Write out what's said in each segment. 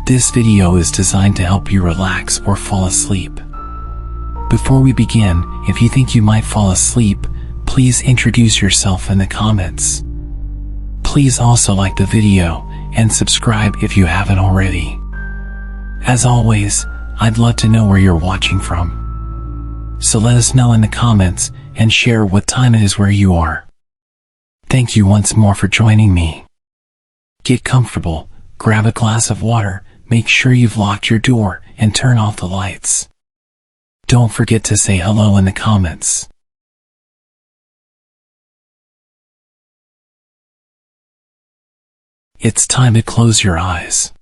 This video is designed to help you relax or fall asleep. Before we begin, if you think you might fall asleep, please introduce yourself in the comments. Please also like the video and subscribe if you haven't already. As always, I'd love to know where you're watching from. So let us know in the comments and share what time it is where you are. Thank you once more for joining me. Get comfortable, grab a glass of water, make sure you've locked your door, and turn off the lights. Don't forget to say hello in the comments. It's time to close your eyes.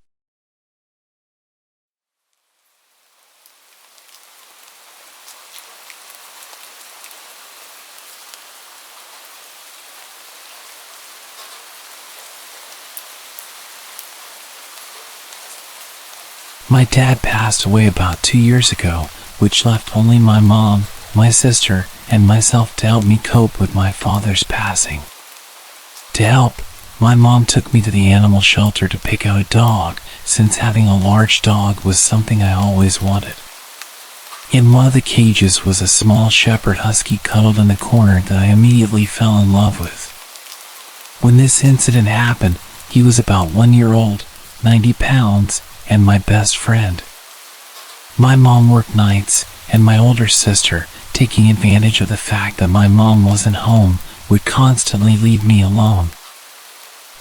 My dad passed away about 2 years ago, which left only my mom, my sister, and myself to help me cope with my father's passing. To help, my mom took me to the animal shelter to pick out a dog, since having a large dog was something I always wanted. In one of the cages was a small shepherd husky cuddled in the corner that I immediately fell in love with. When this incident happened, he was about 1 year old, 90 pounds, and my best friend. My mom worked nights, and my older sister, taking advantage of the fact that my mom wasn't home, would constantly leave me alone.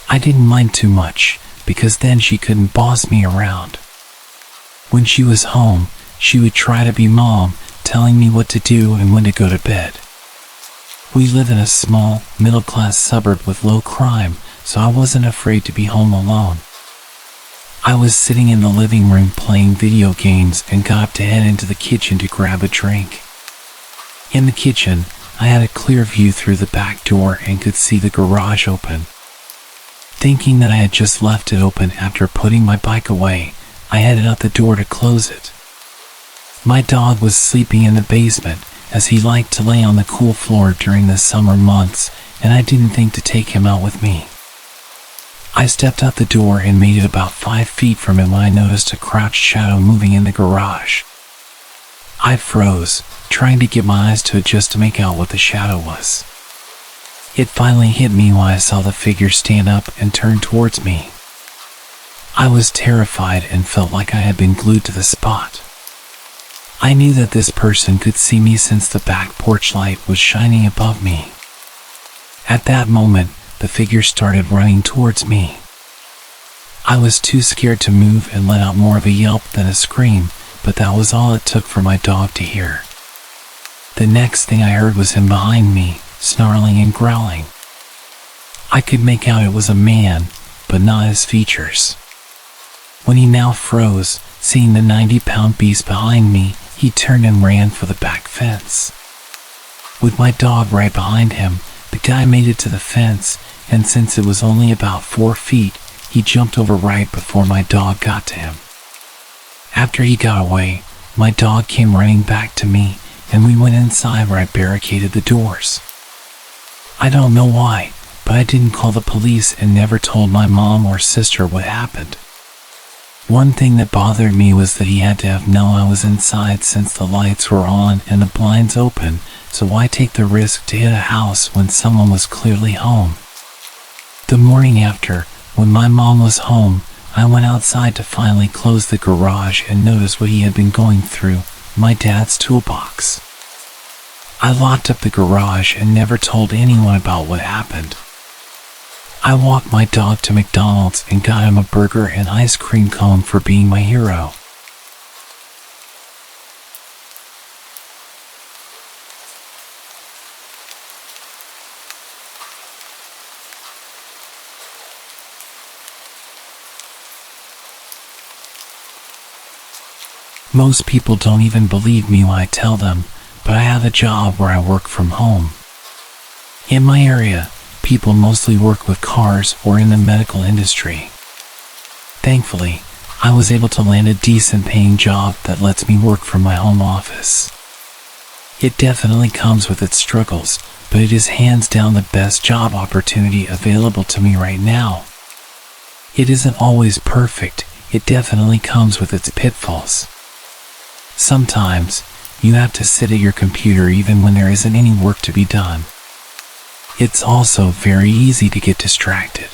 I didn't mind too much, because then she couldn't boss me around. When she was home, she would try to be mom, telling me what to do and when to go to bed. We live in a small, middle-class suburb with low crime, so I wasn't afraid to be home alone. I was sitting in the living room playing video games and got up to head into the kitchen to grab a drink. In the kitchen, I had a clear view through the back door and could see the garage open. Thinking that I had just left it open after putting my bike away, I headed out the door to close it. My dog was sleeping in the basement, as he liked to lay on the cool floor during the summer months, and I didn't think to take him out with me. I stepped out the door and made it about 5 feet from him when I noticed a crouched shadow moving in the garage. I froze, trying to get my eyes to adjust to make out what the shadow was. It finally hit me when I saw the figure stand up and turn towards me. I was terrified and felt like I had been glued to the spot. I knew that this person could see me since the back porch light was shining above me. At that moment, the figure started running towards me. I was too scared to move and let out more of a yelp than a scream, but that was all it took for my dog to hear. The next thing I heard was him behind me, snarling and growling. I could make out it was a man, but not his features. When he now froze, seeing the 90-pound beast behind me, he turned and ran for the back fence. With my dog right behind him, the guy made it to the fence, and since it was only about 4 feet, he jumped over right before my dog got to him. After he got away, my dog came running back to me, and we went inside where I barricaded the doors. I don't know why, but I didn't call the police and never told my mom or sister what happened. One thing that bothered me was that he had to have known I was inside since the lights were on and the blinds open, so why take the risk to hit a house when someone was clearly home? The morning after, when my mom was home, I went outside to finally close the garage and notice what he had been going through, my dad's toolbox. I locked up the garage and never told anyone about what happened. I walked my dog to McDonald's and got him a burger and ice cream cone for being my hero. Most people don't even believe me when I tell them, but I have a job where I work from home. In my area, people mostly work with cars or in the medical industry. Thankfully, I was able to land a decent paying job that lets me work from my home office. It definitely comes with its struggles, but it is hands down the best job opportunity available to me right now. It isn't always perfect, it definitely comes with its pitfalls. Sometimes, you have to sit at your computer even when there isn't any work to be done. It's also very easy to get distracted.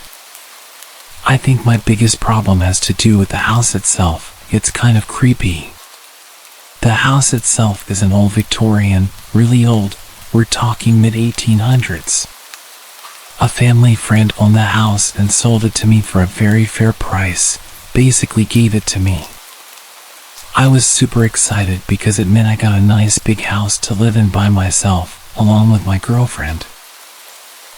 I think my biggest problem has to do with the house itself. It's kind of creepy. The house itself is an old Victorian, really old, we're talking mid-1800s. A family friend owned the house and sold it to me for a very fair price, basically gave it to me. I was super excited because it meant I got a nice big house to live in by myself, along with my girlfriend.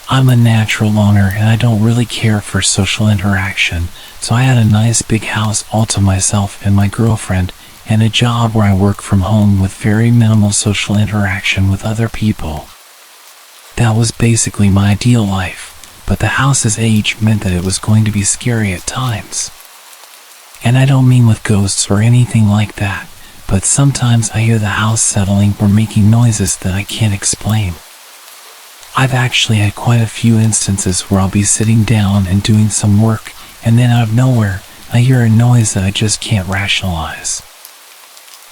I'm a natural loner and I don't really care for social interaction, so I had a nice big house all to myself and my girlfriend, and a job where I work from home with very minimal social interaction with other people. That was basically my ideal life, but the house's age meant that it was going to be scary at times. And I don't mean with ghosts or anything like that, but sometimes I hear the house settling or making noises that I can't explain. I've actually had quite a few instances where I'll be sitting down and doing some work, and then out of nowhere, I hear a noise that I just can't rationalize.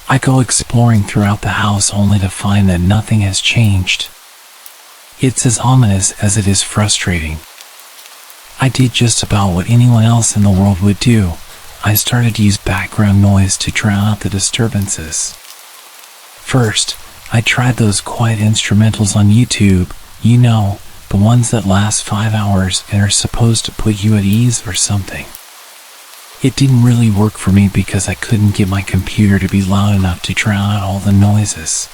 I go exploring throughout the house only to find that nothing has changed. It's as ominous as it is frustrating. I did just about what anyone else in the world would do. I started to use background noise to drown out the disturbances. First, I tried those quiet instrumentals on YouTube, you know, the ones that last 5 hours and are supposed to put you at ease or something. It didn't really work for me because I couldn't get my computer to be loud enough to drown out all the noises.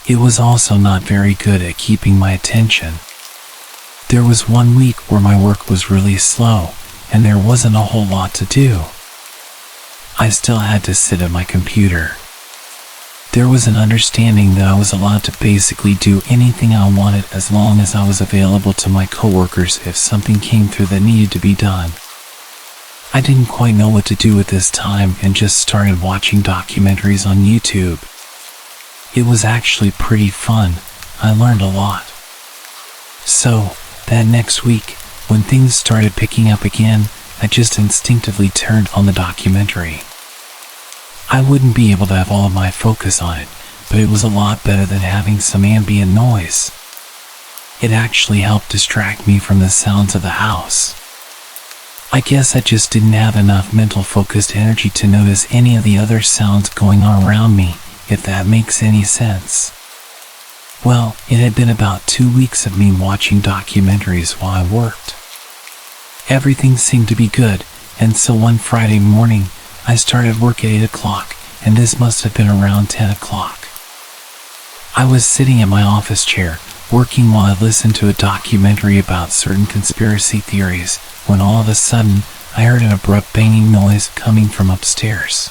It was also not very good at keeping my attention. There was 1 week where my work was really slow, and there wasn't a whole lot to do. I still had to sit at my computer. There was an understanding that I was allowed to basically do anything I wanted as long as I was available to my coworkers if something came through that needed to be done. I didn't quite know what to do at this time and just started watching documentaries on YouTube. It was actually pretty fun. I learned a lot. So, that next week, when things started picking up again, I just instinctively turned on the documentary. I wouldn't be able to have all of my focus on it, but it was a lot better than having some ambient noise. It actually helped distract me from the sounds of the house. I guess I just didn't have enough mental focused energy to notice any of the other sounds going on around me, if that makes any sense. Well, it had been about 2 weeks of me watching documentaries while I worked. Everything seemed to be good, and so one Friday morning, I started work at 8 o'clock, and this must have been around 10 o'clock. I was sitting in my office chair, working while I listened to a documentary about certain conspiracy theories, when all of a sudden, I heard an abrupt banging noise coming from upstairs.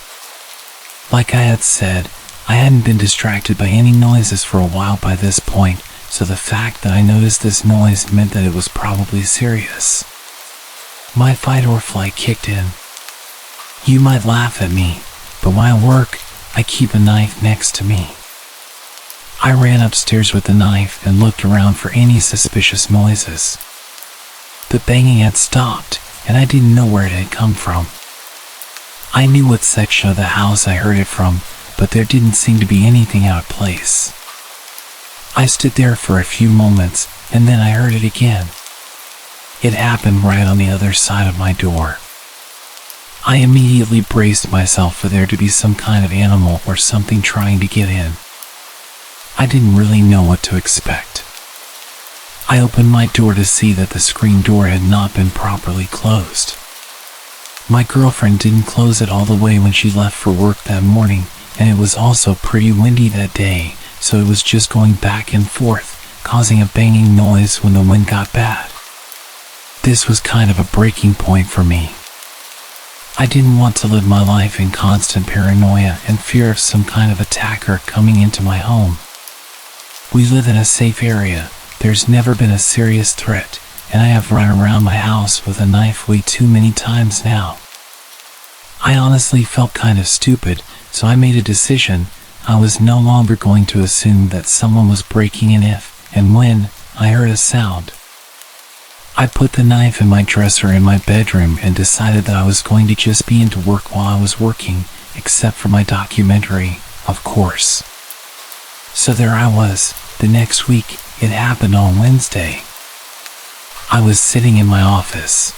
Like I had said, I hadn't been distracted by any noises for a while by this point, so the fact that I noticed this noise meant that it was probably serious. My fight or flight kicked in. You might laugh at me, but when I work, I keep a knife next to me. I ran upstairs with the knife and looked around for any suspicious noises. The banging had stopped, and I didn't know where it had come from. I knew what section of the house I heard it from, but there didn't seem to be anything out of place. I stood there for a few moments, and then I heard it again. It happened right on the other side of my door. I immediately braced myself for there to be some kind of animal or something trying to get in. I didn't really know what to expect. I opened my door to see that the screen door had not been properly closed. My girlfriend didn't close it all the way when she left for work that morning, and it was also pretty windy that day, so it was just going back and forth, causing a banging noise when the wind got bad. This was kind of a breaking point for me. I didn't want to live my life in constant paranoia and fear of some kind of attacker coming into my home. We live in a safe area. There's never been a serious threat, and I have run around my house with a knife way too many times now. I honestly felt kind of stupid, so I made a decision. I was no longer going to assume that someone was breaking in if and when I heard a sound. I put the knife in my dresser in my bedroom and decided that I was going to just be into work while I was working, except for my documentary, of course. So there I was. The next week, it happened on Wednesday. I was sitting in my office.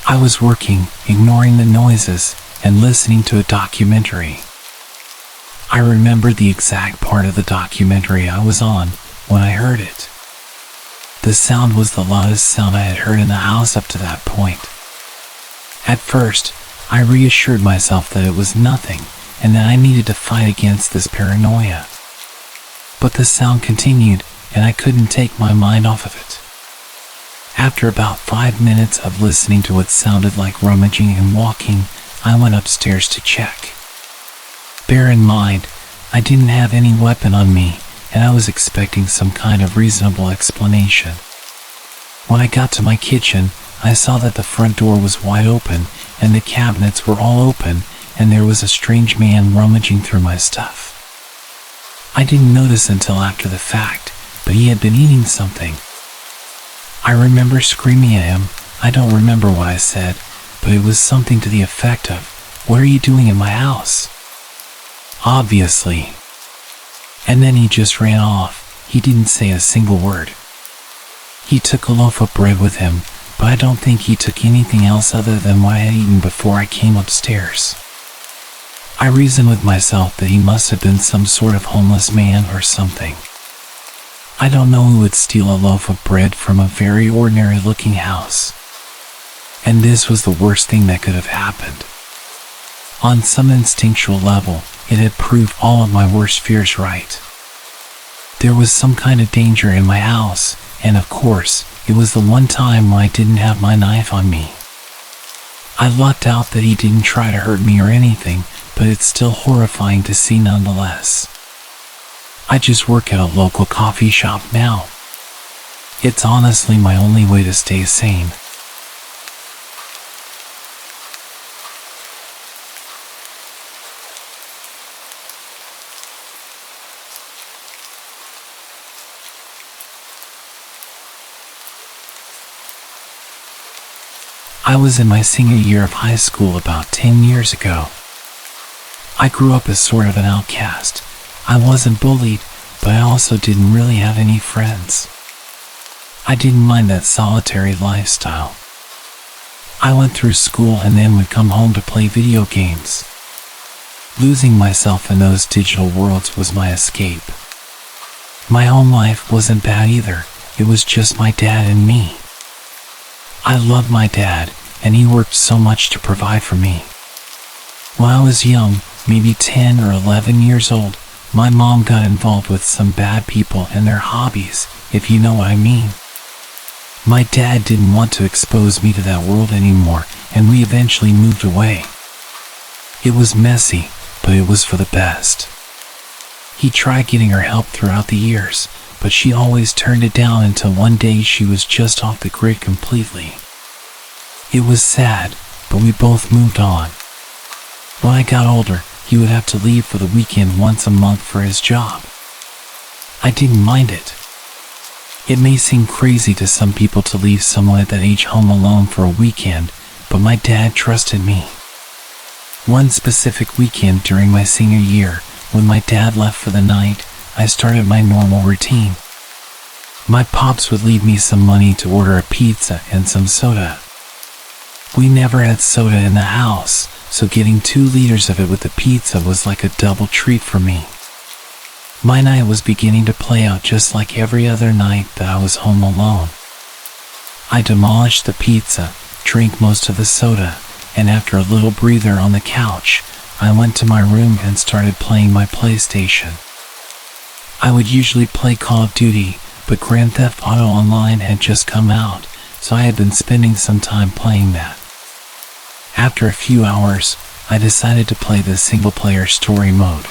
I was working, ignoring the noises, and listening to a documentary. I remembered the exact part of the documentary I was on when I heard it. The sound was the loudest sound I had heard in the house up to that point. At first, I reassured myself that it was nothing and that I needed to fight against this paranoia. But the sound continued, and I couldn't take my mind off of it. After about 5 minutes of listening to what sounded like rummaging and walking, I went upstairs to check. Bear in mind, I didn't have any weapon on me, and I was expecting some kind of reasonable explanation. When I got to my kitchen, I saw that the front door was wide open, and the cabinets were all open, and there was a strange man rummaging through my stuff. I didn't notice until after the fact, but he had been eating something. I remember screaming at him. I don't remember what I said, but it was something to the effect of, "What are you doing in my house?" Obviously. And then he just ran off. He didn't say a single word. He took a loaf of bread with him, but I don't think he took anything else other than what I had eaten before I came upstairs. I reasoned with myself that he must have been some sort of homeless man or something. I don't know who would steal a loaf of bread from a very ordinary-looking house. And this was the worst thing that could have happened. On some instinctual level, it had proved all of my worst fears right. There was some kind of danger in my house, and of course, it was the one time when I didn't have my knife on me. I lucked out that he didn't try to hurt me or anything, but it's still horrifying to see nonetheless. I just work at a local coffee shop now. It's honestly my only way to stay sane. I was in my senior year of high school about 10 years ago. I grew up as sort of an outcast. I wasn't bullied, but I also didn't really have any friends. I didn't mind that solitary lifestyle. I went through school and then would come home to play video games. Losing myself in those digital worlds was my escape. My home life wasn't bad either. It was just my dad and me. I loved my dad, and he worked so much to provide for me. When I was young, maybe 10 or 11 years old, my mom got involved with some bad people and their hobbies, if you know what I mean. My dad didn't want to expose me to that world anymore, and we eventually moved away. It was messy, but it was for the best. He tried getting her help throughout the years, but she always turned it down until one day she was just off the grid completely. It was sad, but we both moved on. When I got older, he would have to leave for the weekend once a month for his job. I didn't mind it. It may seem crazy to some people to leave someone at that age home alone for a weekend, but my dad trusted me. One specific weekend during my senior year, when my dad left for the night, I started my normal routine. My pops would leave me some money to order a pizza and some soda. We never had soda in the house, so getting 2 liters of it with the pizza was like a double treat for me. My night was beginning to play out just like every other night that I was home alone. I demolished the pizza, drank most of the soda, and after a little breather on the couch, I went to my room and started playing my PlayStation. I would usually play Call of Duty, but Grand Theft Auto Online had just come out, so I had been spending some time playing that. After a few hours, I decided to play the single-player story mode.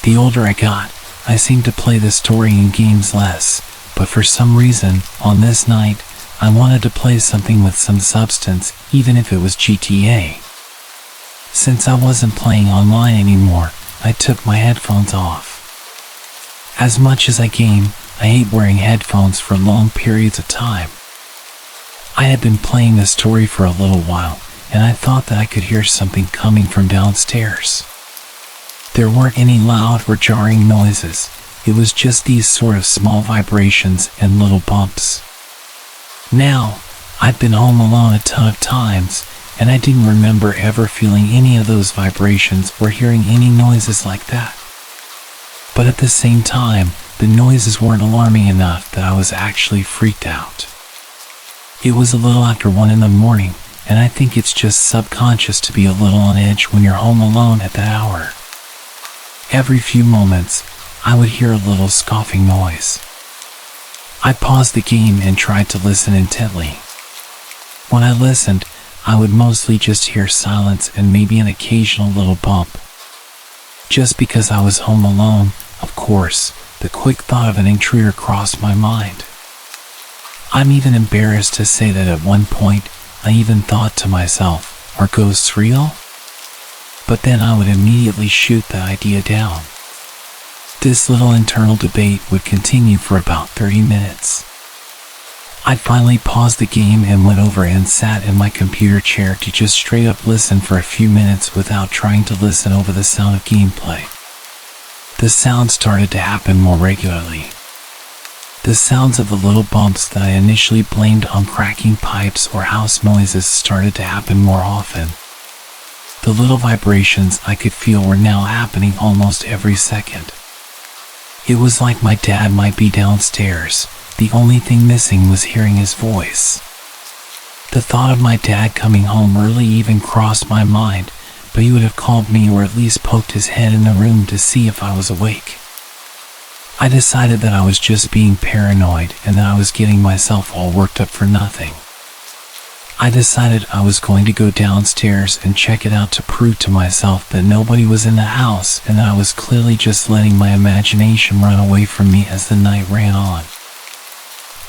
The older I got, I seemed to play the story in games less, but for some reason, on this night, I wanted to play something with some substance, even if it was GTA. Since I wasn't playing online anymore, I took my headphones off. As much as I game, I hate wearing headphones for long periods of time. I had been playing the story for a little while, and I thought that I could hear something coming from downstairs. There weren't any loud or jarring noises. It was just these sort of small vibrations and little bumps. Now, I'd been home alone a ton of times, and I didn't remember ever feeling any of those vibrations or hearing any noises like that. But at the same time, the noises weren't alarming enough that I was actually freaked out. It was a little after 1 in the morning, and I think it's just subconscious to be a little on edge when you're home alone at that hour. Every few moments, I would hear a little scoffing noise. I paused the game and tried to listen intently. When I listened, I would mostly just hear silence and maybe an occasional little bump. Just because I was home alone, of course, the quick thought of an intruder crossed my mind. I'm even embarrassed to say that at one point, I even thought to myself, are ghosts real? But then I would immediately shoot the idea down. This little internal debate would continue for about 30 minutes. I finally paused the game and went over and sat in my computer chair to just straight up listen for a few minutes without trying to listen over the sound of gameplay. The sounds started to happen more regularly. The sounds of the little bumps that I initially blamed on cracking pipes or house noises started to happen more often. The little vibrations I could feel were now happening almost every second. It was like my dad might be downstairs. The only thing missing was hearing his voice. The thought of my dad coming home early even crossed my mind, but he would have called me or at least poked his head in the room to see if I was awake. I decided that I was just being paranoid and that I was getting myself all worked up for nothing. I decided I was going to go downstairs and check it out to prove to myself that nobody was in the house and that I was clearly just letting my imagination run away from me as the night ran on.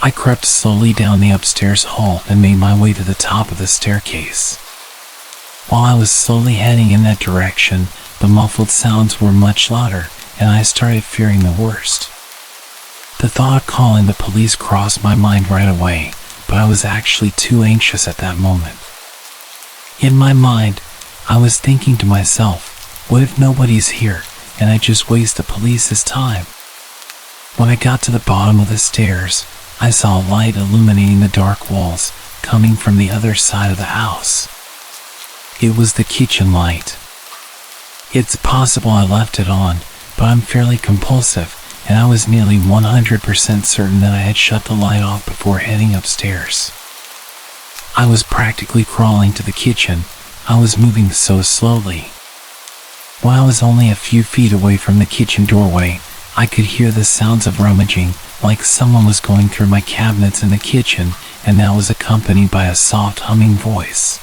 I crept slowly down the upstairs hall and made my way to the top of the staircase. While I was slowly heading in that direction, the muffled sounds were much louder, and I started fearing the worst. The thought of calling the police crossed my mind right away, but I was actually too anxious at that moment. In my mind, I was thinking to myself, what if nobody's here, and I just waste the police's time? When I got to the bottom of the stairs, I saw a light illuminating the dark walls, coming from the other side of the house. It was the kitchen light. It's possible I left it on, but I'm fairly compulsive, and I was nearly 100% certain that I had shut the light off before heading upstairs. I was practically crawling to the kitchen. I was moving so slowly. When I was only a few feet away from the kitchen doorway, I could hear the sounds of rummaging, like someone was going through my cabinets in the kitchen, and that was accompanied by a soft humming voice.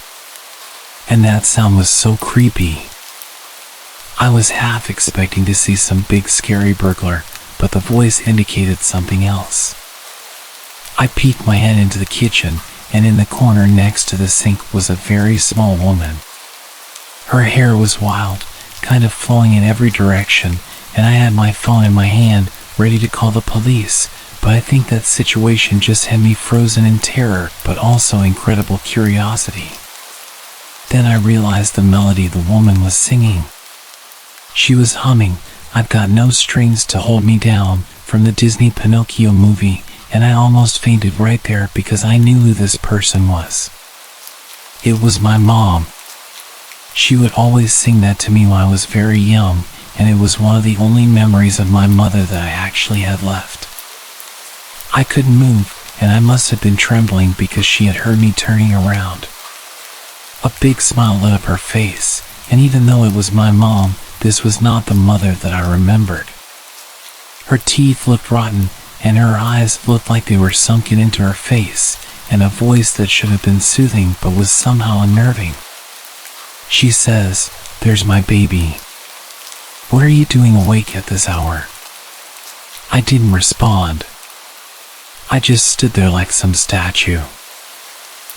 And that sound was so creepy. I was half expecting to see some big scary burglar, but the voice indicated something else. I peeked my head into the kitchen, and in the corner next to the sink was a very small woman. Her hair was wild, kind of flowing in every direction, and I had my phone in my hand, ready to call the police, but I think that situation just had me frozen in terror, but also incredible curiosity. Then I realized the melody the woman was singing. She was humming "I've Got No Strings to Hold Me Down" from the Disney Pinocchio movie, and I almost fainted right there because I knew who this person was. It was my mom. She would always sing that to me when I was very young, and it was one of the only memories of my mother that I actually had left. I couldn't move, and I must have been trembling because she had heard me turning around. A big smile lit up her face, and even though it was my mom, this was not the mother that I remembered. Her teeth looked rotten, and her eyes looked like they were sunken into her face, and a voice that should have been soothing but was somehow unnerving. She says, "There's my baby. What are you doing awake at this hour?" I didn't respond. I just stood there like some statue.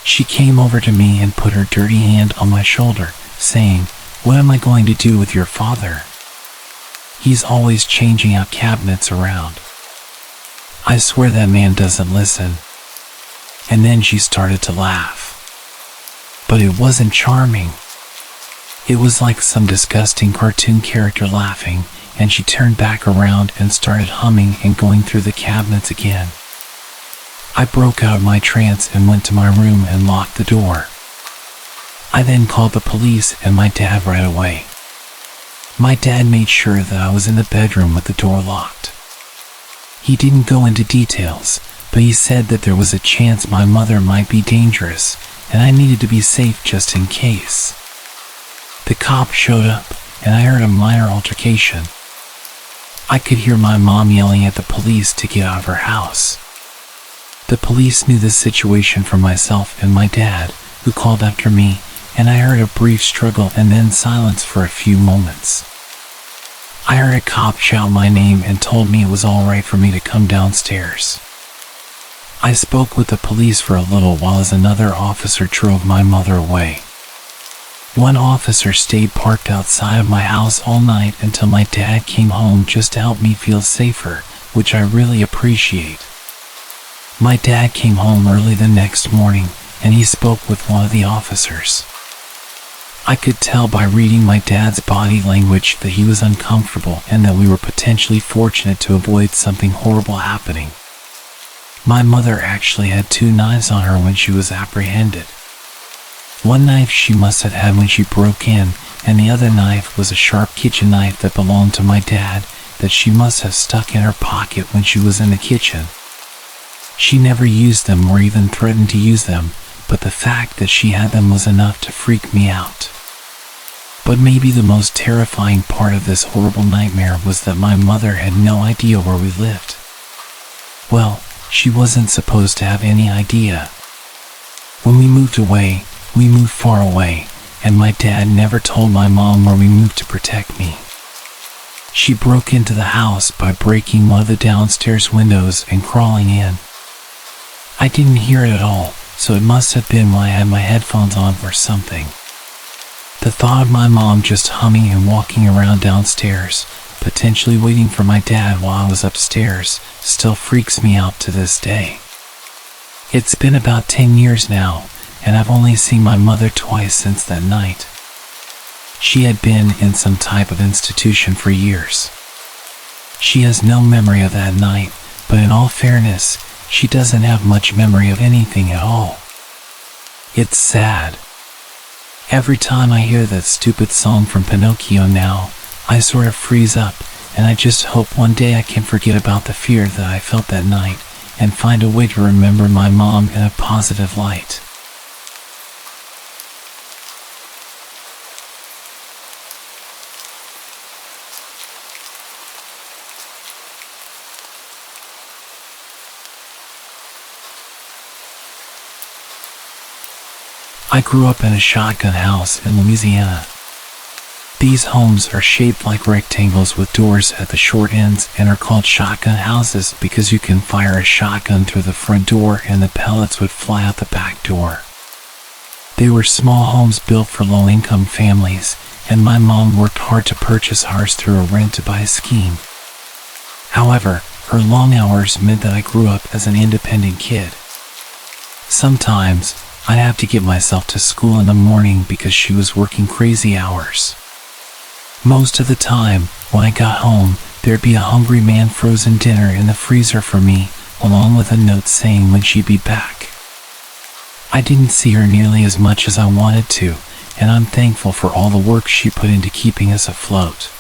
She came over to me and put her dirty hand on my shoulder, saying, "What am I going to do with your father? He's always changing out cabinets around. I swear that man doesn't listen." and then she started to laugh. But it wasn't charming. It was like some disgusting cartoon character laughing, and she turned back around and started humming and going through the cabinets again. I broke out of my trance and went to my room and locked the door. I then called the police and my dad right away. My dad made sure that I was in the bedroom with the door locked. He didn't go into details, but he said that there was a chance my mother might be dangerous, and I needed to be safe just in case. The cop showed up, and I heard a minor altercation. I could hear my mom yelling at the police to get out of her house. The police knew the situation from myself and my dad, who called after me, and I heard a brief struggle and then silence for a few moments. I heard a cop shout my name and told me it was all right for me to come downstairs. I spoke with the police for a little while as another officer drove my mother away. One officer stayed parked outside of my house all night until my dad came home just to help me feel safer, which I really appreciate. My dad came home early the next morning, and he spoke with one of the officers. I could tell by reading my dad's body language that he was uncomfortable and that we were potentially fortunate to avoid something horrible happening. My mother actually had 2 knives on her when she was apprehended. One knife she must have had when she broke in, and the other knife was a sharp kitchen knife that belonged to my dad that she must have stuck in her pocket when she was in the kitchen. She never used them or even threatened to use them, but the fact that she had them was enough to freak me out. But maybe the most terrifying part of this horrible nightmare was that my mother had no idea where we lived. Well, she wasn't supposed to have any idea. When we moved away, we moved far away, and my dad never told my mom where we moved to protect me. She broke into the house by breaking one of the downstairs windows and crawling in. I didn't hear it at all, so it must have been when I had my headphones on or something. The thought of my mom just humming and walking around downstairs, potentially waiting for my dad while I was upstairs, still freaks me out to this day. It's been about 10 years now, and I've only seen my mother twice since that night. She had been in some type of institution for years. She has no memory of that night, but in all fairness, she doesn't have much memory of anything at all. It's sad. Every time I hear that stupid song from Pinocchio now, I sort of freeze up, and I just hope one day I can forget about the fear that I felt that night, and find a way to remember my mom in a positive light. I grew up in a shotgun house in Louisiana. These homes are shaped like rectangles with doors at the short ends and are called shotgun houses because you can fire a shotgun through the front door and the pellets would fly out the back door. They were small homes built for low-income families, and my mom worked hard to purchase ours through a rent-to-buy scheme. However, her long hours meant that I grew up as an independent kid. Sometimes, I'd have to get myself to school in the morning because she was working crazy hours. Most of the time, when I got home, there'd be a hungry man frozen dinner in the freezer for me, along with a note saying when she'd be back. I didn't see her nearly as much as I wanted to, and I'm thankful for all the work she put into keeping us afloat.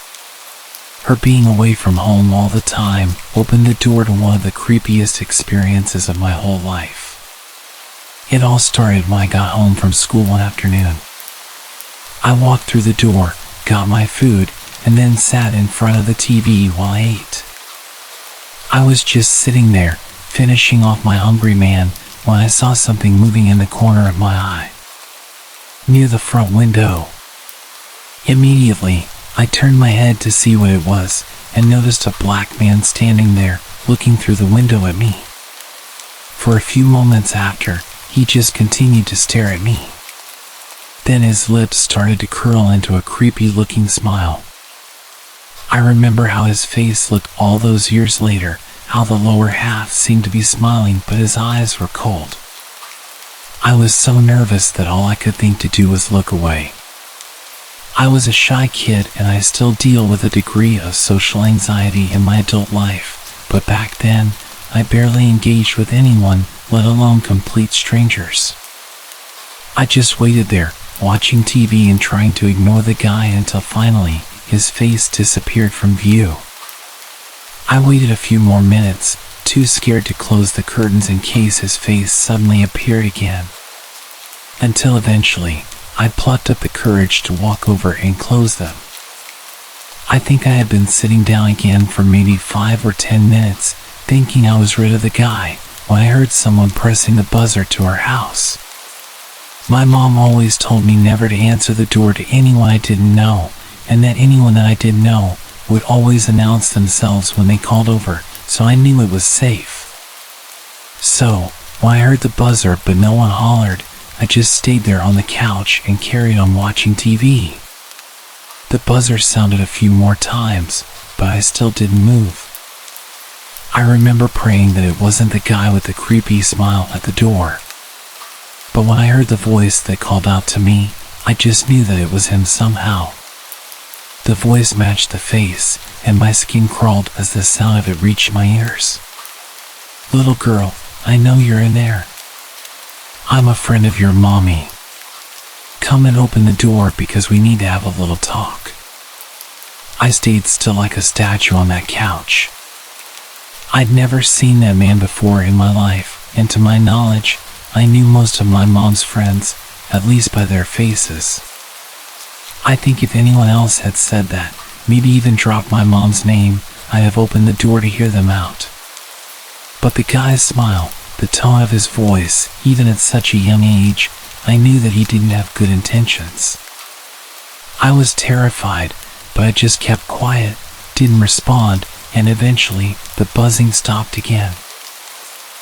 Her being away from home all the time opened the door to one of the creepiest experiences of my whole life. It all started when I got home from school one afternoon. I walked through the door, got my food, and then sat in front of the TV while I ate. I was just sitting there, finishing off my hungry man, when I saw something moving in the corner of my eye, near the front window. Immediately, I turned my head to see what it was, and noticed a black man standing there, looking through the window at me. For a few moments after, he just continued to stare at me. Then his lips started to curl into a creepy-looking smile. I remember how his face looked all those years later, how the lower half seemed to be smiling but his eyes were cold. I was so nervous that all I could think to do was look away. I was a shy kid and I still deal with a degree of social anxiety in my adult life, but back then, I barely engaged with anyone, let alone complete strangers. I just waited there, watching TV and trying to ignore the guy until finally, his face disappeared from view. I waited a few more minutes, too scared to close the curtains in case his face suddenly appeared again. Until eventually, I plucked up the courage to walk over and close them. I think I had been sitting down again for maybe 5 or 10 minutes, thinking I was rid of the guy, when I heard someone pressing the buzzer to our house. My mom always told me never to answer the door to anyone I didn't know, and that anyone that I did know would always announce themselves when they called over, so I knew it was safe. So, when I heard the buzzer but no one hollered, I just stayed there on the couch and carried on watching TV. The buzzer sounded a few more times, but I still didn't move. I remember praying that it wasn't the guy with the creepy smile at the door. But when I heard the voice that called out to me, I just knew that it was him somehow. The voice matched the face, and my skin crawled as the sound of it reached my ears. "Little girl, I know you're in there. I'm a friend of your mommy. Come and open the door because we need to have a little talk." I stayed still like a statue on that couch. I'd never seen that man before in my life, and to my knowledge, I knew most of my mom's friends, at least by their faces. I think if anyone else had said that, maybe even dropped my mom's name, I'd have opened the door to hear them out. But the guy's smile, the tone of his voice, even at such a young age, I knew that he didn't have good intentions. I was terrified, but I just kept quiet, didn't respond, and eventually, the buzzing stopped again.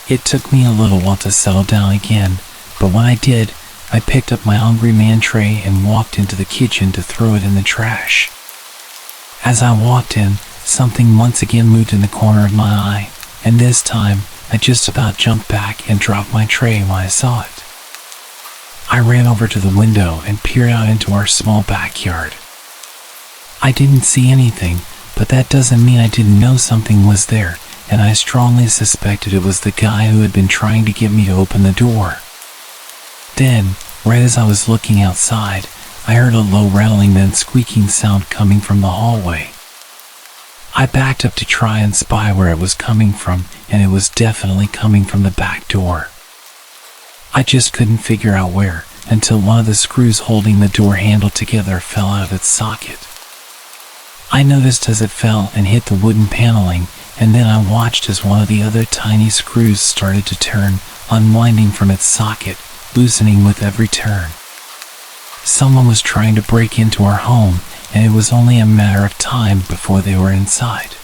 It took me a little while to settle down again, but when I did, I picked up my Hungry Man tray and walked into the kitchen to throw it in the trash. As I walked in, something once again moved in the corner of my eye, and this time, I just about jumped back and dropped my tray when I saw it. I ran over to the window and peered out into our small backyard. I didn't see anything, but that doesn't mean I didn't know something was there, and I strongly suspected it was the guy who had been trying to get me to open the door. Then, right as I was looking outside, I heard a low rattling then squeaking sound coming from the hallway. I backed up to try and spy where it was coming from, and it was definitely coming from the back door. I just couldn't figure out where, until one of the screws holding the door handle together fell out of its socket. I noticed as it fell and hit the wooden paneling, and then I watched as one of the other tiny screws started to turn, unwinding from its socket, loosening with every turn. Someone was trying to break into our home, and it was only a matter of time before they were inside.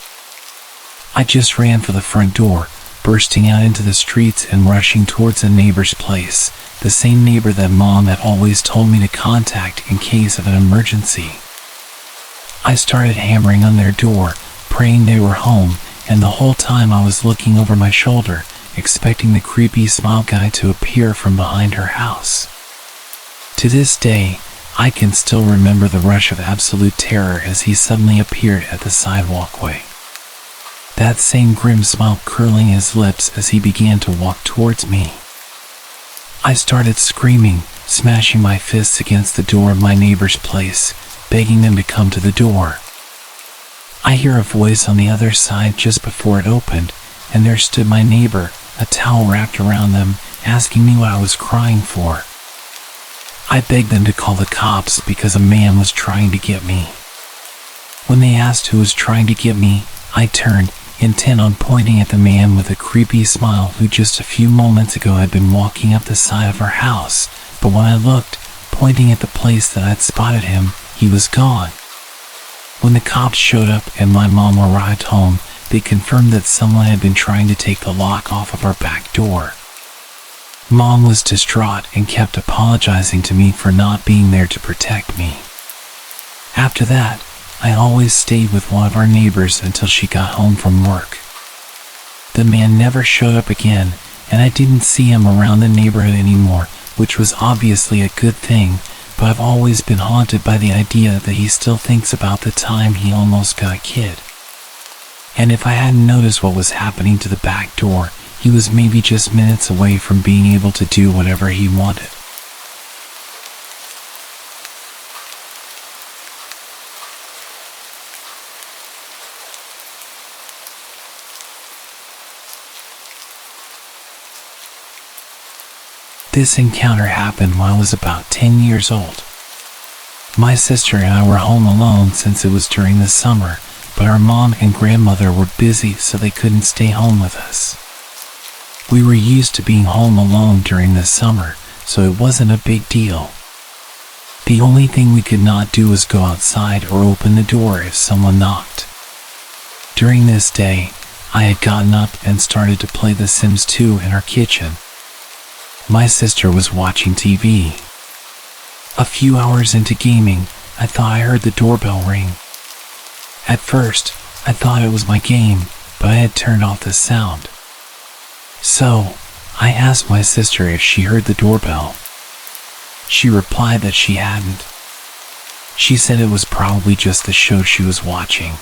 I just ran for the front door, bursting out into the streets and rushing towards a neighbor's place, the same neighbor that Mom had always told me to contact in case of an emergency. I started hammering on their door, praying they were home, and the whole time I was looking over my shoulder, expecting the creepy smile guy to appear from behind her house. To this day, I can still remember the rush of absolute terror as he suddenly appeared at the sidewalkway. That same grim smile curling his lips as he began to walk towards me. I started screaming, smashing my fists against the door of my neighbor's place, begging them to come to the door. I hear a voice on the other side just before it opened, and there stood my neighbor, a towel wrapped around them, asking me what I was crying for. I begged them to call the cops because a man was trying to get me. When they asked who was trying to get me, I turned, intent on pointing at the man with a creepy smile who just a few moments ago had been walking up the side of our house, but when I looked, pointing at the place that I'd spotted him, he was gone. When the cops showed up and my mom arrived home, they confirmed that someone had been trying to take the lock off of our back door. Mom was distraught and kept apologizing to me for not being there to protect me. After that, I always stayed with one of our neighbors until she got home from work. The man never showed up again, and I didn't see him around the neighborhood anymore, which was obviously a good thing, but I've always been haunted by the idea that he still thinks about the time he almost got a kid. And if I hadn't noticed what was happening to the back door, he was maybe just minutes away from being able to do whatever he wanted. This encounter happened when I was about 10 years old. My sister and I were home alone since it was during the summer, but our mom and grandmother were busy so they couldn't stay home with us. We were used to being home alone during the summer, so it wasn't a big deal. The only thing we could not do was go outside or open the door if someone knocked. During this day, I had gotten up and started to play The Sims 2 in our kitchen. My sister was watching TV. A few hours into gaming, I thought I heard the doorbell ring. At first, I thought it was my game, but I had turned off the sound. So, I asked my sister if she heard the doorbell. She replied that she hadn't. She said it was probably just the show she was watching.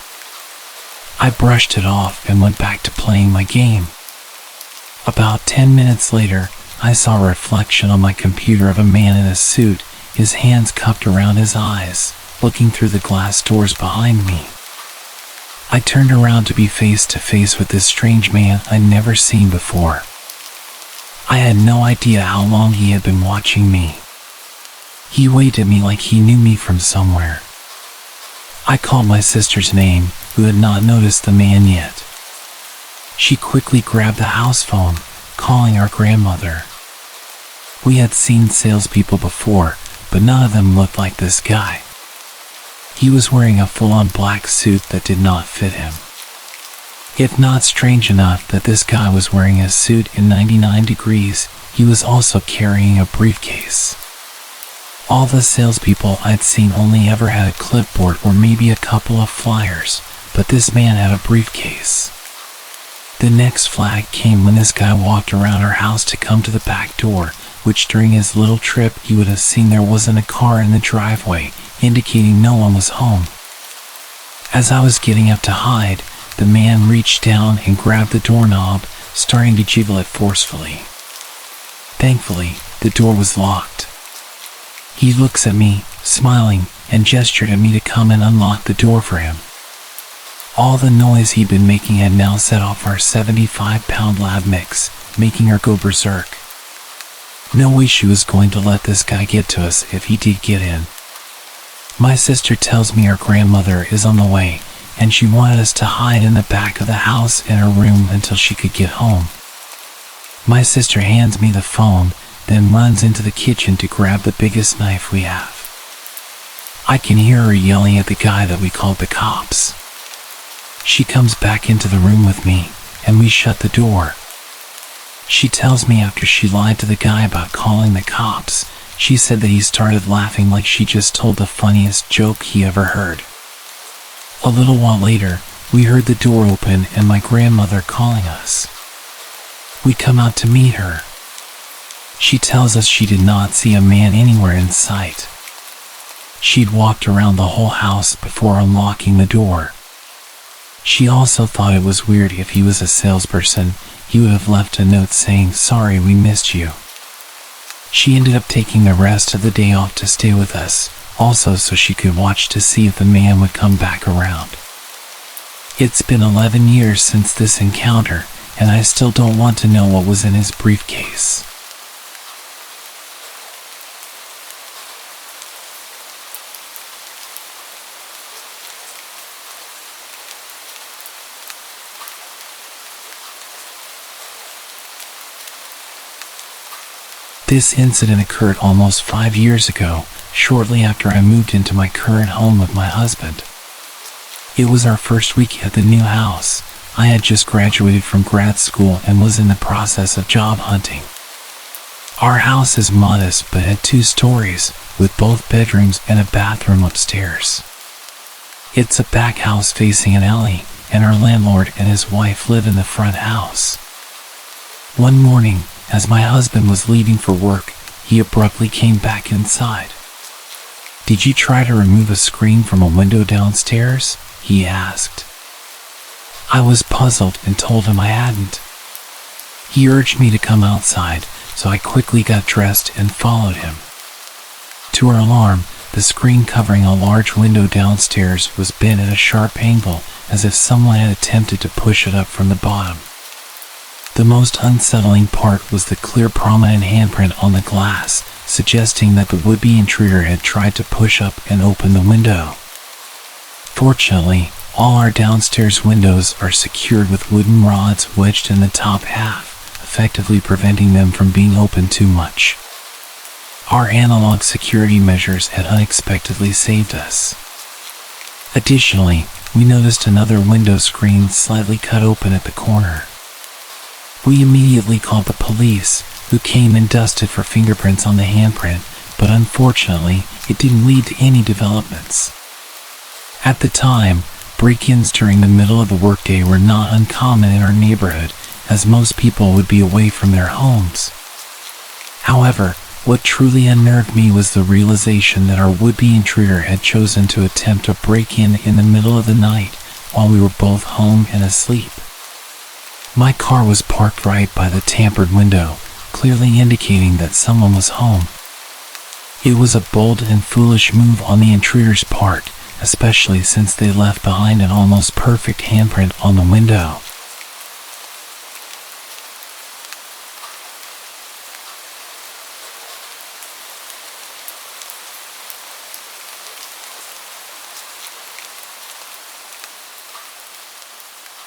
I brushed it off and went back to playing my game. About 10 minutes later, I saw a reflection on my computer of a man in a suit, his hands cupped around his eyes, looking through the glass doors behind me. I turned around to be face to face with this strange man I'd never seen before. I had no idea how long he had been watching me. He waved at me like he knew me from somewhere. I called my sister's name, who had not noticed the man yet. She quickly grabbed the house phone, calling our grandmother. We had seen salespeople before, but none of them looked like this guy. He was wearing a full-on black suit that did not fit him. If not strange enough that this guy was wearing a suit in 99 degrees, he was also carrying a briefcase. All the salespeople I'd seen only ever had a clipboard or maybe a couple of flyers, but this man had a briefcase. The next flag came when this guy walked around our house to come to the back door, which during his little trip he would have seen there wasn't a car in the driveway, indicating no one was home. As I was getting up to hide, the man reached down and grabbed the doorknob, starting to jiggle it forcefully. Thankfully, the door was locked. He looks at me, smiling, and gestured at me to come and unlock the door for him. All the noise he'd been making had now set off our 75-pound lab mix, making her go berserk. No way she was going to let this guy get to us if he did get in. My sister tells me our grandmother is on the way, and she wanted us to hide in the back of the house in her room until she could get home. My sister hands me the phone, then runs into the kitchen to grab the biggest knife we have. I can hear her yelling at the guy that we called the cops. She comes back into the room with me, and we shut the door. She tells me after she lied to the guy about calling the cops, she said that he started laughing like she just told the funniest joke he ever heard. A little while later, we heard the door open and my grandmother calling us. We come out to meet her. She tells us she did not see a man anywhere in sight. She'd walked around the whole house before unlocking the door. She also thought it was weird if he was a salesperson, he would have left a note saying, "Sorry, we missed you." She ended up taking the rest of the day off to stay with us, also so she could watch to see if the man would come back around. It's been 11 years since this encounter, and I still don't want to know what was in his briefcase. This incident occurred almost 5 years ago, shortly after I moved into my current home with my husband. It was our first week at the new house. I had just graduated from grad school and was in the process of job hunting. Our house is modest but had 2 stories, with both bedrooms and a bathroom upstairs. It's a back house facing an alley, and our landlord and his wife live in the front house. One morning, as my husband was leaving for work, he abruptly came back inside. "Did you try to remove a screen from a window downstairs?" he asked. I was puzzled and told him I hadn't. He urged me to come outside, so I quickly got dressed and followed him. To our alarm, the screen covering a large window downstairs was bent at a sharp angle, as if someone had attempted to push it up from the bottom. The most unsettling part was the clear prominent handprint on the glass, suggesting that the would-be intruder had tried to push up and open the window. Fortunately, all our downstairs windows are secured with wooden rods wedged in the top half, effectively preventing them from being opened too much. Our analog security measures had unexpectedly saved us. Additionally, we noticed another window screen slightly cut open at the corner. We immediately called the police, who came and dusted for fingerprints on the handprint, but unfortunately, it didn't lead to any developments. At the time, break-ins during the middle of the workday were not uncommon in our neighborhood, as most people would be away from their homes. However, what truly unnerved me was the realization that our would-be intruder had chosen to attempt a break-in in the middle of the night while we were both home and asleep. My car was parked right by the tampered window, clearly indicating that someone was home. It was a bold and foolish move on the intruder's part, especially since they left behind an almost perfect handprint on the window.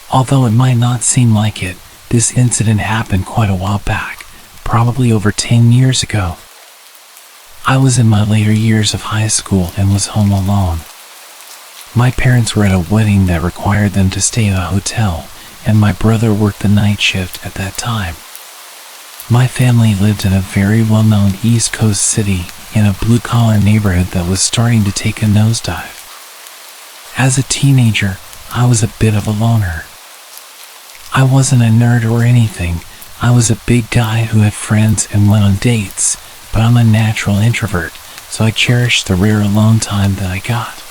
Although it might not seem like it, this incident happened quite a while back, probably over 10 years ago. I was in my later years of high school and was home alone. My parents were at a wedding that required them to stay at a hotel, and my brother worked the night shift at that time. My family lived in a very well-known East Coast city in a blue-collar neighborhood that was starting to take a nosedive. As a teenager, I was a bit of a loner. I wasn't a nerd or anything. I was a big guy who had friends and went on dates, but I'm a natural introvert, so I cherished the rare alone time that I got.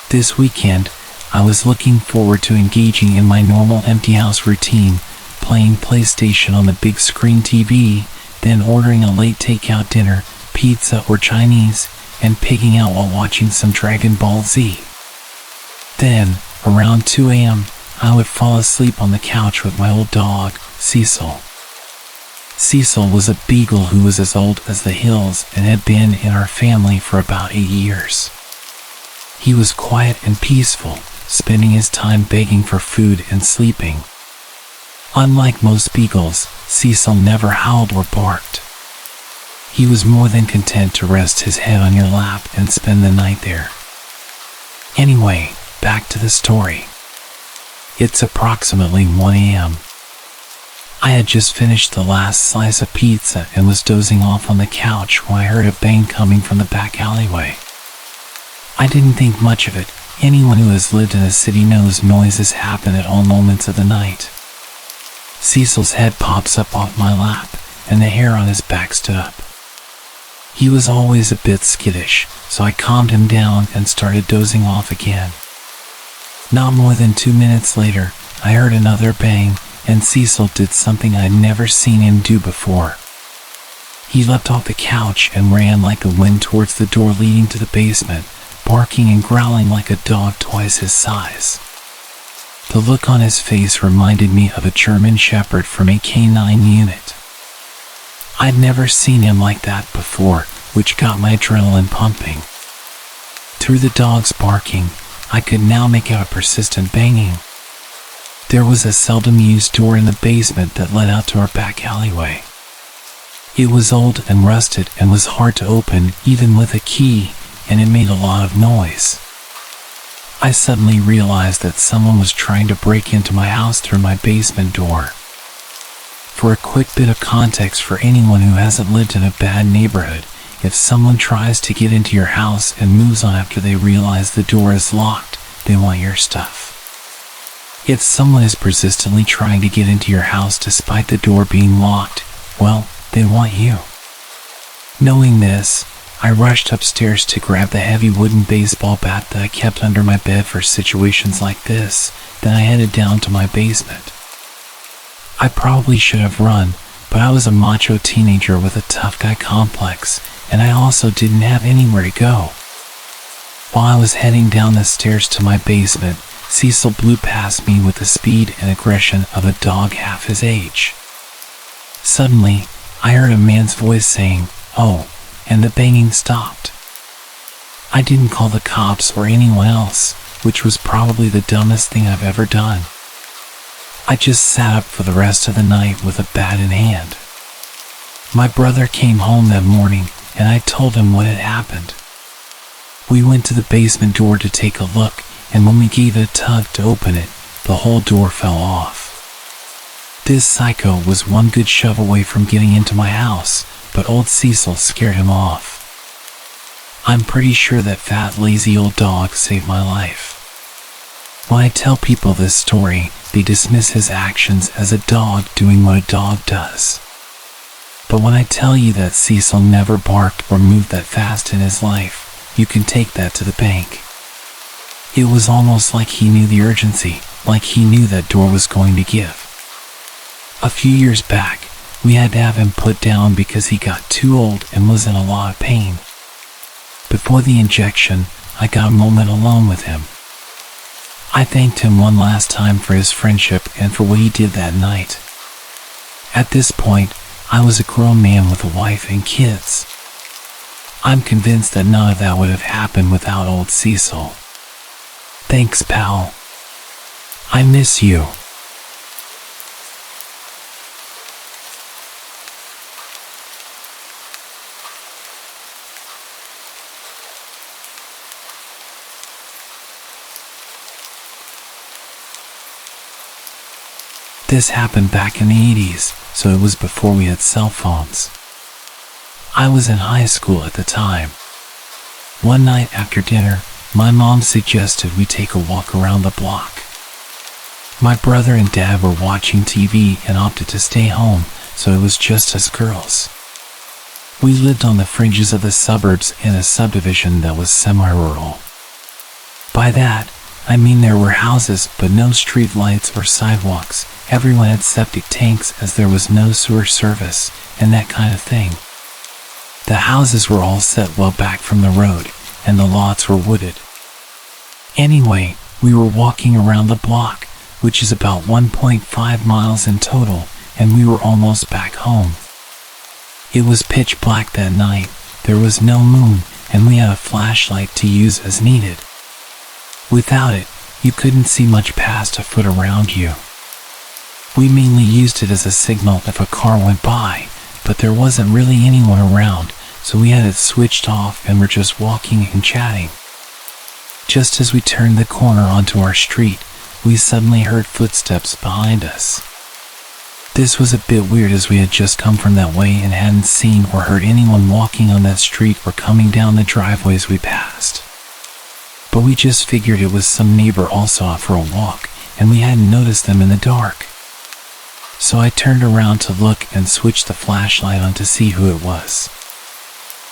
This weekend, I was looking forward to engaging in my normal empty house routine, playing PlayStation on the big screen TV, then ordering a late takeout dinner, pizza or Chinese, and pigging out while watching some Dragon Ball Z. Then, around 2 a.m., I would fall asleep on the couch with my old dog, Cecil. Cecil was a beagle who was as old as the hills and had been in our family for about 8 years. He was quiet and peaceful, spending his time begging for food and sleeping. Unlike most beagles, Cecil never howled or barked. He was more than content to rest his head on your lap and spend the night there. Anyway, back to the story. It's approximately 1 a.m. I had just finished the last slice of pizza and was dozing off on the couch when I heard a bang coming from the back alleyway. I didn't think much of it. Anyone who has lived in a city knows noises happen at all moments of the night. Cecil's head pops up off my lap, and the hair on his back stood up. He was always a bit skittish, so I calmed him down and started dozing off again. Not more than 2 minutes later, I heard another bang, and Cecil did something I'd never seen him do before. He leapt off the couch and ran like the wind towards the door leading to the basement, barking and growling like a dog twice his size. The look on his face reminded me of a German Shepherd from a K9 unit. I'd never seen him like that before, which got my adrenaline pumping. Through the dog's barking, I could now make out a persistent banging. There was a seldom-used door in the basement that led out to our back alleyway. It was old and rusted and was hard to open even with a key, and it made a lot of noise. I suddenly realized that someone was trying to break into my house through my basement door. For a quick bit of context for anyone who hasn't lived in a bad neighborhood, if someone tries to get into your house and moves on after they realize the door is locked, they want your stuff. If someone is persistently trying to get into your house despite the door being locked, well, they want you. Knowing this, I rushed upstairs to grab the heavy wooden baseball bat that I kept under my bed for situations like this. Then I headed down to my basement. I probably should have run, but I was a macho teenager with a tough guy complex, and I also didn't have anywhere to go. While I was heading down the stairs to my basement, Cecil blew past me with the speed and aggression of a dog half his age. Suddenly, I heard a man's voice saying, "Oh," and the banging stopped. I didn't call the cops or anyone else, which was probably the dumbest thing I've ever done. I just sat up for the rest of the night with a bat in hand. My brother came home that morning, and I told him what had happened. We went to the basement door to take a look, and when we gave it a tug to open it, the whole door fell off. This psycho was one good shove away from getting into my house, but old Cecil scared him off. I'm pretty sure that fat, lazy old dog saved my life. When I tell people this story, they dismiss his actions as a dog doing what a dog does. But when I tell you that Cecil never barked or moved that fast in his life, you can take that to the bank. It was almost like he knew the urgency, like he knew that door was going to give. A few years back, we had to have him put down because he got too old and was in a lot of pain. Before the injection, I got a moment alone with him. I thanked him one last time for his friendship and for what he did that night. At this point, I was a grown man with a wife and kids. I'm convinced that none of that would have happened without old Cecil. Thanks, pal. I miss you. This happened back in the 80s, so it was before we had cell phones. I was in high school at the time. One night after dinner, my mom suggested we take a walk around the block. My brother and dad were watching TV and opted to stay home, so it was just us girls. We lived on the fringes of the suburbs in a subdivision that was semi-rural. By that, I mean there were houses but no street lights or sidewalks. Everyone had septic tanks as there was no sewer service and that kind of thing. The houses were all set well back from the road and the lots were wooded. Anyway, we were walking around the block, which is about 1.5 miles in total, and we were almost back home. It was pitch black that night, there was no moon, and we had a flashlight to use as needed. Without it, you couldn't see much past a foot around you. We mainly used it as a signal if a car went by, but there wasn't really anyone around, so we had it switched off and were just walking and chatting. Just as we turned the corner onto our street, we suddenly heard footsteps behind us. This was a bit weird as we had just come from that way and hadn't seen or heard anyone walking on that street or coming down the driveways we passed. But we just figured it was some neighbor also out for a walk, and we hadn't noticed them in the dark. So I turned around to look and switched the flashlight on to see who it was.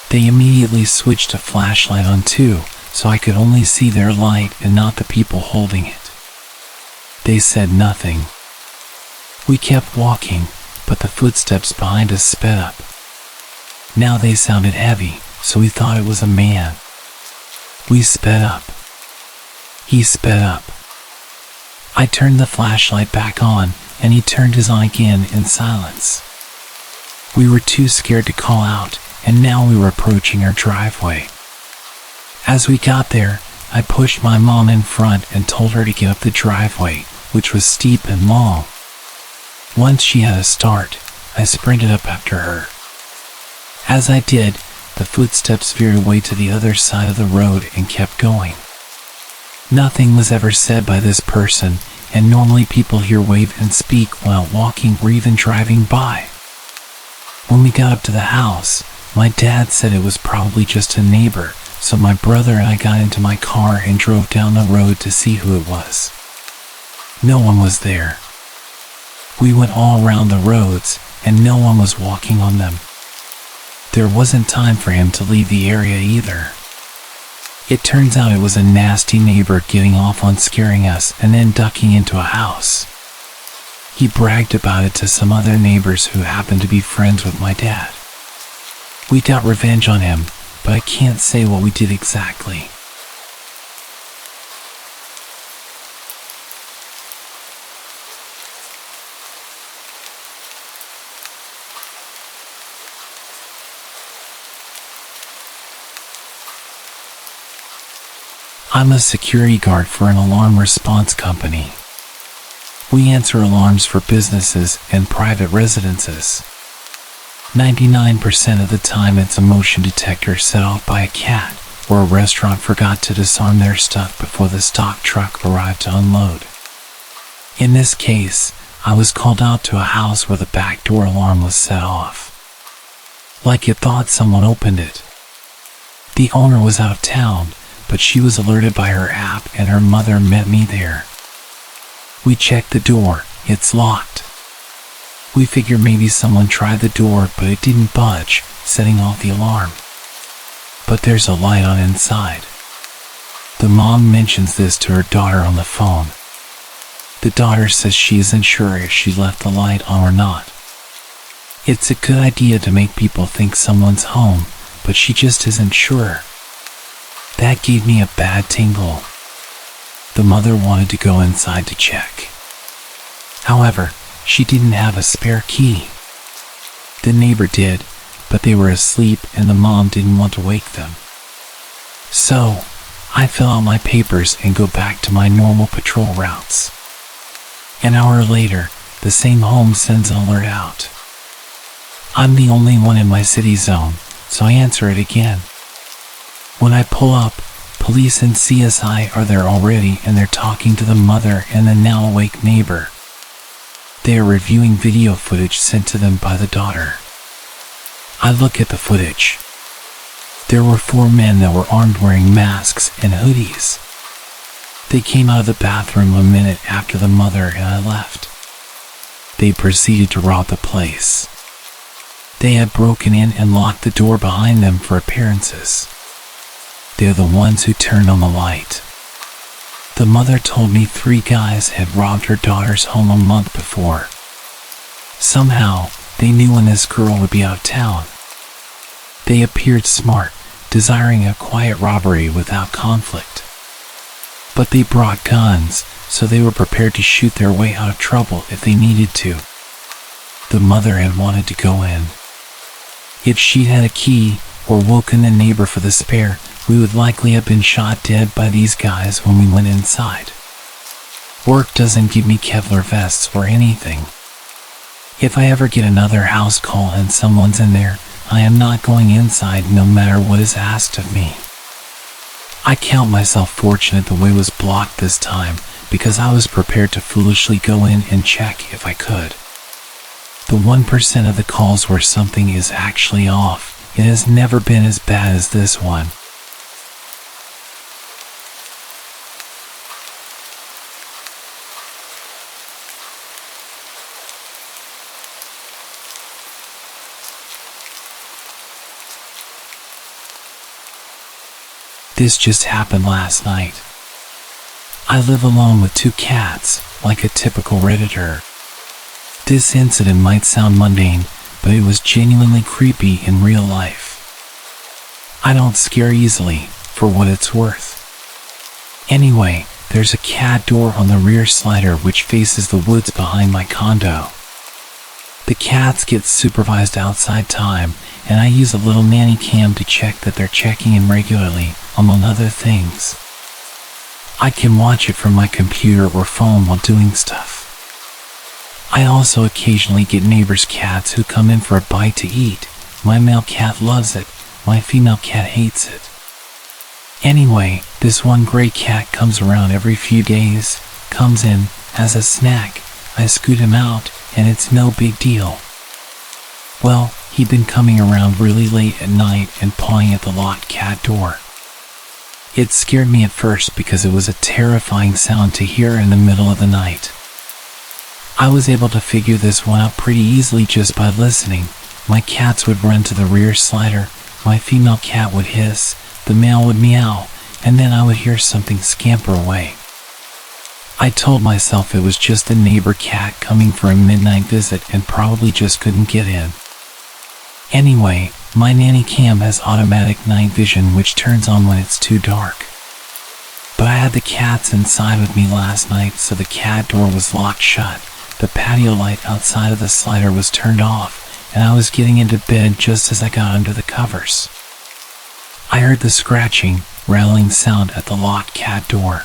They immediately switched a flashlight on too, so I could only see their light and not the people holding it. They said nothing. We kept walking, but the footsteps behind us sped up. Now they sounded heavy, so we thought it was a man. We sped up. He sped up. I turned the flashlight back on, and he turned his on again in silence. We were too scared to call out, and now we were approaching our driveway. As we got there, I pushed my mom in front and told her to get up the driveway, which was steep and long. Once she had a start, I sprinted up after her. As I did, the footsteps veered away to the other side of the road and kept going. Nothing was ever said by this person, and normally people here wave and speak while walking or even driving by. When we got up to the house, my dad said it was probably just a neighbor, so my brother and I got into my car and drove down the road to see who it was. No one was there. We went all around the roads, and no one was walking on them. There wasn't time for him to leave the area either. It turns out it was a nasty neighbor getting off on scaring us and then ducking into a house. He bragged about it to some other neighbors who happened to be friends with my dad. We got revenge on him, but I can't say what we did exactly. I'm a security guard for an alarm response company. We answer alarms for businesses and private residences. 99% of the time it's a motion detector set off by a cat, or a restaurant forgot to disarm their stuff before the stock truck arrived to unload. In this case, I was called out to a house where the back door alarm was set off. Like it thought someone opened it. The owner was out of town, but she was alerted by her app and her mother met me there. We checked the door, it's locked. We figured maybe someone tried the door but it didn't budge, setting off the alarm. But there's a light on inside. The mom mentions this to her daughter on the phone. The daughter says she isn't sure if she left the light on or not. It's a good idea to make people think someone's home, but she just isn't sure. That gave me a bad tingle. The mother wanted to go inside to check. However, she didn't have a spare key. The neighbor did, but they were asleep and the mom didn't want to wake them. So, I fill out my papers and go back to my normal patrol routes. An hour later, the same home sends an alert out. I'm the only one in my city zone, so I answer it again. When I pull up, police and CSI are there already and they're talking to the mother and the now awake neighbor. They are reviewing video footage sent to them by the daughter. I look at the footage. There were 4 men that were armed wearing masks and hoodies. They came out of the bathroom a minute after the mother and I left. They proceeded to rob the place. They had broken in and locked the door behind them for appearances. They're the ones who turned on the light. The mother told me 3 guys had robbed her daughter's home a month before. Somehow, they knew when this girl would be out of town. They appeared smart, desiring a quiet robbery without conflict. But they brought guns, so they were prepared to shoot their way out of trouble if they needed to. The mother had wanted to go in. If she'd had a key, or woken the neighbor for the spare, we would likely have been shot dead by these guys when we went inside. Work doesn't give me Kevlar vests or anything. If I ever get another house call and someone's in there, I am not going inside no matter what is asked of me. I count myself fortunate the way was blocked this time because I was prepared to foolishly go in and check if I could. The 1% of the calls where something is actually off, it has never been as bad as this one. This just happened last night. I live alone with 2 cats, like a typical Redditor. This incident might sound mundane, but it was genuinely creepy in real life. I don't scare easily, for what it's worth. Anyway, there's a cat door on the rear slider which faces the woods behind my condo. The cats get supervised outside time, and I use a little nanny cam to check that they're checking in regularly, among other things. I can watch it from my computer or phone while doing stuff. I also occasionally get neighbors' cats who come in for a bite to eat. My male cat loves it, my female cat hates it. Anyway, this one gray cat comes around every few days, comes in, has a snack, I scoot him out, and it's no big deal. Well, he'd been coming around really late at night and pawing at the locked cat door. It scared me at first because it was a terrifying sound to hear in the middle of the night. I was able to figure this one out pretty easily just by listening, My cats would run to the rear slider, my female cat would hiss, the male would meow, and then I would hear something scamper away. I told myself it was just a neighbor cat coming for a midnight visit and probably just couldn't get in. Anyway, my nanny cam has automatic night vision which turns on when it's too dark. But I had the cats inside with me last night, so the cat door was locked shut, the patio light outside of the slider was turned off, and I was getting into bed just as I got under the covers. I heard the scratching, rattling sound at the locked cat door.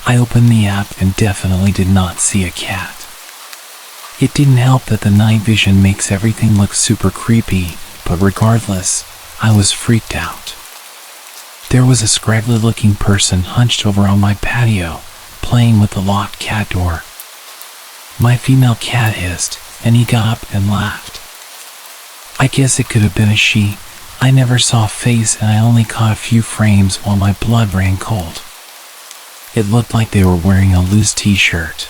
I opened the app and definitely did not see a cat. It didn't help that the night vision makes everything look super creepy, but regardless, I was freaked out. There was a scraggly looking person hunched over on my patio, playing with the locked cat door. My female cat hissed, and he got up and laughed. I guess it could have been a she. I never saw a face and I only caught a few frames while my blood ran cold. It looked like they were wearing a loose t-shirt.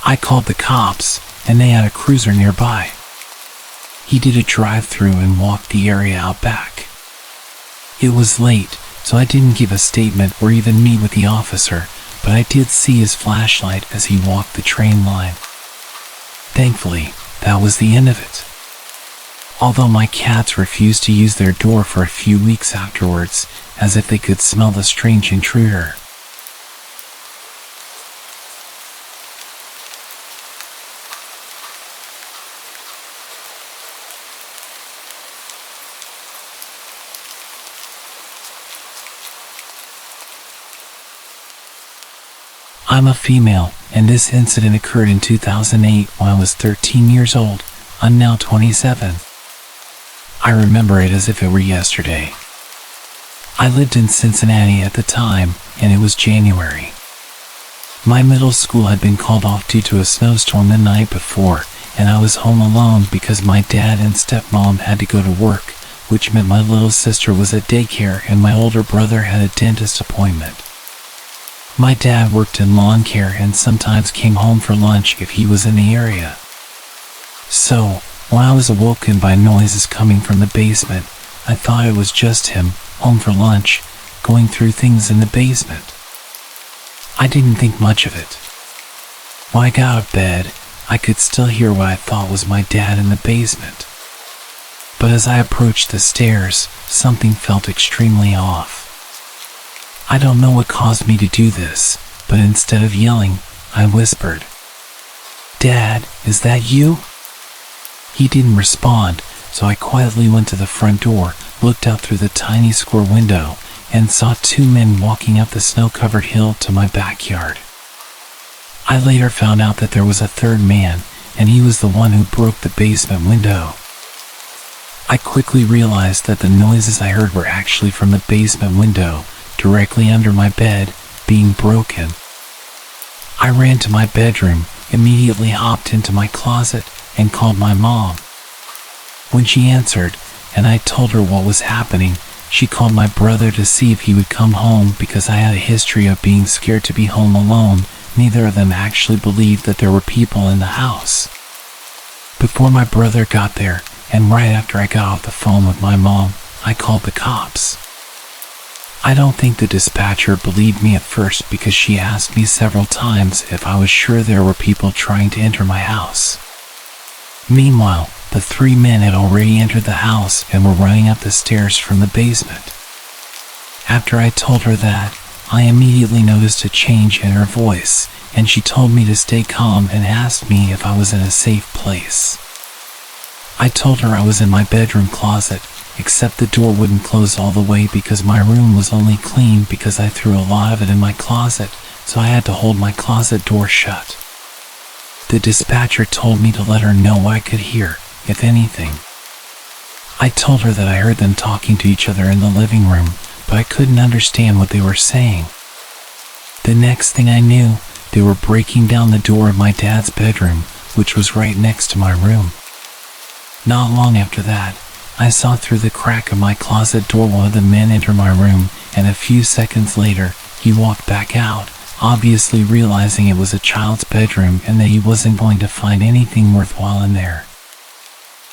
I called the cops, and they had a cruiser nearby. He did a drive-through and walked the area out back. It was late, so I didn't give a statement or even meet with the officer, but I did see his flashlight as he walked the train line. Thankfully, that was the end of it. Although my cats refused to use their door for a few weeks afterwards, as if they could smell the strange intruder. I'm a female, and this incident occurred in 2008 when I was 13 years old. I'm now 27. I remember it as if it were yesterday. I lived in Cincinnati at the time, and it was January. My middle school had been called off due to a snowstorm the night before, and I was home alone because my dad and stepmom had to go to work, which meant my little sister was at daycare and my older brother had a dentist appointment. My dad worked in lawn care and sometimes came home for lunch if he was in the area. So, when I was awoken by noises coming from the basement, I thought it was just him, home for lunch, going through things in the basement. I didn't think much of it. When I got out of bed, I could still hear what I thought was my dad in the basement. But as I approached the stairs, something felt extremely off. I don't know what caused me to do this, but instead of yelling, I whispered, "Dad, is that you?" He didn't respond, so I quietly went to the front door, looked out through the tiny square window, and saw two men walking up the snow-covered hill to my backyard. I later found out that there was a third man, and he was the one who broke the basement window. I quickly realized that the noises I heard were actually from the basement window, directly under my bed, being broken. I ran to my bedroom, immediately hopped into my closet, and called my mom. When she answered, and I told her what was happening, she called my brother to see if he would come home because I had a history of being scared to be home alone. Neither of them actually believed that there were people in the house. Before my brother got there, and right after I got off the phone with my mom, I called the cops. I don't think the dispatcher believed me at first because she asked me several times if I was sure there were people trying to enter my house. Meanwhile, the three men had already entered the house and were running up the stairs from the basement. After I told her that, I immediately noticed a change in her voice, and she told me to stay calm and asked me if I was in a safe place. I told her I was in my bedroom closet, except the door wouldn't close all the way because my room was only clean because I threw a lot of it in my closet, so I had to hold my closet door shut. The dispatcher told me to let her know what I could hear, if anything. I told her that I heard them talking to each other in the living room, but I couldn't understand what they were saying. The next thing I knew, they were breaking down the door of my dad's bedroom, which was right next to my room. Not long after that, I saw through the crack of my closet door one of the men enter my room, and a few seconds later, he walked back out, obviously realizing it was a child's bedroom and that he wasn't going to find anything worthwhile in there.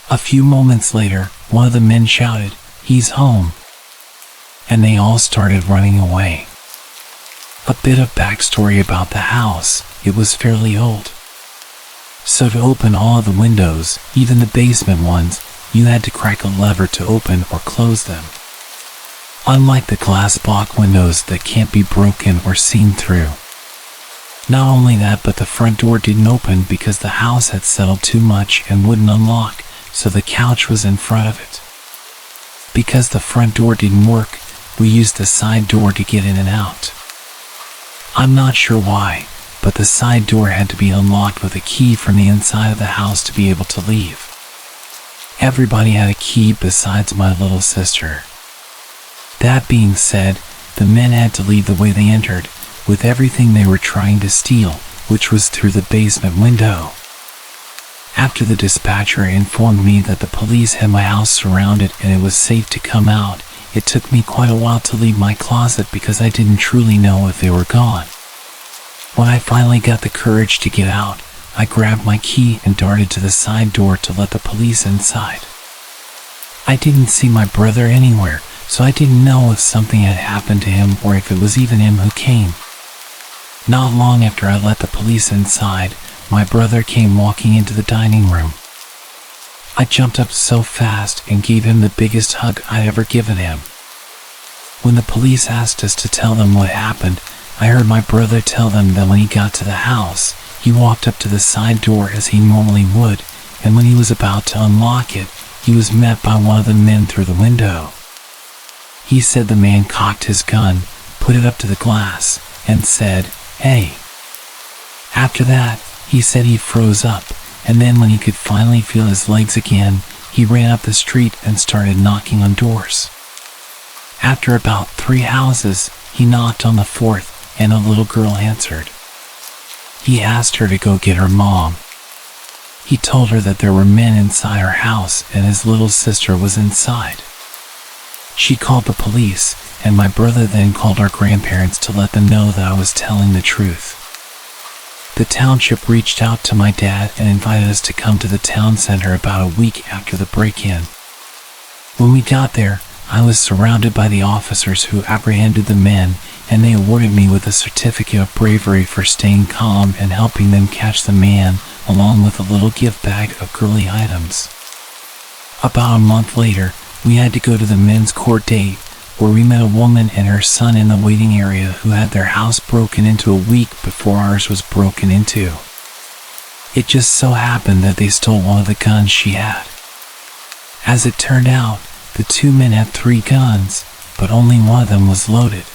A few moments later, one of the men shouted, "He's home!" And they all started running away. A bit of backstory about the house: it was fairly old. So to open all of the windows, even the basement ones, you had to crack a lever to open or close them. Unlike the glass block windows that can't be broken or seen through. Not only that, but the front door didn't open because the house had settled too much and wouldn't unlock, so the couch was in front of it. Because the front door didn't work, we used the side door to get in and out. I'm not sure why, but the side door had to be unlocked with a key from the inside of the house to be able to leave. Everybody had a key besides my little sister. That being said, the men had to leave the way they entered, with everything they were trying to steal, which was through the basement window. After the dispatcher informed me that the police had my house surrounded and it was safe to come out, it took me quite a while to leave my closet because I didn't truly know if they were gone. When I finally got the courage to get out, I grabbed my key and darted to the side door to let the police inside. I didn't see my brother anywhere, so I didn't know if something had happened to him or if it was even him who came. Not long after I let the police inside, my brother came walking into the dining room. I jumped up so fast and gave him the biggest hug I'd ever given him. When the police asked us to tell them what happened, I heard my brother tell them that when he got to the house, he walked up to the side door as he normally would, and when he was about to unlock it, he was met by one of the men through the window. He said the man cocked his gun, put it up to the glass, and said, "Hey." After that, he said he froze up, and then when he could finally feel his legs again, he ran up the street and started knocking on doors. After about 3 houses, he knocked on the 4th, and a little girl answered. He asked her to go get her mom. He told her that there were men inside her house and his little sister was inside. She called the police, and my brother then called our grandparents to let them know that I was telling the truth. The township reached out to my dad and invited us to come to the town center about a week after the break-in. When we got there, I was surrounded by the officers who apprehended the men, and they awarded me with a certificate of bravery for staying calm and helping them catch the man, along with a little gift bag of girly items. About a month later, we had to go to the men's court date, where we met a woman and her son in the waiting area who had their house broken into a week before ours was broken into. It just so happened that they stole one of the guns she had. As it turned out, the 2 men had 3 guns, but only one of them was loaded.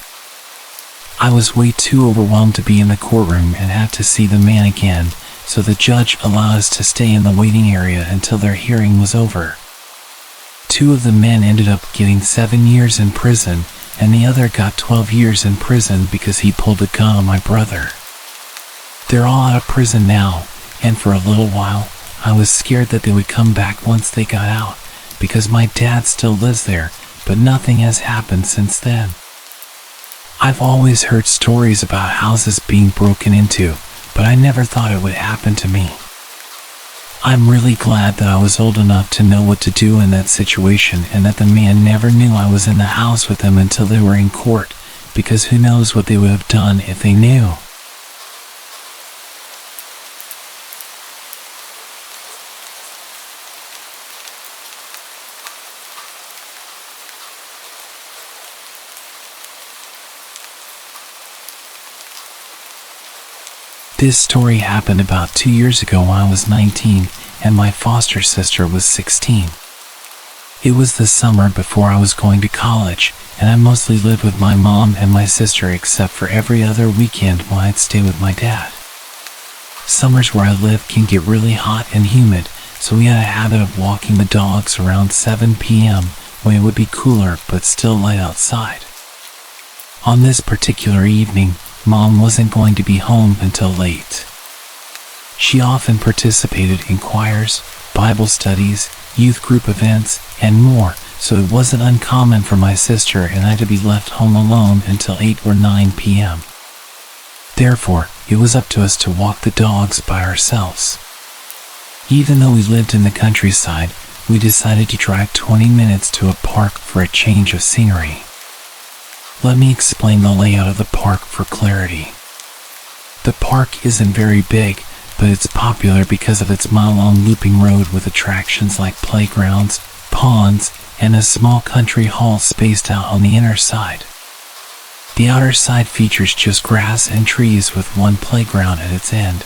I was way too overwhelmed to be in the courtroom and had to see the man again, so the judge allowed us to stay in the waiting area until their hearing was over. 2 of the men ended up getting 7 years in prison, and the other got 12 years in prison because he pulled a gun on my brother. They're all out of prison now, and for a little while, I was scared that they would come back once they got out, because my dad still lives there, but nothing has happened since then. I've always heard stories about houses being broken into, but I never thought it would happen to me. I'm really glad that I was old enough to know what to do in that situation and that the man never knew I was in the house with them until they were in court, because who knows what they would have done if they knew. This story happened about 2 years ago when I was 19 and my foster sister was 16. It was the summer before I was going to college, and I mostly lived with my mom and my sister except for every other weekend when I'd stay with my dad. Summers where I live can get really hot and humid, so we had a habit of walking the dogs around 7 p.m. when it would be cooler but still light outside. On this particular evening, Mom wasn't going to be home until late. She often participated in choirs, Bible studies, youth group events, and more, so it wasn't uncommon for my sister and I to be left home alone until 8 or 9 p.m. Therefore, it was up to us to walk the dogs by ourselves. Even though we lived in the countryside, we decided to drive 20 minutes to a park for a change of scenery. Let me explain the layout of the park for clarity. The park isn't very big, but it's popular because of its mile-long looping road with attractions like playgrounds, ponds, and a small country hall spaced out on the inner side. The outer side features just grass and trees with one playground at its end.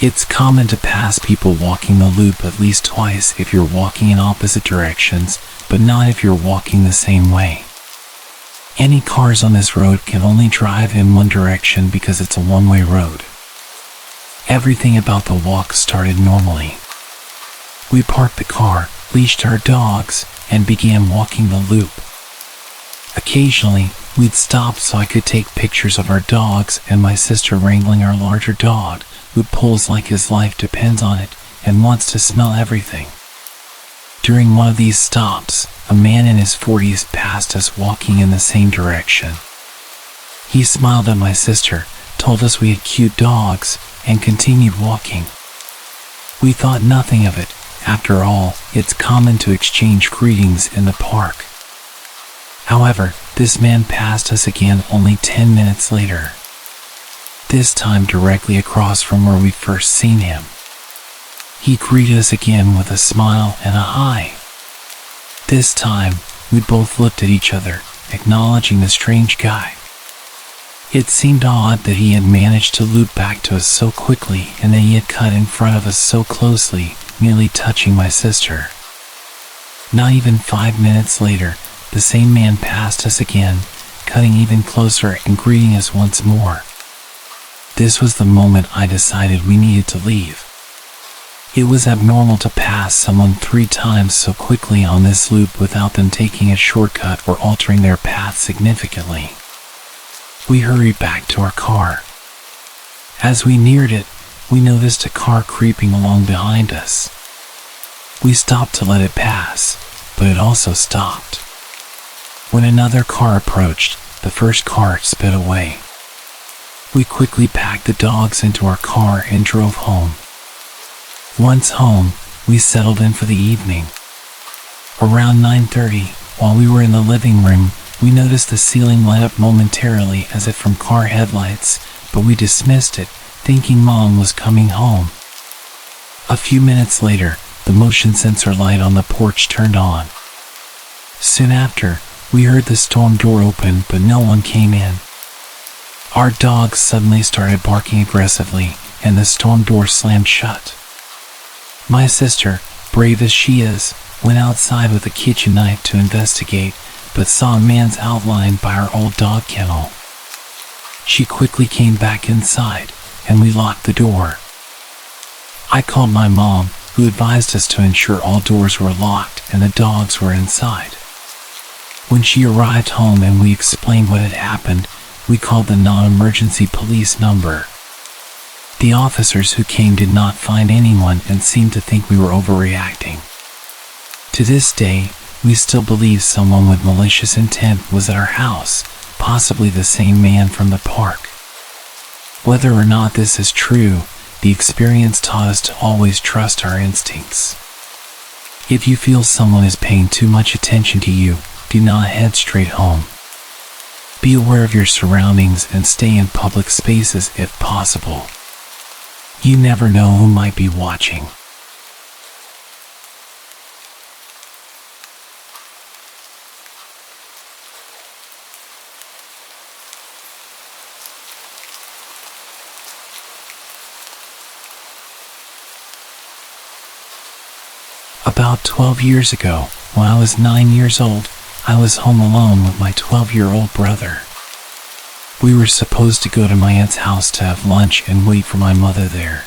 It's common to pass people walking the loop at least twice if you're walking in opposite directions, but not if you're walking the same way. Any cars on this road can only drive in one direction because it's a one-way road. Everything about the walk started normally. We parked the car, leashed our dogs, and began walking the loop. Occasionally, we'd stop so I could take pictures of our dogs and my sister wrangling our larger dog, who pulls like his life depends on it and wants to smell everything. During one of these stops, a man in his 40s passed us walking in the same direction. He smiled at my sister, told us we had cute dogs, and continued walking. We thought nothing of it. After all, it's common to exchange greetings in the park. However, this man passed us again only 10 minutes later. This time directly across from where we'd first seen him. He greeted us again with a smile and a hi. This time, we both looked at each other, acknowledging the strange guy. It seemed odd that he had managed to loop back to us so quickly and that he had cut in front of us so closely, nearly touching my sister. Not even 5 minutes later, the same man passed us again, cutting even closer and greeting us once more. This was the moment I decided we needed to leave. It was abnormal to pass someone 3 times so quickly on this loop without them taking a shortcut or altering their path significantly. We hurried back to our car. As we neared it, we noticed a car creeping along behind us. We stopped to let it pass, but it also stopped. When another car approached, the first car sped away. We quickly packed the dogs into our car and drove home. Once home, we settled in for the evening. Around 9:30, while we were in the living room, we noticed the ceiling light up momentarily as if from car headlights, but we dismissed it, thinking Mom was coming home. A few minutes later, the motion sensor light on the porch turned on. Soon after, we heard the storm door open, but no one came in. Our dogs suddenly started barking aggressively, and the storm door slammed shut. My sister, brave as she is, went outside with a kitchen knife to investigate, but saw a man's outline by our old dog kennel. She quickly came back inside, and we locked the door. I called my mom, who advised us to ensure all doors were locked and the dogs were inside. When she arrived home and we explained what had happened, we called the non-emergency police number. The officers who came did not find anyone and seemed to think we were overreacting. To this day, we still believe someone with malicious intent was at our house, possibly the same man from the park. Whether or not this is true, the experience taught us to always trust our instincts. If you feel someone is paying too much attention to you, do not head straight home. Be aware of your surroundings and stay in public spaces if possible. You never know who might be watching. About 12 years ago, when I was 9 years old, I was home alone with my 12-year-old brother. We were supposed to go to my aunt's house to have lunch and wait for my mother there.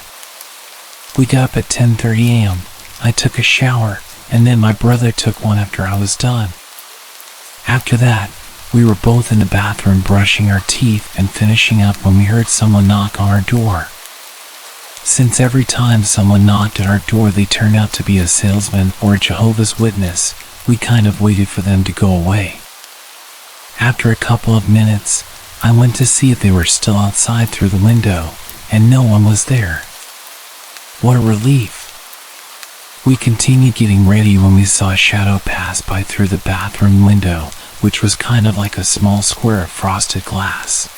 We got up at 10:30 a.m. I took a shower, and then my brother took one after I was done. After that, we were both in the bathroom brushing our teeth and finishing up when we heard someone knock on our door. Since every time someone knocked at our door they turned out to be a salesman or a Jehovah's Witness, we kind of waited for them to go away. After a couple of minutes, I went to see if they were still outside through the window, and no one was there. What a relief! We continued getting ready when we saw a shadow pass by through the bathroom window, which was kind of like a small square of frosted glass.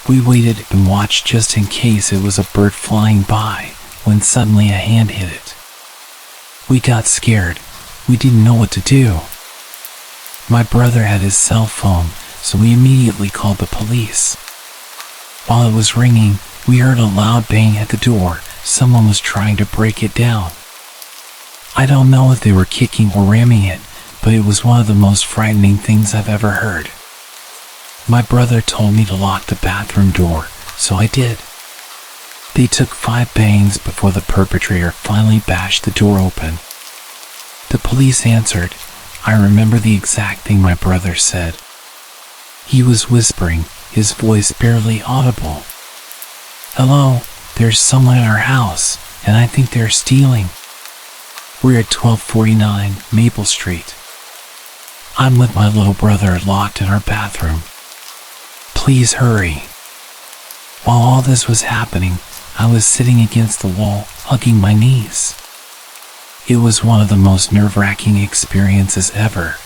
We waited and watched just in case it was a bird flying by, when suddenly a hand hit it. We got scared. We didn't know what to do. My brother had his cell phone, so we immediately called the police. While it was ringing, we heard a loud bang at the door. Someone was trying to break it down. I don't know if they were kicking or ramming it, but it was one of the most frightening things I've ever heard. My brother told me to lock the bathroom door, so I did. They took 5 bangs before the perpetrator finally bashed the door open. The police answered. I remember the exact thing my brother said. He was whispering, his voice barely audible. "Hello, there's someone in our house, and I think they're stealing. We're at 1249 Maple Street. I'm with my little brother locked in our bathroom. Please hurry." While all this was happening, I was sitting against the wall, hugging my knees. It was one of the most nerve-wracking experiences ever.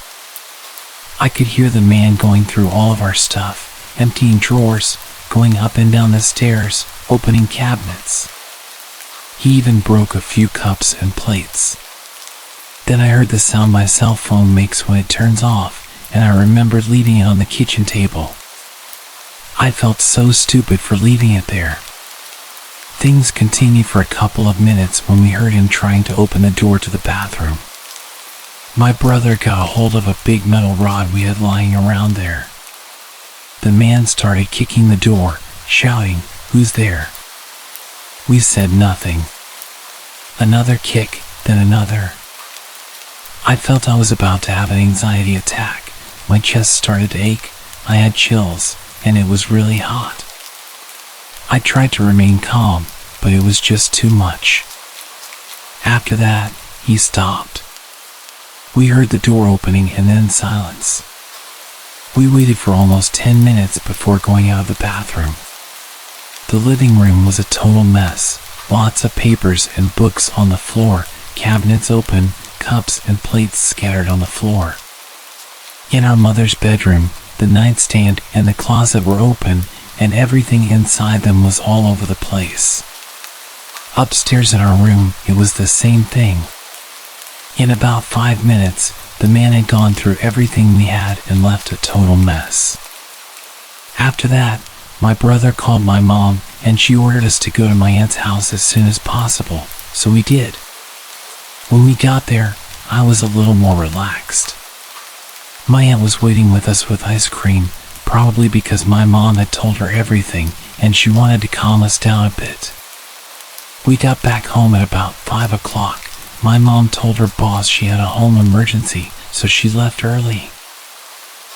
I could hear the man going through all of our stuff, emptying drawers, going up and down the stairs, opening cabinets. He even broke a few cups and plates. Then I heard the sound my cell phone makes when it turns off, and I remembered leaving it on the kitchen table. I felt so stupid for leaving it there. Things continued for a couple of minutes when we heard him trying to open the door to the bathroom. My brother got a hold of a big metal rod we had lying around there. The man started kicking the door, shouting, "Who's there?" We said nothing. Another kick, then another. I felt I was about to have an anxiety attack. My chest started to ache, I had chills, and it was really hot. I tried to remain calm, but it was just too much. After that, he stopped. We heard the door opening and then silence. We waited for almost 10 minutes before going out of the bathroom. The living room was a total mess, lots of papers and books on the floor, cabinets open, cups and plates scattered on the floor. In our mother's bedroom, the nightstand and the closet were open, and everything inside them was all over the place. Upstairs in our room, it was the same thing. In about 5 minutes, the man had gone through everything we had and left a total mess. After that, my brother called my mom, and she ordered us to go to my aunt's house as soon as possible, so we did. When we got there, I was a little more relaxed. My aunt was waiting with us with ice cream, probably because my mom had told her everything and she wanted to calm us down a bit. We got back home at about 5 o'clock. My mom told her boss she had a home emergency, so she left early.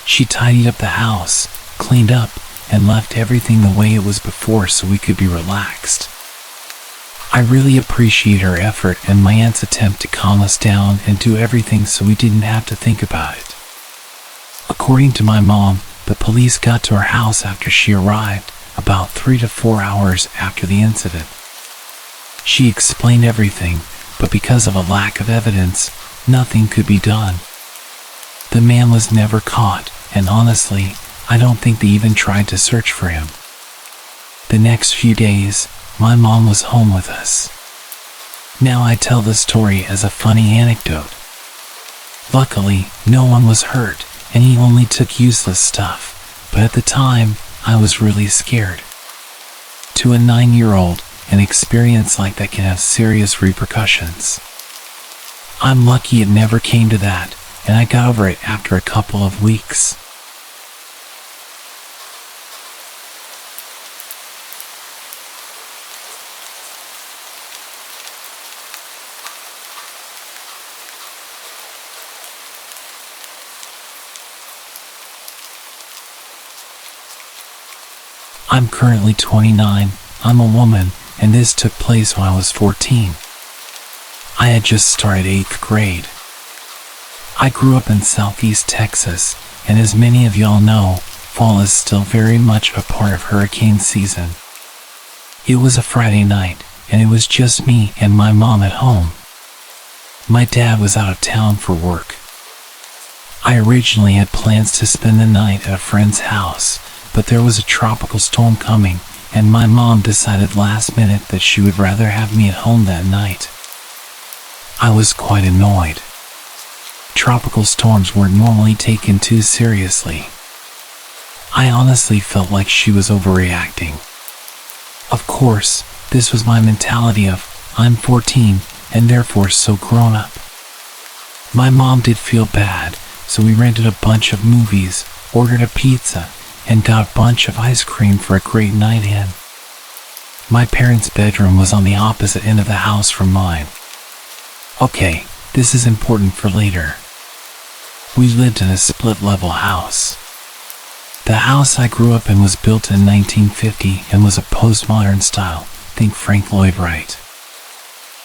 She tidied up the house, cleaned up, and left everything the way it was before so we could be relaxed. I really appreciate her effort and my aunt's attempt to calm us down and do everything so we didn't have to think about it. According to my mom, the police got to our house after she arrived, about 3 to 4 hours after the incident. She explained everything, but because of a lack of evidence, nothing could be done. The man was never caught, and honestly, I don't think they even tried to search for him. The next few days, my mom was home with us. Now I tell the story as a funny anecdote. Luckily, no one was hurt, and he only took useless stuff, but at the time, I was really scared. To a 9-year-old, an experience like that can have serious repercussions. I'm lucky it never came to that, and I got over it after a couple of weeks. I'm currently 29, I'm a woman, and this took place when I was 14. I had just started 8th grade. I grew up in Southeast Texas, and as many of y'all know, fall is still very much a part of hurricane season. It was a Friday night, and it was just me and my mom at home. My dad was out of town for work. I originally had plans to spend the night at a friend's house, but there was a tropical storm coming, and my mom decided last minute that she would rather have me at home that night. I was quite annoyed. Tropical storms weren't normally taken too seriously. I honestly felt like she was overreacting. Of course, this was my mentality of, I'm 14, and therefore so grown up. My mom did feel bad, so we rented a bunch of movies, ordered a pizza, and got a bunch of ice cream for a great night in. My parents' bedroom was on the opposite end of the house from mine. Okay, this is important for later. We lived in a split-level house. The house I grew up in was built in 1950 and was a postmodern style, think Frank Lloyd Wright.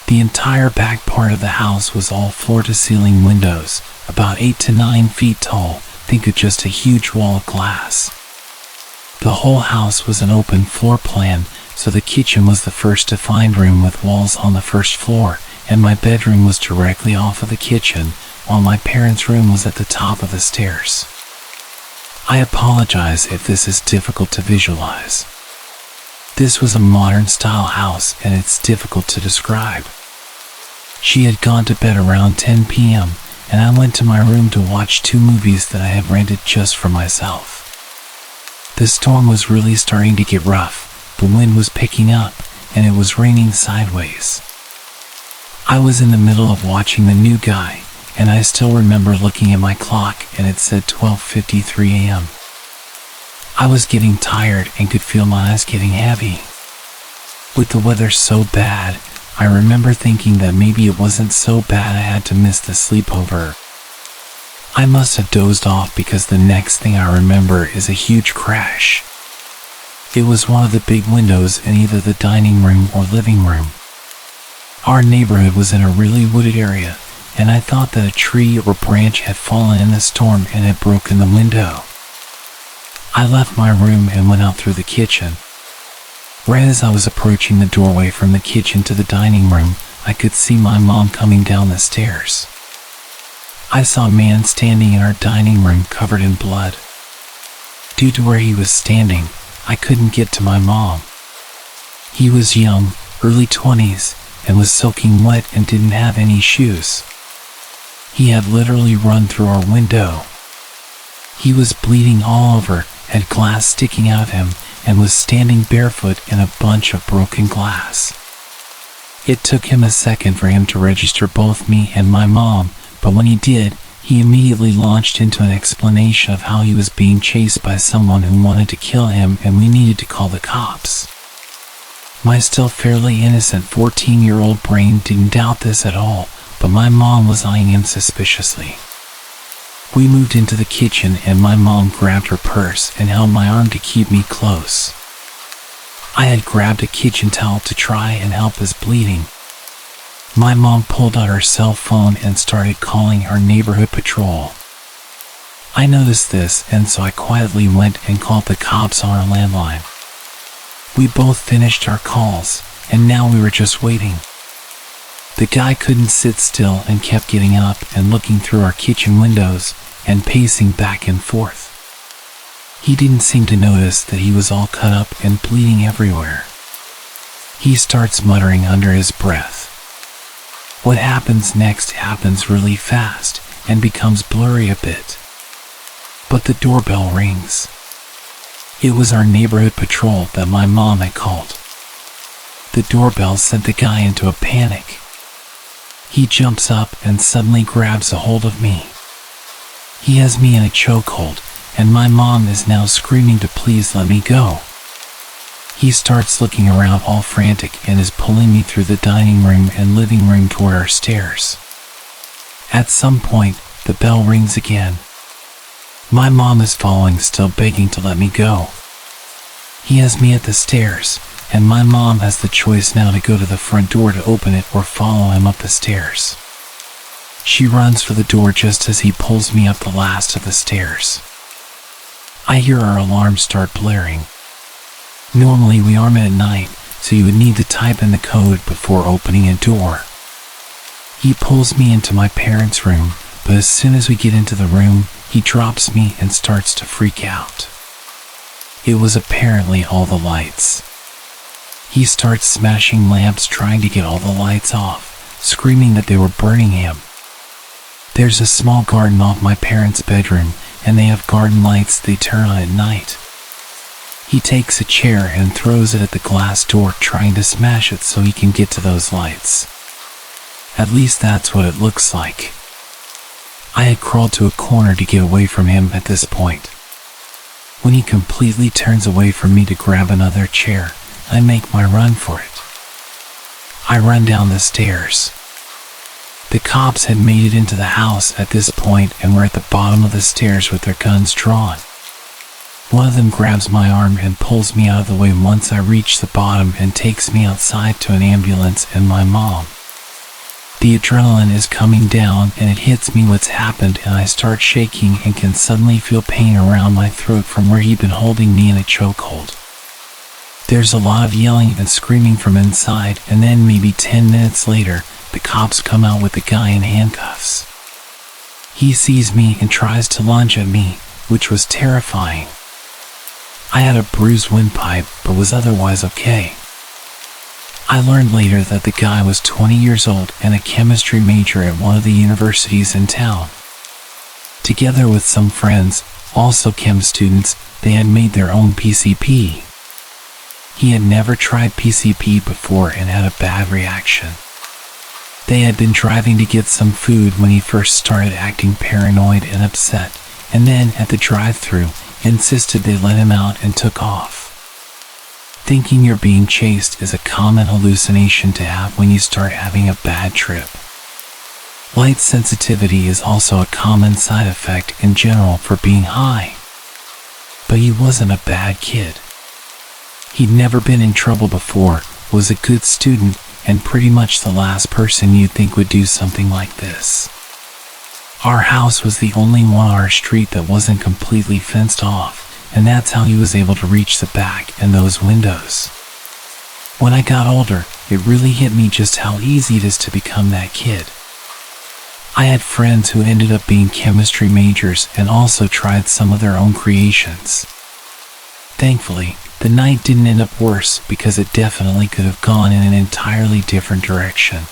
The entire back part of the house was all floor-to-ceiling windows, about 8 to 9 feet tall, think of just a huge wall of glass. The whole house was an open floor plan, so the kitchen was the first defined room with walls on the first floor, and my bedroom was directly off of the kitchen, while my parents' room was at the top of the stairs. I apologize if this is difficult to visualize. This was a modern-style house, and it's difficult to describe. She had gone to bed around 10 p.m., and I went to my room to watch 2 movies that I had rented just for myself. The storm was really starting to get rough, the wind was picking up, and it was raining sideways. I was in the middle of watching The New Guy, and I still remember looking at my clock and it said 12:53 a.m. I was getting tired and could feel my eyes getting heavy. With the weather so bad, I remember thinking that maybe it wasn't so bad I had to miss the sleepover. I must have dozed off because the next thing I remember is a huge crash. It was one of the big windows in either the dining room or living room. Our neighborhood was in a really wooded area, and I thought that a tree or branch had fallen in the storm and had broken the window. I left my room and went out through the kitchen. Right as I was approaching the doorway from the kitchen to the dining room, I could see my mom coming down the stairs. I saw a man standing in our dining room covered in blood. Due to where he was standing, I couldn't get to my mom. He was young, early 20s, and was soaking wet and didn't have any shoes. He had literally run through our window. He was bleeding all over, had glass sticking out of him, and was standing barefoot in a bunch of broken glass. It took him a second for him to register both me and my mom, but when he did, he immediately launched into an explanation of how he was being chased by someone who wanted to kill him and we needed to call the cops. My still fairly innocent 14-year-old brain didn't doubt this at all, but my mom was eyeing him suspiciously. We moved into the kitchen and my mom grabbed her purse and held my arm to keep me close. I had grabbed a kitchen towel to try and help his bleeding. My mom pulled out her cell phone and started calling our neighborhood patrol. I noticed this, and so I quietly went and called the cops on our landline. We both finished our calls, and now we were just waiting. The guy couldn't sit still and kept getting up and looking through our kitchen windows and pacing back and forth. He didn't seem to notice that he was all cut up and bleeding everywhere. He starts muttering under his breath. What happens next happens really fast and becomes blurry a bit. But the doorbell rings. It was our neighborhood patrol that my mom had called. The doorbell sent the guy into a panic. He jumps up and suddenly grabs a hold of me. He has me in a chokehold, and my mom is now screaming to please let me go. He starts looking around all frantic and is pulling me through the dining room and living room toward our stairs. At some point, the bell rings again. My mom is following, still begging to let me go. He has me at the stairs, and my mom has the choice now to go to the front door to open it or follow him up the stairs. She runs for the door just as he pulls me up the last of the stairs. I hear our alarm start blaring. Normally we arm it at night, so you would need to type in the code before opening a door. He pulls me into my parents' room, but as soon as we get into the room, he drops me and starts to freak out. It was apparently all the lights. He starts smashing lamps trying to get all the lights off, screaming that they were burning him. There's a small garden off my parents' bedroom, and they have garden lights they turn on at night. He takes a chair and throws it at the glass door, trying to smash it so he can get to those lights. At least that's what it looks like. I had crawled to a corner to get away from him at this point. When he completely turns away from me to grab another chair, I make my run for it. I run down the stairs. The cops had made it into the house at this point and were at the bottom of the stairs with their guns drawn. One of them grabs my arm and pulls me out of the way once I reach the bottom and takes me outside to an ambulance and my mom. The adrenaline is coming down and it hits me what's happened, and I start shaking and can suddenly feel pain around my throat from where he'd been holding me in a chokehold. There's a lot of yelling and screaming from inside, and then maybe 10 minutes later, the cops come out with the guy in handcuffs. He sees me and tries to lunge at me, which was terrifying. I had a bruised windpipe, but was otherwise okay. I learned later that the guy was 20 years old and a chemistry major at one of the universities in town. Together with some friends, also chem students, they had made their own PCP. He had never tried PCP before and had a bad reaction. They had been driving to get some food when he first started acting paranoid and upset, and then at the drive-thru, insisted they let him out and took off. Thinking you're being chased is a common hallucination to have when you start having a bad trip. Light sensitivity is also a common side effect in general for being high. But he wasn't a bad kid. He'd never been in trouble before, was a good student, and pretty much the last person you'd think would do something like this. Our house was the only one on our street that wasn't completely fenced off, and that's how he was able to reach the back and those windows. When I got older, it really hit me just how easy it is to become that kid. I had friends who ended up being chemistry majors and also tried some of their own creations. Thankfully, the night didn't end up worse because it definitely could have gone in an entirely different direction.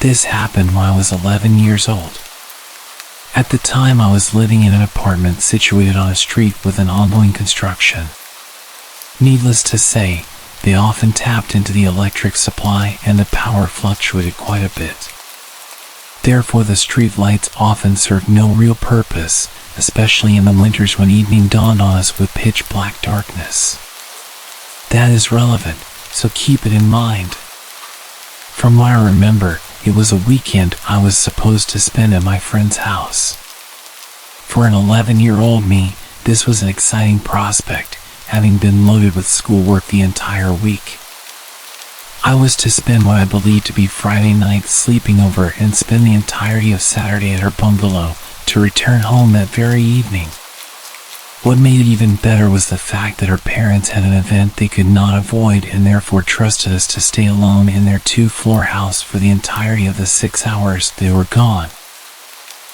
This happened when I was 11 years old. At the time, I was living in an apartment situated on a street with an ongoing construction. Needless to say, they often tapped into the electric supply and the power fluctuated quite a bit. Therefore, the street lights often served no real purpose, especially in the winters when evening dawned on us with pitch black darkness. That is relevant, so keep it in mind. From what I remember, it was a weekend I was supposed to spend at my friend's house. For an 11-year-old me, this was an exciting prospect, having been loaded with schoolwork the entire week. I was to spend what I believed to be Friday night sleeping over and spend the entirety of Saturday at her bungalow, to return home that very evening. What made it even better was the fact that her parents had an event they could not avoid and therefore trusted us to stay alone in their 2-floor house for the entirety of the 6 hours they were gone.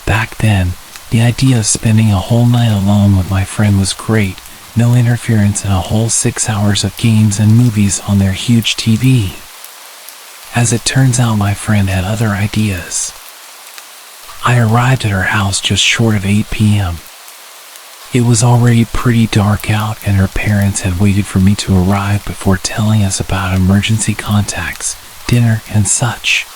Back then, the idea of spending a whole night alone with my friend was great, no interference and a whole 6 hours of games and movies on their huge TV. As it turns out, my friend had other ideas. I arrived at her house just short of 8 p.m. It was already pretty dark out and her parents had waited for me to arrive before telling us about emergency contacts, dinner, and such.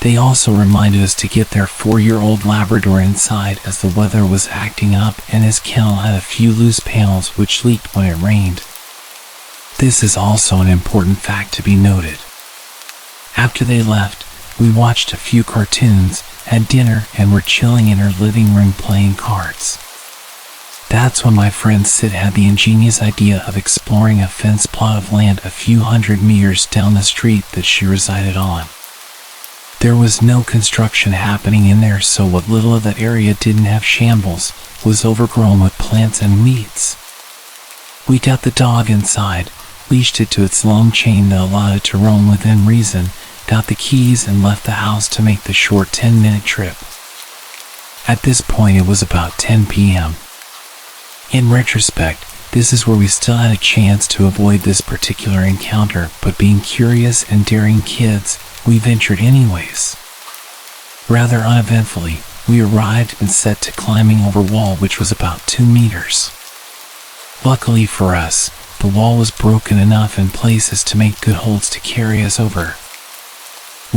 They also reminded us to get their 4-year-old Labrador inside as the weather was acting up and his kennel had a few loose panels which leaked when it rained. This is also an important fact to be noted. After they left, we watched a few cartoons, had dinner, and were chilling in her living room playing cards. That's when my friend Sid had the ingenious idea of exploring a fenced plot of land a few hundred meters down the street that she resided on. There was no construction happening in there, so what little of that area didn't have shambles was overgrown with plants and weeds. We got the dog inside, leashed it to its long chain that allowed it to roam within reason, got the keys and left the house to make the short 10-minute trip. At this point it was about 10 p.m. In retrospect, this is where we still had a chance to avoid this particular encounter, but being curious and daring kids, we ventured anyways. Rather uneventfully, we arrived and set to climbing over a wall which was about 2 meters. Luckily for us, the wall was broken enough in places to make good holds to carry us over.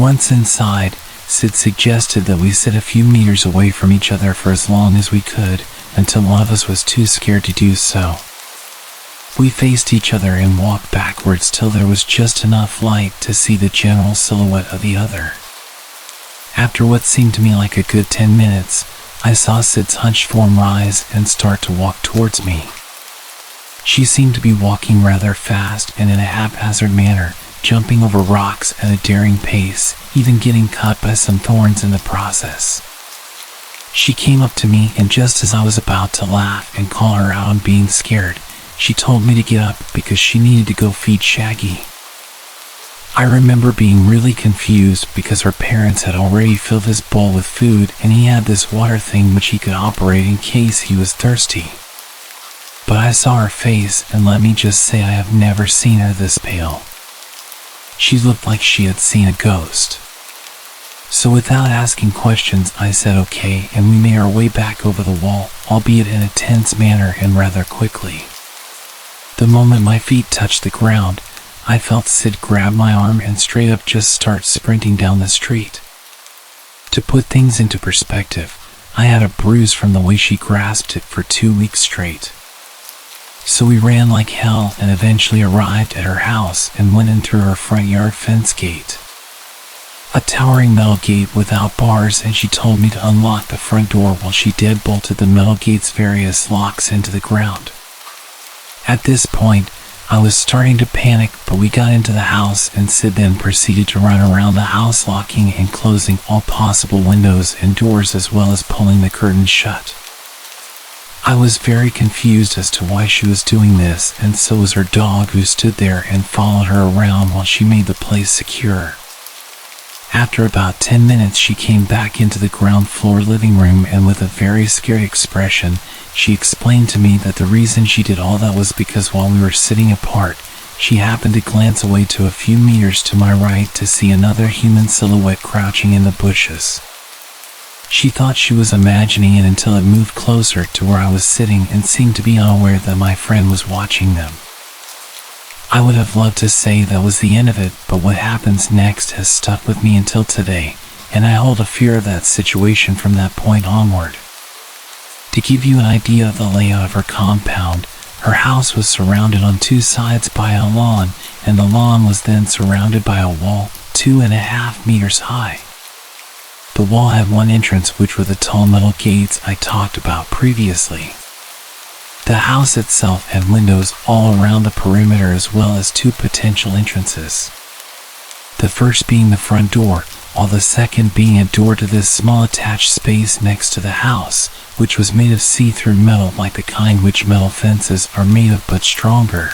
Once inside, Sid suggested that we sit a few meters away from each other for as long as we could, until one of us was too scared to do so. We faced each other and walked backwards till there was just enough light to see the general silhouette of the other. After what seemed to me like a good 10 minutes, I saw Sid's hunched form rise and start to walk towards me. She seemed to be walking rather fast and in a haphazard manner, jumping over rocks at a daring pace, even getting caught by some thorns in the process. She came up to me, and just as I was about to laugh and call her out on being scared, she told me to get up because she needed to go feed Shaggy. I remember being really confused because her parents had already filled his bowl with food and he had this water thing which he could operate in case he was thirsty. But I saw her face, and let me just say I have never seen her this pale. She looked like she had seen a ghost. So without asking questions, I said okay, and we made our way back over the wall, albeit in a tense manner and rather quickly. The moment my feet touched the ground, I felt Sid grab my arm and straight up just start sprinting down the street. To put things into perspective, I had a bruise from the way she grasped it for 2 weeks straight. So we ran like hell and eventually arrived at her house and went in through her front yard fence gate. A towering metal gate without bars, and she told me to unlock the front door while she deadbolted the metal gate's various locks into the ground. At this point, I was starting to panic, but we got into the house and Sid then proceeded to run around the house locking and closing all possible windows and doors as well as pulling the curtains shut. I was very confused as to why she was doing this, and so was her dog, who stood there and followed her around while she made the place secure. After about 10 minutes she came back into the ground floor living room, and with a very scared expression, she explained to me that the reason she did all that was because while we were sitting apart, she happened to glance away to a few meters to my right to see another human silhouette crouching in the bushes. She thought she was imagining it until it moved closer to where I was sitting and seemed to be unaware that my friend was watching them. I would have loved to say that was the end of it, but what happens next has stuck with me until today, and I hold a fear of that situation from that point onward. To give you an idea of the layout of her compound, her house was surrounded on 2 sides by a lawn, and the lawn was then surrounded by a wall 2.5 meters high. The wall had one entrance, which were the tall metal gates I talked about previously. The house itself had windows all around the perimeter as well as 2 potential entrances. The first being the front door, while the second being a door to this small attached space next to the house, which was made of see-through metal like the kind which metal fences are made of but stronger.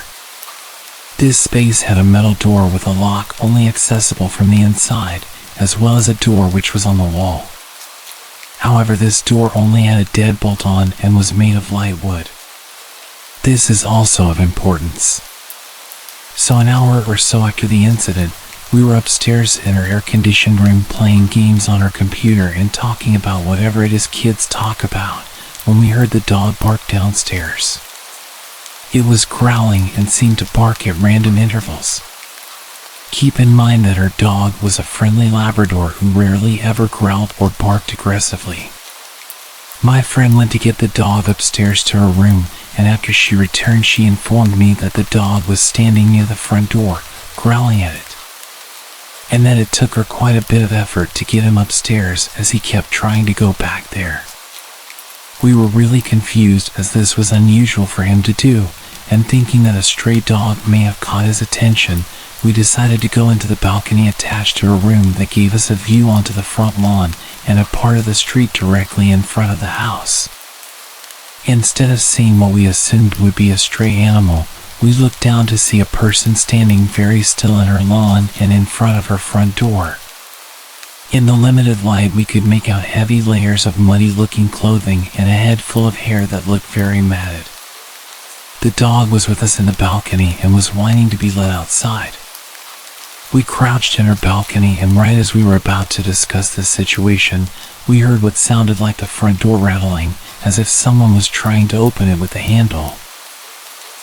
This space had a metal door with a lock only accessible from the inside, as well as a door which was on the wall. However, this door only had a deadbolt on and was made of light wood. This is also of importance. So an hour or so after the incident, we were upstairs in her air-conditioned room playing games on her computer and talking about whatever it is kids talk about when we heard the dog bark downstairs. It was growling and seemed to bark at random intervals. Keep in mind that her dog was a friendly Labrador who rarely ever growled or barked aggressively. My friend went to get the dog upstairs to her room, and after she returned she informed me that the dog was standing near the front door, growling at it, and that it took her quite a bit of effort to get him upstairs as he kept trying to go back there. We were really confused as this was unusual for him to do, and thinking that a stray dog may have caught his attention, we decided to go into the balcony attached to a room that gave us a view onto the front lawn and a part of the street directly in front of the house. Instead of seeing what we assumed would be a stray animal, we looked down to see a person standing very still in her lawn and in front of her front door. In the limited light, we could make out heavy layers of muddy-looking clothing and a head full of hair that looked very matted. The dog was with us in the balcony and was whining to be let outside. We crouched in our balcony, and right as we were about to discuss the situation, we heard what sounded like the front door rattling, as if someone was trying to open it with a handle.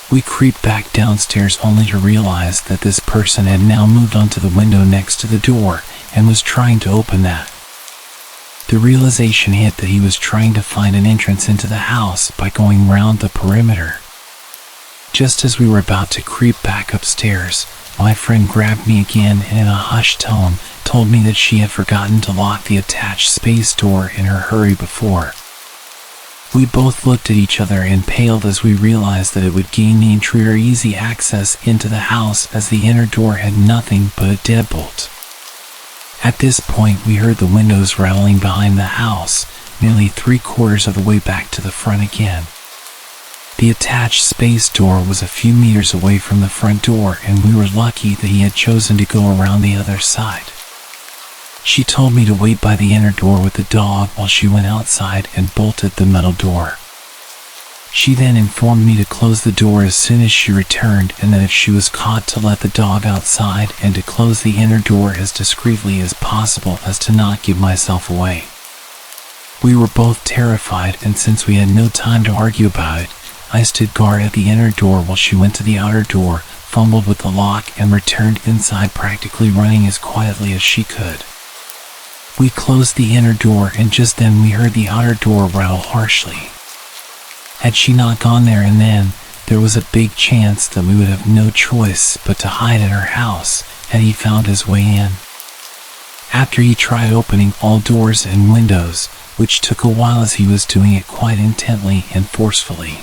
We creeped back downstairs only to realize that this person had now moved onto the window next to the door and was trying to open that. The realization hit that he was trying to find an entrance into the house by going round the perimeter. Just as we were about to creep back upstairs, my friend grabbed me again and in a hushed tone told me that she had forgotten to lock the attached space door in her hurry before. We both looked at each other and paled as we realized that it would gain the intruder easy access into the house, as the inner door had nothing but a deadbolt. At this point, we heard the windows rattling behind the house, nearly 3/4 of the way back to the front again. The attached space door was a few meters away from the front door, and we were lucky that he had chosen to go around the other side. She told me to wait by the inner door with the dog while she went outside and bolted the metal door. She then informed me to close the door as soon as she returned, and that if she was caught, to let the dog outside and to close the inner door as discreetly as possible as to not give myself away. We were both terrified, and since we had no time to argue about it, I stood guard at the inner door while she went to the outer door, fumbled with the lock, and returned inside, practically running as quietly as she could. We closed the inner door, and just then we heard the outer door rattle harshly. Had she not gone there and then, there was a big chance that we would have no choice but to hide in her house had he found his way in. After he tried opening all doors and windows, which took a while as he was doing it quite intently and forcefully.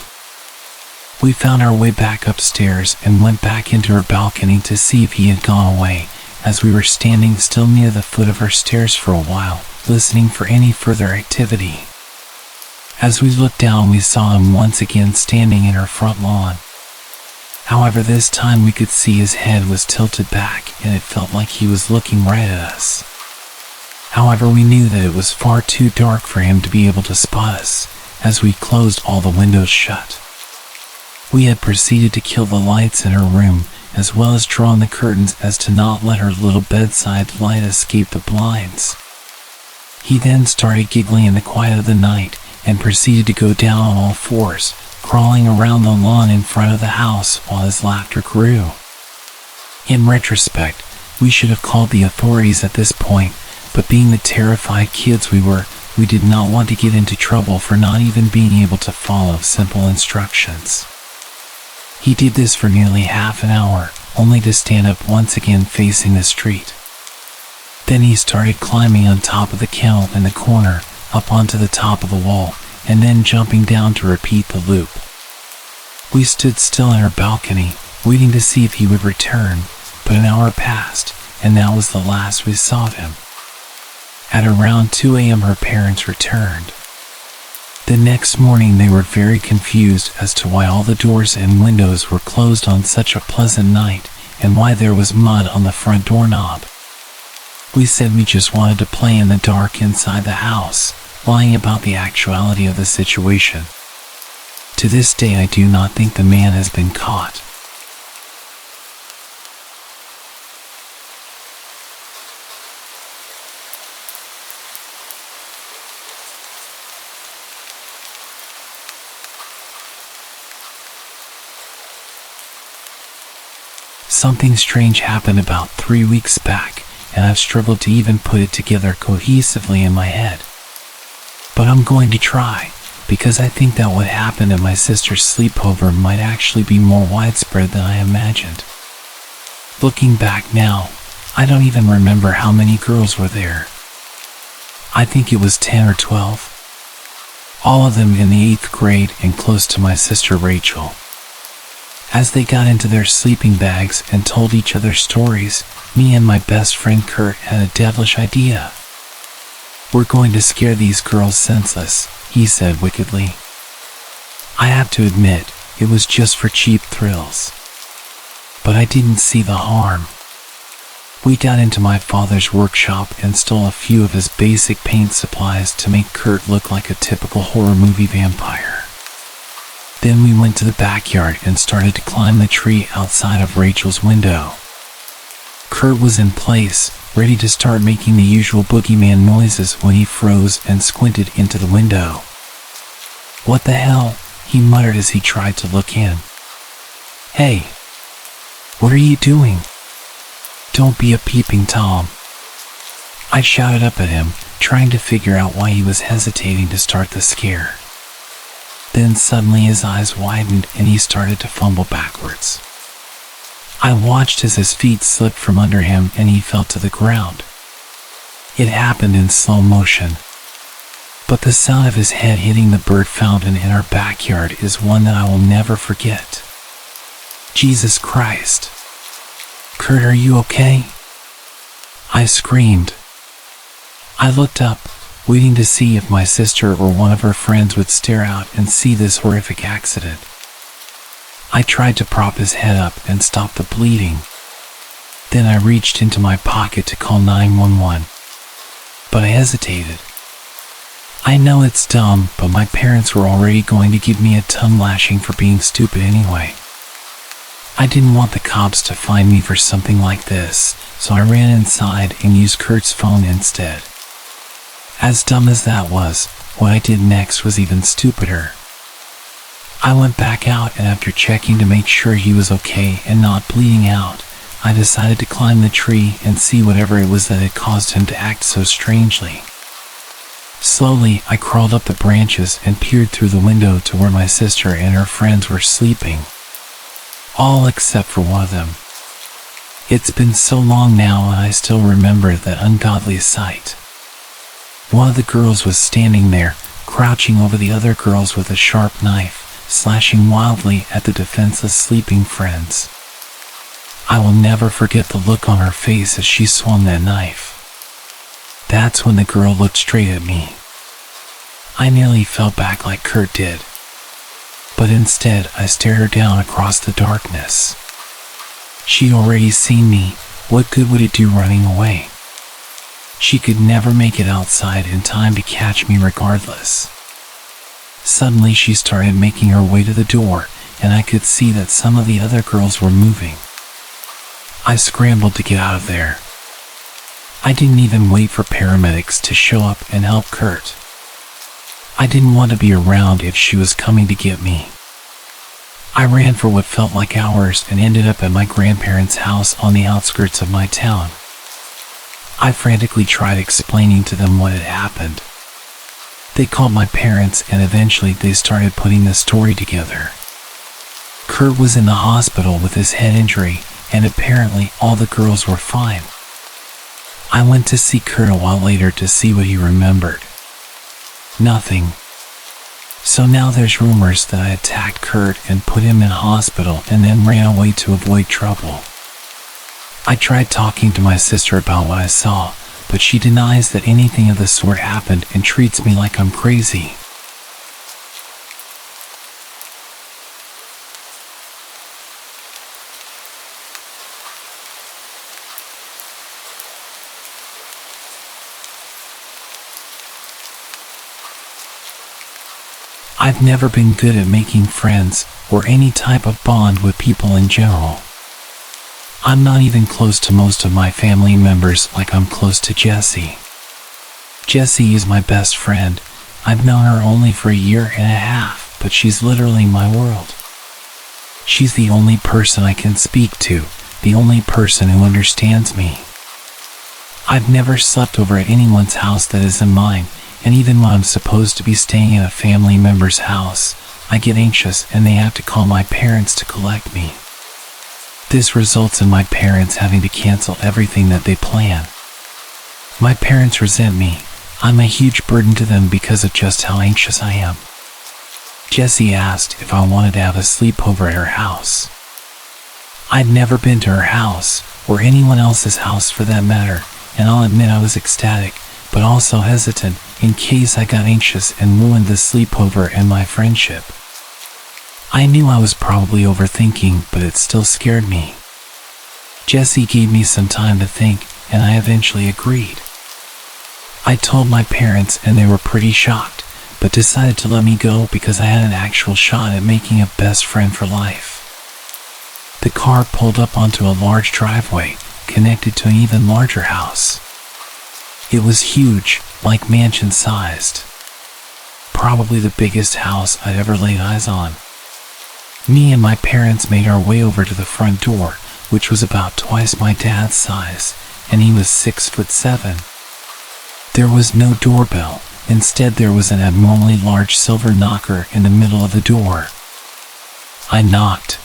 We found our way back upstairs and went back into her balcony to see if he had gone away, as we were standing still near the foot of her stairs for a while, listening for any further activity. As we looked down, we saw him once again standing in her front lawn. However, this time we could see his head was tilted back, and it felt like he was looking right at us. However, we knew that it was far too dark for him to be able to spot us, as we closed all the windows shut. We had proceeded to kill the lights in her room, as well as drawn the curtains as to not let her little bedside light escape the blinds. He then started giggling in the quiet of the night and proceeded to go down on all fours, crawling around the lawn in front of the house while his laughter grew. In retrospect, we should have called the authorities at this point, but being the terrified kids we were, we did not want to get into trouble for not even being able to follow simple instructions. He did this for nearly half an hour, only to stand up once again facing the street. Then he started climbing on top of the kennel in the corner, up onto the top of the wall, and then jumping down to repeat the loop. We stood still in our balcony, waiting to see if he would return, but an hour passed, and that was the last we saw of him. At around 2 a.m. her parents returned. The next morning they were very confused as to why all the doors and windows were closed on such a pleasant night, and why there was mud on the front doorknob. We said we just wanted to play in the dark inside the house, lying about the actuality of the situation. To this day I do not think the man has been caught. Something strange happened about 3 weeks back, and I've struggled to even put it together cohesively in my head. But I'm going to try, because I think that what happened at my sister's sleepover might actually be more widespread than I imagined. Looking back now, I don't even remember how many girls were there. I think it was 10 or 12. all of them in the 8th grade and close to my sister Rachel. As they got into their sleeping bags and told each other stories, me and my best friend Kurt had a devilish idea. "We're going to scare these girls senseless," he said wickedly. I have to admit, it was just for cheap thrills. But I didn't see the harm. We got into my father's workshop and stole a few of his basic paint supplies to make Kurt look like a typical horror movie vampire. Then we went to the backyard and started to climb the tree outside of Rachel's window. Kurt was in place, ready to start making the usual boogeyman noises when he froze and squinted into the window. "What the hell?" he muttered as he tried to look in. "Hey, what are you doing? Don't be a peeping Tom." I shouted up at him, trying to figure out why he was hesitating to start the scare. Then suddenly his eyes widened and he started to fumble backwards. I watched as his feet slipped from under him and he fell to the ground. It happened in slow motion. But the sound of his head hitting the bird fountain in our backyard is one that I will never forget. Jesus Christ. "Kurt, are you okay?" I screamed. I looked up, waiting to see if my sister or one of her friends would stare out and see this horrific accident. I tried to prop his head up and stop the bleeding. Then I reached into my pocket to call 911. But I hesitated. I know it's dumb, but my parents were already going to give me a tongue lashing for being stupid anyway. I didn't want the cops to find me for something like this, so I ran inside and used Kurt's phone instead. As dumb as that was, what I did next was even stupider. I went back out and after checking to make sure he was okay and not bleeding out, I decided to climb the tree and see whatever it was that had caused him to act so strangely. Slowly, I crawled up the branches and peered through the window to where my sister and her friends were sleeping. All except for one of them. It's been so long now and I still remember that ungodly sight. One of the girls was standing there, crouching over the other girls with a sharp knife, slashing wildly at the defenseless sleeping friends. I will never forget the look on her face as she swung that knife. That's when the girl looked straight at me. I nearly fell back like Kurt did. But instead, I stared her down across the darkness. She'd already seen me. What good would it do running away? She could never make it outside in time to catch me regardless. Suddenly, she started making her way to the door, and I could see that some of the other girls were moving. I scrambled to get out of there. I didn't even wait for paramedics to show up and help Kurt. I didn't want to be around if she was coming to get me. I ran for what felt like hours and ended up at my grandparents' house on the outskirts of my town. I frantically tried explaining to them what had happened. They called my parents and eventually they started putting the story together. Kurt was in the hospital with his head injury and apparently all the girls were fine. I went to see Kurt a while later to see what he remembered. Nothing. So now there's rumors that I attacked Kurt and put him in hospital and then ran away to avoid trouble. I tried talking to my sister about what I saw, but she denies that anything of the sort happened and treats me like I'm crazy. I've never been good at making friends or any type of bond with people in general. I'm not even close to most of my family members like I'm close to Jessie. Jessie is my best friend. I've known her only for a year and a half, but she's literally my world. She's the only person I can speak to, the only person who understands me. I've never slept over at anyone's house that isn't mine, and even when I'm supposed to be staying at a family member's house, I get anxious and they have to call my parents to collect me. This results in my parents having to cancel everything that they plan. My parents resent me. I'm a huge burden to them because of just how anxious I am. Jessie asked if I wanted to have a sleepover at her house. I'd never been to her house, or anyone else's house for that matter, and I'll admit I was ecstatic, but also hesitant in case I got anxious and ruined the sleepover and my friendship. I knew I was probably overthinking, but it still scared me. Jessie gave me some time to think, and I eventually agreed. I told my parents and they were pretty shocked, but decided to let me go because I had an actual shot at making a best friend for life. The car pulled up onto a large driveway, connected to an even larger house. It was huge, like mansion-sized. Probably the biggest house I'd ever laid eyes on. Me and my parents made our way over to the front door, which was about twice my dad's size, and he was 6'7". There was no doorbell. Instead, there was an abnormally large silver knocker in the middle of the door. I knocked.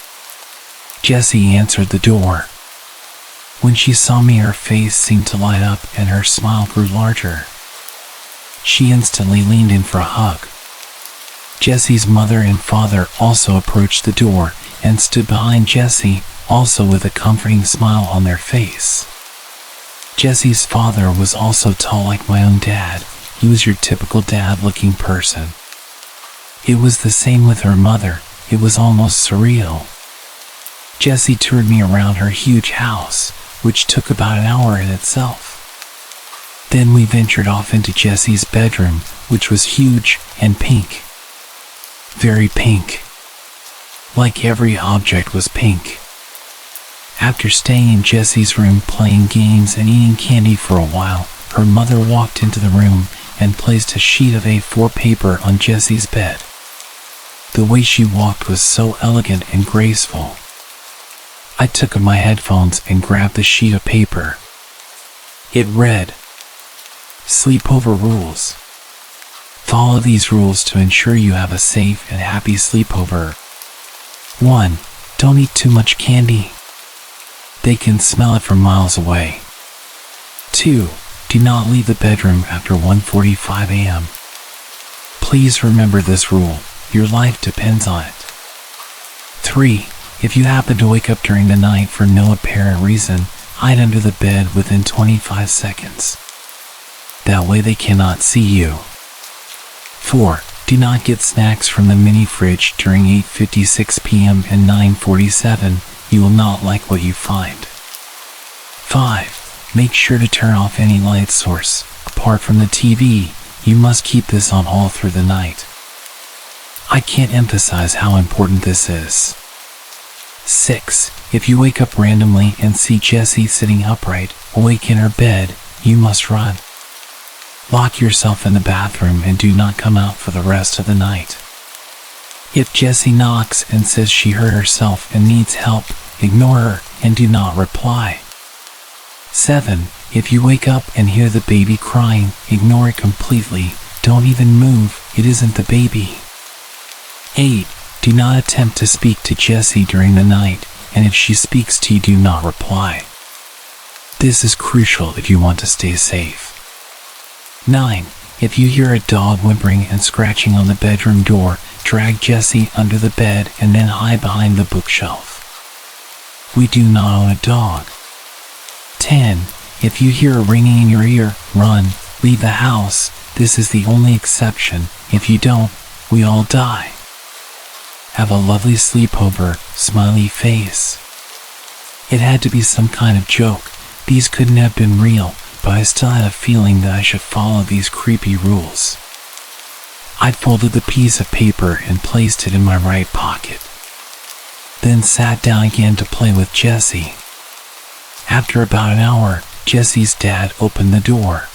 Jessie answered the door. When she saw me, her face seemed to light up and her smile grew larger. She instantly leaned in for a hug. Jessie's mother and father also approached the door and stood behind Jessie, also with a comforting smile on their face. Jessie's father was also tall like my own dad. He was your typical dad-looking person. It was the same with her mother. It was almost surreal. Jessie toured me around her huge house, which took about an hour in itself. Then we ventured off into Jessie's bedroom, which was huge and pink. Very pink. Like every object was pink. After staying in Jessie's room playing games and eating candy for a while, her mother walked into the room and placed a sheet of A4 paper on Jessie's bed. The way she walked was so elegant and graceful. I took my headphones and grabbed the sheet of paper. It read, "Sleepover rules. Follow these rules to ensure you have a safe and happy sleepover. 1. Don't eat too much candy. They can smell it from miles away. 2. Do not leave the bedroom after 1:45 a.m. Please remember this rule. Your life depends on it. 3. If you happen to wake up during the night for no apparent reason, hide under the bed within 25 seconds. That way they cannot see you. 4. Do not get snacks from the mini fridge during 8:56 p.m. and 9:47. You will not like what you find. 5. Make sure to turn off any light source. Apart from the TV, you must keep this on all through the night. I can't emphasize how important this is. 6. If you wake up randomly and see Jessie sitting upright, awake in her bed, you must run. Lock yourself in the bathroom and do not come out for the rest of the night. If Jessie knocks and says she hurt herself and needs help, ignore her and do not reply. 7. If you wake up and hear the baby crying, ignore it completely. Don't even move, it isn't the baby. 8. Do not attempt to speak to Jessie during the night, and if she speaks to you, do not reply. This is crucial if you want to stay safe. 9. If you hear a dog whimpering and scratching on the bedroom door, drag Jessie under the bed and then hide behind the bookshelf. We do not own a dog. 10. If you hear a ringing in your ear, run, leave the house. This is the only exception. If you don't, we all die. Have a lovely sleepover, smiley face. It had to be some kind of joke. These couldn't have been real, but I still had a feeling that I should follow these creepy rules. I folded the piece of paper and placed it in my right pocket. Then sat down again to play with Jessie. After about an hour, Jessie's dad opened the door.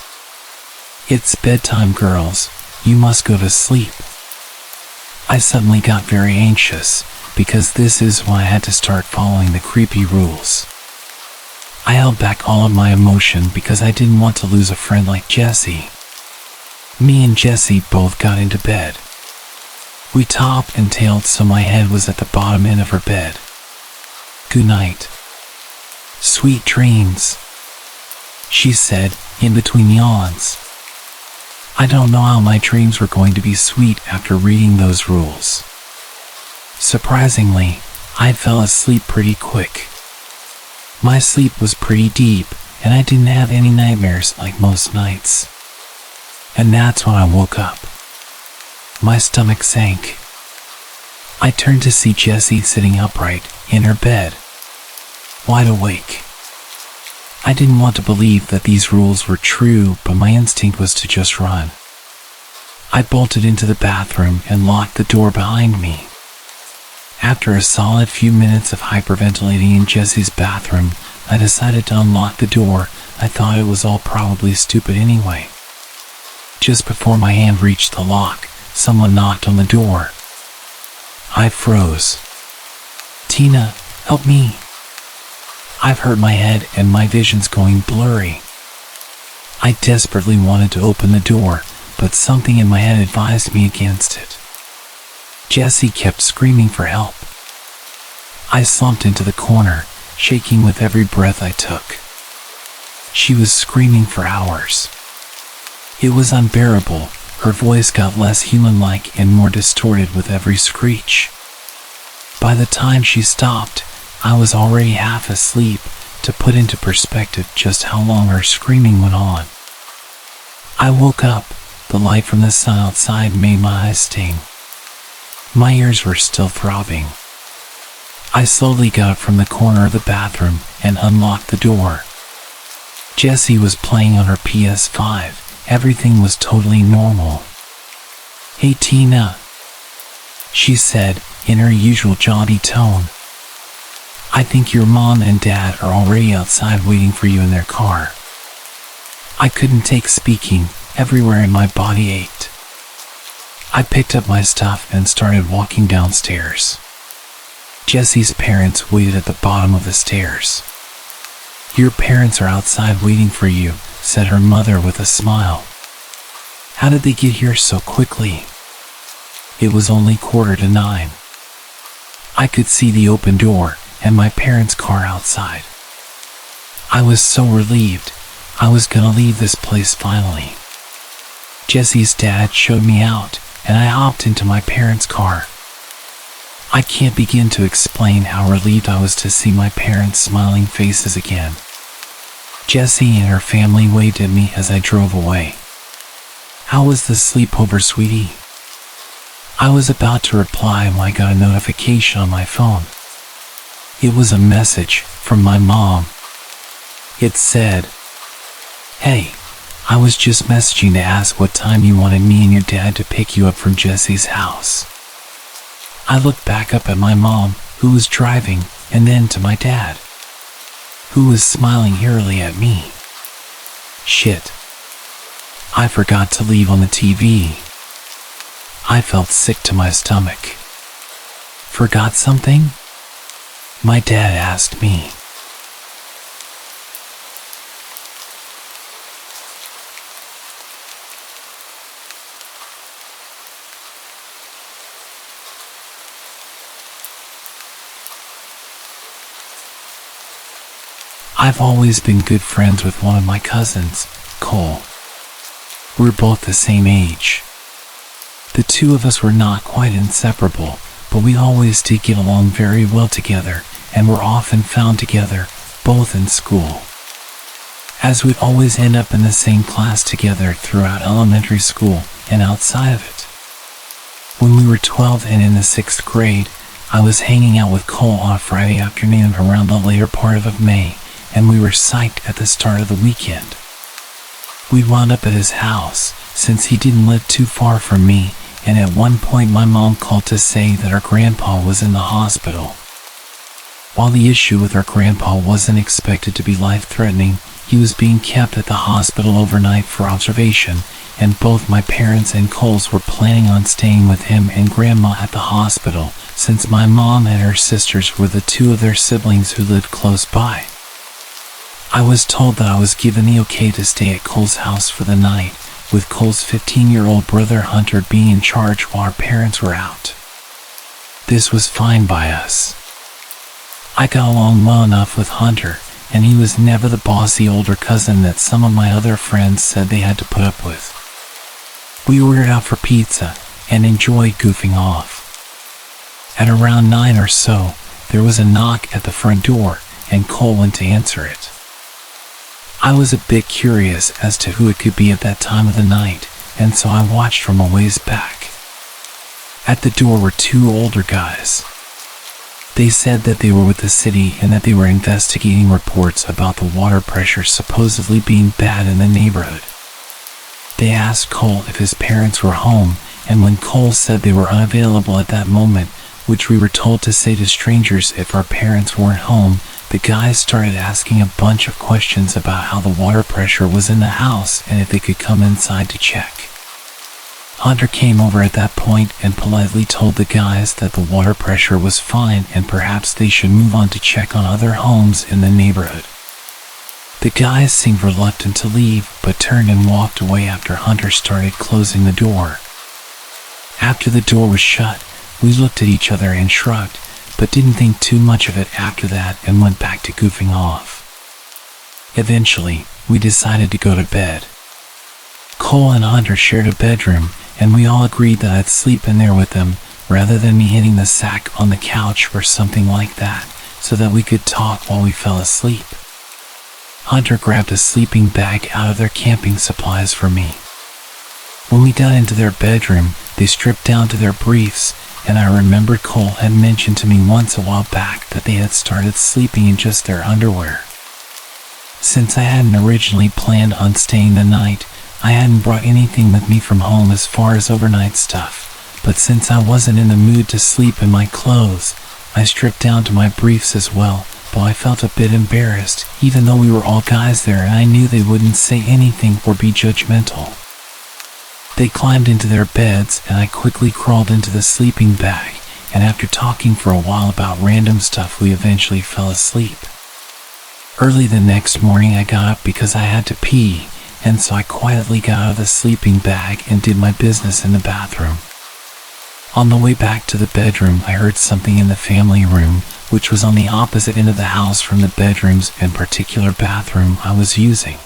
"It's bedtime, girls. You must go to sleep." I suddenly got very anxious, because this is when I had to start following the creepy rules. I held back all of my emotion because I didn't want to lose a friend like Jessie. Me and Jessie both got into bed. We topped and tailed so my head was at the bottom end of her bed. "Good night. Sweet dreams," she said, in between yawns. I don't know how my dreams were going to be sweet after reading those rules. Surprisingly, I fell asleep pretty quick. My sleep was pretty deep, and I didn't have any nightmares like most nights. And that's when I woke up. My stomach sank. I turned to see Jessie sitting upright in her bed, wide awake. I didn't want to believe that these rules were true, but my instinct was to just run. I bolted into the bathroom and locked the door behind me. After a solid few minutes of hyperventilating in Jessie's bathroom, I decided to unlock the door. I thought it was all probably stupid anyway. Just before my hand reached the lock, someone knocked on the door. I froze. "Tina, help me." I've hurt my head and my vision's going blurry. I desperately wanted to open the door, but something in my head advised me against it. Jessie kept screaming for help. I slumped into the corner, shaking with every breath I took. She was screaming for hours. It was unbearable. Her voice got less human-like and more distorted with every screech. By the time she stopped, I was already half asleep, to put into perspective just how long her screaming went on. I woke up. The light from the sun outside made my eyes sting. My ears were still throbbing. I slowly got up from the corner of the bathroom and unlocked the door. Jessie was playing on her PS5. Everything was totally normal. "Hey Tina," she said in her usual jaunty tone. "I think your mom and dad are already outside waiting for you in their car." I couldn't take speaking. Everywhere in my body ached. I picked up my stuff and started walking downstairs. Jessie's parents waited at the bottom of the stairs. "Your parents are outside waiting for you," said her mother with a smile. "How did they get here so quickly?" It was only 9:15. I could see the open door and my parents' car outside. I was so relieved. I was gonna leave this place finally. Jessie's dad showed me out, and I hopped into my parents' car. I can't begin to explain how relieved I was to see my parents' smiling faces again. Jessie and her family waved at me as I drove away. "How was the sleepover, sweetie?" I was about to reply when I got a notification on my phone. It was a message from my mom. It said, "Hey, I was just messaging to ask what time you wanted me and your dad to pick you up from Jessie's house." I looked back up at my mom, who was driving, and then to my dad, who was smiling eerily at me. Shit. I forgot to leave on the TV. I felt sick to my stomach. "Forgot something?" my dad asked me. I've always been good friends with one of my cousins, Cole. We're both the same age. The two of us were not quite inseparable, but we always did get along very well together, and were often found together, both in school. As we'd always end up in the same class together throughout elementary school and outside of it. When we were 12 and in the 6th grade, I was hanging out with Cole on a Friday afternoon around the later part of May, and we were psyched at the start of the weekend. We wound up at his house, since he didn't live too far from me, and at one point my mom called to say that our grandpa was in the hospital. While the issue with our grandpa wasn't expected to be life-threatening, he was being kept at the hospital overnight for observation, and both my parents and Cole's were planning on staying with him and Grandma at the hospital, since my mom and her sisters were the two of their siblings who lived close by. I was told that I was given the okay to stay at Cole's house for the night, with Cole's 15-year-old brother Hunter being in charge while our parents were out. This was fine by us. I got along well enough with Hunter, and he was never the bossy older cousin that some of my other friends said they had to put up with. We ordered out for pizza and enjoyed goofing off. At around 9 or so, there was a knock at the front door, and Cole went to answer it. I was a bit curious as to who it could be at that time of the night, and so I watched from a ways back. At the door were two older guys. They said that they were with the city and that they were investigating reports about the water pressure supposedly being bad in the neighborhood. They asked Cole if his parents were home, and when Cole said they were unavailable at that moment, which we were told to say to strangers if our parents weren't home, the guys started asking a bunch of questions about how the water pressure was in the house and if they could come inside to check. Hunter came over at that point and politely told the guys that the water pressure was fine and perhaps they should move on to check on other homes in the neighborhood. The guys seemed reluctant to leave, but turned and walked away after Hunter started closing the door. After the door was shut, we looked at each other and shrugged, but didn't think too much of it after that and went back to goofing off. Eventually, we decided to go to bed. Cole and Hunter shared a bedroom, and we all agreed that I'd sleep in there with them, rather than me hitting the sack on the couch or something like that, so that we could talk while we fell asleep. Hunter grabbed a sleeping bag out of their camping supplies for me. When we got into their bedroom, they stripped down to their briefs, and I remembered Cole had mentioned to me once a while back that they had started sleeping in just their underwear. Since I hadn't originally planned on staying the night, I hadn't brought anything with me from home as far as overnight stuff, but since I wasn't in the mood to sleep in my clothes, I stripped down to my briefs as well, though I felt a bit embarrassed, even though we were all guys there and I knew they wouldn't say anything or be judgmental. They climbed into their beds and I quickly crawled into the sleeping bag, and after talking for a while about random stuff we eventually fell asleep. Early the next morning I got up because I had to pee, and so I quietly got out of the sleeping bag and did my business in the bathroom. On the way back to the bedroom, I heard something in the family room, which was on the opposite end of the house from the bedrooms and particular bathroom I was using.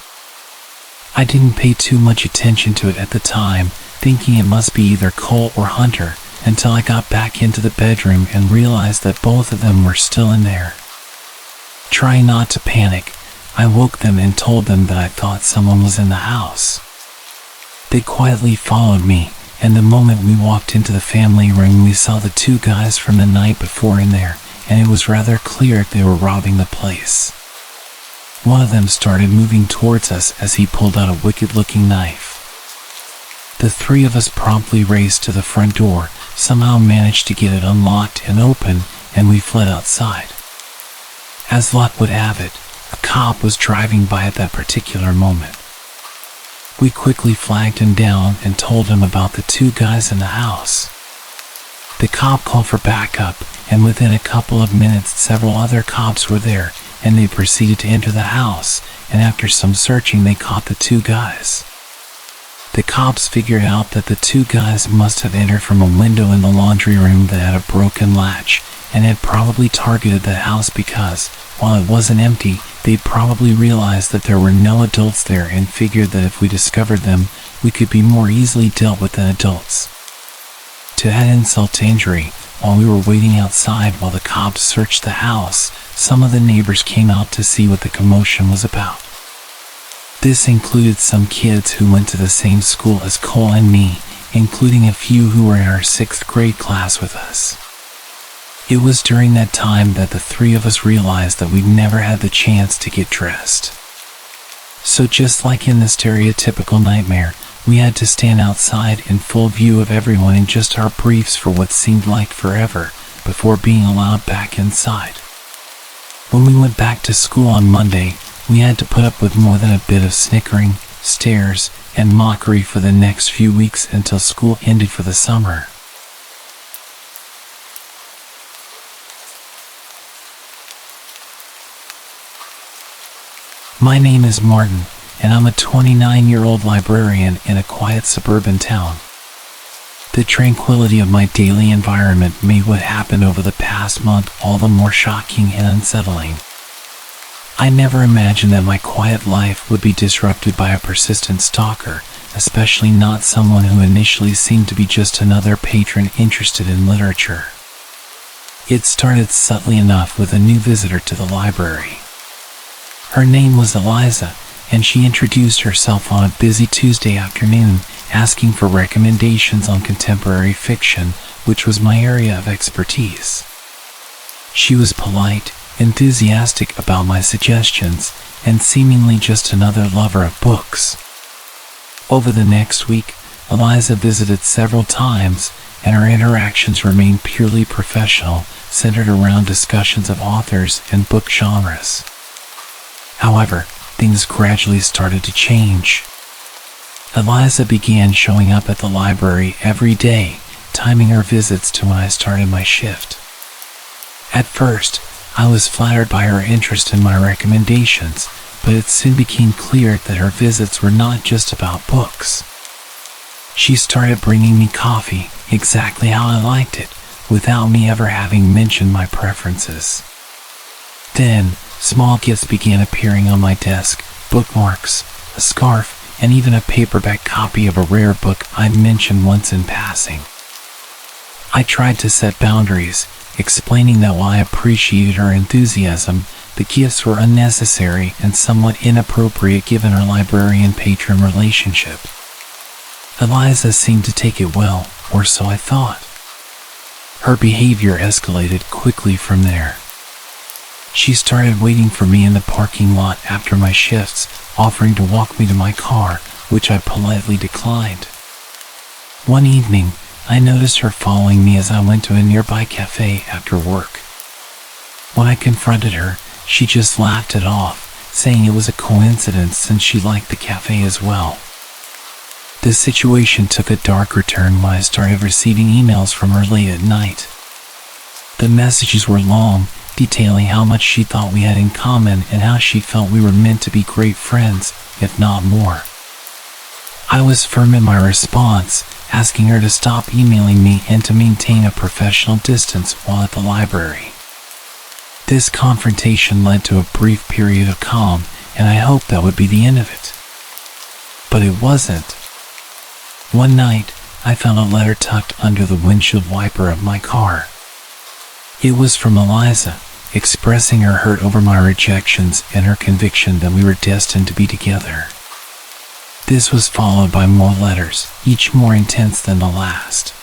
I didn't pay too much attention to it at the time, thinking it must be either Cole or Hunter, until I got back into the bedroom and realized that both of them were still in there. Trying not to panic, I woke them and told them that I thought someone was in the house. They quietly followed me, and the moment we walked into the family room we saw the two guys from the night before in there, and it was rather clear they were robbing the place. One of them started moving towards us as he pulled out a wicked-looking knife. The three of us promptly raced to the front door, somehow managed to get it unlocked and open, and we fled outside. As luck would have it, a cop was driving by at that particular moment. We quickly flagged him down and told him about the two guys in the house. The cop called for backup, and within a couple of minutes several other cops were there, and they proceeded to enter the house, and after some searching they caught the two guys. The cops figured out that the two guys must have entered from a window in the laundry room that had a broken latch, and had probably targeted the house because, while it wasn't empty, they'd probably realized that there were no adults there and figured that if we discovered them, we could be more easily dealt with than adults. To add insult to injury, while we were waiting outside while the cops searched the house, some of the neighbors came out to see what the commotion was about. This included some kids who went to the same school as Cole and me, including a few who were in our 6th grade class with us. It was during that time that the three of us realized that we'd never had the chance to get dressed. So just like in the stereotypical nightmare, we had to stand outside in full view of everyone in just our briefs for what seemed like forever, before being allowed back inside. When we went back to school on Monday, we had to put up with more than a bit of snickering, stares, and mockery for the next few weeks until school ended for the summer. My name is Martin, and I'm a 29-year-old librarian in a quiet suburban town. The tranquility of my daily environment made what happened over the past month all the more shocking and unsettling. I never imagined that my quiet life would be disrupted by a persistent stalker, especially not someone who initially seemed to be just another patron interested in literature. It started subtly enough with a new visitor to the library. Her name was Eliza, and she introduced herself on a busy Tuesday afternoon, asking for recommendations on contemporary fiction, which was my area of expertise. She was polite, enthusiastic about my suggestions, and seemingly just another lover of books. Over the next week, Eliza visited several times, and our interactions remained purely professional, centered around discussions of authors and book genres. However, things gradually started to change. Eliza began showing up at the library every day, timing her visits to when I started my shift. At first, I was flattered by her interest in my recommendations, but it soon became clear that her visits were not just about books. She started bringing me coffee, exactly how I liked it, without me ever having mentioned my preferences. Then, small gifts began appearing on my desk: bookmarks, a scarf, and even a paperback copy of a rare book I'd mentioned once in passing. I tried to set boundaries, explaining that while I appreciated her enthusiasm, the gifts were unnecessary and somewhat inappropriate given our librarian-patron relationship. Eliza seemed to take it well, or so I thought. Her behavior escalated quickly from there. She started waiting for me in the parking lot after my shifts, offering to walk me to my car, which I politely declined. One evening, I noticed her following me as I went to a nearby cafe after work. When I confronted her, she just laughed it off, saying it was a coincidence since she liked the cafe as well. The situation took a darker turn when I started receiving emails from her late at night. The messages were long, detailing how much she thought we had in common and how she felt we were meant to be great friends, if not more. I was firm in my response, asking her to stop emailing me and to maintain a professional distance while at the library. This confrontation led to a brief period of calm, and I hoped that would be the end of it. But it wasn't. One night, I found a letter tucked under the windshield wiper of my car. It was from Eliza, expressing her hurt over my rejections and her conviction that we were destined to be together. This was followed by more letters, each more intense than the last.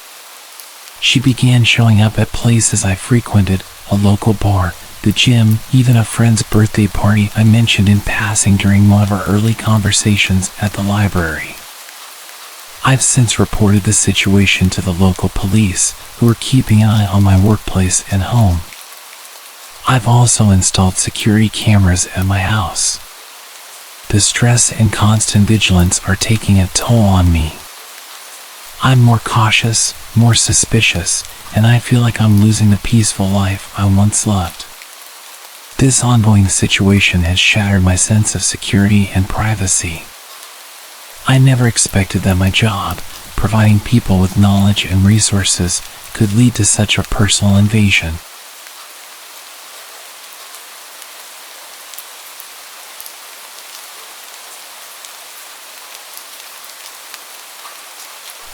She began showing up at places I frequented, a local bar, the gym, even a friend's birthday party I mentioned in passing during one of our early conversations at the library. I've since reported the situation to the local police, who are keeping an eye on my workplace and home. I've also installed security cameras at my house. The stress and constant vigilance are taking a toll on me. I'm more cautious, more suspicious, and I feel like I'm losing the peaceful life I once loved. This ongoing situation has shattered my sense of security and privacy. I never expected that my job, providing people with knowledge and resources, could lead to such a personal invasion.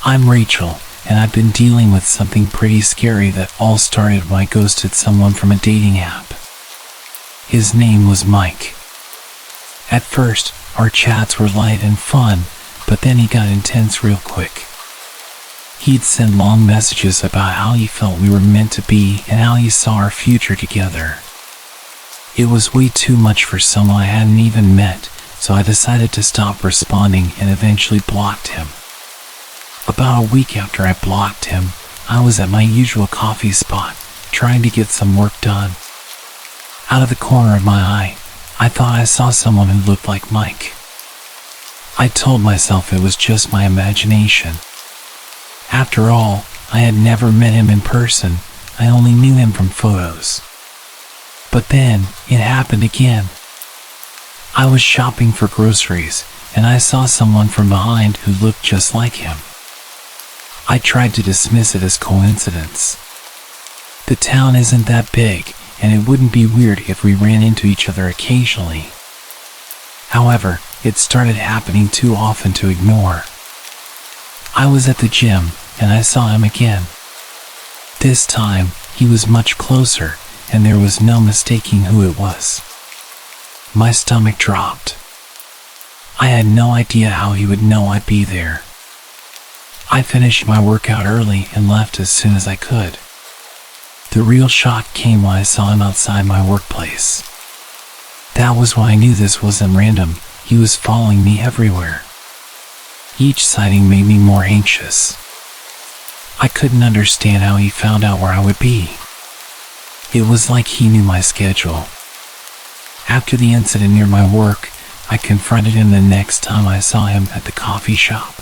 I'm Rachel, and I've been dealing with something pretty scary that all started when I ghosted someone from a dating app. His name was Mike. At first, our chats were light and fun, but then he got intense real quick. He'd send long messages about how he felt we were meant to be and how he saw our future together. It was way too much for someone I hadn't even met, so I decided to stop responding and eventually blocked him. About a week after I blocked him, I was at my usual coffee spot, trying to get some work done. Out of the corner of my eye, I thought I saw someone who looked like Mike. I told myself it was just my imagination. After all, I had never met him in person, I only knew him from photos. But then, it happened again. I was shopping for groceries, and I saw someone from behind who looked just like him. I tried to dismiss it as coincidence. The town isn't that big, and it wouldn't be weird if we ran into each other occasionally. However, it started happening too often to ignore. I was at the gym and I saw him again. This time, he was much closer and there was no mistaking who it was. My stomach dropped. I had no idea how he would know I'd be there. I finished my workout early and left as soon as I could. The real shock came when I saw him outside my workplace. That was when I knew this wasn't random. He was following me everywhere. Each sighting made me more anxious. I couldn't understand how he found out where I would be. It was like he knew my schedule. After the incident near my work, I confronted him the next time I saw him at the coffee shop.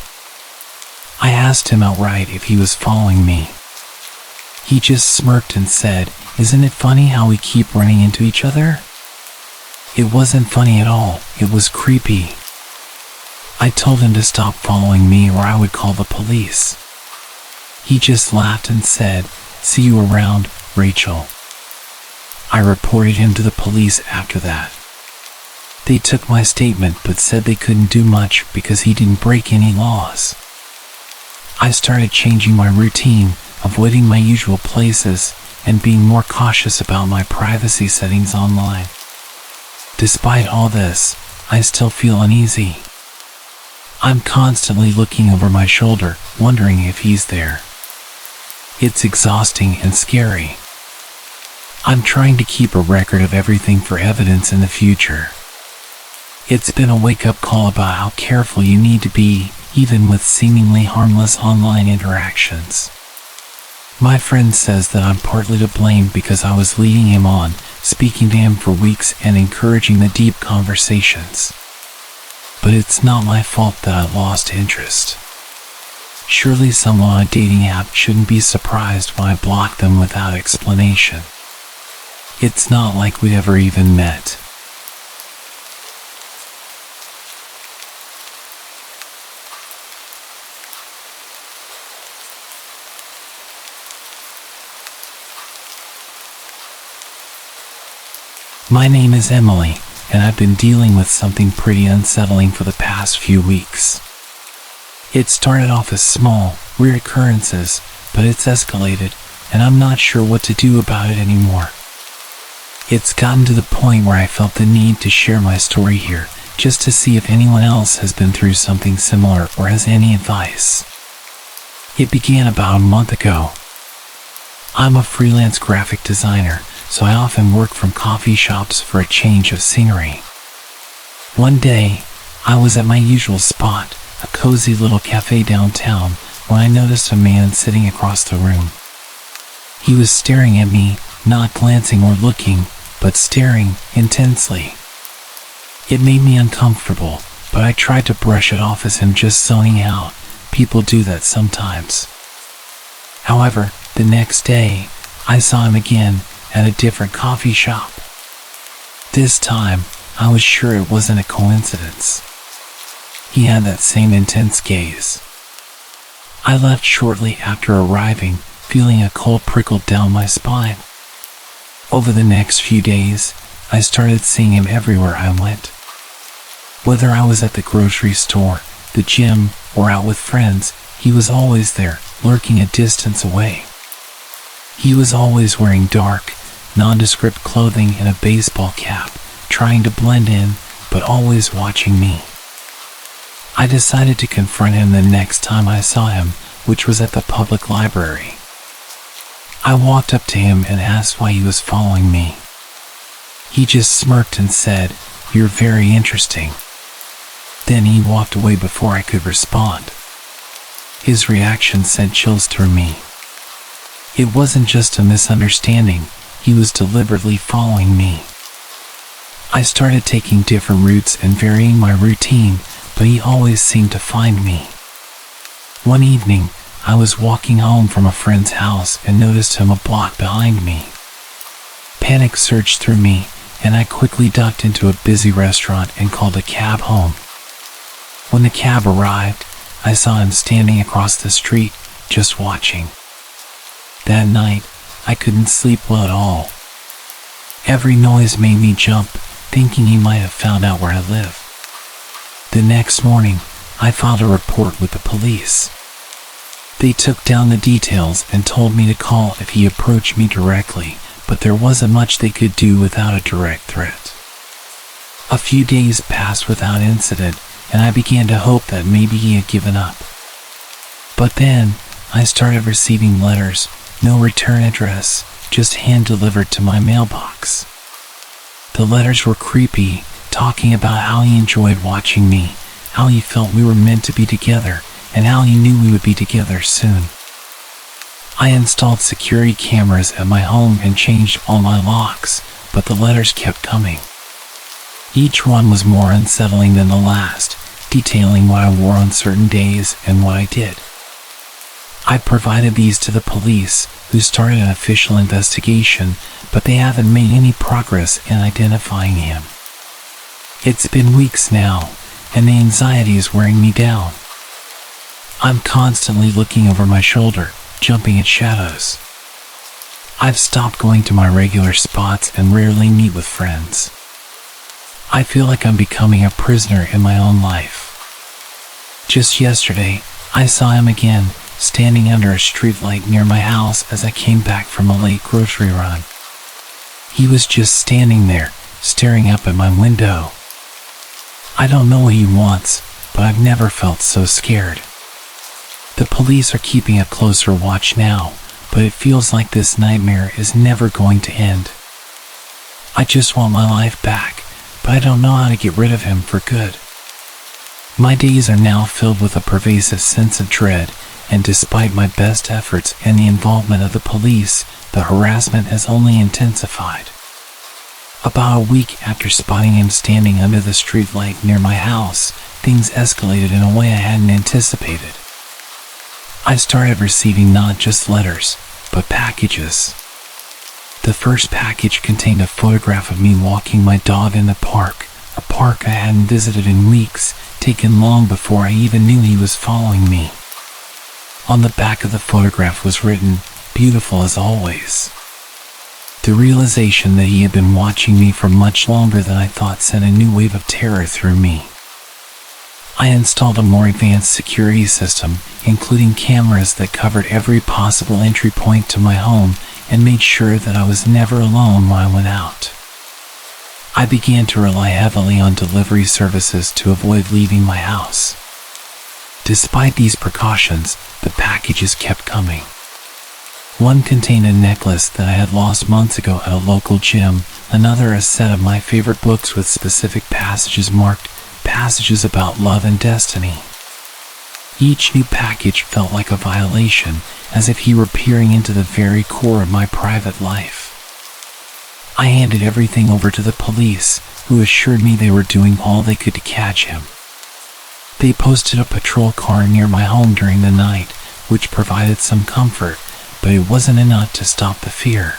I asked him outright if he was following me. He just smirked and said, "Isn't it funny how we keep running into each other?" It wasn't funny at all, it was creepy. I told him to stop following me or I would call the police. He just laughed and said, "See you around, Rachel." I reported him to the police after that. They took my statement but said they couldn't do much because he didn't break any laws. I started changing my routine, avoiding my usual places, and being more cautious about my privacy settings online. Despite all this, I still feel uneasy. I'm constantly looking over my shoulder, wondering if he's there. It's exhausting and scary. I'm trying to keep a record of everything for evidence in the future. It's been a wake-up call about how careful you need to be, even with seemingly harmless online interactions. My friend says that I'm partly to blame because I was leading him on, speaking to him for weeks and encouraging the deep conversations. But it's not my fault that I lost interest. Surely someone on a dating app shouldn't be surprised when I block them without explanation. It's not like we'd ever even met. My name is Emily, and I've been dealing with something pretty unsettling for the past few weeks. It started off as small, weird occurrences, but it's escalated, and I'm not sure what to do about it anymore. It's gotten to the point where I felt the need to share my story here, just to see if anyone else has been through something similar or has any advice. It began about a month ago. I'm a freelance graphic designer, so I often work from coffee shops for a change of scenery. One day, I was at my usual spot, a cozy little cafe downtown, when I noticed a man sitting across the room. He was staring at me, not glancing or looking, but staring intensely. It made me uncomfortable, but I tried to brush it off as him just zoning out. People do that sometimes. However, the next day, I saw him again, at a different coffee shop. This time, I was sure it wasn't a coincidence. He had that same intense gaze. I left shortly after arriving, feeling a cold prickle down my spine. Over the next few days, I started seeing him everywhere I went. Whether I was at the grocery store, the gym, or out with friends, he was always there, lurking a distance away. He was always wearing dark, nondescript clothing and a baseball cap, trying to blend in, but always watching me. I decided to confront him the next time I saw him, which was at the public library. I walked up to him and asked why he was following me. He just smirked and said, "You're very interesting." Then he walked away before I could respond. His reaction sent chills through me. It wasn't just a misunderstanding, he was deliberately following me. I started taking different routes and varying my routine, but he always seemed to find me. One evening, I was walking home from a friend's house and noticed him a block behind me. Panic surged through me, and I quickly ducked into a busy restaurant and called a cab home. When the cab arrived, I saw him standing across the street, just watching. That night, I couldn't sleep well at all. Every noise made me jump, thinking he might have found out where I live. The next morning, I filed a report with the police. They took down the details and told me to call if he approached me directly, but there wasn't much they could do without a direct threat. A few days passed without incident, and I began to hope that maybe he had given up. But then, I started receiving letters, no return address, just hand-delivered to my mailbox. The letters were creepy, talking about how he enjoyed watching me, how he felt we were meant to be together, and how he knew we would be together soon. I installed security cameras at my home and changed all my locks, but the letters kept coming. Each one was more unsettling than the last, detailing what I wore on certain days and what I did. I provided these to the police, who started an official investigation, but they haven't made any progress in identifying him. It's been weeks now, and the anxiety is wearing me down. I'm constantly looking over my shoulder, jumping at shadows. I've stopped going to my regular spots and rarely meet with friends. I feel like I'm becoming a prisoner in my own life. Just yesterday, I saw him again, standing under a streetlight near my house as I came back from a late grocery run. He was just standing there, staring up at my window. I don't know what he wants, but I've never felt so scared. The police are keeping a closer watch now, but it feels like this nightmare is never going to end. I just want my life back, but I don't know how to get rid of him for good. My days are now filled with a pervasive sense of dread, and despite my best efforts and the involvement of the police, the harassment has only intensified. About a week after spotting him standing under the streetlight near my house, things escalated in a way I hadn't anticipated. I started receiving not just letters, but packages. The first package contained a photograph of me walking my dog in the park, a park I hadn't visited in weeks, taken long before I even knew he was following me. On the back of the photograph was written, "Beautiful as always." The realization that he had been watching me for much longer than I thought sent a new wave of terror through me. I installed a more advanced security system, including cameras that covered every possible entry point to my home and made sure that I was never alone when I went out. I began to rely heavily on delivery services to avoid leaving my house. Despite these precautions, the packages kept coming. One contained a necklace that I had lost months ago at a local gym, another a set of my favorite books with specific passages marked "Passages about Love and Destiny." Each new package felt like a violation, as if he were peering into the very core of my private life. I handed everything over to the police, who assured me they were doing all they could to catch him. They posted a patrol car near my home during the night, which provided some comfort, but it wasn't enough to stop the fear.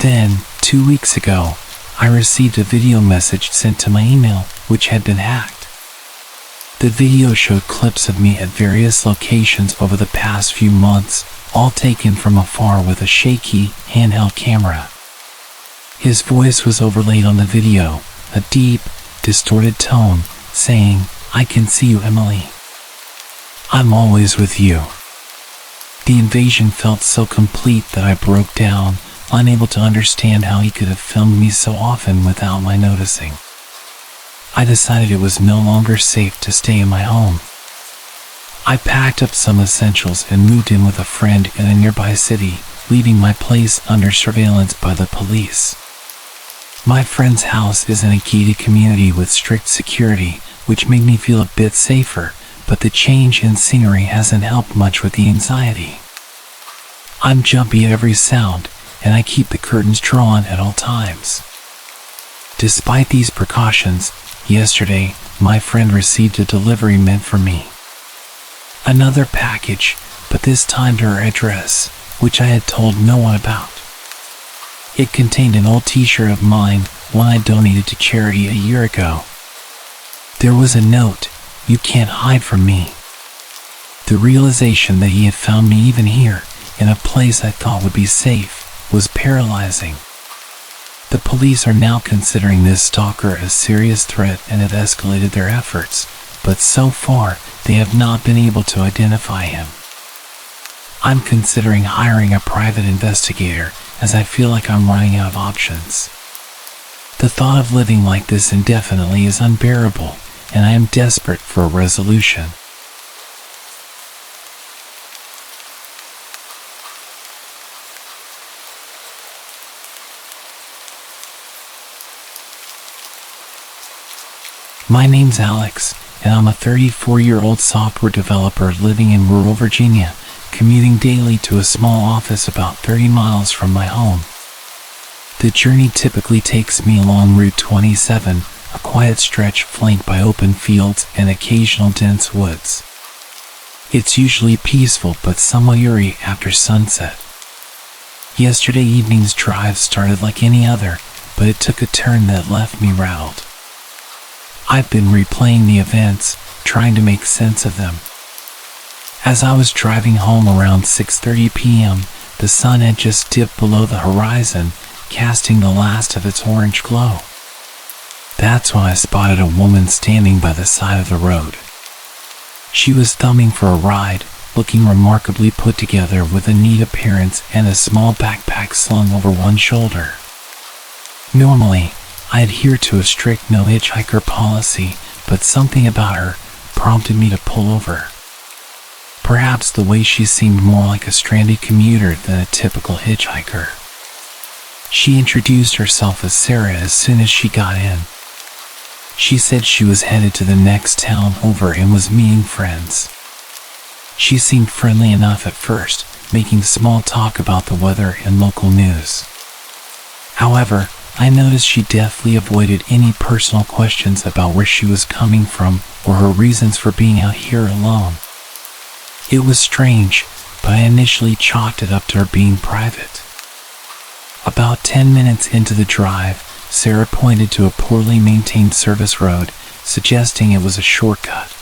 Then, 2 weeks ago, I received a video message sent to my email, which had been hacked. The video showed clips of me at various locations over the past few months, all taken from afar with a shaky, handheld camera. His voice was overlaid on the video, a deep, distorted tone, saying, "I can see you, Emily. I'm always with you." The invasion felt so complete that I broke down, unable to understand how he could have filmed me so often without my noticing. I decided it was no longer safe to stay in my home. I packed up some essentials and moved in with a friend in a nearby city, leaving my place under surveillance by the police. My friend's house is in a gated community with strict security, which made me feel a bit safer, but the change in scenery hasn't helped much with the anxiety. I'm jumpy at every sound, and I keep the curtains drawn at all times. Despite these precautions, yesterday, my friend received a delivery meant for me. Another package, but this time to her address, which I had told no one about. It contained an old t-shirt of mine, one I donated to charity a year ago. There was a note, "You can't hide from me." The realization that he had found me even here, in a place I thought would be safe, was paralyzing. The police are now considering this stalker a serious threat and have escalated their efforts, but so far, they have not been able to identify him. I'm considering hiring a private investigator as I feel like I'm running out of options. The thought of living like this indefinitely is unbearable, and I am desperate for a resolution. My name's Alex, and I'm a 34-year-old software developer living in rural Virginia, commuting daily to a small office about 30 miles from my home. The journey typically takes me along Route 27, a quiet stretch flanked by open fields and occasional dense woods. It's usually peaceful but somewhat eerie after sunset. Yesterday evening's drive started like any other, but it took a turn that left me rattled. I've been replaying the events, trying to make sense of them. As I was driving home around 6:30 p.m., the sun had just dipped below the horizon, casting the last of its orange glow. That's when I spotted a woman standing by the side of the road. She was thumbing for a ride, looking remarkably put together with a neat appearance and a small backpack slung over one shoulder. Normally, I adhere to a strict no hitchhiker policy, but something about her prompted me to pull over. Perhaps the way she seemed more like a stranded commuter than a typical hitchhiker. She introduced herself as Sarah as soon as she got in. She said she was headed to the next town over and was meeting friends. She seemed friendly enough at first, making small talk about the weather and local news. However, I noticed she deftly avoided any personal questions about where she was coming from or her reasons for being out here alone. It was strange, but I initially chalked it up to her being private. About 10 minutes into the drive, Sarah pointed to a poorly maintained service road, suggesting it was a shortcut.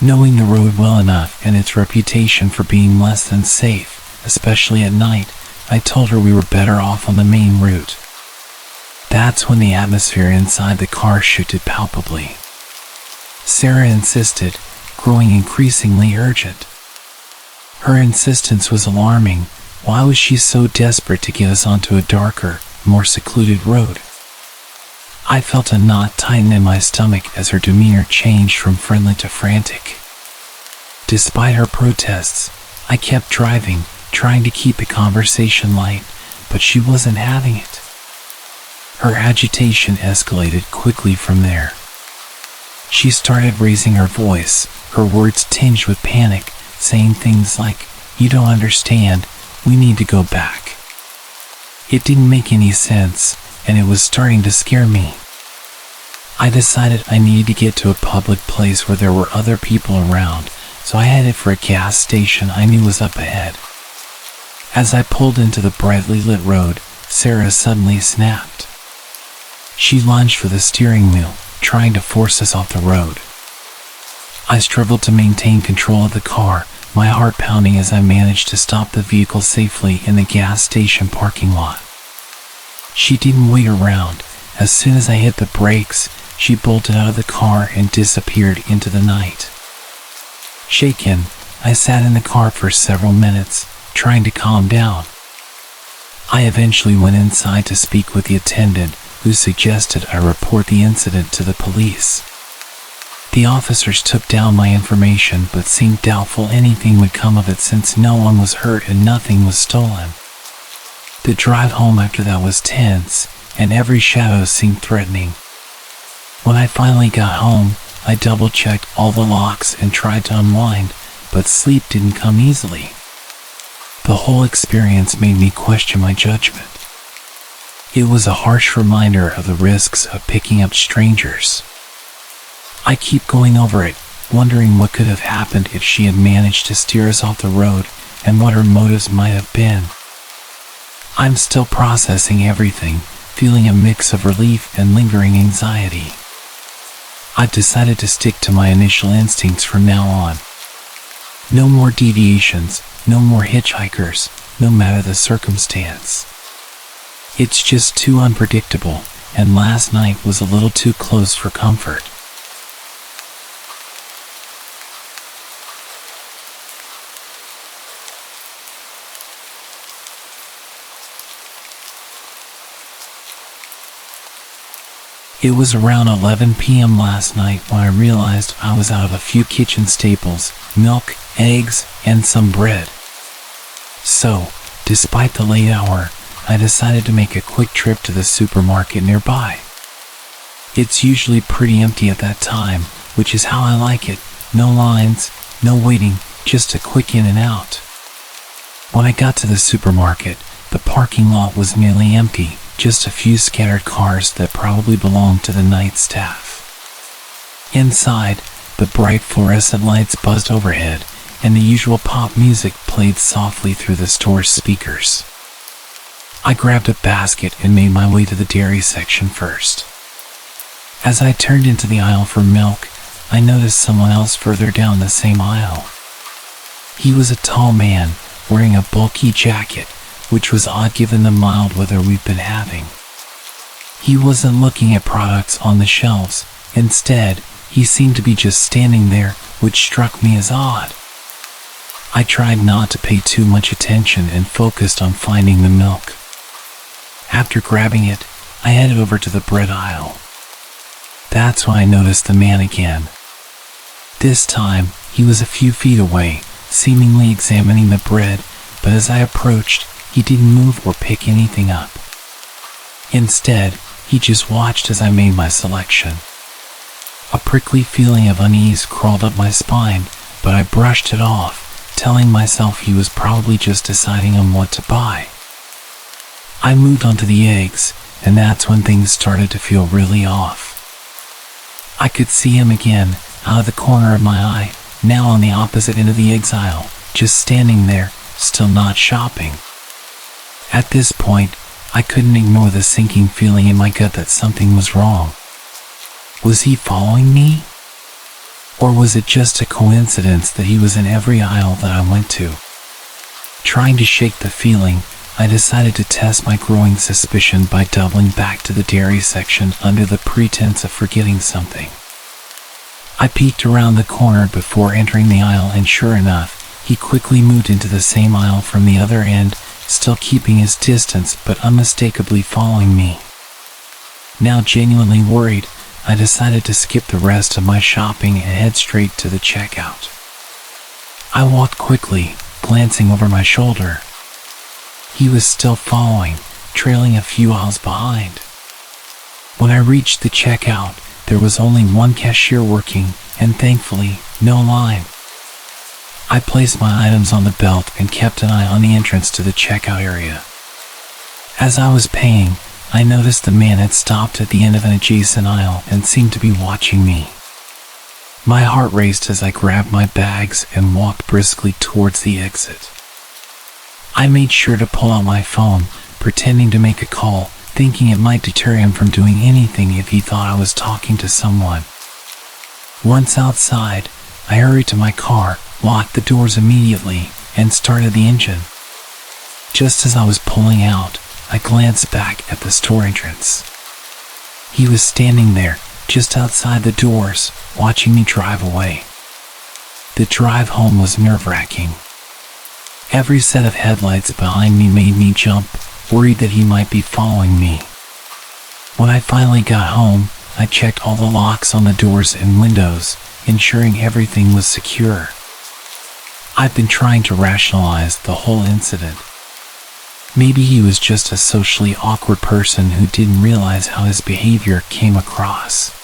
Knowing the road well enough and its reputation for being less than safe, especially at night, I told her we were better off on the main route. That's when the atmosphere inside the car shifted palpably. Sarah insisted, growing increasingly urgent. Her insistence was alarming. Why was she so desperate to get us onto a darker, more secluded road? I felt a knot tighten in my stomach as her demeanor changed from friendly to frantic. Despite her protests, I kept driving, trying to keep the conversation light, but she wasn't having it. Her agitation escalated quickly from there. She started raising her voice, her words tinged with panic, saying things like, "You don't understand, we need to go back." It didn't make any sense, and it was starting to scare me. I decided I needed to get to a public place where there were other people around, so I headed for a gas station I knew was up ahead. As I pulled into the brightly lit road, Sarah suddenly snapped. She lunged for the steering wheel, trying to force us off the road. I struggled to maintain control of the car, my heart pounding as I managed to stop the vehicle safely in the gas station parking lot. She didn't wait around. As soon as I hit the brakes, she bolted out of the car and disappeared into the night. Shaken, I sat in the car for several minutes, trying to calm down. I eventually went inside to speak with the attendant, who suggested I report the incident to the police. The officers took down my information but seemed doubtful anything would come of it since no one was hurt and nothing was stolen. The drive home after that was tense, and every shadow seemed threatening. When I finally got home, I double-checked all the locks and tried to unwind, but sleep didn't come easily. The whole experience made me question my judgment. It was a harsh reminder of the risks of picking up strangers. I keep going over it, wondering what could have happened if she had managed to steer us off the road and what her motives might have been. I'm still processing everything, feeling a mix of relief and lingering anxiety. I've decided to stick to my initial instincts from now on. No more deviations, no more hitchhikers, no matter the circumstance. It's just too unpredictable, and last night was a little too close for comfort. It was around 11 p.m. last night when I realized I was out of a few kitchen staples, milk, eggs, and some bread. So, despite the late hour, I decided to make a quick trip to the supermarket nearby. It's usually pretty empty at that time, which is how I like it. No lines, no waiting, just a quick in and out. When I got to the supermarket, the parking lot was nearly empty, just a few scattered cars that probably belonged to the night staff. Inside, the bright fluorescent lights buzzed overhead, and the usual pop music played softly through the store's speakers. I grabbed a basket and made my way to the dairy section first. As I turned into the aisle for milk, I noticed someone else further down the same aisle. He was a tall man, wearing a bulky jacket, which was odd given the mild weather we've been having. He wasn't looking at products on the shelves. Instead, he seemed to be just standing there, which struck me as odd. I tried not to pay too much attention and focused on finding the milk. After grabbing it, I headed over to the bread aisle. That's when I noticed the man again. This time, he was a few feet away, seemingly examining the bread, but as I approached, he didn't move or pick anything up. Instead, he just watched as I made my selection. A prickly feeling of unease crawled up my spine, but I brushed it off, telling myself he was probably just deciding on what to buy. I moved on to the eggs, and that's when things started to feel really off. I could see him again, out of the corner of my eye, now on the opposite end of the eggs aisle, just standing there, still not shopping. At this point, I couldn't ignore the sinking feeling in my gut that something was wrong. Was he following me? Or was it just a coincidence that he was in every aisle that I went to? Trying to shake the feeling, I decided to test my growing suspicion by doubling back to the dairy section under the pretense of forgetting something. I peeked around the corner before entering the aisle, and sure enough, he quickly moved into the same aisle from the other end, still keeping his distance but unmistakably following me. Now genuinely worried, I decided to skip the rest of my shopping and head straight to the checkout. I walked quickly, glancing over my shoulder. He was still following, trailing a few aisles behind. When I reached the checkout, there was only one cashier working, and thankfully, no line. I placed my items on the belt and kept an eye on the entrance to the checkout area. As I was paying, I noticed the man had stopped at the end of an adjacent aisle and seemed to be watching me. My heart raced as I grabbed my bags and walked briskly towards the exit. I made sure to pull out my phone, pretending to make a call, thinking it might deter him from doing anything if he thought I was talking to someone. Once outside, I hurried to my car, locked the doors immediately, and started the engine. Just as I was pulling out, I glanced back at the store entrance. He was standing there, just outside the doors, watching me drive away. The drive home was nerve-wracking. Every set of headlights behind me made me jump, worried that he might be following me. When I finally got home, I checked all the locks on the doors and windows, ensuring everything was secure. I've been trying to rationalize the whole incident. Maybe he was just a socially awkward person who didn't realize how his behavior came across.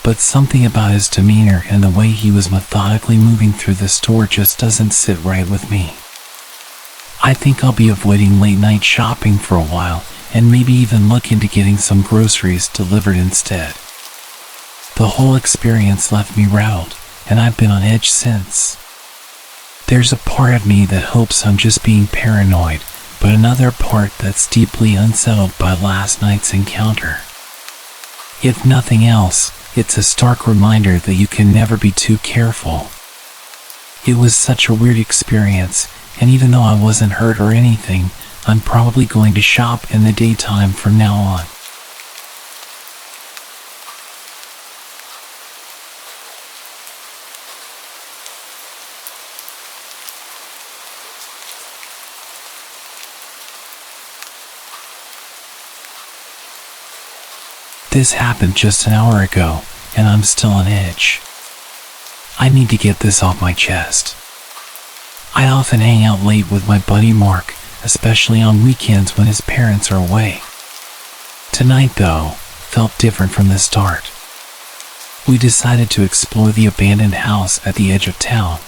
But something about his demeanor and the way he was methodically moving through the store just doesn't sit right with me. I think I'll be avoiding late night shopping for a while, and maybe even look into getting some groceries delivered instead. The whole experience left me rattled, and I've been on edge since. There's a part of me that hopes I'm just being paranoid, but another part that's deeply unsettled by last night's encounter. If nothing else, it's a stark reminder that you can never be too careful. It was such a weird experience, and even though I wasn't hurt or anything, I'm probably going to shop in the daytime from now on. This happened just an hour ago, and I'm still on edge. I need to get this off my chest. I often hang out late with my buddy Mark, especially on weekends when his parents are away. Tonight, though, felt different from the start. We decided to explore the abandoned house at the edge of town.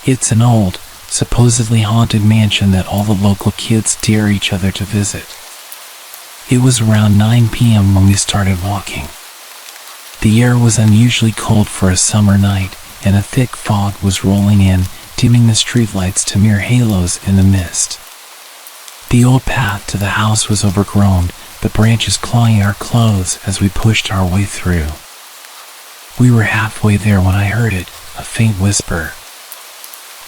It's an old, supposedly haunted mansion that all the local kids dare each other to visit. It was around 9 p.m. when we started walking. The air was unusually cold for a summer night, and a thick fog was rolling in, dimming the streetlights to mere halos in the mist. The old path to the house was overgrown, the branches clawing our clothes as we pushed our way through. We were halfway there when I heard it, a faint whisper.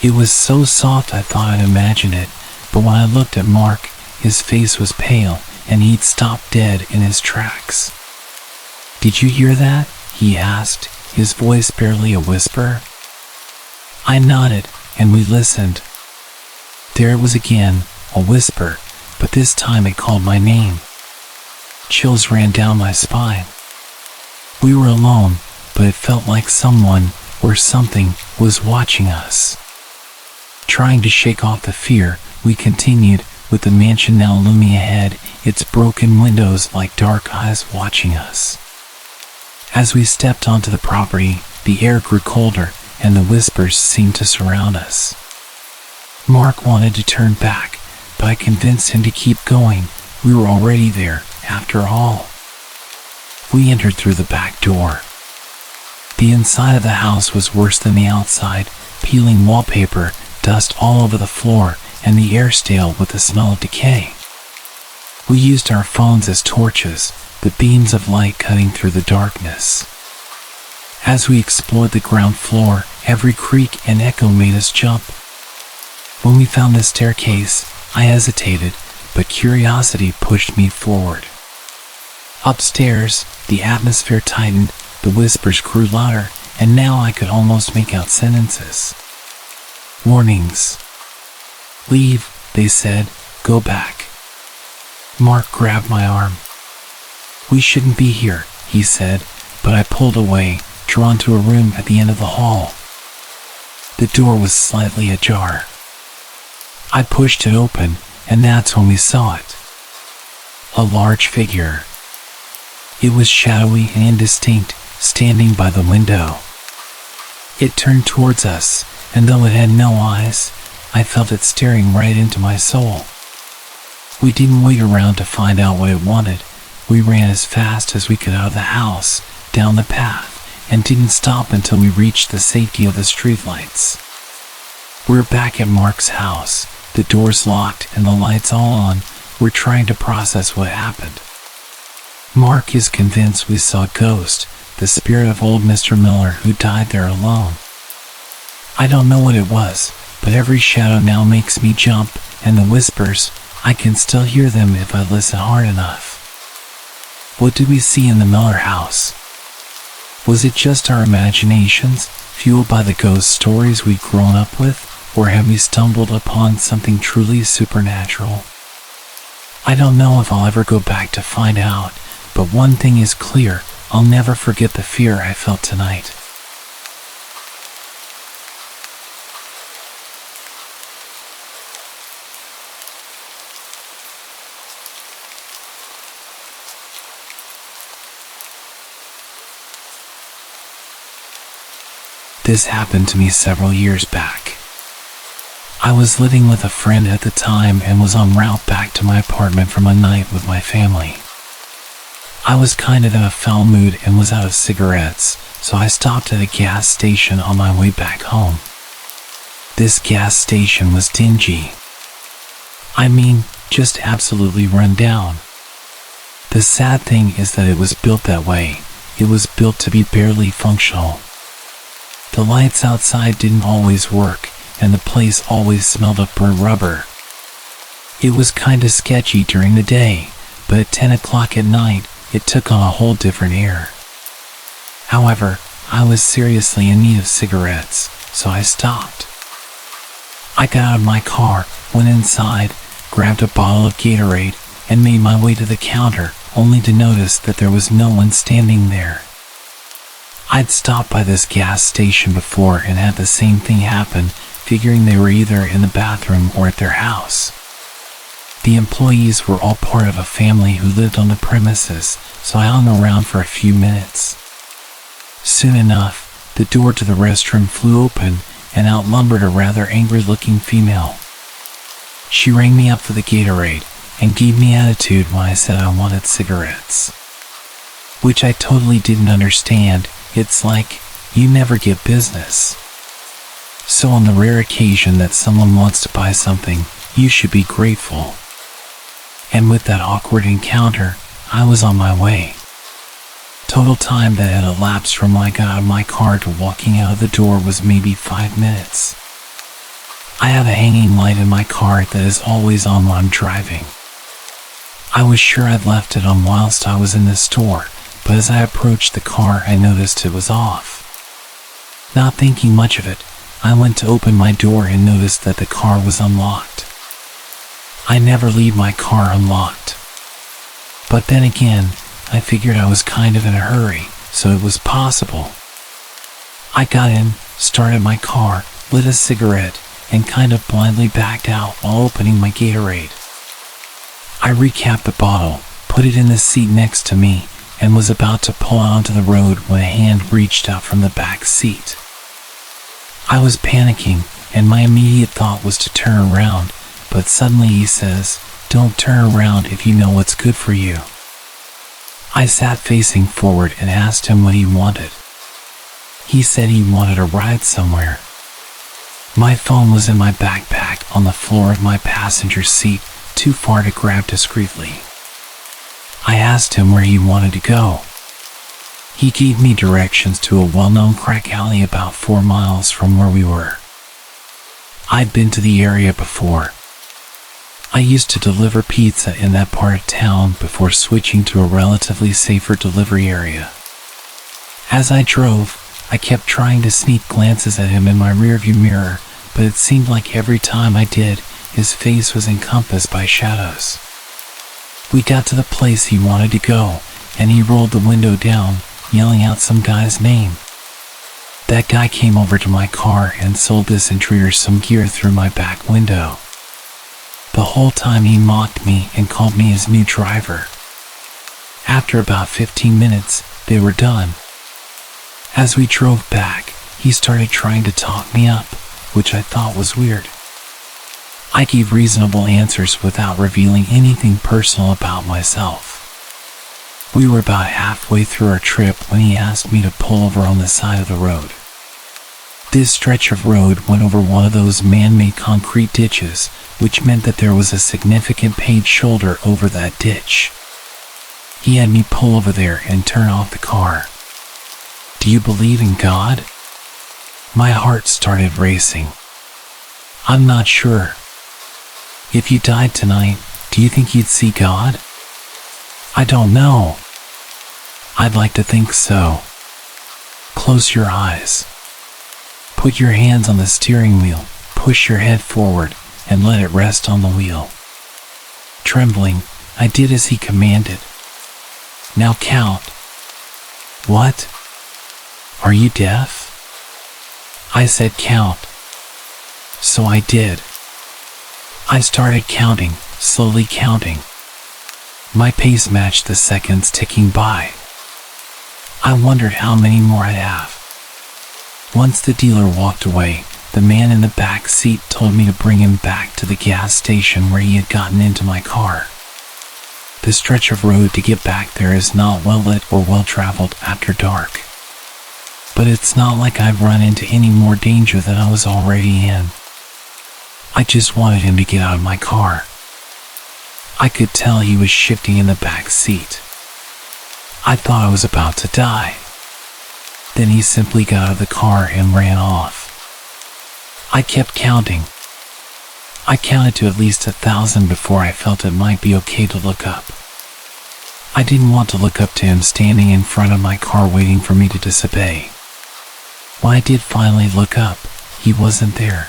It was so soft I thought I'd imagine it, but when I looked at Mark, his face was pale, and he'd stopped dead in his tracks. "Did you hear that?" he asked, his voice barely a whisper. I nodded, and we listened. There it was again, a whisper, but this time it called my name. Chills ran down my spine. We were alone, but it felt like someone, or something, was watching us. Trying to shake off the fear, we continued, with the mansion now looming ahead, its broken windows like dark eyes watching us. As we stepped onto the property, the air grew colder, and the whispers seemed to surround us. Mark wanted to turn back, but I convinced him to keep going. We were already there, after all. We entered through the back door. The inside of the house was worse than the outside, peeling wallpaper, dust all over the floor, and the air stale with the smell of decay. We used our phones as torches, the beams of light cutting through the darkness. As we explored the ground floor, every creak and echo made us jump. When we found the staircase, I hesitated, but curiosity pushed me forward. Upstairs, the atmosphere tightened, the whispers grew louder, and now I could almost make out sentences. Warnings. Leave, they said, go back. Mark grabbed my arm. We shouldn't be here, he said, but I pulled away, drawn to a room at the end of the hall. The door was slightly ajar. I pushed it open, and that's when we saw it. A large figure. It was shadowy and indistinct, standing by the window. It turned towards us, and though it had no eyes, I felt it staring right into my soul. We didn't wait around to find out what it wanted. We ran as fast as we could out of the house, down the path, and didn't stop until we reached the safety of the streetlights. We're back at Mark's house, the doors locked and the lights all on. We're trying to process what happened. Mark is convinced we saw a ghost, the spirit of old Mr. Miller who died there alone. I don't know what it was, but every shadow now makes me jump, and the whispers, I can still hear them if I listen hard enough. What did we see in the Miller house? Was it just our imaginations, fueled by the ghost stories we'd grown up with, or have we stumbled upon something truly supernatural? I don't know if I'll ever go back to find out, but one thing is clear, I'll never forget the fear I felt tonight. This happened to me several years back. I was living with a friend at the time and was en route back to my apartment from a night with my family. I was kind of in a foul mood and was out of cigarettes, so I stopped at a gas station on my way back home. This gas station was dingy. I mean, just absolutely run down. The sad thing is that it was built that way. It was built to be barely functional. The lights outside didn't always work, and the place always smelled of burnt rubber. It was kinda sketchy during the day, but at 10 o'clock at night, it took on a whole different air. However, I was seriously in need of cigarettes, so I stopped. I got out of my car, went inside, grabbed a bottle of Gatorade, and made my way to the counter, only to notice that there was no one standing there. I'd stopped by this gas station before and had the same thing happen, figuring they were either in the bathroom or at their house. The employees were all part of a family who lived on the premises, so I hung around for a few minutes. Soon enough, the door to the restroom flew open and out lumbered a rather angry-looking female. She rang me up for the Gatorade and gave me attitude when I said I wanted cigarettes, which I totally didn't understand. It's like, you never get business. So on the rare occasion that someone wants to buy something, you should be grateful. And with that awkward encounter, I was on my way. Total time that had elapsed from when I got out of my car to walking out of the door was maybe 5 minutes. I have a hanging light in my car that is always on when I'm driving. I was sure I'd left it on whilst I was in the store, but as I approached the car I noticed it was off. Not thinking much of it, I went to open my door and noticed that the car was unlocked. I never leave my car unlocked. But then again, I figured I was kind of in a hurry, so it was possible. I got in, started my car, lit a cigarette, and kind of blindly backed out while opening my Gatorade. I recapped the bottle, put it in the seat next to me, and was about to pull out onto the road when a hand reached out from the back seat. I was panicking, and my immediate thought was to turn around, but suddenly he says, "Don't turn around if you know what's good for you." I sat facing forward and asked him what he wanted. He said he wanted a ride somewhere. My phone was in my backpack on the floor of my passenger seat, too far to grab discreetly. I asked him where he wanted to go. He gave me directions to a well-known crack alley about 4 miles from where we were. I'd been to the area before. I used to deliver pizza in that part of town before switching to a relatively safer delivery area. As I drove, I kept trying to sneak glances at him in my rearview mirror, but it seemed like every time I did, his face was encompassed by shadows. We got to the place he wanted to go, and he rolled the window down, yelling out some guy's name. That guy came over to my car and sold this intruder some gear through my back window. The whole time he mocked me and called me his new driver. After about 15 minutes, they were done. As we drove back, he started trying to talk me up, which I thought was weird. I gave reasonable answers without revealing anything personal about myself. We were about halfway through our trip when he asked me to pull over on the side of the road. This stretch of road went over one of those man-made concrete ditches, which meant that there was a significant paved shoulder over that ditch. He had me pull over there and turn off the car. "Do you believe in God?" My heart started racing. "I'm not sure." "If you died tonight, do you think you'd see God?" "I don't know." "I'd like to think so." "Close your eyes. Put your hands on the steering wheel, push your head forward, and let it rest on the wheel." Trembling, I did as he commanded. "Now count." "What? Are you deaf?" I said count. So I did. I started counting, slowly counting. My pace matched the seconds ticking by. I wondered how many more I'd have. Once the dealer walked away, the man in the back seat told me to bring him back to the gas station where he had gotten into my car. The stretch of road to get back there is not well lit or well traveled after dark. But it's not like I've run into any more danger than I was already in. I just wanted him to get out of my car. I could tell he was shifting in the back seat. I thought I was about to die. Then he simply got out of the car and ran off. I kept counting. I counted to at least 1,000 before I felt it might be okay to look up. I didn't want to look up to him standing in front of my car waiting for me to disobey. When I did finally look up, he wasn't there.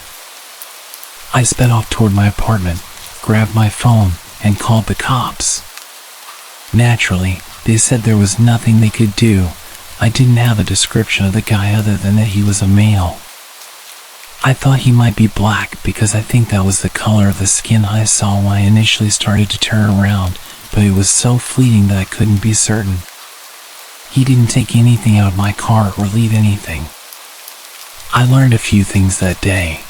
I sped off toward my apartment, grabbed my phone, and called the cops. Naturally, they said there was nothing they could do. I didn't have a description of the guy other than that he was a male. I thought he might be black because I think that was the color of the skin I saw when I initially started to turn around, but it was so fleeting that I couldn't be certain. He didn't take anything out of my car or leave anything. I learned a few things that day.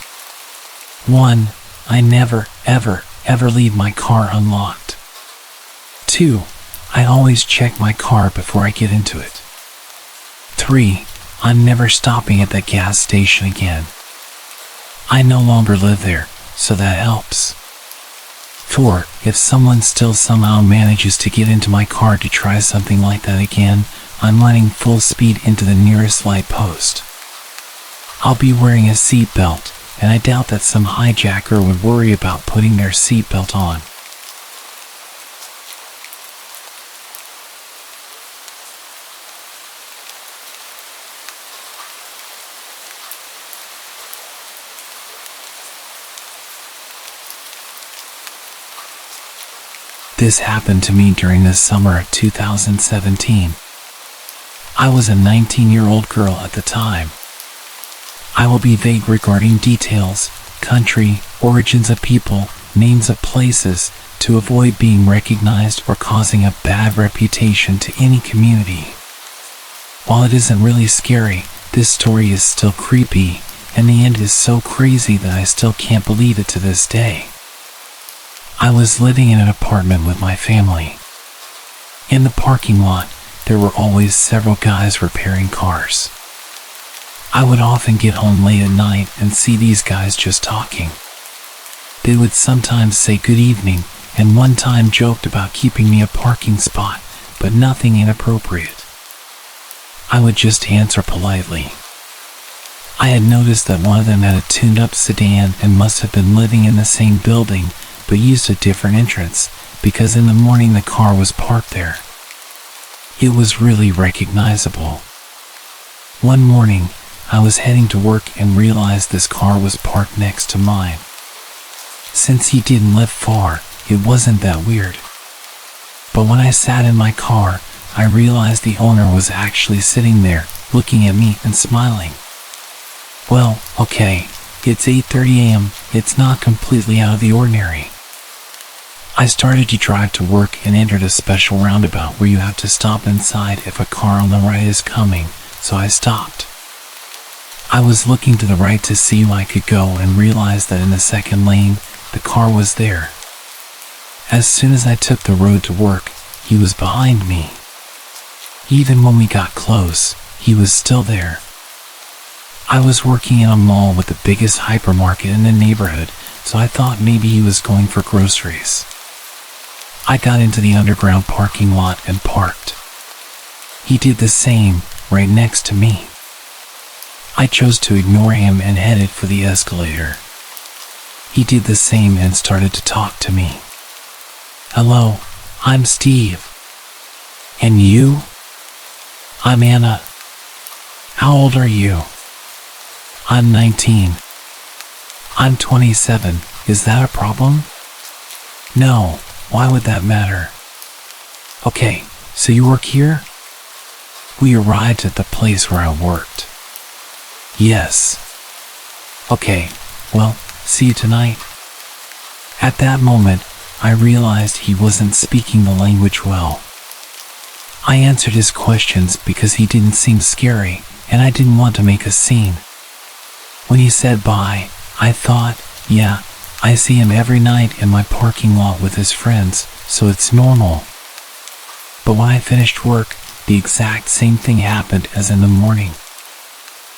1. I never, ever leave my car unlocked. 2. I always check my car before I get into it. 3. I'm never stopping at that gas station again. I no longer live there, so that helps. 4. If someone still somehow manages to get into my car to try something like that again, I'm running full speed into the nearest light post. I'll be wearing a seatbelt, and I doubt that some hijacker would worry about putting their seatbelt on. This happened to me during the summer of 2017. I was a 19-year-old girl at the time. I will be vague regarding details, country, origins of people, names of places, to avoid being recognized or causing a bad reputation to any community. While it isn't really scary, this story is still creepy, and the end is so crazy that I still can't believe it to this day. I was living in an apartment with my family. In the parking lot, there were always several guys repairing cars. I would often get home late at night and see these guys just talking. They would sometimes say good evening, and one time joked about keeping me a parking spot, but nothing inappropriate. I would just answer politely. I had noticed that one of them had a tuned-up sedan and must have been living in the same building, but used a different entrance, because in the morning the car was parked there. It was really recognizable. One morning, I was heading to work and realized this car was parked next to mine. Since he didn't live far, it wasn't that weird. But when I sat in my car, I realized the owner was actually sitting there, looking at me and smiling. Well, okay, it's 8:30 a.m., it's not completely out of the ordinary. I started to drive to work and entered a special roundabout where you have to stop inside if a car on the right is coming, so I stopped. I was looking to the right to see where I could go and realized that in the second lane, the car was there. As soon as I took the road to work, he was behind me. Even when we got close, he was still there. I was working in a mall with the biggest hypermarket in the neighborhood, so I thought maybe he was going for groceries. I got into the underground parking lot and parked. He did the same, right next to me. I chose to ignore him and headed for the escalator. He did the same and started to talk to me. Hello, I'm Steve. And you? I'm Anna. How old are you? I'm 19. I'm 27. Is that a problem? No, why would that matter? Okay, so you work here? We arrived at the place where I worked. Yes. Okay, well, see you tonight. At that moment, I realized he wasn't speaking the language well. I answered his questions because he didn't seem scary, and I didn't want to make a scene. When he said bye, I thought, yeah, I see him every night in my parking lot with his friends, so it's normal. But when I finished work, the exact same thing happened as in the morning.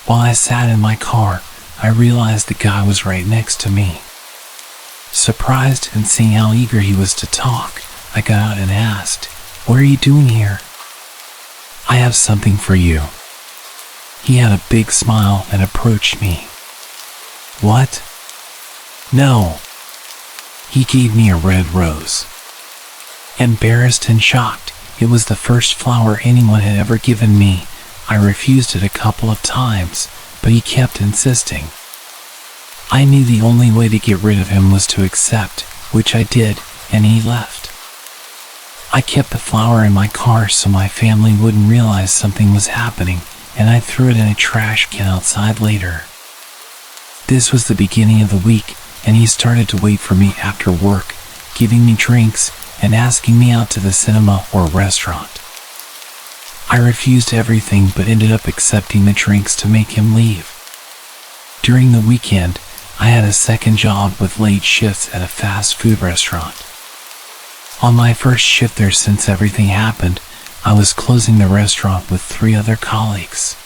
While I sat in my car, I realized the guy was right next to me. Surprised and seeing how eager he was to talk, I got out and asked, "What are you doing here?" "I have something for you." He had a big smile and approached me. "What?" "No." He gave me a red rose. Embarrassed and shocked, it was the first flower anyone had ever given me. I refused it a couple of times, but he kept insisting. I knew the only way to get rid of him was to accept, which I did, and he left. I kept the flour in my car so my family wouldn't realize something was happening, and I threw it in a trash can outside later. This was the beginning of the week, and he started to wait for me after work, giving me drinks and asking me out to the cinema or restaurant. I refused everything but ended up accepting the drinks to make him leave. During the weekend, I had a second job with late shifts at a fast food restaurant. On my first shift there, since everything happened, I was closing the restaurant with 3 other colleagues.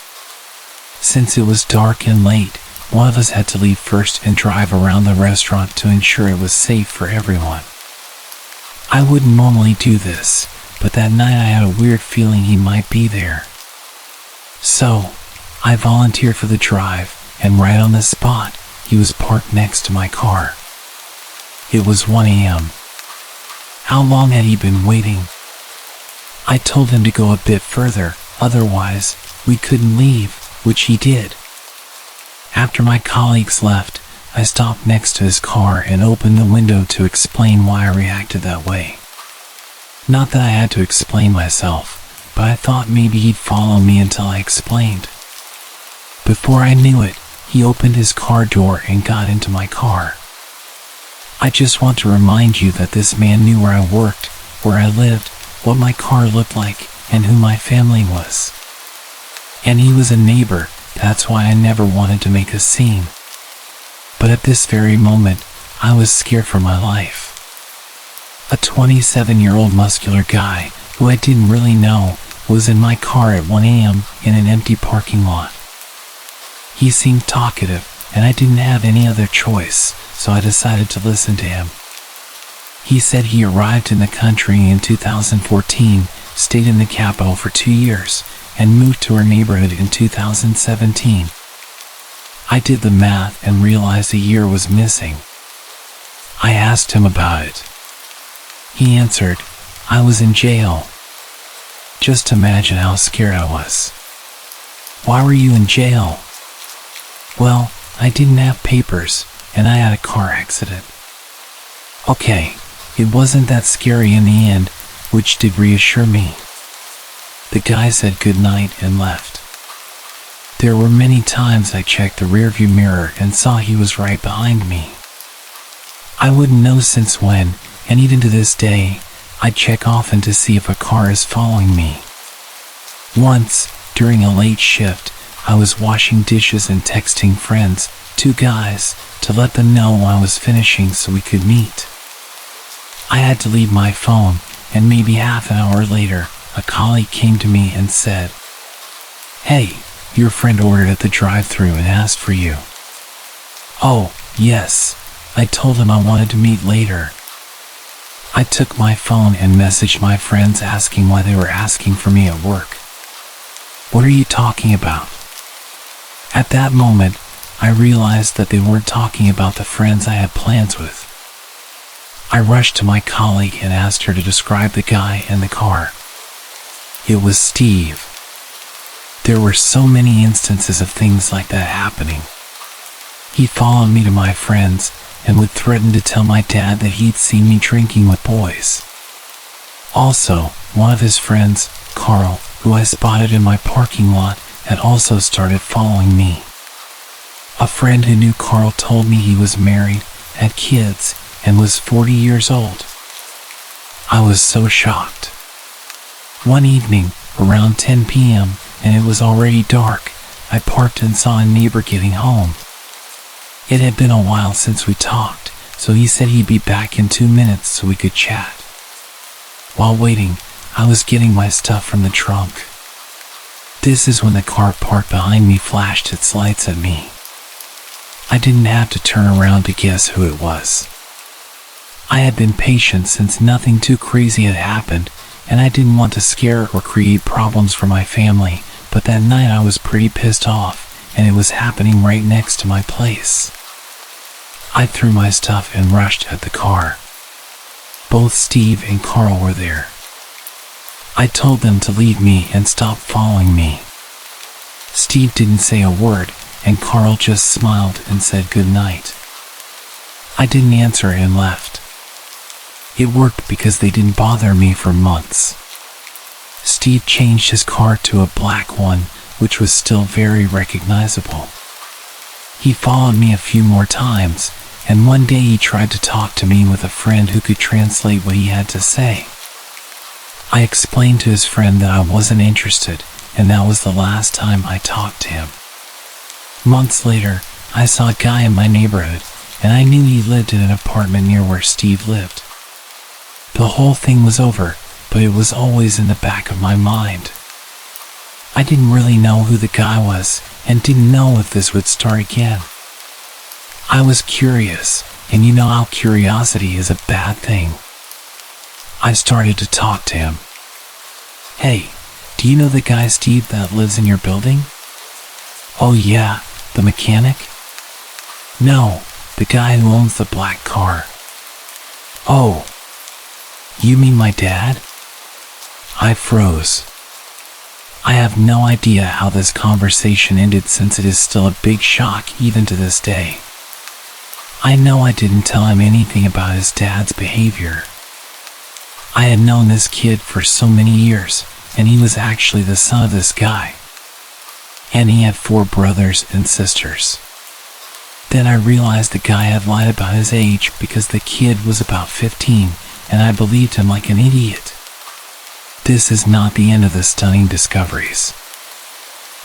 Since it was dark and late, one of us had to leave first and drive around the restaurant to ensure it was safe for everyone. I wouldn't normally do this, but that night I had a weird feeling he might be there. So, I volunteered for the drive, and right on the spot, he was parked next to my car. It was 1 a.m. How long had he been waiting? I told him to go a bit further, otherwise, we couldn't leave, which he did. After my colleagues left, I stopped next to his car and opened the window to explain why I reacted that way. Not that I had to explain myself, but I thought maybe he'd follow me until I explained. Before I knew it, he opened his car door and got into my car. I just want to remind you that this man knew where I worked, where I lived, what my car looked like, and who my family was. And he was a neighbor, that's why I never wanted to make a scene. But at this very moment, I was scared for my life. A 27-year-old muscular guy, who I didn't really know, was in my car at 1 a.m. in an empty parking lot. He seemed talkative, and I didn't have any other choice, so I decided to listen to him. He said he arrived in the country in 2014, stayed in the capital for 2 years, and moved to our neighborhood in 2017. I did the math and realized a year was missing. I asked him about it. He answered, "I was in jail." Just imagine how scared I was. "Why were you in jail?" "Well, I didn't have papers, and I had a car accident." Okay, it wasn't that scary in the end, which did reassure me. The guy said goodnight and left. There were many times I checked the rearview mirror and saw he was right behind me. I wouldn't know since when, and even to this day, I check often to see if a car is following me. Once, during a late shift, I was washing dishes and texting friends, 2 guys, to let them know I was finishing so we could meet. I had to leave my phone, and maybe half an hour later, a colleague came to me and said, "Hey, your friend ordered at the drive-thru and asked for you." "Oh, yes," I told him I wanted to meet later. I took my phone and messaged my friends asking why they were asking for me at work. "What are you talking about?" At that moment, I realized that they weren't talking about the friends I had plans with. I rushed to my colleague and asked her to describe the guy and the car. It was Steve. There were so many instances of things like that happening. He followed me to my friends and would threaten to tell my dad that he'd seen me drinking with boys. Also, one of his friends, Carl, who I spotted in my parking lot, had also started following me. A friend who knew Carl told me he was married, had kids, and was 40 years old. I was so shocked. One evening, around 10 p.m., and it was already dark, I parked and saw a neighbor getting home. It had been a while since we talked, so he said he'd be back in 2 minutes so we could chat. While waiting, I was getting my stuff from the trunk. This is when the car parked behind me flashed its lights at me. I didn't have to turn around to guess who it was. I had been patient since nothing too crazy had happened, and I didn't want to scare or create problems for my family, but that night I was pretty pissed off, and it was happening right next to my place. I threw my stuff and rushed at the car. Both Steve and Carl were there. I told them to leave me and stop following me. Steve didn't say a word, and Carl just smiled and said good night. I didn't answer and left. It worked because they didn't bother me for months. Steve changed his car to a black one, which was still very recognizable. He followed me a few more times, and one day he tried to talk to me with a friend who could translate what he had to say. I explained to his friend that I wasn't interested, and that was the last time I talked to him. Months later, I saw a guy in my neighborhood, and I knew he lived in an apartment near where Steve lived. The whole thing was over, but it was always in the back of my mind. I didn't really know who the guy was, and didn't know if this would start again. I was curious, and you know how curiosity is a bad thing. I started to talk to him. "Hey, do you know the guy Steve that lives in your building?" "Oh yeah, the mechanic?" "No, the guy who owns the black car." "Oh, you mean my dad?" I froze. I have no idea how this conversation ended, since it is still a big shock even to this day. I know I didn't tell him anything about his dad's behavior. I had known this kid for so many years, and he was actually the son of this guy. And he had 4 brothers and sisters. Then I realized the guy had lied about his age because the kid was about 15, and I believed him like an idiot. This is not the end of the stunning discoveries.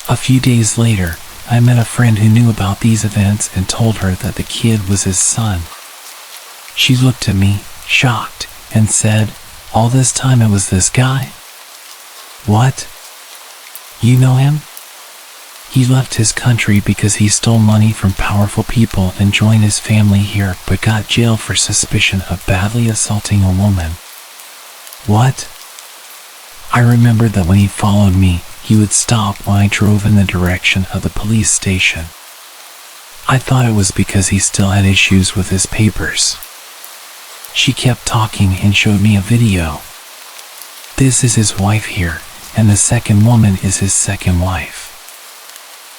A few days later, I met a friend who knew about these events and told her that the kid was his son. She looked at me, shocked, and said, "All this time it was this guy?" "What? You know him?" "He left his country because he stole money from powerful people and joined his family here, but got jailed for suspicion of badly assaulting a woman." "What?" I remembered that when he followed me, he would stop when I drove in the direction of the police station. I thought it was because he still had issues with his papers. She kept talking and showed me a video. This is his wife here, and the second woman is his second wife.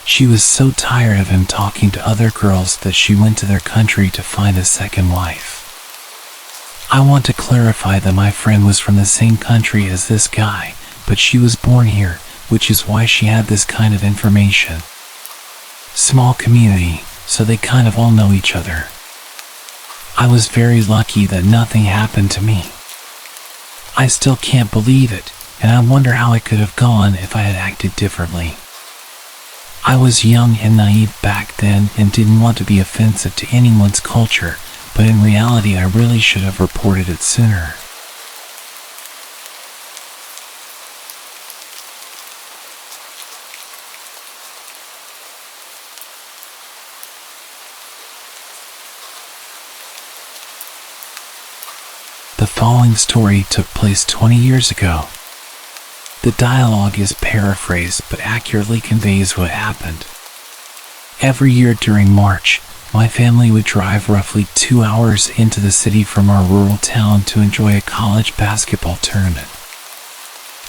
She was so tired of him talking to other girls that she went to their country to find a second wife. I want to clarify that my friend was from the same country as this guy, but she was born here, which is why she had this kind of information. Small community, so they kind of all know each other. I was very lucky that nothing happened to me. I still can't believe it, and I wonder how it could have gone if I had acted differently. I was young and naive back then and didn't want to be offensive to anyone's culture, but in reality I really should have reported it sooner. The following story took place 20 years ago. The dialogue is paraphrased but accurately conveys what happened. Every year during March, my family would drive roughly 2 hours into the city from our rural town to enjoy a college basketball tournament.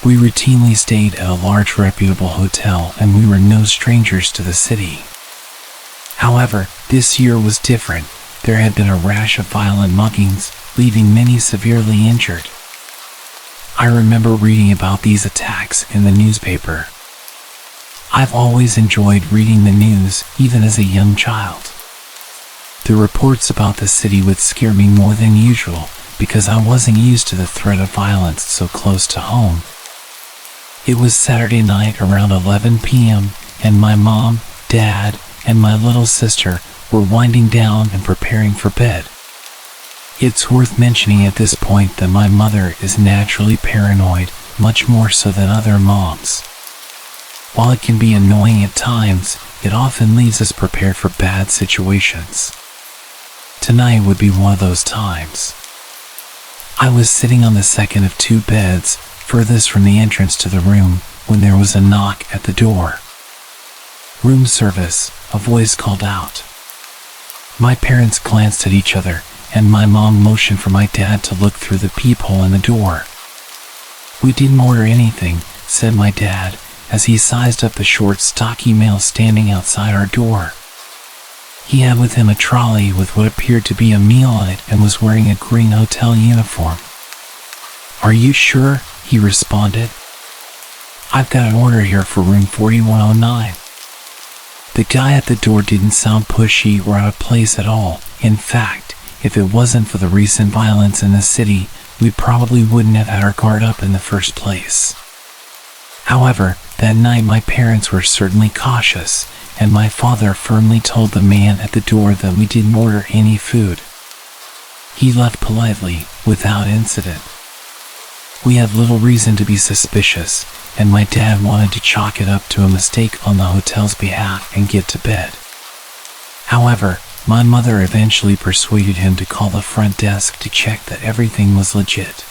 We routinely stayed at a large reputable hotel, and we were no strangers to the city. However, this year was different. There had been a rash of violent muggings, leaving many severely injured. I remember reading about these attacks in the newspaper. I've always enjoyed reading the news, even as a young child. The reports about the city would scare me more than usual, because I wasn't used to the threat of violence so close to home. It was Saturday night around 11 p.m., and my mom, dad, and my little sister were winding down and preparing for bed. It's worth mentioning at this point that my mother is naturally paranoid, much more so than other moms. While it can be annoying at times, it often leaves us prepared for bad situations. Tonight would be one of those times. I was sitting on the second of 2 beds, furthest from the entrance to the room, when there was a knock at the door. "Room service," a voice called out. My parents glanced at each other, and my mom motioned for my dad to look through the peephole in the door. "We didn't order anything," said my dad, as he sized up the short, stocky male standing outside our door. He had with him a trolley with what appeared to be a meal on it and was wearing a green hotel uniform. "Are you sure?" he responded. "I've got an order here for room 4109. The guy at the door didn't sound pushy or out of place at all. In fact, if it wasn't for the recent violence in the city, we probably wouldn't have had our guard up in the first place. However, that night my parents were certainly cautious, and my father firmly told the man at the door that we didn't order any food. He left politely, without incident. We had little reason to be suspicious, and my dad wanted to chalk it up to a mistake on the hotel's behalf and get to bed. However, my mother eventually persuaded him to call the front desk to check that everything was legit.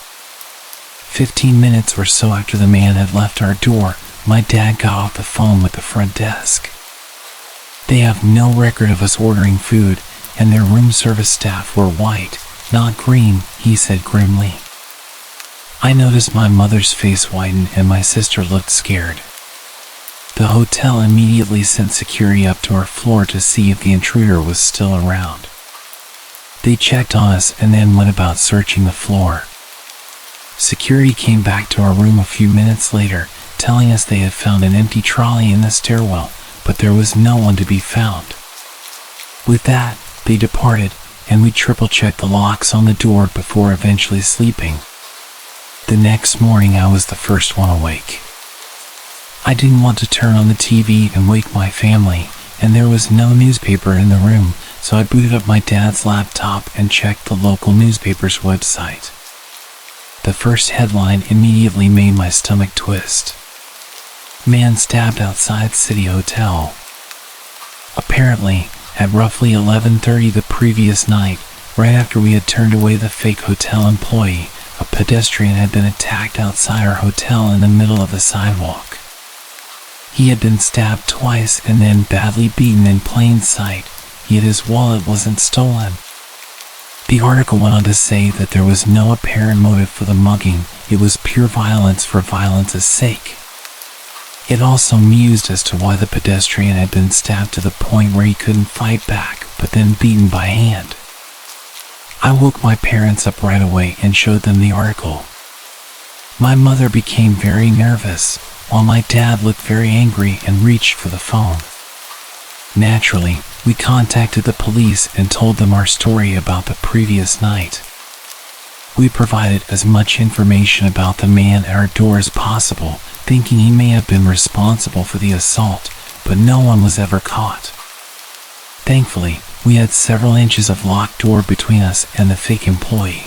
15 minutes or so after the man had left our door, my dad got off the phone with the front desk. They have no record of us ordering food, and their room service staff were white, not green, he said grimly. I noticed my mother's face whiten and my sister looked scared. The hotel immediately sent security up to our floor to see if the intruder was still around. They checked on us and then went about searching the floor. Security came back to our room a few minutes later, telling us they had found an empty trolley in the stairwell, but there was no one to be found. With that, they departed, and we triple-checked the locks on the door before eventually sleeping. The next morning I was the first one awake. I didn't want to turn on the TV and wake my family, and there was no newspaper in the room, so I booted up my dad's laptop and checked the local newspaper's website. The first headline immediately made my stomach twist. Man stabbed outside City Hotel. Apparently, at roughly 11:30 the previous night, right after we had turned away the fake hotel employee, a pedestrian had been attacked outside our hotel in the middle of the sidewalk. He had been stabbed twice and then badly beaten in plain sight, yet his wallet wasn't stolen. The article went on to say that there was no apparent motive for the mugging, it was pure violence for violence's sake. It also mused as to why the pedestrian had been stabbed to the point where he couldn't fight back, but then beaten by hand. I woke my parents up right away and showed them the article. My mother became very nervous, while my dad looked very angry and reached for the phone. Naturally, we contacted the police and told them our story about the previous night. We provided as much information about the man at our door as possible, thinking he may have been responsible for the assault, but no one was ever caught. Thankfully, we had several inches of locked door between us and the fake employee.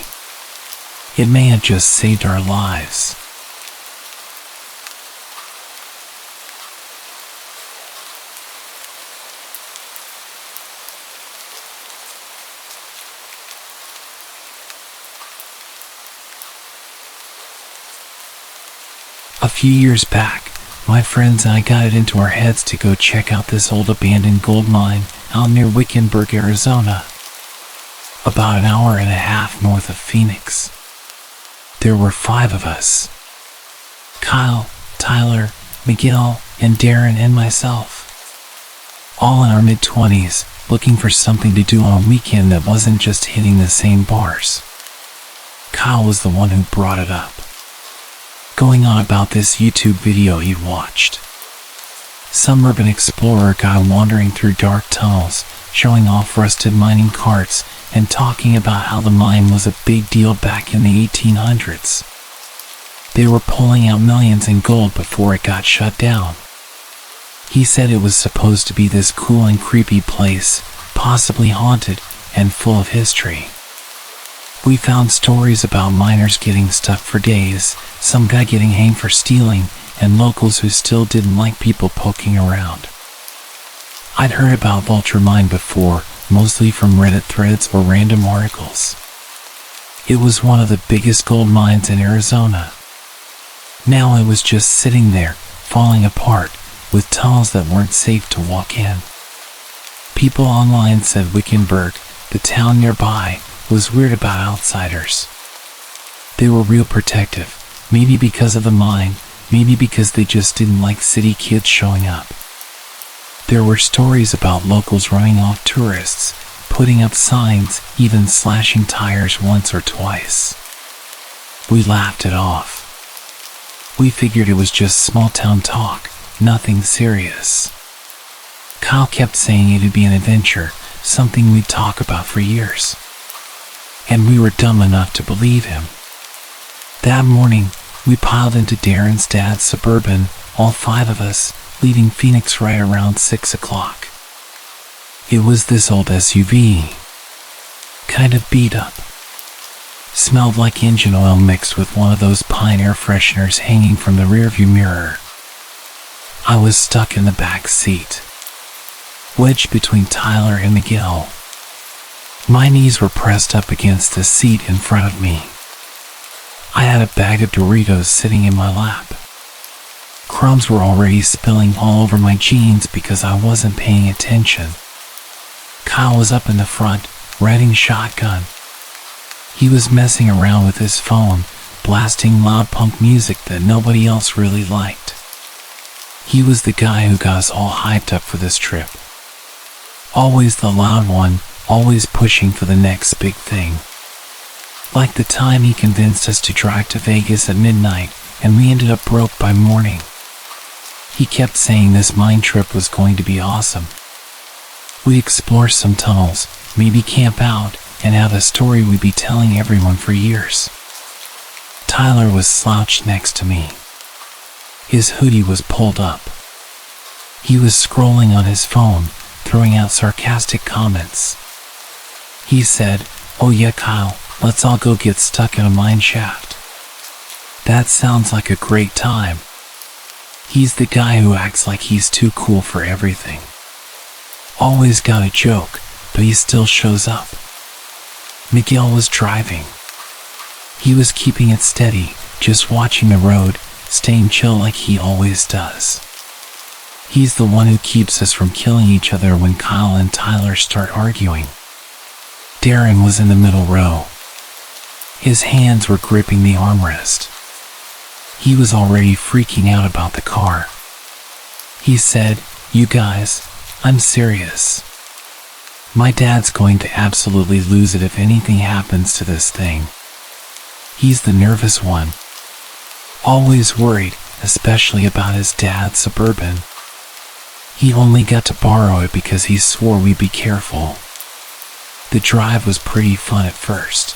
It may have just saved our lives. A few years back, my friends and I got it into our heads to go check out this old abandoned gold mine out near Wickenburg, Arizona, about an hour and a half north of Phoenix. There were 5 of us: Kyle, Tyler, Miguel, and Darren and myself. All in our mid-20s, looking for something to do on a weekend that wasn't just hitting the same bars. Kyle was the one who brought it up, going on about this YouTube video he'd watched. Some urban explorer guy wandering through dark tunnels, showing off rusted mining carts, and talking about how the mine was a big deal back in the 1800s. They were pulling out millions in gold before it got shut down. He said it was supposed to be this cool and creepy place, possibly haunted, and full of history. We found stories about miners getting stuck for days, some guy getting hanged for stealing, and locals who still didn't like people poking around. I'd heard about Vulture Mine before, mostly from Reddit threads or random articles. It was one of the biggest gold mines in Arizona. Now it was just sitting there, falling apart, with tunnels that weren't safe to walk in. People online said Wickenburg, the town nearby, was weird about outsiders. They were real protective, maybe because of the mine, maybe because they just didn't like city kids showing up. There were stories about locals running off tourists, putting up signs, even slashing tires once or twice. We laughed it off. We figured it was just small-town talk, nothing serious. Kyle kept saying it'd be an adventure, something we'd talk about for years. And we were dumb enough to believe him. That morning, we piled into Darren's dad's Suburban, all 5 of us, leaving Phoenix right around 6 o'clock. It was this old SUV. Kind of beat up. Smelled like engine oil mixed with one of those Pine air fresheners hanging from the rearview mirror. I was stuck in the back seat, wedged between Tyler and Miguel. My knees were pressed up against the seat in front of me. I had a bag of Doritos sitting in my lap. Crumbs were already spilling all over my jeans because I wasn't paying attention. Kyle was up in the front, riding shotgun. He was messing around with his phone, blasting loud punk music that nobody else really liked. He was the guy who got us all hyped up for this trip. Always the loud one, always pushing for the next big thing. Like the time he convinced us to drive to Vegas at midnight, and we ended up broke by morning. He kept saying this mine trip was going to be awesome. We'd explore some tunnels, maybe camp out, and have a story we'd be telling everyone for years. Tyler was slouched next to me. His hoodie was pulled up. He was scrolling on his phone, throwing out sarcastic comments. He said, "Oh yeah, Kyle, let's all go get stuck in a mine shaft. That sounds like a great time." He's the guy who acts like he's too cool for everything. Always got a joke, but he still shows up. Miguel was driving. He was keeping it steady, just watching the road, staying chill like he always does. He's the one who keeps us from killing each other when Kyle and Tyler start arguing. Darren was in the middle row. His hands were gripping the armrest. He was already freaking out about the car. He said, "You guys, I'm serious. My dad's going to absolutely lose it if anything happens to this thing." He's the nervous one. Always worried, especially about his dad's Suburban. He only got to borrow it because he swore we'd be careful. The drive was pretty fun at first.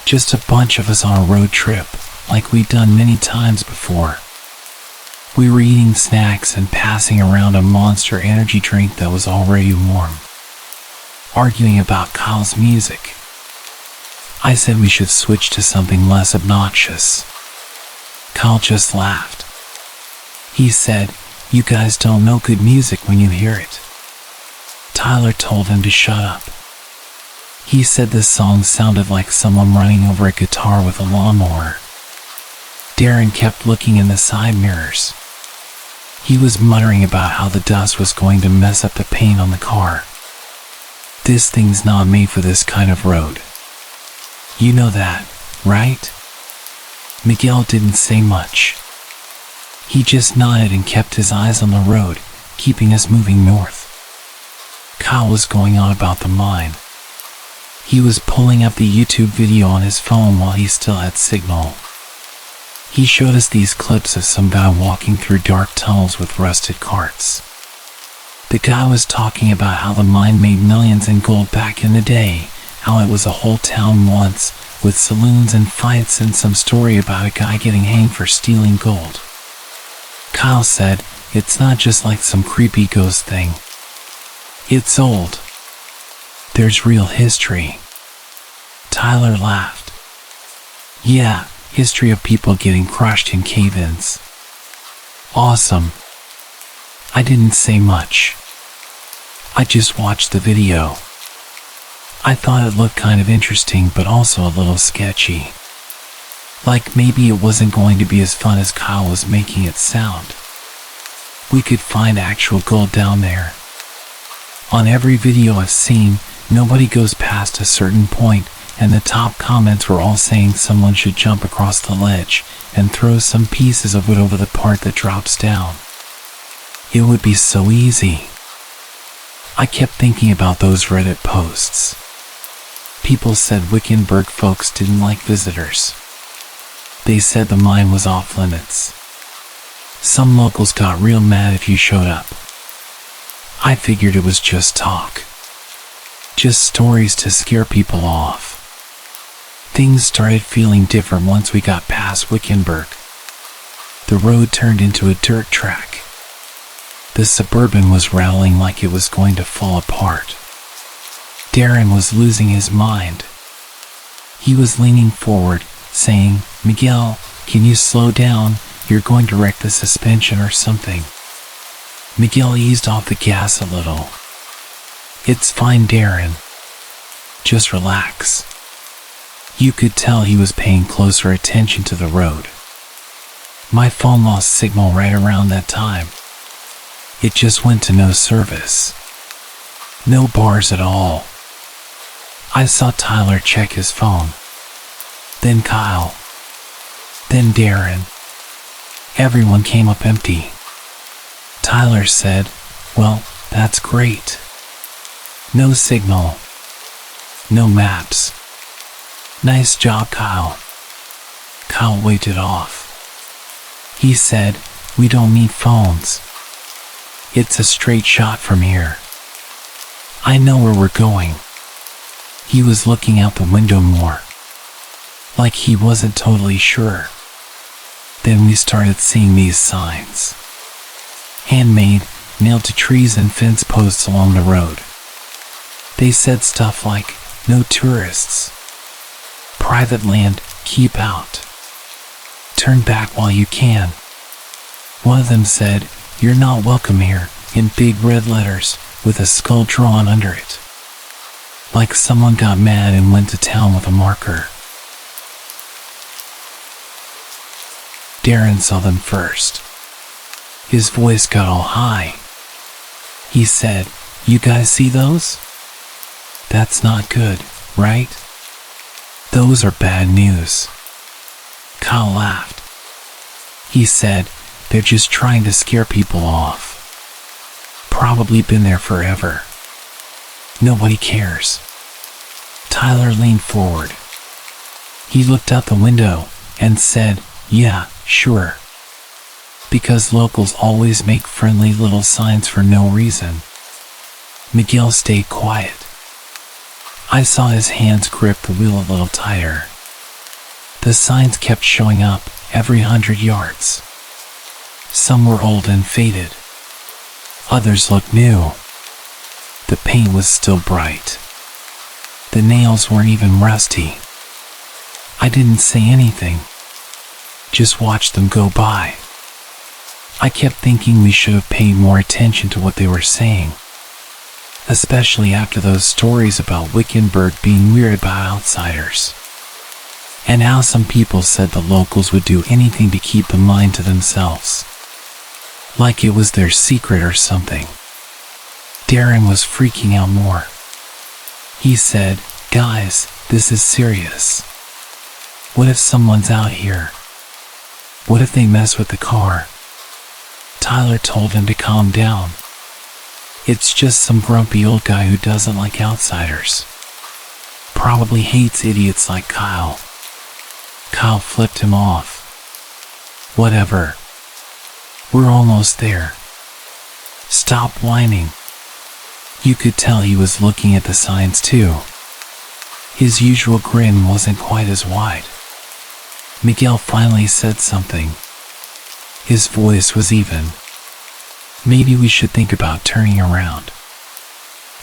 Just a bunch of us on a road trip, like we'd done many times before. We were eating snacks and passing around a Monster energy drink that was already warm. Arguing about Kyle's music. I said we should switch to something less obnoxious. Kyle just laughed. He said, "You guys don't know good music when you hear it." Tyler told him to shut up. He said the song sounded like someone running over a guitar with a lawnmower. Darren kept looking in the side mirrors. He was muttering about how the dust was going to mess up the paint on the car. "This thing's not made for this kind of road. You know that, right?" Miguel didn't say much. He just nodded and kept his eyes on the road, keeping us moving north. Kyle was going on about the mine. He was pulling up the YouTube video on his phone while he still had signal. He showed us these clips of some guy walking through dark tunnels with rusted carts. The guy was talking about how the mine made millions in gold back in the day, how it was a whole town once, with saloons and fights and some story about a guy getting hanged for stealing gold. Kyle said, "It's not just like some creepy ghost thing. It's old. There's real history." Tyler laughed. "Yeah, history of people getting crushed in cave-ins." Awesome. I didn't say much. I just watched the video. I thought it looked kind of interesting but also a little sketchy. Like maybe it wasn't going to be as fun as Kyle was making it sound. We could find actual gold down there. On every video I've seen, nobody goes past a certain point, and the top comments were all saying someone should jump across the ledge and throw some pieces of wood over the part that drops down. It would be so easy. I kept thinking about those Reddit posts. People said Wickenburg folks didn't like visitors. They said the mine was off limits. Some locals got real mad if you showed up. I figured it was just talk. Just stories to scare people off. Things started feeling different once we got past Wickenburg. The road turned into a dirt track. The Suburban was rattling like it was going to fall apart. Darren was losing his mind. He was leaning forward, saying, "Miguel, can you slow down? You're going to wreck the suspension or something." Miguel eased off the gas a little. "It's fine, Darren. Just relax." You could tell he was paying closer attention to the road. My phone lost signal right around that time. It just went to no service. No bars at all. I saw Tyler check his phone. Then Kyle. Then Darren. Everyone came up empty. Tyler said, "Well, that's great. No signal. No maps. Nice job, Kyle." Kyle waved it off. He said, "We don't need phones. It's a straight shot from here. I know where we're going." He was looking out the window more, like he wasn't totally sure. Then we started seeing these signs. Handmade, nailed to trees and fence posts along the road. They said stuff like, "No tourists. Private land, keep out. Turn back while you can." One of them said, "You're not welcome here," in big red letters, with a skull drawn under it. Like someone got mad and went to town with a marker. Darren saw them first. His voice got all high. He said, "You guys see those? That's not good, right? Those are bad news." Kyle laughed. He said, "They're just trying to scare people off. Probably been there forever. Nobody cares." Tyler leaned forward. He looked out the window and said, "Yeah, sure. Because locals always make friendly little signs for no reason." Miguel stayed quiet. I saw his hands grip the wheel a little tighter. The signs kept showing up every 100 yards. Some were old and faded. Others looked new. The paint was still bright. The nails weren't even rusty. I didn't say anything. Just watched them go by. I kept thinking we should have paid more attention to what they were saying. Especially after those stories about Wickenburg being weird about outsiders. And how some people said the locals would do anything to keep the mine to themselves. Like it was their secret or something. Darren was freaking out more. He said, "Guys, this is serious. What if someone's out here? What if they mess with the car?" Tyler told him to calm down. "It's just some grumpy old guy who doesn't like outsiders. Probably hates idiots like Kyle." Kyle flipped him off. "Whatever. We're almost there. Stop whining." You could tell he was looking at the signs too. His usual grin wasn't quite as wide. Miguel finally said something. His voice was even. "Maybe we should think about turning around.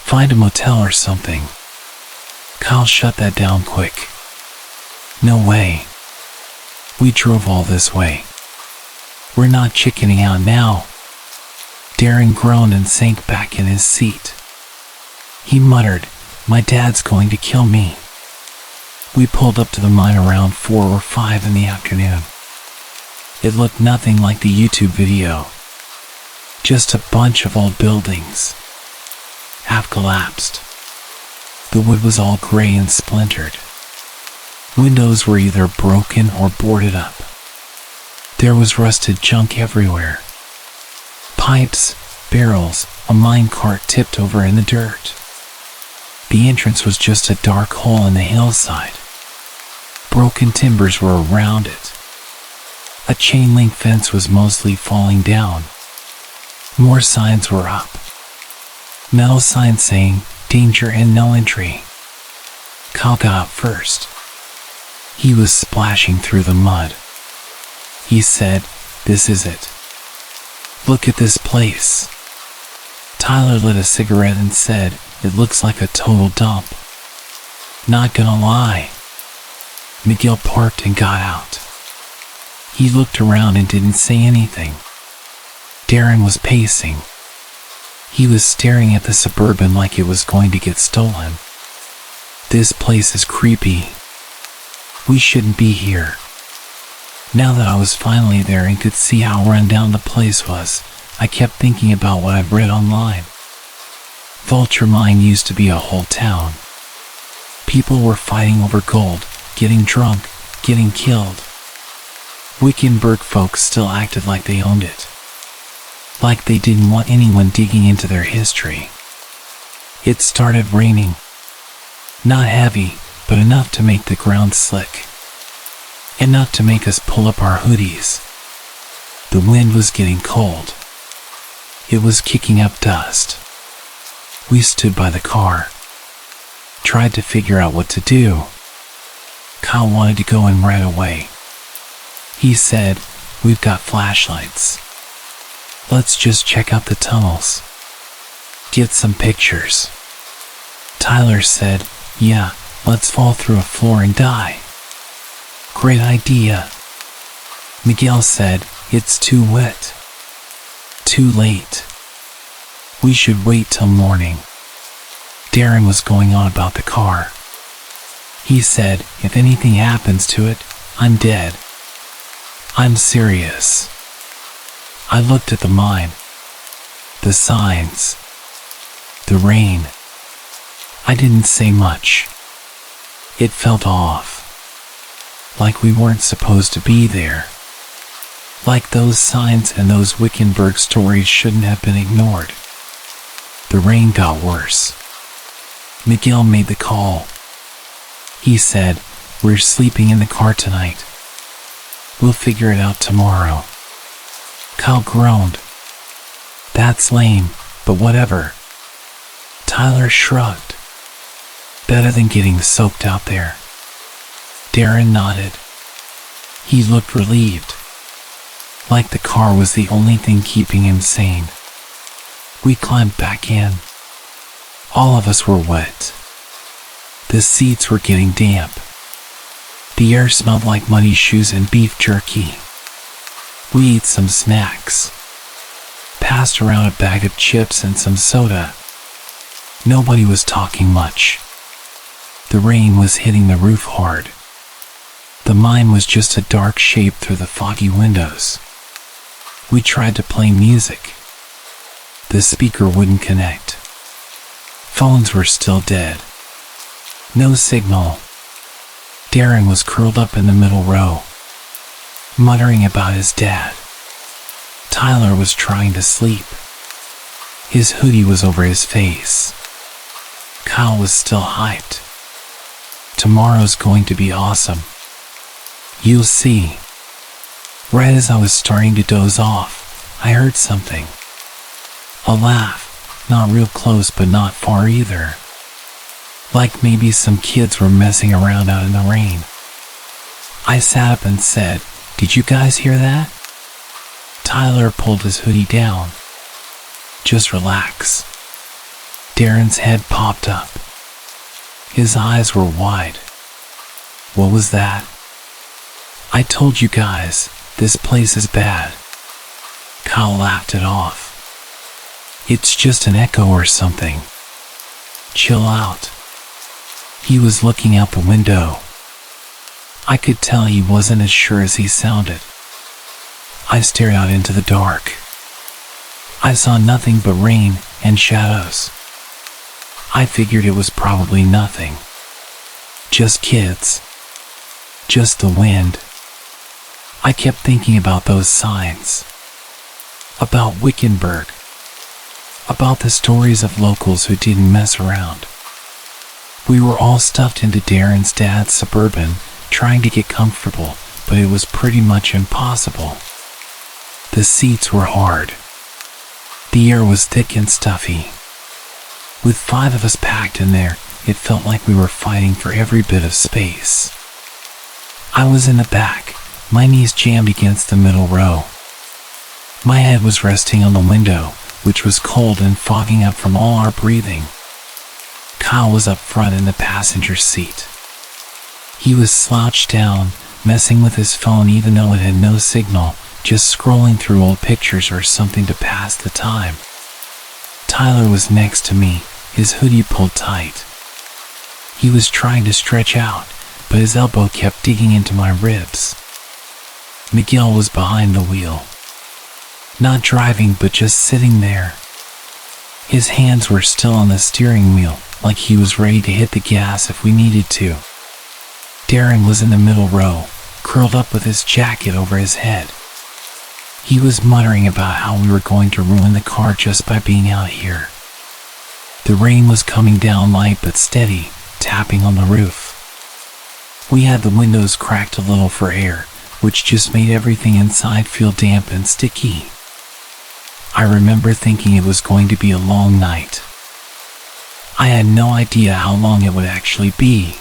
Find a motel or something." Kyle shut that down quick. "No way. We drove all this way. We're not chickening out now." Darren groaned and sank back in his seat. He muttered, "My dad's going to kill me." We pulled up to the mine around 4 or 5 in the afternoon. It looked nothing like the YouTube video. Just a bunch of old buildings. Half collapsed. The wood was all gray and splintered. Windows were either broken or boarded up. There was rusted junk everywhere. Pipes, barrels, a minecart tipped over in the dirt. The entrance was just a dark hole in the hillside. Broken timbers were around it. A chain-link fence was mostly falling down. More signs were up. Metal signs saying, "Danger and no entry." Kyle got up first. He was splashing through the mud. He said, "This is it. Look at this place." Tyler lit a cigarette and said, "It looks like a total dump." "Not gonna lie." Miguel parked and got out. He looked around and didn't say anything. Darren was pacing. He was staring at the Suburban like it was going to get stolen. "This place is creepy. We shouldn't be here." Now that I was finally there and could see how run down the place was, I kept thinking about what I've read online. Vulture Mine used to be a whole town. People were fighting over gold, getting drunk, getting killed. Wickenburg folks still acted like they owned it. Like they didn't want anyone digging into their history. It started raining. Not heavy, but enough to make the ground slick. Enough to make us pull up our hoodies. The wind was getting cold. It was kicking up dust. We stood by the car. Tried to figure out what to do. Kyle wanted to go in right away. He said, "We've got flashlights. Let's just check out the tunnels. Get some pictures." Tyler said, "Yeah, let's fall through a floor and die." "Great idea." Miguel said, "It's too wet." "Too late. We should wait till morning." Darren was going on about the car. He said, "If anything happens to it, I'm dead. I'm serious." I looked at the mine. The signs. The rain. I didn't say much. It felt off. Like we weren't supposed to be there. Like those signs and those Wickenburg stories shouldn't have been ignored. The rain got worse. Miguel made the call. He said, "We're sleeping in the car tonight. We'll figure it out tomorrow." Kyle groaned. "That's lame, but whatever." Tyler shrugged. "Better than getting soaked out there." Darren nodded. He looked relieved. Like the car was the only thing keeping him sane. We climbed back in. All of us were wet. The seats were getting damp. The air smelled like muddy shoes and beef jerky. We ate some snacks. Passed around a bag of chips and some soda. Nobody was talking much. The rain was hitting the roof hard. The mine was just a dark shape through the foggy windows. We tried to play music. The speaker wouldn't connect. Phones were still dead. No signal. Darren was curled up in the middle row, muttering about his dad. Tyler was trying to sleep. His hoodie was over his face. Kyle was still hyped. "Tomorrow's going to be awesome. You'll see." Right as I was starting to doze off, I heard something. A laugh, not real close but not far either. Like maybe some kids were messing around out in the rain. I sat up and said, "Did you guys hear that?" Tyler pulled his hoodie down. "Just relax." Darren's head popped up. His eyes were wide. "What was that?" "I told you guys, this place is bad." Kyle laughed it off. "It's just an echo or something. Chill out." He was looking out the window. I could tell he wasn't as sure as he sounded. I stared out into the dark. I saw nothing but rain and shadows. I figured it was probably nothing. Just kids. Just the wind. I kept thinking about those signs. about Wickenburg, about the stories of locals who didn't mess around. We were all stuffed into Darren's dad's Suburban, trying to get comfortable, but it was pretty much impossible. The seats were hard. The air was thick and stuffy. With 5 of us packed in there, it felt like we were fighting for every bit of space. I was in the back, my knees jammed against the middle row. My head was resting on the window, which was cold and fogging up from all our breathing. Kyle was up front in the passenger seat. He was slouched down, messing with his phone even though it had no signal, just scrolling through old pictures or something to pass the time. Tyler was next to me, his hoodie pulled tight. He was trying to stretch out, but his elbow kept digging into my ribs. Miguel was behind the wheel. Not driving, but just sitting there. His hands were still on the steering wheel, like he was ready to hit the gas if we needed to. Darren was in the middle row, curled up with his jacket over his head. He was muttering about how we were going to ruin the car just by being out here. The rain was coming down light but steady, tapping on the roof. We had the windows cracked a little for air, which just made everything inside feel damp and sticky. I remember thinking it was going to be a long night. I had no idea how long it would actually be.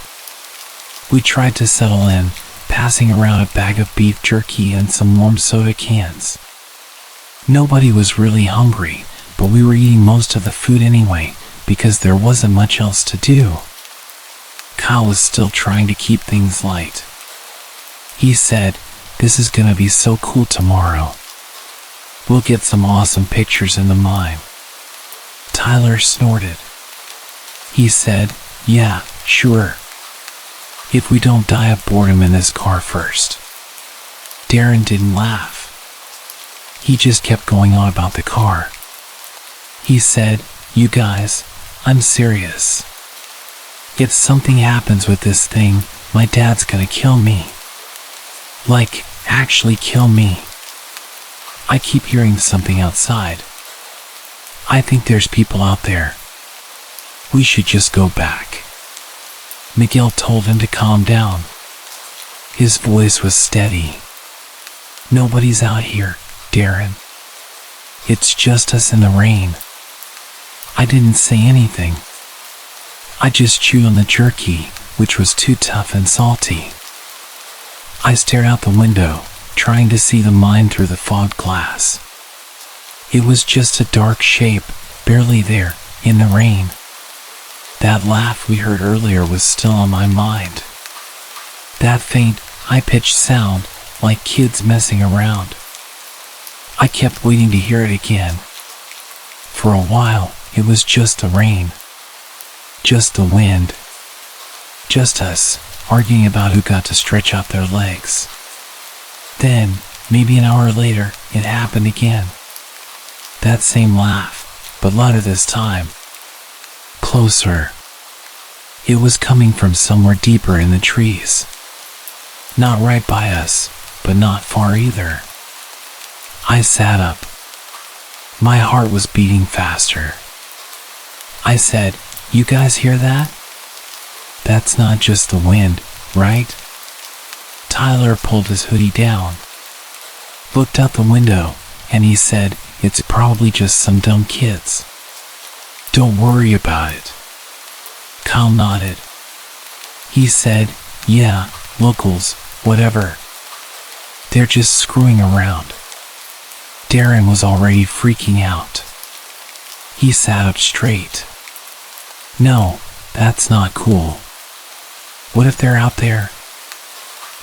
We tried to settle in, passing around a bag of beef jerky and some warm soda cans. Nobody was really hungry, but we were eating most of the food anyway, because there wasn't much else to do. Kyle was still trying to keep things light. He said, "This is gonna be so cool tomorrow. We'll get some awesome pictures in the mine." Tyler snorted. He said, "Yeah, sure. If we don't die of boredom in this car first." Darren didn't laugh. He just kept going on about the car. He said, "You guys, I'm serious. If something happens with this thing, my dad's gonna kill me. Like, actually kill me. I keep hearing something outside. I think there's people out there. We should just go back." Miguel told him to calm down. His voice was steady. "Nobody's out here, Darren. It's just us in the rain." I didn't say anything. I just chewed on the jerky, which was too tough and salty. I stared out the window, trying to see the mine through the fogged glass. It was just a dark shape, barely there, in the rain. That laugh we heard earlier was still on my mind. That faint, high-pitched sound, like kids messing around. I kept waiting to hear it again. For a while, it was just the rain. Just the wind. Just us, arguing about who got to stretch out their legs. Then, maybe an hour later, it happened again. That same laugh, but louder this time. Closer. It was coming from somewhere deeper in the trees. Not right by us, but not far either. I sat up. My heart was beating faster. I said, "You guys hear that? That's not just the wind, right?" Tyler pulled his hoodie down, looked out the window, and he said, "It's probably just some dumb kids. Don't worry about it." Kyle nodded. He said, "Yeah, locals, whatever. They're just screwing around." Darren was already freaking out. He sat up straight. "No, that's not cool. What if they're out there?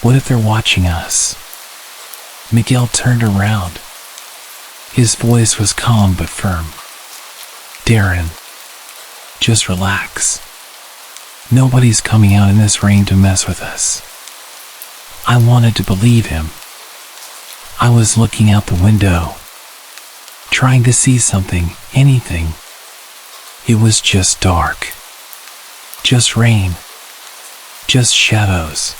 What if they're watching us?" Miguel turned around. His voice was calm but firm. "Darren, just relax. Nobody's coming out in this rain to mess with us." I wanted to believe him. I was looking out the window, trying to see something, anything. It was just dark. Just rain. Just shadows.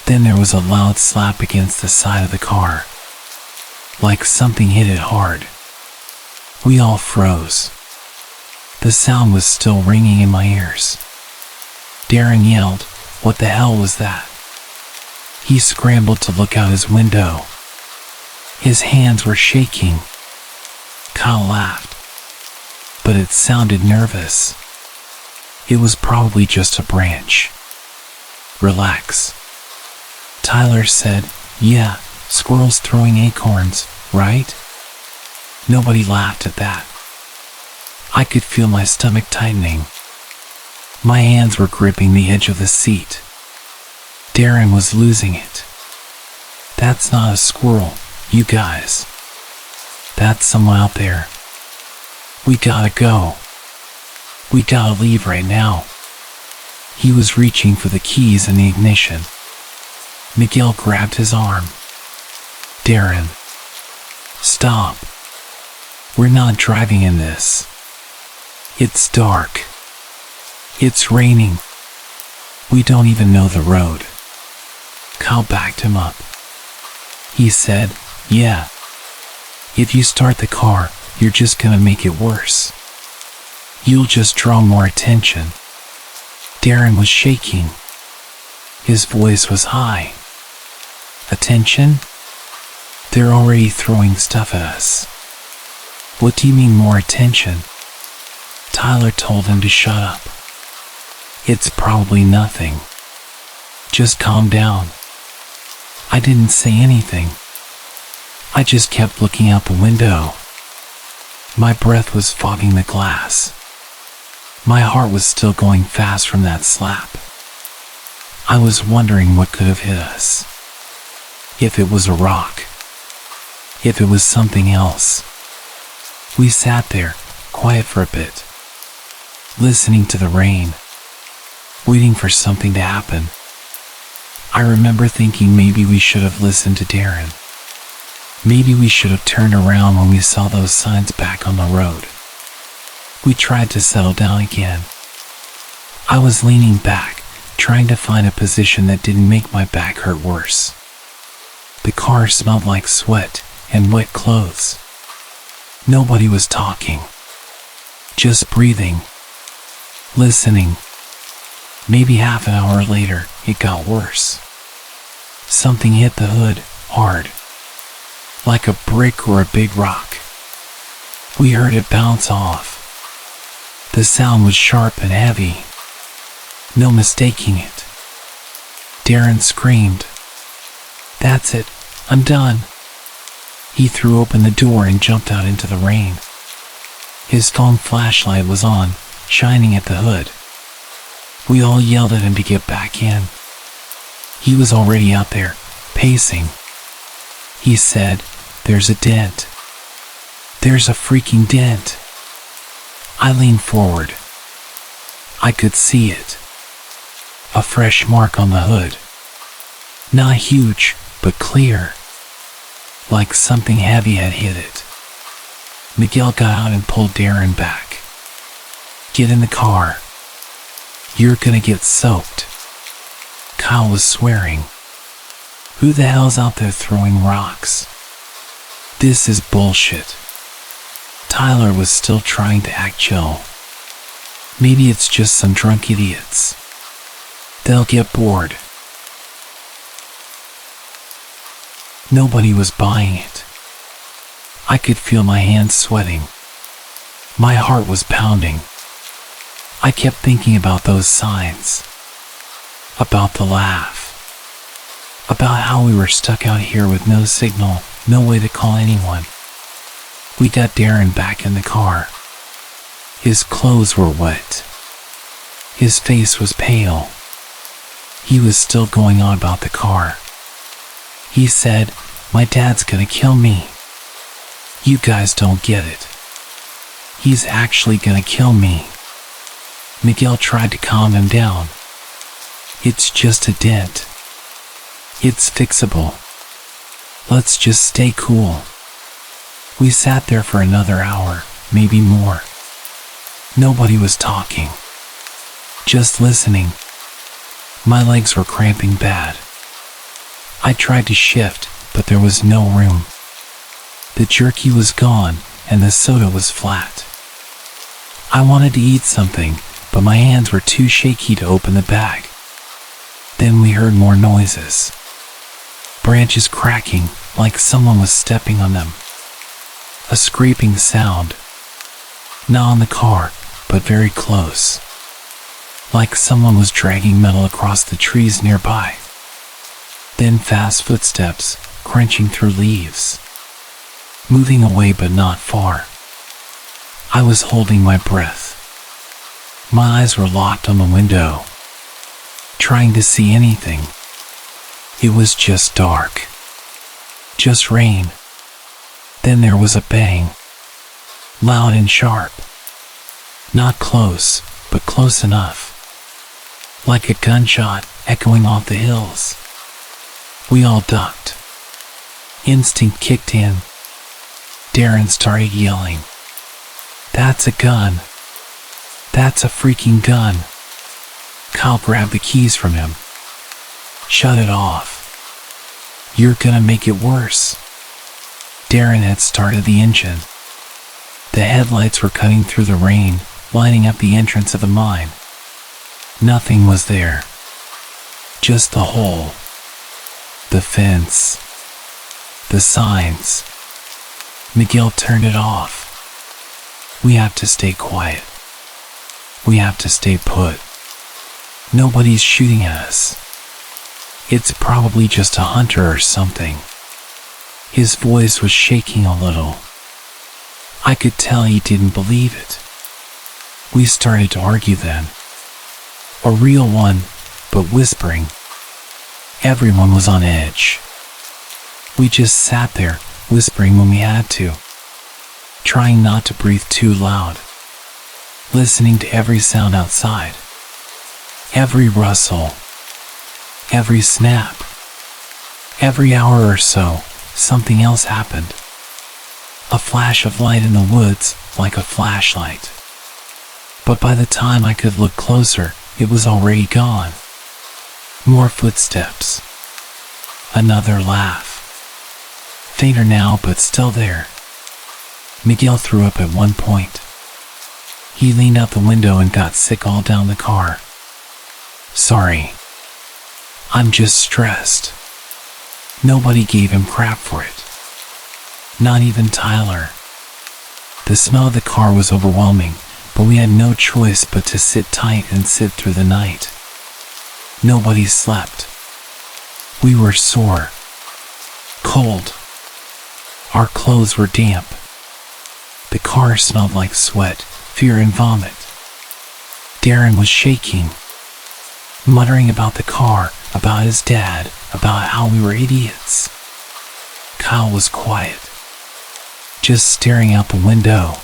Then there was a loud slap against the side of the car. like something hit it hard. We all froze. The sound was still ringing in my ears. Darren yelled, "What the hell was that?" He scrambled to look out his window. His hands were shaking. Kyle laughed, but it sounded nervous. It was probably just a branch. "Relax." Tyler said, "Yeah, squirrels throwing acorns, right?" Nobody laughed at that. I could feel my stomach tightening. My hands were gripping the edge of the seat. Darren was losing it. "That's not a squirrel, you guys. That's someone out there. We gotta go. We gotta leave right now." He was reaching for the keys and the ignition. Miguel grabbed his arm. "Darren, stop. We're not driving in this. It's dark. It's raining. We don't even know the road." Kyle backed him up. He said, "Yeah. If you start the car, you're just gonna make it worse. You'll just draw more attention." Darren was shaking. His voice was high. "Attention? They're already throwing stuff at us." "What do you mean more attention?" Tyler told him to shut up. "It's probably nothing. Just calm down." I didn't say anything. I just kept looking out the window. My breath was fogging the glass. My heart was still going fast from that slap. I was wondering what could have hit us. If it was a rock. If it was something else. We sat there, quiet for a bit, listening to the rain, waiting for something to happen. I remember thinking maybe we should have listened to Darren. Maybe we should have turned around when we saw those signs back on the road. We tried to settle down again. I was leaning back, trying to find a position that didn't make my back hurt worse. The car smelled like sweat and wet clothes. Nobody was talking. Just breathing. Listening. Maybe half an hour later, it got worse. Something hit the hood, hard. Like a brick or a big rock. We heard it bounce off. The sound was sharp and heavy. No mistaking it. Darren screamed. "That's it, I'm done." He threw open the door and jumped out into the rain. His phone flashlight was on, shining at the hood. We all yelled at him to get back in. He was already out there, pacing. He said, "There's a dent. There's a freaking dent." I leaned forward. I could see it. A fresh mark on the hood. Not huge, but clear. Like something heavy had hit it. Miguel got out and pulled Darren back. "Get in the car. You're gonna get soaked." Kyle was swearing. "Who the hell's out there throwing rocks? This is bullshit." Tyler was still trying to act chill. "Maybe it's just some drunk idiots. They'll get bored." Nobody was buying it. I could feel my hands sweating. My heart was pounding. I kept thinking about those signs. About the laugh. About how we were stuck out here with no signal, no way to call anyone. We got Darren back in the car. His clothes were wet. His face was pale. He was still going on about the car. He said, "My dad's gonna kill me. You guys don't get it. He's actually gonna kill me." Miguel tried to calm him down. "It's just a dent. It's fixable. Let's just stay cool." We sat there for another hour, maybe more. Nobody was talking. Just listening. My legs were cramping bad. I tried to shift, but there was no room. The jerky was gone, and the soda was flat. I wanted to eat something, but my hands were too shaky to open the bag. Then we heard more noises. Branches cracking, like someone was stepping on them. A scraping sound. Not on the car, but very close. Like someone was dragging metal across the trees nearby. Then fast footsteps, crunching through leaves. Moving away but not far. I was holding my breath. My eyes were locked on the window, trying to see anything. It was just dark. Just rain. Then there was a bang. Loud and sharp. Not close, but close enough. Like a gunshot echoing off the hills. We all ducked. Instinct kicked in. Darren started yelling. "That's a gun. That's a freaking gun." Kyle grabbed the keys from him. "Shut it off. You're gonna make it worse." Darren had started the engine. The headlights were cutting through the rain, lighting up the entrance of the mine. Nothing was there. Just the hole. The fence. The signs. Miguel turned it off. "We have to stay quiet. We have to stay put. Nobody's shooting at us. It's probably just a hunter or something." His voice was shaking a little. I could tell he didn't believe it. We started to argue then. A real one, but whispering. Everyone was on edge. We just sat there, whispering when we had to. Trying not to breathe too loud. Listening to every sound outside. Every rustle. Every snap. Every hour or so, something else happened. A flash of light in the woods, like a flashlight. But by the time I could look closer, it was already gone. More footsteps. Another laugh. Fainter now, but still there. Miguel threw up at one point. He leaned out the window and got sick all down the car. "Sorry. I'm just stressed." Nobody gave him crap for it. Not even Tyler. The smell of the car was overwhelming, but we had no choice but to sit tight and sit through the night. Nobody slept. We were sore. Cold. Our clothes were damp. The car smelled like sweat, fear, and vomit. Darren was shaking, muttering about the car, about his dad, about how we were idiots. Kyle was quiet, just staring out the window.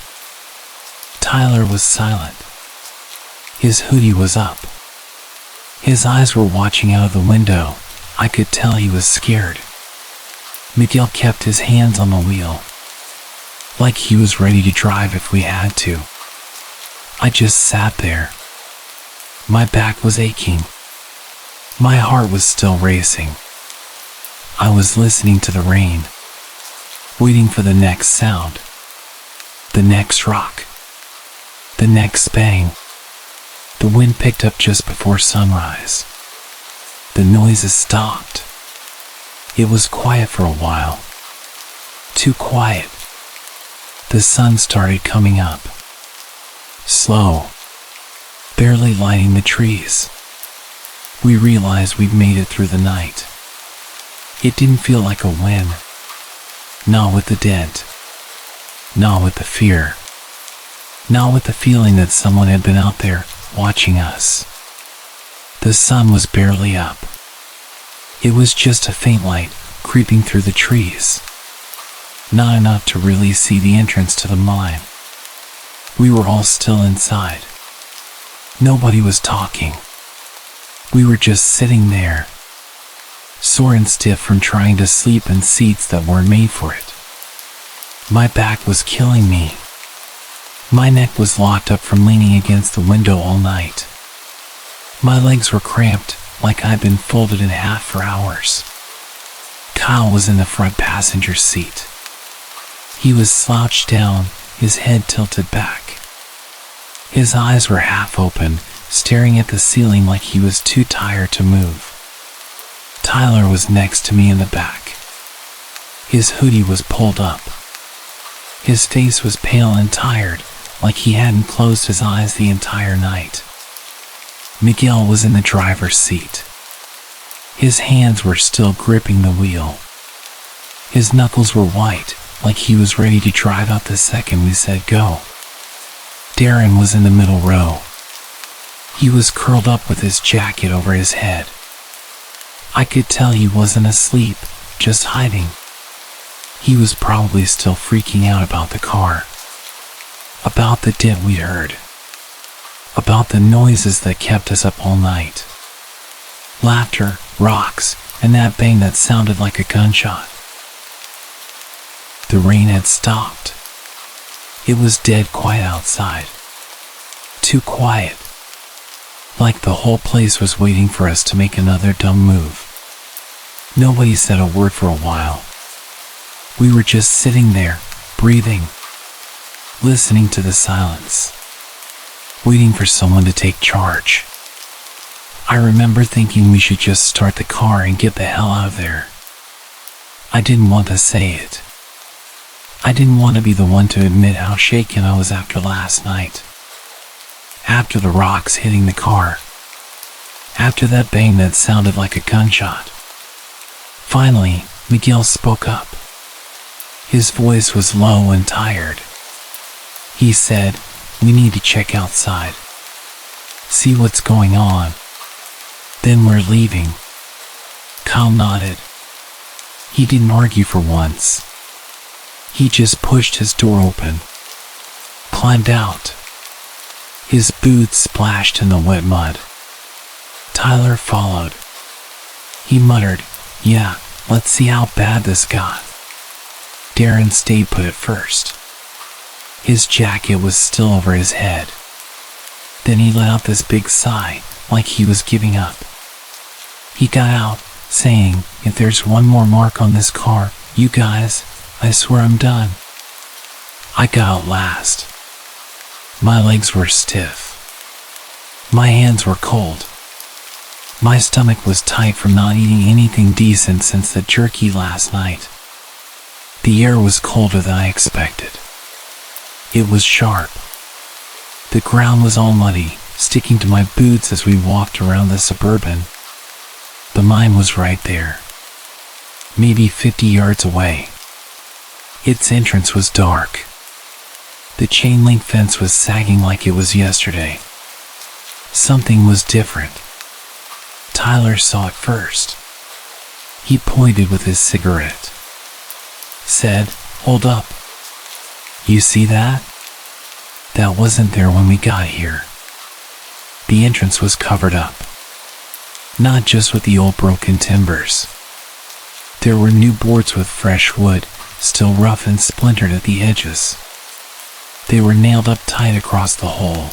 Tyler was silent. His hoodie was up. His eyes were watching out of the window. I could tell he was scared. Miguel kept his hands on the wheel, like he was ready to drive if we had to. I just sat there. My back was aching. My heart was still racing. I was listening to the rain, waiting for the next sound, the next rock, the next bang. The wind picked up just before sunrise. The noises stopped. It was quiet for a while. Too quiet. The sun started coming up. Slow. Barely lighting the trees. We realized we'd made it through the night. It didn't feel like a win. Not with the dent. Not with the fear. Not with the feeling that someone had been out there watching us. The sun was barely up. It was just a faint light creeping through the trees. Not enough to really see the entrance to the mine. We were all still inside. Nobody was talking. We were just sitting there, sore and stiff from trying to sleep in seats that weren't made for it. My back was killing me. My neck was locked up from leaning against the window all night. My legs were cramped, like I'd been folded in half for hours. Kyle was in the front passenger seat. He was slouched down, his head tilted back. His eyes were half open, staring at the ceiling like he was too tired to move. Tyler was next to me in the back. His hoodie was pulled up. His face was pale and tired, like he hadn't closed his eyes the entire night. Miguel was in the driver's seat. His hands were still gripping the wheel. His knuckles were white, like he was ready to drive out the second we said go. Darren was in the middle row. He was curled up with his jacket over his head. I could tell he wasn't asleep, just hiding. He was probably still freaking out about the car, about the dent we'd heard, about the noises that kept us up all night. Laughter, rocks, and that bang that sounded like a gunshot. The rain had stopped. It was dead quiet outside. Too quiet. Like the whole place was waiting for us to make another dumb move. Nobody said a word for a while. We were just sitting there, breathing, listening to the silence, waiting for someone to take charge. I remember thinking we should just start the car and get the hell out of there. I didn't want to say it. I didn't want to be the one to admit how shaken I was after last night. After the rocks hitting the car. After that bang that sounded like a gunshot. Finally, Miguel spoke up. His voice was low and tired. He said, "We need to check outside. See what's going on. Then we're leaving." Kyle nodded. He didn't argue for once. He just pushed his door open, climbed out. His boots splashed in the wet mud. Tyler followed. He muttered, "Yeah, let's see how bad this got." Darren stayed put at first. His jacket was still over his head. Then he let out this big sigh, like he was giving up. He got out, saying, "If there's one more mark on this car, you guys, I swear I'm done." I got out last. My legs were stiff. My hands were cold. My stomach was tight from not eating anything decent since the jerky last night. The air was colder than I expected. It was sharp. The ground was all muddy, sticking to my boots as we walked around the Suburban. The mine was right there, maybe 50 yards away. Its entrance was dark. The chain link fence was sagging like it was yesterday. Something was different. Tyler saw it first. He pointed with his cigarette. Said, "Hold up. You see that? That wasn't there when we got here." The entrance was covered up. Not just with the old broken timbers. There were new boards with fresh wood, still rough and splintered at the edges. They were nailed up tight across the hole.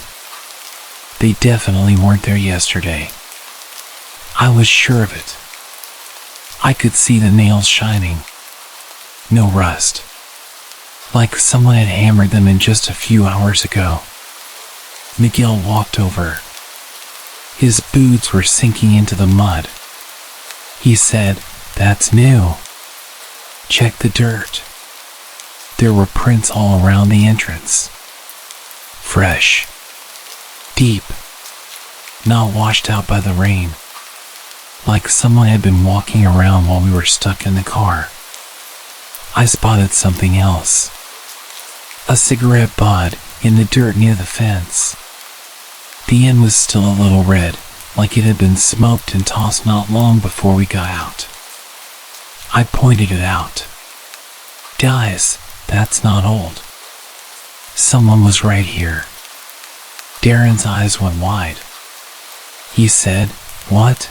They definitely weren't there yesterday. I was sure of it. I could see the nails shining. No rust. Like someone had hammered them in just a few hours ago. Miguel walked over. His boots were sinking into the mud. He said, "That's new. Check the dirt." There were prints all around the entrance. Fresh. Deep. Not washed out by the rain. Like someone had been walking around while we were stuck in the car. I spotted something else. A cigarette bud in the dirt near the fence. The end was still a little red, like it had been smoked and tossed not long before we got out. I pointed it out. "Guys, that's not old. Someone was right here." Darren's eyes went wide. He said, "What?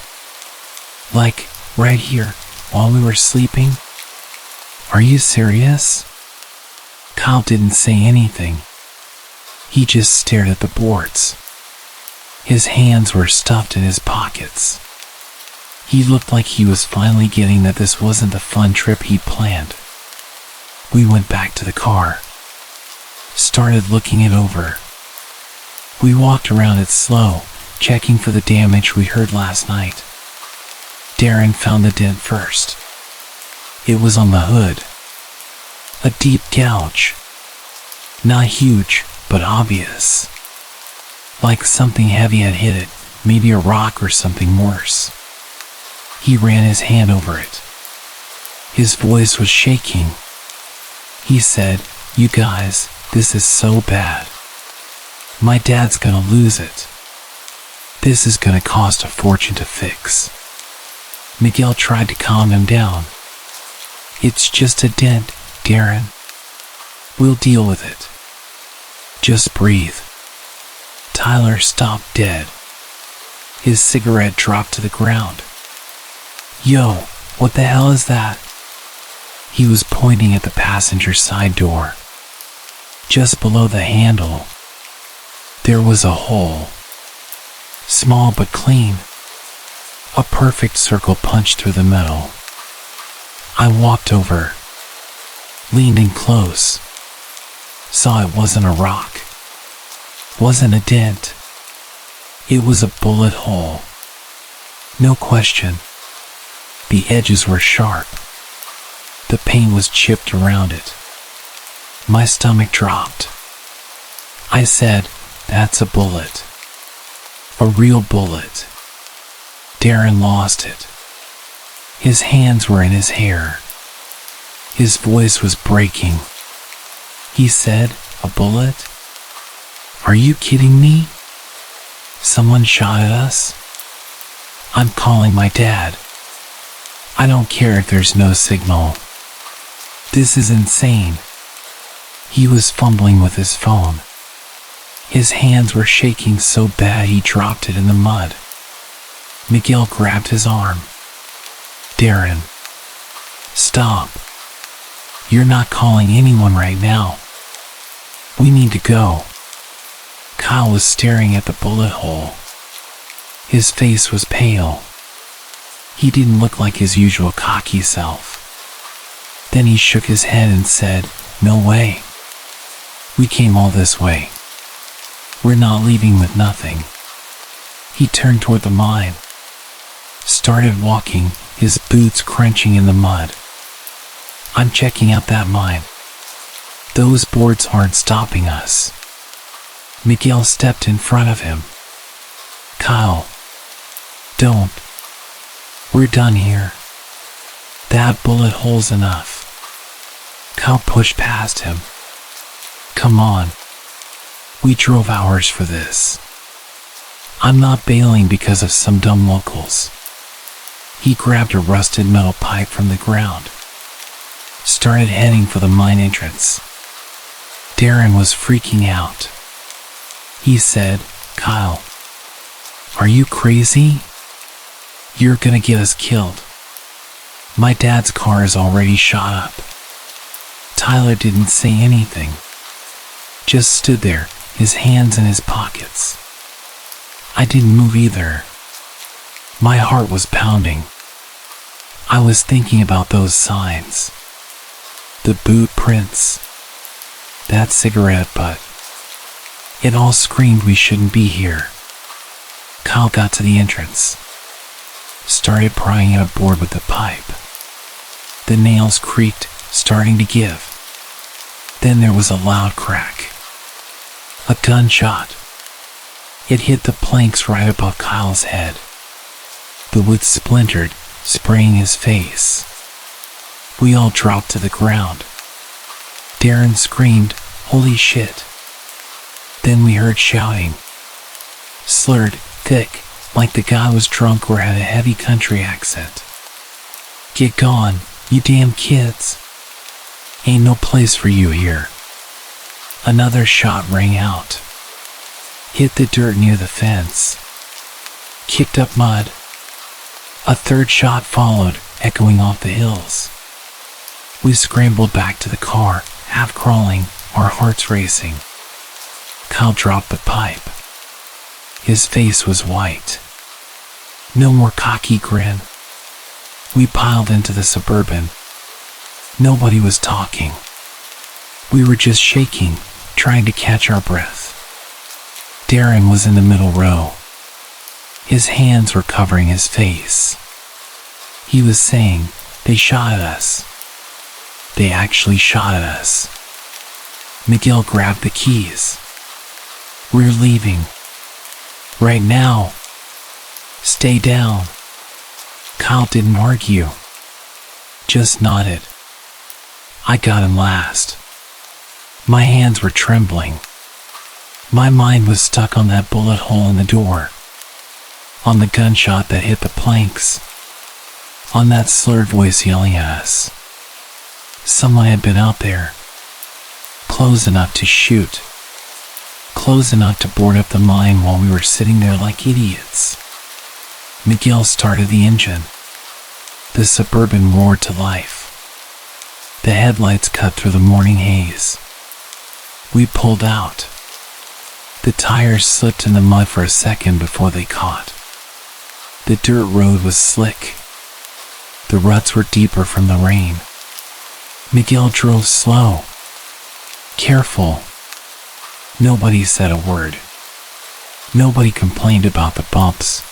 Like, right here, while we were sleeping? Are you serious?" Kyle didn't say anything. He just stared at the boards. His hands were stuffed in his pockets. He looked like he was finally getting that this wasn't the fun trip he'd planned. We went back to the car, started looking it over. We walked around it slow, checking for the damage we heard last night. Darren found the dent first. It was on the hood. A deep gouge. Not huge, but obvious. Like something heavy had hit it, maybe a rock or something worse. He ran his hand over it. His voice was shaking. He said, "You guys, this is so bad. My dad's gonna lose it. This is gonna cost a fortune to fix." Miguel tried to calm him down. "It's just a dent, Darren. We'll deal with it. Just breathe." Tyler stopped dead. His cigarette dropped to the ground. "Yo, what the hell is that?" He was pointing at the passenger side door. Just below the handle, there was a hole. Small but clean. A perfect circle punched through the metal. I walked over, leaned in close, saw it wasn't a rock, wasn't a dent. It was a bullet hole. No question. The edges were sharp. The paint was chipped around it. My stomach dropped. I said, "That's a bullet. A real bullet." Darren lost it. His hands were in his hair. His voice was breaking. He said, "A bullet? Are you kidding me? Someone shot at us? I'm calling my dad. I don't care if there's no signal. This is insane." He was fumbling with his phone. His hands were shaking so bad he dropped it in the mud. Miguel grabbed his arm. "Darren, stop. You're not calling anyone right now. We need to go." Kyle was staring at the bullet hole. His face was pale. He didn't look like his usual cocky self. Then he shook his head and said, "No way. We came all this way. We're not leaving with nothing." He turned toward the mine, started walking, his boots crunching in the mud. "I'm checking out that mine. Those boards aren't stopping us." Miguel stepped in front of him. "Kyle, don't. We're done here. That bullet hole's enough." Kyle pushed past him. "Come on. We drove hours for this. I'm not bailing because of some dumb locals." He grabbed a rusted metal pipe from the ground, started heading for the mine entrance. Darren was freaking out. He said, "Kyle, are you crazy? You're gonna get us killed. My dad's car is already shot up." Tyler didn't say anything, just stood there, his hands in his pockets. I didn't move either. My heart was pounding. I was thinking about those signs, the boot prints, that cigarette butt. It all screamed we shouldn't be here. Kyle got to the entrance, started prying at a board with the pipe. The nails creaked, starting to give. Then there was a loud crack. A gunshot. It hit the planks right above Kyle's head. The wood splintered, spraying his face. We all dropped to the ground. Darren screamed, "Holy shit." Then we heard shouting. Slurred, thick, like the guy was drunk or had a heavy country accent. "Get gone, you damn kids. Ain't no place for you here." Another shot rang out. Hit the dirt near the fence. Kicked up mud. A third shot followed, echoing off the hills. We scrambled back to the car, half crawling, our hearts racing. Kyle dropped the pipe. His face was white. No more cocky grin. We piled into the Suburban. Nobody was talking. We were just shaking, trying to catch our breath. Darren was in the middle row. His hands were covering his face. He was saying, "They shot at us. They actually shot at us." Miguel grabbed the keys. "We're leaving. Right now. Stay down." Kyle didn't argue. Just nodded. I got him last. My hands were trembling. My mind was stuck on that bullet hole in the door. On the gunshot that hit the planks. On that slurred voice yelling at us. Someone had been out there. Close enough to shoot. Close enough to board up the mine while we were sitting there like idiots. Miguel started the engine. The Suburban roared to life. The headlights cut through the morning haze. We pulled out. The tires slipped in the mud for a second before they caught. The dirt road was slick. The ruts were deeper from the rain. Miguel drove slow. Careful. Nobody said a word. Nobody complained about the bumps.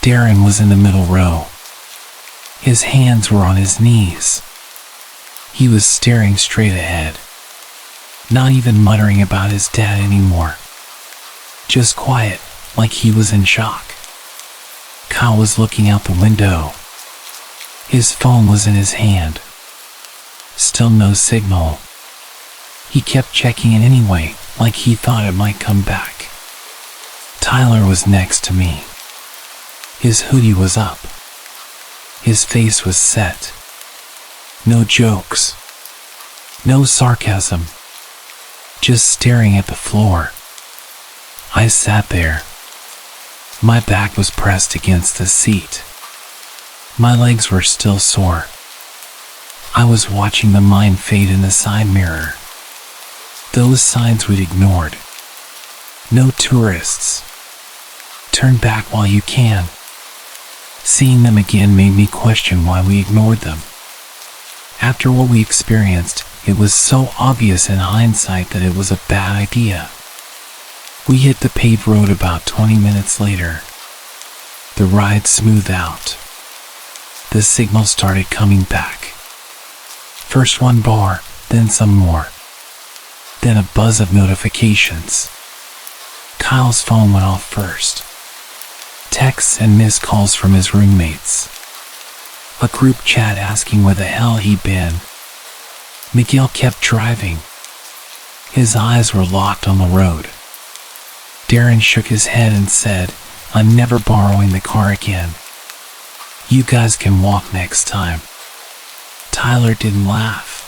Darren was in the middle row. His hands were on his knees. He was staring straight ahead. Not even muttering about his dad anymore. Just quiet, like he was in shock. Kyle was looking out the window. His phone was in his hand. Still no signal. He kept checking it anyway, like he thought it might come back. Tyler was next to me. His hoodie was up. His face was set. No jokes. No sarcasm. Just staring at the floor. I sat there. My back was pressed against the seat. My legs were still sore. I was watching the mine fade in the side mirror. Those signs we'd ignored. No tourists. Turn back while you can. Seeing them again made me question why we ignored them. After what we experienced, it was so obvious in hindsight that it was a bad idea. We hit the paved road about 20 minutes later. The ride smoothed out. The signal started coming back. First one bar, then some more. Then a buzz of notifications. Kyle's phone went off first. Texts and missed calls from his roommates. A group chat asking where the hell he'd been. Miguel kept driving. His eyes were locked on the road. Darren shook his head and said, "I'm never borrowing the car again. You guys can walk next time." Tyler didn't laugh.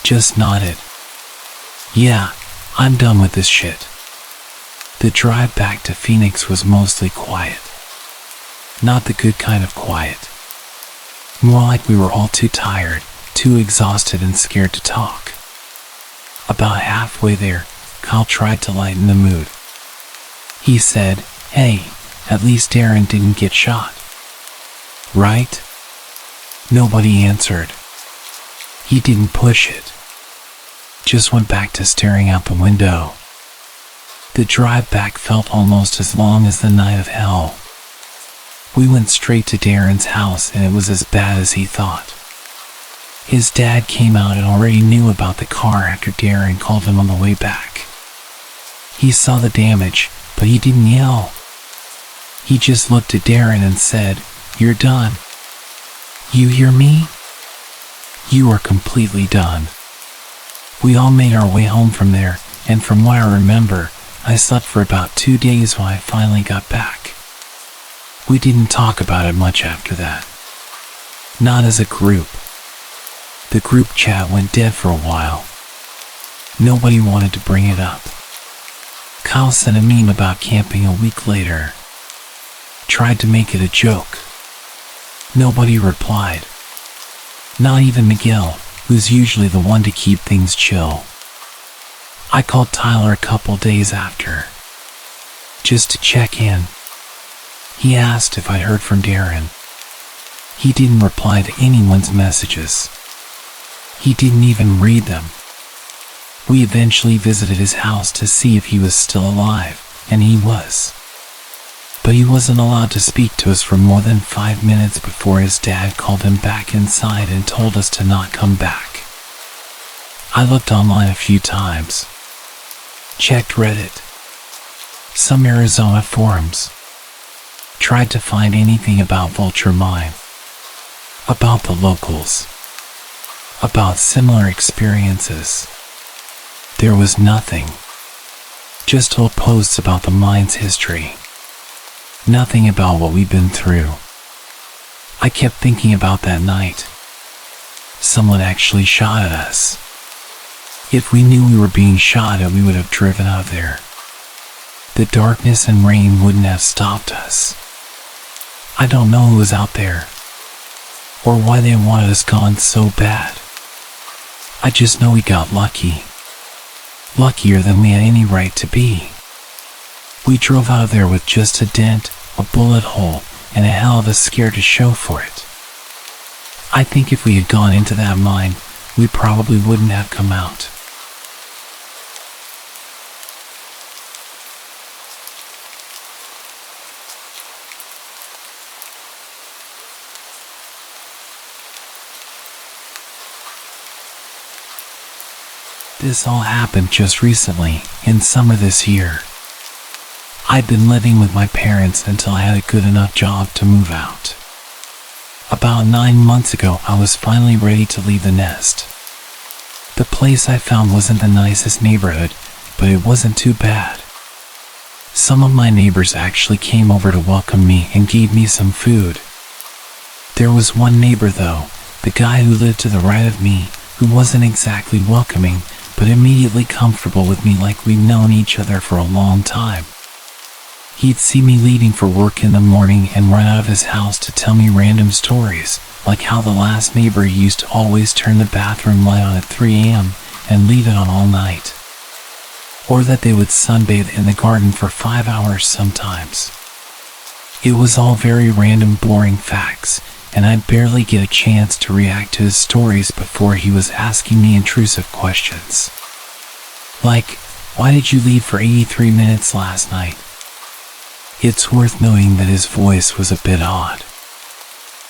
Just nodded. "Yeah, I'm done with this shit." The drive back to Phoenix was mostly quiet. Not the good kind of quiet. More like we were all too tired, too exhausted and scared to talk. About halfway there, Kyle tried to lighten the mood. He said, "Hey, at least Darren didn't get shot. Right?" Nobody answered. He didn't push it. Just went back to staring out the window. The drive back felt almost as long as the night of hell. We went straight to Darren's house and it was as bad as he thought. His dad came out and already knew about the car after Darren called him on the way back. He saw the damage, but he didn't yell. He just looked at Darren and said, "You're done. You hear me? You are completely done." We all made our way home from there, and from what I remember, I slept for about 2 days when I finally got back. We didn't talk about it much after that. Not as a group. The group chat went dead for a while. Nobody wanted to bring it up. Kyle sent a meme about camping a week later. Tried to make it a joke. Nobody replied. Not even Miguel, who's usually the one to keep things chill. I called Tyler a couple days after, just to check in. He asked if I'd heard from Darren. He didn't reply to anyone's messages. He didn't even read them. We eventually visited his house to see if he was still alive, and he was. But he wasn't allowed to speak to us for more than 5 minutes before his dad called him back inside and told us to not come back. I looked online a few times, checked Reddit, some Arizona forums, tried to find anything about Vulture Mine, about the locals, about similar experiences. There was nothing. Just old posts about the mine's history. Nothing about what we've been through. I kept thinking about that night. Someone actually shot at us. If we knew we were being shot at, we would have driven out of there. The darkness and rain wouldn't have stopped us. I don't know who was out there, or why they wanted us gone so bad. I just know we got lucky. Luckier than we had any right to be. We drove out of there with just a dent, a bullet hole, and a hell of a scare to show for it. I think if we had gone into that mine, we probably wouldn't have come out. This all happened just recently, in summer this year. I'd been living with my parents until I had a good enough job to move out. About 9 months ago, I was finally ready to leave the nest. The place I found wasn't the nicest neighborhood, but it wasn't too bad. Some of my neighbors actually came over to welcome me and gave me some food. There was one neighbor though, the guy who lived to the right of me, who wasn't exactly welcoming, but immediately comfortable with me like we'd known each other for a long time. He'd see me leaving for work in the morning and run out of his house to tell me random stories, like how the last neighbor used to always turn the bathroom light on at 3 a.m. and leave it on all night. Or that they would sunbathe in the garden for 5 hours sometimes. It was all very random, boring facts, and I'd barely get a chance to react to his stories before he was asking me intrusive questions. Like, why did you leave for 83 minutes last night? It's worth noting that his voice was a bit odd.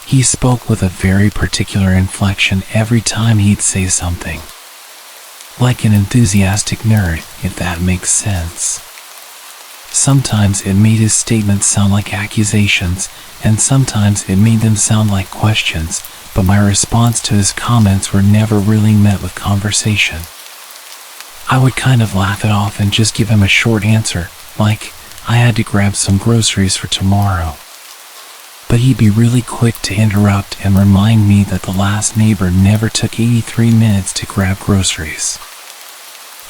He spoke with a very particular inflection every time he'd say something. Like an enthusiastic nerd, if that makes sense. Sometimes it made his statements sound like accusations, and sometimes it made them sound like questions, but my response to his comments were never really met with conversation. I would kind of laugh it off and just give him a short answer, like, I had to grab some groceries for tomorrow. But he'd be really quick to interrupt and remind me that the last neighbor never took 83 minutes to grab groceries.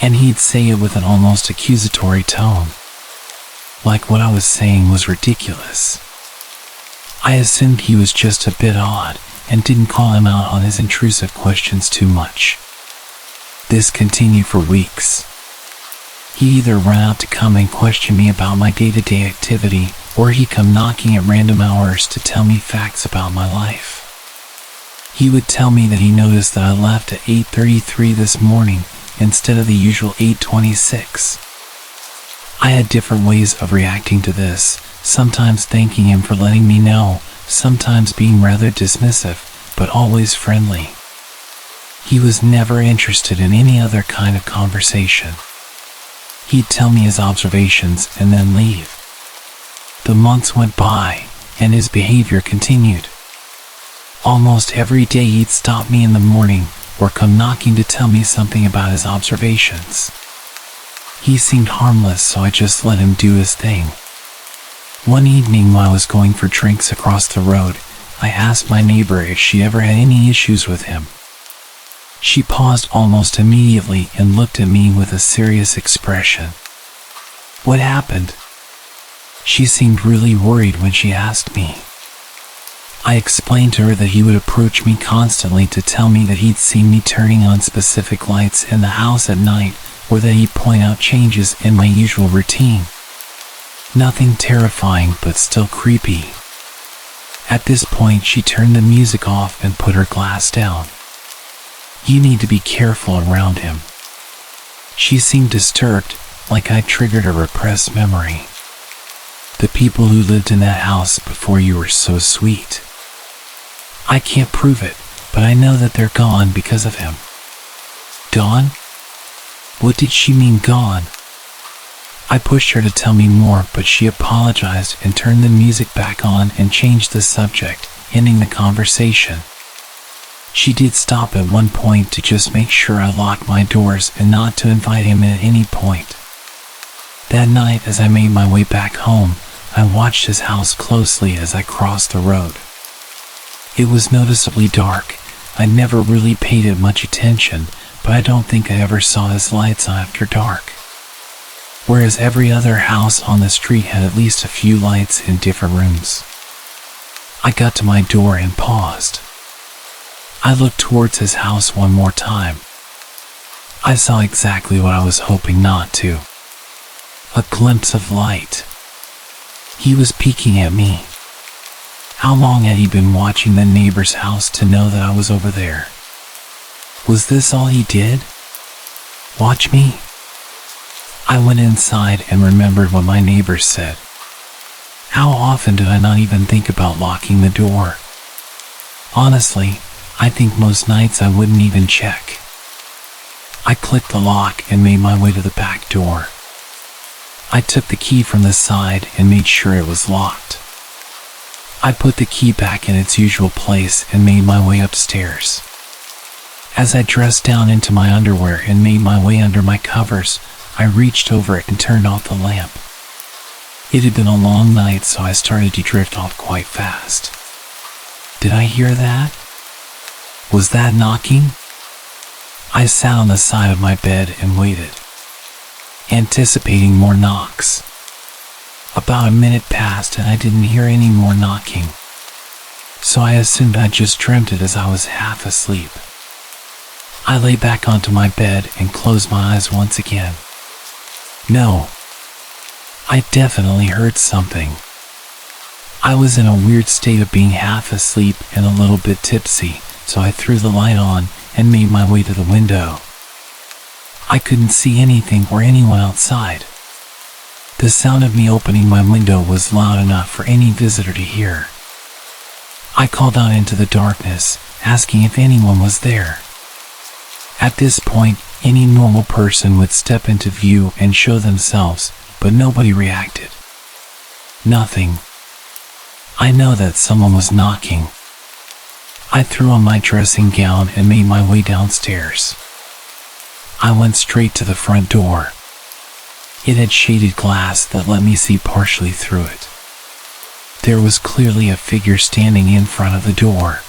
And he'd say it with an almost accusatory tone. Like what I was saying was ridiculous. I assumed he was just a bit odd and didn't call him out on his intrusive questions too much. This continued for weeks. He either ran out to come and question me about my day-to-day activity, or he'd come knocking at random hours to tell me facts about my life. He would tell me that he noticed that I left at 8:33 this morning instead of the usual 8:26. I had different ways of reacting to this, sometimes thanking him for letting me know, sometimes being rather dismissive, but always friendly. He was never interested in any other kind of conversation. He'd tell me his observations and then leave. The months went by, and his behavior continued. Almost every day he'd stop me in the morning, or come knocking to tell me something about his observations. He seemed harmless, so I just let him do his thing. One evening while I was going for drinks across the road, I asked my neighbor if she ever had any issues with him. She paused almost immediately and looked at me with a serious expression. What happened? She seemed really worried when she asked me. I explained to her that he would approach me constantly to tell me that he'd seen me turning on specific lights in the house at night, or that he'd point out changes in my usual routine. Nothing terrifying, but still creepy. At this point, she turned the music off and put her glass down. You need to be careful around him. She seemed disturbed, like I'd triggered a repressed memory. The people who lived in that house before you were so sweet. I can't prove it, but I know that they're gone because of him. Gone? What did she mean gone? I pushed her to tell me more, but she apologized and turned the music back on and changed the subject, ending the conversation. She did stop at one point to just make sure I locked my doors and not to invite him at any point. That night, as I made my way back home, I watched his house closely as I crossed the road. It was noticeably dark. I never really paid it much attention, but I don't think I ever saw his lights after dark. Whereas every other house on the street had at least a few lights in different rooms. I got to my door and paused. I looked towards his house one more time. I saw exactly what I was hoping not to. A glimpse of light. He was peeking at me. How long had he been watching the neighbor's house to know that I was over there? Was this all he did? Watch me? I went inside and remembered what my neighbors said. How often did I not even think about locking the door? Honestly, I think most nights I wouldn't even check. I clicked the lock and made my way to the back door. I took the key from the side and made sure it was locked. I put the key back in its usual place and made my way upstairs. As I dressed down into my underwear and made my way under my covers, I reached over it and turned off the lamp. It had been a long night, so I started to drift off quite fast. Did I hear that? Was that knocking? I sat on the side of my bed and waited, anticipating more knocks. About a minute passed and I didn't hear any more knocking, so I assumed I just dreamt it as I was half asleep. I lay back onto my bed and closed my eyes once again. No, I definitely heard something. I was in a weird state of being half asleep and a little bit tipsy, so I threw the light on and made my way to the window. I couldn't see anything or anyone outside. The sound of me opening my window was loud enough for any visitor to hear. I called out into the darkness, asking if anyone was there. At this point, any normal person would step into view and show themselves, but nobody reacted. Nothing. I know that someone was knocking. I threw on my dressing gown and made my way downstairs. I went straight to the front door. It had shaded glass that let me see partially through it. There was clearly a figure standing in front of the door.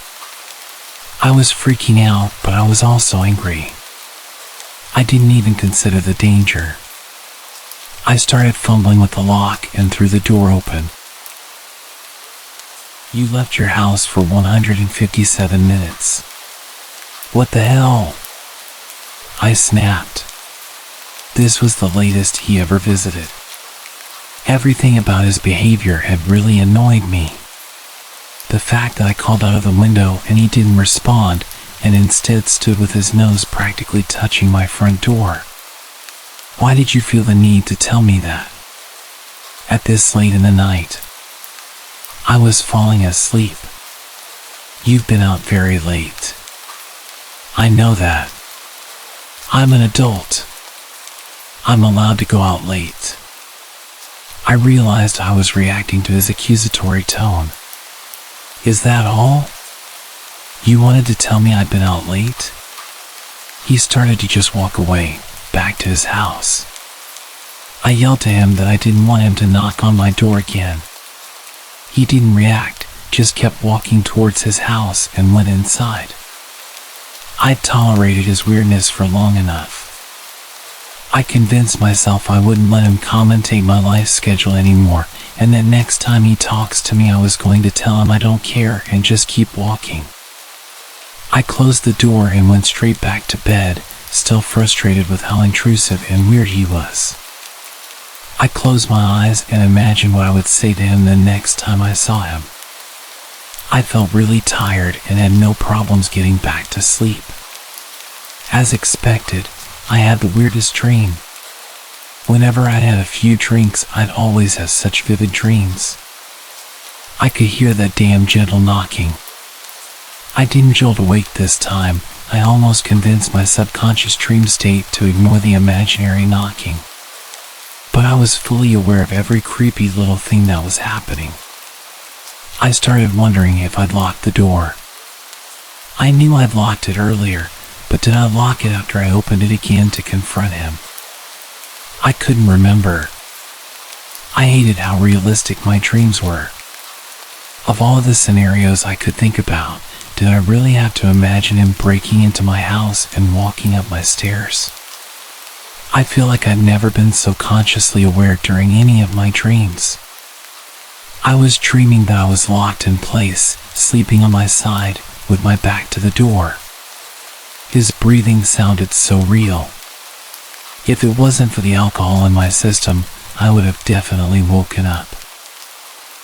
I was freaking out, but I was also angry. I didn't even consider the danger. I started fumbling with the lock and threw the door open. You left your house for 157 minutes. What the hell? I snapped. This was the latest he ever visited. Everything about his behavior had really annoyed me. The fact that I called out of the window and he didn't respond, and instead stood with his nose practically touching my front door. Why did you feel the need to tell me that? At this late in the night. I was falling asleep. You've been out very late. I know that. I'm an adult. I'm allowed to go out late. I realized I was reacting to his accusatory tone. Is that all? You wanted to tell me I'd been out late? He started to just walk away, back to his house. I yelled to him that I didn't want him to knock on my door again. He didn't react, just kept walking towards his house and went inside. I'd tolerated his weirdness for long enough. I convinced myself I wouldn't let him commentate my life schedule anymore, and that next time he talks to me I was going to tell him I don't care and just keep walking. I closed the door and went straight back to bed, still frustrated with how intrusive and weird he was. I closed my eyes and imagined what I would say to him the next time I saw him. I felt really tired and had no problems getting back to sleep. As expected, I had the weirdest dream. Whenever I'd had a few drinks, I'd always have such vivid dreams. I could hear that damn gentle knocking. I didn't jolt awake this time. I almost convinced my subconscious dream state to ignore the imaginary knocking. But I was fully aware of every creepy little thing that was happening. I started wondering if I'd locked the door. I knew I'd locked it earlier, but did I lock it after I opened it again to confront him? I couldn't remember. I hated how realistic my dreams were. Of all the scenarios I could think about, did I really have to imagine him breaking into my house and walking up my stairs? I feel like I've never been so consciously aware during any of my dreams. I was dreaming that I was locked in place, sleeping on my side, with my back to the door. His breathing sounded so real. If it wasn't for the alcohol in my system, I would have definitely woken up.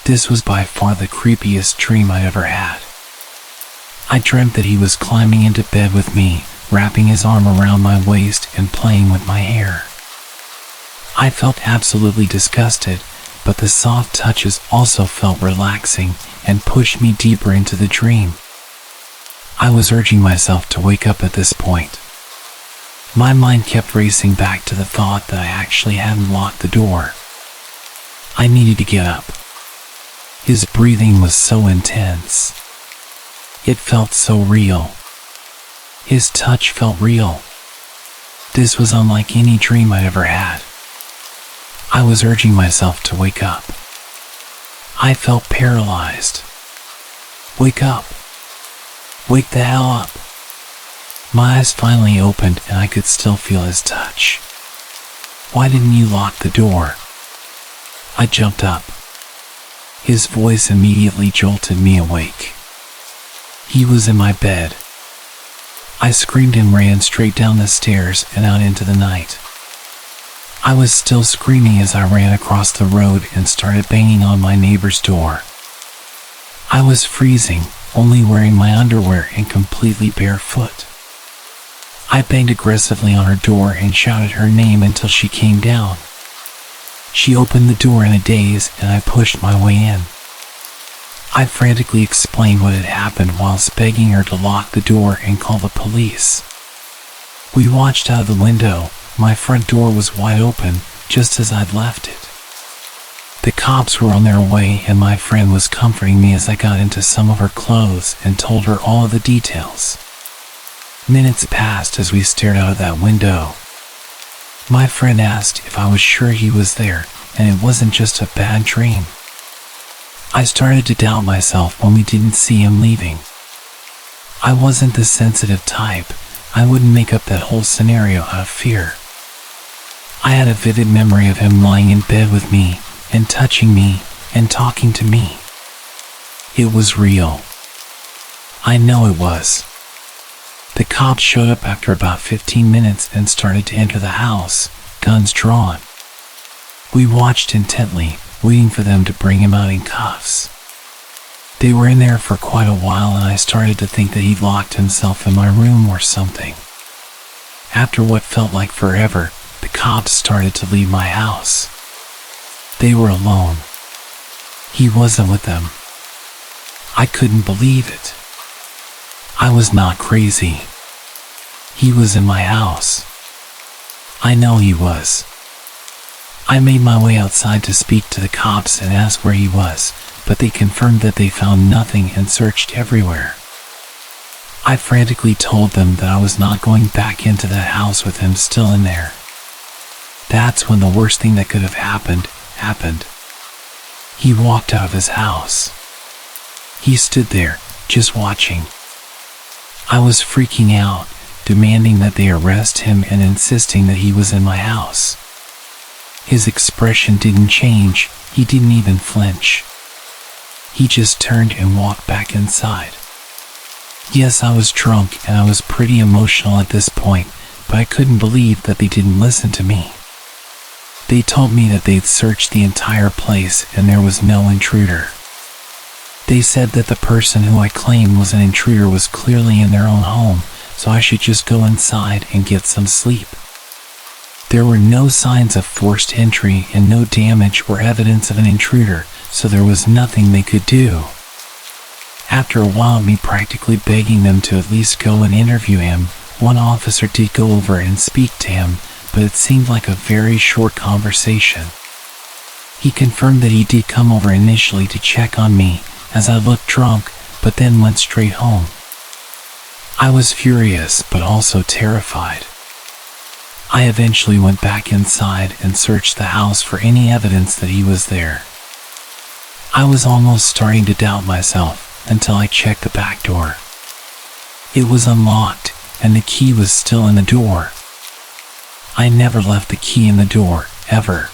This was by far the creepiest dream I ever had. I dreamt that he was climbing into bed with me, wrapping his arm around my waist and playing with my hair. I felt absolutely disgusted, but the soft touches also felt relaxing and pushed me deeper into the dream. I was urging myself to wake up at this point. My mind kept racing back to the thought that I actually hadn't locked the door. I needed to get up. His breathing was so intense. It felt so real. His touch felt real. This was unlike any dream I'd ever had. I was urging myself to wake up. I felt paralyzed. Wake up. Wake the hell up. My eyes finally opened and I could still feel his touch. Why didn't you lock the door? I jumped up. His voice immediately jolted me awake. He was in my bed. I screamed and ran straight down the stairs and out into the night. I was still screaming as I ran across the road and started banging on my neighbor's door. I was freezing, only wearing my underwear and completely barefoot. I banged aggressively on her door and shouted her name until she came down. She opened the door in a daze and I pushed my way in. I frantically explained what had happened whilst begging her to lock the door and call the police. We watched out of the window. My front door was wide open, just as I'd left it. The cops were on their way and my friend was comforting me as I got into some of her clothes and told her all of the details. Minutes passed as we stared out of that window. My friend asked if I was sure he was there and it wasn't just a bad dream. I started to doubt myself when we didn't see him leaving. I wasn't the sensitive type. I wouldn't make up that whole scenario out of fear. I had a vivid memory of him lying in bed with me and touching me and talking to me. It was real. I know it was. The cops showed up after about 15 minutes and started to enter the house, guns drawn. We watched intently, waiting for them to bring him out in cuffs. They were in there for quite a while and I started to think that he'd locked himself in my room or something. After what felt like forever, the cops started to leave my house. They were alone. He wasn't with them. I couldn't believe it. I was not crazy. He was in my house. I know he was. I made my way outside to speak to the cops and ask where he was, but they confirmed that they found nothing and searched everywhere. I frantically told them that I was not going back into that house with him still in there. That's when the worst thing that could have happened. He walked out of his house. He stood there, just watching. I was freaking out, demanding that they arrest him and insisting that he was in my house. His expression didn't change, he didn't even flinch. He just turned and walked back inside. Yes, I was drunk and I was pretty emotional at this point, but I couldn't believe that they didn't listen to me. They told me that they'd searched the entire place and there was no intruder. They said that the person who I claimed was an intruder was clearly in their own home, so I should just go inside and get some sleep. There were no signs of forced entry and no damage or evidence of an intruder, so there was nothing they could do. After a while of me practically begging them to at least go and interview him, one officer did go over and speak to him, but it seemed like a very short conversation. He confirmed that he did come over initially to check on me, as I looked drunk, but then went straight home. I was furious, but also terrified. I eventually went back inside and searched the house for any evidence that he was there. I was almost starting to doubt myself until I checked the back door. It was unlocked, and the key was still in the door. I never left the key in the door, ever.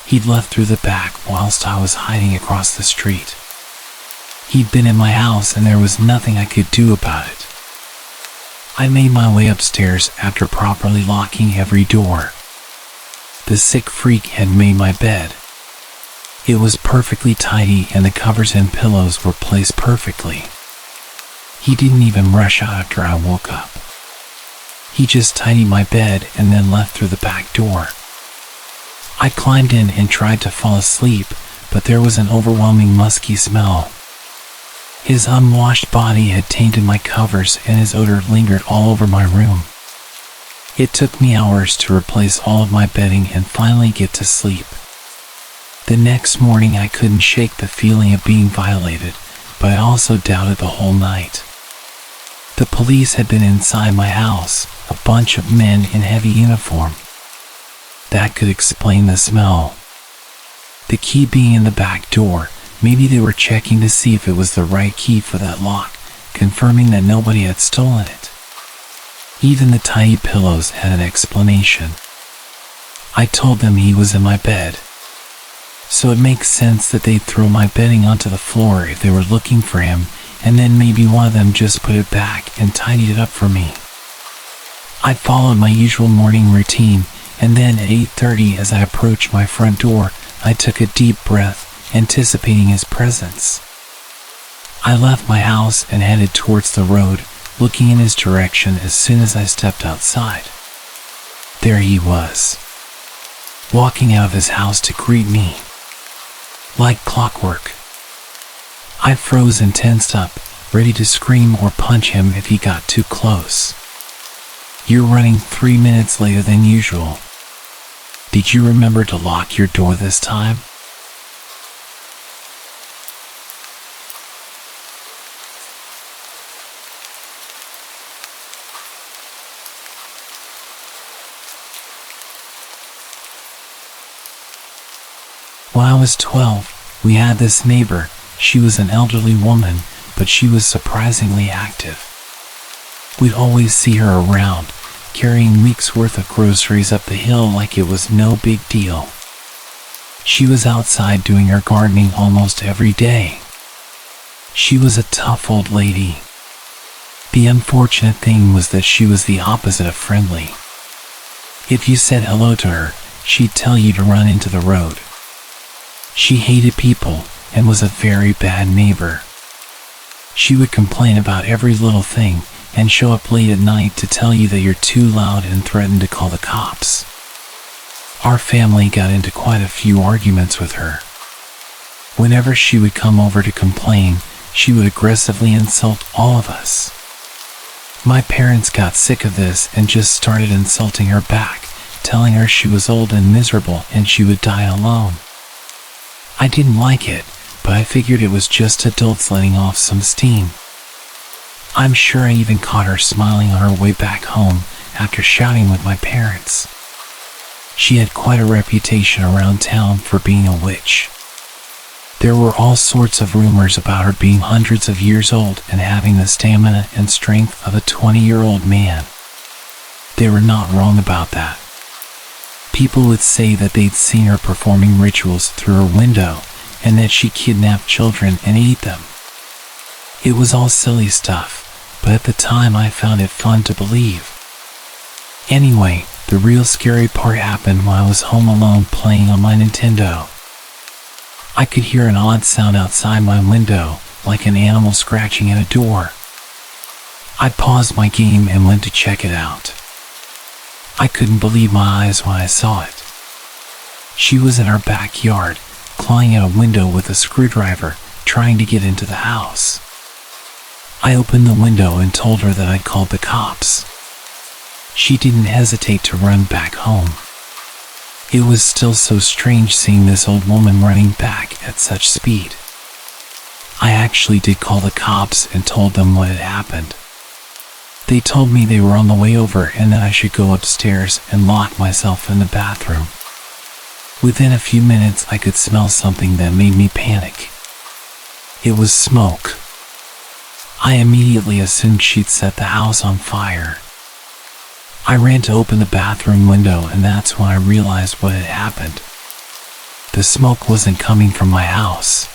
He'd left through the back whilst I was hiding across the street. He'd been in my house and there was nothing I could do about it. I made my way upstairs after properly locking every door. The sick freak had made my bed. It was perfectly tidy and the covers and pillows were placed perfectly. He didn't even rush out after I woke up. He just tidied my bed and then left through the back door. I climbed in and tried to fall asleep, but there was an overwhelming musky smell. His unwashed body had tainted my covers and his odor lingered all over my room. It took me hours to replace all of my bedding and finally get to sleep. The next morning I couldn't shake the feeling of being violated, but I also doubted the whole night. The police had been inside my house, a bunch of men in heavy uniform. That could explain the smell. The key being in the back door, maybe they were checking to see if it was the right key for that lock, confirming that nobody had stolen it. Even the tiny pillows had an explanation. I told them he was in my bed. So it makes sense that they'd throw my bedding onto the floor if they were looking for him, and then maybe one of them just put it back and tidied it up for me. I followed my usual morning routine, and then at 8:30 as I approached my front door, I took a deep breath, anticipating his presence. I left my house and headed towards the road, looking in his direction as soon as I stepped outside. There he was, walking out of his house to greet me. Like clockwork. I froze and tensed up, ready to scream or punch him if he got too close. You're running 3 minutes later than usual. Did you remember to lock your door this time? When I was 12, we had this neighbor. She was an elderly woman, but she was surprisingly active. We'd always see her around, carrying weeks' worth of groceries up the hill like it was no big deal. She was outside doing her gardening almost every day. She was a tough old lady. The unfortunate thing was that she was the opposite of friendly. If you said hello to her, she'd tell you to run into the road. She hated people and was a very bad neighbor. She would complain about every little thing and show up late at night to tell you that you're too loud and threaten to call the cops. Our family got into quite a few arguments with her. Whenever she would come over to complain, she would aggressively insult all of us. My parents got sick of this and just started insulting her back, telling her she was old and miserable and she would die alone. I didn't like it, but I figured it was just adults letting off some steam. I'm sure I even caught her smiling on her way back home after shouting with my parents. She had quite a reputation around town for being a witch. There were all sorts of rumors about her being hundreds of years old and having the stamina and strength of a 20-year-old man. They were not wrong about that. People would say that they'd seen her performing rituals through her window and that she kidnapped children and ate them. It was all silly stuff, but at the time I found it fun to believe. Anyway, the real scary part happened when I was home alone playing on my Nintendo. I could hear an odd sound outside my window, like an animal scratching at a door. I paused my game and went to check it out. I couldn't believe my eyes when I saw it. She was in our backyard, clawing at a window with a screwdriver, trying to get into the house. I opened the window and told her that I'd called the cops. She didn't hesitate to run back home. It was still so strange seeing this old woman running back at such speed. I actually did call the cops and told them what had happened. They told me they were on the way over and that I should go upstairs and lock myself in the bathroom. Within a few minutes, I could smell something that made me panic. It was smoke. I immediately assumed she'd set the house on fire. I ran to open the bathroom window, and that's when I realized what had happened. The smoke wasn't coming from my house.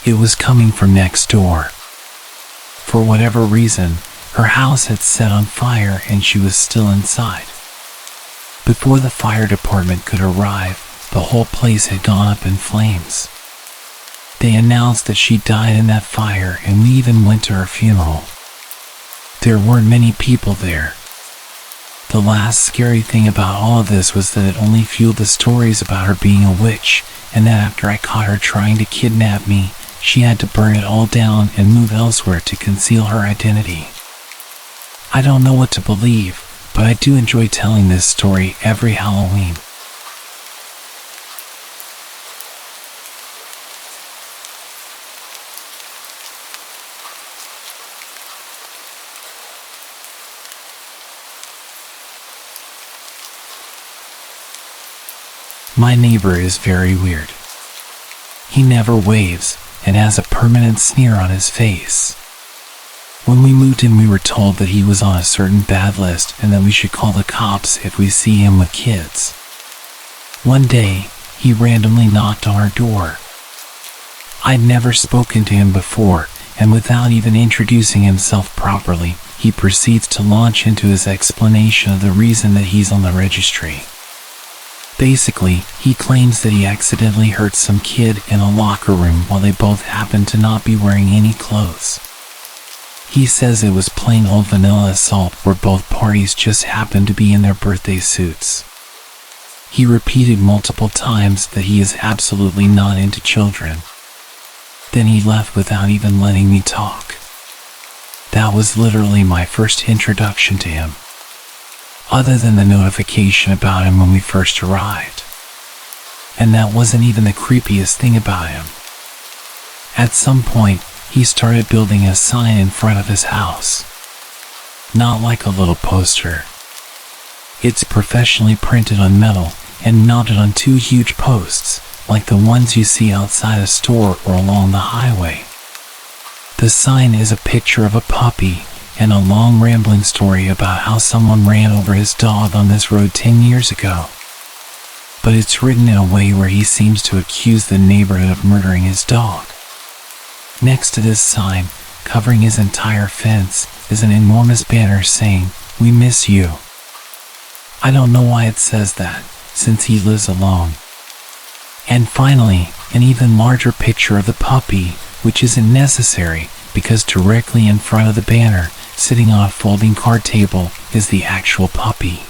It was coming from next door. For whatever reason, her house had set on fire and she was still inside. Before the fire department could arrive, the whole place had gone up in flames. They announced that she died in that fire, and we even went to her funeral. There weren't many people there. The last scary thing about all of this was that it only fueled the stories about her being a witch, and that after I caught her trying to kidnap me, she had to burn it all down and move elsewhere to conceal her identity. I don't know what to believe, but I do enjoy telling this story every Halloween. My neighbor is very weird. He never waves and has a permanent sneer on his face. When we moved in, we were told that he was on a certain bad list and that we should call the cops if we see him with kids. One day, he randomly knocked on our door. I'd never spoken to him before, and without even introducing himself properly, he proceeds to launch into his explanation of the reason that he's on the registry. Basically, he claims that he accidentally hurt some kid in a locker room while they both happened to not be wearing any clothes. He says it was plain old vanilla assault where both parties just happened to be in their birthday suits. He repeated multiple times that he is absolutely not into children. Then he left without even letting me talk. That was literally my first introduction to him, other than the notification about him when we first arrived. And that wasn't even the creepiest thing about him. At some point, he started building a sign in front of his house. Not like a little poster. It's professionally printed on metal and mounted on two huge posts, like the ones you see outside a store or along the highway. The sign is a picture of a puppy and a long rambling story about how someone ran over his dog on this road 10 years ago. But it's written in a way where he seems to accuse the neighborhood of murdering his dog. Next to this sign, covering his entire fence, is an enormous banner saying, "We miss you." I don't know why it says that, since he lives alone. And finally, an even larger picture of the puppy, which isn't necessary, because directly in front of the banner, sitting on a folding card table, is the actual puppy.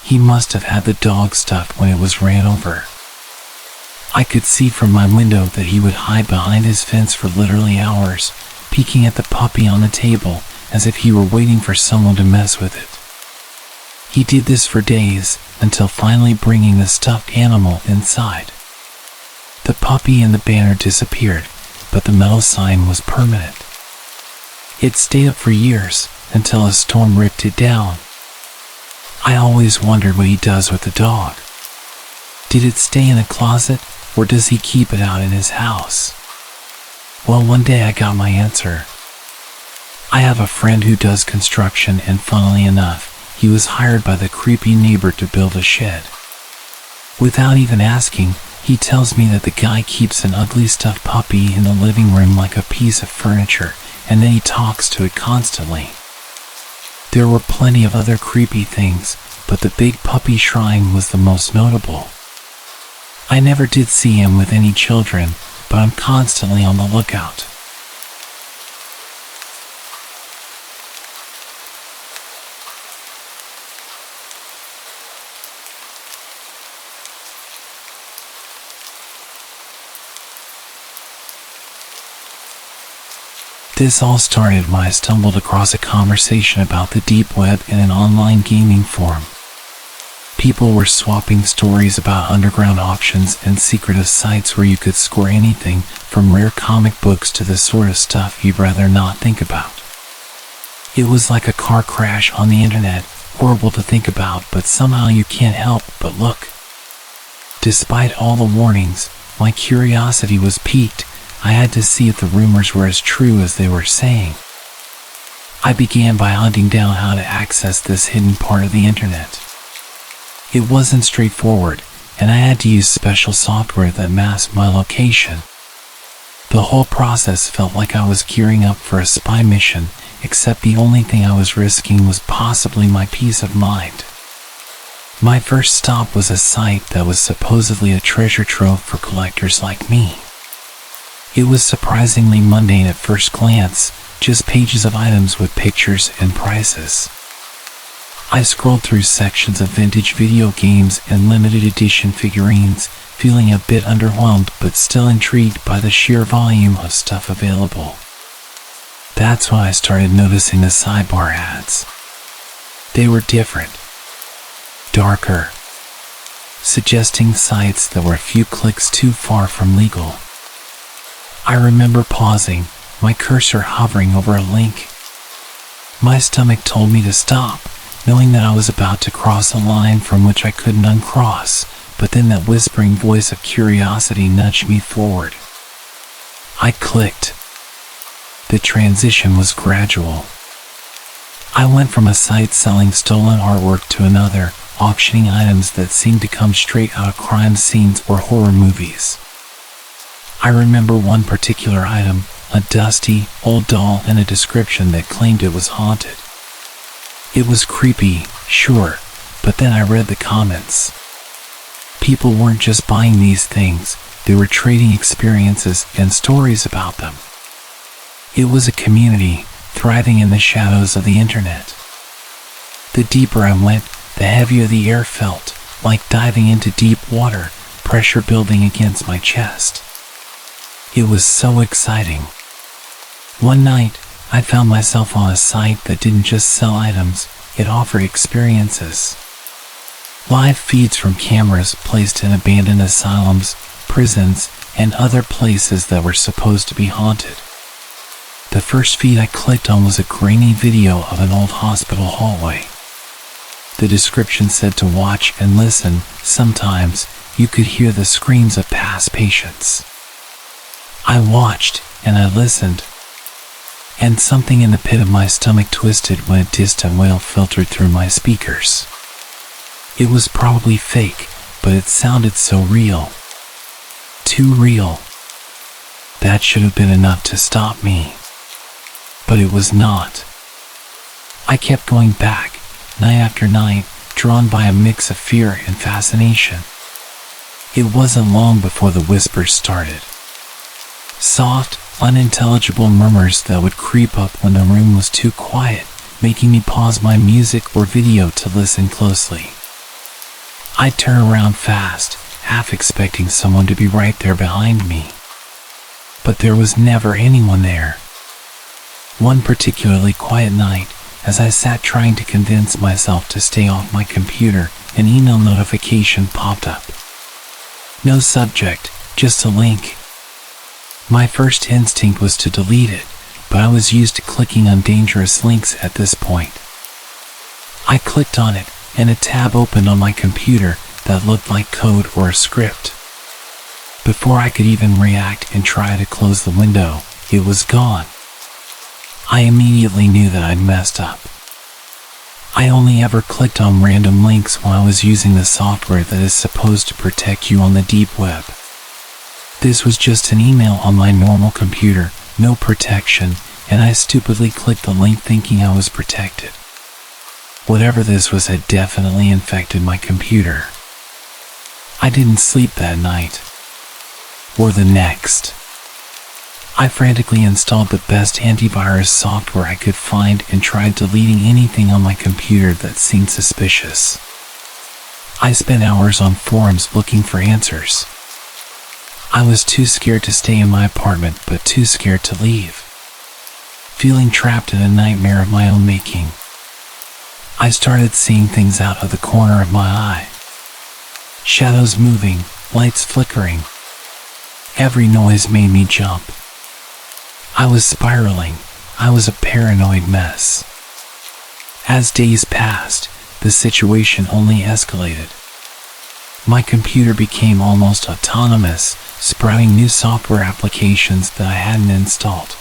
He must have had the dog stuffed when it was ran over. I could see from my window that he would hide behind his fence for literally hours, peeking at the puppy on the table, as if he were waiting for someone to mess with it. He did this for days, until finally bringing the stuffed animal inside. The puppy and the banner disappeared, but the metal sign was permanent. It stayed up for years, until a storm ripped it down. I always wondered what he does with the dog. Did it stay in a closet, or does he keep it out in his house? Well, one day I got my answer. I have a friend who does construction, and funnily enough, he was hired by the creepy neighbor to build a shed. Without even asking, he tells me that the guy keeps an ugly stuffed puppy in the living room like a piece of furniture, and then he talks to it constantly. There were plenty of other creepy things, but the big puppy shrine was the most notable. I never did see him with any children, but I'm constantly on the lookout. This all started when I stumbled across a conversation about the deep web in an online gaming forum. People were swapping stories about underground auctions and secretive sites where you could score anything from rare comic books to the sort of stuff you'd rather not think about. It was like a car crash on the internet, horrible to think about, but somehow you can't help but look. Despite all the warnings, my curiosity was piqued. I had to see if the rumors were as true as they were saying. I began by hunting down how to access this hidden part of the internet. It wasn't straightforward, and I had to use special software that masked my location. The whole process felt like I was gearing up for a spy mission, except the only thing I was risking was possibly my peace of mind. My first stop was a site that was supposedly a treasure trove for collectors like me. It was surprisingly mundane at first glance, just pages of items with pictures and prices. I scrolled through sections of vintage video games and limited edition figurines, feeling a bit underwhelmed but still intrigued by the sheer volume of stuff available. That's when I started noticing the sidebar ads. They were different, darker, suggesting sites that were a few clicks too far from legal. I remember pausing, my cursor hovering over a link. My stomach told me to stop, knowing that I was about to cross a line from which I couldn't uncross, but then that whispering voice of curiosity nudged me forward. I clicked. The transition was gradual. I went from a site selling stolen artwork to another, auctioning items that seemed to come straight out of crime scenes or horror movies. I remember one particular item, a dusty, old doll and a description that claimed it was haunted. It was creepy, sure, but then I read the comments. People weren't just buying these things, they were trading experiences and stories about them. It was a community, thriving in the shadows of the internet. The deeper I went, the heavier the air felt, like diving into deep water, pressure building against my chest. It was so exciting. One night, I found myself on a site that didn't just sell items, it offered experiences. Live feeds from cameras placed in abandoned asylums, prisons, and other places that were supposed to be haunted. The first feed I clicked on was a grainy video of an old hospital hallway. The description said to watch and listen. Sometimes, you could hear the screams of past patients. I watched, and I listened. And something in the pit of my stomach twisted when a distant wail filtered through my speakers. It was probably fake, but it sounded so real. Too real. That should have been enough to stop me. But it was not. I kept going back, night after night, drawn by a mix of fear and fascination. It wasn't long before the whispers started. Soft, unintelligible murmurs that would creep up when the room was too quiet, making me pause my music or video to listen closely. I'd turn around fast, half expecting someone to be right there behind me. But there was never anyone there. One particularly quiet night, as I sat trying to convince myself to stay off my computer, an email notification popped up. No subject, just a link. My first instinct was to delete it, but I was used to clicking on dangerous links at this point. I clicked on it, and a tab opened on my computer that looked like code or a script. Before I could even react and try to close the window, it was gone. I immediately knew that I'd messed up. I only ever clicked on random links when I was using the software that is supposed to protect you on the deep web. This was just an email on my normal computer, no protection, and I stupidly clicked the link thinking I was protected. Whatever this was had definitely infected my computer. I didn't sleep that night. Or the next. I frantically installed the best antivirus software I could find and tried deleting anything on my computer that seemed suspicious. I spent hours on forums looking for answers. I was too scared to stay in my apartment, but too scared to leave. feeling trapped in a nightmare of my own making. I started seeing things out of the corner of my eye. Shadows moving, lights flickering. Every noise made me jump. I was spiraling. I was a paranoid mess. As days passed, the situation only escalated. My computer became almost autonomous, sprouting new software applications that I hadn't installed.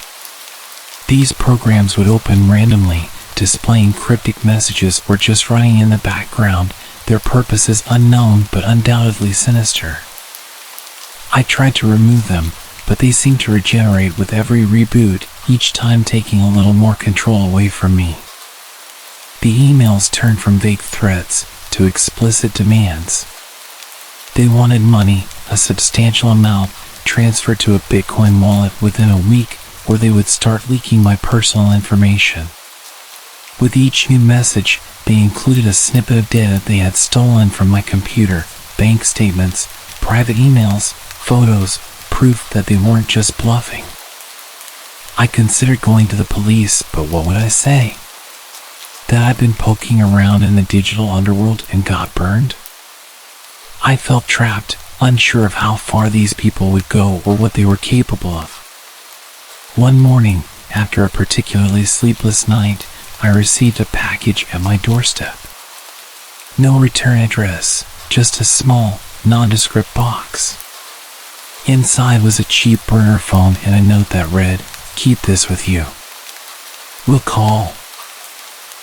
These programs would open randomly, displaying cryptic messages or just running in the background, their purposes unknown but undoubtedly sinister. I tried to remove them, but they seemed to regenerate with every reboot, each time taking a little more control away from me. The emails turned from vague threats to explicit demands. They wanted money, a substantial amount, transferred to a Bitcoin wallet within a week, or they would start leaking my personal information. With each new message, they included a snippet of data they had stolen from my computer, bank statements, private emails, photos, proof that they weren't just bluffing. I considered going to the police, but what would I say? That I'd been poking around in the digital underworld and got burned? I felt trapped, unsure of how far these people would go or what they were capable of. One morning, after a particularly sleepless night, I received a package at my doorstep. No return address, just a small, nondescript box. Inside was a cheap burner phone and a note that read, "Keep this with you. We'll call."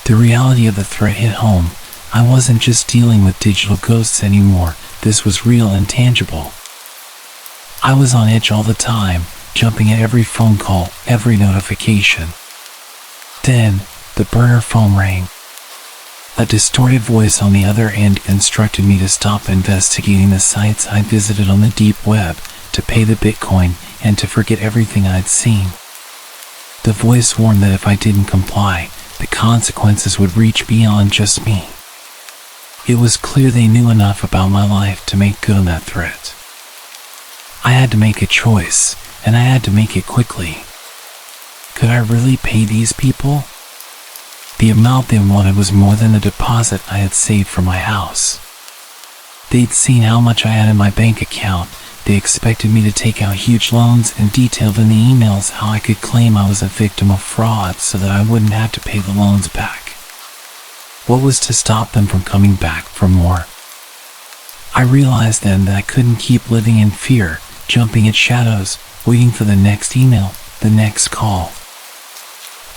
The reality of the threat hit home. I wasn't just dealing with digital ghosts anymore. This was real and tangible. I was on edge all the time, jumping at every phone call, every notification. Then, the burner phone rang. A distorted voice on the other end instructed me to stop investigating the sites I'd visited on the deep web, to pay the Bitcoin, and to forget everything I'd seen. The voice warned that if I didn't comply, the consequences would reach beyond just me. It was clear they knew enough about my life to make good on that threat. I had to make a choice, and I had to make it quickly. Could I really pay these people? The amount they wanted was more than the deposit I had saved for my house. They'd seen how much I had in my bank account. They expected me to take out huge loans and detailed in the emails how I could claim I was a victim of fraud so that I wouldn't have to pay the loans back. What was to stop them from coming back for more? I realized then that I couldn't keep living in fear, jumping at shadows, waiting for the next email, the next call.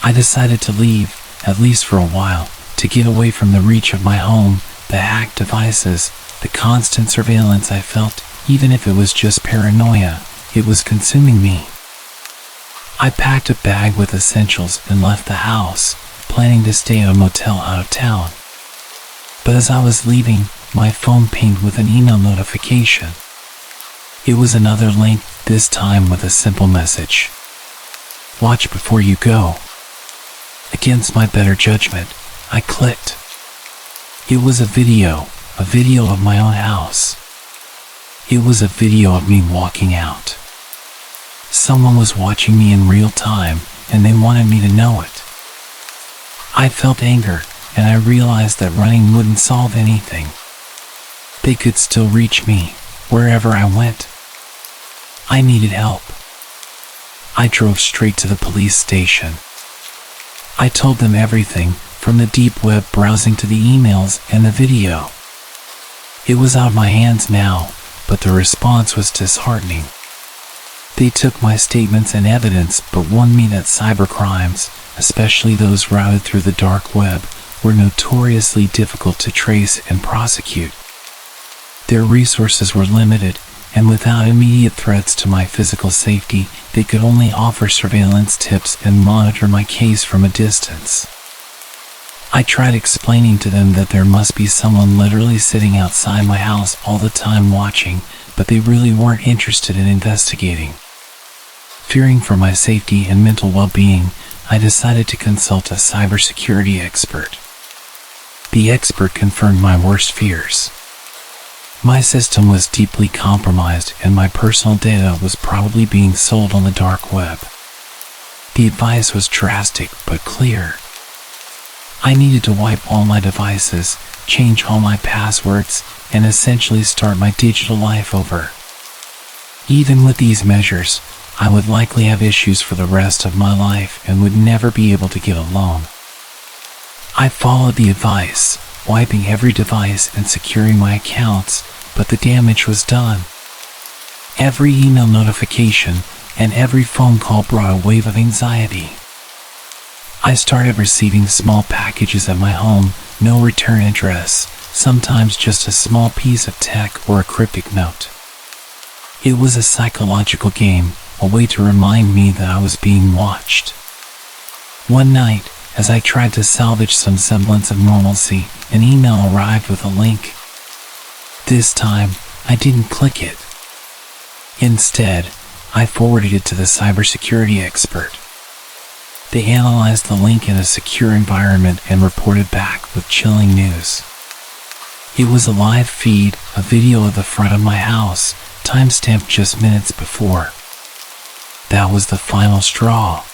I decided to leave, at least for a while, to get away from the reach of my home, the hacked devices, the constant surveillance I felt. Even if it was just paranoia, it was consuming me. I packed a bag with essentials and left the house, planning to stay at a motel out of town. But as I was leaving, my phone pinged with an email notification. It was another link, this time with a simple message. "Watch before you go." Against my better judgment, I clicked. It was a video of my own house. It was a video of me walking out. Someone was watching me in real time, and they wanted me to know it. I felt anger, and I realized that running wouldn't solve anything. They could still reach me, wherever I went. I needed help. I drove straight to the police station. I told them everything, from the deep web browsing to the emails and the video. It was out of my hands now, but the response was disheartening. They took my statements and evidence, but warned me that cybercrimes, especially those routed through the dark web, were notoriously difficult to trace and prosecute. Their resources were limited, and without immediate threats to my physical safety, they could only offer surveillance tips and monitor my case from a distance. I tried explaining to them that there must be someone literally sitting outside my house all the time watching, but they really weren't interested in investigating. Fearing for my safety and mental well-being, I decided to consult a cybersecurity expert. The expert confirmed my worst fears. My system was deeply compromised and my personal data was probably being sold on the dark web. The advice was drastic but clear. I needed to wipe all my devices, change all my passwords, and essentially start my digital life over. Even with these measures, I would likely have issues for the rest of my life and would never be able to get alone. I followed the advice, wiping every device and securing my accounts, but the damage was done. Every email notification and every phone call brought a wave of anxiety. I started receiving small packages at my home, no return address, sometimes just a small piece of tech or a cryptic note. It was a psychological game, a way to remind me that I was being watched. One night, as I tried to salvage some semblance of normalcy, an email arrived with a link. This time, I didn't click it. Instead, I forwarded it to the cybersecurity expert. They analyzed the link in a secure environment and reported back with chilling news. It was a live feed, a video of the front of my house, timestamped just minutes before. That was the final straw.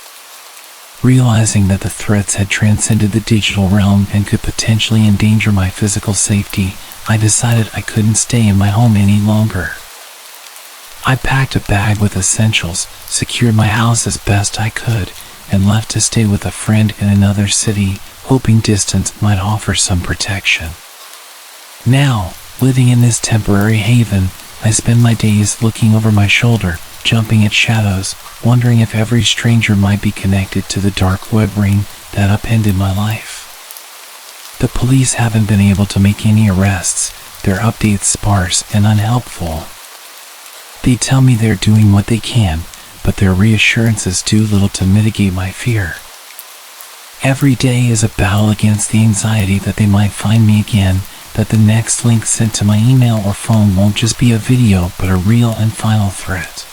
Realizing that the threats had transcended the digital realm and could potentially endanger my physical safety, I decided I couldn't stay in my home any longer. I packed a bag with essentials, secured my house as best I could, and left to stay with a friend in another city, hoping distance might offer some protection. Now, living in this temporary haven, I spend my days looking over my shoulder, jumping at shadows, wondering if every stranger might be connected to the dark web ring that upended my life. The police haven't been able to make any arrests, their updates sparse and unhelpful. They tell me they're doing what they can, but their reassurances do little to mitigate my fear. Every day is a battle against the anxiety that they might find me again, that the next link sent to my email or phone won't just be a video but a real and final threat.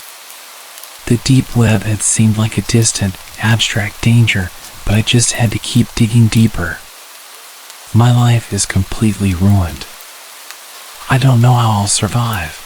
The deep web had seemed like a distant, abstract danger, but I just had to keep digging deeper. My life is completely ruined. I don't know how I'll survive.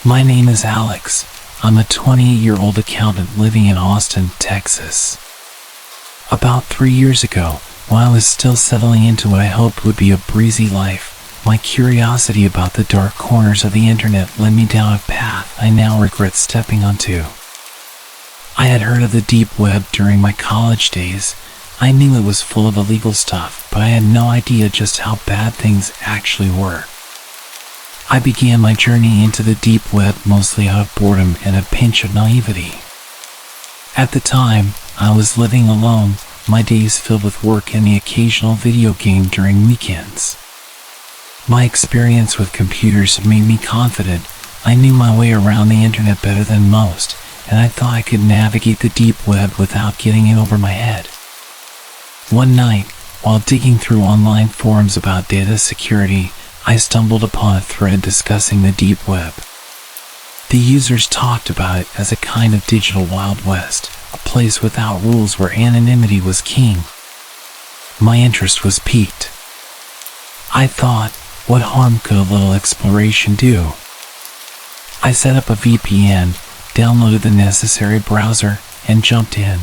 My name is Alex. I'm a 28-year-old accountant living in Austin, Texas. About 3 years ago, while I was still settling into what I hoped would be a breezy life, my curiosity about the dark corners of the internet led me down a path I now regret stepping onto. I had heard of the deep web during my college days. I knew it was full of illegal stuff, but I had no idea just how bad things actually were. I began my journey into the deep web mostly out of boredom and a pinch of naivety. At the time, I was living alone, my days filled with work and the occasional video game during weekends. My experience with computers made me confident. I knew my way around the internet better than most, and I thought I could navigate the deep web without getting in over my head. One night, while digging through online forums about data security, I stumbled upon a thread discussing the deep web. The users talked about it as a kind of digital Wild West, a place without rules where anonymity was king. My interest was piqued. I thought, what harm could a little exploration do? I set up a VPN, downloaded the necessary browser, and jumped in.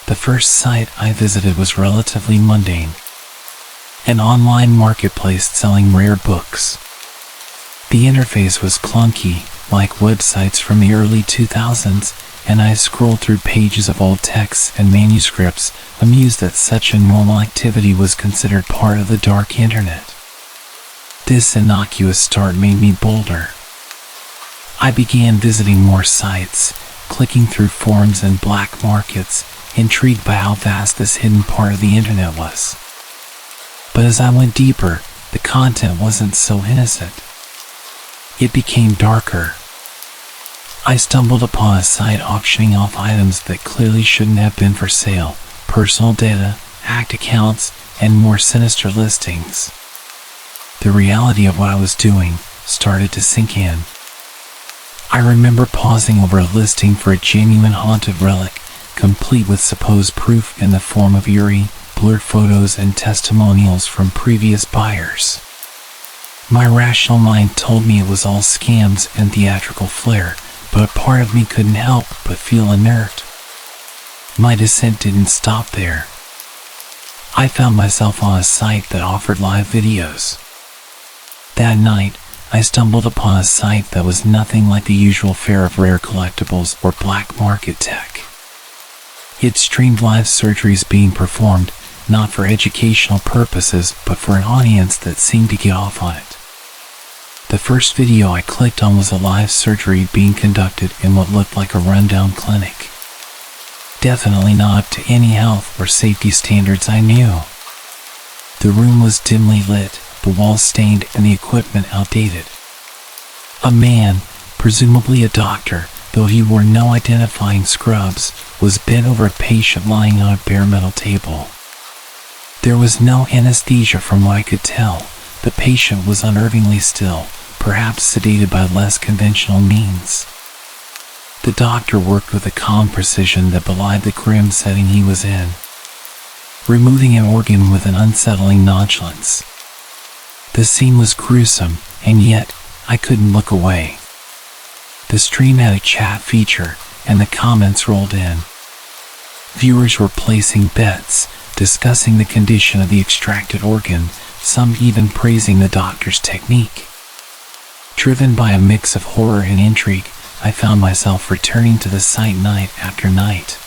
The first site I visited was relatively mundane. An online marketplace selling rare books. The interface was clunky, like websites from the early 2000s, and I scrolled through pages of old texts and manuscripts, amused that such a normal activity was considered part of the dark internet. This innocuous start made me bolder. I began visiting more sites, clicking through forums and black markets, intrigued by how vast this hidden part of the internet was. But as I went deeper, the content wasn't so innocent. It became darker. I stumbled upon a site auctioning off items that clearly shouldn't have been for sale, personal data, hacked accounts, and more sinister listings. The reality of what I was doing started to sink in. I remember pausing over a listing for a genuine haunted relic, complete with supposed proof in the form of eerie, blurred photos and testimonials from previous buyers. My rational mind told me it was all scams and theatrical flair, but a part of me couldn't help but feel inert. My descent didn't stop there. I found myself on a site that offered live videos. That night, I stumbled upon a site that was nothing like the usual fare of rare collectibles or black market tech. It streamed live surgeries being performed, not for educational purposes, but for an audience that seemed to get off on it. The first video I clicked on was a live surgery being conducted in what looked like a rundown clinic. Definitely not up to any health or safety standards I knew. The room was dimly lit, the walls stained, and the equipment outdated. A man, presumably a doctor, though he wore no identifying scrubs, was bent over a patient lying on a bare metal table. There was no anesthesia from what I could tell. The patient was unnervingly still, perhaps sedated by less conventional means. The doctor worked with a calm precision that belied the grim setting he was in, removing an organ with an unsettling nonchalance. The scene was gruesome, and yet I couldn't look away. The stream had a chat feature, and the comments rolled in. Viewers were placing bets, discussing the condition of the extracted organ, some even praising the doctor's technique. Driven by a mix of horror and intrigue, I found myself returning to the site night after night.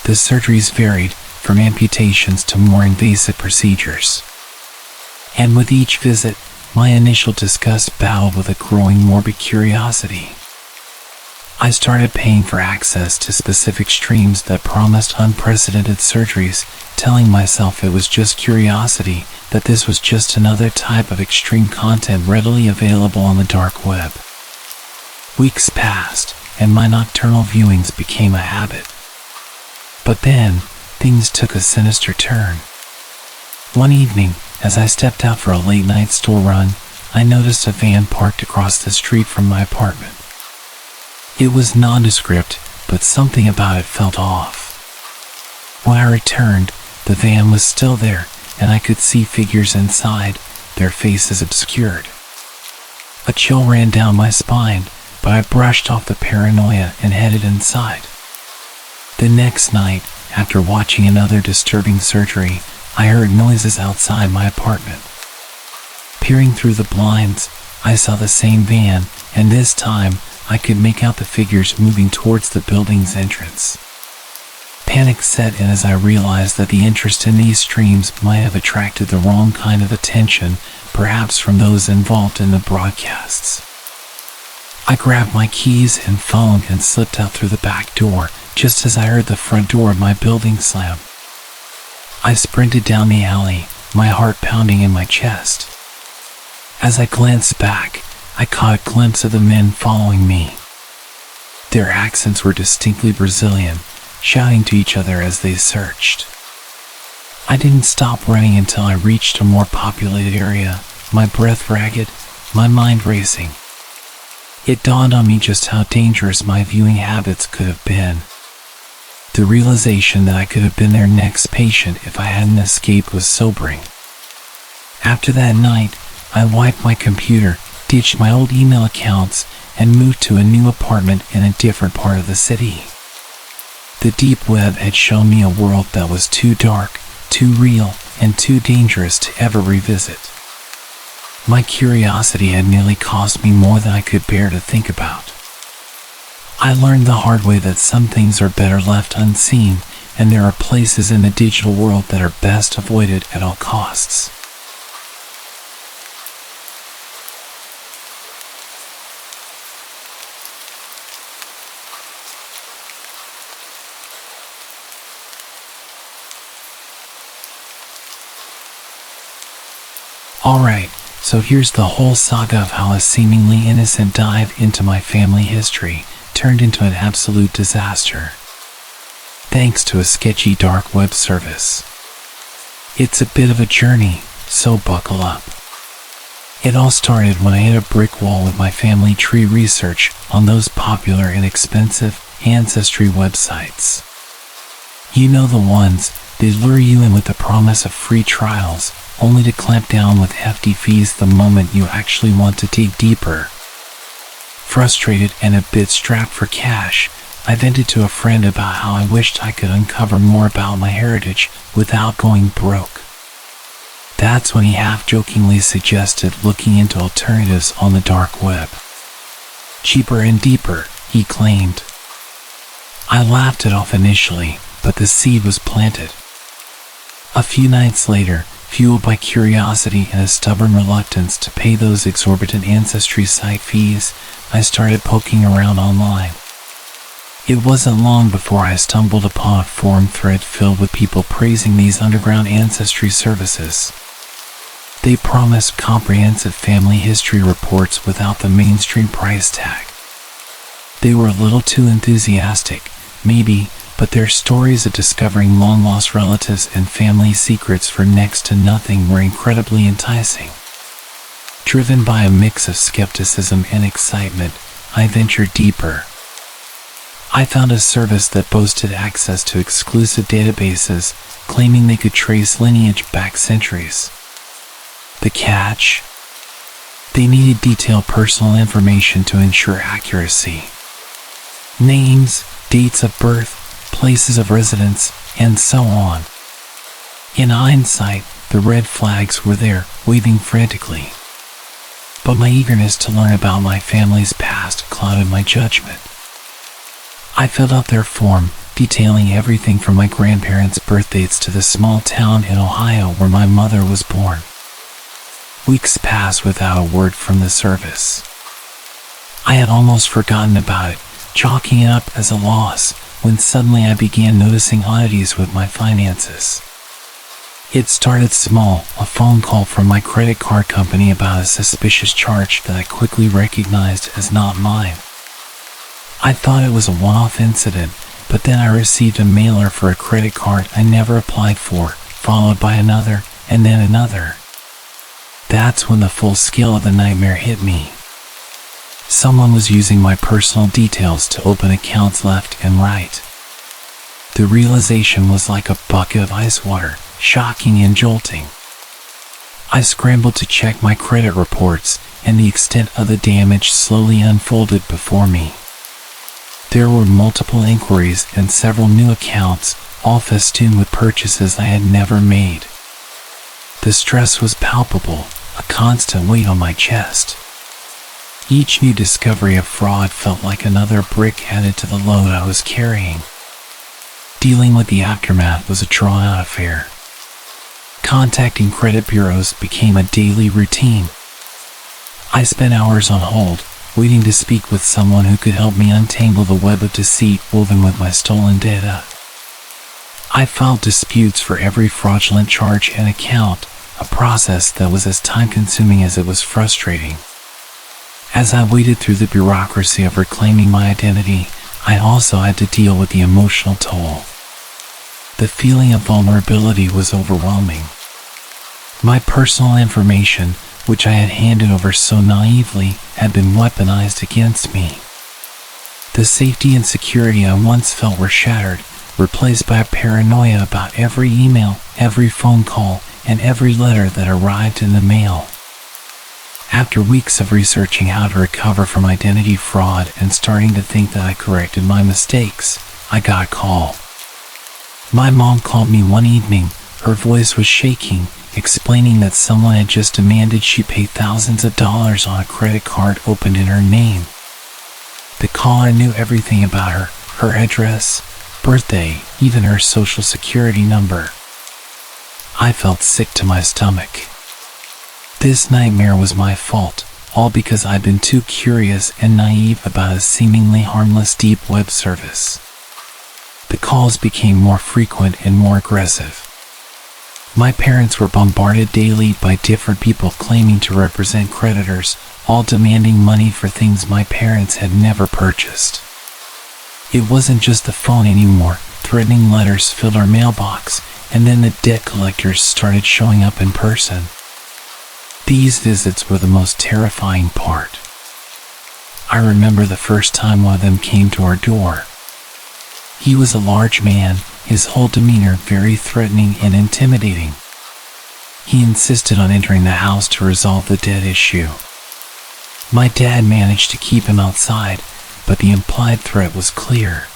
The surgeries varied, from amputations to more invasive procedures. And with each visit, my initial disgust battled with a growing morbid curiosity. I started paying for access to specific streams that promised unprecedented surgeries, telling myself it was just curiosity, that this was just another type of extreme content readily available on the dark web. Weeks passed, and my nocturnal viewings became a habit. But then, things took a sinister turn. One evening, as I stepped out for a late-night store run, I noticed a van parked across the street from my apartment. It was nondescript, but something about it felt off. When I returned, the van was still there, and I could see figures inside, their faces obscured. A chill ran down my spine, but I brushed off the paranoia and headed inside. The next night, after watching another disturbing surgery, I heard noises outside my apartment. Peering through the blinds, I saw the same van, and this time, I could make out the figures moving towards the building's entrance. Panic set in as I realized that the interest in these streams might have attracted the wrong kind of attention, perhaps from those involved in the broadcasts. I grabbed my keys and phone and slipped out through the back door, just as I heard the front door of my building slam. I sprinted down the alley, my heart pounding in my chest. As I glanced back, I caught a glimpse of the men following me. Their accents were distinctly Brazilian, shouting to each other as they searched. I didn't stop running until I reached a more populated area, my breath ragged, my mind racing. It dawned on me just how dangerous my viewing habits could have been. The realization that I could have been their next patient if I hadn't escaped was sobering. After that night, I wiped my computer, ditched my old email accounts, and moved to a new apartment in a different part of the city. The deep web had shown me a world that was too dark, too real, and too dangerous to ever revisit. My curiosity had nearly cost me more than I could bear to think about. I learned the hard way that some things are better left unseen, and there are places in the digital world that are best avoided at all costs. Alright, so here's the whole saga of how a seemingly innocent dive into my family history turned into an absolute disaster, thanks to a sketchy dark web service. It's a bit of a journey, so buckle up. It all started when I hit a brick wall with my family tree research on those popular and expensive ancestry websites. You know the ones, they lure you in with the promise of free trials, only to clamp down with hefty fees the moment you actually want to dig deeper. Frustrated and a bit strapped for cash, I vented to a friend about how I wished I could uncover more about my heritage without going broke. That's when he half-jokingly suggested looking into alternatives on the dark web. Cheaper and deeper, he claimed. I laughed it off initially, but the seed was planted. A few nights later, fueled by curiosity and a stubborn reluctance to pay those exorbitant ancestry site fees, I started poking around online. It wasn't long before I stumbled upon a forum thread filled with people praising these underground ancestry services. They promised comprehensive family history reports without the mainstream price tag. They were a little too enthusiastic, maybe, but their stories of discovering long-lost relatives and family secrets for next to nothing were incredibly enticing. Driven by a mix of skepticism and excitement, I ventured deeper. I found a service that boasted access to exclusive databases, claiming they could trace lineage back centuries. The catch? They needed detailed personal information to ensure accuracy. Names, dates of birth, places of residence, and so on. In hindsight, the red flags were there, waving frantically. But my eagerness to learn about my family's past clouded my judgment. I filled out their form, detailing everything from my grandparents' birthdates to the small town in Ohio where my mother was born. Weeks passed without a word from the service. I had almost forgotten about it, chalking it up as a loss, when suddenly I began noticing oddities with my finances. It started small, a phone call from my credit card company about a suspicious charge that I quickly recognized as not mine. I thought it was a one-off incident, but then I received a mailer for a credit card I never applied for, followed by another, and then another. That's when the full scale of the nightmare hit me. Someone was using my personal details to open accounts left and right. The realization was like a bucket of ice water, shocking and jolting. I scrambled to check my credit reports, and the extent of the damage slowly unfolded before me. There were multiple inquiries and several new accounts, all festooned with purchases I had never made. The stress was palpable, a constant weight on my chest. Each new discovery of fraud felt like another brick added to the load I was carrying. Dealing with the aftermath was a drawn-out affair. Contacting credit bureaus became a daily routine. I spent hours on hold, waiting to speak with someone who could help me untangle the web of deceit woven with my stolen data. I filed disputes for every fraudulent charge and account, a process that was as time-consuming as it was frustrating. As I waded through the bureaucracy of reclaiming my identity, I also had to deal with the emotional toll. The feeling of vulnerability was overwhelming. My personal information, which I had handed over so naively, had been weaponized against me. The safety and security I once felt were shattered, replaced by a paranoia about every email, every phone call, and every letter that arrived in the mail. After weeks of researching how to recover from identity fraud and starting to think that I corrected my mistakes, I got a call. My mom called me one evening. Her voice was shaking, explaining that someone had just demanded she pay thousands of dollars on a credit card opened in her name. The caller knew everything about her, her address, birthday, even her social security number. I felt sick to my stomach. This nightmare was my fault, all because I'd been too curious and naive about a seemingly harmless deep web service. The calls became more frequent and more aggressive. My parents were bombarded daily by different people claiming to represent creditors, all demanding money for things my parents had never purchased. It wasn't just the phone anymore. Threatening letters filled our mailbox, and then the debt collectors started showing up in person. These visits were the most terrifying part. I remember the first time one of them came to our door. He was a large man, his whole demeanor very threatening and intimidating. He insisted on entering the house to resolve the debt issue. My dad managed to keep him outside, but the implied threat was clear.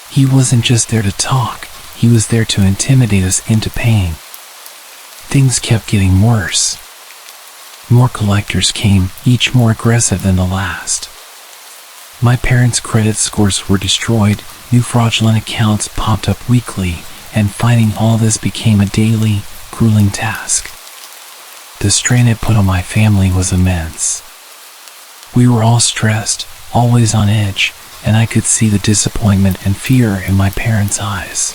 He wasn't just there to talk, he was there to intimidate us into paying. Things kept getting worse. More collectors came, each more aggressive than the last. My parents' credit scores were destroyed, new fraudulent accounts popped up weekly, and fighting all this became a daily, grueling task. The strain it put on my family was immense. We were all stressed, always on edge, and I could see the disappointment and fear in my parents' eyes.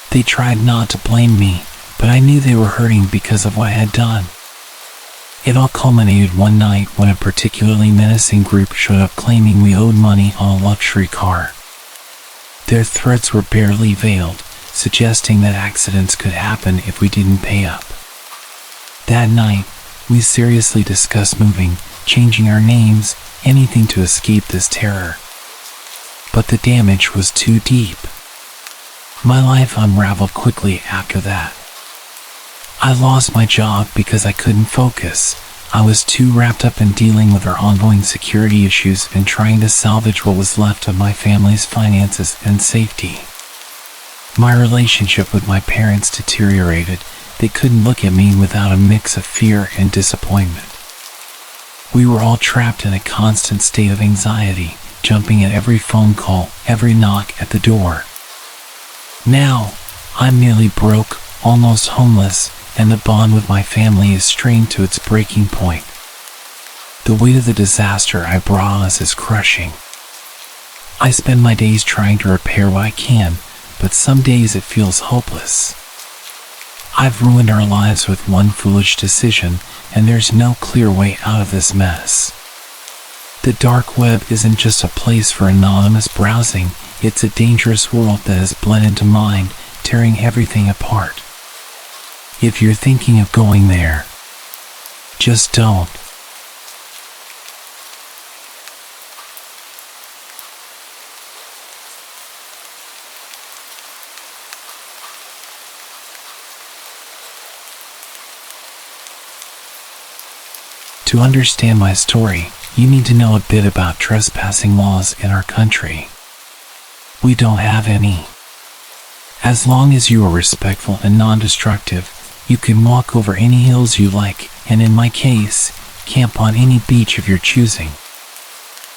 They tried not to blame me, but I knew they were hurting because of what I had done. It all culminated one night when a particularly menacing group showed up claiming we owed money on a luxury car. Their threats were barely veiled, suggesting that accidents could happen if we didn't pay up. That night, we seriously discussed moving, changing our names, anything to escape this terror. But the damage was too deep. My life unraveled quickly after that. I lost my job because I couldn't focus. I was too wrapped up in dealing with our ongoing security issues and trying to salvage what was left of my family's finances and safety. My relationship with my parents deteriorated. They couldn't look at me without a mix of fear and disappointment. We were all trapped in a constant state of anxiety, jumping at every phone call, every knock at the door. Now, I'm nearly broke, almost homeless, and the bond with my family is strained to its breaking point. The weight of the disaster I brought on us is crushing. I spend my days trying to repair what I can, but some days it feels hopeless. I've ruined our lives with one foolish decision, and there's no clear way out of this mess. The dark web isn't just a place for anonymous browsing, it's a dangerous world that has bled into mine, tearing everything apart. If you're thinking of going there, just don't. To understand my story, you need to know a bit about trespassing laws in our country. We don't have any. As long as you are respectful and non-destructive, you can walk over any hills you like, and in my case, camp on any beach of your choosing.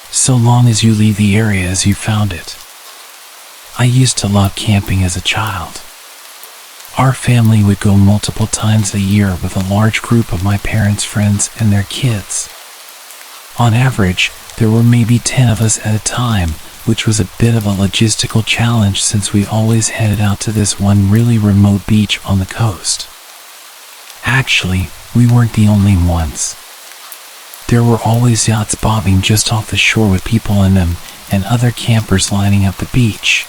So long as you leave the area as you found it. I used to love camping as a child. Our family would go multiple times a year with a large group of my parents' friends and their kids. On average, there were maybe 10 of us at a time, which was a bit of a logistical challenge since we always headed out to this one really remote beach on the coast. Actually, we weren't the only ones. There were always yachts bobbing just off the shore with people in them, and other campers lining up the beach.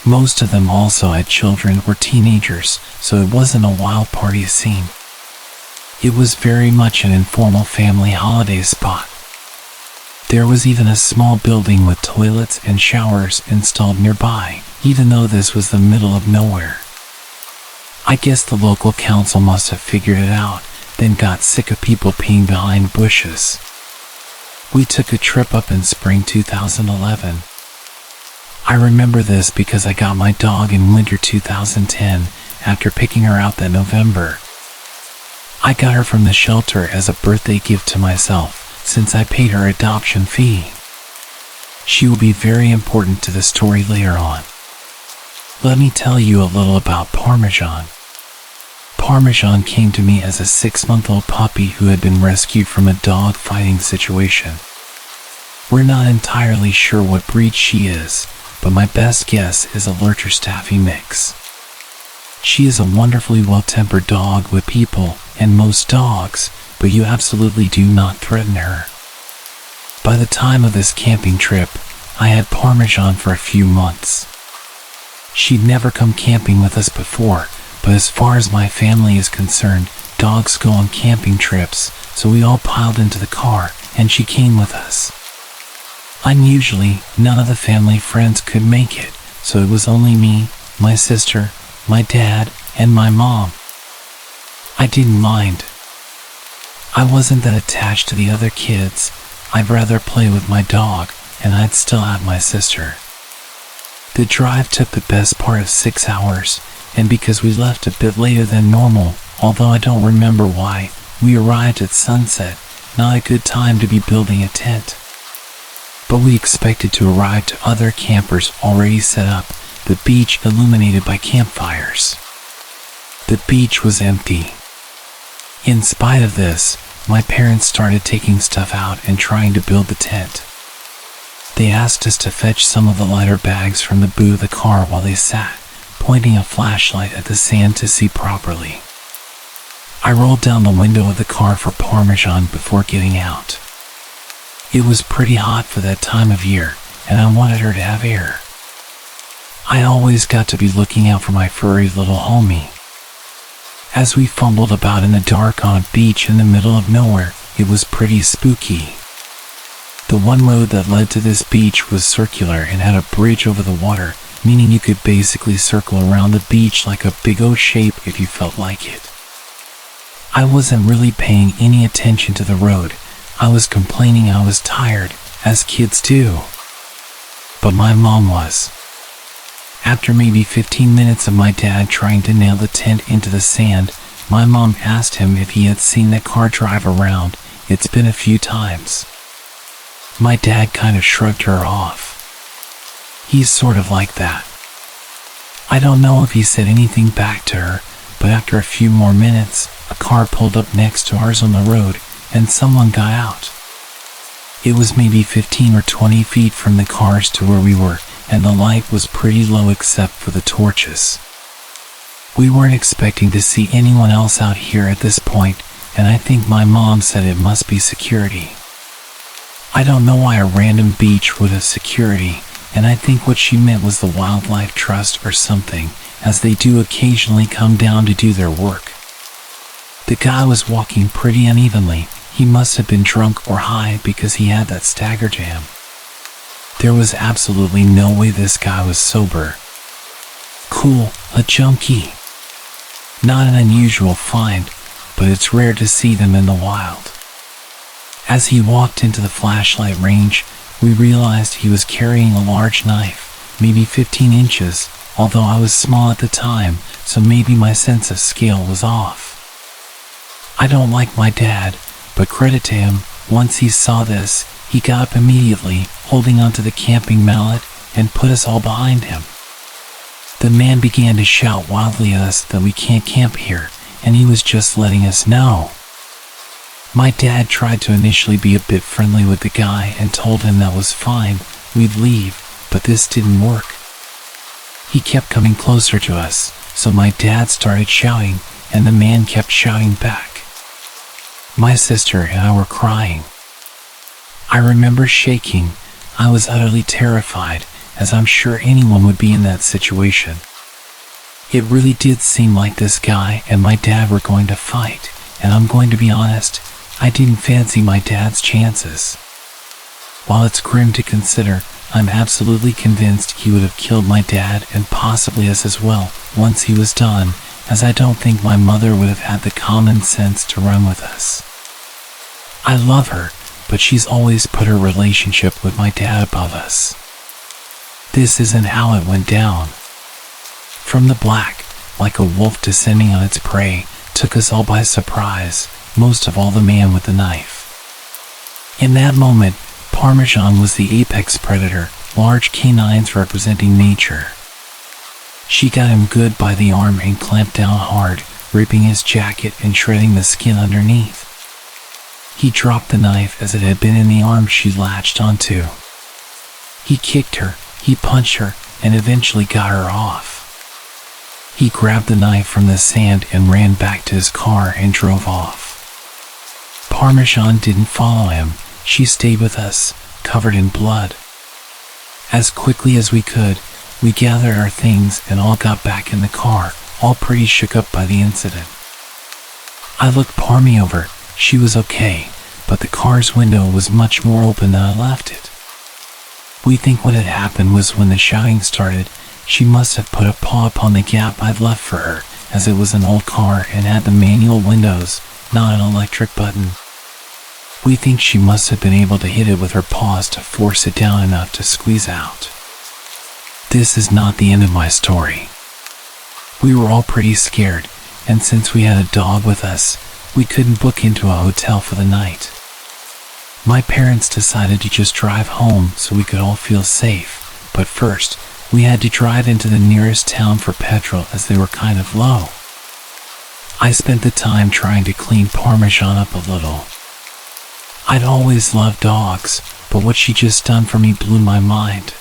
Most of them also had children or teenagers, so it wasn't a wild party scene. It was very much an informal family holiday spot. There was even a small building with toilets and showers installed nearby, even though this was the middle of nowhere. I guess the local council must have figured it out, then got sick of people peeing behind bushes. We took a trip up in spring 2011. I remember this because I got my dog in winter 2010 after picking her out that November. I got her from the shelter as a birthday gift to myself, since I paid her adoption fee. She will be very important to the story later on. Let me tell you a little about Parmesan. Parmesan came to me as a 6-month-old puppy who had been rescued from a dog fighting situation. We're not entirely sure what breed she is, but my best guess is a Lurcher Staffy mix. She is a wonderfully well-tempered dog with people and most dogs, but you absolutely do not threaten her. By the time of this camping trip, I had Parmesan for a few months. She'd never come camping with us before, but as far as my family is concerned, dogs go on camping trips, so we all piled into the car, and she came with us. Unusually, none of the family friends could make it, so it was only me, my sister, my dad, and my mom. I didn't mind. I wasn't that attached to the other kids. I'd rather play with my dog, and I'd still have my sister. The drive took the best part of 6 hours, and because we left a bit later than normal, although I don't remember why, we arrived at sunset, not a good time to be building a tent. But we expected to arrive to other campers already set up, the beach illuminated by campfires. The beach was empty. In spite of this, my parents started taking stuff out and trying to build the tent. They asked us to fetch some of the lighter bags from the boot of the car while they sat, pointing a flashlight at the sand to see properly. I rolled down the window of the car for Parmesan before getting out. It was pretty hot for that time of year, and I wanted her to have air. I always got to be looking out for my furry little homie. As we fumbled about in the dark on a beach in the middle of nowhere, it was pretty spooky. The one road that led to this beach was circular and had a bridge over the water, meaning you could basically circle around the beach like a big O shape if you felt like it. I wasn't really paying any attention to the road. I was complaining I was tired, as kids do. But my mom was. After maybe 15 minutes of my dad trying to nail the tent into the sand, my mom asked him if he had seen that car drive around. It's been a few times. My dad kind of shrugged her off. He's sort of like that. I don't know if he said anything back to her, but after a few more minutes, a car pulled up next to ours on the road, and someone got out. It was maybe 15 or 20 feet from the cars to where we were, and the light was pretty low except for the torches. We weren't expecting to see anyone else out here at this point, and I think my mom said it must be security. I don't know why a random beach would have security, and I think what she meant was the Wildlife Trust or something, as they do occasionally come down to do their work. The guy was walking pretty unevenly. He must have been drunk or high because he had that stagger jam. There was absolutely no way this guy was sober. Cool, a junkie. Not an unusual find, but it's rare to see them in the wild. As he walked into the flashlight range, we realized he was carrying a large knife, maybe 15 inches, although I was small at the time, so maybe my sense of scale was off. I don't like my dad, but credit to him, once he saw this, he got up immediately, holding onto the camping mallet, and put us all behind him. The man began to shout wildly at us that we can't camp here, and he was just letting us know. My dad tried to initially be a bit friendly with the guy and told him that was fine, we'd leave, but this didn't work. He kept coming closer to us, so my dad started shouting, and the man kept shouting back. My sister and I were crying. I remember shaking. I was utterly terrified, as I'm sure anyone would be in that situation. It really did seem like this guy and my dad were going to fight, and I'm going to be honest, I didn't fancy my dad's chances. While it's grim to consider, I'm absolutely convinced he would have killed my dad and possibly us as well once he was done, as I don't think my mother would have had the common sense to run with us. I love her, but she's always put her relationship with my dad above us. This isn't how it went down. From the black, like a wolf descending on its prey, took us all by surprise, most of all the man with the knife. In that moment, Parmesan was the apex predator, large canines representing nature. She got him good by the arm and clamped down hard, ripping his jacket and shredding the skin underneath. He dropped the knife as it had been in the arm she latched onto. He kicked her, he punched her, and eventually got her off. He grabbed the knife from the sand and ran back to his car and drove off. Parmesan didn't follow him. She stayed with us, covered in blood. As quickly as we could, we gathered our things and all got back in the car, all pretty shook up by the incident. I looked Parmy over. She was okay, but the car's window was much more open than I left it. We think what had happened was when the shouting started, She must have put a paw upon the gap I'd left for her, as it was an old car and had the manual windows, not an electric button. We think she must have been able to hit it with her paws to force it down enough to squeeze out. This is not the end of my story. We were all pretty scared, and since we had a dog with us, we couldn't book into a hotel for the night. My parents decided to just drive home so we could all feel safe, but first, we had to drive into the nearest town for petrol as they were kind of low. I spent the time trying to clean Parmesan up a little. I'd always loved dogs, but what she just done for me blew my mind.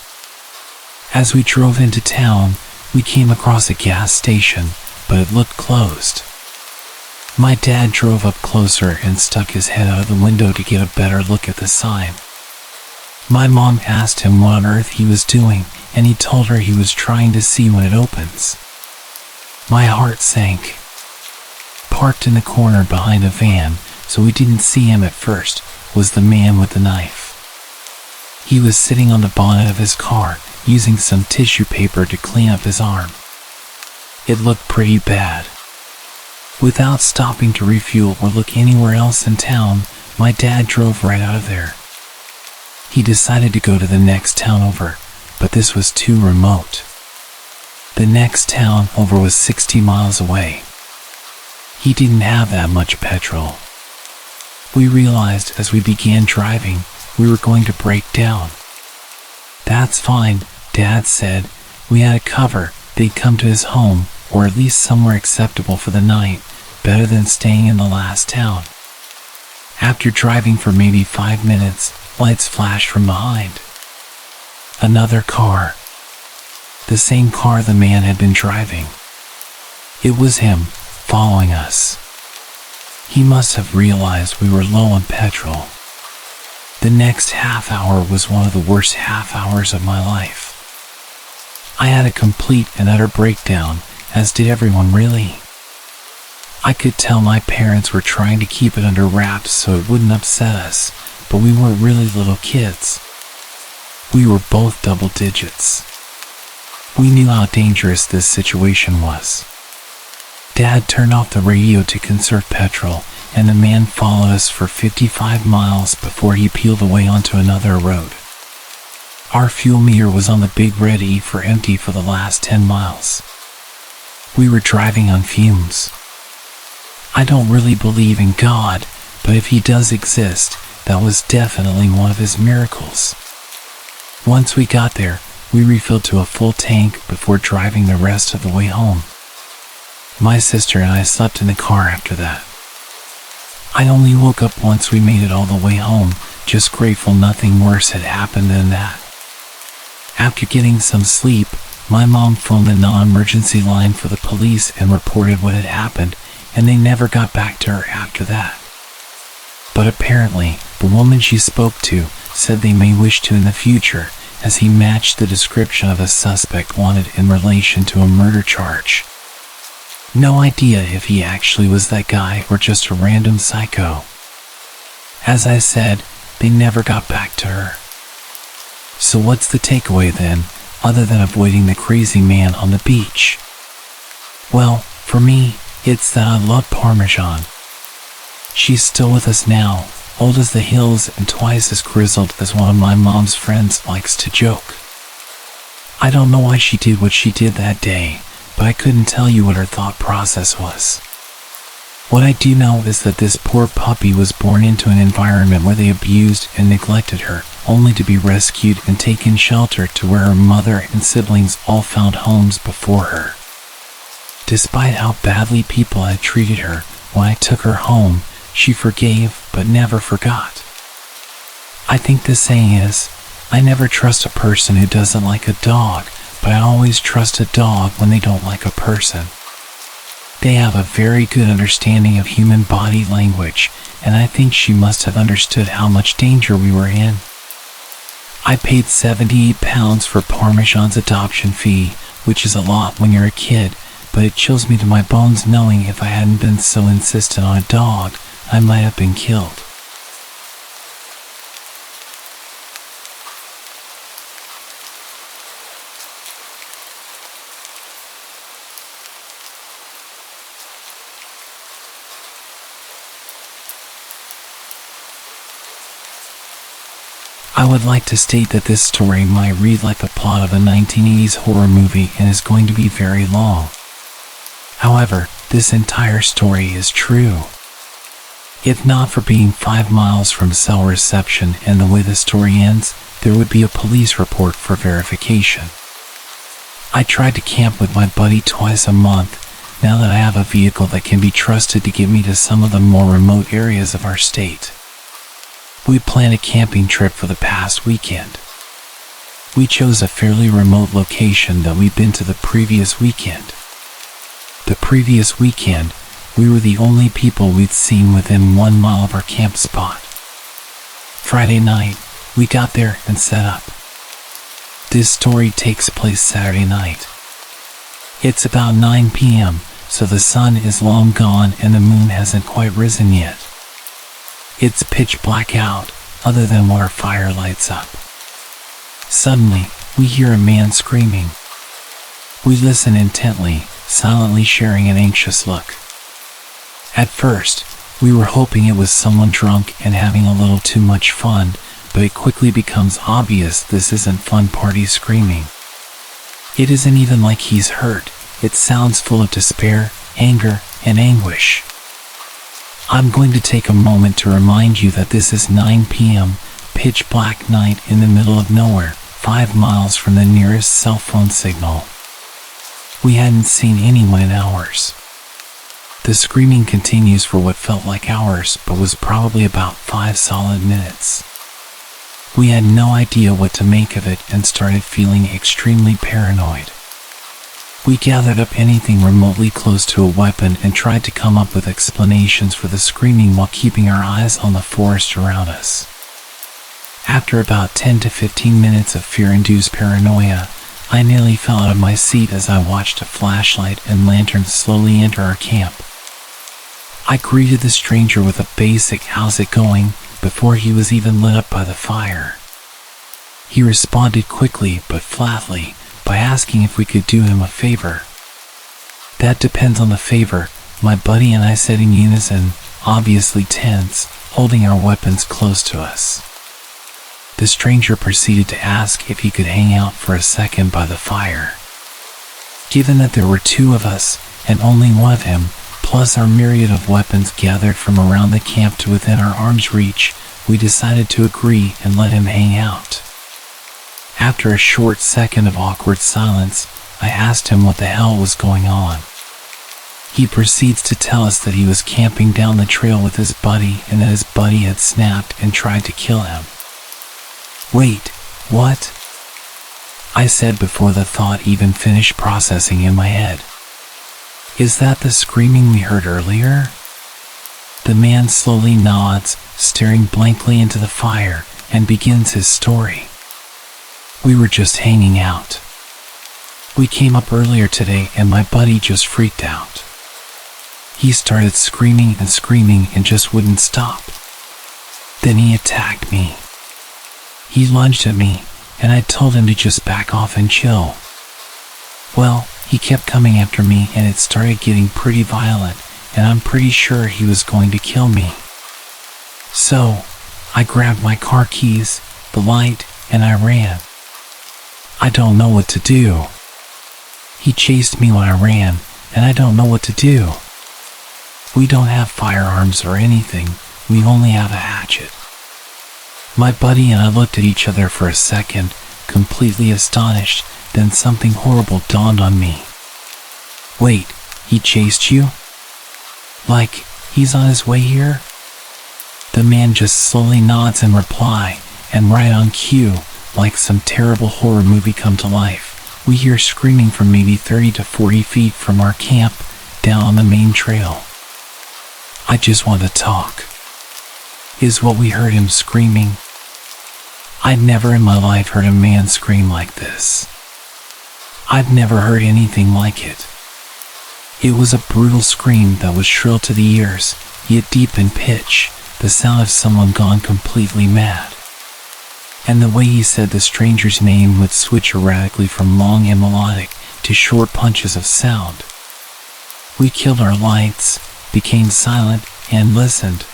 As we drove into town, we came across a gas station, but it looked closed. My dad drove up closer and stuck his head out of the window to get a better look at the sign. My mom asked him what on earth he was doing, and he told her he was trying to see when it opens. My heart sank. Parked in the corner behind a van, so we didn't see him at first, was the man with the knife. He was sitting on the bonnet of his car, using some tissue paper to clean up his arm. It looked pretty bad. Without stopping to refuel or look anywhere else in town, my dad drove right out of there. He decided to go to the next town over, but this was too remote. The next town over was 60 miles away. He didn't have that much petrol. We realized as we began driving, we were going to break down. That's fine, Dad said. We had a cover. They'd come to his home, or at least somewhere acceptable for the night, better than staying in the last town. After driving for maybe 5 minutes, lights flashed from behind. Another car. The same car the man had been driving. It was him, following us. He must have realized we were low on petrol. The next half hour was one of the worst half hours of my life. I had a complete and utter breakdown, as did everyone really. I could tell my parents were trying to keep it under wraps so it wouldn't upset us, but we weren't really little kids. We were both double digits. We knew how dangerous this situation was. Dad turned off the radio to conserve petrol, and the man followed us for 55 miles before he peeled away onto another road. Our fuel meter was on the big red E for empty for the last 10 miles. We were driving on fumes. I don't really believe in God, but if he does exist, that was definitely one of his miracles. Once we got there, we refilled to a full tank before driving the rest of the way home. My sister and I slept in the car after that. I only woke up once we made it all the way home, just grateful nothing worse had happened than that. After getting some sleep, my mom phoned the non-emergency line for the police and reported what had happened, and they never got back to her after that. But apparently, the woman she spoke to said they may wish to in the future, as he matched the description of a suspect wanted in relation to a murder charge. No idea if he actually was that guy or just a random psycho. As I said, they never got back to her. So what's the takeaway then, other than avoiding the crazy man on the beach? Well, for me, it's that I love Parmesan. She's still with us now, old as the hills and twice as grizzled as one of my mom's friends likes to joke. I don't know why she did what she did that day, but I couldn't tell you what her thought process was. What I do know is that this poor puppy was born into an environment where they abused and neglected her, only to be rescued and taken shelter to where her mother and siblings all found homes before her. Despite how badly people had treated her, when I took her home, she forgave but never forgot. I think the saying is, I never trust a person who doesn't like a dog, but I always trust a dog when they don't like a person. They have a very good understanding of human body language, and I think she must have understood how much danger we were in. I paid £78 for Parmesan's adoption fee, which is a lot when you're a kid, but it chills me to my bones knowing if I hadn't been so insistent on a dog, I might have been killed. I would like to state that this story might read like the plot of a 1980s horror movie and is going to be very long. However, this entire story is true. If not for being 5 miles from cell reception and the way the story ends, there would be a police report for verification. I tried to camp with my buddy twice a month, now that I have a vehicle that can be trusted to get me to some of the more remote areas of our state. We planned a camping trip for the past weekend. We chose a fairly remote location that we'd been to the previous weekend. The previous weekend, we were the only people we'd seen within 1 mile of our camp spot. Friday night, we got there and set up. This story takes place Saturday night. It's about 9 p.m., so the sun is long gone and the moon hasn't quite risen yet. It's pitch black out, other than where our fire lights up. Suddenly, we hear a man screaming. We listen intently, silently sharing an anxious look. At first, we were hoping it was someone drunk and having a little too much fun, but it quickly becomes obvious this isn't fun party screaming. It isn't even like he's hurt, it sounds full of despair, anger, and anguish. I'm going to take a moment to remind you that this is 9 p.m., pitch black night in the middle of nowhere, 5 miles from the nearest cell phone signal. We hadn't seen anyone in hours. The screaming continues for what felt like hours, but was probably about 5 solid minutes. We had no idea what to make of it and started feeling extremely paranoid. We gathered up anything remotely close to a weapon and tried to come up with explanations for the screaming while keeping our eyes on the forest around us. After about 10 to 15 minutes of fear-induced paranoia, I nearly fell out of my seat as I watched a flashlight and lantern slowly enter our camp. I greeted the stranger with a basic "how's it going?" before he was even lit up by the fire. He responded quickly but flatly by asking if we could do him a favor. "That depends on the favor," my buddy and I said in unison, obviously tense, holding our weapons close to us. The stranger proceeded to ask if he could hang out for a second by the fire. Given that there were 2 of us and only one of him, plus our myriad of weapons gathered from around the camp to within our arm's reach, we decided to agree and let him hang out. After a short second of awkward silence, I asked him what the hell was going on. He proceeds to tell us that he was camping down the trail with his buddy and that his buddy had snapped and tried to kill him. "Wait, what?" I said before the thought even finished processing in my head. "Is that the screaming we heard earlier?" The man slowly nods, staring blankly into the fire, and begins his story. "We were just hanging out. We came up earlier today and my buddy just freaked out. He started screaming and just wouldn't stop. Then he attacked me. He lunged at me, and I told him to just back off and chill. Well, he kept coming after me and it started getting pretty violent, and I'm pretty sure he was going to kill me. So, I grabbed my car keys, the light, and I ran. I don't know what to do. He chased me when I ran, and I don't know what to do. We don't have firearms or anything, we only have a hatchet." My buddy and I looked at each other for a second, completely astonished, then something horrible dawned on me. "Wait, he chased you? Like, he's on his way here?" The man just slowly nods in reply, and right on cue, like some terrible horror movie come to life, we hear screaming from maybe 30 to 40 feet from our camp down on the main trail. "I just want to talk," is what we heard him screaming. I'd never in my life heard a man scream like this. I'd never heard anything like it. It was a brutal scream that was shrill to the ears, yet deep in pitch, the sound of someone gone completely mad. And the way he said the stranger's name would switch erratically from long and melodic to short punches of sound. We killed our lights, became silent, and listened.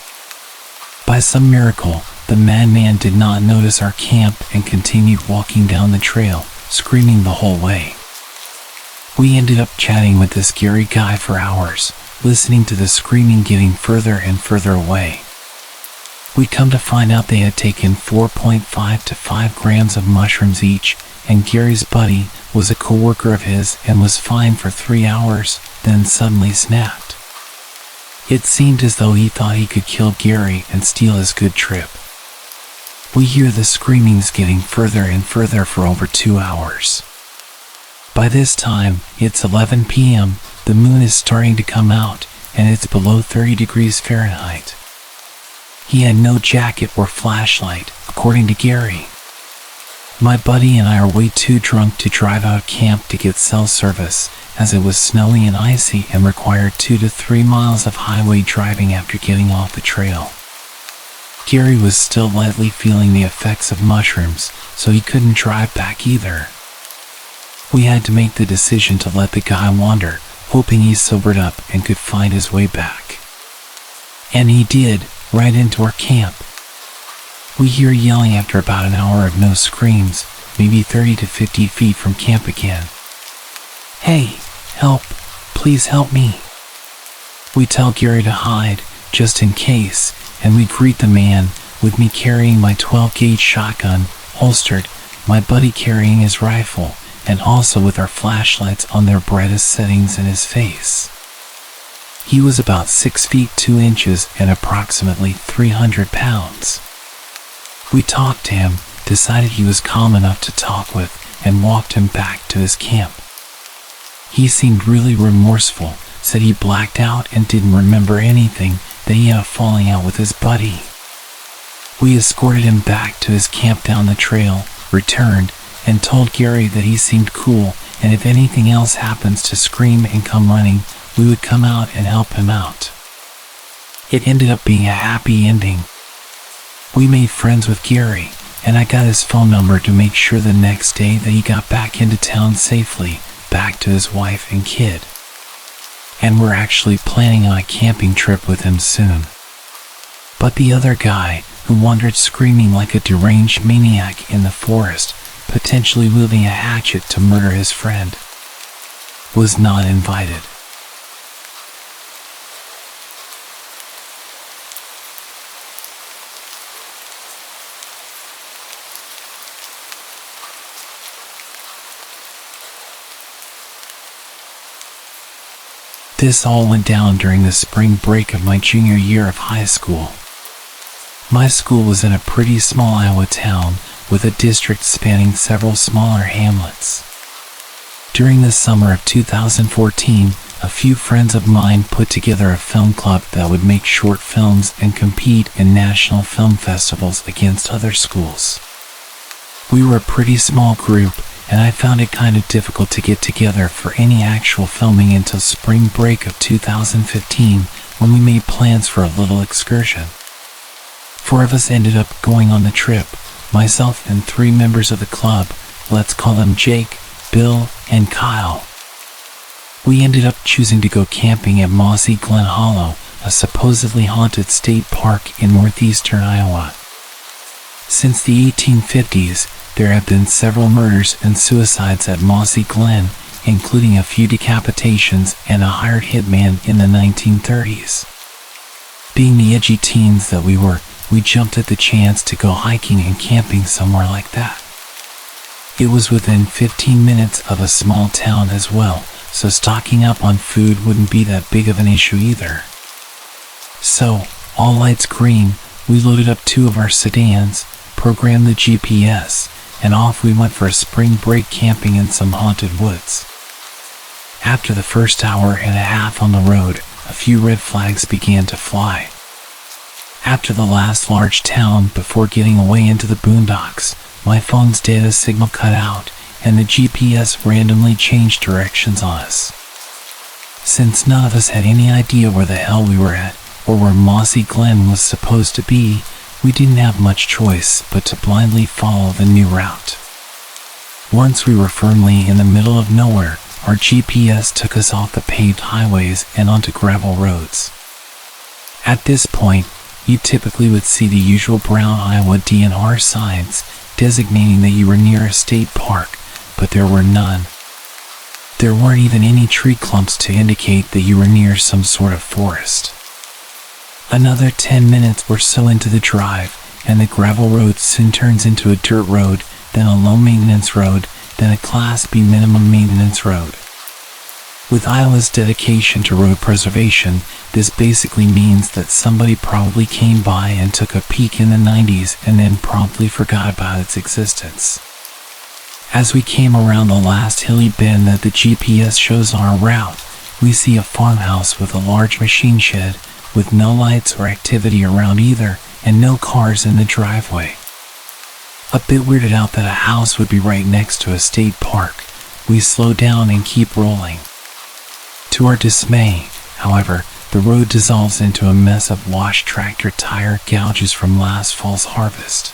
By some miracle, the madman did not notice our camp and continued walking down the trail, screaming the whole way. We ended up chatting with this scary guy for hours, listening to the screaming getting further and further away. We'd come to find out they had taken 4.5 to 5 grams of mushrooms each, and Gary's buddy was a coworker of his and was fine for 3 hours, then suddenly snapped. It seemed as though he thought he could kill Gary and steal his good trip. We hear the screamings getting further and further for over 2 hours. By this time, it's 11 p.m., the moon is starting to come out, and it's below 30 degrees Fahrenheit. He had no jacket or flashlight, according to Gary. My buddy and I are way too drunk to drive out camp to get cell service, as it was snowy and icy and required 2 to 3 miles of highway driving after getting off the trail. Gary was still lightly feeling the effects of mushrooms, so he couldn't drive back either. We had to make the decision to let the guy wander, hoping he sobered up and could find his way back. And he did, right into our camp. We hear yelling after about an hour of no screams, maybe 30 to 50 feet from camp again. "Hey, help, please help me." We tell Gary to hide, just in case, and we greet the man, with me carrying my 12-gauge shotgun, holstered, my buddy carrying his rifle, and also with our flashlights on their brightest settings in his face. He was about 6 feet 2 inches and approximately 300 pounds. We talked to him, decided he was calm enough to talk with, and walked him back to his camp. He seemed really remorseful, said he blacked out and didn't remember anything, that he had a falling out with his buddy. We escorted him back to his camp down the trail, returned, and told Gary that he seemed cool, and if anything else happens to scream and come running, we would come out and help him out. It ended up being a happy ending. We made friends with Gary, and I got his phone number to make sure the next day that he got back into town safely, back to his wife and kid. And we're actually planning on a camping trip with him soon. But the other guy, who wandered screaming like a deranged maniac in the forest, potentially wielding a hatchet to murder his friend, was not invited. This all went down during the spring break of my junior year of high school. My school was in a pretty small Iowa town with a district spanning several smaller hamlets. During the summer of 2014, a few friends of mine put together a film club that would make short films and compete in national film festivals against other schools. We were a pretty small group, and I found it kind of difficult to get together for any actual filming until spring break of 2015, when we made plans for a little excursion. 4 of us ended up going on the trip, myself and 3 members of the club, let's call them Jake, Bill, and Kyle. We ended up choosing to go camping at Mossy Glen Hollow, a supposedly haunted state park in northeastern Iowa. Since the 1850s, there have been several murders and suicides at Mossy Glen, including a few decapitations and a hired hitman in the 1930s. Being the edgy teens that we were, we jumped at the chance to go hiking and camping somewhere like that. It was within 15 minutes of a small town as well, so stocking up on food wouldn't be that big of an issue either. So, all lights green, we loaded up 2 of our sedans, programmed the GPS, and off we went for a spring break camping in some haunted woods. After the first hour and a half on the road, a few red flags began to fly. After the last large town before getting away into the boondocks, my phone's data signal cut out, and the GPS randomly changed directions on us. Since none of us had any idea where the hell we were at, or where Mossy Glen was supposed to be, we didn't have much choice but to blindly follow the new route. Once we were firmly in the middle of nowhere, our GPS took us off the paved highways and onto gravel roads. At this point, you typically would see the usual brown Iowa DNR signs designating that you were near a state park, but there were none. There weren't even any tree clumps to indicate that you were near some sort of forest. Another 10 minutes or so into the drive, and the gravel road soon turns into a dirt road, then a low maintenance road, then a Class B minimum maintenance road. With Iowa's dedication to road preservation, this basically means that somebody probably came by and took a peek in the 90s and then promptly forgot about its existence. As we came around the last hilly bend that the GPS shows on our route, we see a farmhouse with a large machine shed with no lights or activity around either and no cars in the driveway. A bit weirded out that a house would be right next to a state park, we slow down and keep rolling. To our dismay, however, the road dissolves into a mess of washed tractor tire gouges from last fall's harvest.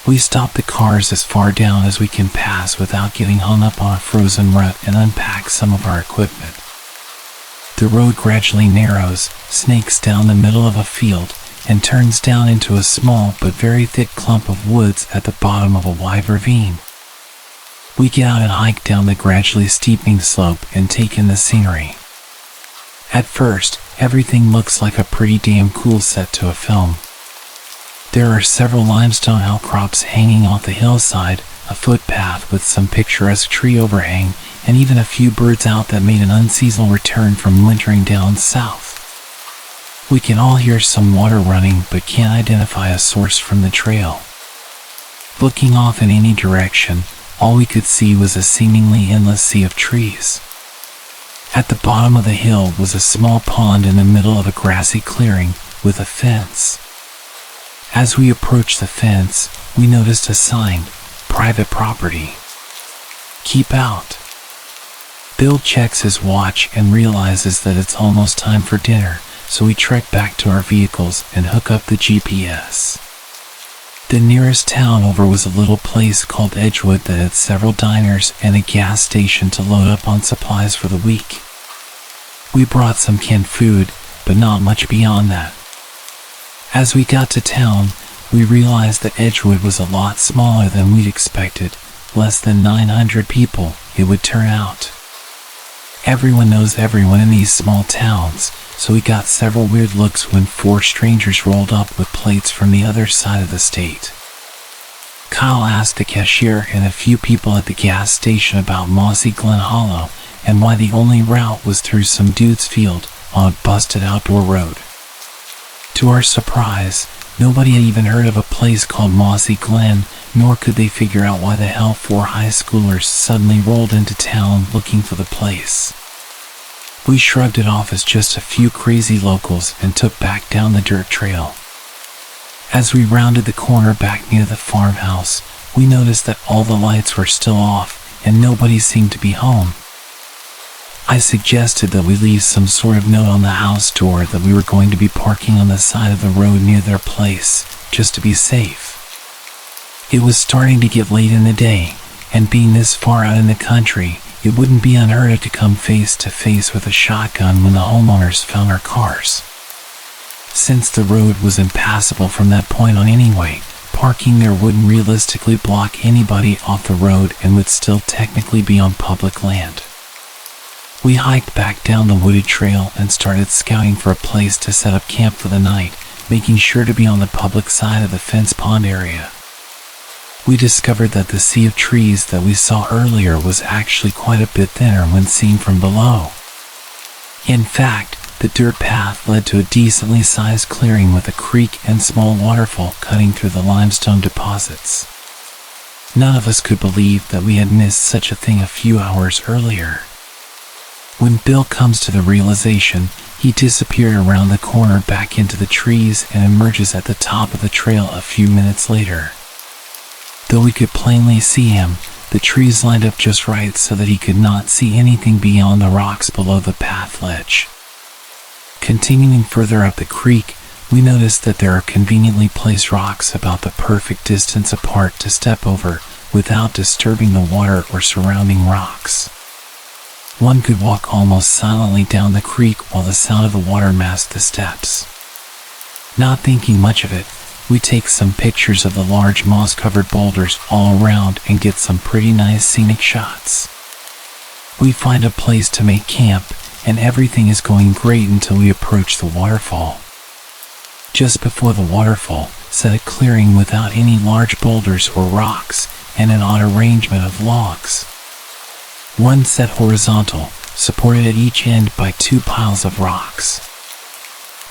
We stop the cars as far down as we can pass without getting hung up on a frozen rut and unpack some of our equipment. The road gradually narrows, snakes down the middle of a field, and turns down into a small but very thick clump of woods at the bottom of a wide ravine. We get out and hike down the gradually steepening slope and take in the scenery. At first, everything looks like a pretty damn cool set to a film. There are several limestone outcrops hanging off the hillside, a footpath with some picturesque tree overhang, and even a few birds out that made an unseasonal return from wintering down south. We can all hear some water running but can't identify a source from the trail. Looking off in any direction, all we could see was a seemingly endless sea of trees. At the bottom of the hill was a small pond in the middle of a grassy clearing with a fence. As we approached the fence, we noticed a sign, "Private Property. Keep out." Bill checks his watch and realizes that it's almost time for dinner, so we trek back to our vehicles and hook up the GPS. The nearest town over was a little place called Edgewood that had several diners and a gas station to load up on supplies for the week. We brought some canned food, but not much beyond that. As we got to town, we realized that Edgewood was a lot smaller than we'd expected, less than 900 people, it would turn out. Everyone knows everyone in these small towns, so we got several weird looks when 4 strangers rolled up with plates from the other side of the state. Kyle asked the cashier and a few people at the gas station about Mossy Glen Hollow and why the only route was through some dude's field on a busted outdoor road. To our surprise, nobody had even heard of a place called Mossy Glen, nor could they figure out why the hell 4 high schoolers suddenly rolled into town looking for the place. We shrugged it off as just a few crazy locals and took back down the dirt trail. As we rounded the corner back near the farmhouse, we noticed that all the lights were still off and nobody seemed to be home. I suggested that we leave some sort of note on the house door that we were going to be parking on the side of the road near their place, just to be safe. It was starting to get late in the day, and being this far out in the country, it wouldn't be unheard of to come face to face with a shotgun when the homeowners found our cars. Since the road was impassable from that point on anyway, parking there wouldn't realistically block anybody off the road and would still technically be on public land. We hiked back down the wooded trail and started scouting for a place to set up camp for the night, making sure to be on the public side of the fence pond area. We discovered that the sea of trees that we saw earlier was actually quite a bit thinner when seen from below. In fact, the dirt path led to a decently sized clearing with a creek and small waterfall cutting through the limestone deposits. None of us could believe that we had missed such a thing a few hours earlier. When Bill comes to the realization, he disappeared around the corner back into the trees and emerges at the top of the trail a few minutes later. Though we could plainly see him, the trees lined up just right so that he could not see anything beyond the rocks below the path ledge. Continuing further up the creek, we noticed that there are conveniently placed rocks about the perfect distance apart to step over without disturbing the water or surrounding rocks. One could walk almost silently down the creek while the sound of the water masked the steps. Not thinking much of it, we take some pictures of the large moss-covered boulders all around and get some pretty nice scenic shots. We find a place to make camp, and everything is going great until we approach the waterfall. Just before the waterfall, set a clearing without any large boulders or rocks, and an odd arrangement of logs. One set horizontal, supported at each end by two piles of rocks.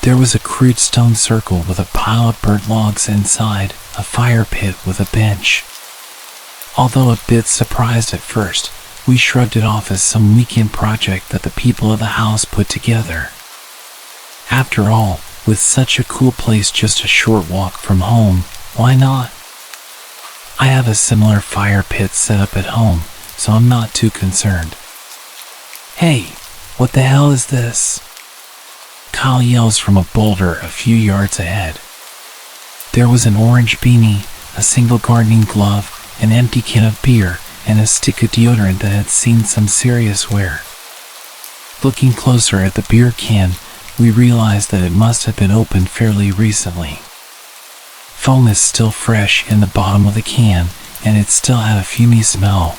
There was a crude stone circle with a pile of burnt logs inside, a fire pit with a bench. Although a bit surprised at first, we shrugged it off as some weekend project that the people of the house put together. After all, with such a cool place just a short walk from home, why not? I have a similar fire pit set up at home, so I'm not too concerned. Hey, what the hell is this? Kyle yells from a boulder a few yards ahead. There was an orange beanie, a single gardening glove, an empty can of beer, and a stick of deodorant that had seen some serious wear. Looking closer at the beer can, we realized that it must have been opened fairly recently. Foam is still fresh in the bottom of the can, and it still had a fumey smell.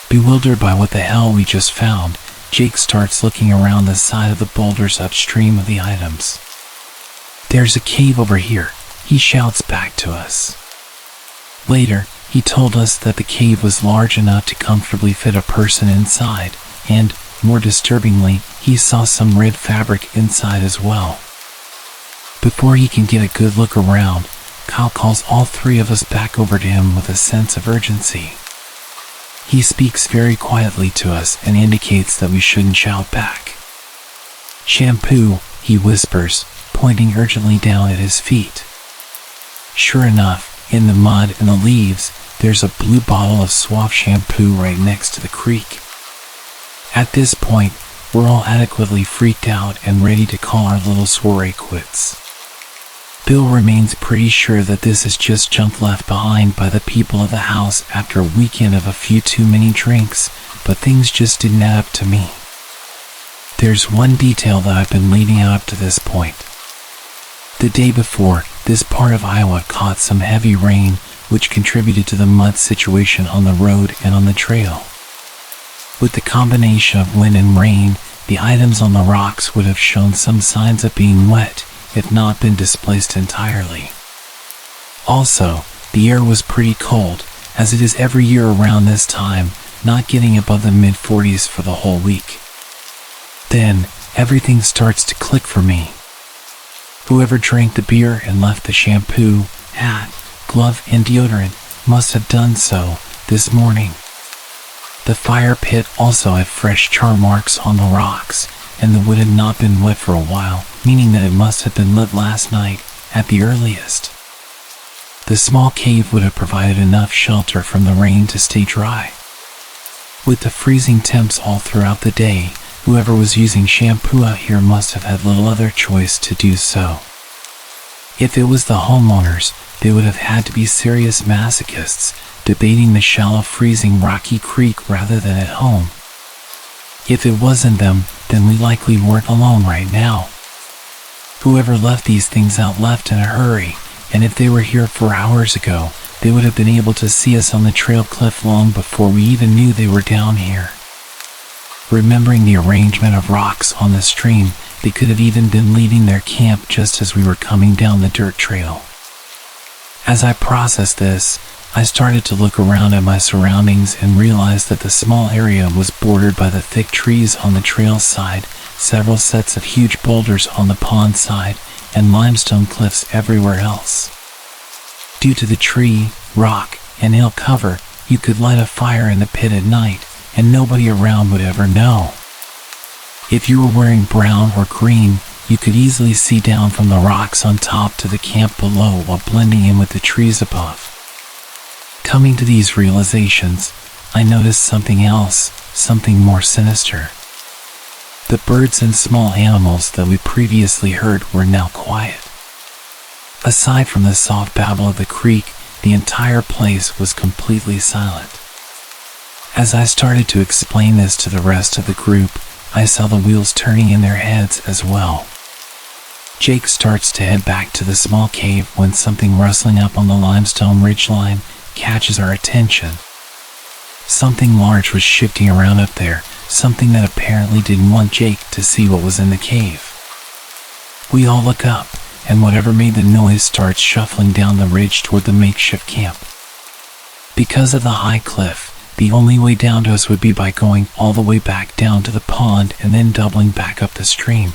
Bewildered by what the hell we just found, Jake starts looking around the side of the boulders upstream of the items. "There's a cave over here," he shouts back to us. Later, he told us that the cave was large enough to comfortably fit a person inside, and, more disturbingly, he saw some red fabric inside as well. Before he can get a good look around, Kyle calls all three of us back over to him with a sense of urgency. He speaks very quietly to us and indicates that we shouldn't shout back. "Shampoo," he whispers, pointing urgently down at his feet. Sure enough, in the mud and the leaves, there's a blue bottle of Suave shampoo right next to the creek. At this point, we're all adequately freaked out and ready to call our little soiree quits. Bill remains pretty sure that this is just junk left behind by the people of the house after a weekend of a few too many drinks, but things just didn't add up to me. There's one detail that I've been leading up to this point. The day before, this part of Iowa caught some heavy rain, which contributed to the mud situation on the road and on the trail. With the combination of wind and rain, the items on the rocks would have shown some signs of being wet, if not been displaced entirely. Also, the air was pretty cold, as it is every year around this time, not getting above the mid-40s for the whole week. Then, everything starts to click for me. Whoever drank the beer and left the shampoo, hat, glove, and deodorant must have done so this morning. The fire pit also had fresh char marks on the rocks, and the wood had not been wet for a while, meaning that it must have been lit last night, at the earliest. The small cave would have provided enough shelter from the rain to stay dry. With the freezing temps all throughout the day, whoever was using shampoo out here must have had little other choice to do so. If it was the homeowners, they would have had to be serious masochists, debating the shallow freezing rocky creek rather than at home. If it wasn't them, then we likely weren't alone right now. Whoever left these things out left in a hurry, and if they were here 4 hours ago, they would have been able to see us on the trail cliff long before we even knew they were down here. Remembering the arrangement of rocks on the stream, they could have even been leaving their camp just as we were coming down the dirt trail. As I processed this, I started to look around at my surroundings and realized that the small area was bordered by the thick trees on the trail side, several sets of huge boulders on the pond side, and limestone cliffs everywhere else. Due to the tree, rock, and hill cover, you could light a fire in the pit at night, and nobody around would ever know. If you were wearing brown or green, you could easily see down from the rocks on top to the camp below while blending in with the trees above. Coming to these realizations, I noticed something else, something more sinister. The birds and small animals that we previously heard were now quiet. Aside from the soft babble of the creek, the entire place was completely silent. As I started to explain this to the rest of the group, I saw the wheels turning in their heads as well. Jake starts to head back to the small cave when something rustling up on the limestone ridgeline catches our attention. Something large was shifting around up there, something that apparently didn't want Jake to see what was in the cave. We all look up, and whatever made the noise starts shuffling down the ridge toward the makeshift camp. Because of the high cliff, the only way down to us would be by going all the way back down to the pond and then doubling back up the stream.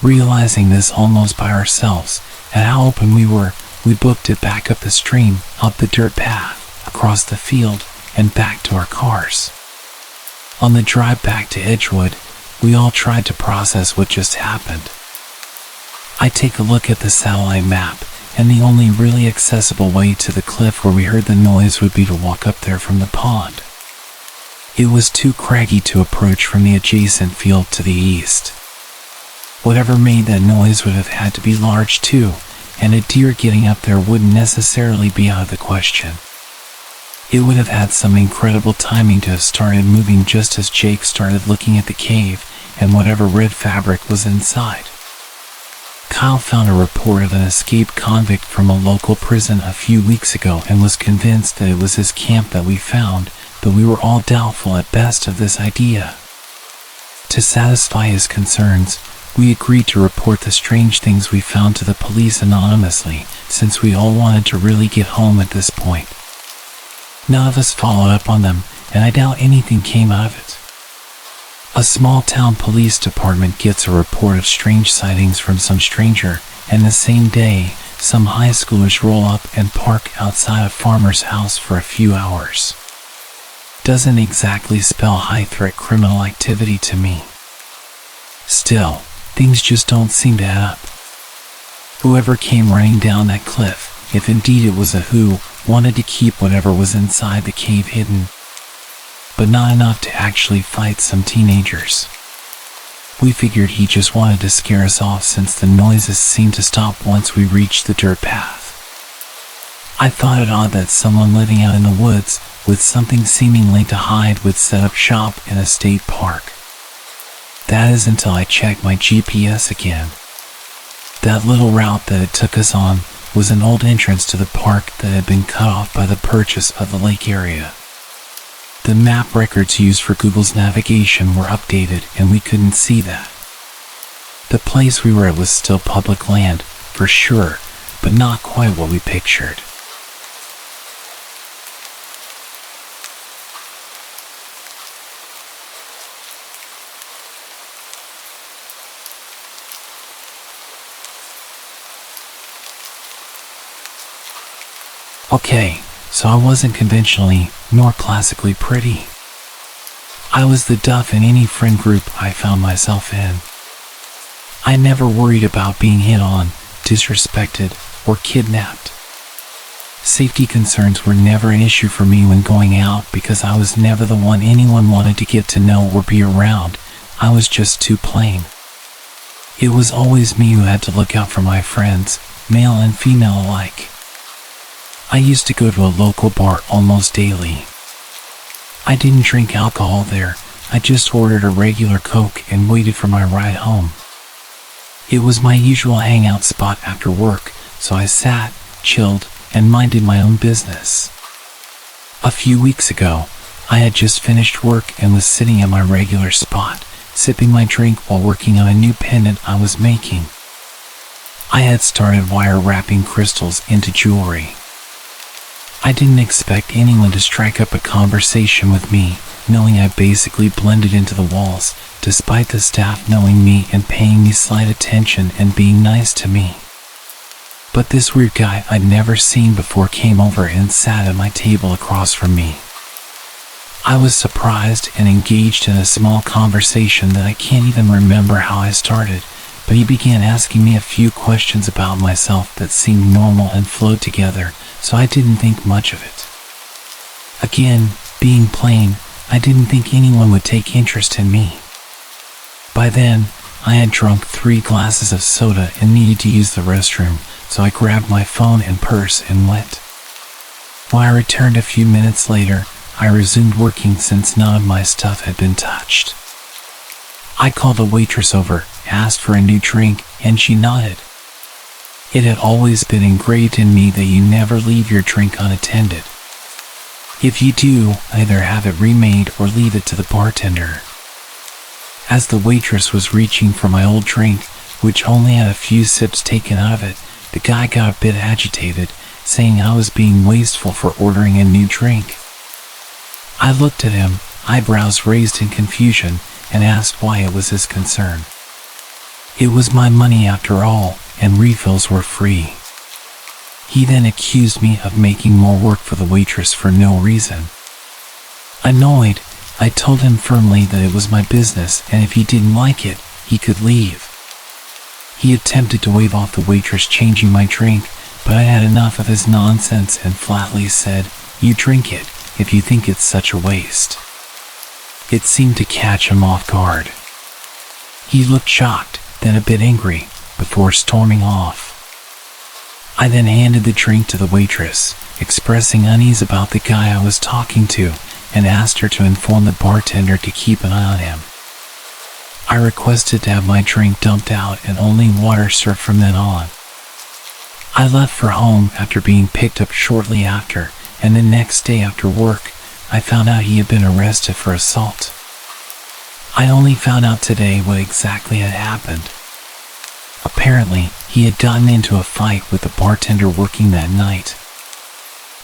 Realizing this almost by ourselves, and how open we were, we booked it back up the stream, up the dirt path, across the field, and back to our cars. On the drive back to Edgewood, we all tried to process what just happened. I take a look at the satellite map, and the only really accessible way to the cliff where we heard the noise would be to walk up there from the pond. It was too craggy to approach from the adjacent field to the east. Whatever made that noise would have had to be large too, and a deer getting up there wouldn't necessarily be out of the question. It would have had some incredible timing to have started moving just as Jake started looking at the cave and whatever red fabric was inside. Kyle found a report of an escaped convict from a local prison a few weeks ago and was convinced that it was his camp that we found, but we were all doubtful at best of this idea. To satisfy his concerns, we agreed to report the strange things we found to the police anonymously, since we all wanted to really get home at this point. None of us followed up on them, and I doubt anything came out of it. A small town police department gets a report of strange sightings from some stranger, and the same day, some high schoolers roll up and park outside a farmer's house for a few hours. Doesn't exactly spell high-threat criminal activity to me. Still, things just don't seem to add up. Whoever came running down that cliff, if indeed it was a who, wanted to keep whatever was inside the cave hidden, but not enough to actually fight some teenagers. We figured he just wanted to scare us off since the noises seemed to stop once we reached the dirt path. I thought it odd that someone living out in the woods with something seemingly to hide would set up shop in a state park. That is until I checked my GPS again. That little route that it took us on was an old entrance to the park that had been cut off by the purchase of the lake area. The map records used for Google's navigation were updated and we couldn't see that. The place we were at was still public land, for sure, but not quite what we pictured. Okay, so I wasn't conventionally nor classically pretty. I was the duff in any friend group I found myself in. I never worried about being hit on, disrespected, or kidnapped. Safety concerns were never an issue for me when going out because I was never the one anyone wanted to get to know or be around. I was just too plain. It was always me who had to look out for my friends, male and female alike. I used to go to a local bar almost daily. I didn't drink alcohol there, I just ordered a regular Coke and waited for my ride home. It was my usual hangout spot after work, so I sat, chilled, and minded my own business. A few weeks ago, I had just finished work and was sitting at my regular spot, sipping my drink while working on a new pendant I was making. I had started wire wrapping crystals into jewelry. I didn't expect anyone to strike up a conversation with me, knowing I basically blended into the walls, despite the staff knowing me and paying me slight attention and being nice to me. But this weird guy I'd never seen before came over and sat at my table across from me. I was surprised and engaged in a small conversation that I can't even remember how I started, but he began asking me a few questions about myself that seemed normal and flowed together, so I didn't think much of it. Again, being plain, I didn't think anyone would take interest in me. By then, I had drunk 3 glasses of soda and needed to use the restroom, so I grabbed my phone and purse and went. When I returned a few minutes later, I resumed working since none of my stuff had been touched. I called the waitress over, asked for a new drink, and she nodded. It had always been engraved in me that you never leave your drink unattended. If you do, either have it remade or leave it to the bartender. As the waitress was reaching for my old drink, which only had a few sips taken out of it, the guy got a bit agitated, saying I was being wasteful for ordering a new drink. I looked at him, eyebrows raised in confusion, and asked why it was his concern. It was my money after all, and refills were free. He then accused me of making more work for the waitress for no reason. Annoyed, I told him firmly that it was my business and if he didn't like it, he could leave. He attempted to wave off the waitress changing my drink, but I had enough of his nonsense and flatly said, "You drink it, if you think it's such a waste." It seemed to catch him off guard. He looked shocked, then a bit angry, before storming off. I then handed the drink to the waitress, expressing unease about the guy I was talking to, and asked her to inform the bartender to keep an eye on him. I requested to have my drink dumped out and only water served from then on. I left for home after being picked up shortly after, and the next day after work, I found out he had been arrested for assault. I only found out today what exactly had happened. Apparently, he had gotten into a fight with the bartender working that night.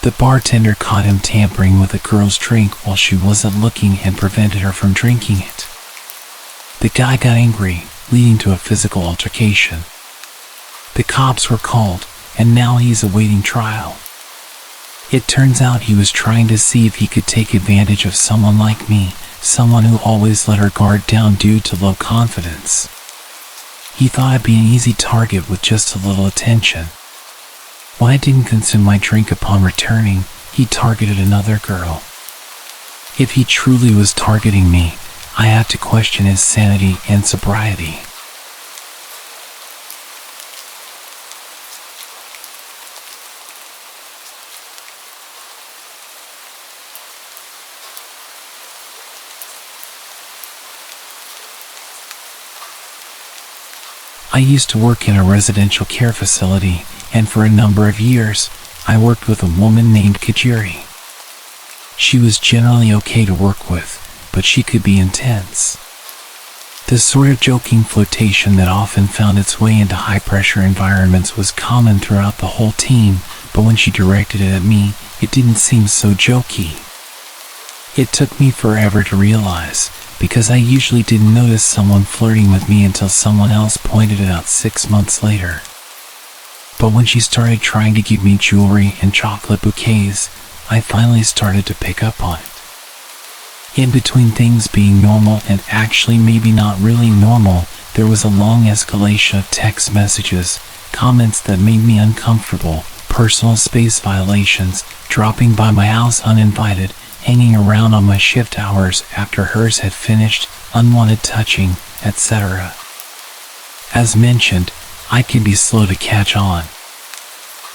The bartender caught him tampering with a girl's drink while she wasn't looking and prevented her from drinking it. The guy got angry, leading to a physical altercation. The cops were called, and now he's awaiting trial. It turns out he was trying to see if he could take advantage of someone like me, someone who always let her guard down due to low confidence. He thought I'd be an easy target with just a little attention. When I didn't consume my drink upon returning, he targeted another girl. If he truly was targeting me, I had to question his sanity and sobriety. I used to work in a residential care facility, and for a number of years, I worked with a woman named Kajiri. She was generally okay to work with, but she could be intense. The sort of joking flirtation that often found its way into high-pressure environments was common throughout the whole team, but when she directed it at me, it didn't seem so jokey. It took me forever to realize, because I usually didn't notice someone flirting with me until someone else pointed it out 6 months later. But when she started trying to give me jewelry and chocolate bouquets, I finally started to pick up on it. In between things being normal and actually maybe not really normal, there was a long escalation of text messages, comments that made me uncomfortable, personal space violations, dropping by my house uninvited, hanging around on my shift hours after hers had finished, unwanted touching, etc. As mentioned, I can be slow to catch on.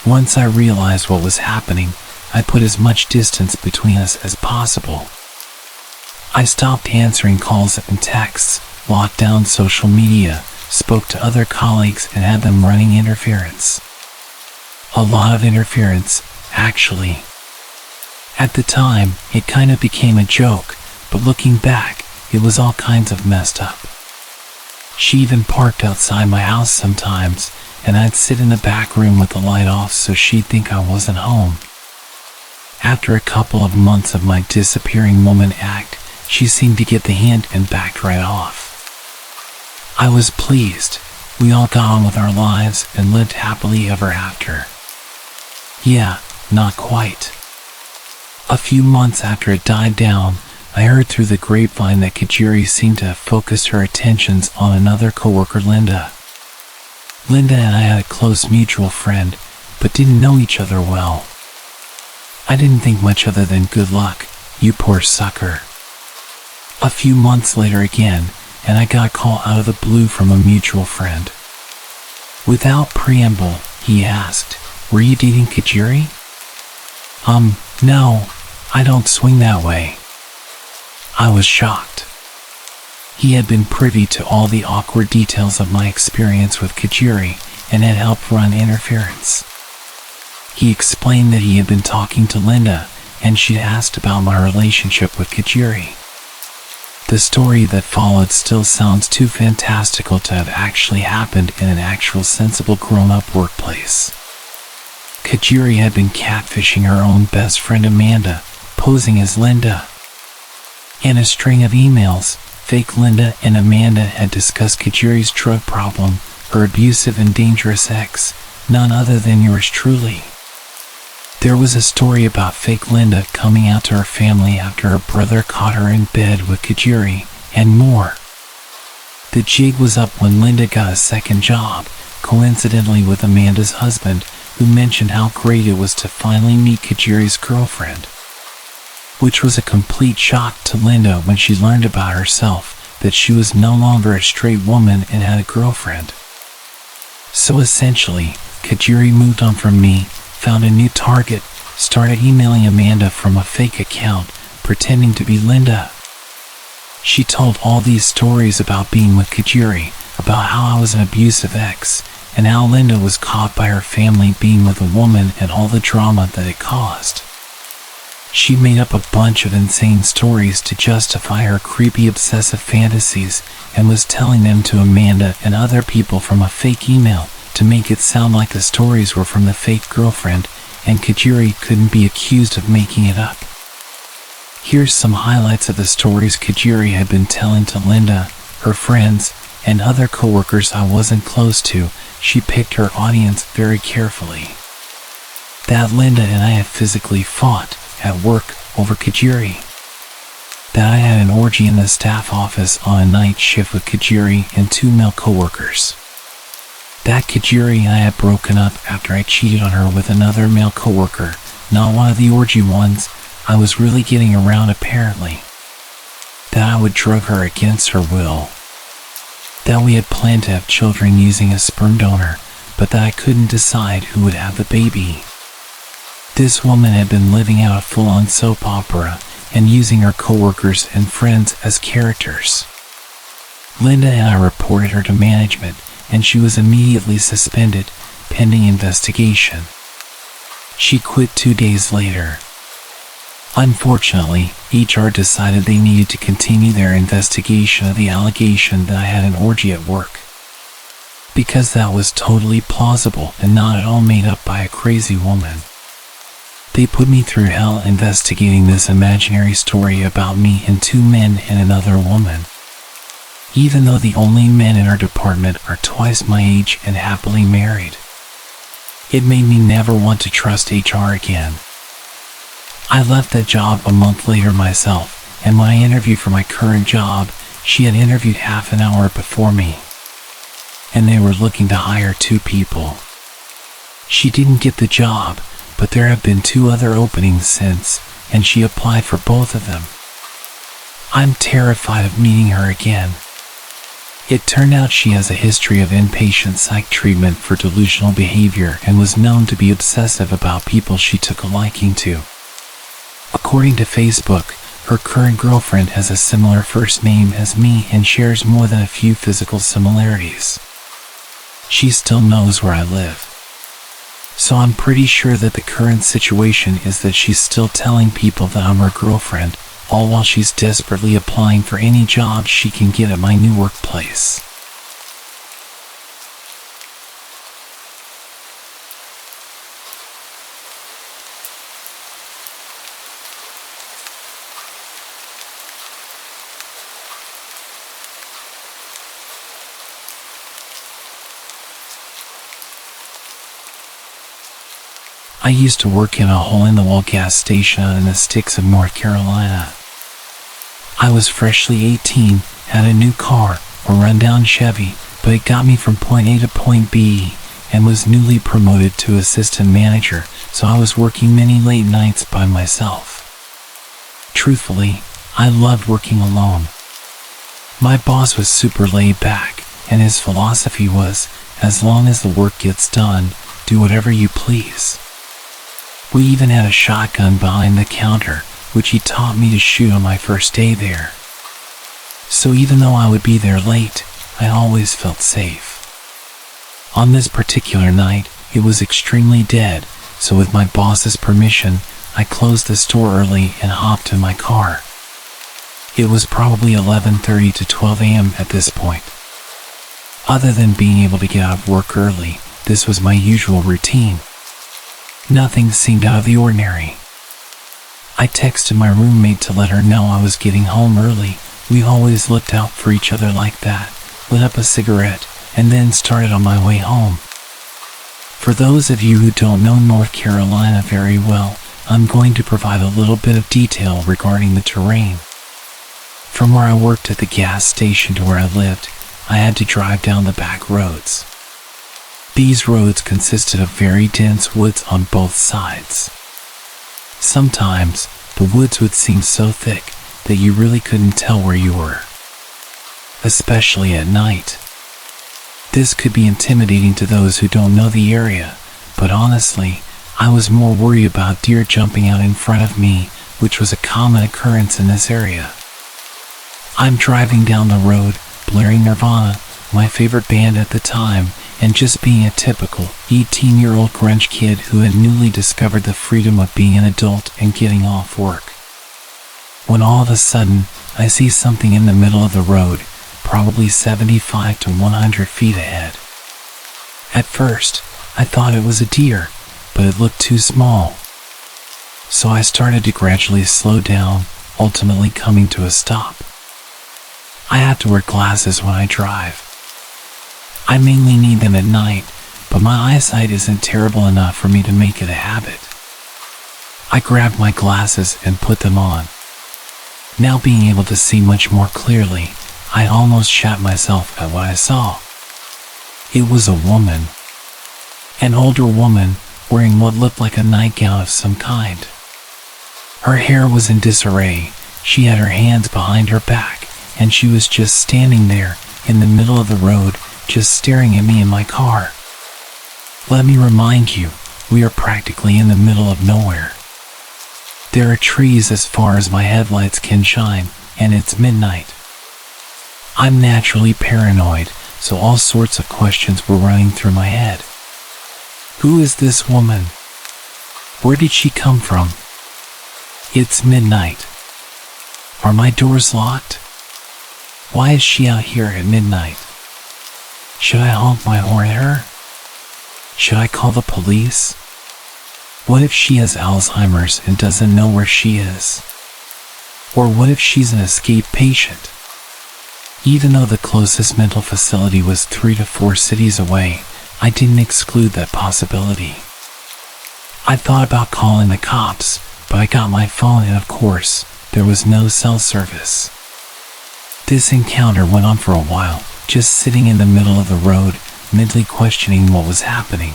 Once I realized what was happening, I put as much distance between us as possible. I stopped answering calls and texts, locked down social media, spoke to other colleagues and had them running interference. A lot of interference, actually. At the time, it kind of became a joke, but looking back, it was all kinds of messed up. She even parked outside my house sometimes, and I'd sit in the back room with the light off so she'd think I wasn't home. After a couple of months of my disappearing woman act, she seemed to get the hint and backed right off. I was pleased. We all got on with our lives and lived happily ever after. Yeah, not quite. A few months after it died down, I heard through the grapevine that Kajiri seemed to have focused her attentions on another coworker, Linda. Linda and I had a close mutual friend, but didn't know each other well. I didn't think much other than good luck, you poor sucker. A few months later again, and I got a call out of the blue from a mutual friend. Without preamble, he asked, "Were you dating Kajiri?" No, I don't swing that way. I was shocked. He had been privy to all the awkward details of my experience with Kajiri and had helped run interference. He explained that he had been talking to Linda and she'd asked about my relationship with Kajiri. The story that followed still sounds too fantastical to have actually happened in an actual sensible grown-up workplace. Kajiri had been catfishing her own best friend Amanda, posing as Linda. In a string of emails, fake Linda and Amanda had discussed Kajiri's drug problem, her abusive and dangerous ex, none other than yours truly. There was a story about fake Linda coming out to her family after her brother caught her in bed with Kajiri, and more. The jig was up when Linda got a second job, coincidentally with Amanda's husband, who mentioned how great it was to finally meet Kajiri's girlfriend. Which was a complete shock to Linda when she learned about herself, that she was no longer a straight woman and had a girlfriend. So essentially, Kajiri moved on from me, found a new target, started emailing Amanda from a fake account, pretending to be Linda. She told all these stories about being with Kajiri, about how I was an abusive ex, and how Linda was caught by her family being with a woman and all the drama that it caused. She made up a bunch of insane stories to justify her creepy obsessive fantasies and was telling them to Amanda and other people from a fake email to make it sound like the stories were from the fake girlfriend and Kajiri couldn't be accused of making it up. Here's some highlights of the stories Kajiri had been telling to Linda, her friends, and other coworkers I wasn't close to. She picked her audience very carefully. That Linda and I had physically fought at work over Kajiri. That I had an orgy in the staff office on a night shift with Kajiri and 2 male coworkers. That Kajiri and I had broken up after I cheated on her with another male coworker, not one of the orgy ones. I was really getting around apparently. That I would drug her against her will. That we had planned to have children using a sperm donor, but that I couldn't decide who would have the baby. This woman had been living out a full-on soap opera and using her coworkers and friends as characters. Linda and I reported her to management, and she was immediately suspended, pending investigation. She quit 2 days later. Unfortunately, HR decided they needed to continue their investigation of the allegation that I had an orgy at work. Because that was totally plausible and not at all made up by a crazy woman. They put me through hell investigating this imaginary story about me and 2 men and another woman. Even though the only men in our department are twice my age and happily married. It made me never want to trust HR again. I left that job a month later myself, and when I interviewed for my current job, she had interviewed half an hour before me. And they were looking to hire 2 people. She didn't get the job, but there have been 2 other openings since, and she applied for both of them. I'm terrified of meeting her again. It turned out she has a history of inpatient psych treatment for delusional behavior and was known to be obsessive about people she took a liking to. According to Facebook, her current girlfriend has a similar first name as me and shares more than a few physical similarities. She still knows where I live. So I'm pretty sure that the current situation is that she's still telling people that I'm her girlfriend, all while she's desperately applying for any job she can get at my new workplace. I used to work in a hole-in-the-wall gas station in the sticks of North Carolina. I was freshly 18, had a new car, a rundown Chevy, but it got me from point A to point B, and was newly promoted to assistant manager, so I was working many late nights by myself. Truthfully, I loved working alone. My boss was super laid back, and his philosophy was, as long as the work gets done, do whatever you please. We even had a shotgun behind the counter, which he taught me to shoot on my first day there. So even though I would be there late, I always felt safe. On this particular night, it was extremely dead, so with my boss's permission, I closed the store early and hopped in my car. It was probably 11:30 to 12 a.m. at this point. Other than being able to get out of work early, this was my usual routine. Nothing seemed out of the ordinary. I texted my roommate to let her know I was getting home early. We always looked out for each other like that, lit up a cigarette, and then started on my way home. For those of you who don't know North Carolina very well, I'm going to provide a little bit of detail regarding the terrain. From where I worked at the gas station to where I lived, I had to drive down the back roads. These roads consisted of very dense woods on both sides. Sometimes, the woods would seem so thick that you really couldn't tell where you were, especially at night. This could be intimidating to those who don't know the area, but honestly, I was more worried about deer jumping out in front of me, which was a common occurrence in this area. I'm driving down the road, blaring Nirvana, my favorite band at the time, and just being a typical 18-year-old grunge kid who had newly discovered the freedom of being an adult and getting off work. When all of a sudden, I see something in the middle of the road, probably 75 to 100 feet ahead. At first, I thought it was a deer, but it looked too small. So I started to gradually slow down, ultimately coming to a stop. I have to wear glasses when I drive. I mainly need them at night, but my eyesight isn't terrible enough for me to make it a habit. I grabbed my glasses and put them on. Now being able to see much more clearly, I almost shat myself at what I saw. It was a woman. An older woman wearing what looked like a nightgown of some kind. Her hair was in disarray, she had her hands behind her back, and she was just standing there in the middle of the road, just staring at me in my car. Let me remind you, we are practically in the middle of nowhere. There are trees as far as my headlights can shine, and it's midnight. I'm naturally paranoid, so all sorts of questions were running through my head. Who is this woman? Where did she come from? It's midnight. Are my doors locked? Why is she out here at midnight? Should I honk my horn at her? Should I call the police? What if she has Alzheimer's and doesn't know where she is? Or what if she's an escaped patient? Even though the closest mental facility was 3 to 4 cities away, I didn't exclude that possibility. I thought about calling the cops, but I got my phone and of course, there was no cell service. This encounter went on for a while, just sitting in the middle of the road, mentally questioning what was happening.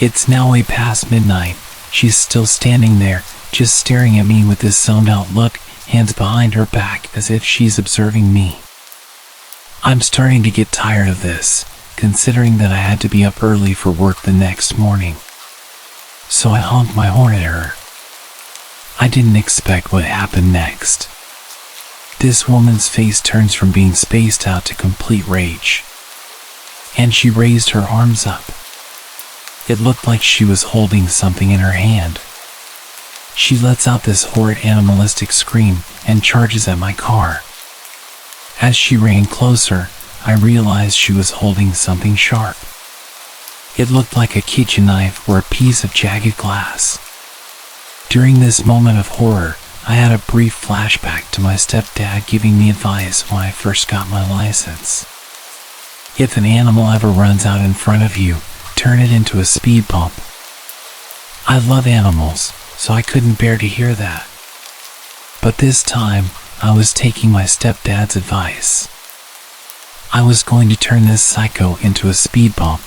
It's now way past midnight. She's still standing there, just staring at me with this zoned out look, hands behind her back as if she's observing me. I'm starting to get tired of this, considering that I had to be up early for work the next morning. So I honked my horn at her. I didn't expect what happened next. This woman's face turns from being spaced out to complete rage. And she raised her arms up. It looked like she was holding something in her hand. She lets out this horrid animalistic scream and charges at my car. As she ran closer, I realized she was holding something sharp. It looked like a kitchen knife or a piece of jagged glass. During this moment of horror, I had a brief flashback to my stepdad giving me advice when I first got my license. If an animal ever runs out in front of you, turn it into a speed bump. I love animals, so I couldn't bear to hear that. But this time, I was taking my stepdad's advice. I was going to turn this psycho into a speed bump.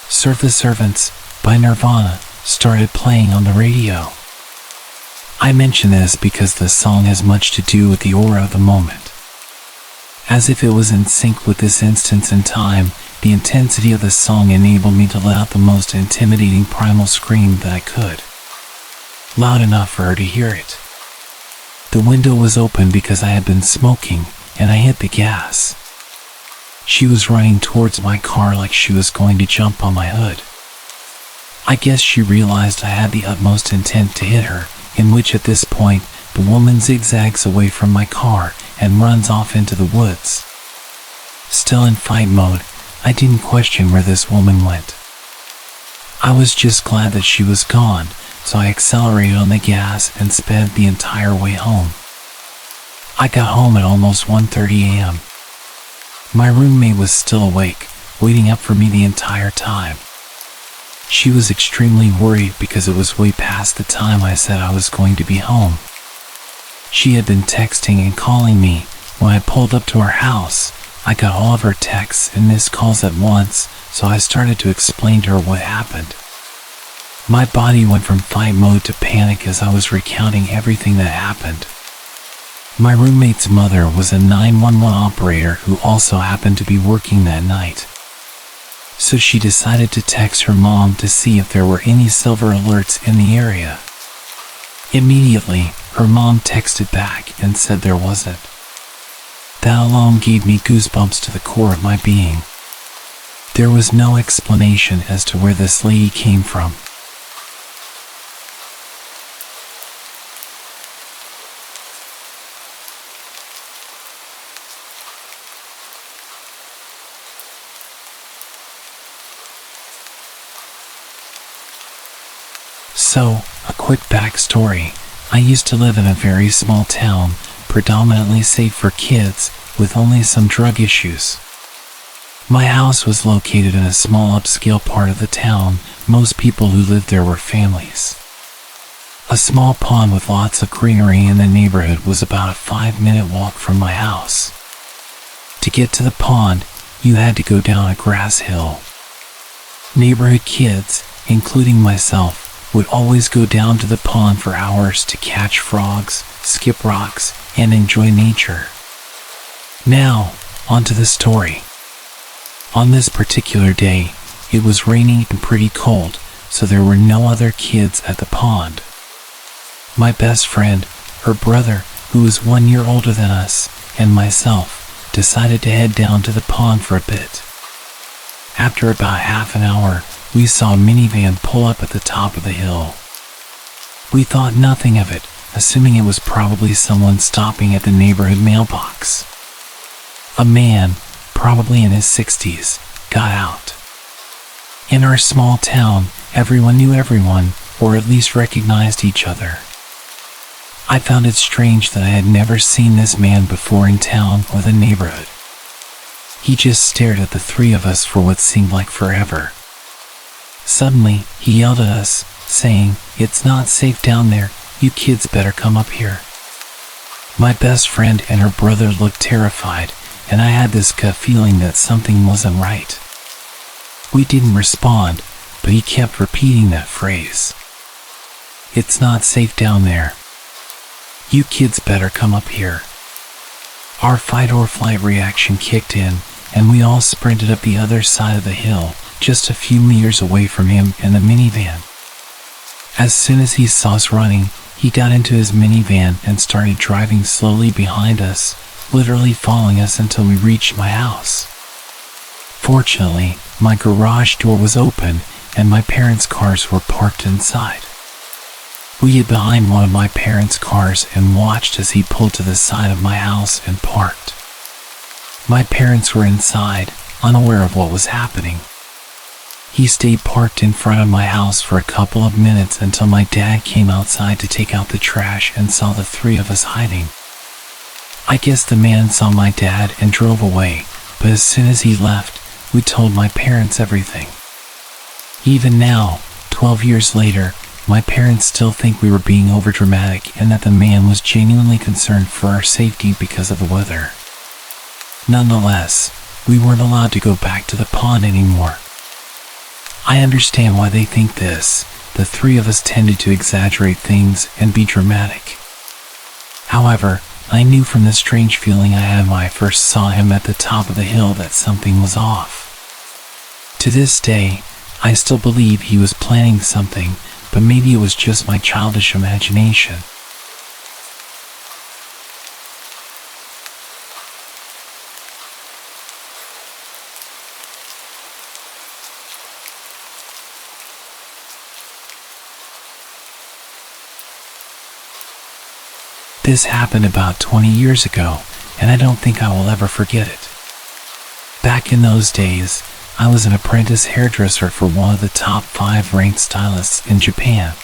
Serve the Servants by Nirvana started playing on the radio. I mention this because the song has much to do with the aura of the moment. As if it was in sync with this instance in time, the intensity of the song enabled me to let out the most intimidating primal scream that I could. Loud enough for her to hear it. The window was open because I had been smoking, and I hit the gas. She was running towards my car like she was going to jump on my hood. I guess she realized I had the utmost intent to hit her, in which at this point, the woman zigzags away from my car and runs off into the woods. Still in fight mode, I didn't question where this woman went. I was just glad that she was gone, so I accelerated on the gas and sped the entire way home. I got home at almost 1:30 a.m. My roommate was still awake, waiting up for me the entire time. She was extremely worried because it was way past the time I said I was going to be home. She had been texting and calling me. When I pulled up to her house, I got all of her texts and missed calls at once, so I started to explain to her what happened. My body went from fight mode to panic as I was recounting everything that happened. My roommate's mother was a 911 operator who also happened to be working that night. So she decided to text her mom to see if there were any silver alerts in the area. Immediately, her mom texted back and said there wasn't. That alone gave me goosebumps to the core of my being. There was no explanation as to where this lady came from. So, a quick backstory. I used to live in a very small town, predominantly safe for kids, with only some drug issues. My house was located in a small upscale part of the town. Most people who lived there were families. A small pond with lots of greenery in the neighborhood was about a 5-minute walk from my house. To get to the pond, you had to go down a grass hill. Neighborhood kids, including myself, would always go down to the pond for hours to catch frogs, skip rocks, and enjoy nature. Now, onto the story. On this particular day, it was rainy and pretty cold, so there were no other kids at the pond. My best friend, her brother, who was 1 year older than us, and myself, decided to head down to the pond for a bit. After about half an hour, we saw a minivan pull up at the top of the hill. We thought nothing of it, assuming it was probably someone stopping at the neighborhood mailbox. A man, probably in his 60s, got out. In our small town, everyone knew everyone, or at least recognized each other. I found it strange that I had never seen this man before in town or the neighborhood. He just stared at the three of us for what seemed like forever. Suddenly, he yelled at us, saying, "It's not safe down there, you kids better come up here." My best friend and her brother looked terrified, and I had this gut feeling that something wasn't right. We didn't respond, but he kept repeating that phrase. "It's not safe down there. You kids better come up here." Our fight or flight reaction kicked in, and we all sprinted up the other side of the hill, just a few meters away from him and the minivan. As soon as he saw us running, he got into his minivan and started driving slowly behind us, literally following us until we reached my house. Fortunately, my garage door was open and my parents' cars were parked inside. We hid behind one of my parents' cars and watched as he pulled to the side of my house and parked. My parents were inside, unaware of what was happening. He stayed parked in front of my house for a couple of minutes until my dad came outside to take out the trash and saw the three of us hiding. I guess the man saw my dad and drove away, but as soon as he left, we told my parents everything. Even now, 12 years later, my parents still think we were being overdramatic and that the man was genuinely concerned for our safety because of the weather. Nonetheless, we weren't allowed to go back to the pond anymore. I understand why they think this. The three of us tended to exaggerate things and be dramatic. However, I knew from the strange feeling I had when I first saw him at the top of the hill that something was off. To this day, I still believe he was planning something, but maybe it was just my childish imagination. This happened about 20 years ago, and I don't think I will ever forget it. Back in those days, I was an apprentice hairdresser for one of the top 5 ranked stylists in Japan.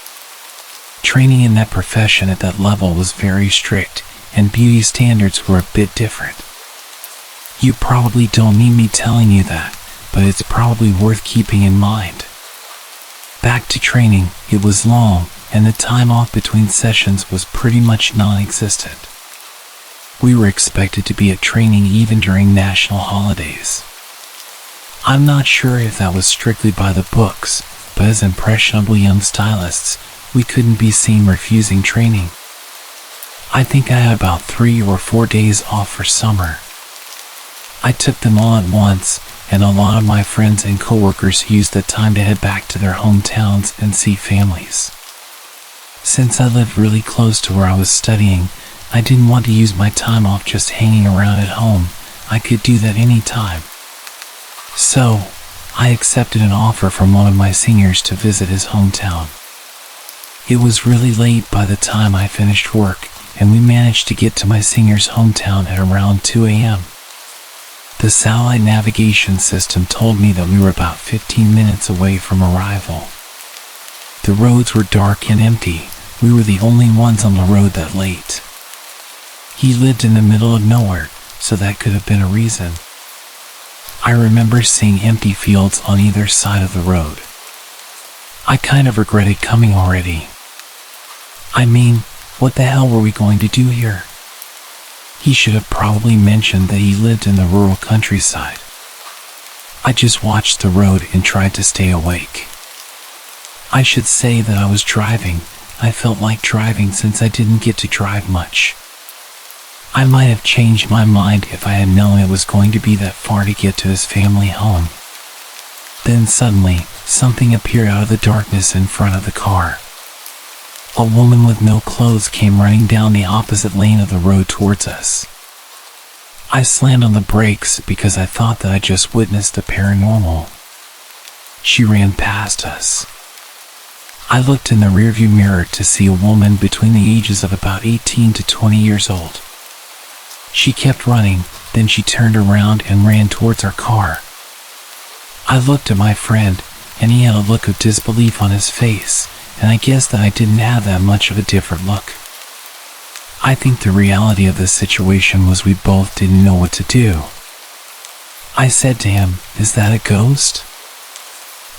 Training in that profession at that level was very strict, and beauty standards were a bit different. You probably don't need me telling you that, but it's probably worth keeping in mind. Back to training, it was long, and the time off between sessions was pretty much non-existent. We were expected to be at training even during national holidays. I'm not sure if that was strictly by the books, but as impressionable young stylists, we couldn't be seen refusing training. I think I had about 3 or 4 days off for summer. I took them all at once, and a lot of my friends and coworkers used the time to head back to their hometowns and see families. Since I lived really close to where I was studying, I didn't want to use my time off just hanging around at home. I could do that any time. So, I accepted an offer from one of my seniors to visit his hometown. It was really late by the time I finished work, and we managed to get to my senior's hometown at around 2 a.m. The satellite navigation system told me that we were about 15 minutes away from arrival. The roads were dark and empty. We were the only ones on the road that late. He lived in the middle of nowhere, so that could have been a reason. I remember seeing empty fields on either side of the road. I kind of regretted coming already. I mean, what the hell were we going to do here? He should have probably mentioned that he lived in the rural countryside. I just watched the road and tried to stay awake. I should say that I was driving. I felt like driving since I didn't get to drive much. I might have changed my mind if I had known it was going to be that far to get to his family home. Then suddenly, something appeared out of the darkness in front of the car. A woman with no clothes came running down the opposite lane of the road towards us. I slammed on the brakes because I thought that I just witnessed the paranormal. She ran past us. I looked in the rearview mirror to see a woman between the ages of about 18 to 20 years old. She kept running, then she turned around and ran towards our car. I looked at my friend, and he had a look of disbelief on his face, and I guessed that I didn't have that much of a different look. I think the reality of the situation was we both didn't know what to do. I said to him, "Is that a ghost?"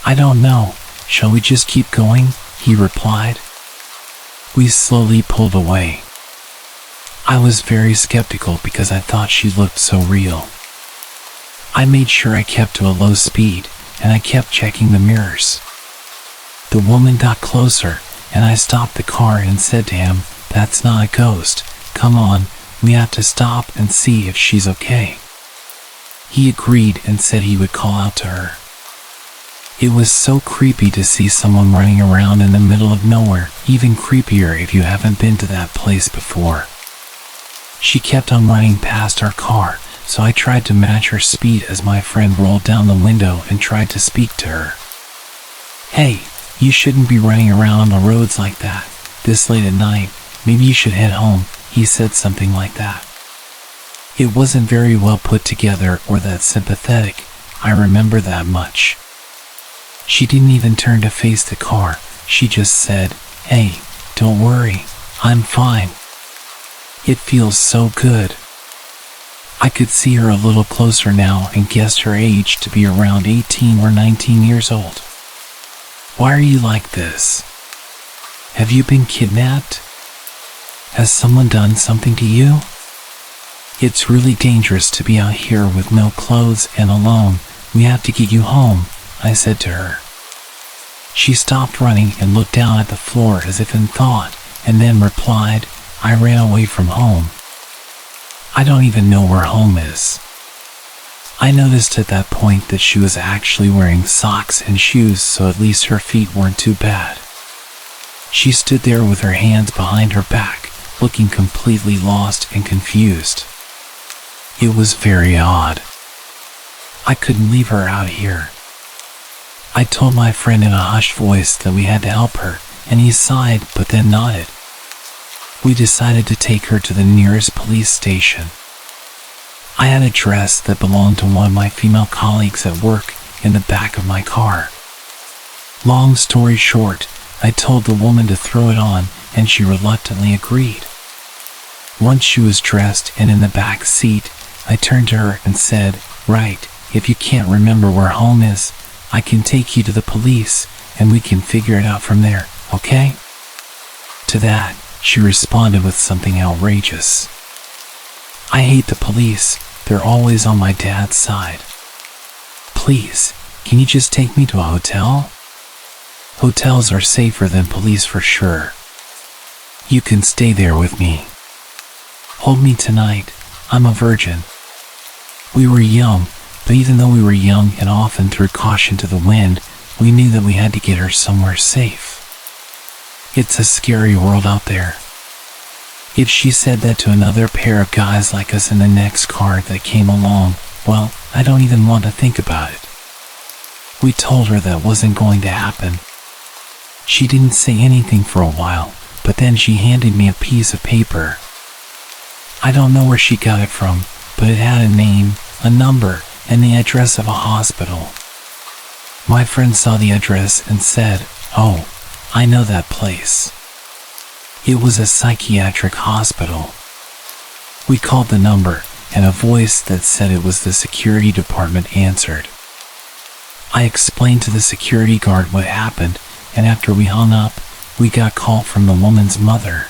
"I don't know. Shall we just keep going?" he replied. We slowly pulled away. I was very skeptical because I thought she looked so real. I made sure I kept to a low speed, and I kept checking the mirrors. The woman got closer, and I stopped the car and said to him, "That's not a ghost. Come on, we have to stop and see if she's okay." He agreed and said he would call out to her. It was so creepy to see someone running around in the middle of nowhere, even creepier if you haven't been to that place before. She kept on running past our car, so I tried to match her speed as my friend rolled down the window and tried to speak to her. "Hey, you shouldn't be running around on the roads like that, this late at night. Maybe you should head home," he said something like that. It wasn't very well put together or that sympathetic, I remember that much. She didn't even turn to face the car, she just said, "Hey, don't worry, I'm fine." It feels so good. I could see her a little closer now and guessed her age to be around 18 or 19 years old. "Why are you like this? Have you been kidnapped? Has someone done something to you? It's really dangerous to be out here with no clothes and alone. We have to get you home," I said to her. She stopped running and looked down at the floor as if in thought, and then replied, "I ran away from home. I don't even know where home is." I noticed at that point that she was actually wearing socks and shoes, so at least her feet weren't too bad. She stood there with her hands behind her back, looking completely lost and confused. It was very odd. I couldn't leave her out here. I told my friend in a hushed voice that we had to help her, and he sighed but then nodded. We decided to take her to the nearest police station. I had a dress that belonged to one of my female colleagues at work in the back of my car. Long story short, I told the woman to throw it on, and she reluctantly agreed. Once she was dressed and in the back seat, I turned to her and said, "Right, if you can't remember where home is, I can take you to the police and we can figure it out from there, okay?" To that, she responded with something outrageous. "I hate the police. They're always on my dad's side. Please, can you just take me to a hotel? Hotels are safer than police for sure. You can stay there with me. Hold me tonight. I'm a virgin." We were young, but even though we were young and often threw caution to the wind, we knew that we had to get her somewhere safe. It's a scary world out there. If she said that to another pair of guys like us in the next car that came along, well, I don't even want to think about it. We told her that wasn't going to happen. She didn't say anything for a while, but then she handed me a piece of paper. I don't know where she got it from, but it had a name, a number, and the address of a hospital. My friend saw the address and said, "Oh, I know that place." It was a psychiatric hospital. We called the number, and a voice that said it was the security department answered. I explained to the security guard what happened, and after we hung up, we got a call from the woman's mother.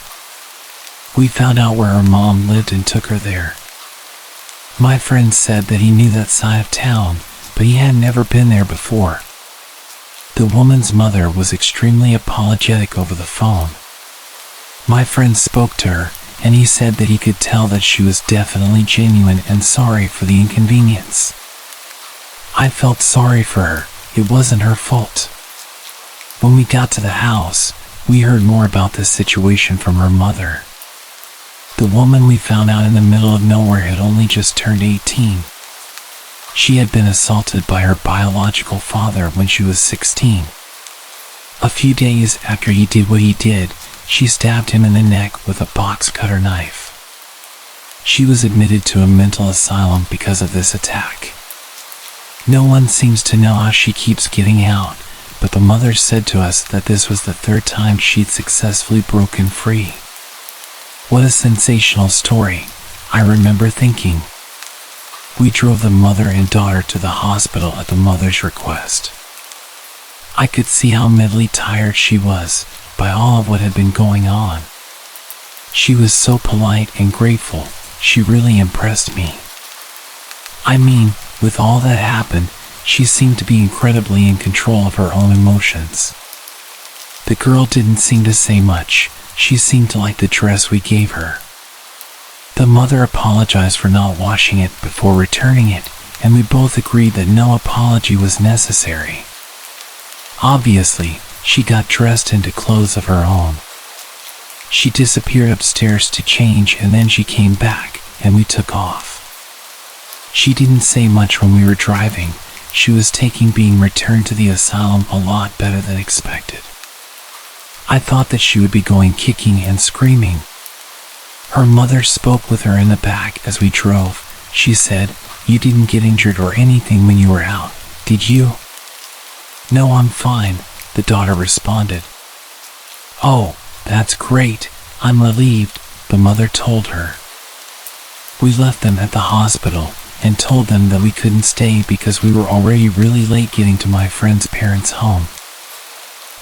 We found out where her mom lived and took her there. My friend said that he knew that side of town, but he had never been there before. The woman's mother was extremely apologetic over the phone. My friend spoke to her, and he said that he could tell that she was definitely genuine and sorry for the inconvenience. I felt sorry for her. It wasn't her fault. When we got to the house, we heard more about this situation from her mother. The woman we found out in the middle of nowhere had only just turned 18. She had been assaulted by her biological father when she was 16. A few days after he did what he did, she stabbed him in the neck with a box cutter knife. She was admitted to a mental asylum because of this attack. No one seems to know how she keeps getting out, but the mother said to us that this was the third time she'd successfully broken free. What a sensational story, I remember thinking. We drove the mother and daughter to the hospital at the mother's request. I could see how mentally tired she was by all of what had been going on. She was so polite and grateful. She really impressed me. I mean, with all that happened, she seemed to be incredibly in control of her own emotions. The girl didn't seem to say much. She seemed to like the dress we gave her. The mother apologized for not washing it before returning it, and we both agreed that no apology was necessary. Obviously, she got dressed into clothes of her own. She disappeared upstairs to change, and then she came back, and we took off. She didn't say much when we were driving. She was taking being returned to the asylum a lot better than expected. I thought that she would be going kicking and screaming. Her mother spoke with her in the back as we drove. She said, "You didn't get injured or anything when you were out, did you?" "No, I'm fine," the daughter responded. "Oh, that's great. I'm relieved," the mother told her. We left them at the hospital and told them that we couldn't stay because we were already really late getting to my friend's parents' home.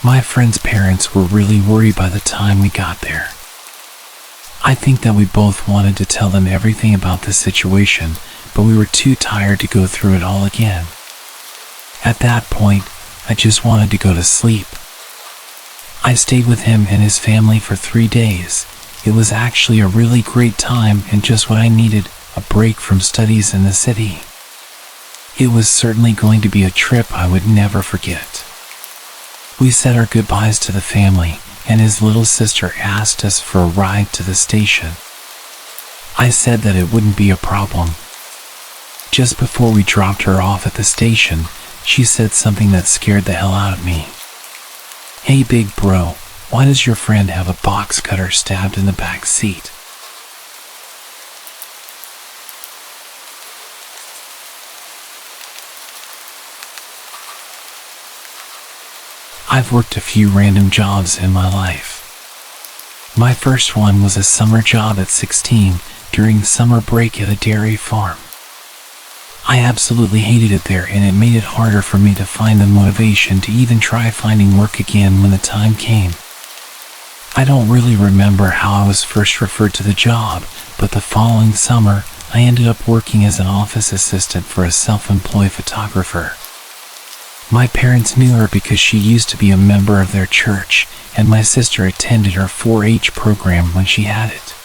My friend's parents were really worried by the time we got there. I think that we both wanted to tell them everything about the situation, but we were too tired to go through it all again. At that point, I just wanted to go to sleep. I stayed with him and his family for 3 days. It was actually a really great time and just what I needed, a break from studies in the city. It was certainly going to be a trip I would never forget. We said our goodbyes to the family, and his little sister asked us for a ride to the station. I said that it wouldn't be a problem. Just before we dropped her off at the station, she said something that scared the hell out of me. "Hey big bro, Why does your friend have a box cutter stabbed in the back seat? I've worked a few random jobs in my life. My first one was a summer job at 16 during summer break at a dairy farm. I absolutely hated it there, and it made it harder for me to find the motivation to even try finding work again when the time came. I don't really remember how I was first referred to the job, but the following summer, I ended up working as an office assistant for a self-employed photographer. My parents knew her because she used to be a member of their church, and my sister attended her 4-H program when she had it.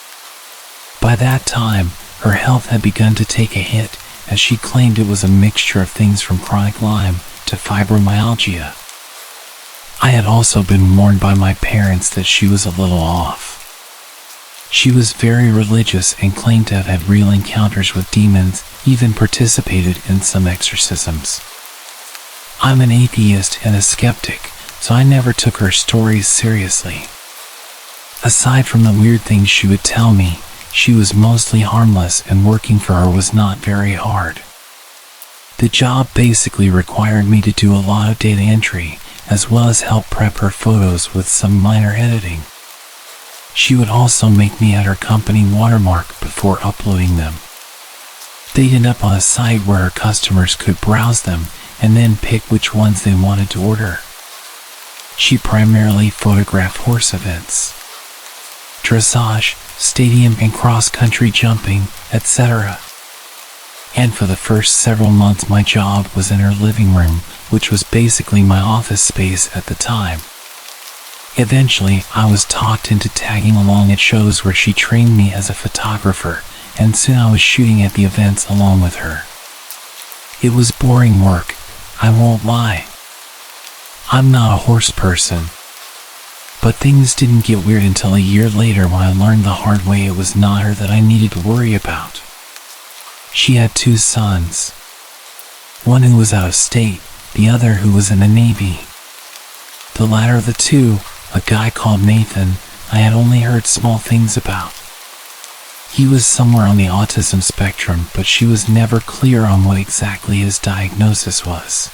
By that time, her health had begun to take a hit, as she claimed it was a mixture of things from chronic Lyme to fibromyalgia. I had also been warned by my parents that she was a little off. She was very religious and claimed to have had real encounters with demons, even participated in some exorcisms. I'm an atheist and a skeptic, so I never took her stories seriously. Aside from the weird things she would tell me, she was mostly harmless, and working for her was not very hard. The job basically required me to do a lot of data entry, as well as help prep her photos with some minor editing. She would also make me add her company watermark before uploading them. They'd end up on a site where her customers could browse them and then pick which ones they wanted to order. She primarily photographed horse events, dressage, stadium and cross-country jumping, etc. And for the first several months my job was in her living room, which was basically my office space at the time. Eventually, I was talked into tagging along at shows where she trained me as a photographer, and soon I was shooting at the events along with her. It was boring work, I won't lie. I'm not a horse person. But things didn't get weird until a year later when I learned the hard way it was not her that I needed to worry about. She had 2 sons. One who was out of state, the other who was in the Navy. The latter of the two, a guy called Nathan, I had only heard small things about. He was somewhere on the autism spectrum, but she was never clear on what exactly his diagnosis was.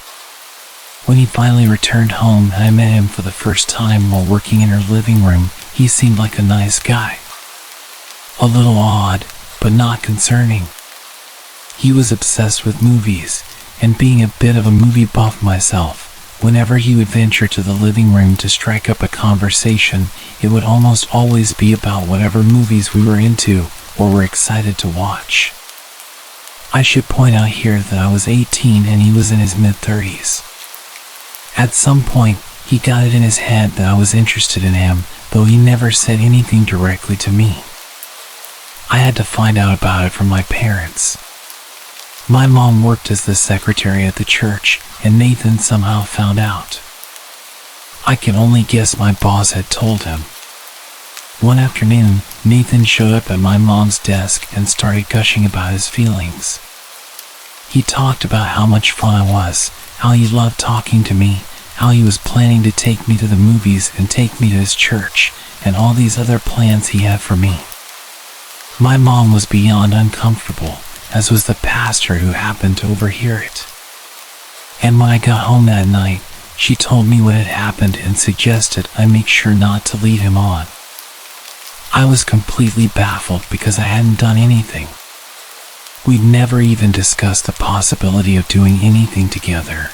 When he finally returned home and I met him for the first time while working in her living room, he seemed like a nice guy. A little odd, but not concerning. He was obsessed with movies, and being a bit of a movie buff myself, whenever he would venture to the living room to strike up a conversation, it would almost always be about whatever movies we were into or were excited to watch. I should point out here that I was 18 and he was in his mid-30s. At some point, he got it in his head that I was interested in him, though he never said anything directly to me. I had to find out about it from my parents. My mom worked as the secretary at the church, and Nathan somehow found out. I can only guess my boss had told him. One afternoon, Nathan showed up at my mom's desk and started gushing about his feelings. He talked about how much fun I was, how he loved talking to me, how he was planning to take me to the movies and take me to his church, and all these other plans he had for me. My mom was beyond uncomfortable, as was the pastor who happened to overhear it. And when I got home that night, she told me what had happened and suggested I make sure not to lead him on. I was completely baffled because I hadn't done anything. We'd never even discussed the possibility of doing anything together.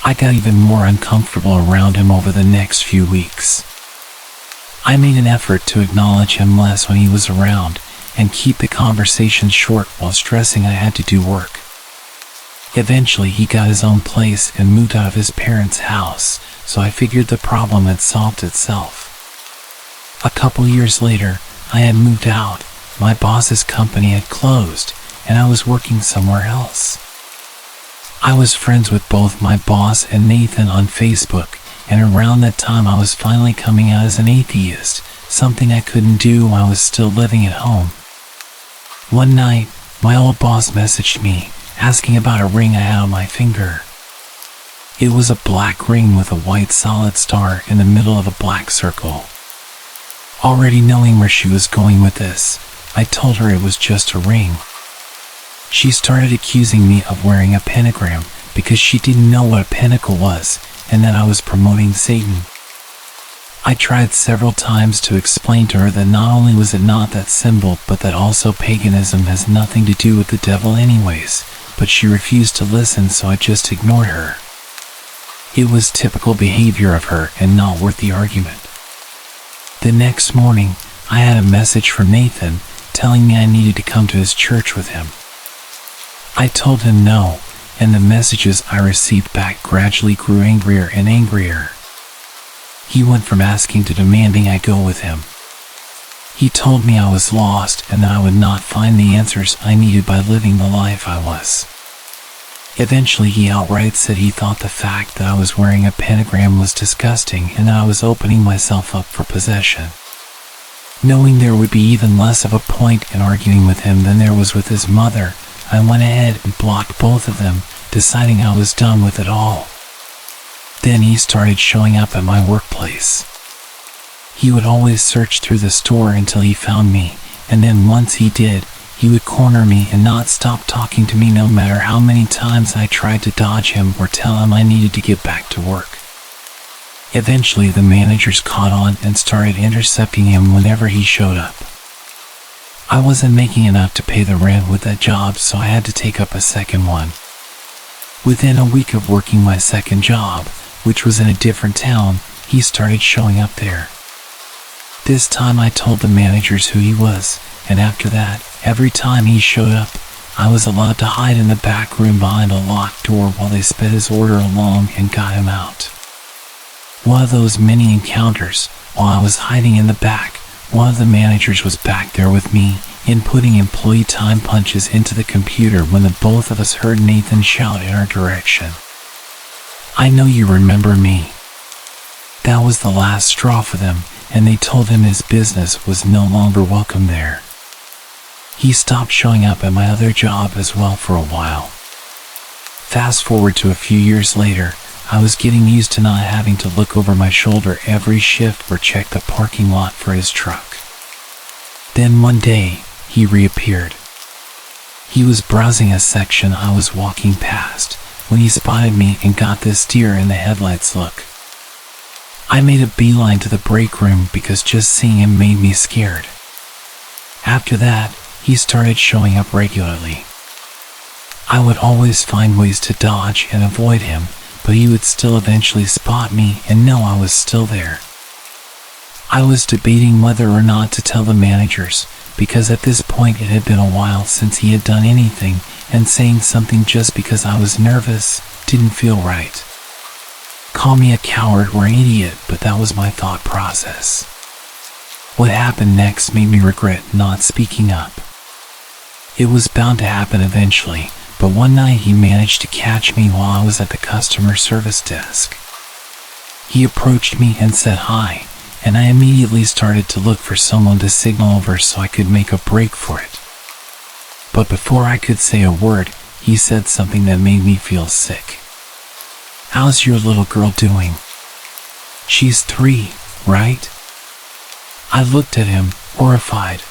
I got even more uncomfortable around him over the next few weeks. I made an effort to acknowledge him less when he was around and keep the conversation short while stressing I had to do work. Eventually he got his own place and moved out of his parents' house, so I figured the problem had solved itself. A couple years later, I had moved out, my boss's company had closed, and I was working somewhere else. I was friends with both my boss and Nathan on Facebook, and around that time I was finally coming out as an atheist, something I couldn't do while I was still living at home. One night, my old boss messaged me, asking about a ring I had on my finger. It was a black ring with a white solid star in the middle of a black circle. Already knowing where she was going with this, I told her it was just a ring. She started accusing me of wearing a pentagram because she didn't know what a pentacle was and that I was promoting Satan. I tried several times to explain to her that not only was it not that symbol, but that also paganism has nothing to do with the devil anyways, but she refused to listen, so I just ignored her. It was typical behavior of her and not worth the argument. The next morning, I had a message from Nathan telling me I needed to come to his church with him. I told him no, and the messages I received back gradually grew angrier and angrier. He went from asking to demanding I go with him. He told me I was lost and that I would not find the answers I needed by living the life I was. Eventually he outright said he thought the fact that I was wearing a pentagram was disgusting and that I was opening myself up for possession. Knowing there would be even less of a point in arguing with him than there was with his mother, I went ahead and blocked both of them, deciding I was done with it all. Then he started showing up at my workplace. He would always search through the store until he found me, and then once he did, he would corner me and not stop talking to me no matter how many times I tried to dodge him or tell him I needed to get back to work. Eventually the managers caught on and started intercepting him whenever he showed up. I wasn't making enough to pay the rent with that job, so I had to take up a second one. Within a week of working my second job, which was in a different town, he started showing up there. This time I told the managers who he was, and after that, every time he showed up, I was allowed to hide in the back room behind a locked door while they sped his order along and got him out. One of those many encounters, while I was hiding in the back, one of the managers was back there with me, inputting employee time punches into the computer when the both of us heard Nathan shout in our direction. "I know you remember me." That was the last straw for them, and they told him his business was no longer welcome there. He stopped showing up at my other job as well for a while. Fast forward to a few years later, I was getting used to not having to look over my shoulder every shift or check the parking lot for his truck. Then one day, he reappeared. He was browsing a section I was walking past when he spotted me and got this deer in the headlights look. I made a beeline to the break room because just seeing him made me scared. After that, he started showing up regularly. I would always find ways to dodge and avoid him, but he would still eventually spot me and know I was still there. I was debating whether or not to tell the managers, because at this point it had been a while since he had done anything, and saying something just because I was nervous didn't feel right. Call me a coward or an idiot, but that was my thought process. What happened next made me regret not speaking up. It was bound to happen eventually, but one night he managed to catch me while I was at the customer service desk. He approached me and said hi, and I immediately started to look for someone to signal over so I could make a break for it. But before I could say a word, he said something that made me feel sick. "How's your little girl doing?" "She's 3, right?" I looked at him, horrified.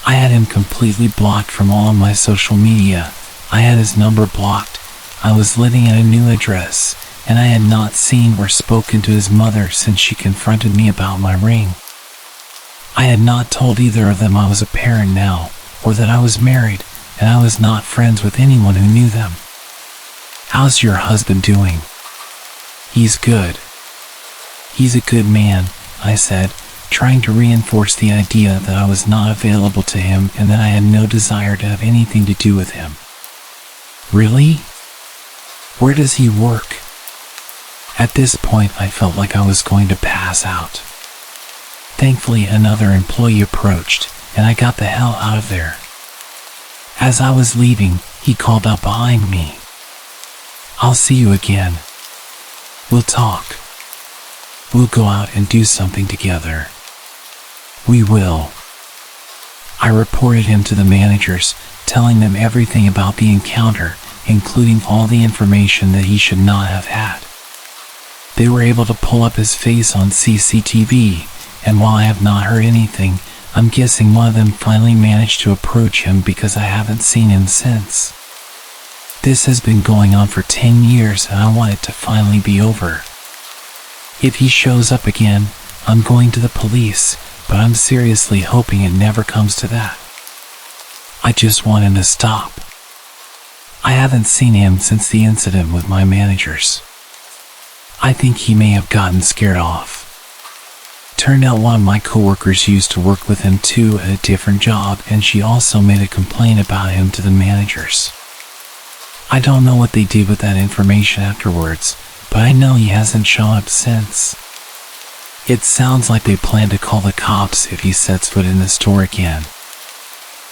I had him completely blocked from all of my social media. I had his number blocked. I was living at a new address, and I had not seen or spoken to his mother since she confronted me about my ring. I had not told either of them I was a parent now, or that I was married, and I was not friends with anyone who knew them. "How's your husband doing?" "He's good." "He's a good man," I said, trying to reinforce the idea that I was not available to him and that I had no desire to have anything to do with him. "Really? Where does he work?" At this point, I felt like I was going to pass out. Thankfully, another employee approached, and I got the hell out of there. As I was leaving, he called up behind me. "I'll see you again. We'll talk. We'll go out and do something together." "We will." I reported him to the managers, telling them everything about the encounter, including all the information that he should not have had. They were able to pull up his face on CCTV, and while I have not heard anything, I'm guessing one of them finally managed to approach him because I haven't seen him since. This has been going on for 10 years and I want it to finally be over. If he shows up again, I'm going to the police, but I'm seriously hoping it never comes to that. I just want him to stop. I haven't seen him since the incident with my managers. I think he may have gotten scared off. Turned out one of my coworkers used to work with him too at a different job, and she also made a complaint about him to the managers. I don't know what they did with that information afterwards, but I know he hasn't shown up since. It sounds like they plan to call the cops if he sets foot in the store again.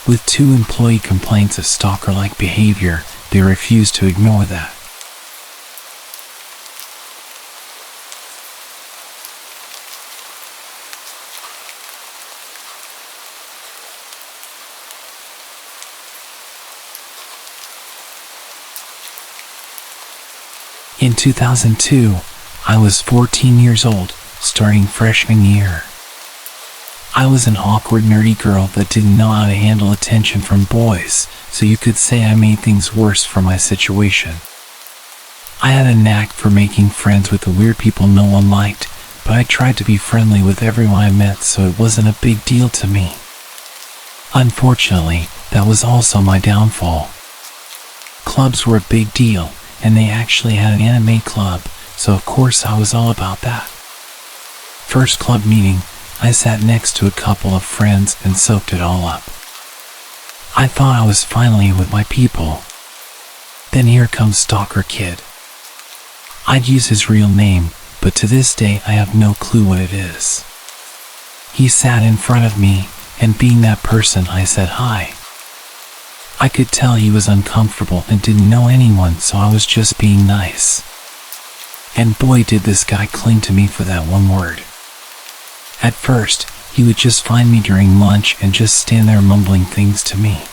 With 2 employee complaints of stalker-like behavior, they refuse to ignore that. In 2002, I was 14 years old, starting freshman year. I was an awkward, nerdy girl that didn't know how to handle attention from boys, so you could say I made things worse for my situation. I had a knack for making friends with the weird people no one liked, but I tried to be friendly with everyone I met, so it wasn't a big deal to me. Unfortunately, that was also my downfall. Clubs were a big deal, and they actually had an anime club, so of course I was all about that. First club meeting, I sat next to a couple of friends and soaked it all up. I thought I was finally with my people. Then here comes Stalker Kid. I'd use his real name, but to this day I have no clue what it is. He sat in front of me, and being that person, I said hi. I could tell he was uncomfortable and didn't know anyone, so I was just being nice. And boy, did this guy cling to me for that one word. At first, he would just find me during lunch and just stand there mumbling things to me.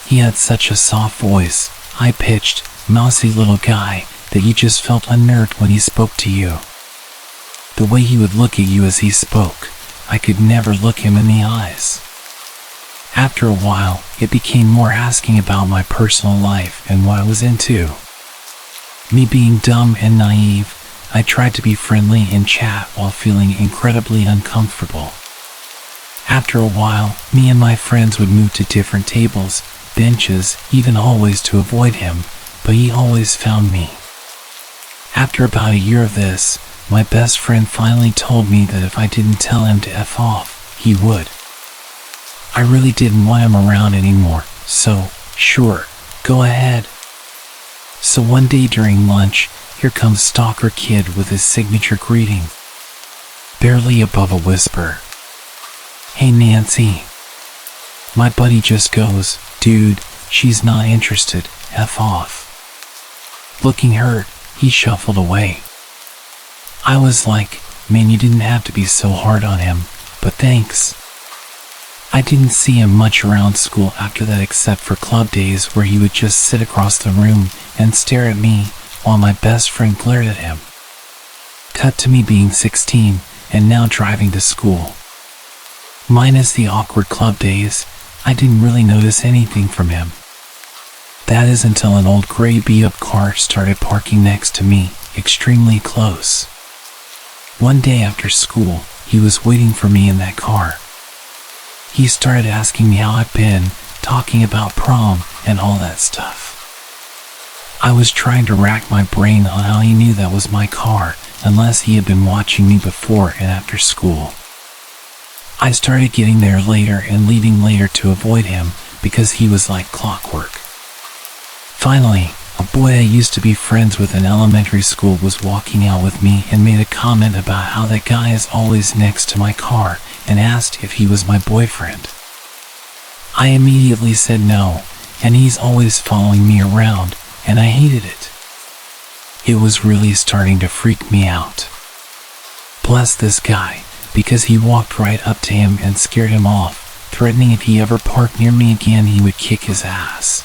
He had such a soft voice, high-pitched, mousy little guy, that you just felt unnerved when he spoke to you. The way he would look at you as he spoke, I could never look him in the eyes. After a while, it became more asking about my personal life and what I was into. Me being dumb and naive, I tried to be friendly and chat while feeling incredibly uncomfortable. After a while, me and my friends would move to different tables, benches, even hallways to avoid him, but he always found me. After about a year of this, my best friend finally told me that if I didn't tell him to F off, he would. I really didn't want him around anymore, so, sure, go ahead. So one day during lunch, here comes Stalker Kid with his signature greeting. Barely above a whisper. Hey Nancy. My buddy just goes, dude, she's not interested, F off. Looking hurt, he shuffled away. I was like, man, you didn't have to be so hard on him, but thanks. I didn't see him much around school after that except for club days where he would just sit across the room and stare at me while my best friend glared at him. Cut to me being 16 and now driving to school. Minus the awkward club days, I didn't really notice anything from him. That is until an old gray beat-up car started parking next to me, extremely close. One day after school, he was waiting for me in that car. He started asking me how I'd been, talking about prom and all that stuff. I was trying to rack my brain on how he knew that was my car, unless he had been watching me before and after school. I started getting there later and leaving later to avoid him because he was like clockwork. Finally, a boy I used to be friends with in elementary school was walking out with me and made a comment about how that guy is always next to my car and asked if he was my boyfriend. I immediately said no, and he's always following me around, and I hated it. It was really starting to freak me out. Bless this guy, because he walked right up to him and scared him off, threatening if he ever parked near me again he would kick his ass.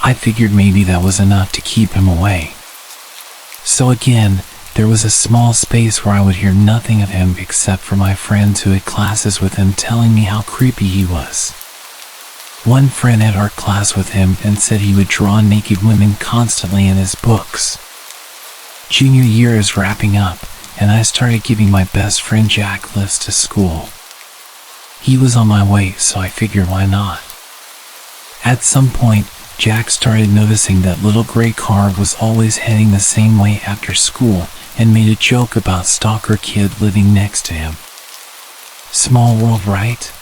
I figured maybe that was enough to keep him away. So again, there was a small space where I would hear nothing of him except for my friends who had classes with him telling me how creepy he was. One friend had art class with him and said he would draw naked women constantly in his books. Junior year is wrapping up, and I started giving my best friend Jack lifts to school. He was on my way, so I figured why not. At some point, Jack started noticing that little gray car was always heading the same way after school and made a joke about stalker kid living next to him. Small world, right?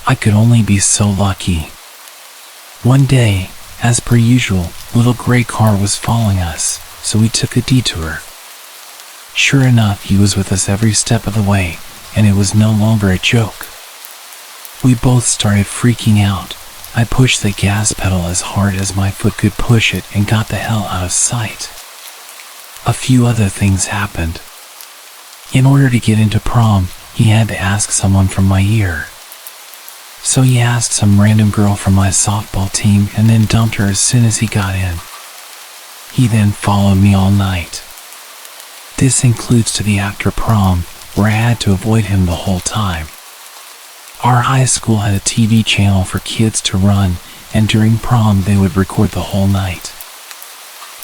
I could only be so lucky. One day, as per usual, little gray car was following us, so we took a detour. Sure enough, he was with us every step of the way, and it was no longer a joke. We both started freaking out. I pushed the gas pedal as hard as my foot could push it and got the hell out of sight. A few other things happened. In order to get into prom, he had to ask someone from my year. So he asked some random girl from my softball team and then dumped her as soon as he got in. He then followed me all night. This includes to the after prom, where I had to avoid him the whole time. Our high school had a TV channel for kids to run, and during prom they would record the whole night.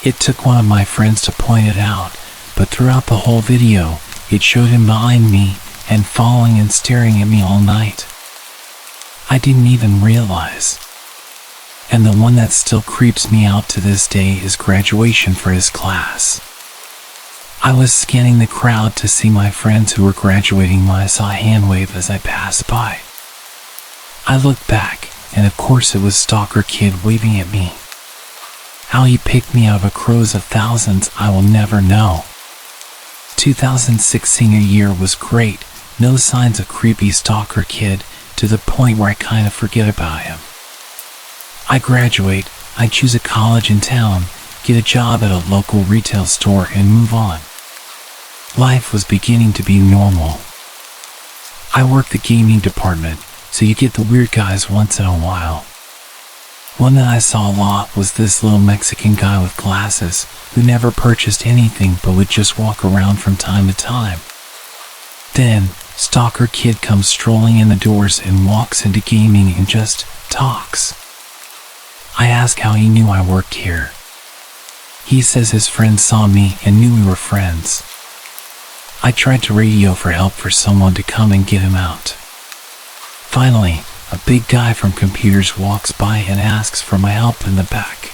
It took one of my friends to point it out, but throughout the whole video, it showed him behind me and following and staring at me all night. I didn't even realize. And the one that still creeps me out to this day is graduation for his class. I was scanning the crowd to see my friends who were graduating when I saw a hand wave as I passed by. I looked back, and of course it was Stalker Kid waving at me. How he picked me out of a crowd of thousands I will never know. 2006 senior year was great, no signs of creepy Stalker Kid, to the point where I kind of forget about him. I graduate, I choose a college in town, get a job at a local retail store and move on. Life was beginning to be normal. I work the gaming department, so you get the weird guys once in a while. One that I saw a lot was this little Mexican guy with glasses who never purchased anything but would just walk around from time to time. Then, Stalker Kid comes strolling in the doors and walks into gaming and just talks. I ask how he knew I worked here. He says his friends saw me and knew we were friends. I tried to radio for help for someone to come and get him out. Finally, a big guy from computers walks by and asks for my help in the back.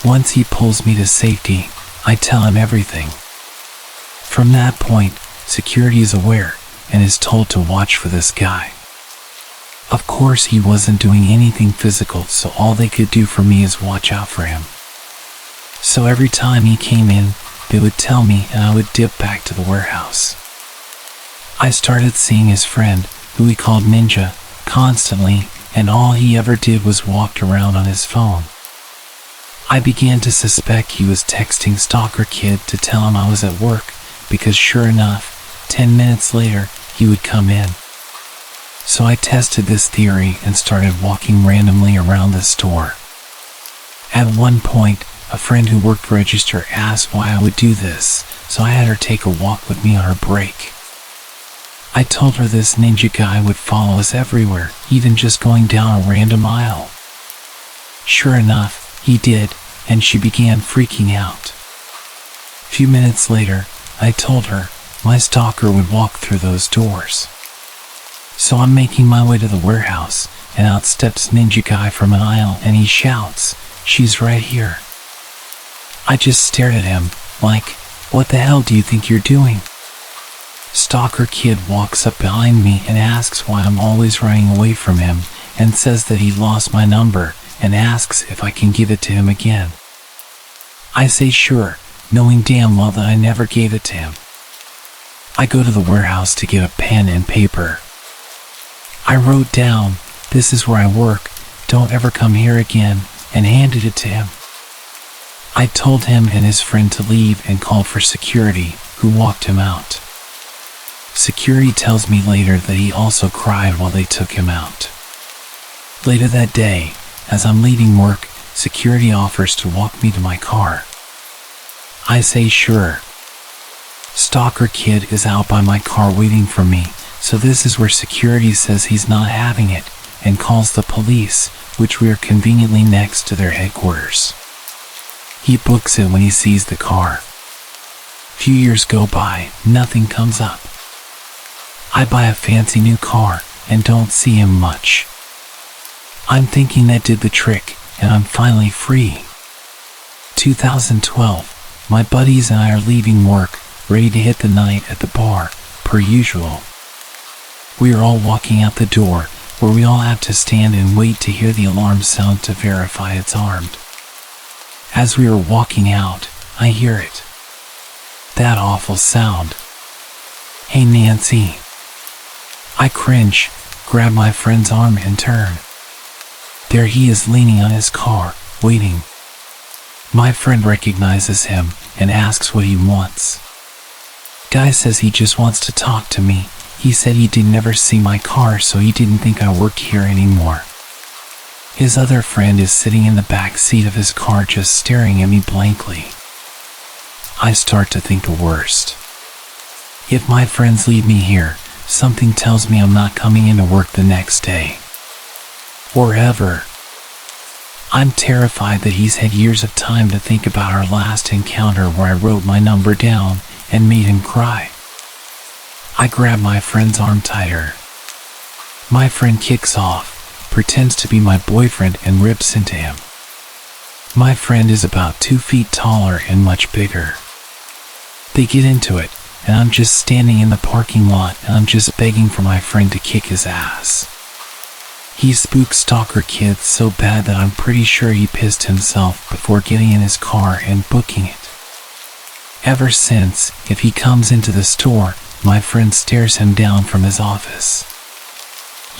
Once he pulls me to safety, I tell him everything. From that point, security is aware and is told to watch for this guy. Of course, he wasn't doing anything physical, so all they could do for me is watch out for him. So every time he came in, they would tell me and I would dip back to the warehouse. I started seeing his friend, who he called Ninja, constantly, and all he ever did was walked around on his phone. I began to suspect he was texting Stalker Kid to tell him I was at work, because sure enough, 10 minutes later, he would come in. So I tested this theory and started walking randomly around the store. At one point, a friend who worked register asked why I would do this, so I had her take a walk with me on her break. I told her this ninja guy would follow us everywhere, even just going down a random aisle. Sure enough, he did, and she began freaking out. A few minutes later, I told her my stalker would walk through those doors. So I'm making my way to the warehouse, and out steps Ninja Guy from an aisle and he shouts, "She's right here." I just stared at him, like, what the hell do you think you're doing? Stalker Kid walks up behind me and asks why I'm always running away from him, and says that he lost my number, and asks if I can give it to him again. I say sure, knowing damn well that I never gave it to him. I go to the warehouse to get a pen and paper. I wrote down, "This is where I work, don't ever come here again," and handed it to him. I told him and his friend to leave and called for security, who walked him out. Security tells me later that he also cried while they took him out. Later that day, as I'm leaving work, security offers to walk me to my car. I say sure. Stalker kid is out by my car waiting for me, so this is where security says he's not having it and calls the police, which we are conveniently next to their headquarters. He books it when he sees the car. Few years go by, nothing comes up. I buy a fancy new car and don't see him much. I'm thinking that did the trick and I'm finally free. 2012, my buddies and I are leaving work, ready to hit the night at the bar, per usual. We are all walking out the door, where we all have to stand and wait to hear the alarm sound to verify it's armed. As we are walking out, I hear it. That awful sound. Hey Nancy. I cringe, grab my friend's arm and turn. There he is leaning on his car, waiting. My friend recognizes him and asks what he wants. Guy says he just wants to talk to me. He said he didn't ever see my car, so he didn't think I worked here anymore. His other friend is sitting in the back seat of his car just staring at me blankly. I start to think the worst. If my friends leave me here, something tells me I'm not coming into work the next day. Or ever. I'm terrified that he's had years of time to think about our last encounter where I wrote my number down and made him cry. I grab my friend's arm tighter. My friend kicks off, pretends to be my boyfriend and rips into him. My friend is about 2 feet taller and much bigger. They get into it, and I'm just standing in the parking lot and I'm just begging for my friend to kick his ass. He spooked Stalker Kid so bad that I'm pretty sure he pissed himself before getting in his car and booking it. Ever since, if he comes into the store, my friend stares him down from his office.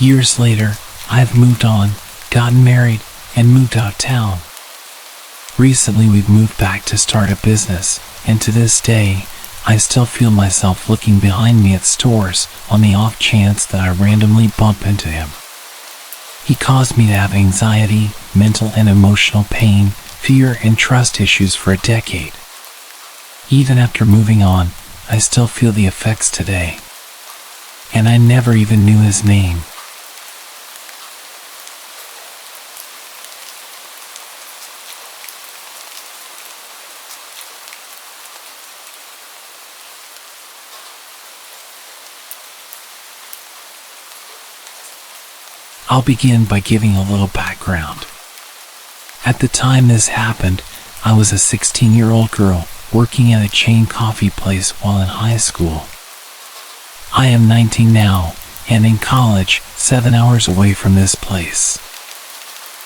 Years later, I've moved on, gotten married, and moved out of town. Recently we've moved back to start a business, and to this day, I still feel myself looking behind me at stores on the off chance that I randomly bump into him. He caused me to have anxiety, mental and emotional pain, fear and trust issues for a decade. Even after moving on, I still feel the effects today. And I never even knew his name. I'll begin by giving a little background. At the time this happened, I was a 16-year-old girl working at a chain coffee place while in high school. I am 19 now, and in college, 7 hours away from this place.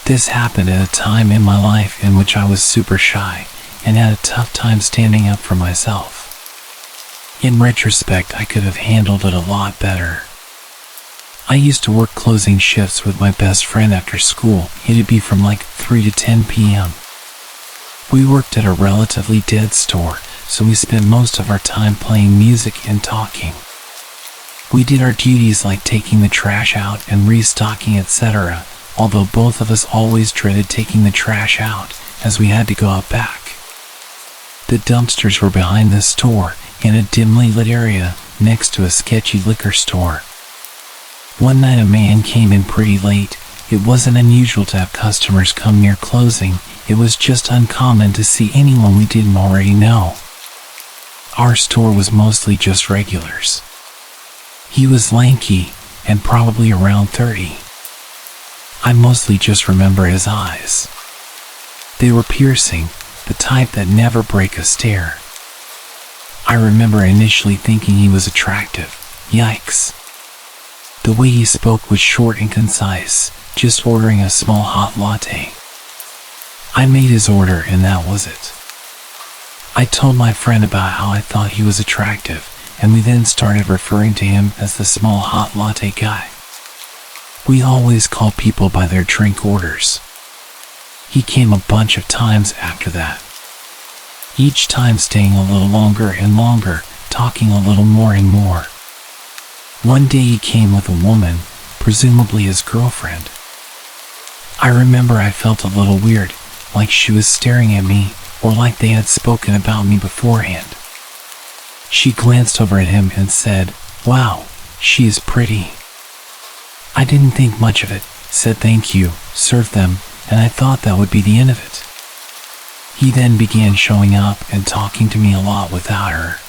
This happened at a time in my life in which I was super shy and had a tough time standing up for myself. In retrospect, I could have handled it a lot better. I used to work closing shifts with my best friend after school. It'd be from like 3 to 10 p.m. We worked at a relatively dead store, so we spent most of our time playing music and talking. We did our duties like taking the trash out and restocking, etc., although both of us always dreaded taking the trash out, as we had to go out back. The dumpsters were behind the store, in a dimly lit area, next to a sketchy liquor store. One night a man came in pretty late. It wasn't unusual to have customers come near closing. It was just uncommon to see anyone we didn't already know. Our store was mostly just regulars. He was lanky and probably around 30. I mostly just remember his eyes. They were piercing, the type that never break a stare. I remember initially thinking he was attractive. Yikes. The way he spoke was short and concise, just ordering a small hot latte. I made his order and that was it. I told my friend about how I thought he was attractive, and we then started referring to him as the small hot latte guy. We always call people by their drink orders. He came a bunch of times after that. Each time staying a little longer and longer, talking a little more and more. One day he came with a woman, presumably his girlfriend. I remember I felt a little weird, like she was staring at me, or like they had spoken about me beforehand. She glanced over at him and said, "Wow, she is pretty." I didn't think much of it, said thank you, served them, and I thought that would be the end of it. He then began showing up and talking to me a lot without her.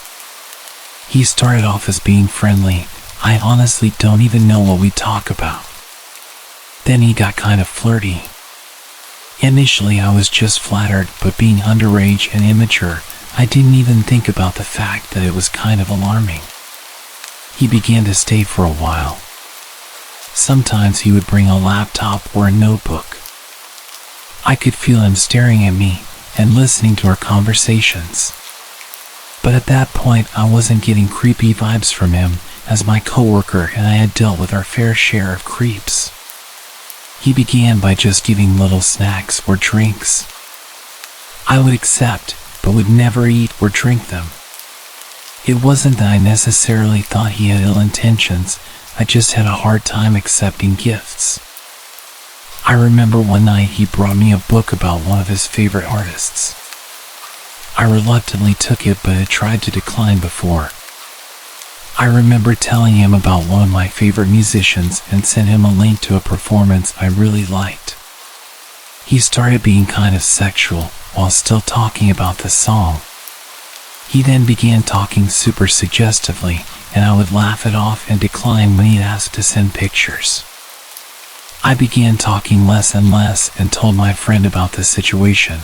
He started off as being friendly. I honestly don't even know what we talk about. Then he got kind of flirty. Initially I was just flattered, but being underage and immature, I didn't even think about the fact that it was kind of alarming. He began to stay for a while. Sometimes he would bring a laptop or a notebook. I could feel him staring at me and listening to our conversations. But at that point I wasn't getting creepy vibes from him, as my coworker and I had dealt with our fair share of creeps. He began by just giving little snacks or drinks. I would accept, but would never eat or drink them. It wasn't that I necessarily thought he had ill intentions, I just had a hard time accepting gifts. I remember one night he brought me a book about one of his favorite artists. I reluctantly took it, but had tried to decline before. I remember telling him about one of my favorite musicians and sent him a link to a performance I really liked. He started being kind of sexual while still talking about the song. He then began talking super suggestively, and I would laugh it off and decline when he asked to send pictures. I began talking less and less and told my friend about the situation.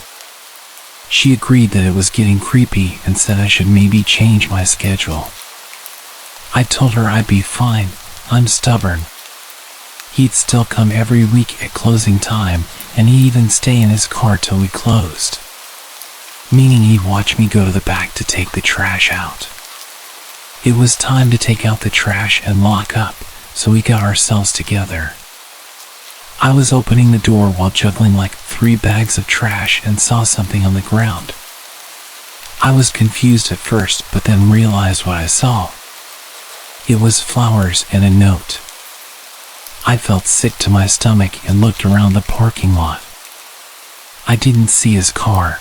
She agreed that it was getting creepy and said I should maybe change my schedule. I told her I'd be fine, I'm stubborn. He'd still come every week at closing time, and he'd even stay in his car till we closed. Meaning he'd watch me go to the back to take the trash out. It was time to take out the trash and lock up, so we got ourselves together. I was opening the door while juggling like 3 bags of trash and saw something on the ground. I was confused at first, but then realized what I saw. It was flowers and a note. I felt sick to my stomach and looked around the parking lot. I didn't see his car.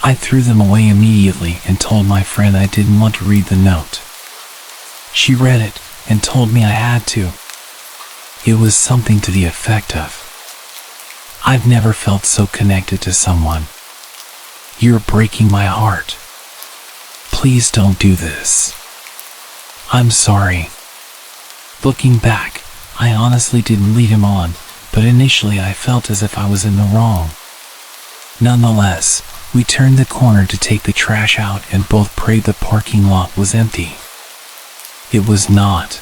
I threw them away immediately and told my friend I didn't want to read the note. She read it and told me I had to. It was something to the effect of, "I've never felt so connected to someone. You're breaking my heart. Please don't do this. I'm sorry." Looking back, I honestly didn't lead him on, but initially I felt as if I was in the wrong. Nonetheless, we turned the corner to take the trash out and both prayed the parking lot was empty. It was not.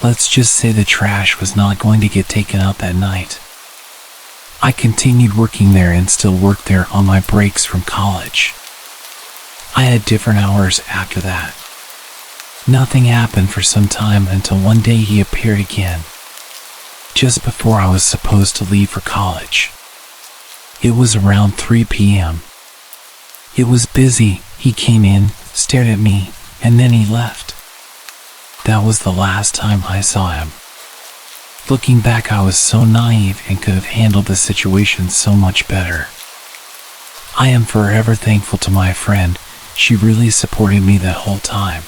Let's just say the trash was not going to get taken out that night. I continued working there and still worked there on my breaks from college. I had different hours after that. Nothing happened for some time until one day he appeared again, just before I was supposed to leave for college. It was around 3 p.m. It was busy. He came in, stared at me, and then he left. That was the last time I saw him. Looking back, I was so naive and could have handled the situation so much better. I am forever thankful to my friend. She really supported me that whole time.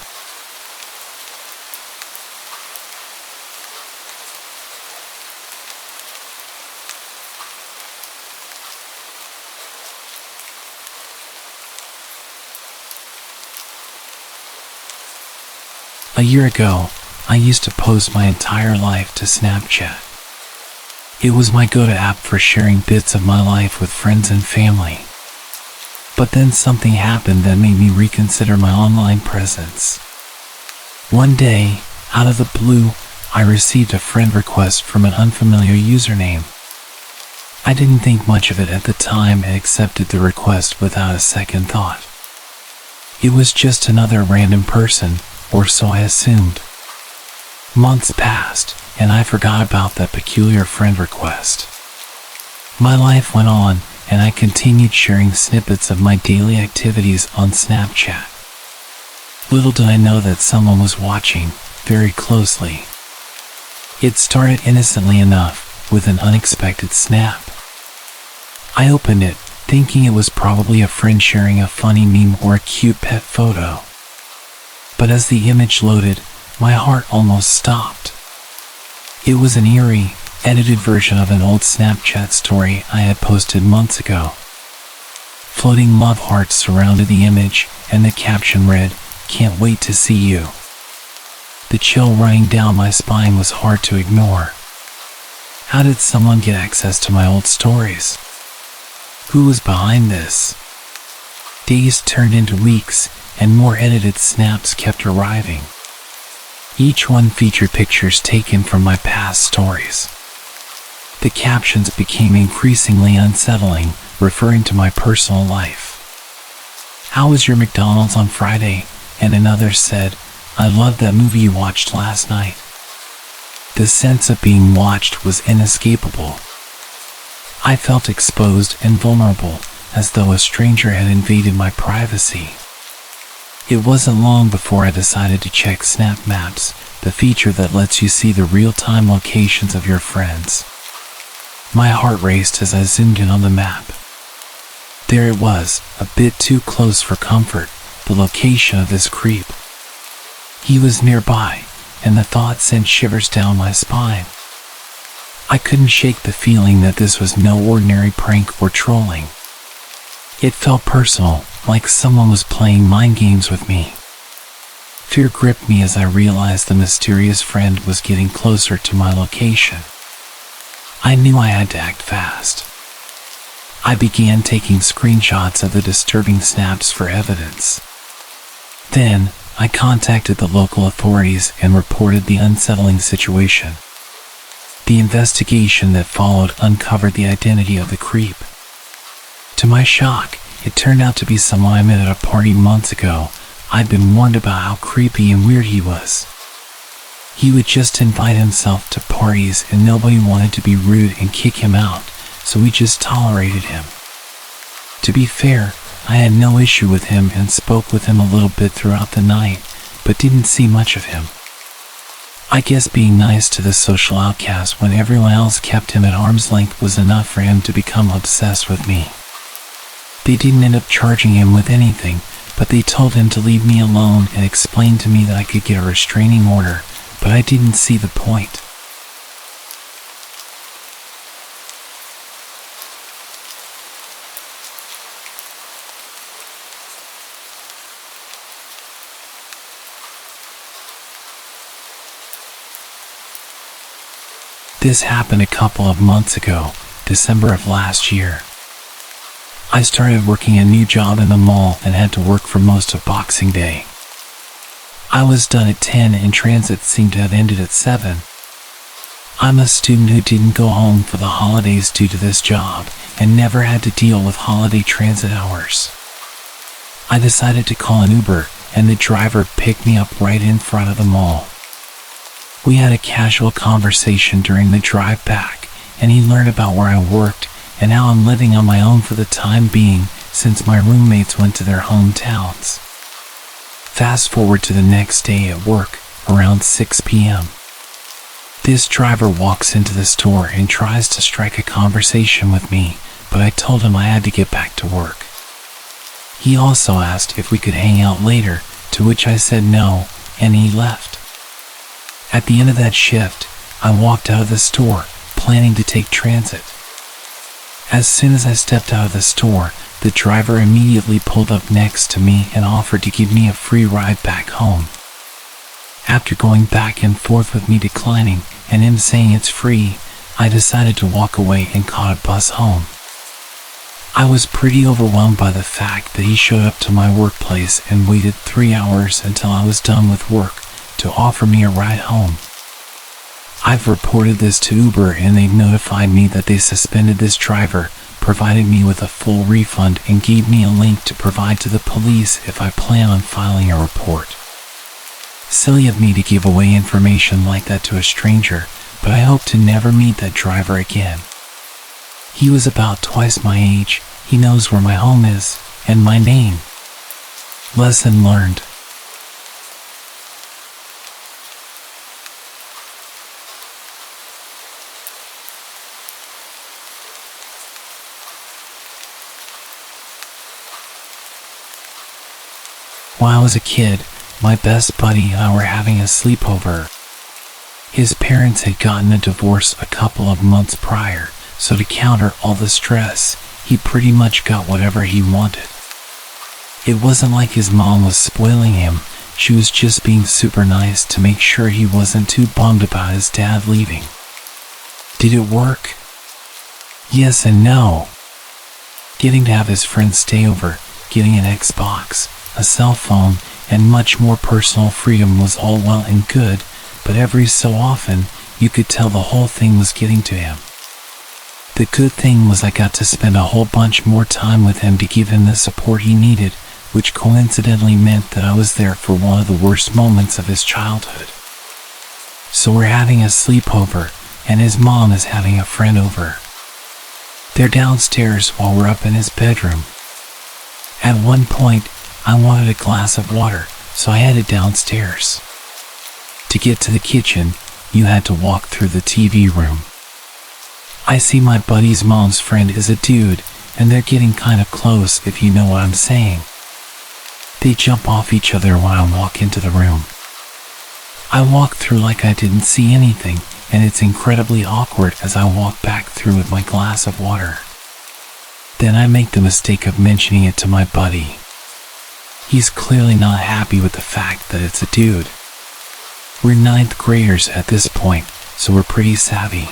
A year ago, I used to post my entire life to Snapchat. It was my go-to app for sharing bits of my life with friends and family. But then something happened that made me reconsider my online presence. One day, out of the blue, I received a friend request from an unfamiliar username. I didn't think much of it at the time and accepted the request without a second thought. It was just another random person, or so I assumed. Months passed, and I forgot about that peculiar friend request. My life went on, and I continued sharing snippets of my daily activities on Snapchat. Little did I know that someone was watching, very closely. It started innocently enough, with an unexpected snap. I opened it, thinking it was probably a friend sharing a funny meme or a cute pet photo. But as the image loaded, my heart almost stopped. It was an eerie, edited version of an old Snapchat story I had posted months ago. Floating love hearts surrounded the image, and the caption read, "Can't wait to see you." The chill running down my spine was hard to ignore. How did someone get access to my old stories? Who was behind this? Days turned into weeks, and more edited snaps kept arriving. Each one featured pictures taken from my past stories. The captions became increasingly unsettling, referring to my personal life. "How was your McDonald's on Friday?" And another said, "I loved that movie you watched last night." The sense of being watched was inescapable. I felt exposed and vulnerable, as though a stranger had invaded my privacy. It wasn't long before I decided to check Snap Maps, the feature that lets you see the real-time locations of your friends. My heart raced as I zoomed in on the map. There it was, a bit too close for comfort, the location of this creep. He was nearby, and the thought sent shivers down my spine. I couldn't shake the feeling that this was no ordinary prank or trolling. It felt personal, like someone was playing mind games with me. Fear gripped me as I realized the mysterious friend was getting closer to my location. I knew I had to act fast. I began taking screenshots of the disturbing snaps for evidence. Then, I contacted the local authorities and reported the unsettling situation. The investigation that followed uncovered the identity of the creep. To my shock, it turned out to be someone I met at a party months ago. I'd been warned about how creepy and weird he was. He would just invite himself to parties and nobody wanted to be rude and kick him out, so we just tolerated him. To be fair, I had no issue with him and spoke with him a little bit throughout the night, but didn't see much of him. I guess being nice to the social outcast when everyone else kept him at arm's length was enough for him to become obsessed with me. They didn't end up charging him with anything, but they told him to leave me alone and explained to me that I could get a restraining order, but I didn't see the point. This happened a couple of months ago, December of last year. I started working a new job in the mall and had to work for most of Boxing Day. I was done at 10 and transit seemed to have ended at 7. I'm a student who didn't go home for the holidays due to this job and never had to deal with holiday transit hours. I decided to call an Uber and the driver picked me up right in front of the mall. We had a casual conversation during the drive back, and he learned about where I worked and how I'm living on my own for the time being since my roommates went to their hometowns. Fast forward to the next day at work, around 6 p.m. This driver walks into the store and tries to strike a conversation with me, but I told him I had to get back to work. He also asked if we could hang out later, to which I said no, and he left. At the end of that shift, I walked out of the store, planning to take transit. As soon as I stepped out of the store, the driver immediately pulled up next to me and offered to give me a free ride back home. After going back and forth with me declining and him saying it's free, I decided to walk away and caught a bus home. I was pretty overwhelmed by the fact that he showed up to my workplace and waited 3 hours until I was done with work to offer me a ride home. I've reported this to Uber and they've notified me that they suspended this driver, provided me with a full refund and gave me a link to provide to the police if I plan on filing a report. Silly of me to give away information like that to a stranger, but I hope to never meet that driver again. He was about twice my age, he knows where my home is, and my name. Lesson learned. While I was a kid, my best buddy and I were having a sleepover. His parents had gotten a divorce a couple of months prior, so to counter all the stress, he pretty much got whatever he wanted. It wasn't like his mom was spoiling him, she was just being super nice to make sure he wasn't too bummed about his dad leaving. Did it work? Yes and no. Getting to have his friends stay over, getting an Xbox, a cell phone, and much more personal freedom was all well and good, but every so often, you could tell the whole thing was getting to him. The good thing was I got to spend a whole bunch more time with him to give him the support he needed, which coincidentally meant that I was there for one of the worst moments of his childhood. So we're having a sleepover, and his mom is having a friend over. They're downstairs while we're up in his bedroom. At one point, I wanted a glass of water, so I headed downstairs. To get to the kitchen, you had to walk through the TV room. I see my buddy's mom's friend is a dude, and they're getting kind of close if you know what I'm saying. They jump off each other when I walk into the room. I walk through like I didn't see anything, and it's incredibly awkward as I walk back through with my glass of water. Then I make the mistake of mentioning it to my buddy. He's clearly not happy with the fact that it's a dude. We're 9th graders at this point, so we're pretty savvy.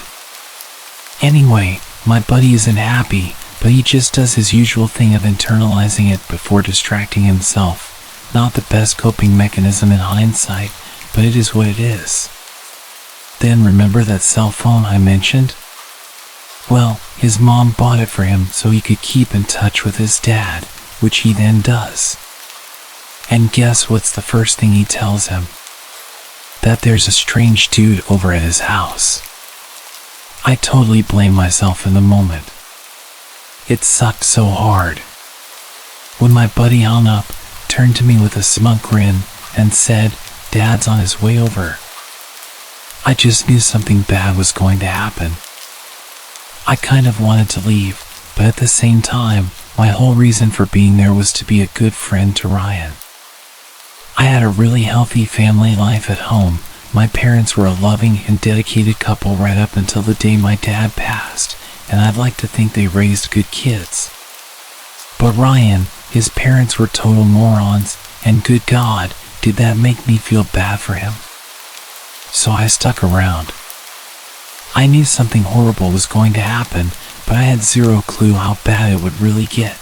Anyway, my buddy isn't happy, but he just does his usual thing of internalizing it before distracting himself. Not the best coping mechanism in hindsight, but it is what it is. Then remember that cell phone I mentioned? Well, his mom bought it for him so he could keep in touch with his dad, which he then does. And guess what's the first thing he tells him? That there's a strange dude over at his house. I totally blame myself in the moment. It sucked so hard. When my buddy hung up, turned to me with a smug grin, and said, "Dad's on his way over," I just knew something bad was going to happen. I kind of wanted to leave, but at the same time, my whole reason for being there was to be a good friend to Ryan. I had a really healthy family life at home. My parents were a loving and dedicated couple right up until the day my dad passed, and I'd like to think they raised good kids. But Ryan, his parents were total morons, and good God, did that make me feel bad for him? So I stuck around. I knew something horrible was going to happen, but I had zero clue how bad it would really get.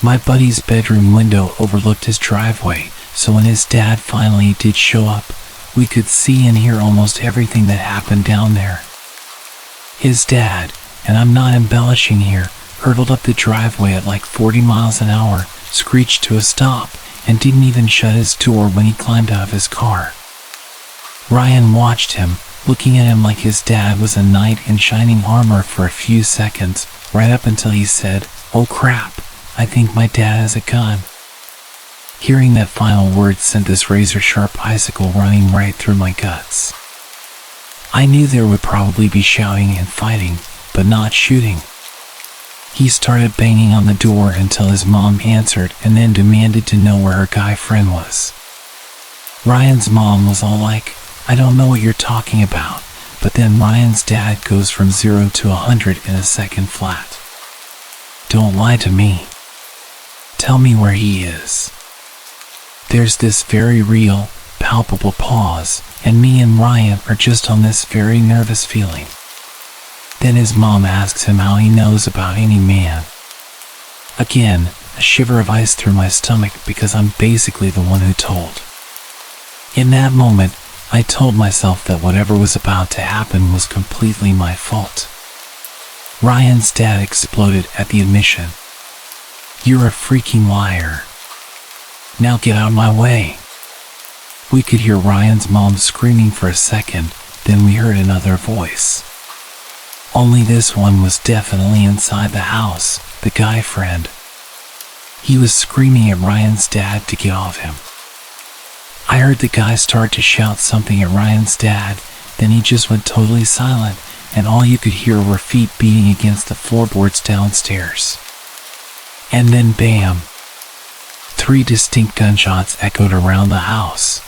My buddy's bedroom window overlooked his driveway, so when his dad finally did show up, we could see and hear almost everything that happened down there. His dad, and I'm not embellishing here, hurtled up the driveway at like 40 miles an hour, screeched to a stop, and didn't even shut his door when he climbed out of his car. Ryan watched him, looking at him like his dad was a knight in shining armor for a few seconds, right up until he said, "Oh crap, I think my dad has a gun." Hearing that final word sent this razor-sharp icicle running right through my guts. I knew there would probably be shouting and fighting, but not shooting. He started banging on the door until his mom answered and then demanded to know where her guy friend was. Ryan's mom was all like, "I don't know what you're talking about," but then Ryan's dad goes from 0 to 100 in a second flat. "Don't lie to me. Tell me where he is." There's this very real, palpable pause, and me and Ryan are just on this very nervous feeling. Then his mom asks him how he knows about any man. Again, a shiver of ice through my stomach because I'm basically the one who told. In that moment, I told myself that whatever was about to happen was completely my fault. Ryan's dad exploded at the admission. "You're a freaking liar. Now get out of my way." We could hear Ryan's mom screaming for a second, then we heard another voice. Only this one was definitely inside the house, the guy friend. He was screaming at Ryan's dad to get off him. I heard the guy start to shout something at Ryan's dad, then he just went totally silent, and all you could hear were feet beating against the floorboards downstairs. And then bam! 3 distinct gunshots echoed around the house.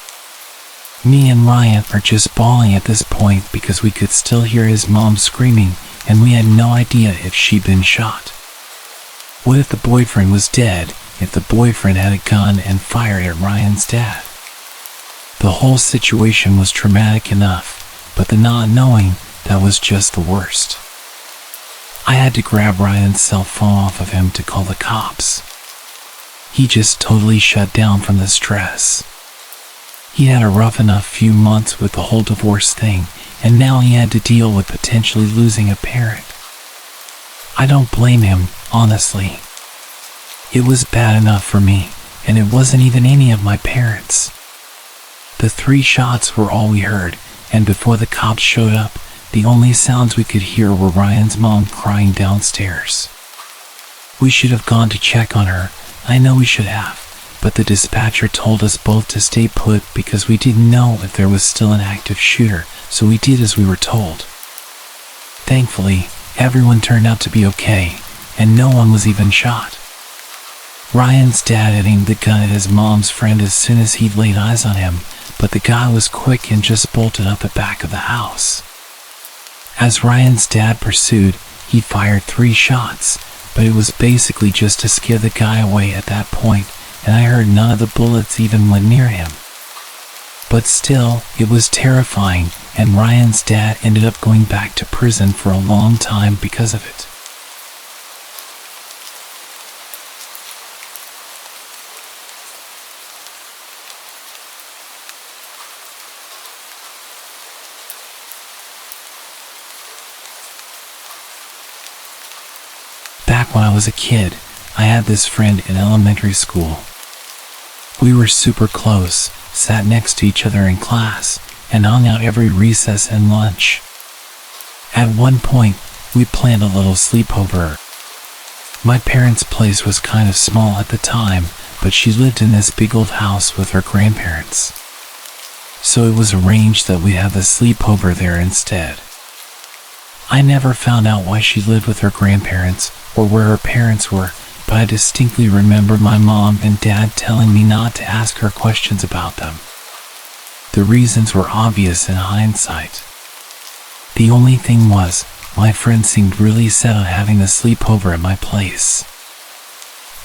Me and Ryan are just bawling at this point because we could still hear his mom screaming, and we had no idea if she'd been shot. What if the boyfriend was dead, if the boyfriend had a gun and fired at Ryan's dad? The whole situation was traumatic enough, but the not knowing, that was just the worst. I had to grab Ryan's cell phone off of him to call the cops. He just totally shut down from the stress. He had a rough enough few months with the whole divorce thing, and now he had to deal with potentially losing a parent. I don't blame him, honestly. It was bad enough for me, and it wasn't even any of my parents. The 3 shots were all we heard, and before the cops showed up, the only sounds we could hear were Ryan's mom crying downstairs. We should have gone to check on her, I know we should have, but the dispatcher told us both to stay put because we didn't know if there was still an active shooter, so we did as we were told. Thankfully, everyone turned out to be okay, and no one was even shot. Ryan's dad had aimed the gun at his mom's friend as soon as he'd laid eyes on him, but the guy was quick and just bolted out the back of the house. As Ryan's dad pursued, he fired 3 shots, but it was basically just to scare the guy away at that point, and I heard none of the bullets even went near him. But still, it was terrifying, and Ryan's dad ended up going back to prison for a long time because of it. Back when I was a kid, I had this friend in elementary school. We were super close, sat next to each other in class, and hung out every recess and lunch. At one point, we planned a little sleepover. My parents' place was kind of small at the time, but she lived in this big old house with her grandparents. So it was arranged that we'd have the sleepover there instead. I never found out why she lived with her grandparents or where her parents were, but I distinctly remember my mom and dad telling me not to ask her questions about them. The reasons were obvious in hindsight. The only thing was, my friend seemed really set on having the sleepover at my place.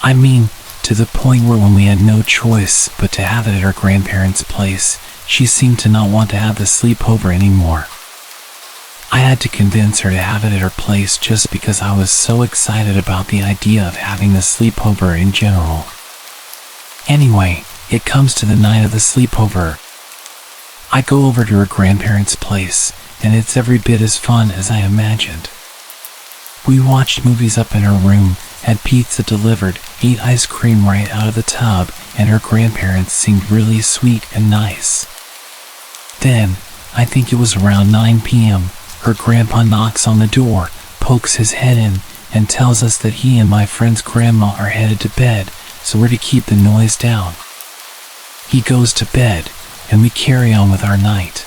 I mean, to the point where when we had no choice but to have it at her grandparents' place, she seemed to not want to have the sleepover anymore. I had to convince her to have it at her place just because I was so excited about the idea of having the sleepover in general. Anyway, it comes to the night of the sleepover. I go over to her grandparents' place, and it's every bit as fun as I imagined. We watched movies up in her room, had pizza delivered, ate ice cream right out of the tub, and her grandparents seemed really sweet and nice. Then, I think it was around 9 p.m., her grandpa knocks on the door, pokes his head in, and tells us that he and my friend's grandma are headed to bed, so we're to keep the noise down. He goes to bed, and we carry on with our night.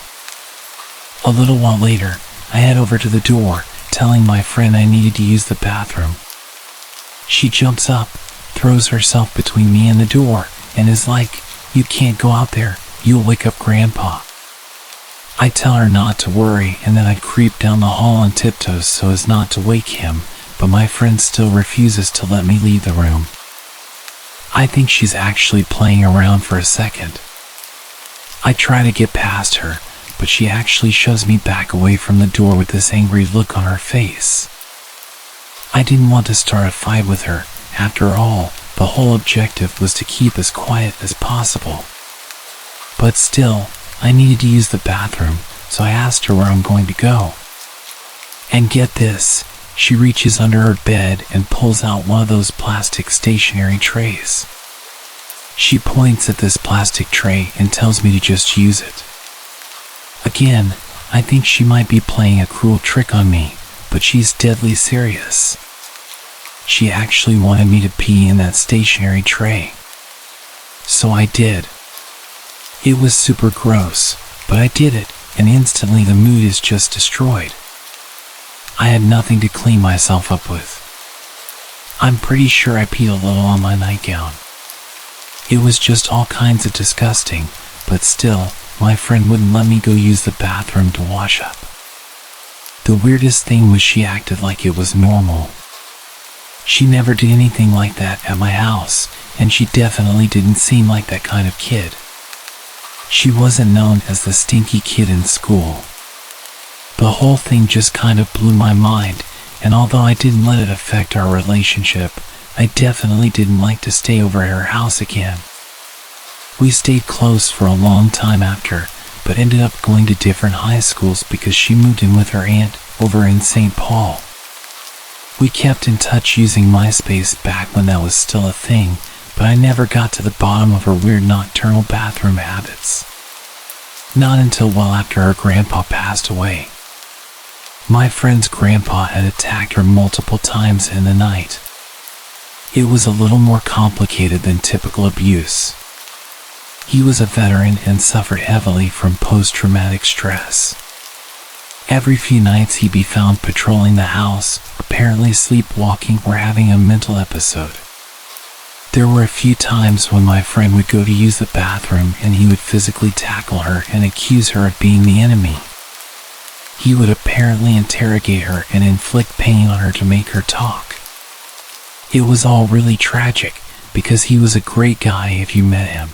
A little while later, I head over to the door, telling my friend I needed to use the bathroom. She jumps up, throws herself between me and the door, and is like, "You can't go out there, you'll wake up Grandpa." I tell her not to worry, and then I creep down the hall on tiptoes so as not to wake him, but my friend still refuses to let me leave the room. I think she's actually playing around for a second. I try to get past her, but she actually shoves me back away from the door with this angry look on her face. I didn't want to start a fight with her. After all, the whole objective was to keep as quiet as possible. But still, I needed to use the bathroom, so I asked her where I'm going to go. And get this, she reaches under her bed and pulls out one of those plastic stationery trays. She points at this plastic tray and tells me to just use it. Again, I think she might be playing a cruel trick on me, but she's deadly serious. She actually wanted me to pee in that stationery tray. So I did. It was super gross, but I did it, and instantly the mood is just destroyed. I had nothing to clean myself up with. I'm pretty sure I peed a little on my nightgown. It was just all kinds of disgusting, but still, my friend wouldn't let me go use the bathroom to wash up. The weirdest thing was she acted like it was normal. She never did anything like that at my house, and she definitely didn't seem like that kind of kid. She wasn't known as the stinky kid in school. The whole thing just kind of blew my mind, and although I didn't let it affect our relationship, I definitely didn't like to stay over at her house again. We stayed close for a long time after, but ended up going to different high schools because she moved in with her aunt over in St. Paul. We kept in touch using MySpace back when that was still a thing, but I never got to the bottom of her weird nocturnal bathroom habits. Not until well after her grandpa passed away. My friend's grandpa had attacked her multiple times in the night. It was a little more complicated than typical abuse. He was a veteran and suffered heavily from post-traumatic stress. Every few nights he'd be found patrolling the house, apparently sleepwalking or having a mental episode. There were a few times when my friend would go to use the bathroom and he would physically tackle her and accuse her of being the enemy. He would apparently interrogate her and inflict pain on her to make her talk. It was all really tragic because he was a great guy if you met him.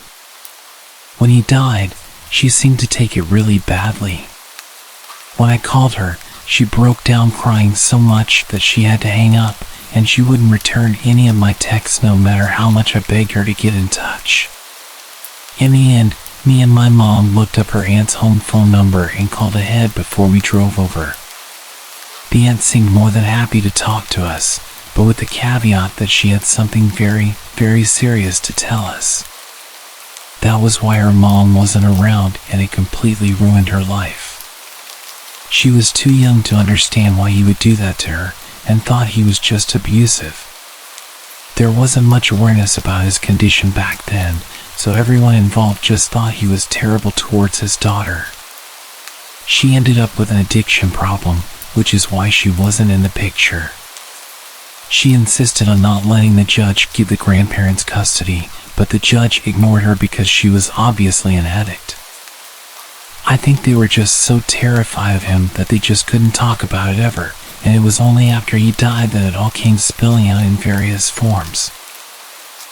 When he died, she seemed to take it really badly. When I called her, she broke down crying so much that she had to hang up, and she wouldn't return any of my texts no matter how much I begged her to get in touch. In the end, me and my mom looked up her aunt's home phone number and called ahead before we drove over. The aunt seemed more than happy to talk to us, but with the caveat that she had something very, very serious to tell us. That was why her mom wasn't around, and it completely ruined her life. She was too young to understand why he would do that to her, and thought he was just abusive. There wasn't much awareness about his condition back then, so everyone involved just thought he was terrible towards his daughter. She ended up with an addiction problem, which is why she wasn't in the picture. She insisted on not letting the judge give the grandparents custody, but the judge ignored her because she was obviously an addict. I think they were just so terrified of him that they just couldn't talk about it ever, and it was only after he died that it all came spilling out in various forms.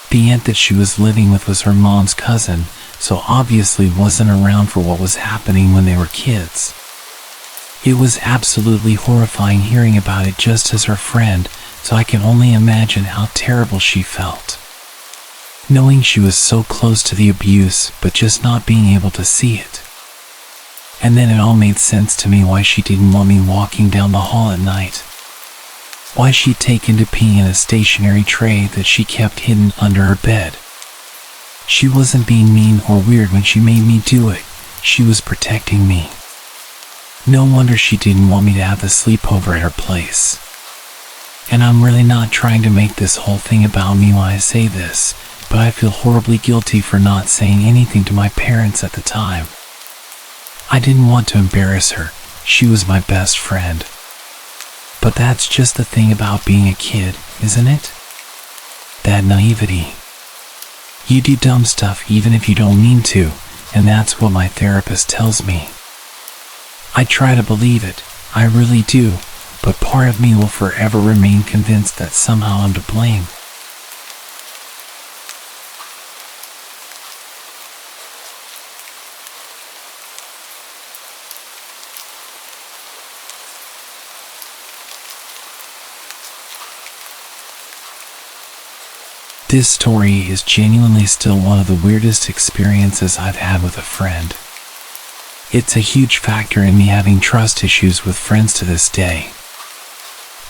The aunt that she was living with was her mom's cousin, so obviously wasn't around for what was happening when they were kids. It was absolutely horrifying hearing about it just as her friend, so I can only imagine how terrible she felt. Knowing she was so close to the abuse, but just not being able to see it. And then it all made sense to me why she didn't want me walking down the hall at night. Why she'd taken to peeing in a stationary tray that she kept hidden under her bed. She wasn't being mean or weird when she made me do it. She was protecting me. No wonder she didn't want me to have the sleepover at her place. And I'm really not trying to make this whole thing about me when I say this, but I feel horribly guilty for not saying anything to my parents at the time. I didn't want to embarrass her. She was my best friend. But that's just the thing about being a kid, isn't it? That naivety. You do dumb stuff even if you don't mean to, and that's what my therapist tells me. I try to believe it, I really do, but part of me will forever remain convinced that somehow I'm to blame. This story is genuinely still one of the weirdest experiences I've had with a friend. It's a huge factor in me having trust issues with friends to this day.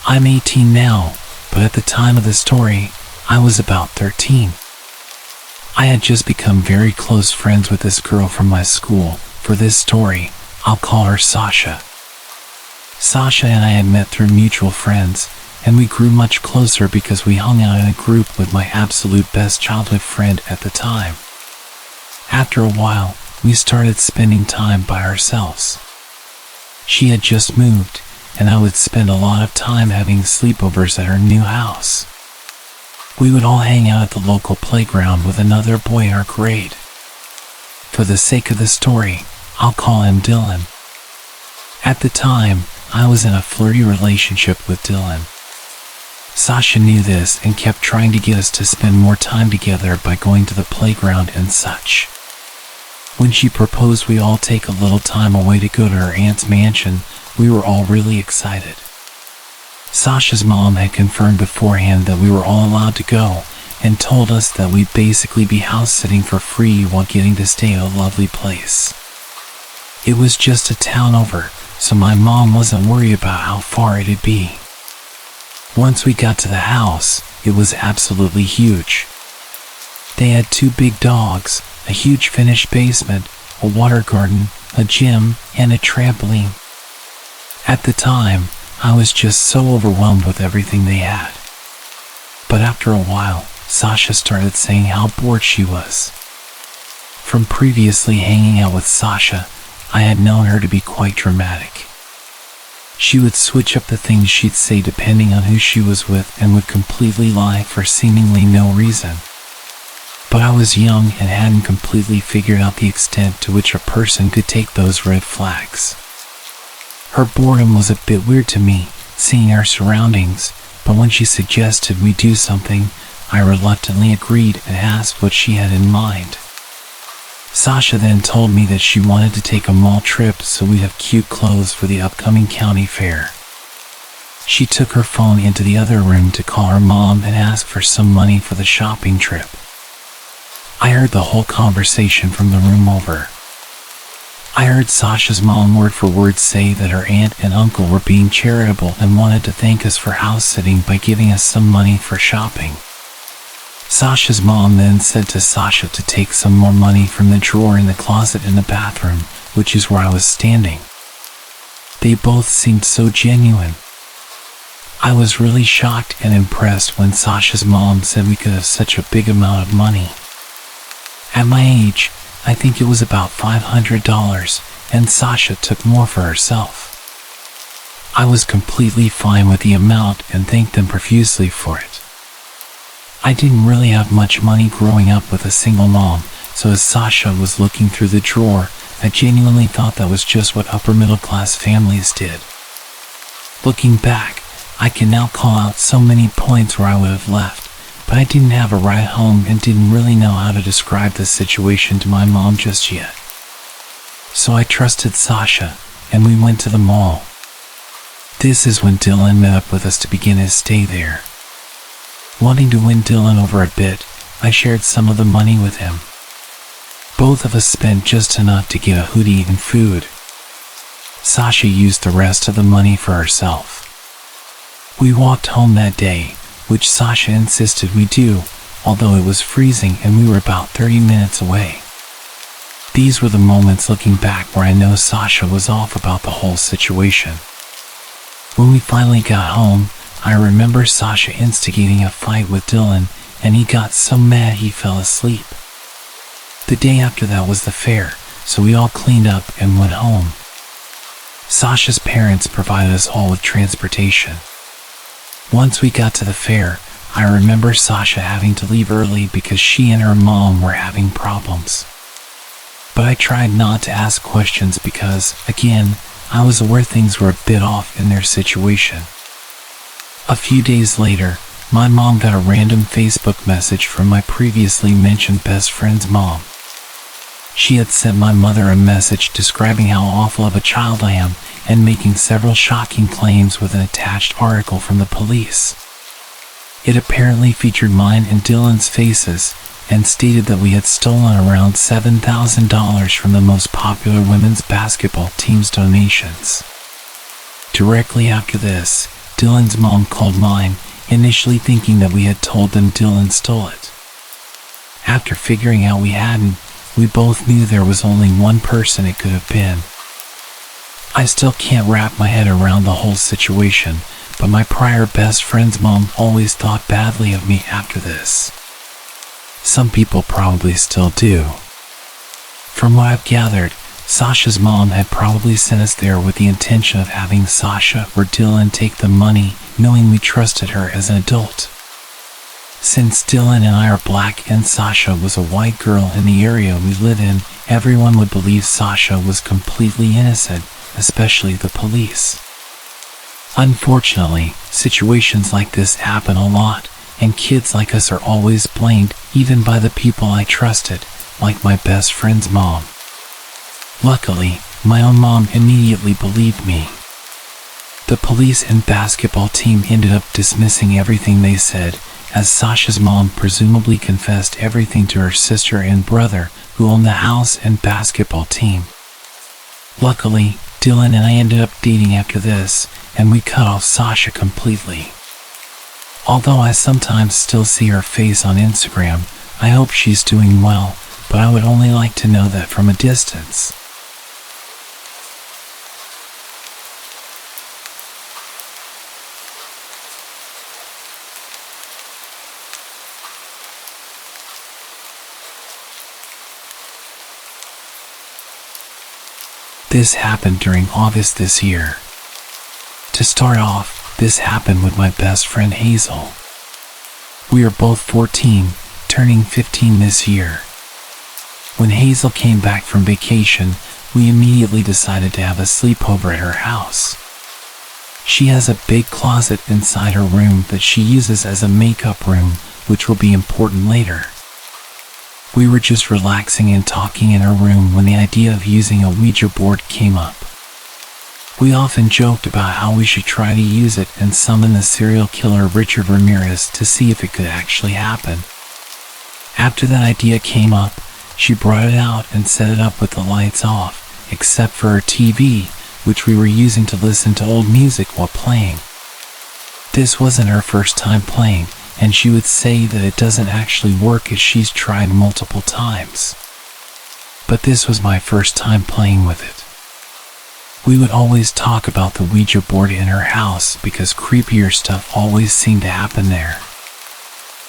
I'm 18 now, but at the time of the story, I was about 13. I had just become very close friends with this girl from my school. For this story, I'll call her Sasha. Sasha and I had met through mutual friends, and we grew much closer because we hung out in a group with my absolute best childhood friend at the time. After a while, we started spending time by ourselves. She had just moved, and I would spend a lot of time having sleepovers at her new house. We would all hang out at the local playground with another boy in our grade. For the sake of the story, I'll call him Dylan. At the time, I was in a flirty relationship with Dylan. Sasha knew this and kept trying to get us to spend more time together by going to the playground and such. When she proposed we all take a little time away to go to her aunt's mansion, we were all really excited. Sasha's mom had confirmed beforehand that we were all allowed to go and told us that we'd basically be house sitting for free while getting to stay at a lovely place. It was just a town over, so my mom wasn't worried about how far it'd be. Once we got to the house, it was absolutely huge. They had 2 big dogs, a huge finished basement, a water garden, a gym, and a trampoline. At the time, I was just so overwhelmed with everything they had. But after a while, Sasha started saying how bored she was. From previously hanging out with Sasha, I had known her to be quite dramatic. She would switch up the things she'd say depending on who she was with and would completely lie for seemingly no reason. But I was young and hadn't completely figured out the extent to which a person could take those red flags. Her boredom was a bit weird to me, seeing our surroundings, but when she suggested we do something, I reluctantly agreed and asked what she had in mind. Sasha then told me that she wanted to take a mall trip so we'd have cute clothes for the upcoming county fair. She took her phone into the other room to call her mom and ask for some money for the shopping trip. I heard the whole conversation from the room over. I heard Sasha's mom word for word say that her aunt and uncle were being charitable and wanted to thank us for house sitting by giving us some money for shopping. Sasha's mom then said to Sasha to take some more money from the drawer in the closet in the bathroom, which is where I was standing. They both seemed so genuine. I was really shocked and impressed when Sasha's mom said we could have such a big amount of money. At my age, I think it was about $500, and Sasha took more for herself. I was completely fine with the amount and thanked them profusely for it. I didn't really have much money growing up with a single mom, so as Sasha was looking through the drawer, I genuinely thought that was just what upper middle class families did. Looking back, I can now call out so many points where I would have left, but I didn't have a ride home and didn't really know how to describe the situation to my mom just yet. So I trusted Sasha, and we went to the mall. This is when Dylan met up with us to begin his stay there. Wanting to win Dylan over a bit, I shared some of the money with him. Both of us spent just enough to get a hoodie and food. Sasha used the rest of the money for herself. We walked home that day, which Sasha insisted we do, although it was freezing and we were about 30 minutes away. These were the moments looking back where I know Sasha was off about the whole situation. When we finally got home, I remember Sasha instigating a fight with Dylan, and he got so mad he fell asleep. The day after that was the fair, so we all cleaned up and went home. Sasha's parents provided us all with transportation. Once we got to the fair, I remember Sasha having to leave early because she and her mom were having problems. But I tried not to ask questions because, again, I was aware things were a bit off in their situation. A few days later, my mom got a random Facebook message from my previously mentioned best friend's mom. She had sent my mother a message describing how awful of a child I am and making several shocking claims with an attached article from the police. It apparently featured mine and Dylan's faces and stated that we had stolen around $7,000 from the most popular women's basketball team's donations. Directly after this, Dylan's mom called mine, initially thinking that we had told them Dylan stole it. After figuring out we hadn't, we both knew there was only one person it could have been. I still can't wrap my head around the whole situation, but my prior best friend's mom always thought badly of me after this. Some people probably still do. From what I've gathered, Sasha's mom had probably sent us there with the intention of having Sasha or Dylan take the money, knowing we trusted her as an adult. Since Dylan and I are black and Sasha was a white girl in the area we live in, everyone would believe Sasha was completely innocent, especially the police. Unfortunately, situations like this happen a lot, and kids like us are always blamed, even by the people I trusted, like my best friend's mom. Luckily, my own mom immediately believed me. The police and basketball team ended up dismissing everything they said, as Sasha's mom presumably confessed everything to her sister and brother, who owned the house and basketball team. Luckily, Dylan and I ended up dating after this, and we cut off Sasha completely. Although I sometimes still see her face on Instagram, I hope she's doing well, but I would only like to know that from a distance. This happened during August this year. To start off, this happened with my best friend Hazel. We are both 14, turning 15 this year. When Hazel came back from vacation, we immediately decided to have a sleepover at her house. She has a big closet inside her room that she uses as a makeup room, which will be important later. We were just relaxing and talking in her room when the idea of using a Ouija board came up. We often joked about how we should try to use it and summon the serial killer Richard Ramirez to see if it could actually happen. After that idea came up, she brought it out and set it up with the lights off, except for her TV, which we were using to listen to old music while playing. This wasn't her first time playing, and she would say that it doesn't actually work as she's tried multiple times. But this was my first time playing with it. We would always talk about the Ouija board in her house because creepier stuff always seemed to happen there.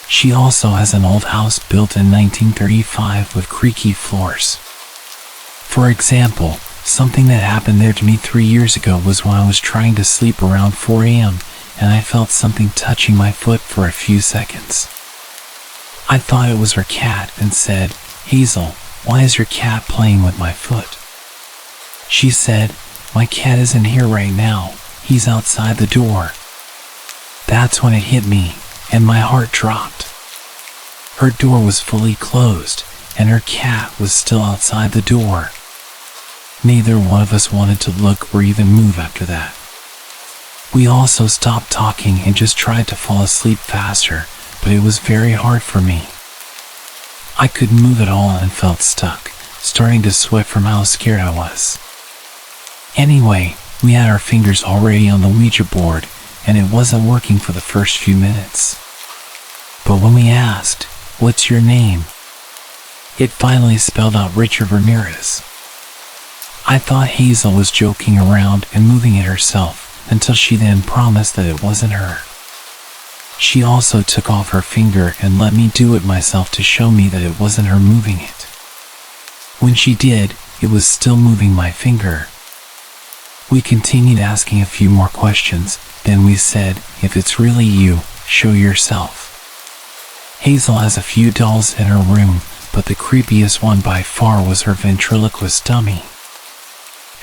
She also has an old house built in 1935 with creaky floors. For example, something that happened there to me 3 years ago was when I was trying to sleep around 4 a.m. and I felt something touching my foot for a few seconds. I thought it was her cat and said, "Hazel, why is your cat playing with my foot?" She said, "My cat isn't here right now, he's outside the door." That's when it hit me, and my heart dropped. Her door was fully closed, and her cat was still outside the door. Neither one of us wanted to look or even move after that. We also stopped talking and just tried to fall asleep faster, but it was very hard for me. I couldn't move at all and felt stuck, starting to sweat from how scared I was. Anyway, we had our fingers already on the Ouija board, and it wasn't working for the first few minutes. But when we asked, "What's your name?" it finally spelled out Richard Ramirez. I thought Hazel was joking around and moving it herself, until she then promised that it wasn't her. She also took off her finger and let me do it myself to show me that it wasn't her moving it. When she did, it was still moving my finger. We continued asking a few more questions, then we said, "If it's really you, show yourself." Hazel has a few dolls in her room, but the creepiest one by far was her ventriloquist dummy.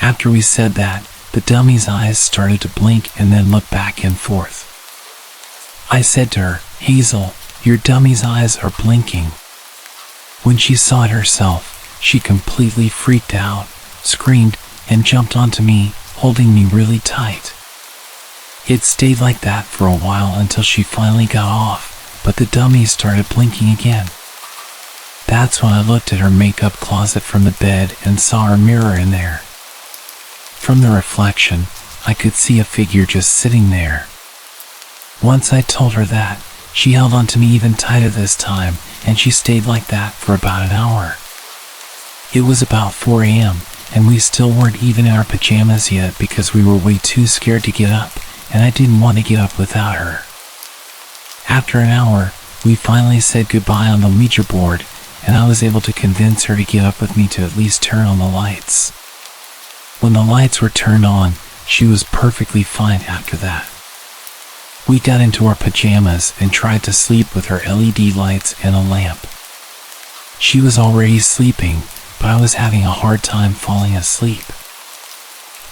After we said that, the dummy's eyes started to blink and then look back and forth. I said to her, "Hazel, your dummy's eyes are blinking." When she saw it herself, she completely freaked out, screamed, and jumped onto me, holding me really tight. It stayed like that for a while until she finally got off, but the dummy started blinking again. That's when I looked at her makeup closet from the bed and saw her mirror in there. From the reflection, I could see a figure just sitting there. Once I told her that, she held on to me even tighter this time, and she stayed like that for about an hour. It was about 4 a.m., and we still weren't even in our pajamas yet because we were way too scared to get up, and I didn't want to get up without her. After an hour, we finally said goodbye on the Ouija board, and I was able to convince her to get up with me to at least turn on the lights. When the lights were turned on, she was perfectly fine after that. We got into our pajamas and tried to sleep with her LED lights and a lamp. She was already sleeping, but I was having a hard time falling asleep.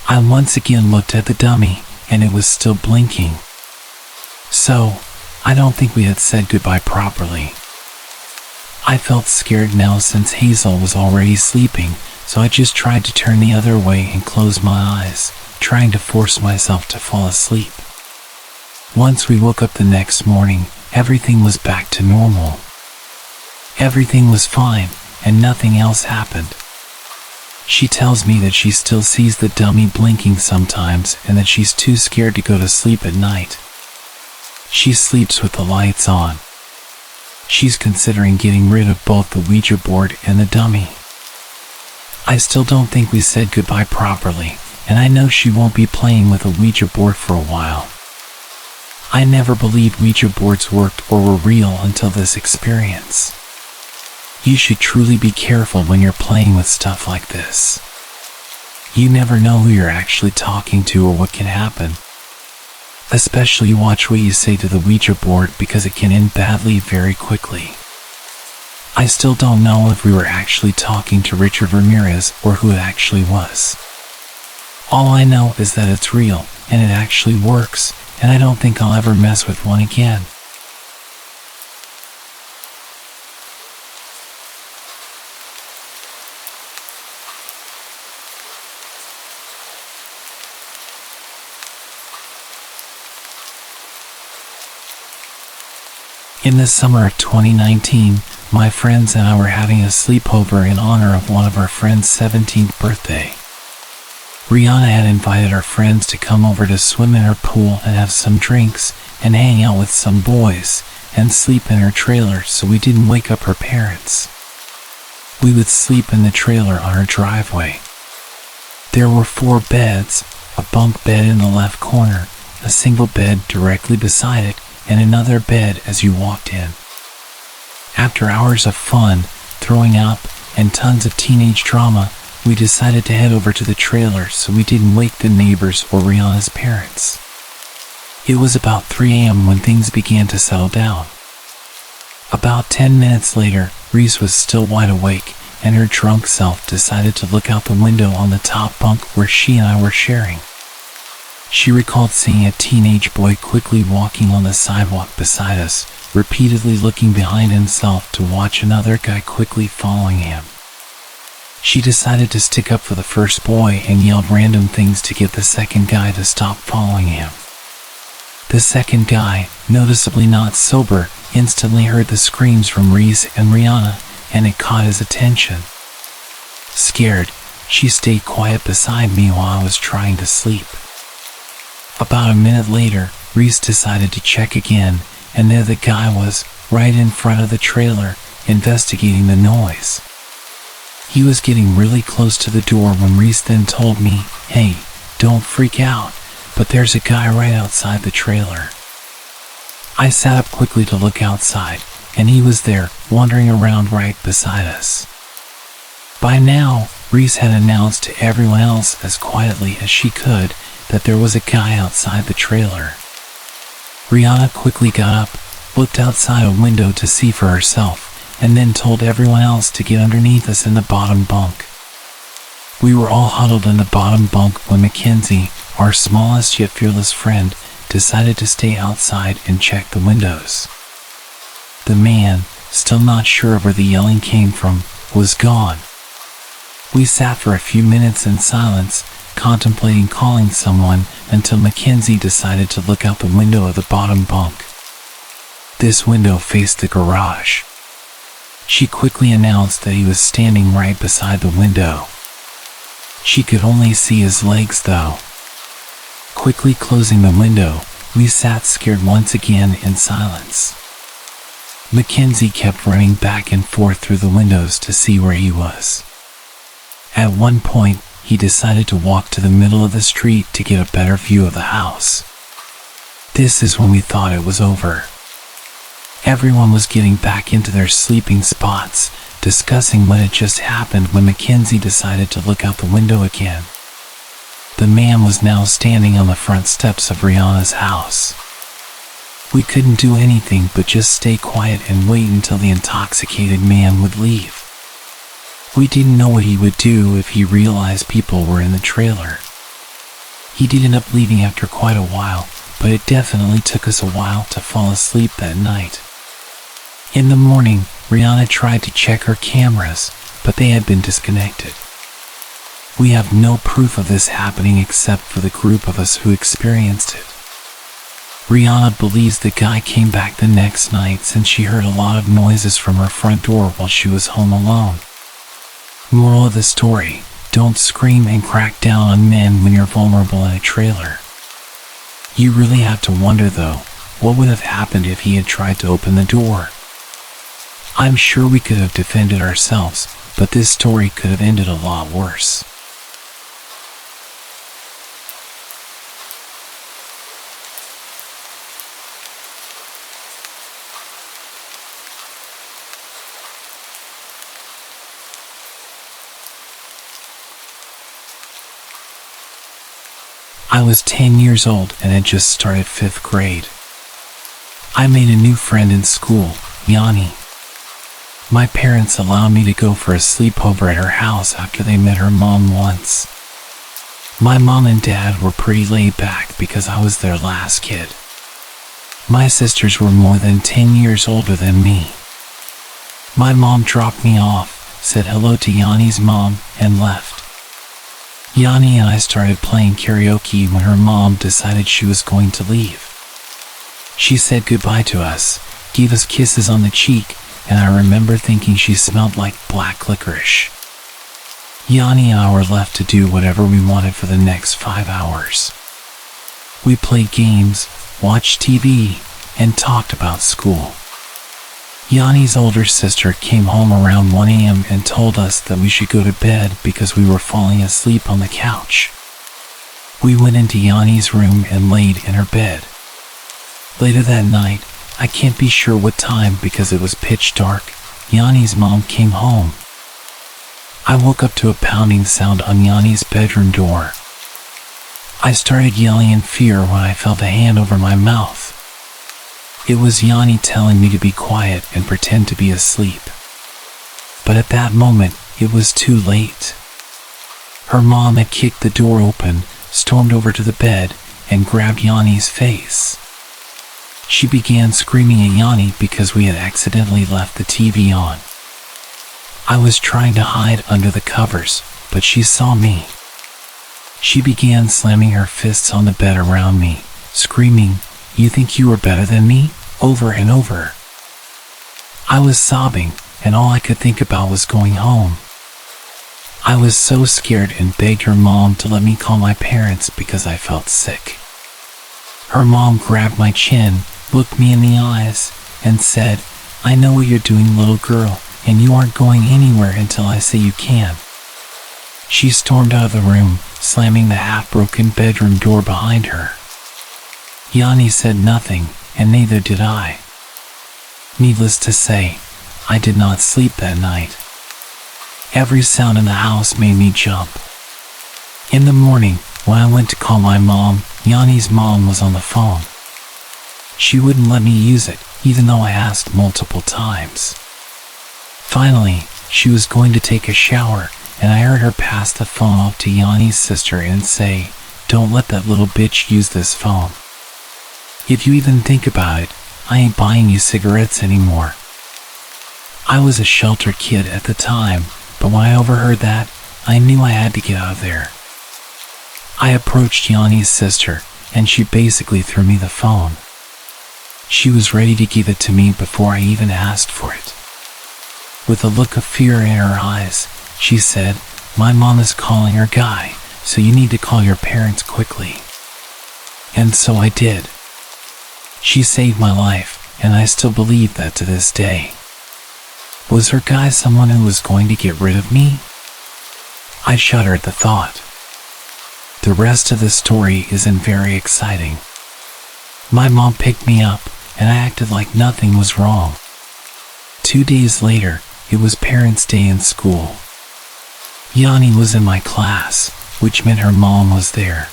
I once again looked at the dummy, and it was still blinking. So, I don't think we had said goodbye properly. I felt scared now since Hazel was already sleeping, so I just tried to turn the other way and close my eyes, trying to force myself to fall asleep. Once we woke up the next morning, everything was back to normal. Everything was fine, and nothing else happened. She tells me that she still sees the dummy blinking sometimes and that she's too scared to go to sleep at night. She sleeps with the lights on. She's considering getting rid of both the Ouija board and the dummy. I still don't think we said goodbye properly, and I know she won't be playing with a Ouija board for a while. I never believed Ouija boards worked or were real until this experience. You should truly be careful when you're playing with stuff like this. You never know who you're actually talking to or what can happen. Especially watch what you say to the Ouija board because it can end badly very quickly. I still don't know if we were actually talking to Richard Ramirez or who it actually was. All I know is that it's real, and it actually works, and I don't think I'll ever mess with one again. In the summer of 2019, my friends and I were having a sleepover in honor of one of our friends' 17th birthday. Rihanna had invited our friends to come over to swim in her pool and have some drinks and hang out with some boys and sleep in her trailer so we didn't wake up her parents. We would sleep in the trailer on her driveway. There were 4 beds, a bunk bed in the left corner, a single bed directly beside it, and another bed as you walked in. After hours of fun, throwing up, and tons of teenage drama, we decided to head over to the trailer so we didn't wake the neighbors or Rihanna's parents. It was about 3 a.m. when things began to settle down. About 10 minutes later, Reese was still wide awake, and her drunk self decided to look out the window on the top bunk where she and I were sharing. She recalled seeing a teenage boy quickly walking on the sidewalk beside us, repeatedly looking behind himself to watch another guy quickly following him. She decided to stick up for the first boy and yelled random things to get the second guy to stop following him. The second guy, noticeably not sober, instantly heard the screams from Reese and Rihanna, and it caught his attention. Scared, she stayed quiet beside me while I was trying to sleep. About a minute later, Reese decided to check again, and there the guy was, right in front of the trailer, investigating the noise. He was getting really close to the door when Reese then told me, "Hey, don't freak out, but there's a guy right outside the trailer." I sat up quickly to look outside, and he was there, wandering around right beside us. By now, Reese had announced to everyone else as quietly as she could that there was a guy outside the trailer. Rihanna quickly got up, looked outside a window to see for herself, and then told everyone else to get underneath us in the bottom bunk. We were all huddled in the bottom bunk when Mackenzie, our smallest yet fearless friend, decided to stay outside and check the windows. The man, still not sure where the yelling came from, was gone. We sat for a few minutes in silence, contemplating calling someone until Mackenzie decided to look out the window of the bottom bunk. This window faced the garage. She quickly announced that he was standing right beside the window. She could only see his legs though. Quickly closing the window, we sat scared once again in silence. Mackenzie kept running back and forth through the windows to see where he was. At one point, he decided to walk to the middle of the street to get a better view of the house. This is when we thought it was over. Everyone was getting back into their sleeping spots, discussing what had just happened when Mackenzie decided to look out the window again. The man was now standing on the front steps of Rihanna's house. We couldn't do anything but just stay quiet and wait until the intoxicated man would leave. We didn't know what he would do if he realized people were in the trailer. He did end up leaving after quite a while, but it definitely took us a while to fall asleep that night. In the morning, Rihanna tried to check her cameras, but they had been disconnected. We have no proof of this happening except for the group of us who experienced it. Rihanna believes the guy came back the next night since she heard a lot of noises from her front door while she was home alone. Moral of the story: don't scream and crack down on men when you're vulnerable in a trailer. You really have to wonder though, what would have happened if he had tried to open the door? I'm sure we could have defended ourselves, but this story could have ended a lot worse. I was 10 years old and had just started 5th grade. I made a new friend in school, Yanni. My parents allowed me to go for a sleepover at her house after they met her mom once. My mom and dad were pretty laid back because I was their last kid. My sisters were more than 10 years older than me. My mom dropped me off, said hello to Yanni's mom, and left. Yanni and I started playing karaoke when her mom decided she was going to leave. She said goodbye to us, gave us kisses on the cheek, and I remember thinking she smelled like black licorice. Yanni and I were left to do whatever we wanted for the next 5 hours. We played games, watched TV, and talked about school. Yanni's older sister came home around 1 a.m. and told us that we should go to bed because we were falling asleep on the couch. We went into Yanni's room and laid in her bed. Later that night, I can't be sure what time because it was pitch dark, Yanni's mom came home. I woke up to a pounding sound on Yanni's bedroom door. I started yelling in fear when I felt a hand over my mouth. It was Yanni telling me to be quiet and pretend to be asleep. But at that moment, it was too late. Her mom had kicked the door open, stormed over to the bed, and grabbed Yanni's face. She began screaming at Yanni because we had accidentally left the TV on. I was trying to hide under the covers, but she saw me. She began slamming her fists on the bed around me, screaming, "You think you are better than me?" over and over. I was sobbing, and all I could think about was going home. I was so scared and begged her mom to let me call my parents because I felt sick. Her mom grabbed my chin, looked me in the eyes, and said, "I know what you're doing, little girl, and you aren't going anywhere until I say you can." She stormed out of the room, slamming the half-broken bedroom door behind her. Yanni said nothing, and neither did I. Needless to say, I did not sleep that night. Every sound in the house made me jump. In the morning, when I went to call my mom, Yanni's mom was on the phone. She wouldn't let me use it, even though I asked multiple times. Finally, she was going to take a shower, and I heard her pass the phone off to Yanni's sister and say, "Don't let that little bitch use this phone. If you even think about it, I ain't buying you cigarettes anymore." I was a sheltered kid at the time, but when I overheard that, I knew I had to get out of there. I approached Yanni's sister, and she basically threw me the phone. She was ready to give it to me before I even asked for it. With a look of fear in her eyes, she said, "My mom is calling her guy, so you need to call your parents quickly." And so I did. She saved my life, and I still believe that to this day. Was her guy someone who was going to get rid of me? I shudder at the thought. The rest of the story isn't very exciting. My mom picked me up, and I acted like nothing was wrong. 2 days later, it was Parents' Day in school. Yanni was in my class, which meant her mom was there.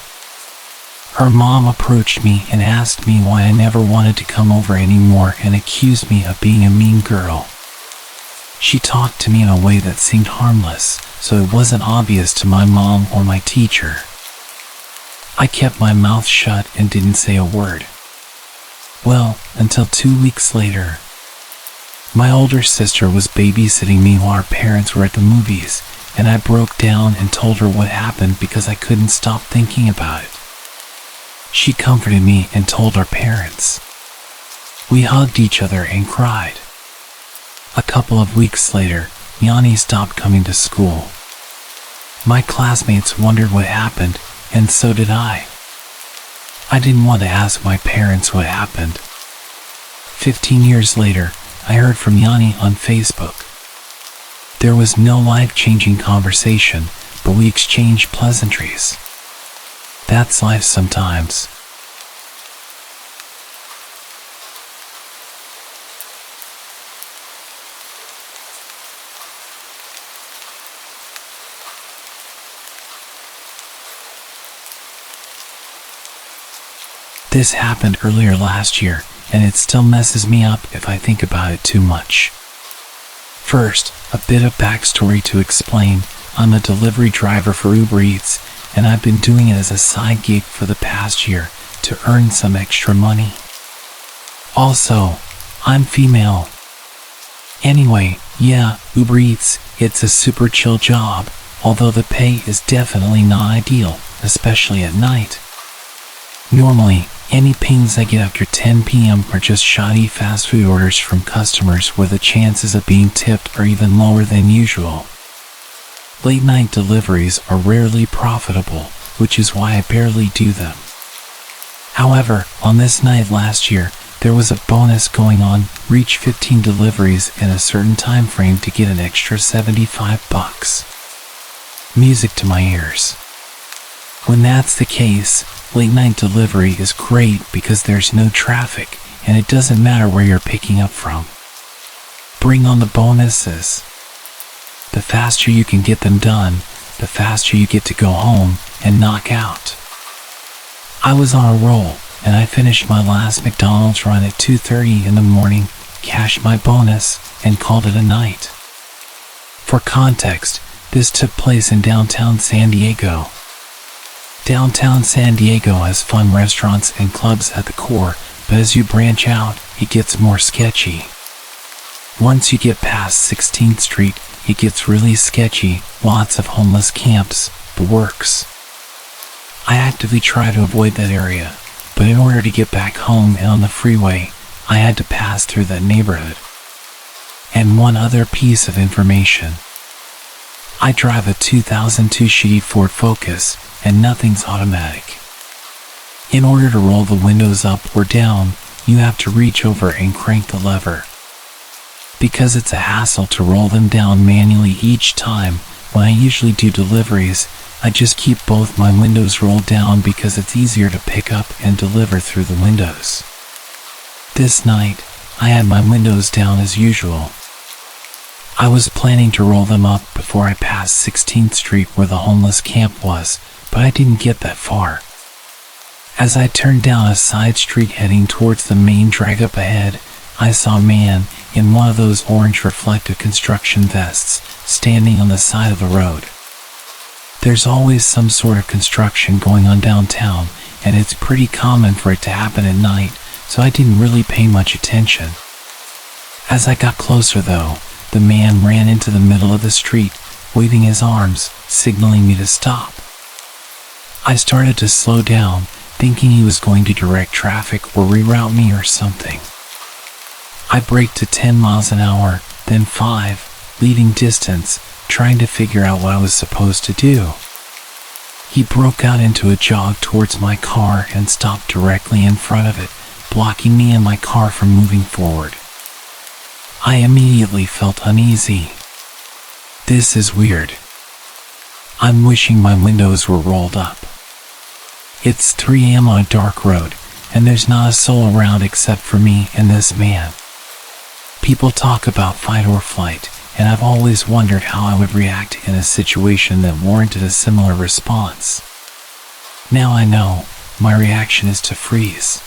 Her mom approached me and asked me why I never wanted to come over anymore and accused me of being a mean girl. She talked to me in a way that seemed harmless, so it wasn't obvious to my mom or my teacher. I kept my mouth shut and didn't say a word. Well, until 2 weeks later. My older sister was babysitting me while our parents were at the movies, and I broke down and told her what happened because I couldn't stop thinking about it. She comforted me and told our parents. We hugged each other and cried. A couple of weeks later, Yanni stopped coming to school. My classmates wondered what happened, and so did I. I didn't want to ask my parents what happened. 15 years later, I heard from Yanni on Facebook. There was no life-changing conversation, but we exchanged pleasantries. That's life sometimes. This happened earlier last year, and it still messes me up if I think about it too much. First, a bit of backstory to explain. I'm a delivery driver for Uber Eats, and I've been doing it as a side gig for the past year to earn some extra money. Also, I'm female. Anyway, yeah, Uber Eats, it's a super chill job, although the pay is definitely not ideal, especially at night. Normally, any pings I get after 10 p.m. are just shoddy fast food orders from customers where the chances of being tipped are even lower than usual. Late night deliveries are rarely profitable, which is why I barely do them. However, on this night last year, there was a bonus going on. Reach 15 deliveries in a certain time frame to get an extra $75. Music to my ears. When that's the case, late night delivery is great because there's no traffic and it doesn't matter where you're picking up from. Bring on the bonuses. The faster you can get them done, the faster you get to go home and knock out. I was on a roll and I finished my last McDonald's run at 2:30 in the morning, cashed my bonus, and called it a night. For context, this took place in downtown San Diego. Downtown San Diego has fun restaurants and clubs at the core, but as you branch out, it gets more sketchy. Once you get past 16th Street, it gets really sketchy, lots of homeless camps, the works. I actively try to avoid that area, but in order to get back home and on the freeway, I had to pass through that neighborhood. And one other piece of information. I drive a 2002 shitty Ford Focus, and nothing's automatic. In order to roll the windows up or down, you have to reach over and crank the lever. Because it's a hassle to roll them down manually each time, when I usually do deliveries, I just keep both my windows rolled down because it's easier to pick up and deliver through the windows. This night, I had my windows down as usual. I was planning to roll them up before I passed 16th Street where the homeless camp was, but I didn't get that far. As I turned down a side street heading towards the main drag up ahead, I saw a man in one of those orange reflective construction vests standing on the side of the road. There's always some sort of construction going on downtown, and it's pretty common for it to happen at night, so I didn't really pay much attention. As I got closer though, the man ran into the middle of the street, waving his arms, signaling me to stop. I started to slow down, thinking he was going to direct traffic or reroute me or something. I braked to 10 miles an hour, then 5, leaving distance, trying to figure out what I was supposed to do. He broke out into a jog towards my car and stopped directly in front of it, blocking me and my car from moving forward. I immediately felt uneasy. This is weird. I'm wishing my windows were rolled up. It's 3 a.m. on a dark road, and there's not a soul around except for me and this man. People talk about fight or flight, and I've always wondered how I would react in a situation that warranted a similar response. Now I know, my reaction is to freeze.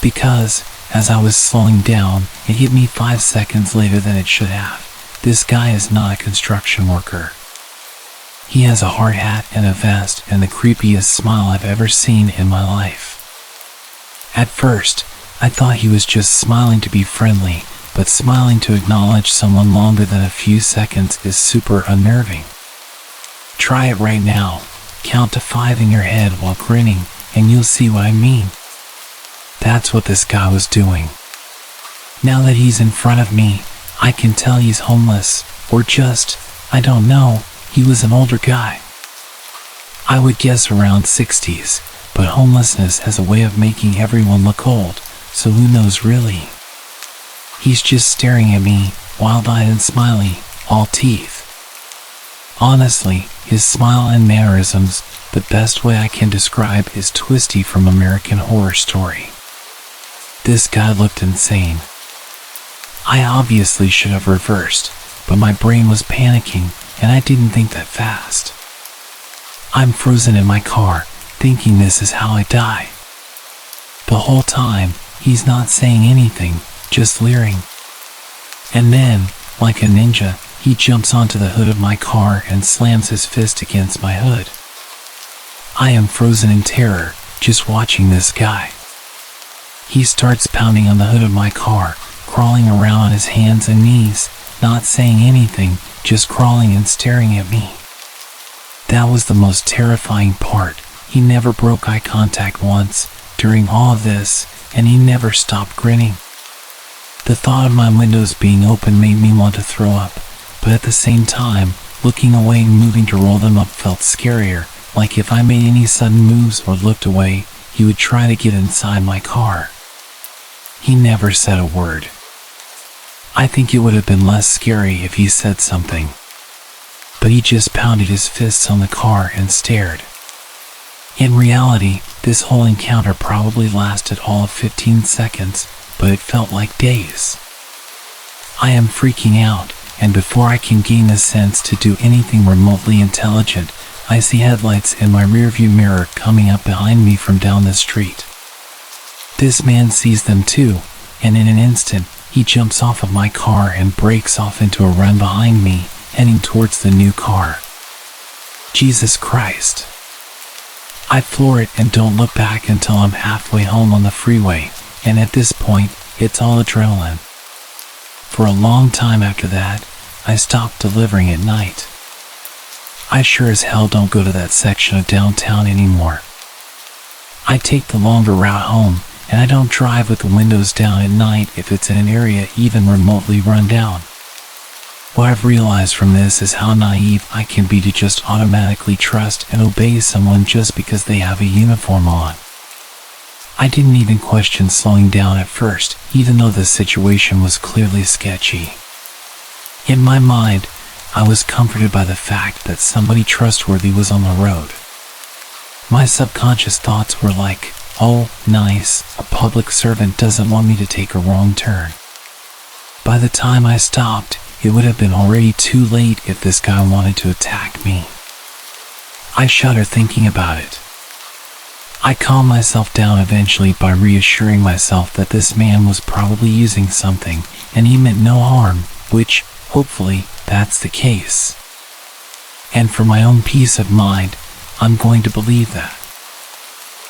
Because, as I was slowing down, it hit me 5 seconds later than it should have. This guy is not a construction worker. He has a hard hat and a vest and the creepiest smile I've ever seen in my life. At first, I thought he was just smiling to be friendly, but smiling to acknowledge someone longer than a few seconds is super unnerving. Try it right now. Count to 5 in your head while grinning, and you'll see what I mean. That's what this guy was doing. Now that he's in front of me, I can tell he's homeless, or just, I don't know, he was an older guy. I would guess around 60s, but homelessness has a way of making everyone look old, so who knows really? He's just staring at me, wild-eyed and smiley, all teeth. Honestly, his smile and mannerisms, the best way I can describe is Twisty from American Horror Story. This guy looked insane. I obviously should have reversed, but my brain was panicking and I didn't think that fast. I'm frozen in my car, thinking this is how I die. The whole time, he's not saying anything, just leering. And then, like a ninja, he jumps onto the hood of my car and slams his fist against my hood. I am frozen in terror, just watching this guy. He starts pounding on the hood of my car, crawling around on his hands and knees, not saying anything, just crawling and staring at me. That was the most terrifying part. He never broke eye contact once during all of this, and he never stopped grinning. The thought of my windows being open made me want to throw up, but at the same time, looking away and moving to roll them up felt scarier, like if I made any sudden moves or looked away, he would try to get inside my car. He never said a word. I think it would have been less scary if he said something. But he just pounded his fists on the car and stared. In reality, this whole encounter probably lasted all of 15 seconds, but it felt like days. I am freaking out, and before I can gain the sense to do anything remotely intelligent, I see headlights in my rearview mirror coming up behind me from down the street. This man sees them too, and in an instant, he jumps off of my car and breaks off into a run behind me, heading towards the new car. Jesus Christ. I floor it and don't look back until I'm halfway home on the freeway, and at this point, it's all adrenaline. For a long time after that, I stopped delivering at night. I sure as hell don't go to that section of downtown anymore. I take the longer route home, and I don't drive with the windows down at night if it's in an area even remotely run down. What I've realized from this is how naive I can be to just automatically trust and obey someone just because they have a uniform on. I didn't even question slowing down at first, even though the situation was clearly sketchy. In my mind, I was comforted by the fact that somebody trustworthy was on the road. My subconscious thoughts were like, oh, nice, a public servant doesn't want me to take a wrong turn. By the time I stopped, it would have been already too late if this guy wanted to attack me. I shudder thinking about it. I calm myself down eventually by reassuring myself that this man was probably using something, and he meant no harm, which, hopefully, that's the case. And for my own peace of mind, I'm going to believe that.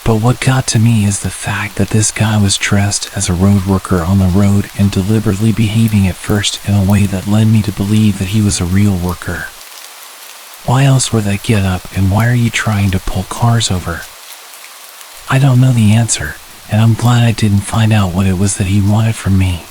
But what got to me is the fact that this guy was dressed as a road worker on the road and deliberately behaving at first in a way that led me to believe that he was a real worker. Why else would that get up, and why are you trying to pull cars over? I don't know the answer, and I'm glad I didn't find out what it was that he wanted from me.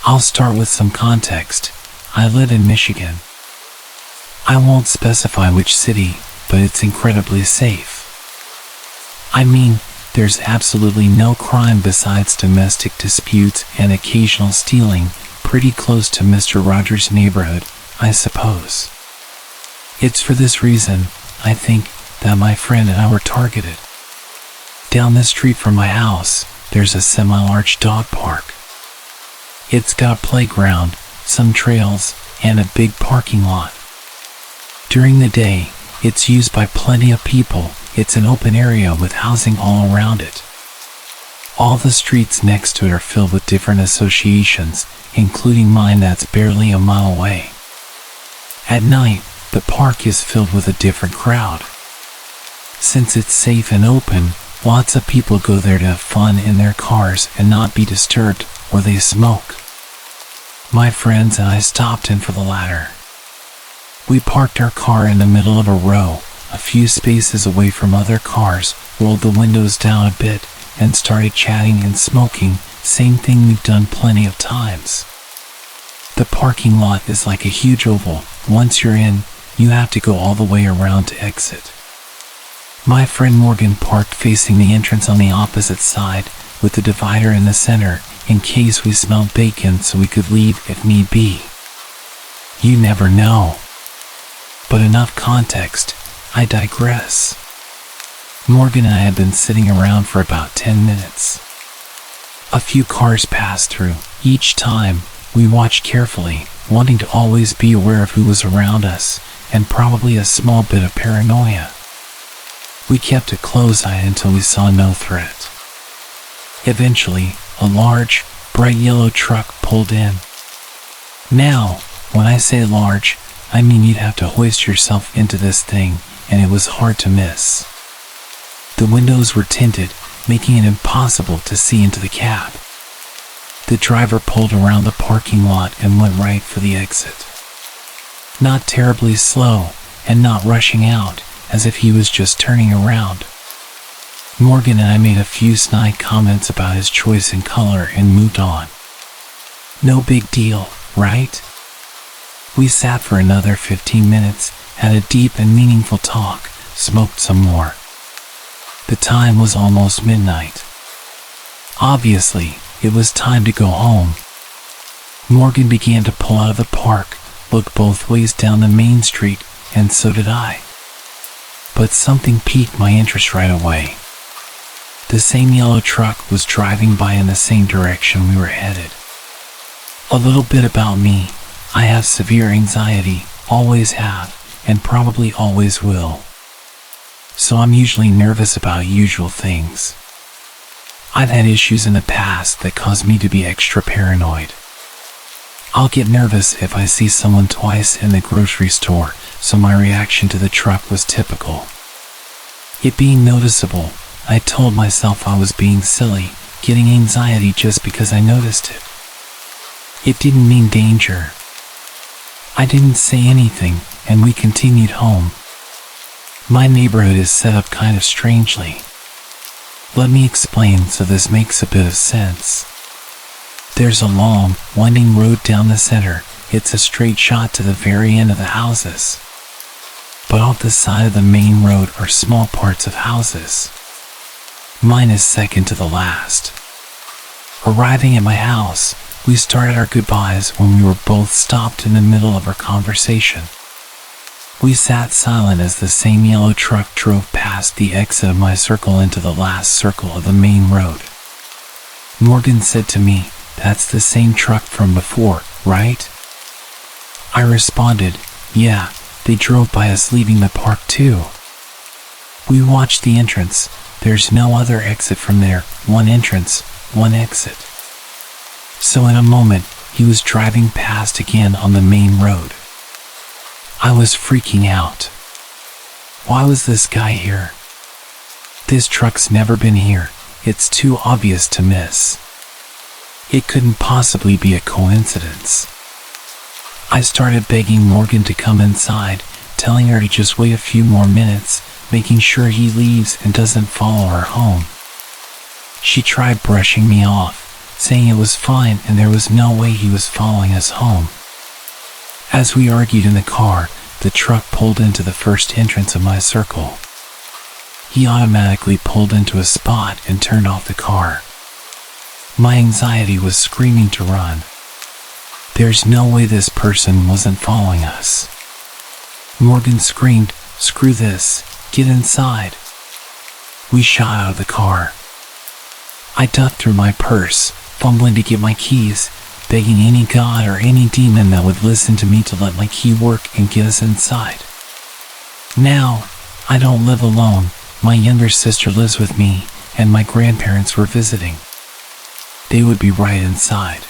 I'll start with some context. I live in Michigan. I won't specify which city, but it's incredibly safe. I mean, there's absolutely no crime besides domestic disputes and occasional stealing, pretty close to Mr. Rogers' neighborhood, I suppose. It's for this reason, I think, that my friend and I were targeted. Down the street from my house, there's a semi-large dog park. It's got a playground, some trails, and a big parking lot. During the day, it's used by plenty of people. It's an open area with housing all around it. All the streets next to it are filled with different associations, including mine that's barely a mile away. At night, the park is filled with a different crowd. Since it's safe and open, lots of people go there to have fun in their cars and not be disturbed, or they smoke. My friends and I stopped in for the latter. We parked our car in the middle of a row, a few spaces away from other cars, rolled the windows down a bit, and started chatting and smoking, same thing we've done plenty of times. The parking lot is like a huge oval. Once you're in, you have to go all the way around to exit. My friend Morgan parked facing the entrance on the opposite side, with the divider in the center, in case we smelled bacon so we could leave if need be. You never know. But enough context, I digress. Morgan and I had been sitting around for about 10 minutes. A few cars passed through. Each time, we watched carefully, wanting to always be aware of who was around us, and probably a small bit of paranoia. We kept a close eye until we saw no threat. Eventually, a large, bright yellow truck pulled in. Now, when I say large, I mean you'd have to hoist yourself into this thing, and it was hard to miss. The windows were tinted, making it impossible to see into the cab. The driver pulled around the parking lot and went right for the exit. Not terribly slow, and not rushing out, as if he was just turning around. Morgan and I made a few snide comments about his choice in color and moved on. No big deal, right? We sat for another 15 minutes, had a deep and meaningful talk, smoked some more. The time was almost midnight. Obviously, it was time to go home. Morgan began to pull out of the park, looked both ways down the main street, and so did I. But something piqued my interest right away. The same yellow truck was driving by in the same direction we were headed. A little bit about me: I have severe anxiety, always have, and probably always will. So I'm usually nervous about usual things. I've had issues in the past that cause me to be extra paranoid. I'll get nervous if I see someone twice in the grocery store, so my reaction to the truck was typical. It being noticeable, I told myself I was being silly, getting anxiety just because I noticed it. It didn't mean danger. I didn't say anything, and we continued home. My neighborhood is set up kind of strangely. Let me explain so this makes a bit of sense. There's a long, winding road down the center. It's a straight shot to the very end of the houses. But off the side of the main road are small parts of houses. Mine is second to the last. Arriving at my house, we started our goodbyes when we were both stopped in the middle of our conversation. We sat silent as the same yellow truck drove past the exit of my circle into the last circle of the main road. Morgan said to me, "That's the same truck from before, right?" I responded, "Yeah, they drove by us leaving the park too." We watched the entrance. There's no other exit from there, one entrance, one exit. So in a moment, he was driving past again on the main road. I was freaking out. Why was this guy here? This truck's never been here. It's too obvious to miss. It couldn't possibly be a coincidence. I started begging Morgan to come inside, telling her to just wait a few more minutes, making sure he leaves and doesn't follow her home. She tried brushing me off, saying it was fine and there was no way he was following us home. As we argued in the car, the truck pulled into the first entrance of my circle. He automatically pulled into a spot and turned off the car. My anxiety was screaming to run. There's no way this person wasn't following us. Morgan screamed, "Screw this, get inside." We shot out of the car. I dug through my purse, fumbling to get my keys, begging any god or any demon that would listen to me to let my key work and get us inside. Now, I don't live alone. My younger sister lives with me, and my grandparents were visiting. They would be right inside.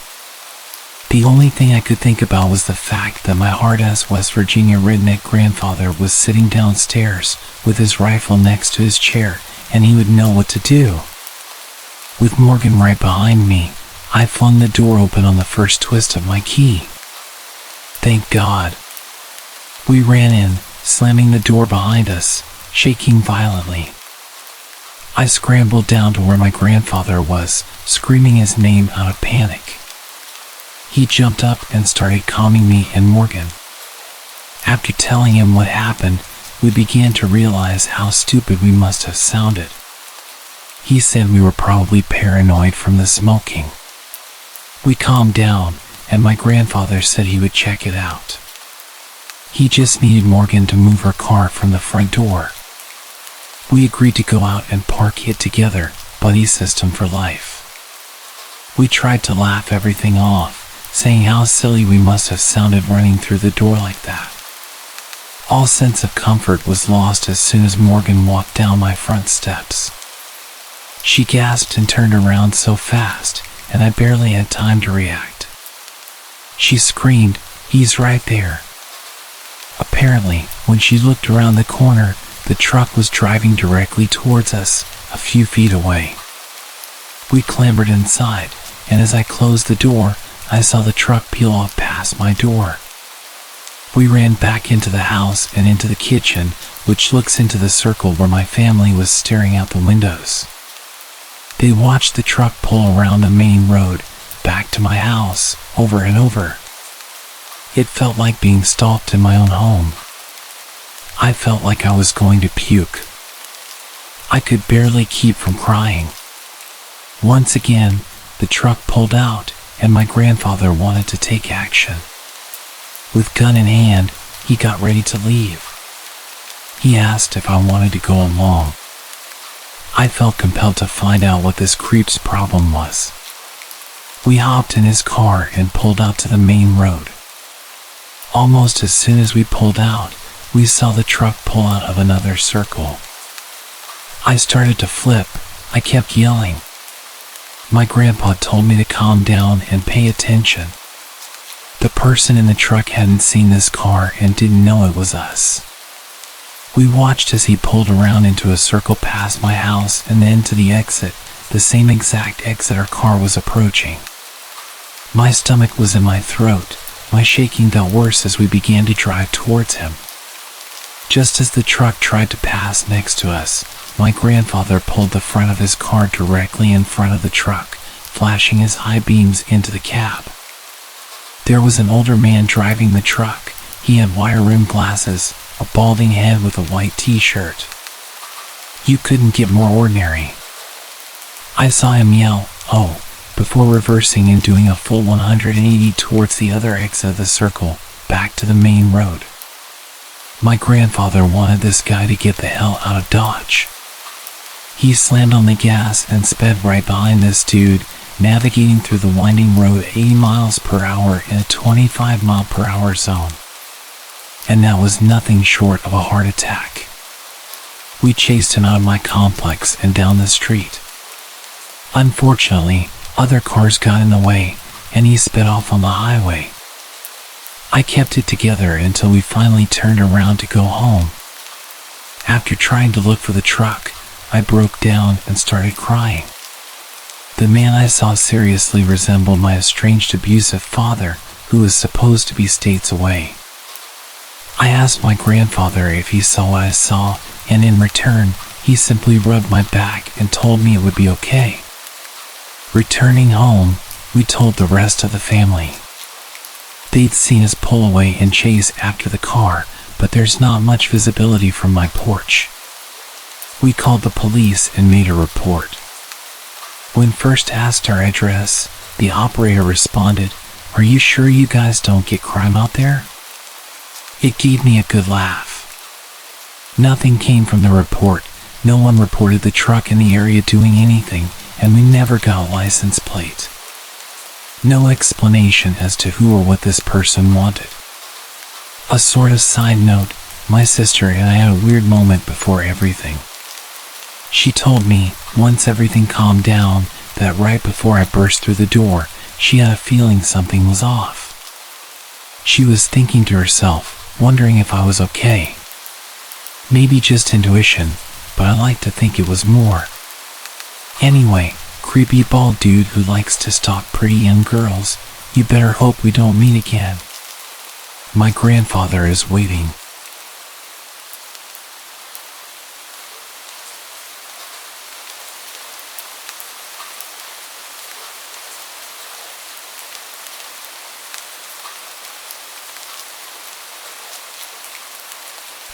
The only thing I could think about was the fact that my hard-ass West Virginia redneck grandfather was sitting downstairs with his rifle next to his chair, and he would know what to do. With Morgan right behind me, I flung the door open on the first twist of my key. Thank God. We ran in, slamming the door behind us, shaking violently. I scrambled down to where my grandfather was, screaming his name out of panic. He jumped up and started calming me and Morgan. After telling him what happened, we began to realize how stupid we must have sounded. He said we were probably paranoid from the smoking. We calmed down, and my grandfather said he would check it out. He just needed Morgan to move her car from the front door. We agreed to go out and park it together, buddy system for life. We tried to laugh everything off, saying how silly we must have sounded running through the door like that. All sense of comfort was lost as soon as Morgan walked down my front steps. She gasped and turned around so fast, and I barely had time to react. She screamed, "He's right there." Apparently, when she looked around the corner, the truck was driving directly towards us, a few feet away. We clambered inside, and as I closed the door, I saw the truck peel off past my door. We ran back into the house and into the kitchen, which looks into the circle where my family was staring out the windows. They watched the truck pull around the main road, back to my house, over and over. It felt like being stalked in my own home. I felt like I was going to puke. I could barely keep from crying. Once again, the truck pulled out, and my grandfather wanted to take action. With gun in hand, he got ready to leave. He asked if I wanted to go along. I felt compelled to find out what this creep's problem was. We hopped in his car and pulled out to the main road. Almost as soon as we pulled out, we saw the truck pull out of another circle. I started to flip. I kept yelling. My grandpa told me to calm down and pay attention. The person in the truck hadn't seen this car and didn't know it was us. We watched as he pulled around into a circle past my house and then to the exit, the same exact exit our car was approaching. My stomach was in my throat. My shaking got worse as we began to drive towards him. Just as the truck tried to pass next to us, my grandfather pulled the front of his car directly in front of the truck, flashing his high beams into the cab. There was an older man driving the truck. He had wire-rimmed glasses, a balding head with a white t-shirt. You couldn't get more ordinary. I saw him yell, "Oh," before reversing and doing a full 180 towards the other exit of the circle, back to the main road. My grandfather wanted this guy to get the hell out of Dodge. He slammed on the gas and sped right behind this dude, navigating through the winding road 80 miles per hour in a 25-mile-per-hour zone. And that was nothing short of a heart attack. We chased him out of my complex and down the street. Unfortunately, other cars got in the way, and he sped off on the highway. I kept it together until we finally turned around to go home. After trying to look for the truck, I broke down and started crying. The man I saw seriously resembled my estranged abusive father, who was supposed to be states away. I asked my grandfather if he saw what I saw, and in return, he simply rubbed my back and told me it would be okay. Returning home, we told the rest of the family. They'd seen us pull away and chase after the car, but there's not much visibility from my porch. We called the police and made a report. When first asked our address, the operator responded, "Are you sure you guys don't get crime out there?" It gave me a good laugh. Nothing came from the report, No one reported the truck in the area doing anything, and we never got a license plate. No explanation as to who or what this person wanted. A sort of side note, my sister and I had a weird moment before everything. She told me, once everything calmed down, that right before I burst through the door, she had a feeling something was off. She was thinking to herself, wondering if I was okay. Maybe just intuition, but I like to think it was more. Anyway, creepy bald dude who likes to stalk pretty young girls, you better hope we don't meet again. My grandfather is waiting.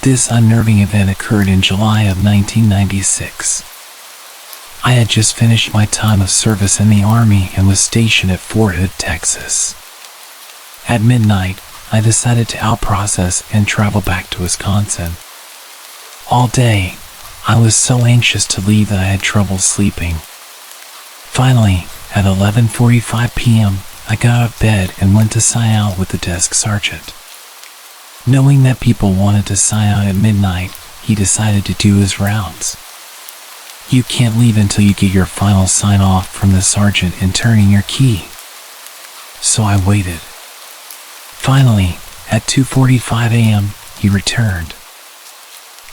This unnerving event occurred in July of 1996. I had just finished my time of service in the Army and was stationed at Fort Hood, Texas. At midnight, I decided to out-process and travel back to Wisconsin. All day, I was so anxious to leave that I had trouble sleeping. Finally, at 11:45 p.m., I got out of bed and went to sign out with the desk sergeant. Knowing that people wanted to sign out at midnight, he decided to do his rounds. You can't leave until you get your final sign-off from the sergeant and turn in your key. So I waited. Finally, at 2:45 a.m., he returned.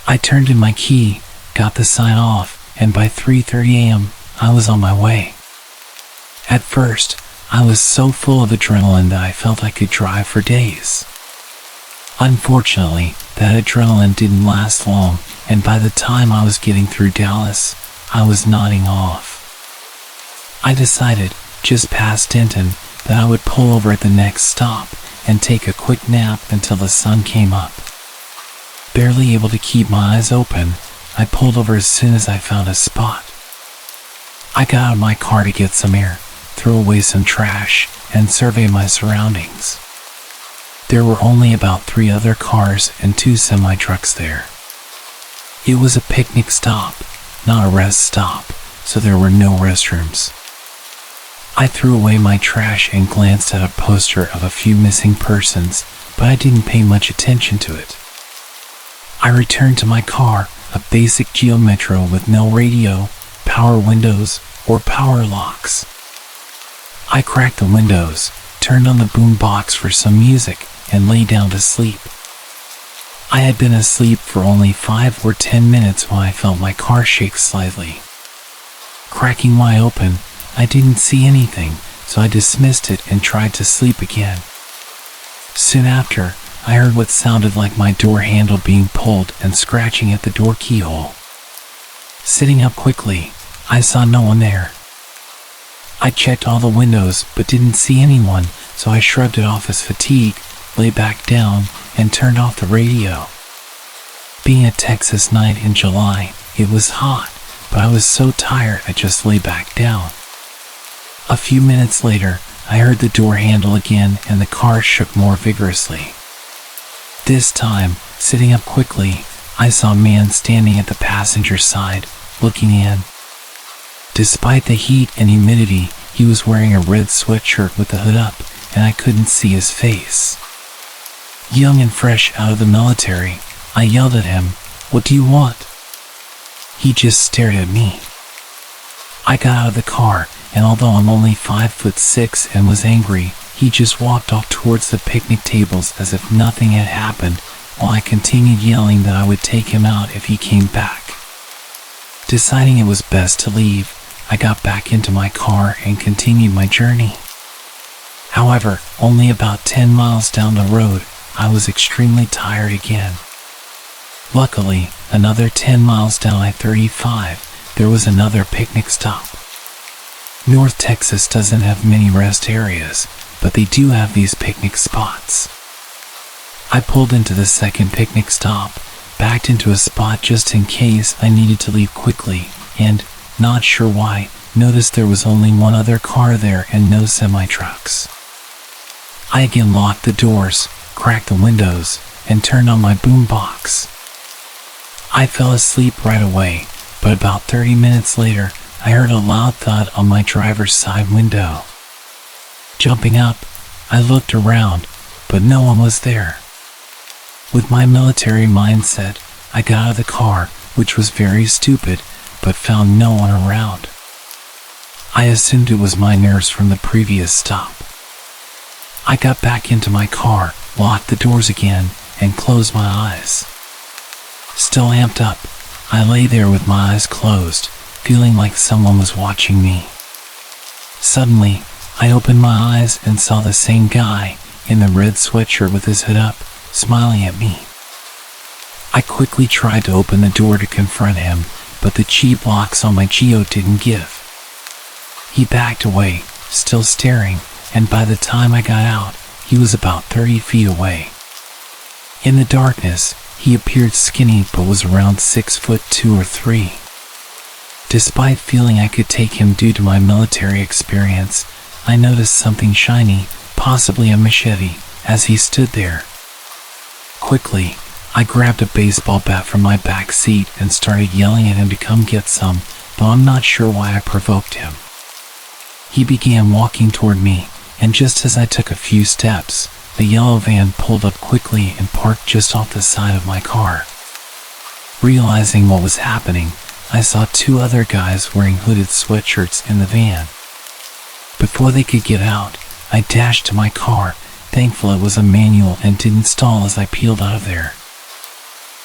I turned in my key, got the sign-off, and by 3:30 a.m., I was on my way. At first, I was so full of adrenaline that I felt I could drive for days. Unfortunately, that adrenaline didn't last long, and by the time I was getting through Dallas, I was nodding off. I decided, just past Denton, that I would pull over at the next stop and take a quick nap until the sun came up. Barely able to keep my eyes open, I pulled over as soon as I found a spot. I got out of my car to get some air, throw away some trash, and survey my surroundings. There were only about 3 other cars and 2 semi-trucks there. It was a picnic stop, not a rest stop, so there were no restrooms. I threw away my trash and glanced at a poster of a few missing persons, but I didn't pay much attention to it. I returned to my car, a basic Geo Metro with no radio, power windows, or power locks. I cracked the windows, turned on the boom box for some music, and lay down to sleep. I had been asleep for only 5 or 10 minutes when I felt my car shake slightly. Cracking wide open, I didn't see anything, so I dismissed it and tried to sleep again. Soon after, I heard what sounded like my door handle being pulled and scratching at the door keyhole. Sitting up quickly, I saw no one there. I checked all the windows but didn't see anyone, so I shrugged it off as fatigue, lay back down, and turned off the radio. Being a Texas night in July, it was hot, but I was so tired I just lay back down. A few minutes later, I heard the door handle again and the car shook more vigorously. This time, sitting up quickly, I saw a man standing at the passenger side, looking in. Despite the heat and humidity, he was wearing a red sweatshirt with the hood up, and I couldn't see his face. Young and fresh out of the military, I yelled at him, "What do you want?" He just stared at me. I got out of the car, and although I'm only 5'6" and was angry, he just walked off towards the picnic tables as if nothing had happened, while I continued yelling that I would take him out if he came back. Deciding it was best to leave, I got back into my car and continued my journey. However, only about 10 miles down the road, I was extremely tired again. Luckily, another 10 miles down I-35, there was another picnic stop. North Texas doesn't have many rest areas, but they do have these picnic spots. I pulled into the second picnic stop, backed into a spot just in case I needed to leave quickly, and, not sure why, noticed there was only one other car there and no semi-trucks. I again locked the doors, cracked the windows, and turned on my boom box. I fell asleep right away, but about 30 minutes later, I heard a loud thud on my driver's side window. Jumping up, I looked around, but no one was there. With my military mindset, I got out of the car, which was very stupid, but found no one around. I assumed it was my nerves from the previous stop. I got back into my car, locked the doors again, and closed my eyes. Still amped up, I lay there with my eyes closed, feeling like someone was watching me. Suddenly, I opened my eyes and saw the same guy in the red sweatshirt with his hood up, smiling at me. I quickly tried to open the door to confront him, but the cheap locks on my Geo didn't give. He backed away, still staring, and by the time I got out, he was about 30 feet away. In the darkness, he appeared skinny but was around 6'2" or 3". Despite feeling I could take him due to my military experience, I noticed something shiny, possibly a machete, as he stood there. Quickly, I grabbed a baseball bat from my back seat and started yelling at him to come get some, though I'm not sure why I provoked him. He began walking toward me, and just as I took a few steps, the yellow van pulled up quickly and parked just off the side of my car. Realizing what was happening, I saw 2 other guys wearing hooded sweatshirts in the van. Before they could get out, I dashed to my car, thankful it was a manual and didn't stall as I peeled out of there.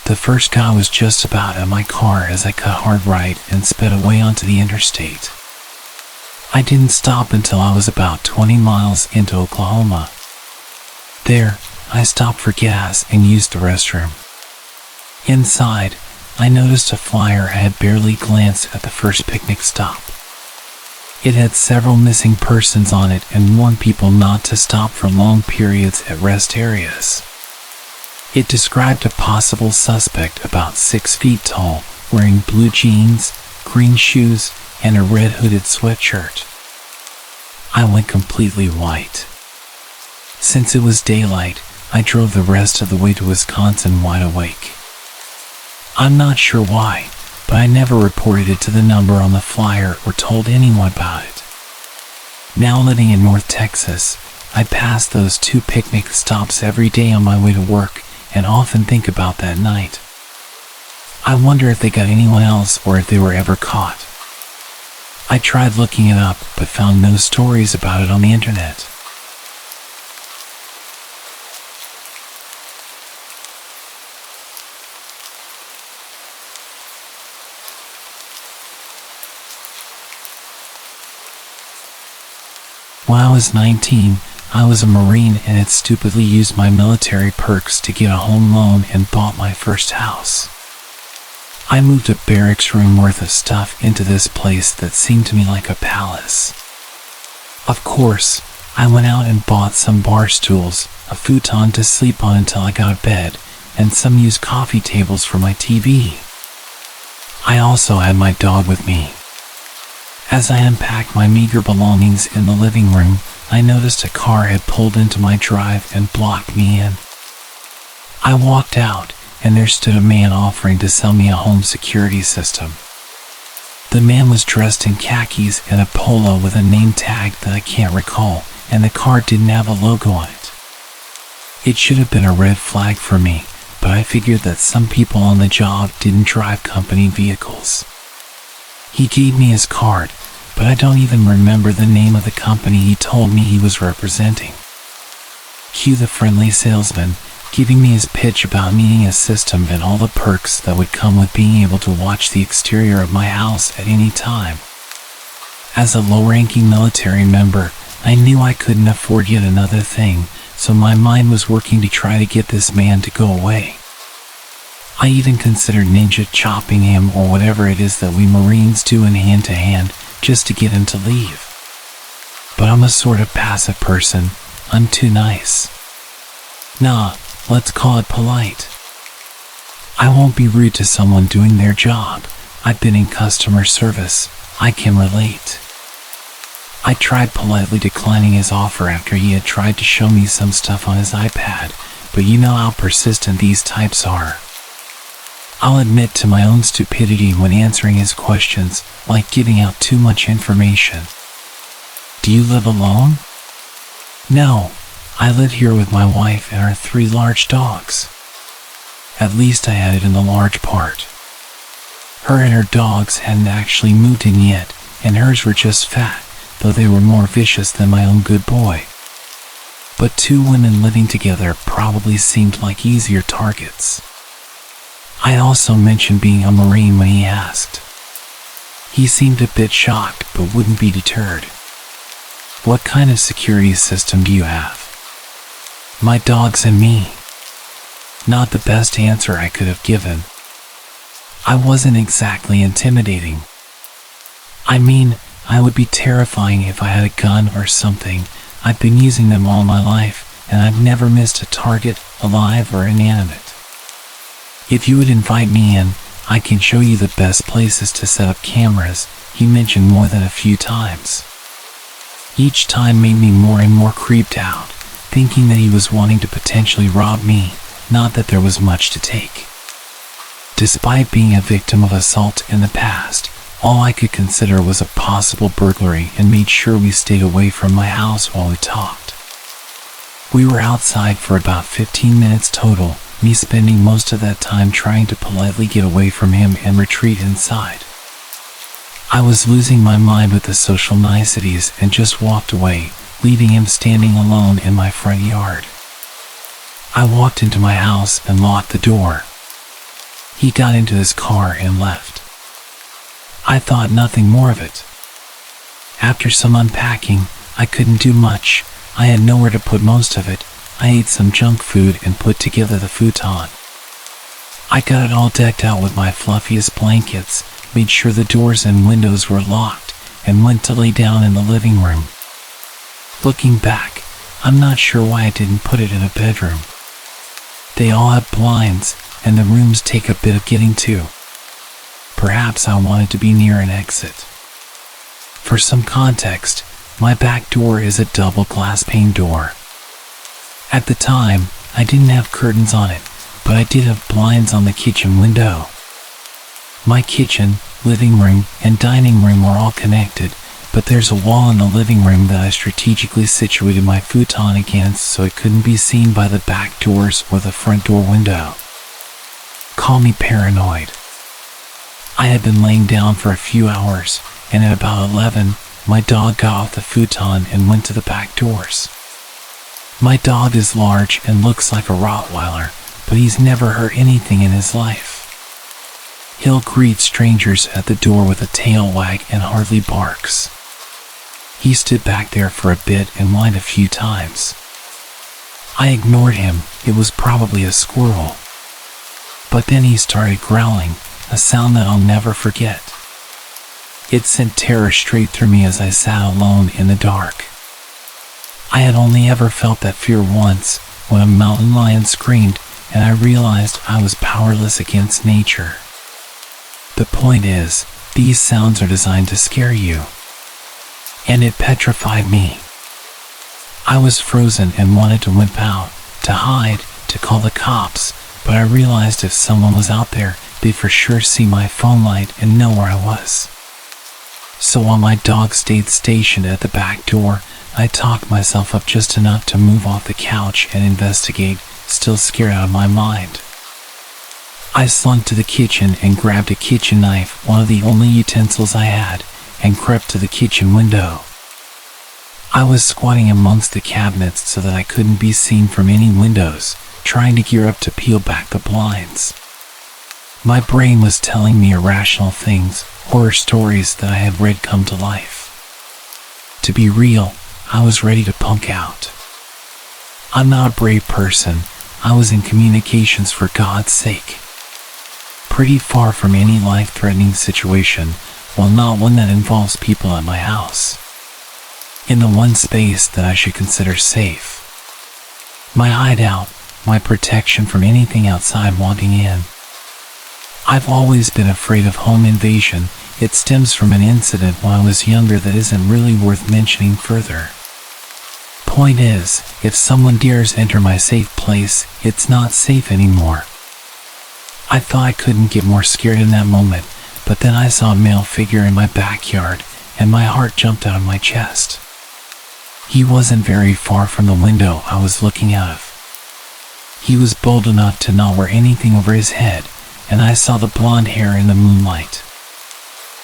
The first guy was just about at my car as I cut hard right and sped away onto the interstate. I didn't stop until I was about 20 miles into Oklahoma. There, I stopped for gas and used the restroom. Inside, I noticed a flyer I had barely glanced at the first picnic stop. It had several missing persons on it and warned people not to stop for long periods at rest areas. It described a possible suspect about 6 feet tall, wearing blue jeans, green shoes, and a red hooded sweatshirt. I went completely white. Since it was daylight, I drove the rest of the way to Wisconsin wide awake. I'm not sure why, but I never reported it to the number on the flyer or told anyone about it. Now living in North Texas, I pass those 2 picnic stops every day on my way to work and often think about that night. I wonder if they got anyone else or if they were ever caught. I tried looking it up but found no stories about it on the internet. When I was 19, I was a Marine and had stupidly used my military perks to get a home loan and bought my first house. I moved a barracks room worth of stuff into this place that seemed to me like a palace. Of course, I went out and bought some bar stools, a futon to sleep on until I got a bed, and some used coffee tables for my TV. I also had my dog with me. As I unpacked my meager belongings in the living room, I noticed a car had pulled into my drive and blocked me in. I walked out, and there stood a man offering to sell me a home security system. The man was dressed in khakis and a polo with a name tag that I can't recall, and the car didn't have a logo on it. It should have been a red flag for me, but I figured that some people on the job didn't drive company vehicles. He gave me his card, but I don't even remember the name of the company he told me he was representing. Cue the friendly salesman, giving me his pitch about needing a system and all the perks that would come with being able to watch the exterior of my house at any time. As a low-ranking military member, I knew I couldn't afford yet another thing, so my mind was working to try to get this man to go away. I even considered ninja chopping him or whatever it is that we Marines do in hand-to-hand just to get him to leave. But I'm a sort of passive person. I'm too nice. Nah, let's call it polite. I won't be rude to someone doing their job. I've been in customer service. I can relate. I tried politely declining his offer after he had tried to show me some stuff on his iPad, but you know how persistent these types are. I'll admit to my own stupidity when answering his questions, like giving out too much information. Do you live alone? No, I live here with my wife and our 3 large dogs. At least I added in the large part. Her and her dogs hadn't actually moved in yet, and hers were just fat, though they were more vicious than my own good boy. But 2 women living together probably seemed like easier targets. I also mentioned being a Marine when he asked. He seemed a bit shocked, but wouldn't be deterred. What kind of security system do you have? My dogs and me. Not the best answer I could have given. I wasn't exactly intimidating. I mean, I would be terrifying if I had a gun or something. I've been using them all my life, and I've never missed a target, alive or inanimate. If you would invite me in, I can show you the best places to set up cameras, he mentioned more than a few times. Each time made me more and more creeped out, thinking that he was wanting to potentially rob me, not that there was much to take. Despite being a victim of assault in the past, all I could consider was a possible burglary and made sure we stayed away from my house while we talked. We were outside for about 15 minutes total, me spending most of that time trying to politely get away from him and retreat inside. I was losing my mind with the social niceties and just walked away, leaving him standing alone in my front yard. I walked into my house and locked the door. He got into his car and left. I thought nothing more of it. After some unpacking, I couldn't do much. I had nowhere to put most of it. I ate some junk food and put together the futon. I got it all decked out with my fluffiest blankets, made sure the doors and windows were locked, and went to lay down in the living room. Looking back, I'm not sure why I didn't put it in a bedroom. They all have blinds, and the rooms take a bit of getting to. Perhaps I wanted to be near an exit. For some context, my back door is a double glass pane door. At the time, I didn't have curtains on it, but I did have blinds on the kitchen window. My kitchen, living room, and dining room are all connected, but there's a wall in the living room that I strategically situated my futon against so it couldn't be seen by the back doors or the front door window. Call me paranoid. I had been laying down for a few hours, and at about 11, my dog got off the futon and went to the back doors. My dog is large and looks like a Rottweiler, but he's never hurt anything in his life. He'll greet strangers at the door with a tail wag and hardly barks. He stood back there for a bit and whined a few times. I ignored him, it was probably a squirrel. But then he started growling, a sound that I'll never forget. It sent terror straight through me as I sat alone in the dark. I had only ever felt that fear once, when a mountain lion screamed, and I realized I was powerless against nature. The point is, these sounds are designed to scare you. And it petrified me. I was frozen and wanted to wimp out, to hide, to call the cops, but I realized if someone was out there, they'd for sure see my phone light and know where I was. So while my dog stayed stationed at the back door, I talked myself up just enough to move off the couch and investigate, still scared out of my mind. I slunk to the kitchen and grabbed a kitchen knife, one of the only utensils I had, and crept to the kitchen window. I was squatting amongst the cabinets so that I couldn't be seen from any windows, trying to gear up to peel back the blinds. My brain was telling me irrational things, horror stories that I had read come to life. To be real, I was ready to punk out. I'm not a brave person. I was in communications for God's sake. Pretty far from any life-threatening situation, while not one that involves people at my house. In the one space that I should consider safe. My hideout, my protection from anything outside walking in. I've always been afraid of home invasion. It stems from an incident when I was younger that isn't really worth mentioning further. Point is, if someone dares enter my safe place, it's not safe anymore. I thought I couldn't get more scared in that moment, but then I saw a male figure in my backyard, and my heart jumped out of my chest. He wasn't very far from the window I was looking out of. He was bold enough to not wear anything over his head, and I saw the blonde hair in the moonlight.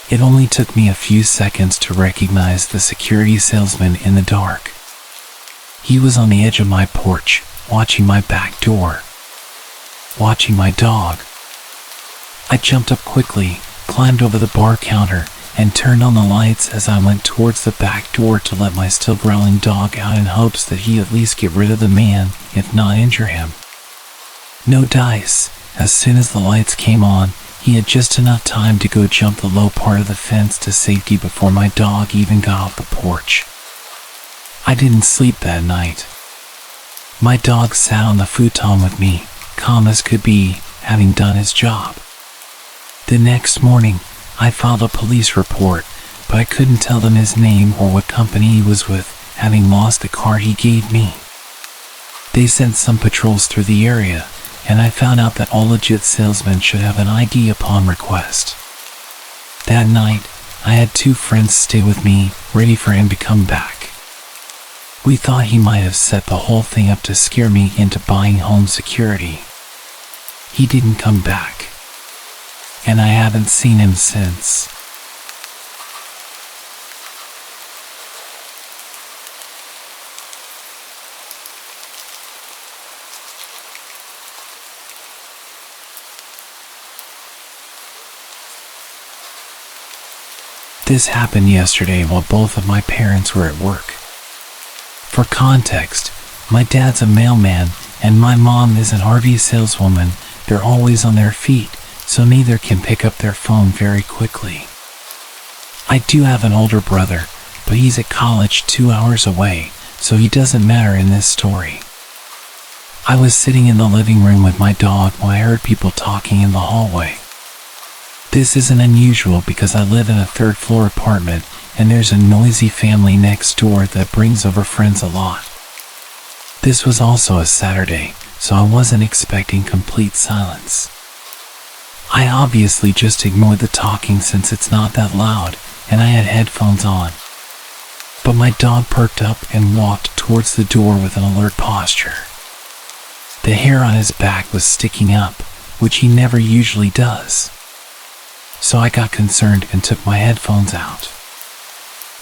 It only took me a few seconds to recognize the security salesman in the dark. He was on the edge of my porch, watching my back door, watching my dog. I jumped up quickly, climbed over the bar counter, and turned on the lights as I went towards the back door to let my still growling dog out in hopes that he'd at least get rid of the man, if not injure him. No dice. As soon as the lights came on, he had just enough time to go jump the low part of the fence to safety before my dog even got off the porch. I didn't sleep that night. My dog sat on the futon with me, calm as could be, having done his job. The next morning, I filed a police report, but I couldn't tell them his name or what company he was with, having lost the car he gave me. They sent some patrols through the area, and I found out that all legit salesmen should have an ID upon request. That night, I had 2 friends stay with me, ready for him to come back. We thought he might have set the whole thing up to scare me into buying home security. He didn't come back, and I haven't seen him since. This happened yesterday while both of my parents were at work. For context, my dad's a mailman and my mom is an RV saleswoman. They're always on their feet, so neither can pick up their phone very quickly. I do have an older brother, but he's at college 2 hours away, so he doesn't matter in this story. I was sitting in the living room with my dog when I heard people talking in the hallway. This isn't unusual because I live in a 3rd floor apartment and there's a noisy family next door that brings over friends a lot. This was also a Saturday, so I wasn't expecting complete silence. I obviously just ignored the talking since it's not that loud and I had headphones on. But my dog perked up and walked towards the door with an alert posture. The hair on his back was sticking up, which he never usually does. So I got concerned and took my headphones out.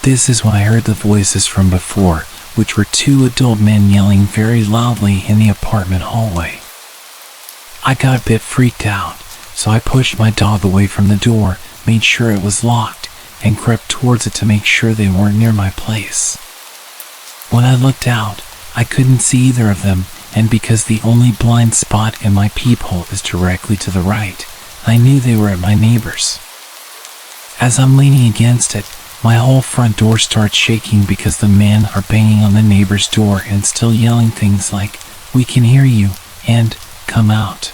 This is when I heard the voices from before, which were 2 adult men yelling very loudly in the apartment hallway. I got a bit freaked out, so I pushed my dog away from the door, made sure it was locked, and crept towards it to make sure they weren't near my place. When I looked out, I couldn't see either of them, and because the only blind spot in my peephole is directly to the right, I knew they were at my neighbor's. As I'm leaning against it, my whole front door starts shaking because the men are banging on the neighbor's door and still yelling things like, "We can hear you," and "Come out."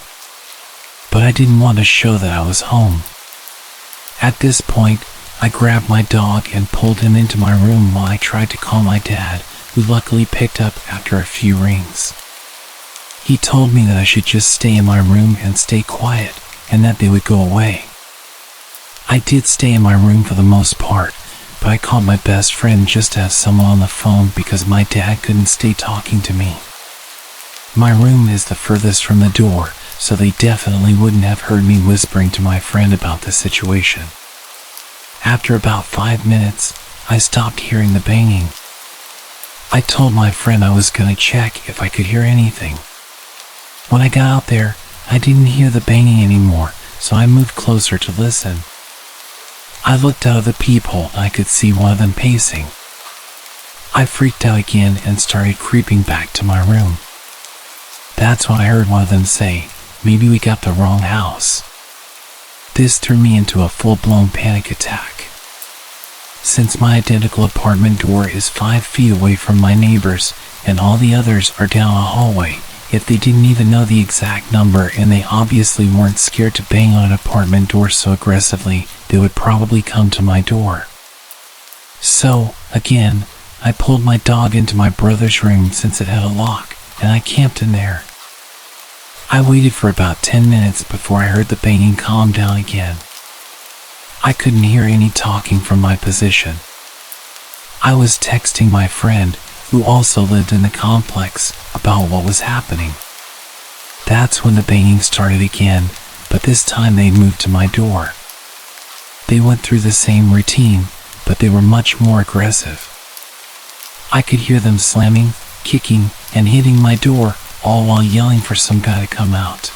But I didn't want to show that I was home. At this point, I grabbed my dog and pulled him into my room while I tried to call my dad, who luckily picked up after a few rings. He told me that I should just stay in my room and stay quiet, and that they would go away. I did stay in my room for the most part, but I called my best friend just to have someone on the phone because my dad couldn't stay talking to me. My room is the furthest from the door, so they definitely wouldn't have heard me whispering to my friend about the situation. After about 5 minutes, I stopped hearing the banging. I told my friend I was gonna check if I could hear anything. When I got out there, I didn't hear the banging anymore, so I moved closer to listen. I looked out of the peephole and I could see one of them pacing. I freaked out again and started creeping back to my room. That's when I heard one of them say, "Maybe we got the wrong house." This threw me into a full-blown panic attack. Since my identical apartment door is 5 feet away from my neighbor's and all the others are down a hallway, if they didn't even know the exact number and they obviously weren't scared to bang on an apartment door so aggressively, they would probably come to my door. So, again, I pulled my dog into my brother's room since it had a lock, and I camped in there. I waited for about 10 minutes before I heard the banging calm down again. I couldn't hear any talking from my position. I was texting my friend, who also lived in the complex, about what was happening. That's when the banging started again, but this time they moved to my door. They went through the same routine, but they were much more aggressive. I could hear them slamming, kicking, and hitting my door, all while yelling for some guy to come out.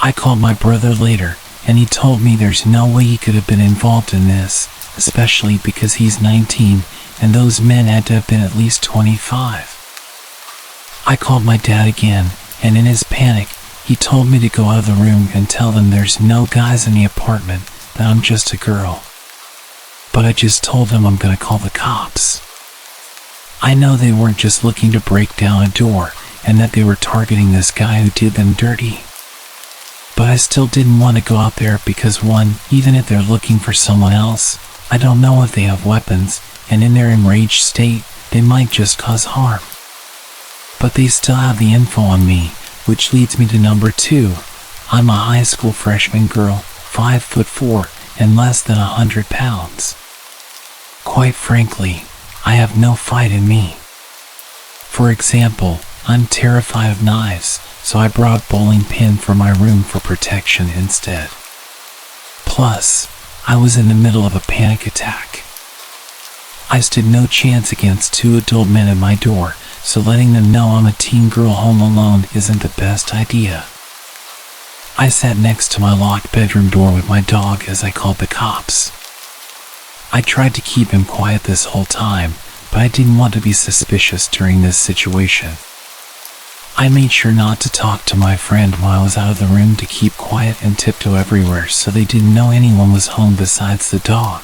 I called my brother later, and he told me there's no way he could have been involved in this, especially because he's 19, and those men had to have been at least 25. I called my dad again, and in his panic, he told me to go out of the room and tell them there's no guys in the apartment, that I'm just a girl. But I just told him I'm gonna call the cops. I know they weren't just looking to break down a door, and that they were targeting this guy who did them dirty. But I still didn't want to go out there because one, even if they're looking for someone else, I don't know if they have weapons, and in their enraged state, they might just cause harm. But they still have the info on me, which leads me to number 2. I'm a high school freshman girl, 5'4", and less than 100 pounds. Quite frankly, I have no fight in me. For example, I'm terrified of knives, so I brought a bowling pin from my room for protection instead. Plus, I was in the middle of a panic attack. I stood no chance against 2 adult men at my door, so letting them know I'm a teen girl home alone isn't the best idea. I sat next to my locked bedroom door with my dog as I called the cops. I tried to keep him quiet this whole time, but I didn't want to be suspicious during this situation. I made sure not to talk to my friend while I was out of the room to keep quiet and tiptoe everywhere so they didn't know anyone was home besides the dog.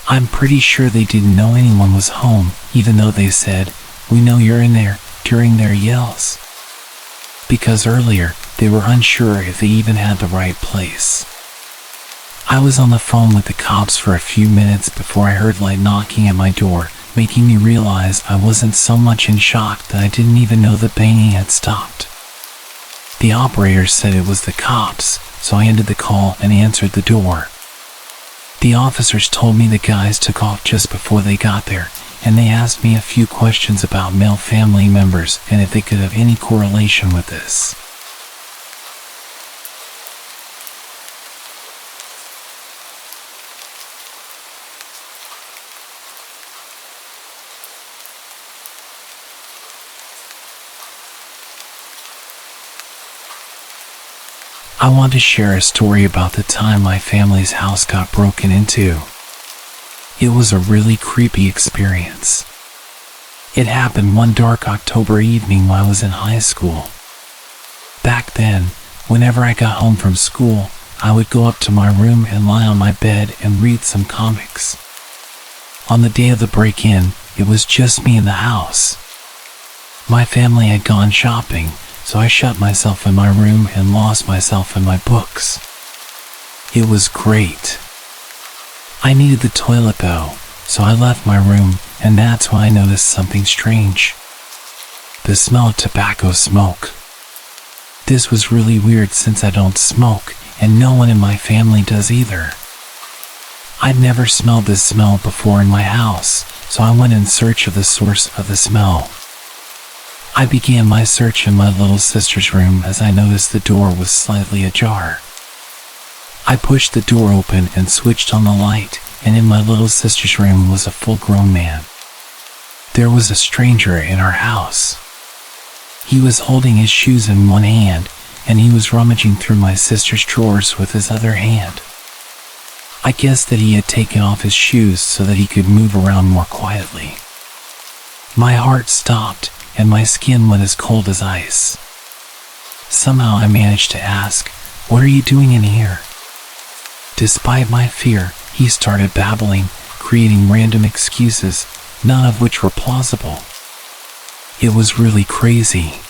I'm pretty sure they didn't know anyone was home, even though they said, "We know you're in there," during their yells. Because earlier, they were unsure if they even had the right place. I was on the phone with the cops for a few minutes before I heard light knocking at my door, making me realize I wasn't so much in shock that I didn't even know the banging had stopped. The operator said it was the cops, so I ended the call and answered the door. The officers told me the guys took off just before they got there, and they asked me a few questions about male family members and if they could have any correlation with this. I want to share a story about the time my family's house got broken into. It was a really creepy experience. It happened one dark October evening while I was in high school. Back then, whenever I got home from school, I would go up to my room and lie on my bed and read some comics. On the day of the break-in, it was just me in the house. My family had gone shopping, so I shut myself in my room and lost myself in my books. It was great. I needed the toilet though, so I left my room, and that's when I noticed something strange. The smell of tobacco smoke. This was really weird since I don't smoke, and no one in my family does either. I'd never smelled this smell before in my house, so I went in search of the source of the smell. I began my search in my little sister's room as I noticed the door was slightly ajar. I pushed the door open and switched on the light, and in my little sister's room was a full-grown man. There was a stranger in our house. He was holding his shoes in one hand, and he was rummaging through my sister's drawers with his other hand. I guessed that he had taken off his shoes so that he could move around more quietly. My heart stopped, and my skin went as cold as ice. Somehow I managed to ask, "What are you doing in here?" Despite my fear, he started babbling, creating random excuses, none of which were plausible. It was really crazy.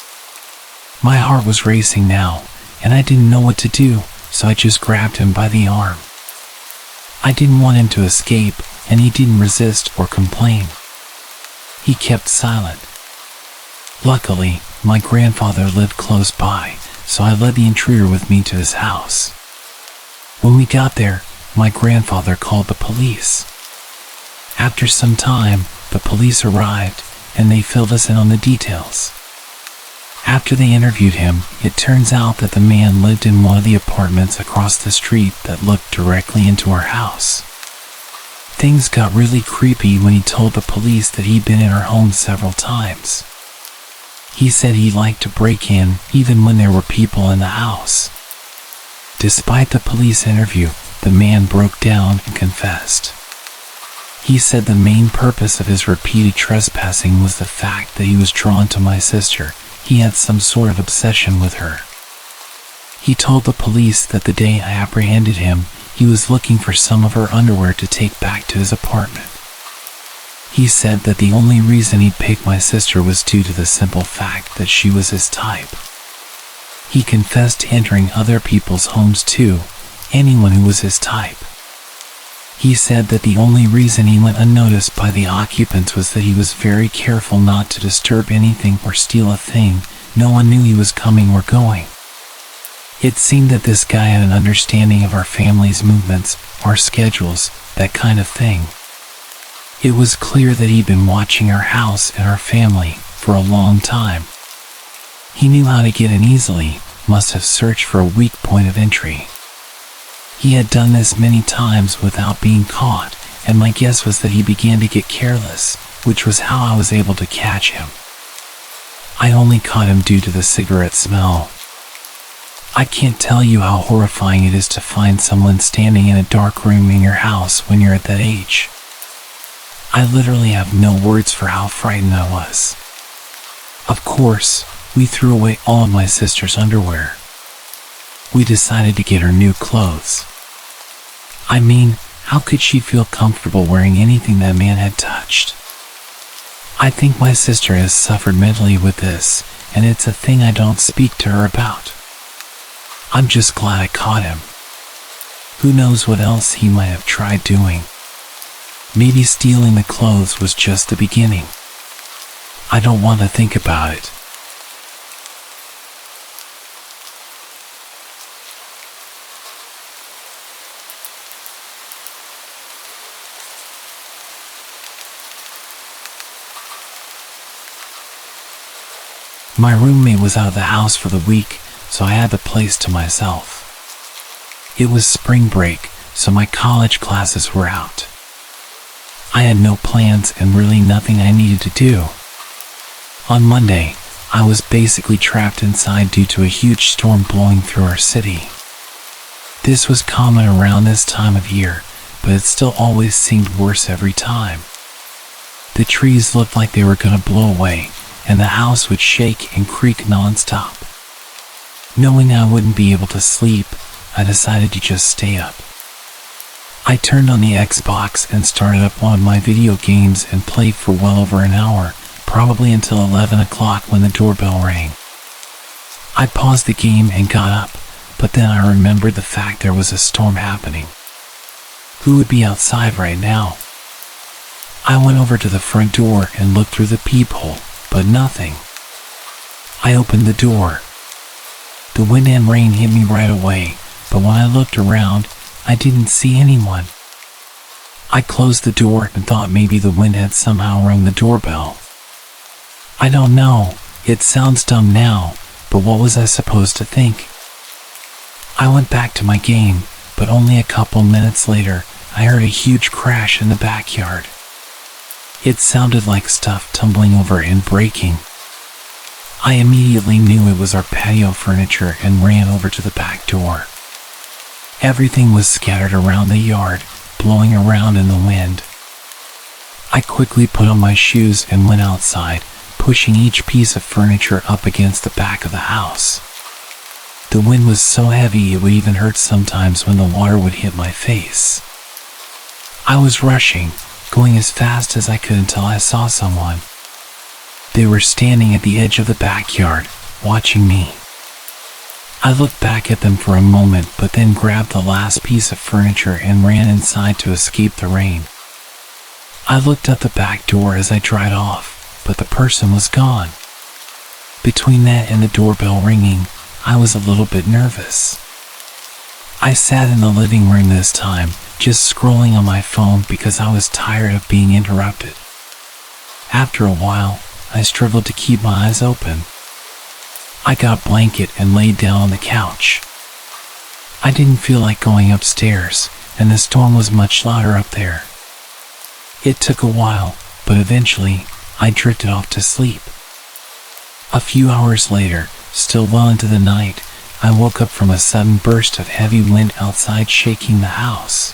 My heart was racing now, and I didn't know what to do, so I just grabbed him by the arm. I didn't want him to escape, and he didn't resist or complain. He kept silent. Luckily, My grandfather lived close by, so I led the intruder with me to his house. When we got there, my grandfather called the police. After some time, the police arrived, and they filled us in on the details. After they interviewed him, it turns out that the man lived in one of the apartments across the street that looked directly into our house. Things got really creepy when he told the police that he'd been in our home several times. He said he liked to break in even when there were people in the house. Despite the police interview, the man broke down and confessed. He said the main purpose of his repeated trespassing was the fact that he was drawn to my sister. He had some sort of obsession with her. He told the police that the day I apprehended him, he was looking for some of her underwear to take back to his apartment. He said that the only reason he'd pick my sister was due to the simple fact that she was his type. He confessed to entering other people's homes too, anyone who was his type. He said that the only reason he went unnoticed by the occupants was that he was very careful not to disturb anything or steal a thing. No one knew he was coming or going. It seemed that this guy had an understanding of our family's movements, our schedules, that kind of thing. It was clear that he'd been watching our house and our family for a long time. He knew how to get in easily, must have searched for a weak point of entry. He had done this many times without being caught, and my guess was that he began to get careless, which was how I was able to catch him. I only caught him due to the cigarette smell. I can't tell you how horrifying it is to find someone standing in a dark room in your house when you're at that age. I literally have no words for how frightened I was. Of course, we threw away all of my sister's underwear. We decided to get her new clothes. I mean, how could she feel comfortable wearing anything that man had touched? I think my sister has suffered mentally with this, and it's a thing I don't speak to her about. I'm just glad I caught him. Who knows what else he might have tried doing. Maybe stealing the clothes was just the beginning. I don't want to think about it. My roommate was out of the house for the week, so I had the place to myself. It was spring break, so my college classes were out. I had no plans and really nothing I needed to do. On Monday, I was basically trapped inside due to a huge storm blowing through our city. This was common around this time of year, but it still always seemed worse every time. The trees looked like they were going to blow away, and the house would shake and creak non-stop. Knowing I wouldn't be able to sleep, I decided to just stay up. I turned on the Xbox and started up one of my video games and played for well over an hour, probably until 11 o'clock when the doorbell rang. I paused the game and got up, but then I remembered the fact there was a storm happening. Who would be outside right now? I went over to the front door and looked through the peephole, but nothing. I opened the door. The wind and rain hit me right away, but when I looked around, I didn't see anyone. I closed the door and thought maybe the wind had somehow rung the doorbell. I don't know, it sounds dumb now, but what was I supposed to think? I went back to my game, but only a couple minutes later, I heard a huge crash in the backyard. It sounded like stuff tumbling over and breaking. I immediately knew it was our patio furniture and ran over to the back door. Everything was scattered around the yard, blowing around in the wind. I quickly put on my shoes and went outside, pushing each piece of furniture up against the back of the house. The wind was so heavy it would even hurt sometimes when the water would hit my face. I was rushing, going as fast as I could until I saw someone. They were standing at the edge of the backyard, watching me. I looked back at them for a moment, but then grabbed the last piece of furniture and ran inside to escape the rain. I looked at the back door as I dried off, but the person was gone. Between that and the doorbell ringing, I was a little bit nervous. I sat in the living room this time, just scrolling on my phone because I was tired of being interrupted. After a while, I struggled to keep my eyes open. I got a blanket and laid down on the couch. I didn't feel like going upstairs, and the storm was much louder up there. It took a while, but eventually, I drifted off to sleep. A few hours later, still well into the night, I woke up from a sudden burst of heavy wind outside shaking the house.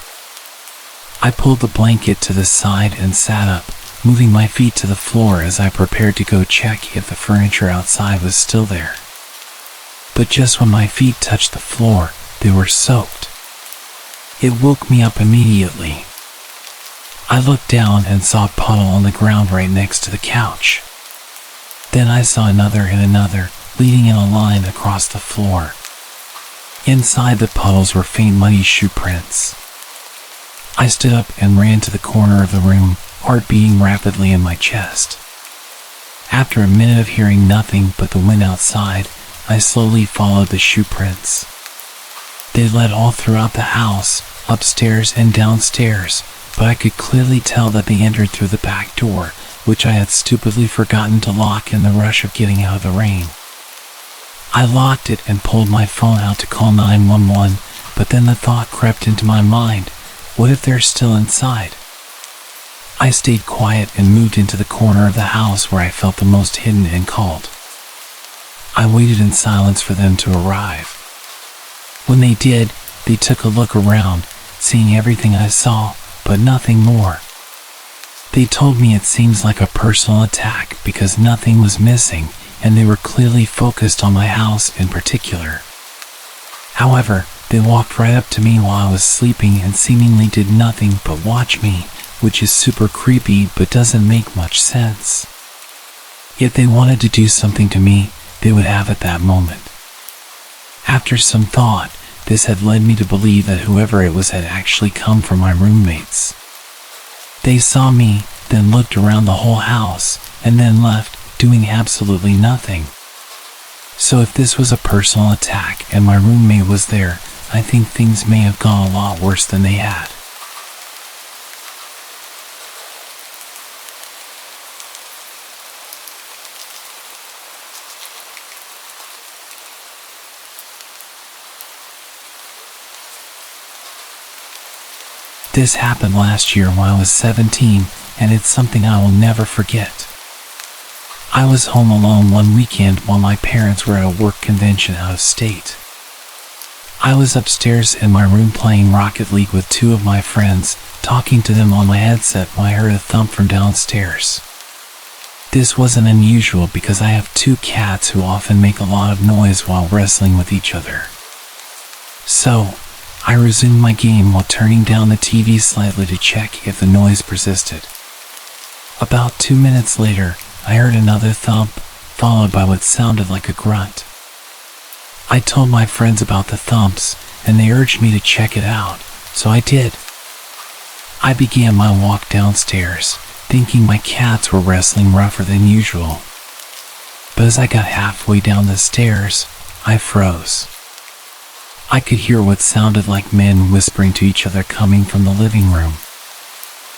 I pulled the blanket to the side and sat up, moving my feet to the floor as I prepared to go check if the furniture outside was still there. But just when my feet touched the floor, they were soaked. It woke me up immediately. I looked down and saw a puddle on the ground right next to the couch. Then I saw another and another, leading in a line across the floor. Inside the puddles were faint muddy shoe prints. I stood up and ran to the corner of the room, heart beating rapidly in my chest. After a minute of hearing nothing but the wind outside, I slowly followed the shoe prints. They led all throughout the house, upstairs and downstairs, but I could clearly tell that they entered through the back door, which I had stupidly forgotten to lock in the rush of getting out of the rain. I locked it and pulled my phone out to call 911, but then the thought crept into my mind, what if they're still inside? I stayed quiet and moved into the corner of the house where I felt the most hidden and called. I waited in silence for them to arrive. When they did, they took a look around, seeing everything I saw, but nothing more. They told me it seems like a personal attack because nothing was missing, and they were clearly focused on my house in particular. However, they walked right up to me while I was sleeping and seemingly did nothing but watch me, which is super creepy but doesn't make much sense. If they wanted to do something to me, they would have at that moment. After some thought, this had led me to believe that whoever it was had actually come from my roommates. They saw me, then looked around the whole house, and then left, doing absolutely nothing. So if this was a personal attack and my roommate was there, I think things may have gone a lot worse than they had. This happened last year when I was 17, and it's something I will never forget. I was home alone one weekend while my parents were at a work convention out of state. I was upstairs in my room playing Rocket League with two of my friends, talking to them on my headset when I heard a thump from downstairs. This wasn't unusual because I have two cats who often make a lot of noise while wrestling with each other. So, I resumed my game while turning down the TV slightly to check if the noise persisted. About 2 minutes later, I heard another thump, followed by what sounded like a grunt. I told my friends about the thumps, and they urged me to check it out, so I did. I began my walk downstairs, thinking my cats were wrestling rougher than usual. But as I got halfway down the stairs, I froze. I could hear what sounded like men whispering to each other coming from the living room.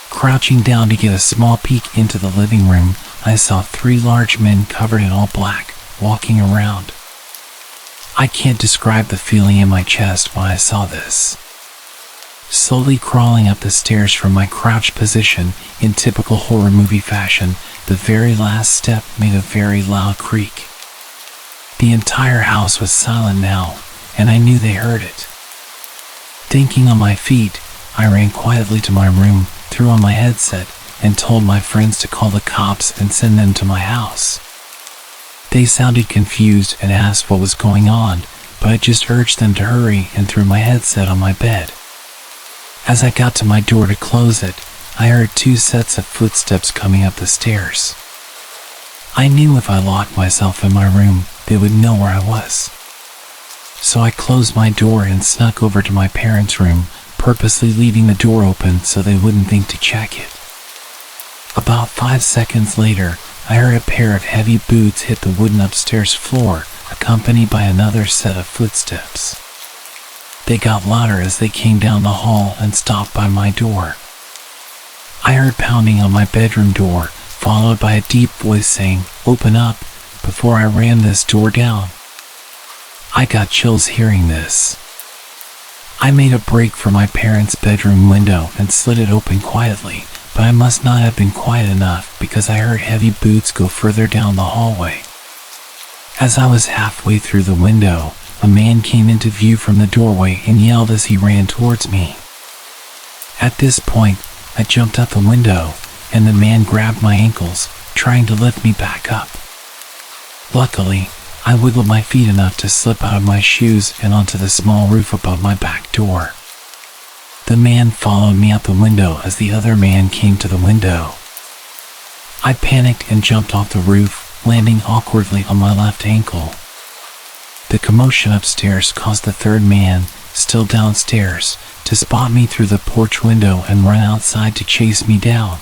Crouching down to get a small peek into the living room, I saw 3 large men covered in all black, walking around. I can't describe the feeling in my chest when I saw this. Slowly crawling up the stairs from my crouched position, in typical horror movie fashion, the very last step made a very loud creak. The entire house was silent now, and I knew they heard it. Thinking on my feet, I ran quietly to my room, threw on my headset, and told my friends to call the cops and send them to my house. They sounded confused and asked what was going on, but I just urged them to hurry and threw my headset on my bed. As I got to my door to close it, I heard 2 sets of footsteps coming up the stairs. I knew if I locked myself in my room, they would know where I was. So I closed my door and snuck over to my parents' room, purposely leaving the door open so they wouldn't think to check it. About 5 seconds later, I heard a pair of heavy boots hit the wooden upstairs floor, accompanied by another set of footsteps. They got louder as they came down the hall and stopped by my door. I heard pounding on my bedroom door, followed by a deep voice saying, "Open up," before I ran this door down. I got chills hearing this. I made a break for my parents' bedroom window and slid it open quietly, but I must not have been quiet enough because I heard heavy boots go further down the hallway. As I was halfway through the window, a man came into view from the doorway and yelled as he ran towards me. At this point, I jumped out the window, and the man grabbed my ankles, trying to lift me back up. Luckily, I wiggled my feet enough to slip out of my shoes and onto the small roof above my back door. The man followed me out the window as the other man came to the window. I panicked and jumped off the roof, landing awkwardly on my left ankle. The commotion upstairs caused the third man, still downstairs, to spot me through the porch window and run outside to chase me down.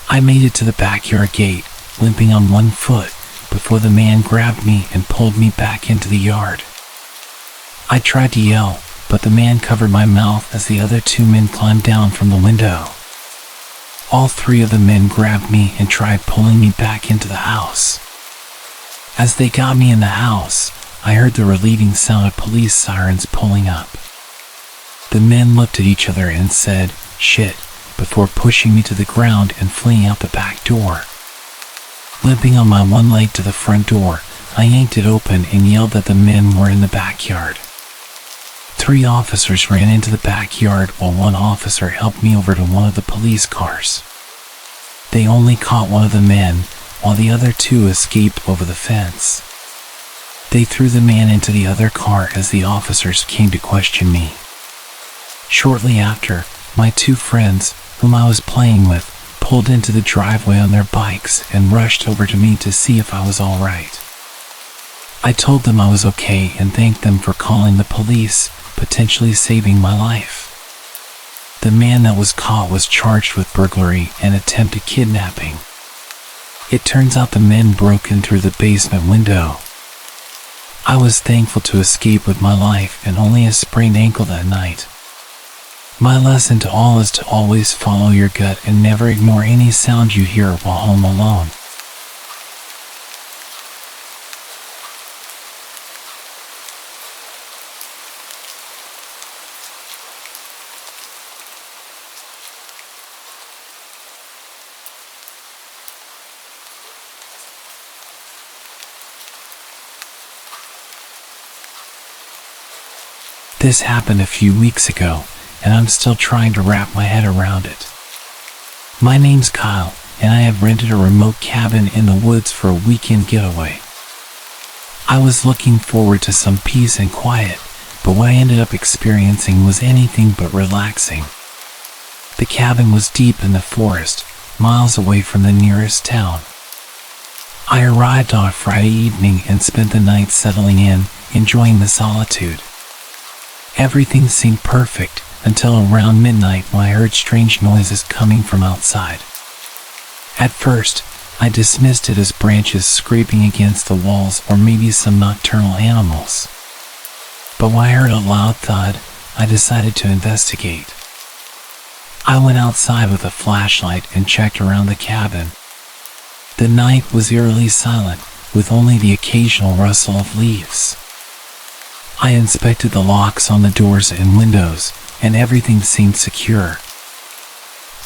I made it to the backyard gate, limping on one foot, before the man grabbed me and pulled me back into the yard. I tried to yell, but the man covered my mouth as the other two men climbed down from the window. All three of the men grabbed me and tried pulling me back into the house. As they got me in the house, I heard the relieving sound of police sirens pulling up. The men looked at each other and said, "Shit," before pushing me to the ground and fleeing out the back door. Limping on my one leg to the front door, I yanked it open and yelled that the men were in the backyard. 3 officers ran into the backyard while one officer helped me over to one of the police cars. They only caught one of the men, while the other 2 escaped over the fence. They threw the man into the other car as the officers came to question me. Shortly after, my 2 friends, whom I was playing with, pulled into the driveway on their bikes and rushed over to me to see if I was all right. I told them I was okay and thanked them for calling the police, potentially saving my life. The man that was caught was charged with burglary and attempted kidnapping. It turns out the men broke in through the basement window. I was thankful to escape with my life and only a sprained ankle that night. My lesson to all is to always follow your gut and never ignore any sound you hear while home alone. This happened a few weeks ago, and I'm still trying to wrap my head around it. My name's Kyle, and I have rented a remote cabin in the woods for a weekend getaway. I was looking forward to some peace and quiet, but what I ended up experiencing was anything but relaxing. The cabin was deep in the forest, miles away from the nearest town. I arrived on a Friday evening and spent the night settling in, enjoying the solitude. Everything seemed perfect until around midnight when I heard strange noises coming from outside. At first, I dismissed it as branches scraping against the walls or maybe some nocturnal animals. But when I heard a loud thud, I decided to investigate. I went outside with a flashlight and checked around the cabin. The night was eerily silent, with only the occasional rustle of leaves. I inspected the locks on the doors and windows, and everything seemed secure.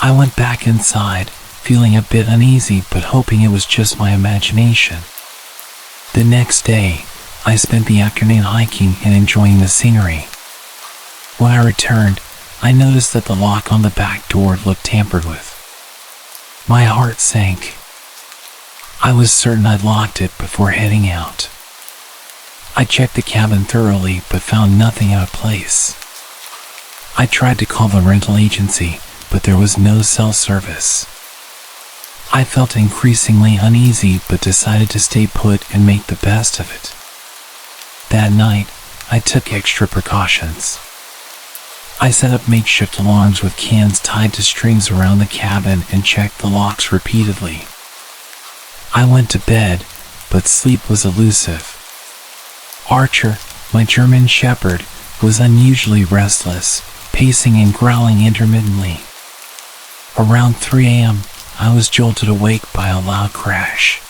I went back inside, feeling a bit uneasy but hoping it was just my imagination. The next day, I spent the afternoon hiking and enjoying the scenery. When I returned, I noticed that the lock on the back door looked tampered with. My heart sank. I was certain I'd locked it before heading out. I checked the cabin thoroughly but found nothing out of place. I tried to call the rental agency, but there was no cell service. I felt increasingly uneasy but decided to stay put and make the best of it. That night, I took extra precautions. I set up makeshift alarms with cans tied to strings around the cabin and checked the locks repeatedly. I went to bed, but sleep was elusive. Archer, my German shepherd, was unusually restless, pacing and growling intermittently. Around 3 a.m., I was jolted awake by a loud crash.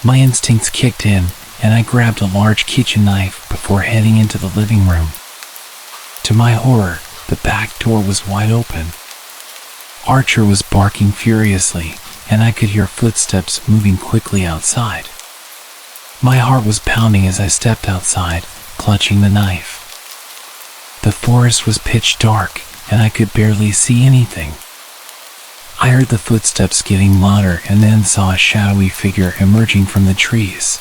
My instincts kicked in, and I grabbed a large kitchen knife before heading into the living room. To my horror, the back door was wide open. Archer was barking furiously, and I could hear footsteps moving quickly outside. My heart was pounding as I stepped outside, clutching the knife. The forest was pitch dark, and I could barely see anything. I heard the footsteps getting louder and then saw a shadowy figure emerging from the trees.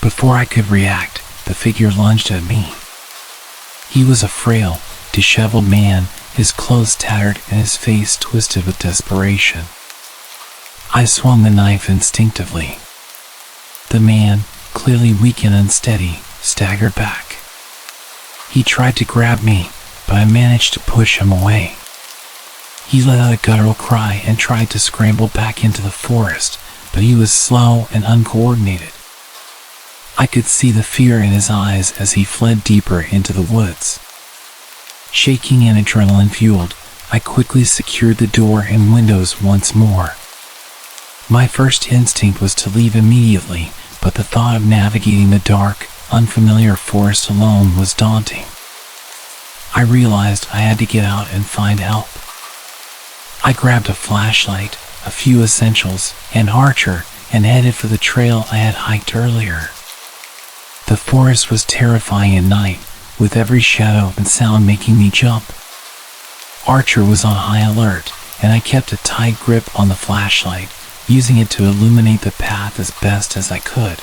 Before I could react, the figure lunged at me. He was a frail, disheveled man, his clothes tattered and his face twisted with desperation. I swung the knife instinctively. The man, clearly weak and unsteady, staggered back. He tried to grab me, but I managed to push him away. He let out a guttural cry and tried to scramble back into the forest, but he was slow and uncoordinated. I could see the fear in his eyes as he fled deeper into the woods. Shaking and adrenaline-fueled, I quickly secured the door and windows once more. My first instinct was to leave immediately, but the thought of navigating the dark, unfamiliar forest alone was daunting. I realized I had to get out and find help. I grabbed a flashlight, a few essentials, and Archer, and headed for the trail I had hiked earlier. The forest was terrifying at night, with every shadow and sound making me jump. Archer was on high alert, and I kept a tight grip on the flashlight, using it to illuminate the path as best as I could.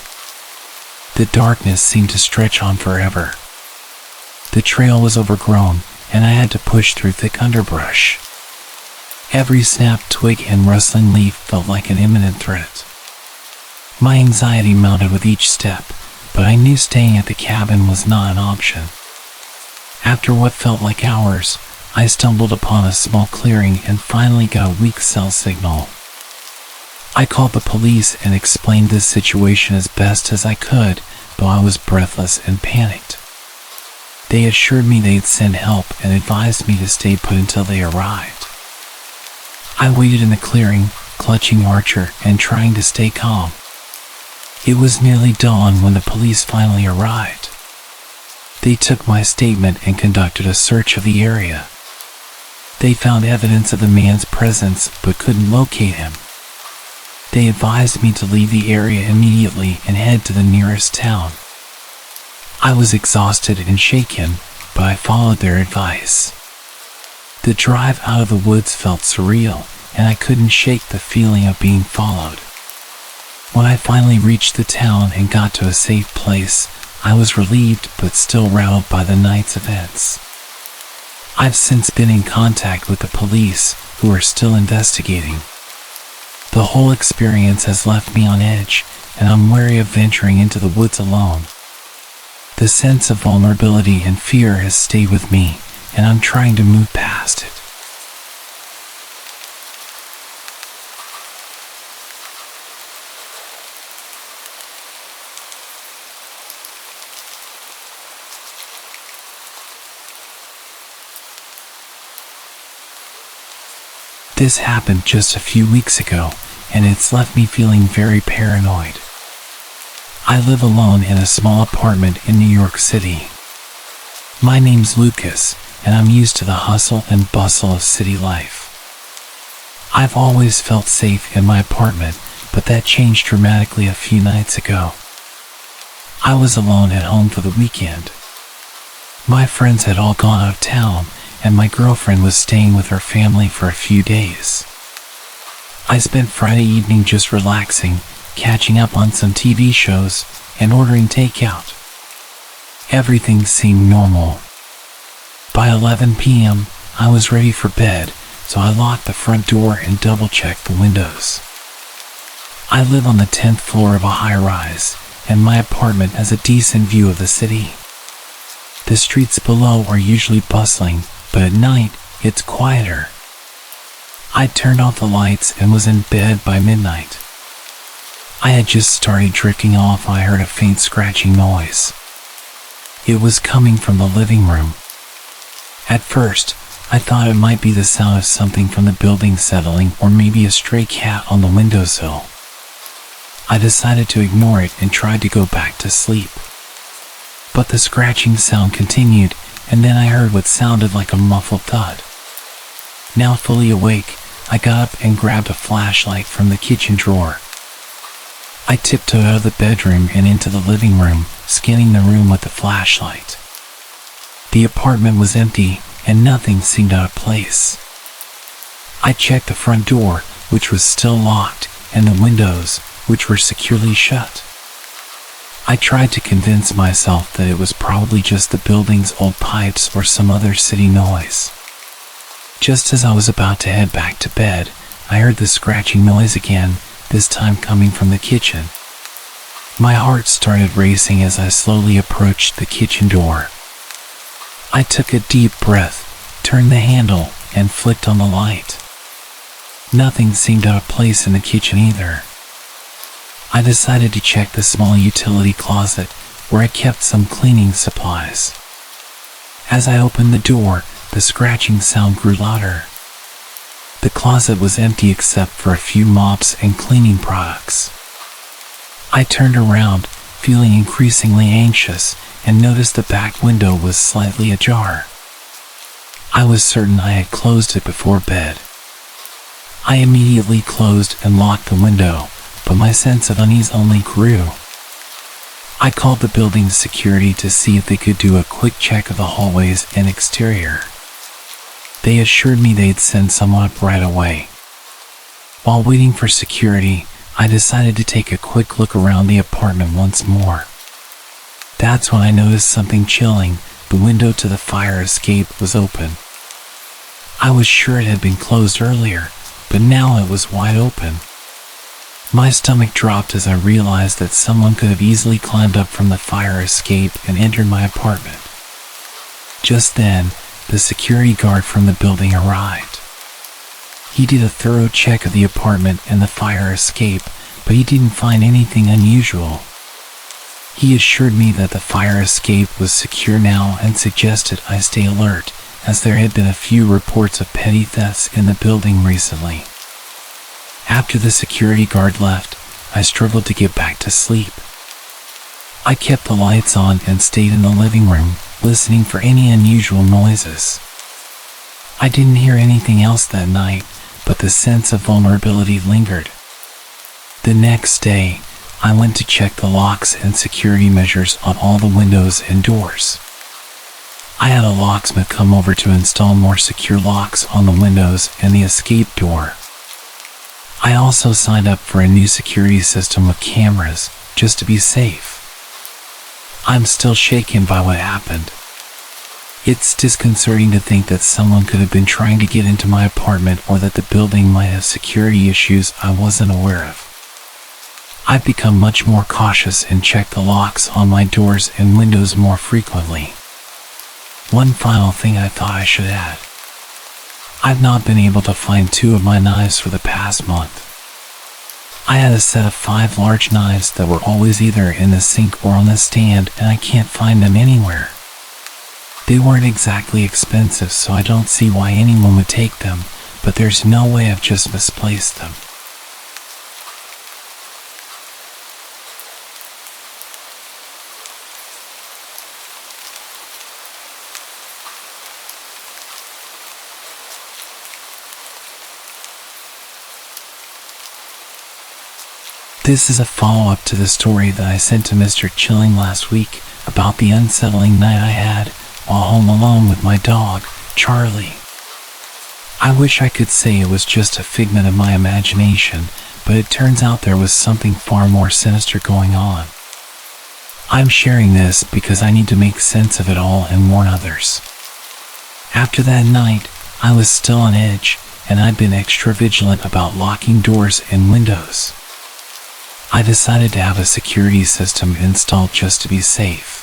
The darkness seemed to stretch on forever. The trail was overgrown, and I had to push through thick underbrush. Every snapped twig and rustling leaf felt like an imminent threat. My anxiety mounted with each step, but I knew staying at the cabin was not an option. After what felt like hours, I stumbled upon a small clearing and finally got a weak cell signal. I called the police and explained this situation as best as I could, though I was breathless and panicked. They assured me they'd send help and advised me to stay put until they arrived. I waited in the clearing, clutching Archer and trying to stay calm. It was nearly dawn when the police finally arrived. They took my statement and conducted a search of the area. They found evidence of the man's presence but couldn't locate him. They advised me to leave the area immediately and head to the nearest town. I was exhausted and shaken, but I followed their advice. The drive out of the woods felt surreal, and I couldn't shake the feeling of being followed. When I finally reached the town and got to a safe place, I was relieved but still rattled by the night's events. I've since been in contact with the police, who are still investigating. The whole experience has left me on edge, and I'm wary of venturing into the woods alone. The sense of vulnerability and fear has stayed with me, and I'm trying to move past it. This happened just a few weeks ago, and it's left me feeling very paranoid. I live alone in a small apartment in New York City. My name's Lucas, and I'm used to the hustle and bustle of city life. I've always felt safe in my apartment, but that changed dramatically a few nights ago. I was alone at home for the weekend. My friends had all gone out of town, and my girlfriend was staying with her family for a few days. I spent Friday evening just relaxing, catching up on some TV shows, and ordering takeout. Everything seemed normal. By 11 p.m., I was ready for bed, so I locked the front door and double-checked the windows. I live on the 10th floor of a high-rise, and my apartment has a decent view of the city. The streets below are usually bustling, but at night, it's quieter. I turned off the lights and was in bed by midnight. I had just started drifting off when I heard a faint scratching noise. It was coming from the living room. At first, I thought it might be the sound of something from the building settling or maybe a stray cat on the windowsill. I decided to ignore it and tried to go back to sleep. But the scratching sound continued, and then I heard what sounded like a muffled thud. Now fully awake, I got up and grabbed a flashlight from the kitchen drawer. I tiptoed out of the bedroom and into the living room, scanning the room with the flashlight. The apartment was empty, and nothing seemed out of place. I checked the front door, which was still locked, and the windows, which were securely shut. I tried to convince myself that it was probably just the building's old pipes or some other city noise. Just as I was about to head back to bed, I heard the scratching noise again, this time coming from the kitchen. My heart started racing as I slowly approached the kitchen door. I took a deep breath, turned the handle, and flicked on the light. Nothing seemed out of place in the kitchen either. I decided to check the small utility closet, where I kept some cleaning supplies. As I opened the door, the scratching sound grew louder. The closet was empty except for a few mops and cleaning products. I turned around, feeling increasingly anxious, and noticed the back window was slightly ajar. I was certain I had closed it before bed. I immediately closed and locked the window, but my sense of unease only grew. I called the building's security to see if they could do a quick check of the hallways and exterior. They assured me they'd send someone up right away. While waiting for security, I decided to take a quick look around the apartment once more. That's when I noticed something chilling. The window to the fire escape was open. I was sure it had been closed earlier, but now it was wide open. My stomach dropped as I realized that someone could have easily climbed up from the fire escape and entered my apartment. Just then, the security guard from the building arrived. He did a thorough check of the apartment and the fire escape, but he didn't find anything unusual. He assured me that the fire escape was secure now and suggested I stay alert, as there had been a few reports of petty thefts in the building recently. After the security guard left, I struggled to get back to sleep. I kept the lights on and stayed in the living room, listening for any unusual noises. I didn't hear anything else that night, but the sense of vulnerability lingered. The next day, I went to check the locks and security measures on all the windows and doors. I had a locksmith come over to install more secure locks on the windows and the escape door. I also signed up for a new security system with cameras, just to be safe. I'm still shaken by what happened. It's disconcerting to think that someone could have been trying to get into my apartment or that the building might have security issues I wasn't aware of. I've become much more cautious and check the locks on my doors and windows more frequently. One final thing I thought I should add. I've not been able to find 2 of my knives for the past month. I had a set of 5 large knives that were always either in the sink or on the stand, and I can't find them anywhere. They weren't exactly expensive, so I don't see why anyone would take them, but there's no way I've just misplaced them. This is a follow-up to the story that I sent to Mr. Chilling last week about the unsettling night I had while home alone with my dog, Charlie. I wish I could say it was just a figment of my imagination, but it turns out there was something far more sinister going on. I'm sharing this because I need to make sense of it all and warn others. After that night, I was still on edge, and I'd been extra vigilant about locking doors and windows. I decided to have a security system installed just to be safe.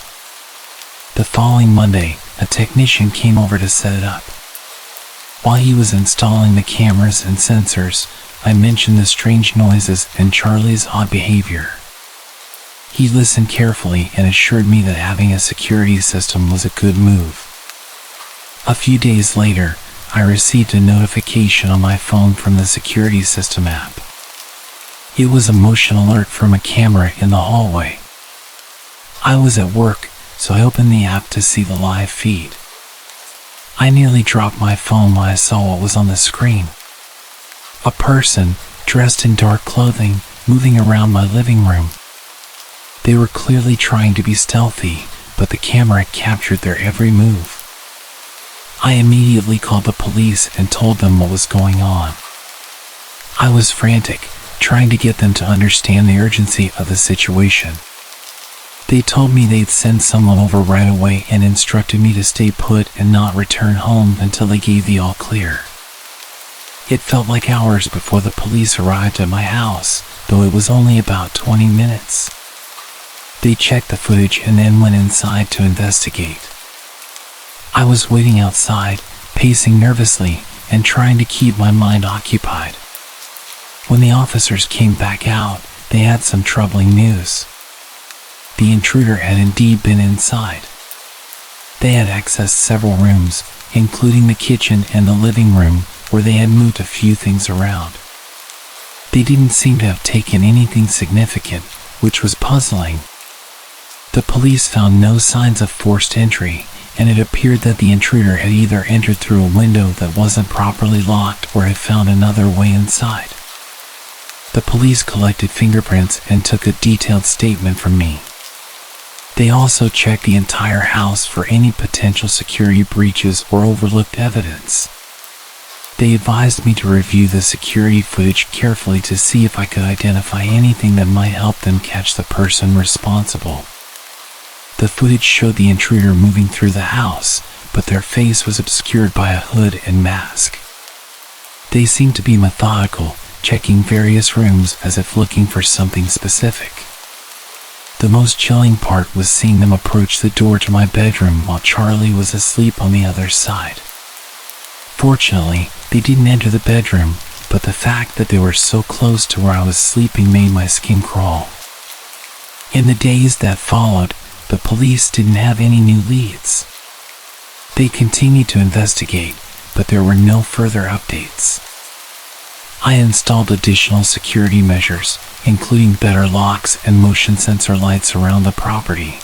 The following Monday, a technician came over to set it up. While he was installing the cameras and sensors, I mentioned the strange noises and Charlie's odd behavior. He listened carefully and assured me that having a security system was a good move. A few days later, I received a notification on my phone from the security system app. It was a motion alert from a camera in the hallway. I was at work, so I opened the app to see the live feed. I nearly dropped my phone when I saw what was on the screen. A person, dressed in dark clothing, moving around my living room. They were clearly trying to be stealthy, but the camera captured their every move. I immediately called the police and told them what was going on. I was frantic, trying to get them to understand the urgency of the situation. They told me they'd send someone over right away and instructed me to stay put and not return home until they gave the all clear. It felt like hours before the police arrived at my house, though it was only about 20 minutes. They checked the footage and then went inside to investigate. I was waiting outside, pacing nervously and trying to keep my mind occupied. When the officers came back out, they had some troubling news. The intruder had indeed been inside. They had accessed several rooms, including the kitchen and the living room, where they had moved a few things around. They didn't seem to have taken anything significant, which was puzzling. The police found no signs of forced entry, and it appeared that the intruder had either entered through a window that wasn't properly locked or had found another way inside. The police collected fingerprints and took a detailed statement from me. They also checked the entire house for any potential security breaches or overlooked evidence. They advised me to review the security footage carefully to see if I could identify anything that might help them catch the person responsible. The footage showed the intruder moving through the house, but their face was obscured by a hood and mask. They seemed to be methodical, checking various rooms as if looking for something specific. The most chilling part was seeing them approach the door to my bedroom while Charlie was asleep on the other side. Fortunately, they didn't enter the bedroom, but the fact that they were so close to where I was sleeping made my skin crawl. In the days that followed, the police didn't have any new leads. They continued to investigate, but there were no further updates. I installed additional security measures, including better locks and motion sensor lights around the property.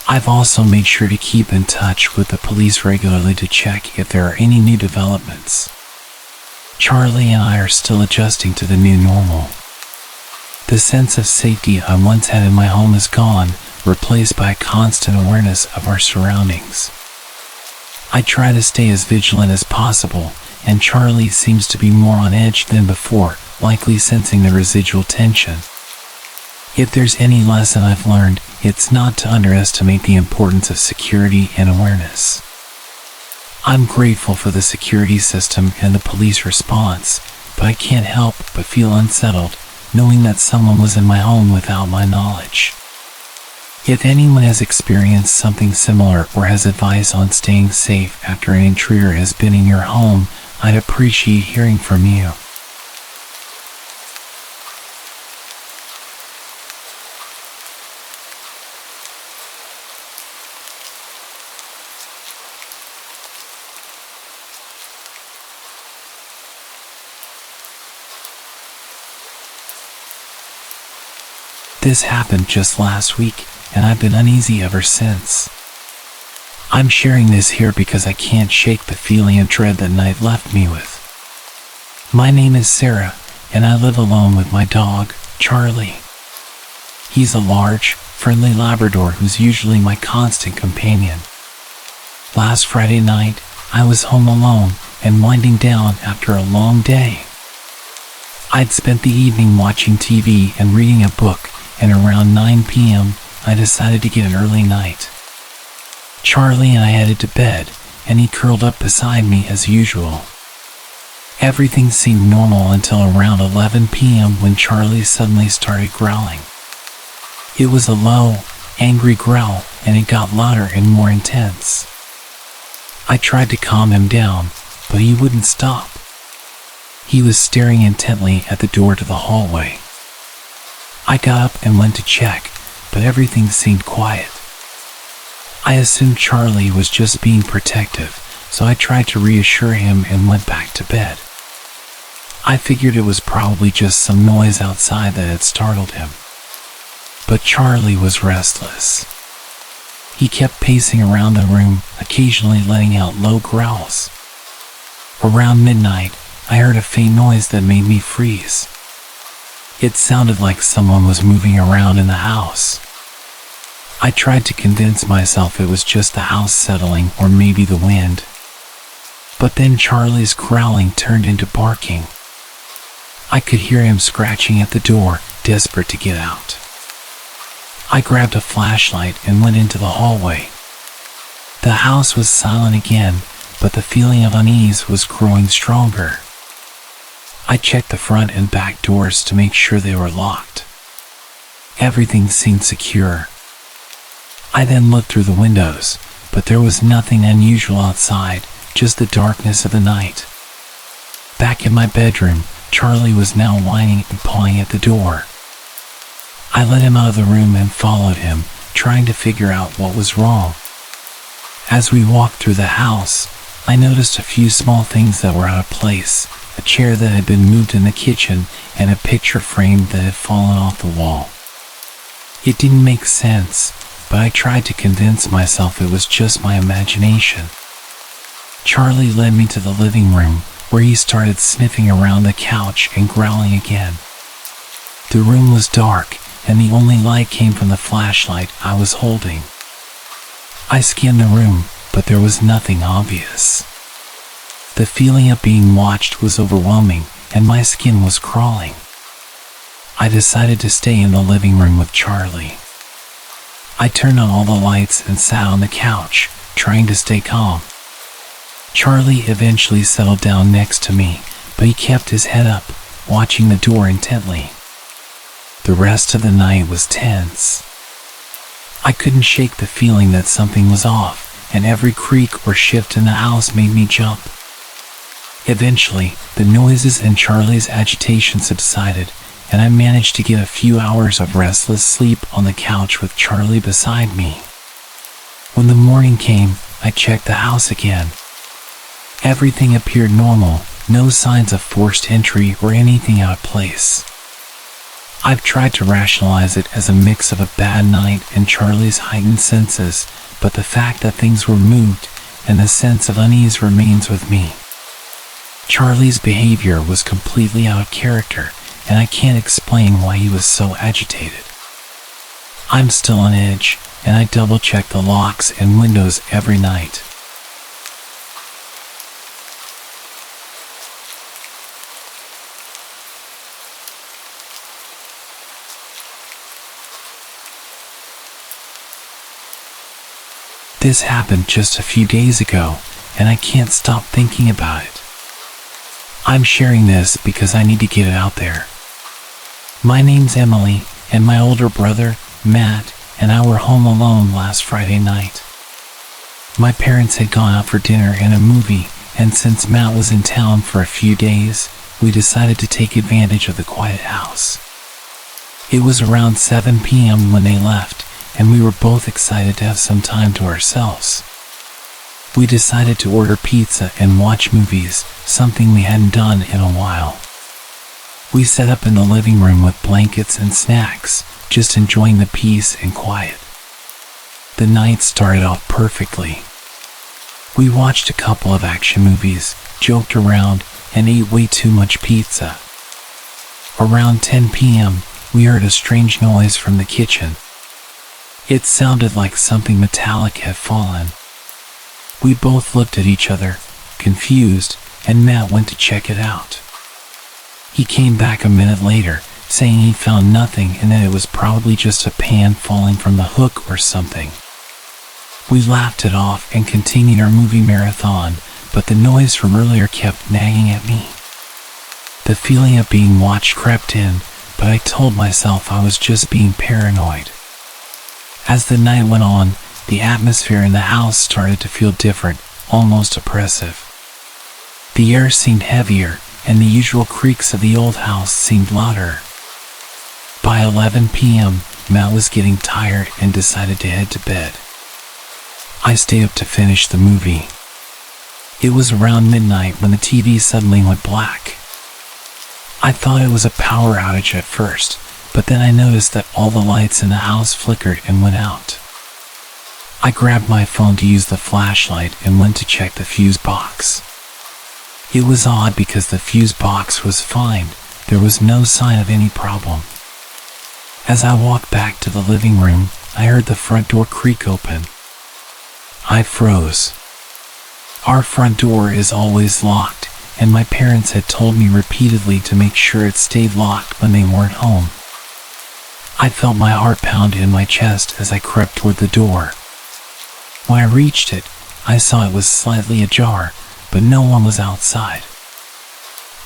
I've also made sure to keep in touch with the police regularly to check if there are any new developments. Charlie and I are still adjusting to the new normal. The sense of safety I once had in my home is gone, replaced by a constant awareness of our surroundings. I try to stay as vigilant as possible, and Charlie seems to be more on edge than before, likely sensing the residual tension. If there's any lesson I've learned, it's not to underestimate the importance of security and awareness. I'm grateful for the security system and the police response, but I can't help but feel unsettled, knowing that someone was in my home without my knowledge. If anyone has experienced something similar or has advice on staying safe after an intruder has been in your home, I'd appreciate hearing from you. This happened just last week, and I've been uneasy ever since. I'm sharing this here because I can't shake the feeling of dread that night left me with. My name is Sarah, and I live alone with my dog, Charlie. He's a large, friendly Labrador who's usually my constant companion. Last Friday night, I was home alone and winding down after a long day. I'd spent the evening watching TV and reading a book, and around 9 p.m., I decided to get an early night. Charlie and I headed to bed, and he curled up beside me as usual. Everything seemed normal until around 11 p.m. when Charlie suddenly started growling. It was a low, angry growl, and it got louder and more intense. I tried to calm him down, but he wouldn't stop. He was staring intently at the door to the hallway. I got up and went to check, but everything seemed quiet. I assumed Charlie was just being protective, so I tried to reassure him and went back to bed. I figured it was probably just some noise outside that had startled him. But Charlie was restless. He kept pacing around the room, occasionally letting out low growls. Around midnight, I heard a faint noise that made me freeze. It sounded like someone was moving around in the house. I tried to convince myself it was just the house settling or maybe the wind. But then Charlie's growling turned into barking. I could hear him scratching at the door, desperate to get out. I grabbed a flashlight and went into the hallway. The house was silent again, but the feeling of unease was growing stronger. I checked the front and back doors to make sure they were locked. Everything seemed secure. I then looked through the windows, but there was nothing unusual outside, just the darkness of the night. Back in my bedroom, Charlie was now whining and pawing at the door. I let him out of the room and followed him, trying to figure out what was wrong. As we walked through the house, I noticed a few small things that were out of place, a chair that had been moved in the kitchen, and a picture frame that had fallen off the wall. It didn't make sense, but I tried to convince myself it was just my imagination. Charlie led me to the living room, where he started sniffing around the couch and growling again. The room was dark, and the only light came from the flashlight I was holding. I scanned the room, but there was nothing obvious. The feeling of being watched was overwhelming, and my skin was crawling. I decided to stay in the living room with Charlie. I turned on all the lights and sat on the couch, trying to stay calm. Charlie eventually settled down next to me, but he kept his head up, watching the door intently. The rest of the night was tense. I couldn't shake the feeling that something was off, and every creak or shift in the house made me jump. Eventually, the noises and Charlie's agitation subsided, and I managed to get a few hours of restless sleep on the couch with Charlie beside me. When the morning came, I checked the house again. Everything appeared normal, no signs of forced entry or anything out of place. I've tried to rationalize it as a mix of a bad night and Charlie's heightened senses, but the fact that things were moved and the sense of unease remains with me. Charlie's behavior was completely out of character, and I can't explain why he was so agitated. I'm still on edge, and I double-check the locks and windows every night. This happened just a few days ago, and I can't stop thinking about it. I'm sharing this because I need to get it out there. My name's Emily, and my older brother, Matt, and I were home alone last Friday night. My parents had gone out for dinner and a movie, and since Matt was in town for a few days, we decided to take advantage of the quiet house. It was around 7 p.m. when they left, and we were both excited to have some time to ourselves. We decided to order pizza and watch movies, something we hadn't done in a while. We set up in the living room with blankets and snacks, just enjoying the peace and quiet. The night started off perfectly. We watched a couple of action movies, joked around, and ate way too much pizza. Around 10 p.m., we heard a strange noise from the kitchen. It sounded like something metallic had fallen. We both looked at each other, confused, and Matt went to check it out. He came back a minute later, saying he found nothing and that it was probably just a pan falling from the hook or something. We laughed it off and continued our movie marathon, but the noise from earlier kept nagging at me. The feeling of being watched crept in, but I told myself I was just being paranoid. As the night went on, the atmosphere in the house started to feel different, almost oppressive. The air seemed heavier, and the usual creaks of the old house seemed louder. By 11 p.m., Matt was getting tired and decided to head to bed. I stayed up to finish the movie. It was around midnight when the TV suddenly went black. I thought it was a power outage at first, but then I noticed that all the lights in the house flickered and went out. I grabbed my phone to use the flashlight and went to check the fuse box. It was odd because the fuse box was fine. There was no sign of any problem. As I walked back to the living room, I heard the front door creak open. I froze. Our front door is always locked, and my parents had told me repeatedly to make sure it stayed locked when they weren't home. I felt my heart pound in my chest as I crept toward the door. When I reached it, I saw it was slightly ajar, but no one was outside.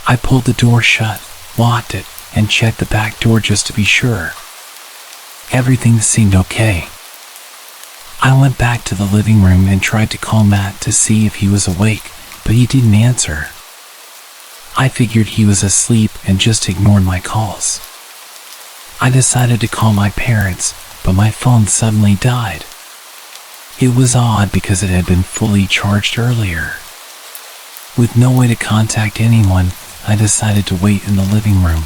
I pulled the door shut, locked it, and checked the back door just to be sure. Everything seemed okay. I went back to the living room and tried to call Matt to see if he was awake, but he didn't answer. I figured he was asleep and just ignored my calls. I decided to call my parents, but my phone suddenly died. It was odd because it had been fully charged earlier. With no way to contact anyone, I decided to wait in the living room.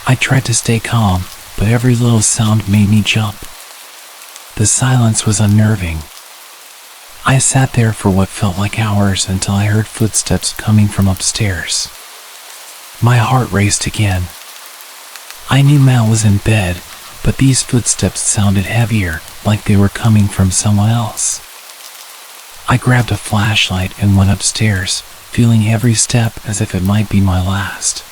I tried to stay calm, but every little sound made me jump. The silence was unnerving. I sat there for what felt like hours until I heard footsteps coming from upstairs. My heart raced again. I knew Matt was in bed, but these footsteps sounded heavier, like they were coming from someone else. I grabbed a flashlight and went upstairs, feeling every step as if it might be my last.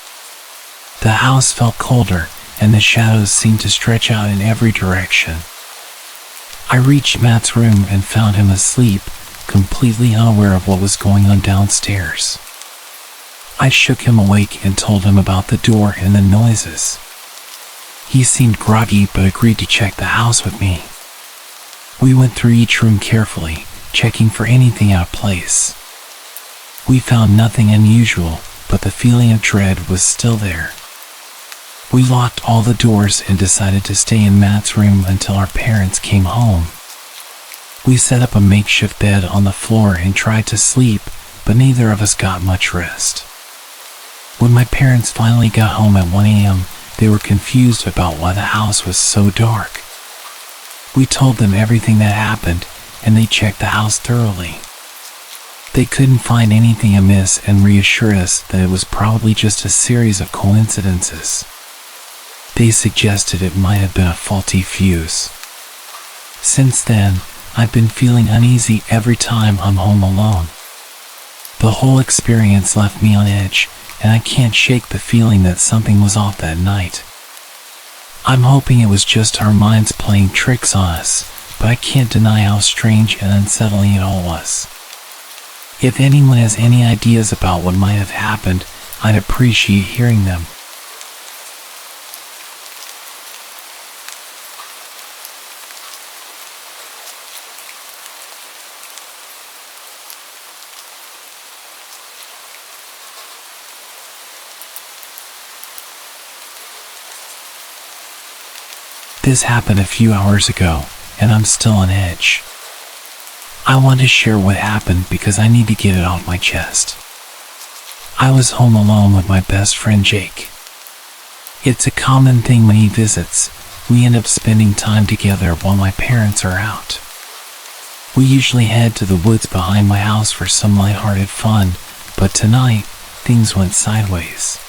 The house felt colder, and the shadows seemed to stretch out in every direction. I reached Matt's room and found him asleep, completely unaware of what was going on downstairs. I shook him awake and told him about the door and the noises. He seemed groggy but agreed to check the house with me. We went through each room carefully, checking for anything out of place. We found nothing unusual, but the feeling of dread was still there. We locked all the doors and decided to stay in Matt's room until our parents came home. We set up a makeshift bed on the floor and tried to sleep, but neither of us got much rest. When my parents finally got home at 1 a.m., they were confused about why the house was so dark. We told them everything that happened, and they checked the house thoroughly. They couldn't find anything amiss and reassured us that it was probably just a series of coincidences. They suggested it might have been a faulty fuse. Since then, I've been feeling uneasy every time I'm home alone. The whole experience left me on edge, and I can't shake the feeling that something was off that night. I'm hoping it was just our minds playing tricks on us, but I can't deny how strange and unsettling it all was. If anyone has any ideas about what might have happened, I'd appreciate hearing them. This happened a few hours ago, and I'm still on edge. I want to share what happened because I need to get it off my chest. I was home alone with my best friend Jake. It's a common thing when he visits. We end up spending time together while my parents are out. We usually head to the woods behind my house for some lighthearted fun, but tonight, things went sideways.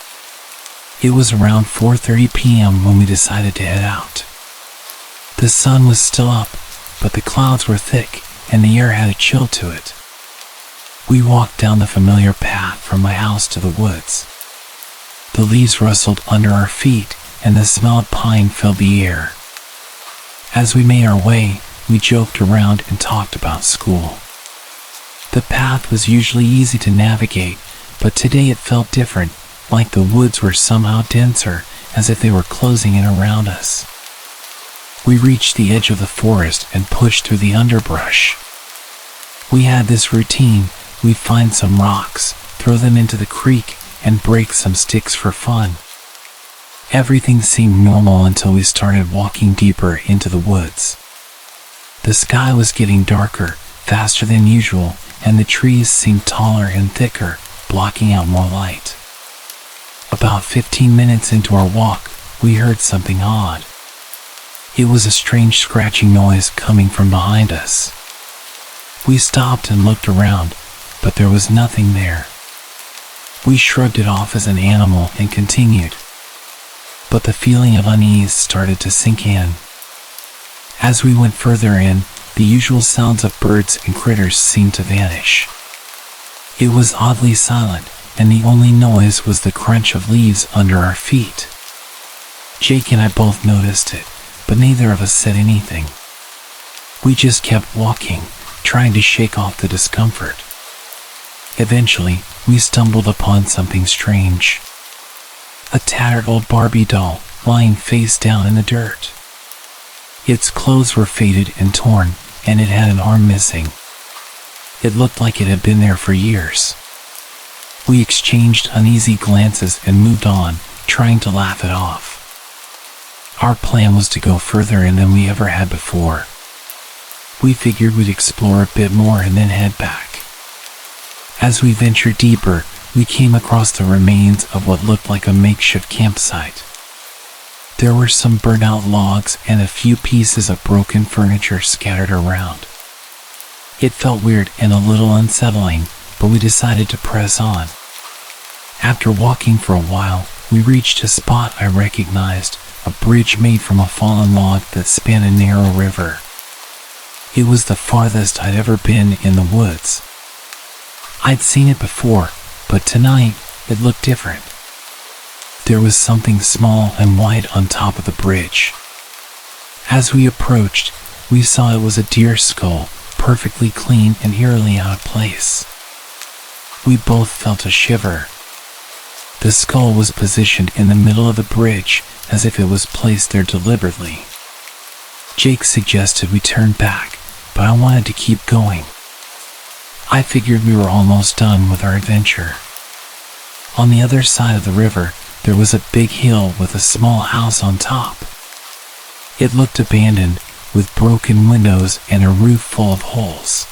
It was around 4:30 p.m. when we decided to head out. The sun was still up, but the clouds were thick, and the air had a chill to it. We walked down the familiar path from my house to the woods. The leaves rustled under our feet, and the smell of pine filled the air. As we made our way, we joked around and talked about school. The path was usually easy to navigate, but today it felt different, like the woods were somehow denser, as if they were closing in around us. We reached the edge of the forest and pushed through the underbrush. We had this routine: we'd find some rocks, throw them into the creek, and break some sticks for fun. Everything seemed normal until we started walking deeper into the woods. The sky was getting darker, faster than usual, and the trees seemed taller and thicker, blocking out more light. About 15 minutes into our walk, we heard something odd. It was a strange scratching noise coming from behind us. We stopped and looked around, but there was nothing there. We shrugged it off as an animal and continued. But the feeling of unease started to sink in. As we went further in, the usual sounds of birds and critters seemed to vanish. It was oddly silent, and the only noise was the crunch of leaves under our feet. Jake and I both noticed it, but neither of us said anything. We just kept walking, trying to shake off the discomfort. Eventually, we stumbled upon something strange. A tattered old Barbie doll lying face down in the dirt. Its clothes were faded and torn, and it had an arm missing. It looked like it had been there for years. We exchanged uneasy glances and moved on, trying to laugh it off. Our plan was to go further in than we ever had before. We figured we'd explore a bit more and then head back. As we ventured deeper, we came across the remains of what looked like a makeshift campsite. There were some burnt-out logs and a few pieces of broken furniture scattered around. It felt weird and a little unsettling, but we decided to press on. After walking for a while, we reached a spot I recognized, a bridge made from a fallen log that spanned a narrow river. It was the farthest I'd ever been in the woods. I'd seen it before, but tonight it looked different. There was something small and white on top of the bridge. As we approached, we saw it was a deer skull, perfectly clean and eerily out of place. We both felt a shiver. The skull was positioned in the middle of the bridge, as if it was placed there deliberately. Jake suggested we turn back, but I wanted to keep going. I figured we were almost done with our adventure. On the other side of the river, there was a big hill with a small house on top. It looked abandoned, with broken windows and a roof full of holes.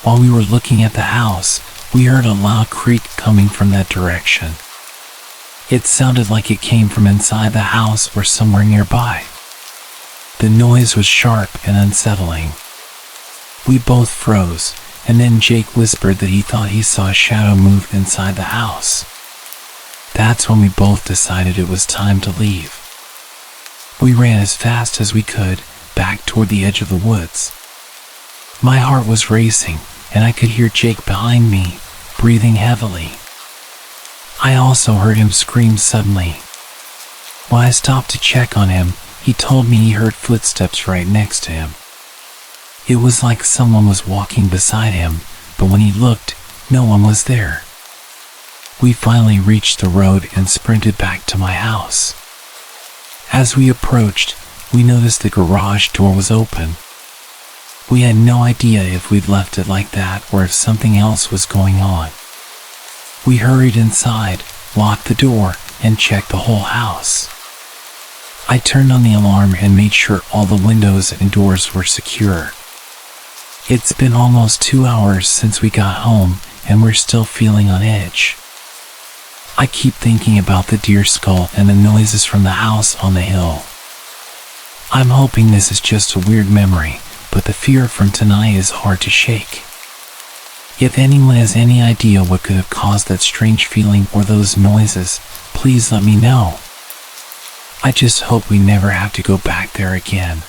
While we were looking at the house, we heard a loud creak coming from that direction. It sounded like it came from inside the house or somewhere nearby. The noise was sharp and unsettling. We both froze, and then Jake whispered that he thought he saw a shadow move inside the house. That's when we both decided it was time to leave. We ran as fast as we could, back toward the edge of the woods. My heart was racing, and I could hear Jake behind me, breathing heavily. I also heard him scream suddenly. When I stopped to check on him, he told me he heard footsteps right next to him. It was like someone was walking beside him, but when he looked, no one was there. We finally reached the road and sprinted back to my house. As we approached, we noticed the garage door was open. We had no idea if we'd left it like that or if something else was going on. We hurried inside, locked the door, and checked the whole house. I turned on the alarm and made sure all the windows and doors were secure. It's been almost 2 hours since we got home, and we're still feeling on edge. I keep thinking about the deer skull and the noises from the house on the hill. I'm hoping this is just a weird memory, but the fear from tonight is hard to shake. If anyone has any idea what could have caused that strange feeling or those noises, please let me know. I just hope we never have to go back there again.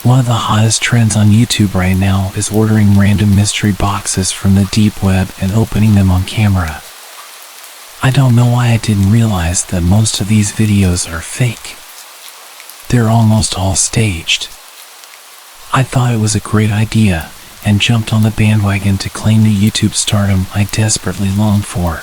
One of the hottest trends on YouTube right now is ordering random mystery boxes from the deep web and opening them on camera. I don't know why I didn't realize that most of these videos are fake. They're almost all staged. I thought it was a great idea, and jumped on the bandwagon to claim the YouTube stardom I desperately longed for.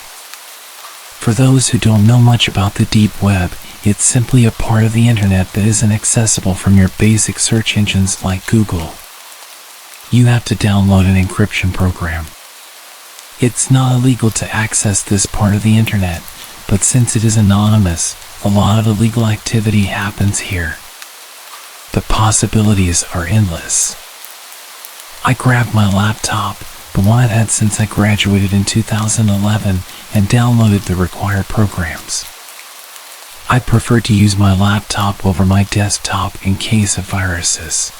For those who don't know much about the deep web, it's simply a part of the internet that isn't accessible from your basic search engines like Google. You have to download an encryption program. It's not illegal to access this part of the internet, but since it is anonymous, a lot of illegal activity happens here. The possibilities are endless. I grabbed my laptop, the one I'd had since I graduated in 2011, and downloaded the required programs. I prefer to use my laptop over my desktop in case of viruses.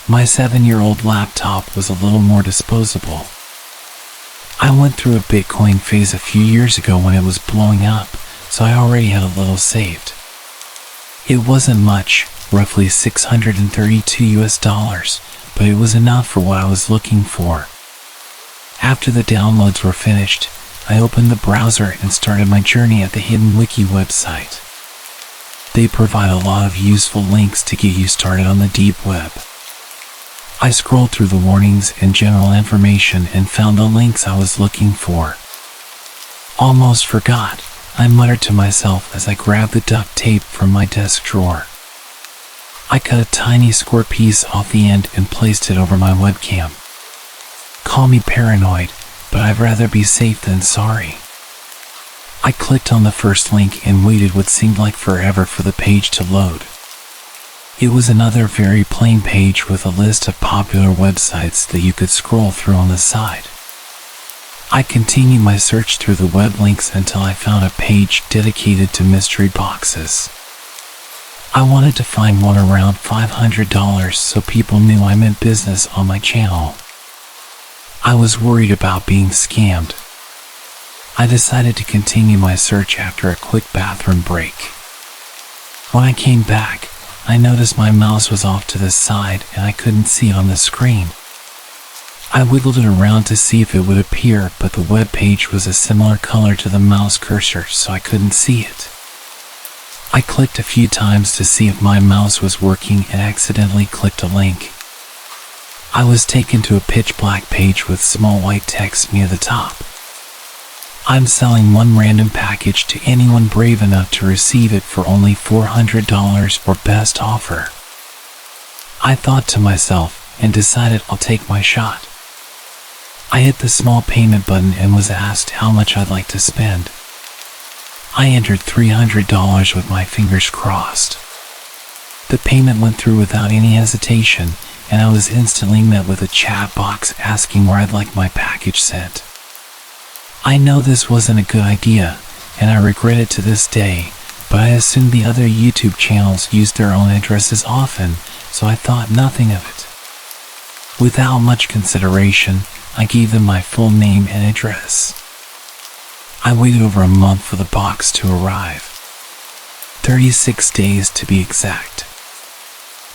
My 7-year-old laptop was a little more disposable. I went through a Bitcoin phase a few years ago when it was blowing up, so I already had a little saved. It wasn't much, roughly $632, but it was enough for what I was looking for. After the downloads were finished, I opened the browser and started my journey at the Hidden Wiki website. They provide a lot of useful links to get you started on the deep web. I scrolled through the warnings and general information and found the links I was looking for. Almost forgot, I muttered to myself as I grabbed the duct tape from my desk drawer. I cut a tiny square piece off the end and placed it over my webcam. Call me paranoid, but I'd rather be safe than sorry. I clicked on the first link and waited what seemed like forever for the page to load. It was another very plain page with a list of popular websites that you could scroll through on the side. I continued my search through the web links until I found a page dedicated to mystery boxes. I wanted to find one around $500 so people knew I meant business on my channel. I was worried about being scammed. I decided to continue my search after a quick bathroom break. When I came back, I noticed my mouse was off to the side and I couldn't see it on the screen. I wiggled it around to see if it would appear, but the web page was a similar color to the mouse cursor, so I couldn't see it. I clicked a few times to see if my mouse was working and accidentally clicked a link. I was taken to a pitch black page with small white text near the top. I'm selling one random package to anyone brave enough to receive it for only $400 or best offer. I thought to myself and decided I'll take my shot. I hit the small payment button and was asked how much I'd like to spend. I entered $300 with my fingers crossed. The payment went through without any hesitation, and I was instantly met with a chat box asking where I'd like my package sent. I know this wasn't a good idea, and I regret it to this day, but I assumed the other YouTube channels used their own addresses often, so I thought nothing of it. Without much consideration, I gave them my full name and address. I waited over a month for the box to arrive. 36 days to be exact.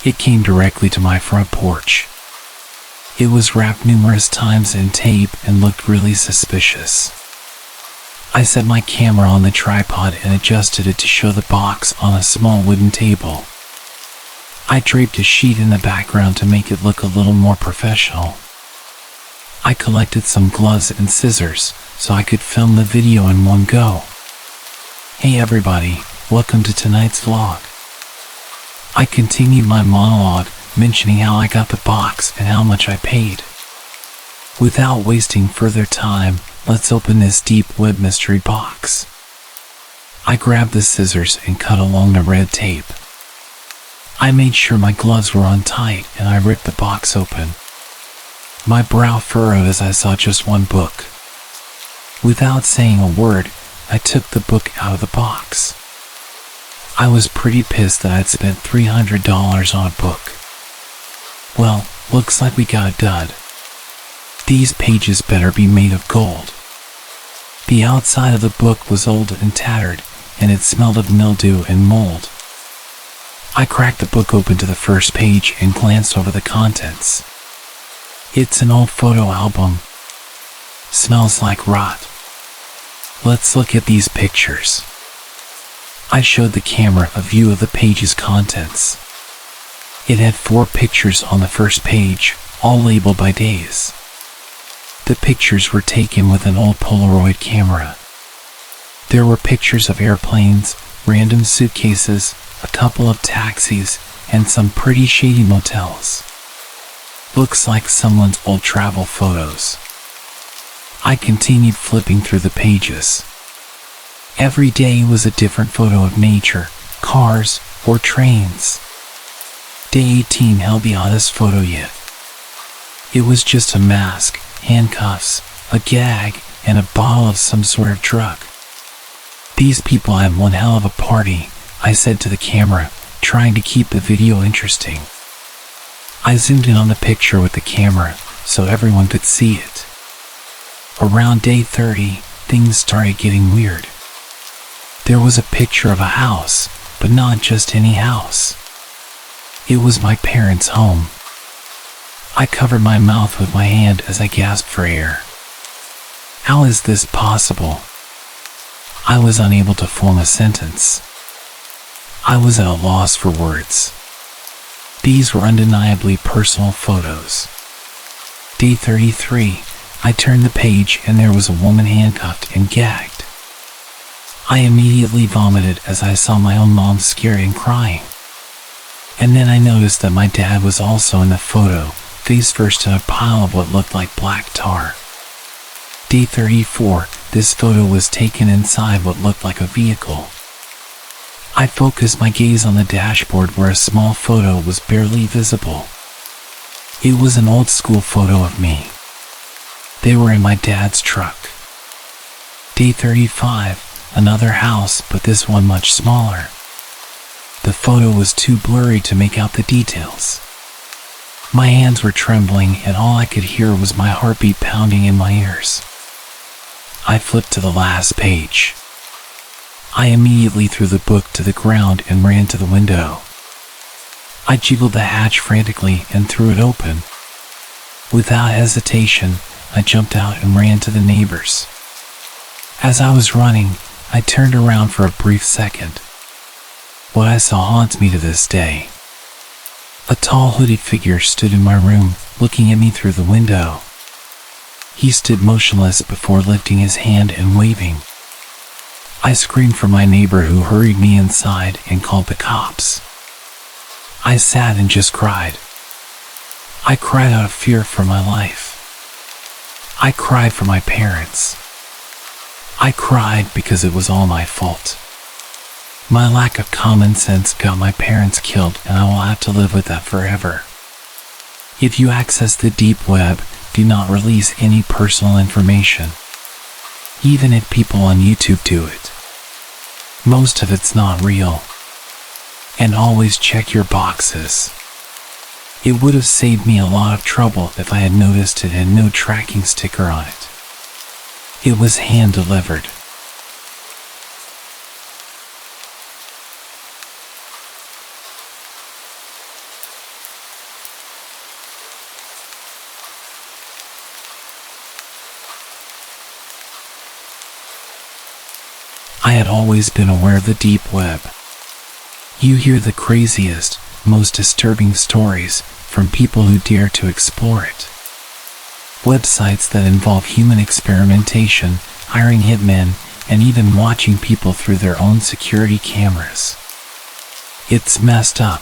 It came directly to my front porch. It was wrapped numerous times in tape and looked really suspicious. I set my camera on the tripod and adjusted it to show the box on a small wooden table. I draped a sheet in the background to make it look a little more professional. I collected some gloves and scissors so I could film the video in one go. Hey everybody, welcome to tonight's vlog. I continued my monologue, mentioning how I got the box and how much I paid. Without wasting further time, let's open this deep web mystery box. I grabbed the scissors and cut along the red tape. I made sure my gloves were on tight and I ripped the box open. My brow furrowed as I saw just one book. Without saying a word, I took the book out of the box. I was pretty pissed that I'd spent $300 on a book. Well, looks like we got a dud. These pages better be made of gold. The outside of the book was old and tattered, and it smelled of mildew and mold. I cracked the book open to the first page and glanced over the contents. It's an old photo album. Smells like rot. Let's look at these pictures. I showed the camera a view of the page's contents. It had 4 pictures on the first page, all labeled by days. The pictures were taken with an old Polaroid camera. There were pictures of airplanes, random suitcases, a couple of taxis, and some pretty shady motels. Looks like someone's old travel photos. I continued flipping through the pages. Every day was a different photo of nature, cars, or trains. Day 18 held the oddest photo yet. It was just a mask, handcuffs, a gag, and a bottle of some sort of drug. "These people had one hell of a party," I said to the camera, trying to keep the video interesting. I zoomed in on the picture with the camera so everyone could see it. Around day 30, things started getting weird. There was a picture of a house, but not just any house. It was my parents' home. I covered my mouth with my hand as I gasped for air. How is this possible? I was unable to form a sentence. I was at a loss for words. These were undeniably personal photos. Day 33, I turned the page and there was a woman handcuffed and gagged. I immediately vomited as I saw my own mom scared and crying. And then I noticed that my dad was also in the photo, face first in a pile of what looked like black tar. Day 34, this photo was taken inside what looked like a vehicle. I focused my gaze on the dashboard where a small photo was barely visible. It was an old school photo of me. They were in my dad's truck. Day 35, another house, but this one much smaller. The photo was too blurry to make out the details. My hands were trembling and all I could hear was my heartbeat pounding in my ears. I flipped to the last page. I immediately threw the book to the ground and ran to the window. I jiggled the hatch frantically and threw it open. Without hesitation, I jumped out and ran to the neighbors. As I was running, I turned around for a brief second. What I saw haunts me to this day. A tall hooded figure stood in my room, looking at me through the window. He stood motionless before lifting his hand and waving. I screamed for my neighbor, who hurried me inside and called the cops. I sat and just cried. I cried out of fear for my life. I cried for my parents. I cried because it was all my fault. My lack of common sense got my parents killed, and I will have to live with that forever. If you access the deep web, do not release any personal information. Even if people on YouTube do it. Most of it's not real. And always check your boxes. It would have saved me a lot of trouble if I had noticed it had no tracking sticker on it. It was hand delivered. I had always been aware of the deep web. You hear the craziest, most disturbing stories from people who dare to explore it. Websites that involve human experimentation, hiring hitmen, and even watching people through their own security cameras. It's messed up.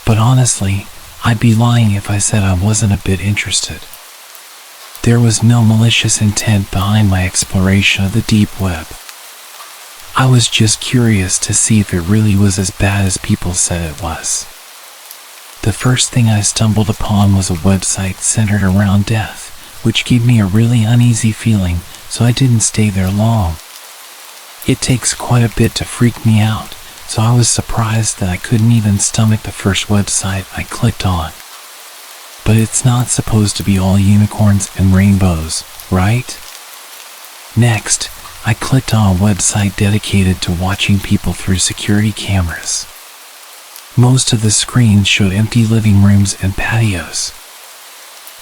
But honestly, I'd be lying if I said I wasn't a bit interested. There was no malicious intent behind my exploration of the deep web. I was just curious to see if it really was as bad as people said it was. The first thing I stumbled upon was a website centered around death, which gave me a really uneasy feeling, so I didn't stay there long. It takes quite a bit to freak me out, so I was surprised that I couldn't even stomach the first website I clicked on. But it's not supposed to be all unicorns and rainbows, right? Next, I clicked on a website dedicated to watching people through security cameras. Most of the screens showed empty living rooms and patios.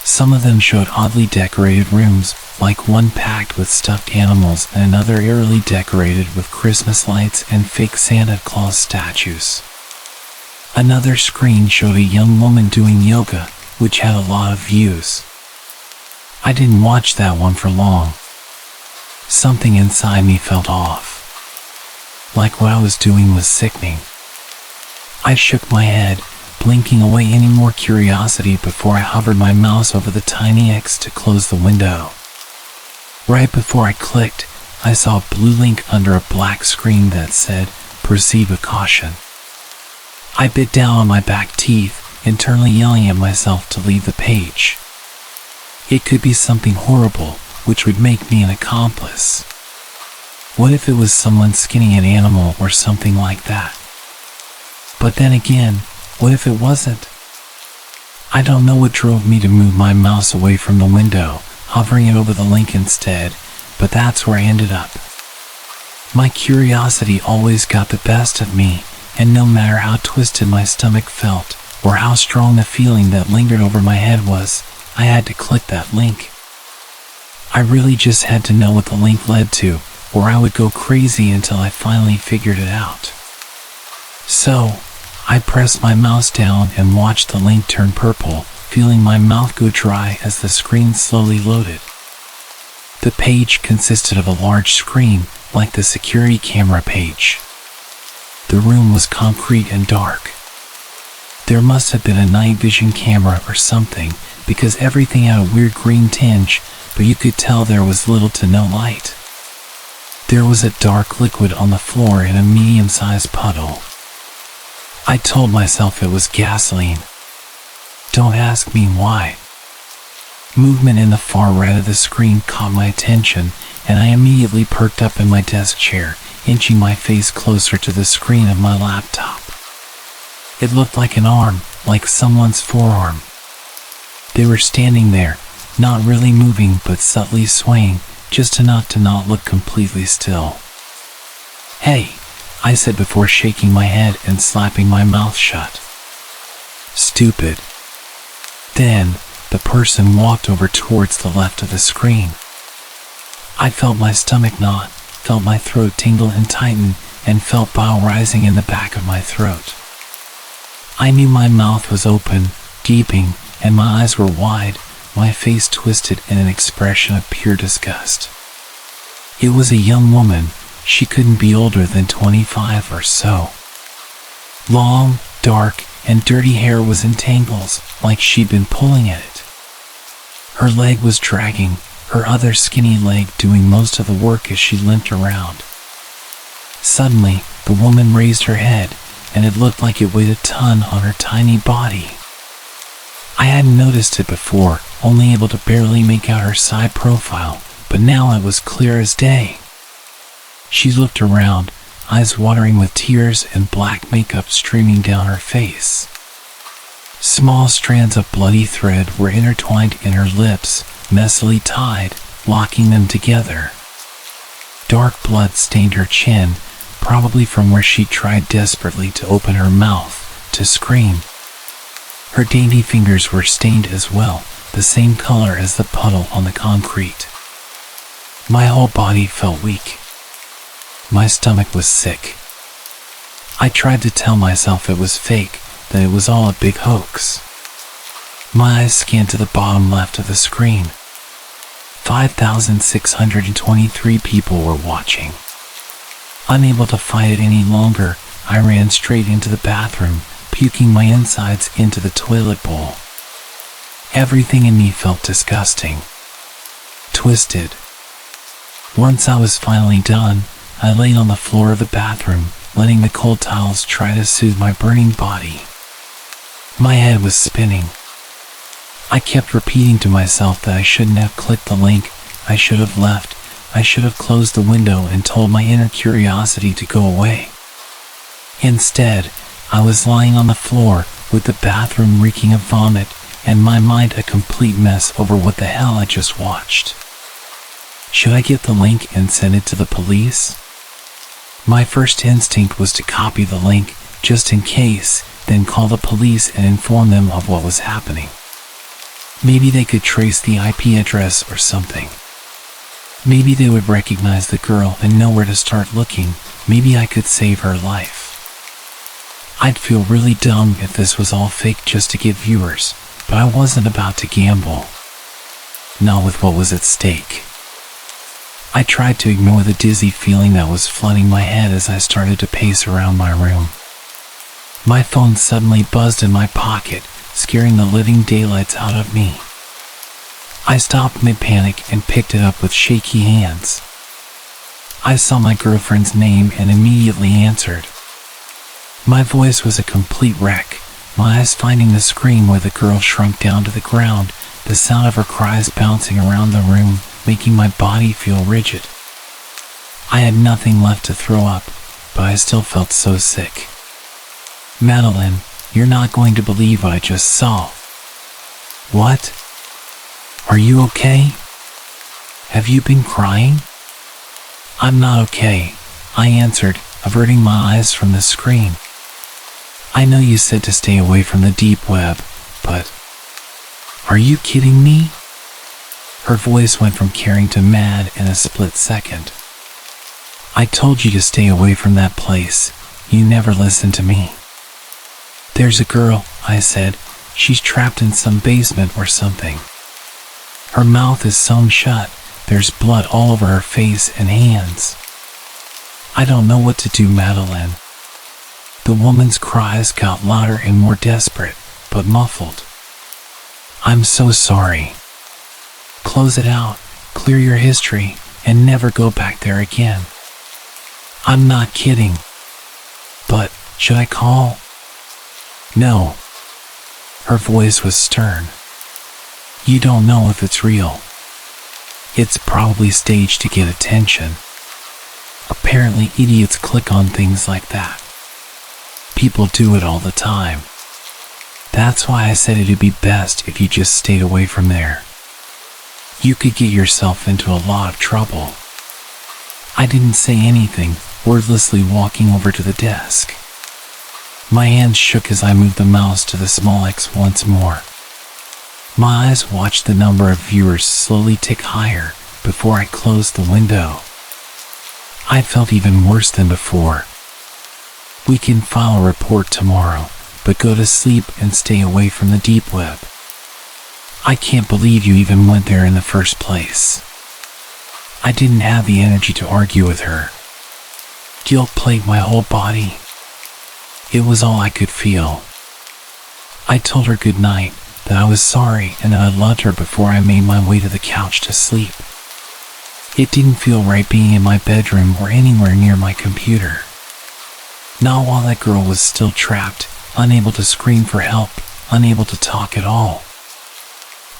Some of them showed oddly decorated rooms, like one packed with stuffed animals and another eerily decorated with Christmas lights and fake Santa Claus statues. Another screen showed a young woman doing yoga, which had a lot of views. I didn't watch that one for long. Something inside me felt off. Like what I was doing was sickening. I shook my head, blinking away any more curiosity before I hovered my mouse over the tiny X to close the window. Right before I clicked, I saw a blue link under a black screen that said, "Proceed with caution." I bit down on my back teeth, internally yelling at myself to leave the page. It could be something horrible, which would make me an accomplice. What if it was someone skinning an animal or something like that? But then again, what if it wasn't? I don't know what drove me to move my mouse away from the window, hovering it over the link instead, but that's where I ended up. My curiosity always got the best of me, and no matter how twisted my stomach felt, or how strong the feeling that lingered over my head was, I had to click that link. I really just had to know what the link led to, or I would go crazy until I finally figured it out. So, I pressed my mouse down and watched the link turn purple, feeling my mouth go dry as the screen slowly loaded. The page consisted of a large screen, like the security camera page. The room was concrete and dark. There must have been a night vision camera or something, because everything had a weird green tinge, but you could tell there was little to no light. There was a dark liquid on the floor in a medium-sized puddle. I told myself it was gasoline. Don't ask me why. Movement in the far right of the screen caught my attention, and I immediately perked up in my desk chair, inching my face closer to the screen of my laptop. It looked like an arm, like someone's forearm. They were standing there, not really moving but subtly swaying, just enough to not look completely still. "Hey," I said before shaking my head and slapping my mouth shut. "Stupid." Then, the person walked over towards the left of the screen. I felt my stomach knot, felt my throat tingle and tighten, and felt bile rising in the back of my throat. I knew my mouth was open, gaping, and my eyes were wide, my face twisted in an expression of pure disgust. It was a young woman. She couldn't be older than 25 or so. Long, dark, and dirty hair was in tangles, like she'd been pulling at it. Her leg was dragging, her other skinny leg doing most of the work as she limped around. Suddenly, the woman raised her head, and it looked like it weighed a ton on her tiny body. I hadn't noticed it before, only able to barely make out her side profile, but now it was clear as day. She looked around, eyes watering with tears and black makeup streaming down her face. Small strands of bloody thread were intertwined in her lips, messily tied, locking them together. Dark blood stained her chin, probably from where she tried desperately to open her mouth, to scream. Her dainty fingers were stained as well, the same color as the puddle on the concrete. My whole body felt weak. My stomach was sick. I tried to tell myself it was fake, that it was all a big hoax. My eyes scanned to the bottom left of the screen. 5,623 people were watching. Unable to fight it any longer, I ran straight into the bathroom, puking my insides into the toilet bowl. Everything in me felt disgusting. Twisted. Once I was finally done, I laid on the floor of the bathroom, letting the cold towels try to soothe my burning body. My head was spinning. I kept repeating to myself that I shouldn't have clicked the link, I should have left, I should have closed the window and told my inner curiosity to go away. Instead, I was lying on the floor, with the bathroom reeking of vomit, and my mind a complete mess over what the hell I just watched. Should I get the link and send it to the police? My first instinct was to copy the link, just in case, then call the police and inform them of what was happening. Maybe they could trace the IP address or something. Maybe they would recognize the girl and know where to start looking. Maybe I could save her life. I'd feel really dumb if this was all fake just to get viewers, but I wasn't about to gamble. Not with what was at stake. I tried to ignore the dizzy feeling that was flooding my head as I started to pace around my room. My phone suddenly buzzed in my pocket, scaring the living daylights out of me. I stopped mid-panic and picked it up with shaky hands. I saw my girlfriend's name and immediately answered. My voice was a complete wreck, my eyes finding the screen where the girl shrunk down to the ground, the sound of her cries bouncing around the room, making my body feel rigid. I had nothing left to throw up, but I still felt so sick. Madeline, you're not going to believe what I just saw. What? Are you okay? Have you been crying? I'm not okay, I answered, averting my eyes from the screen. I know you said to stay away from the deep web, but... Are you kidding me? Her voice went from caring to mad in a split second. I told you to stay away from that place. You never listened to me. There's a girl, I said. She's trapped in some basement or something. Her mouth is sewn shut. There's blood all over her face and hands. I don't know what to do, Madeline. The woman's cries got louder and more desperate, but muffled. I'm so sorry. Close it out, clear your history, and never go back there again. I'm not kidding. But, should I call? No. Her voice was stern. You don't know if it's real. It's probably staged to get attention. Apparently idiots click on things like that. People do it all the time. That's why I said it'd be best if you just stayed away from there. You could get yourself into a lot of trouble. I didn't say anything, wordlessly walking over to the desk. My hands shook as I moved the mouse to the small X once more. My eyes watched the number of viewers slowly tick higher before I closed the window. I felt even worse than before. We can file a report tomorrow, but go to sleep and stay away from the deep web. I can't believe you even went there in the first place. I didn't have the energy to argue with her. Guilt plagued my whole body. It was all I could feel. I told her good night, that I was sorry and that I loved her before I made my way to the couch to sleep. It didn't feel right being in my bedroom or anywhere near my computer. Not while that girl was still trapped, unable to scream for help, unable to talk at all.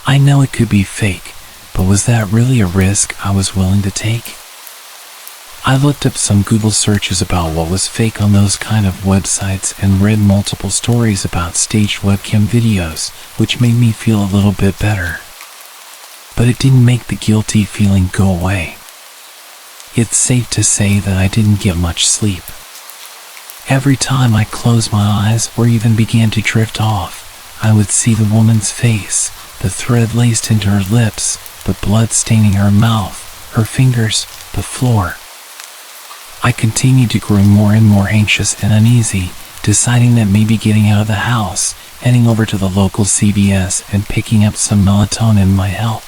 I know it could be fake, but was that really a risk I was willing to take? I looked up some Google searches about what was fake on those kind of websites and read multiple stories about staged webcam videos, which made me feel a little bit better. But it didn't make the guilty feeling go away. It's safe to say that I didn't get much sleep. Every time I closed my eyes or even began to drift off, I would see the woman's face, the thread laced into her lips, the blood staining her mouth, her fingers, the floor. I continued to grow more and more anxious and uneasy, deciding that maybe getting out of the house, heading over to the local CVS and picking up some melatonin might help.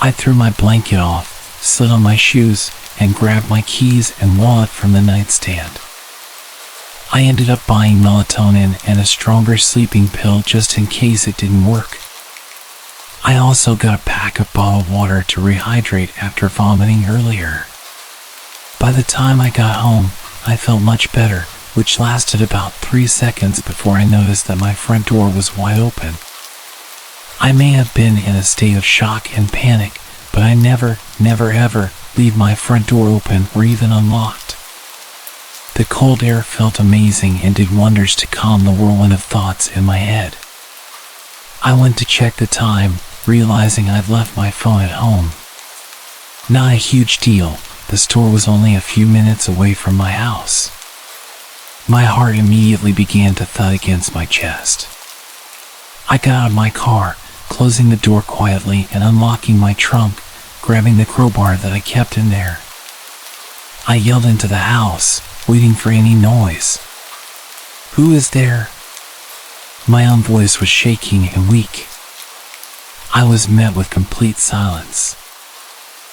I threw my blanket off, slid on my shoes, and grabbed my keys and wallet from the nightstand. I ended up buying melatonin and a stronger sleeping pill just in case it didn't work. I also got a pack of bottled water to rehydrate after vomiting earlier. By the time I got home, I felt much better, which lasted about 3 seconds before I noticed that my front door was wide open. I may have been in a state of shock and panic, but I never ever leave my front door open or even unlocked. The cold air felt amazing and did wonders to calm the whirlwind of thoughts in my head. I went to check the time, realizing I'd left my phone at home. Not a huge deal. The store was only a few minutes away from my house. My heart immediately began to thud against my chest. I got out of my car, closing the door quietly and unlocking my trunk, grabbing the crowbar that I kept in there. I yelled into the house, waiting for any noise. Who is there? My own voice was shaking and weak. I was met with complete silence.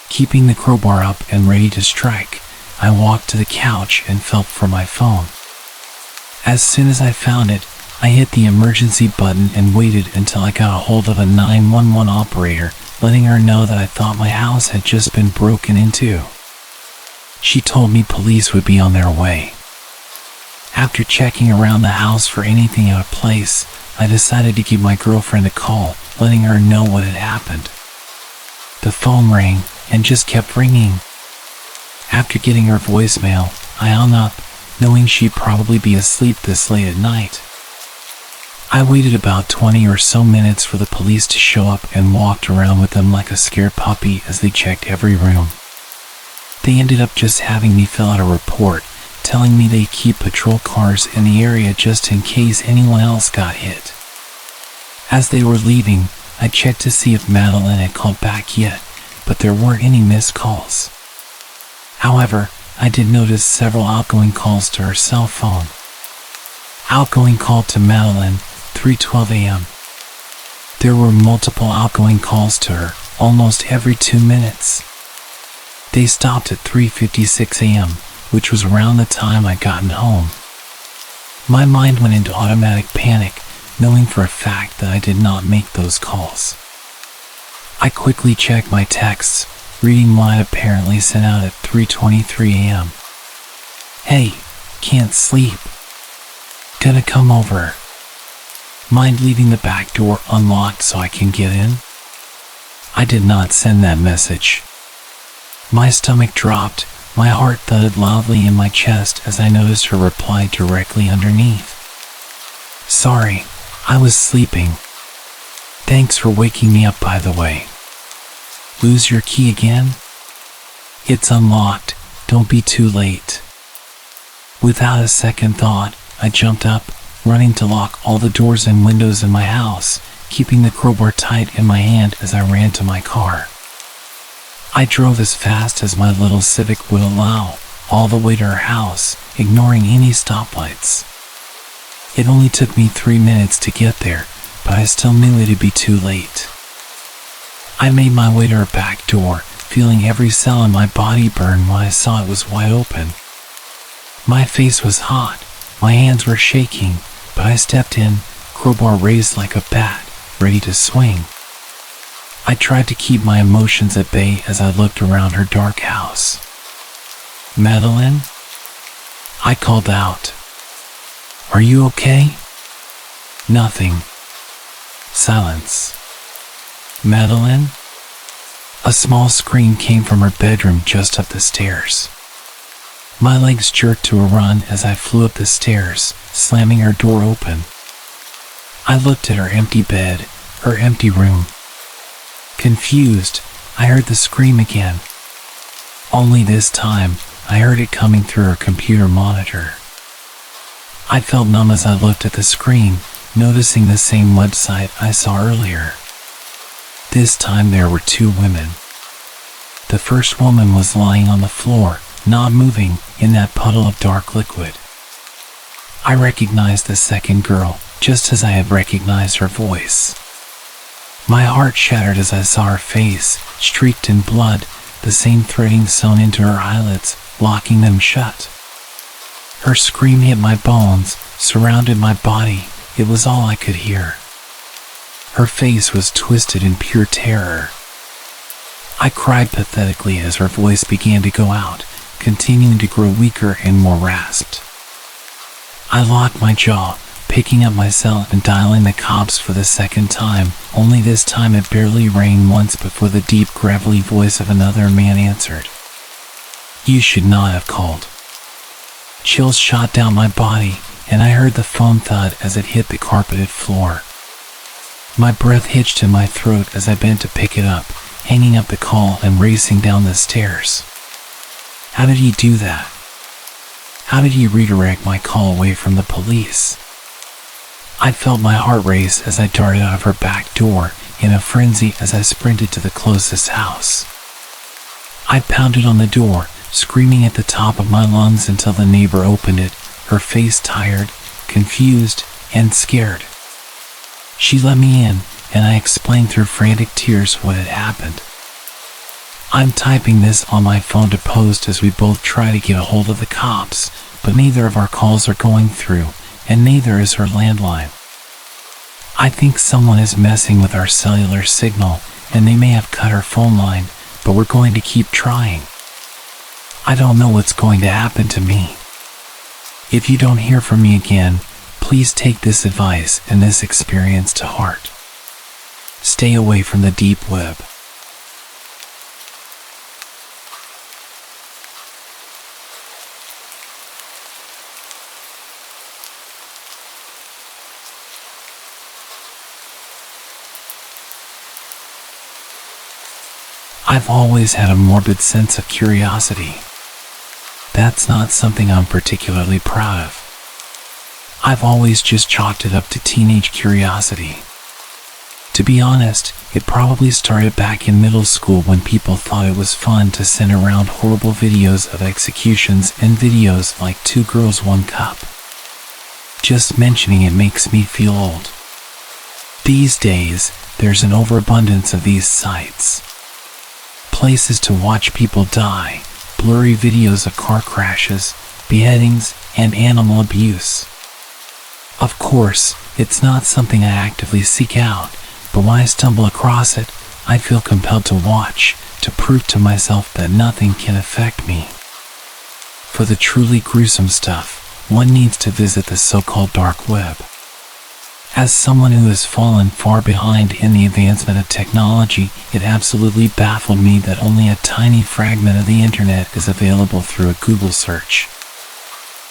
Keeping the crowbar up and ready to strike, I walked to the couch and felt for my phone. As soon as I found it, I hit the emergency button and waited until I got a hold of a 911 operator, letting her know that I thought my house had just been broken into. She told me police would be on their way. After checking around the house for anything out of place, I decided to give my girlfriend a call, letting her know what had happened. The phone rang and just kept ringing. After getting her voicemail, I hung up, knowing she'd probably be asleep this late at night. I waited about 20 or so minutes for the police to show up and walked around with them like a scared puppy as they checked every room. They ended up just having me fill out a report, telling me they'd keep patrol cars in the area just in case anyone else got hit. As they were leaving, I checked to see if Madeline had called back yet, but there weren't any missed calls. However, I did notice several outgoing calls to her cell phone. Outgoing call to Madeline, 3:12 a.m. There were multiple outgoing calls to her, almost every 2 minutes. They stopped at 3:56 a.m., which was around the time I'd gotten home. My mind went into automatic panic, knowing for a fact that I did not make those calls. I quickly checked my texts, reading what I'd apparently sent out at 3:23 a.m. Hey, can't sleep. Gonna come over. Mind leaving the back door unlocked so I can get in? I did not send that message. My stomach dropped, my heart thudded loudly in my chest as I noticed her reply directly underneath. Sorry, I was sleeping. Thanks for waking me up, by the way. Lose your key again? It's unlocked, don't be too late. Without a second thought, I jumped up, running to lock all the doors and windows in my house, keeping the crowbar tight in my hand as I ran to my car. I drove as fast as my little Civic would allow, all the way to her house, ignoring any stoplights. It only took me 3 minutes to get there, but I still knew it'd be too late. I made my way to her back door, feeling every cell in my body burn when I saw it was wide open. My face was hot, my hands were shaking, but I stepped in, crowbar raised like a bat, ready to swing. I tried to keep my emotions at bay as I looked around her dark house. Madeline? I called out. Are you okay? Nothing. Silence. Madeline? A small scream came from her bedroom just up the stairs. My legs jerked to a run as I flew up the stairs, slamming her door open. I looked at her empty bed, her empty room. Confused, I heard the scream again. Only this time, I heard it coming through her computer monitor. I felt numb as I looked at the screen, noticing the same website I saw earlier. This time there were 2 women. The first woman was lying on the floor, not moving, in that puddle of dark liquid. I recognized the second girl, just as I had recognized her voice. My heart shattered as I saw her face, streaked in blood, the same threading sewn into her eyelids, locking them shut. Her scream hit my bones, surrounded my body. It was all I could hear. Her face was twisted in pure terror. I cried pathetically as her voice began to go out, continuing to grow weaker and more rasped. I locked my jaw, picking up my cell and dialing the cops for the second time, only this time it barely rang once before the deep, gravelly voice of another man answered. You should not have called. Chills shot down my body, and I heard the phone thud as it hit the carpeted floor. My breath hitched in my throat as I bent to pick it up, hanging up the call and racing down the stairs. How did he do that? How did he redirect my call away from the police? I felt my heart race as I darted out of her back door, in a frenzy as I sprinted to the closest house. I pounded on the door, screaming at the top of my lungs until the neighbor opened it, her face tired, confused, and scared. She let me in, and I explained through frantic tears what had happened. I'm typing this on my phone to post as we both try to get a hold of the cops, but neither of our calls are going through, and neither is her landline. I think someone is messing with our cellular signal, and they may have cut our phone line, but we're going to keep trying. I don't know what's going to happen to me. If you don't hear from me again, please take this advice and this experience to heart. Stay away from the deep web. I've always had a morbid sense of curiosity. That's not something I'm particularly proud of. I've always just chalked it up to teenage curiosity. To be honest, it probably started back in middle school when people thought it was fun to send around horrible videos of executions and videos like 2 Girls 1 Cup. Just mentioning it makes me feel old. These days, there's an overabundance of these sites. Places to watch people die, blurry videos of car crashes, beheadings, and animal abuse. Of course, it's not something I actively seek out, but when I stumble across it, I feel compelled to watch, to prove to myself that nothing can affect me. For the truly gruesome stuff, one needs to visit the so-called dark web. As someone who has fallen far behind in the advancement of technology, it absolutely baffled me that only a tiny fragment of the internet is available through a Google search.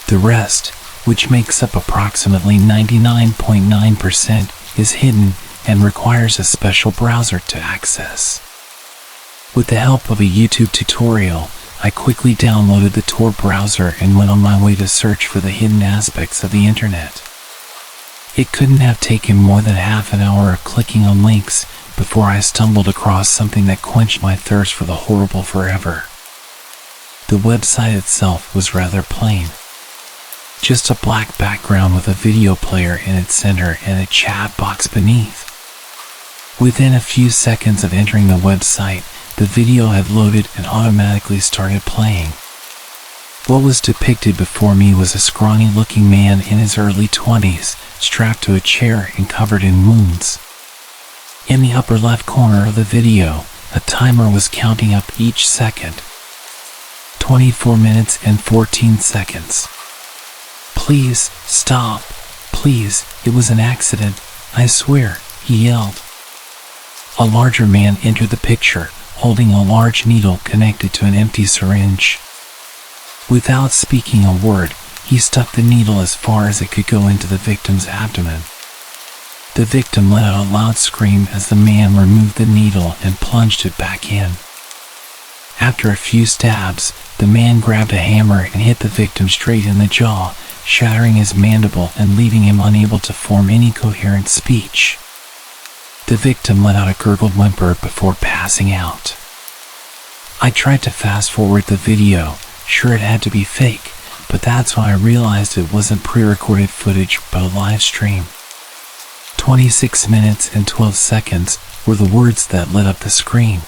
The rest, which makes up approximately 99.9%, is hidden and requires a special browser to access. With the help of a YouTube tutorial, I quickly downloaded the Tor browser and went on my way to search for the hidden aspects of the internet. It couldn't have taken more than half an hour of clicking on links before I stumbled across something that quenched my thirst for the horrible forever. The website itself was rather plain. Just a black background with a video player in its center and a chat box beneath. Within a few seconds of entering the website, the video had loaded and automatically started playing. What was depicted before me was a scrawny-looking man in his early 20s, strapped to a chair and covered in wounds. In the upper left corner of the video, a timer was counting up each second. 24 minutes and 14 seconds. "Please, stop. Please, it was an accident, I swear," he yelled. A larger man entered the picture, holding a large needle connected to an empty syringe. Without speaking a word, he stuck the needle as far as it could go into the victim's abdomen. The victim let out a loud scream as the man removed the needle and plunged it back in. After a few stabs, the man grabbed a hammer and hit the victim straight in the jaw, shattering his mandible and leaving him unable to form any coherent speech. The victim let out a gurgled whimper before passing out. I tried to fast forward the video, sure it had to be fake, but that's when I realized it wasn't pre-recorded footage but a live stream. 26 minutes and 12 seconds were the words that lit up the screen.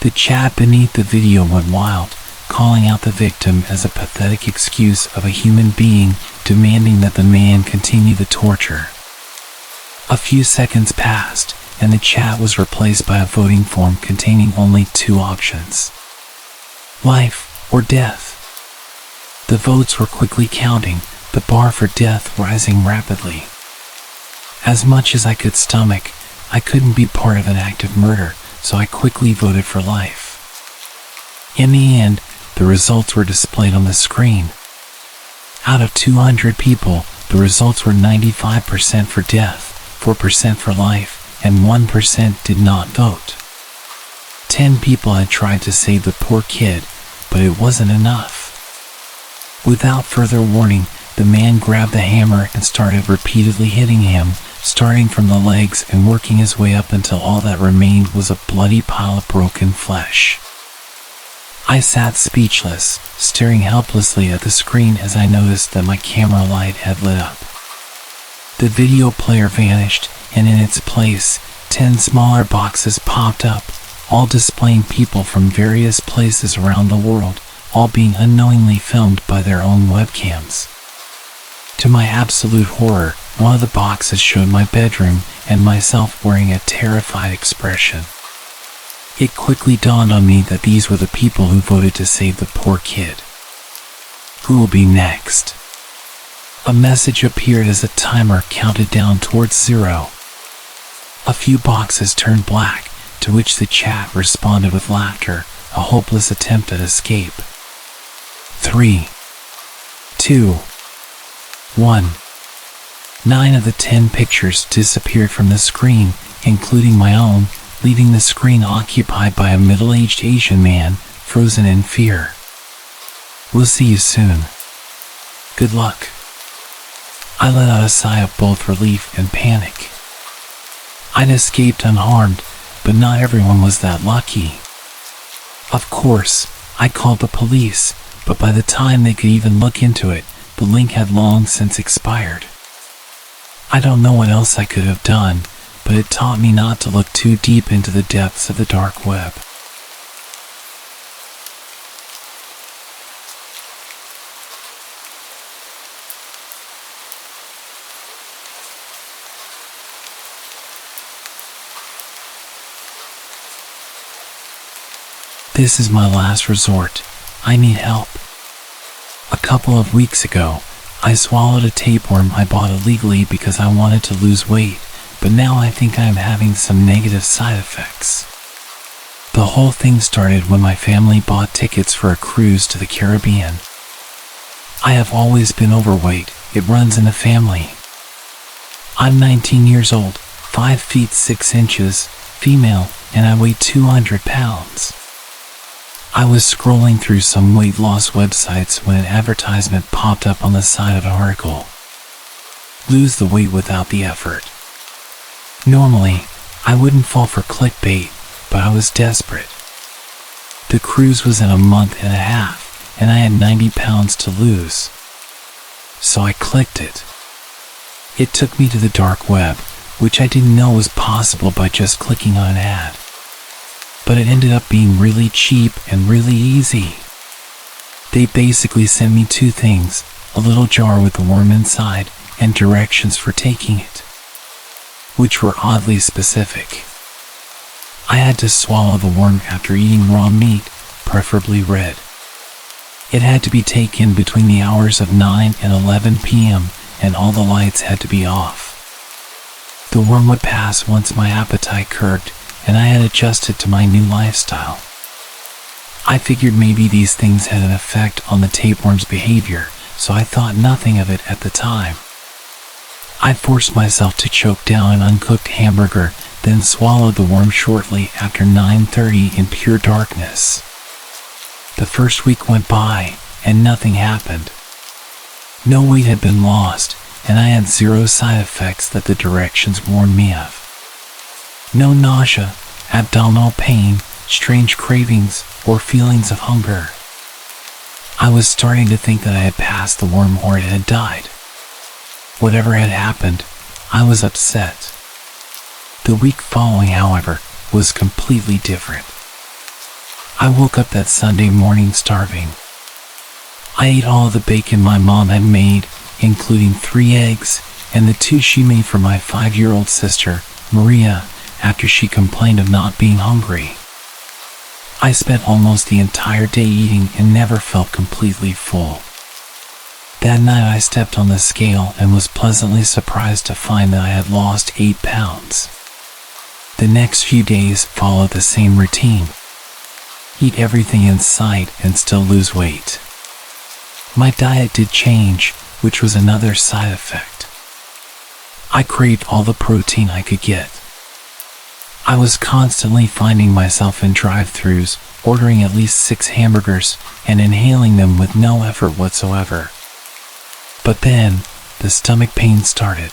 The chat beneath the video went wild, calling out the victim as a pathetic excuse of a human being, demanding that the man continue the torture. A few seconds passed, and the chat was replaced by a voting form containing only 2 options: life or death. The votes were quickly counting, the bar for death rising rapidly. As much as I could stomach, I couldn't be part of an act of murder, so I quickly voted for life. In the end, the results were displayed on the screen. Out of 200 people, the results were 95% for death, 4% for life, and 1% did not vote. 10 people had tried to save the poor kid, but it wasn't enough. Without further warning, the man grabbed the hammer and started repeatedly hitting him, starting from the legs and working his way up until all that remained was a bloody pile of broken flesh. I sat speechless, staring helplessly at the screen as I noticed that my camera light had lit up. The video player vanished, and in its place, 10 smaller boxes popped up, all displaying people from various places around the world, all being unknowingly filmed by their own webcams. To my absolute horror, one of the boxes showed my bedroom and myself wearing a terrified expression. It quickly dawned on me that these were the people who voted to save the poor kid. Who will be next? A message appeared as a timer counted down towards 0. A few boxes turned black, to which the chat responded with laughter, a hopeless attempt at escape. 3, 2, 1. 9 of the 10 pictures disappeared from the screen, including my own, leaving the screen occupied by a middle-aged Asian man, frozen in fear. We'll see you soon. Good luck. I let out a sigh of both relief and panic. I'd escaped unharmed, but not everyone was that lucky. Of course, I called the police, but by the time they could even look into it, the link had long since expired. I don't know what else I could have done, but it taught me not to look too deep into the depths of the dark web. This is my last resort. I need help. A couple of weeks ago, I swallowed a tapeworm I bought illegally because I wanted to lose weight, but now I think I am having some negative side effects. The whole thing started when my family bought tickets for a cruise to the Caribbean. I have always been overweight. It runs in the family. I'm 19 years old, 5 feet 6 inches, female, and I weigh 200 pounds. I was scrolling through some weight loss websites when an advertisement popped up on the side of an article. Lose the weight without the effort. Normally, I wouldn't fall for clickbait, but I was desperate. The cruise was in a month and a half, and I had 90 pounds to lose. So I clicked it. It took me to the dark web, which I didn't know was possible by just clicking on an ad. But it ended up being really cheap and really easy. They basically sent me 2 things, a little jar with a worm inside and directions for taking it, which were oddly specific. I had to swallow the worm after eating raw meat, preferably red. It had to be taken between the hours of 9 and 11 p.m., and all the lights had to be off. The worm would pass once my appetite curbed, and I had adjusted to my new lifestyle. I figured maybe these things had an effect on the tapeworm's behavior, so I thought nothing of it at the time. I forced myself to choke down an uncooked hamburger, then swallowed the worm shortly after 9:30 in pure darkness. The first week went by, and nothing happened. No weight had been lost, and I had 0 side effects that the directions warned me of. No nausea, abdominal pain, strange cravings, or feelings of hunger. I was starting to think that I had passed the worm or it had died. Whatever had happened, I was upset. The week following, however, was completely different. I woke up that Sunday morning starving. I ate all the bacon my mom had made, including 3 eggs, and the 2 she made for my 5-year-old sister, Maria, after she complained of not being hungry. I spent almost the entire day eating and never felt completely full. That night I stepped on the scale and was pleasantly surprised to find that I had lost 8 pounds. The next few days followed the same routine. Eat everything in sight and still lose weight. My diet did change, which was another side effect. I craved all the protein I could get. I was constantly finding myself in drive-thrus, ordering at least 6 hamburgers and inhaling them with no effort whatsoever. But then, the stomach pain started.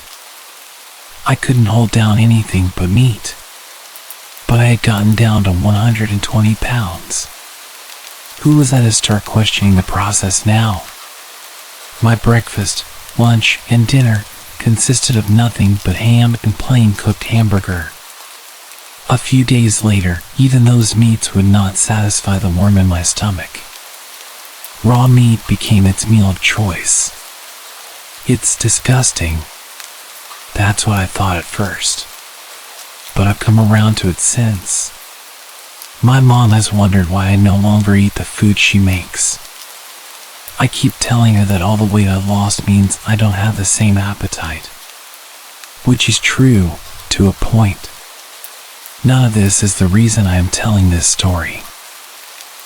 I couldn't hold down anything but meat. But I had gotten down to 120 pounds. Who was I to start questioning the process now? My breakfast, lunch, and dinner consisted of nothing but ham and plain cooked hamburger. A few days later, even those meats would not satisfy the worm in my stomach. Raw meat became its meal of choice. It's disgusting. That's what I thought at first. But I've come around to it since. My mom has wondered why I no longer eat the food she makes. I keep telling her that all the weight I lost means I don't have the same appetite. Which is true, to a point. None of this is the reason I am telling this story.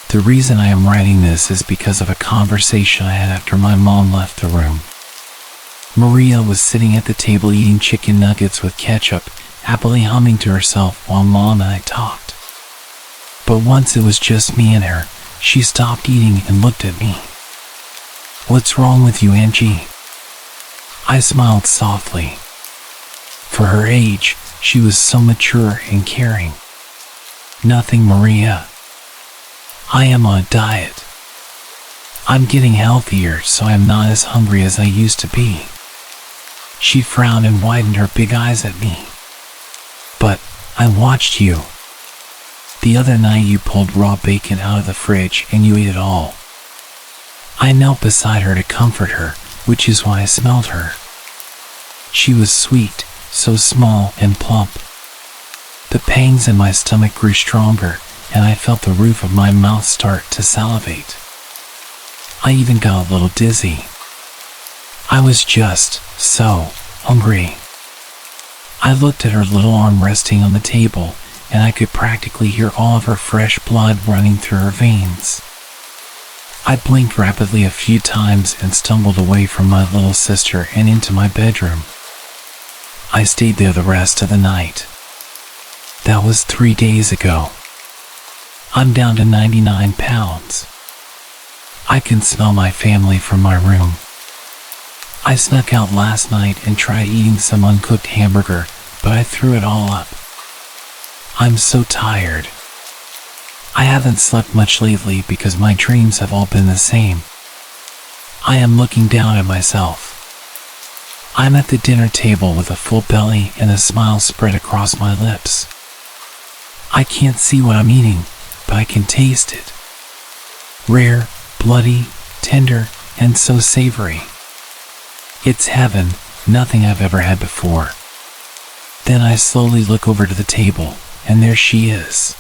The reason I am writing this is because of a conversation I had after my mom left the room. Maria was sitting at the table eating chicken nuggets with ketchup, happily humming to herself while Mom and I talked. But once it was just me and her, she stopped eating and looked at me. "What's wrong with you, Angie?" I smiled softly. For her age, she was so mature and caring. "Nothing, Maria. I am on a diet. I'm getting healthier, so I'm not as hungry as I used to be." She frowned and widened her big eyes at me. "But I watched you. The other night you pulled raw bacon out of the fridge and you ate it all." I knelt beside her to comfort her, which is why I smelled her. She was sweet, so small and plump. The pangs in my stomach grew stronger, and I felt the roof of my mouth start to salivate. I even got a little dizzy. I was just so hungry. I looked at her little arm resting on the table, and I could practically hear all of her fresh blood running through her veins. I blinked rapidly a few times and stumbled away from my little sister and into my bedroom. I stayed there the rest of the night. That was 3 days ago. I'm down to 99 pounds. I can smell my family from my room. I snuck out last night and tried eating some uncooked hamburger, but I threw it all up. I'm so tired. I haven't slept much lately because my dreams have all been the same. I am looking down at myself. I'm at the dinner table with a full belly and a smile spread across my lips. I can't see what I'm eating, but I can taste it. Rare, bloody, tender, and so savory. It's heaven, nothing I've ever had before. Then I slowly look over to the table, and there she is.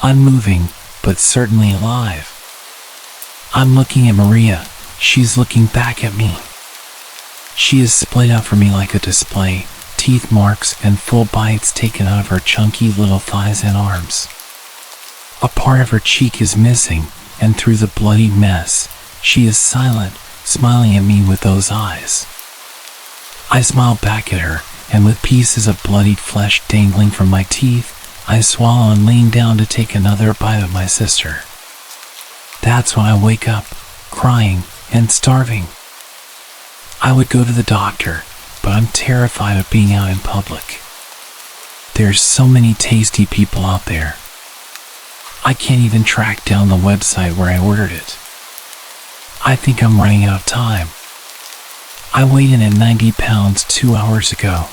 Unmoving, but certainly alive. I'm looking at Maria, she's looking back at me. She is splayed out for me like a display, teeth marks and full bites taken out of her chunky little thighs and arms. A part of her cheek is missing, and through the bloody mess, she is silent, smiling at me with those eyes. I smile back at her, and with pieces of bloodied flesh dangling from my teeth, I swallow and lean down to take another bite of my sister. That's when I wake up, crying and starving. I would go to the doctor, but I'm terrified of being out in public. There's so many tasty people out there. I can't even track down the website where I ordered it. I think I'm running out of time. I weighed in at 90 pounds 2 hours ago.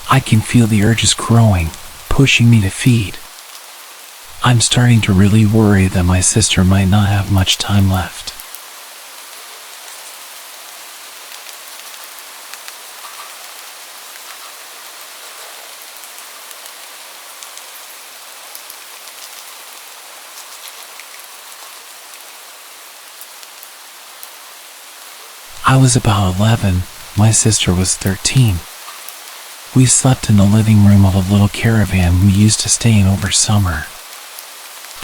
I can feel the urges growing, pushing me to feed. I'm starting to really worry that my sister might not have much time left. I was about 11, my sister was 13. We slept in the living room of a little caravan we used to stay in over summer.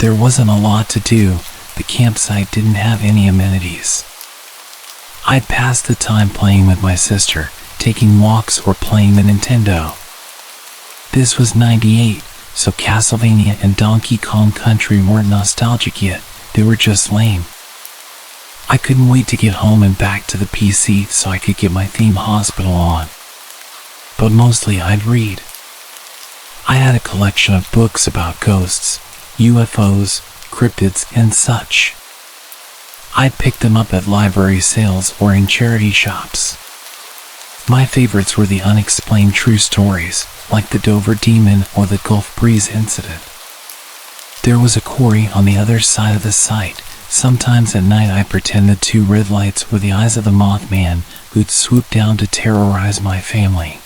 There wasn't a lot to do, the campsite didn't have any amenities. I'd pass the time playing with my sister, taking walks or playing the Nintendo. This was '98, so Castlevania and Donkey Kong Country weren't nostalgic yet, they were just lame. I couldn't wait to get home and back to the PC so I could get my theme hospital on. But mostly I'd read. I had a collection of books about ghosts, UFOs, cryptids, and such. I'd pick them up at library sales or in charity shops. My favorites were the unexplained true stories, like the Dover Demon or the Gulf Breeze incident. There was a quarry on the other side of the site. Sometimes at night I pretend the two red lights were the eyes of the Mothman who'd swoop down to terrorize my family.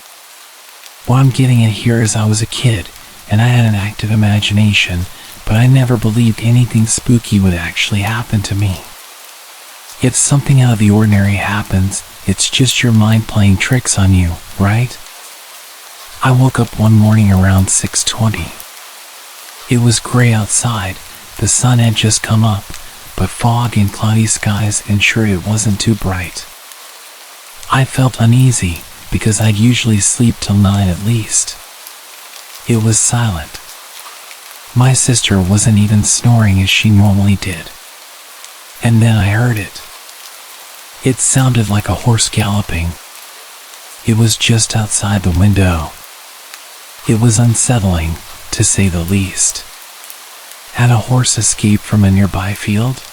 What I'm getting at here is I was a kid, and I had an active imagination, but I never believed anything spooky would actually happen to me. If something out of the ordinary happens, it's just your mind playing tricks on you, right? I woke up one morning around 6:20. It was gray outside, the sun had just come up, but fog and cloudy skies ensured it wasn't too bright. I felt uneasy, because I'd usually sleep till 9 at least. It was silent. My sister wasn't even snoring as she normally did. And then I heard it. It sounded like a horse galloping. It was just outside the window. It was unsettling, to say the least. Had a horse escaped from a nearby field?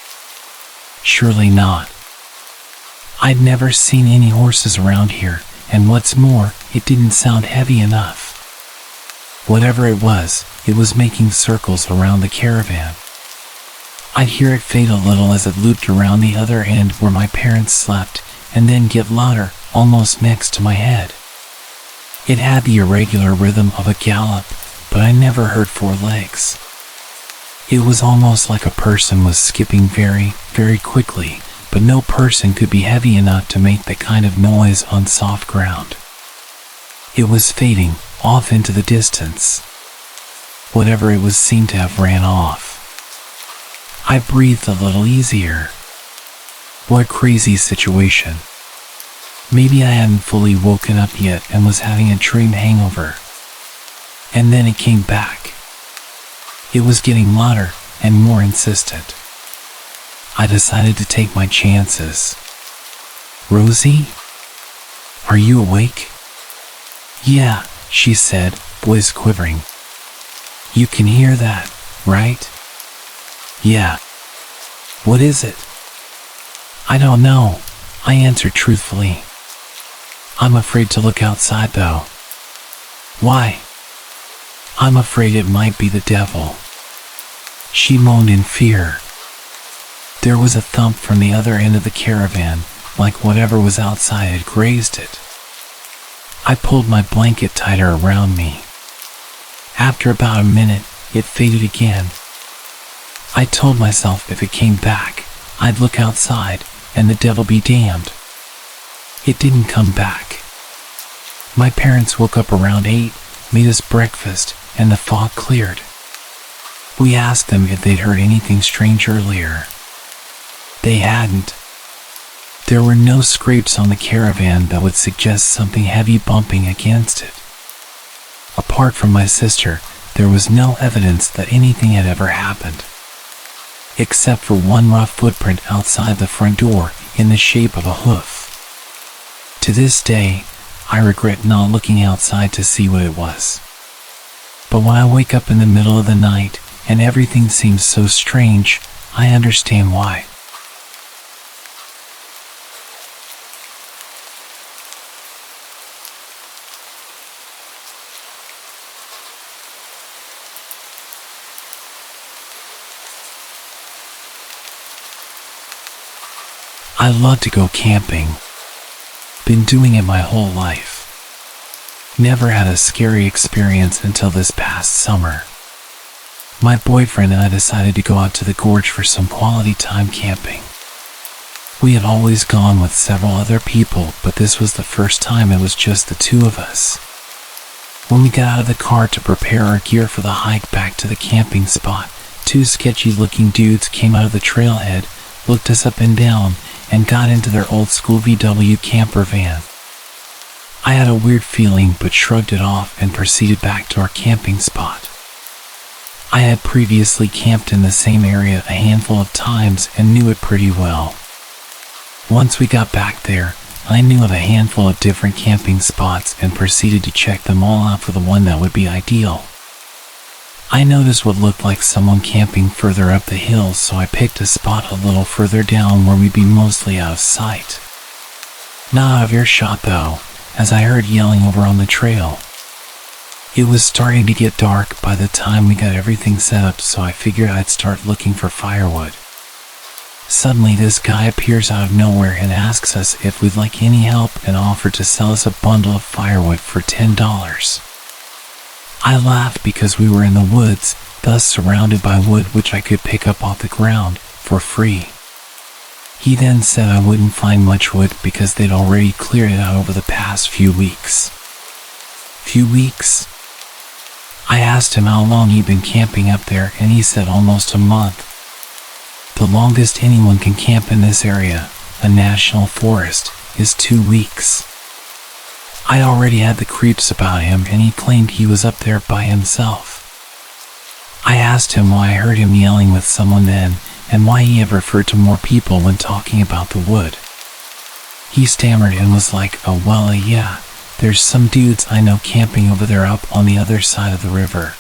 Surely not. I'd never seen any horses around here, and what's more, it didn't sound heavy enough. Whatever it was making circles around the caravan. I'd hear it fade a little as it looped around the other end where my parents slept, and then get louder, almost next to my head. It had the irregular rhythm of a gallop, but I never heard 4 legs. It was almost like a person was skipping very, very quickly, but no person could be heavy enough to make that kind of noise on soft ground. It was fading off into the distance. Whatever it was seemed to have ran off. I breathed a little easier. What a crazy situation. Maybe I hadn't fully woken up yet and was having a dream hangover. And then it came back. It was getting louder and more insistent. I decided to take my chances. "Rosie? Are you awake?" "Yeah," she said, voice quivering. "You can hear that, right?" "Yeah." "What is it?" "I don't know," I answered truthfully. "I'm afraid to look outside though." "Why?" "I'm afraid it might be the devil." She moaned in fear. There was a thump from the other end of the caravan, like whatever was outside had grazed it. I pulled my blanket tighter around me. After about a minute, it faded again. I told myself if it came back, I'd look outside, and the devil be damned. It didn't come back. My parents woke up around 8, made us breakfast, and the fog cleared. We asked them if they'd heard anything strange earlier. They hadn't. There were no scrapes on the caravan that would suggest something heavy bumping against it. Apart from my sister, there was no evidence that anything had ever happened, except for one rough footprint outside the front door in the shape of a hoof. To this day, I regret not looking outside to see what it was. But when I wake up in the middle of the night and everything seems so strange, I understand why. I love to go camping. Been doing it my whole life. Never had a scary experience until this past summer. My boyfriend and I decided to go out to the gorge for some quality time camping. We had always gone with several other people, but this was the first time it was just the two of us. When we got out of the car to prepare our gear for the hike back to the camping spot, 2 sketchy-looking dudes came out of the trailhead, looked us up and down, and got into their old-school VW camper van. I had a weird feeling but shrugged it off and proceeded back to our camping spot. I had previously camped in the same area a handful of times and knew it pretty well. Once we got back there, I knew of a handful of different camping spots and proceeded to check them all out for the one that would be ideal. I noticed what looked like someone camping further up the hill, so I picked a spot a little further down where we'd be mostly out of sight. Not out of earshot though, as I heard yelling over on the trail. It was starting to get dark by the time we got everything set up, so I figured I'd start looking for firewood. Suddenly this guy appears out of nowhere and asks us if we'd like any help and offered to sell us a bundle of firewood for $10. I laughed because we were in the woods, thus surrounded by wood which I could pick up off the ground for free. He then said I wouldn't find much wood because they'd already cleared it out over the past few weeks. Few weeks? I asked him how long he'd been camping up there, and he said almost a month. The longest anyone can camp in this area, a national forest, is 2 weeks. I already had the creeps about him, and he claimed he was up there by himself. I asked him why I heard him yelling with someone then, and why he ever referred to more people when talking about the wood. He stammered and was like, "Oh well, yeah, there's some dudes I know camping over there up on the other side of the river."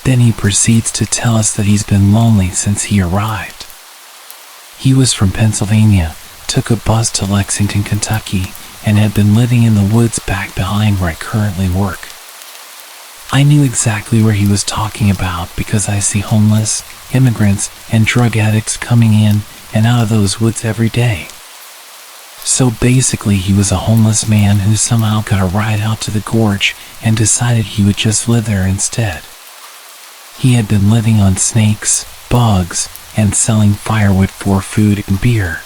Then he proceeds to tell us that he's been lonely since he arrived. He was from Pennsylvania, took a bus to Lexington, Kentucky, and had been living in the woods back behind where I currently work. I knew exactly where he was talking about because I see homeless, immigrants, and drug addicts coming in and out of those woods every day. So basically he was a homeless man who somehow got a ride out to the gorge and decided he would just live there instead. He had been living on snakes, bugs, and selling firewood for food and beer.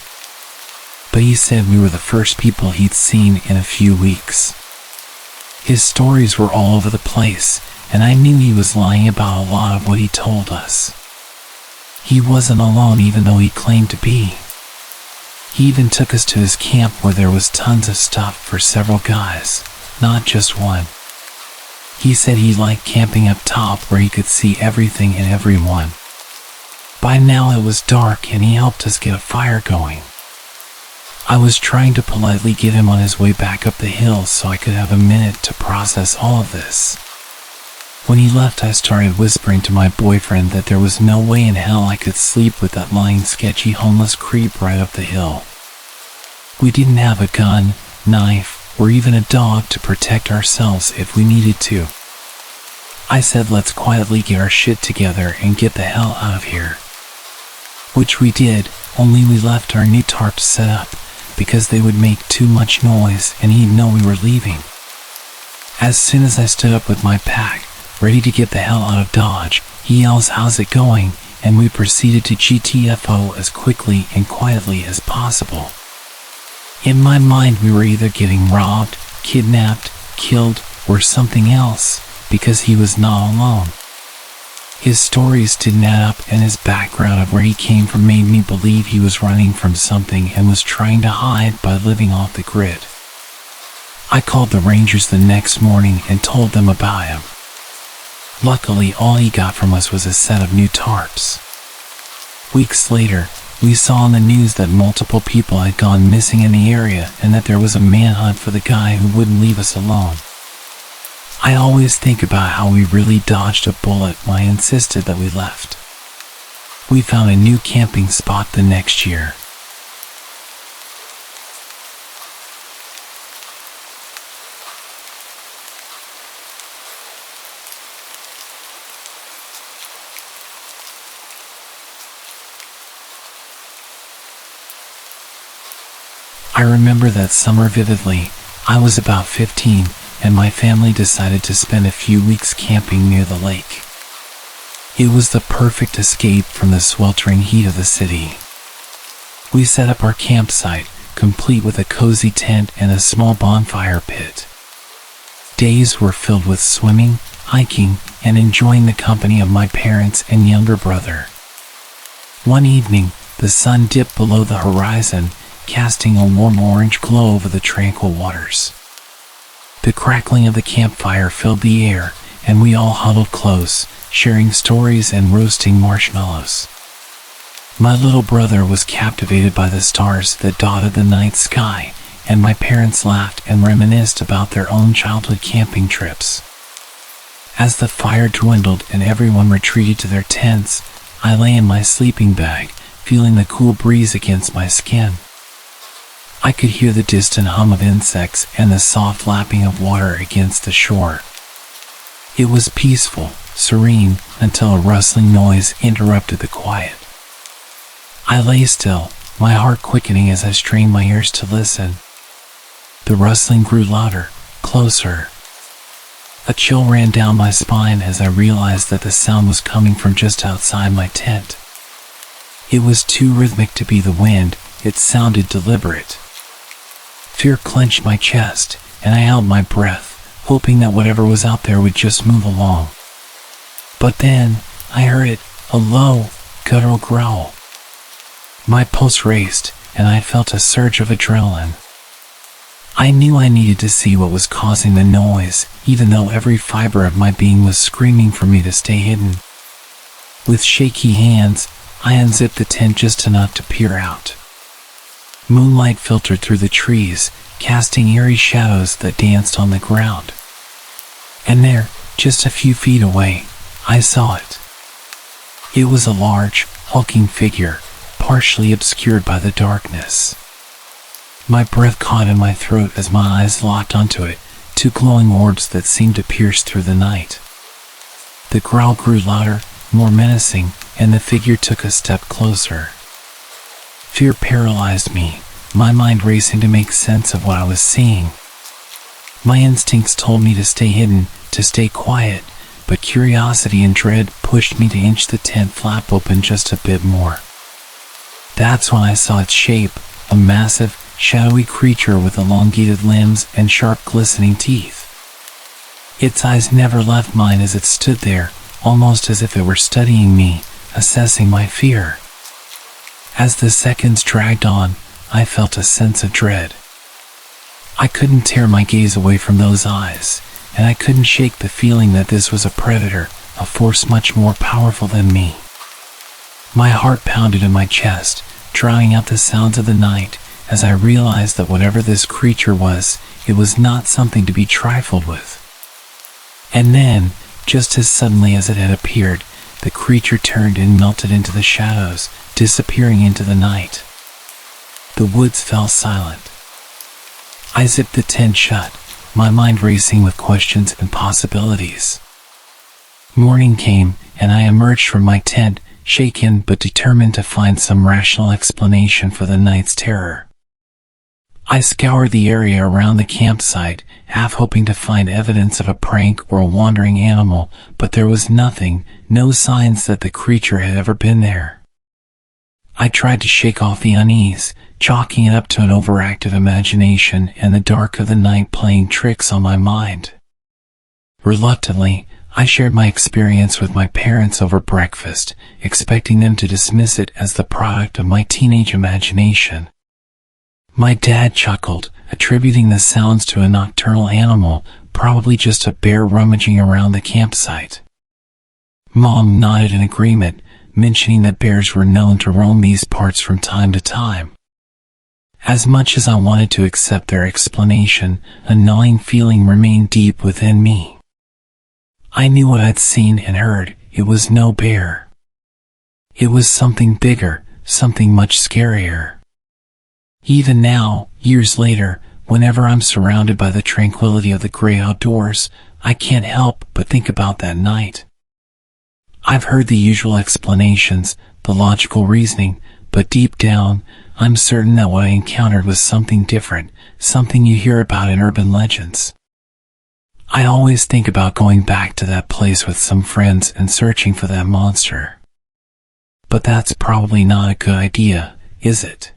But he said we were the first people he'd seen in a few weeks. His stories were all over the place, and I knew he was lying about a lot of what he told us. He wasn't alone even though he claimed to be. He even took us to his camp where there was tons of stuff for several guys, not just one. He said he liked camping up top where he could see everything and everyone. By now it was dark and he helped us get a fire going. I was trying to politely get him on his way back up the hill so I could have a minute to process all of this. When he left, I started whispering to my boyfriend that there was no way in hell I could sleep with that lying sketchy homeless creep right up the hill. We didn't have a gun, knife, or even a dog to protect ourselves if we needed to. I said let's quietly get our shit together and get the hell out of here. Which we did, only we left our new tarps set up because they would make too much noise and he'd know we were leaving. As soon as I stood up with my pack, ready to get the hell out of Dodge, he yells, "How's it going?" and we proceeded to GTFO as quickly and quietly as possible. In my mind, we were either getting robbed, kidnapped, killed, or something else, because he was not alone. His stories didn't add up, and his background of where he came from made me believe he was running from something and was trying to hide by living off the grid. I called the Rangers the next morning and told them about him. Luckily, all he got from us was a set of new tarps. Weeks later, we saw on the news that multiple people had gone missing in the area and that there was a manhunt for the guy who wouldn't leave us alone. I always think about how we really dodged a bullet when I insisted that we left. We found a new camping spot the next year. I remember that summer vividly. I was about 15, and my family decided to spend a few weeks camping near the lake. It was the perfect escape from the sweltering heat of the city. We set up our campsite, complete with a cozy tent and a small bonfire pit. Days were filled with swimming, hiking, and enjoying the company of my parents and younger brother. One evening, the sun dipped below the horizon, casting a warm orange glow over the tranquil waters. The crackling of the campfire filled the air, and we all huddled close, sharing stories and roasting marshmallows. My little brother was captivated by the stars that dotted the night sky, and my parents laughed and reminisced about their own childhood camping trips. As the fire dwindled and everyone retreated to their tents, I lay in my sleeping bag, feeling the cool breeze against my skin. I could hear the distant hum of insects and the soft lapping of water against the shore. It was peaceful, serene, until a rustling noise interrupted the quiet. I lay still, my heart quickening as I strained my ears to listen. The rustling grew louder, closer. A chill ran down my spine as I realized that the sound was coming from just outside my tent. It was too rhythmic to be the wind, it sounded deliberate. Fear clenched my chest, and I held my breath, hoping that whatever was out there would just move along. But then, I heard it, a low, guttural growl. My pulse raced, and I felt a surge of adrenaline. I knew I needed to see what was causing the noise, even though every fiber of my being was screaming for me to stay hidden. With shaky hands, I unzipped the tent just enough to peer out. Moonlight filtered through the trees, casting eerie shadows that danced on the ground. And there, just a few feet away, I saw it. It was a large, hulking figure, partially obscured by the darkness. My breath caught in my throat as my eyes locked onto it, two glowing orbs that seemed to pierce through the night. The growl grew louder, more menacing, and the figure took a step closer. Fear paralyzed me, my mind racing to make sense of what I was seeing. My instincts told me to stay hidden, to stay quiet, but curiosity and dread pushed me to inch the tent flap open just a bit more. That's when I saw its shape, a massive, shadowy creature with elongated limbs and sharp glistening teeth. Its eyes never left mine as it stood there, almost as if it were studying me, assessing my fear. As the seconds dragged on, I felt a sense of dread. I couldn't tear my gaze away from those eyes, and I couldn't shake the feeling that this was a predator, a force much more powerful than me. My heart pounded in my chest, drowning out the sounds of the night, as I realized that whatever this creature was, it was not something to be trifled with. And then, just as suddenly as it had appeared, the creature turned and melted into the shadows, disappearing into the night. The woods fell silent. I zipped the tent shut, my mind racing with questions and possibilities. Morning came, and I emerged from my tent, shaken but determined to find some rational explanation for the night's terror. I scoured the area around the campsite, half hoping to find evidence of a prank or a wandering animal, but there was nothing, no signs that the creature had ever been there. I tried to shake off the unease, chalking it up to an overactive imagination and the dark of the night playing tricks on my mind. Reluctantly, I shared my experience with my parents over breakfast, expecting them to dismiss it as the product of my teenage imagination. My dad chuckled, attributing the sounds to a nocturnal animal, probably just a bear rummaging around the campsite. Mom nodded in agreement, mentioning that bears were known to roam these parts from time to time. As much as I wanted to accept their explanation, a gnawing feeling remained deep within me. I knew what I'd seen and heard. It was no bear. It was something bigger, something much scarier. Even now, years later, whenever I'm surrounded by the tranquility of the gray outdoors, I can't help but think about that night. I've heard the usual explanations, the logical reasoning, but deep down, I'm certain that what I encountered was something different, something you hear about in urban legends. I always think about going back to that place with some friends and searching for that monster. But that's probably not a good idea, is it?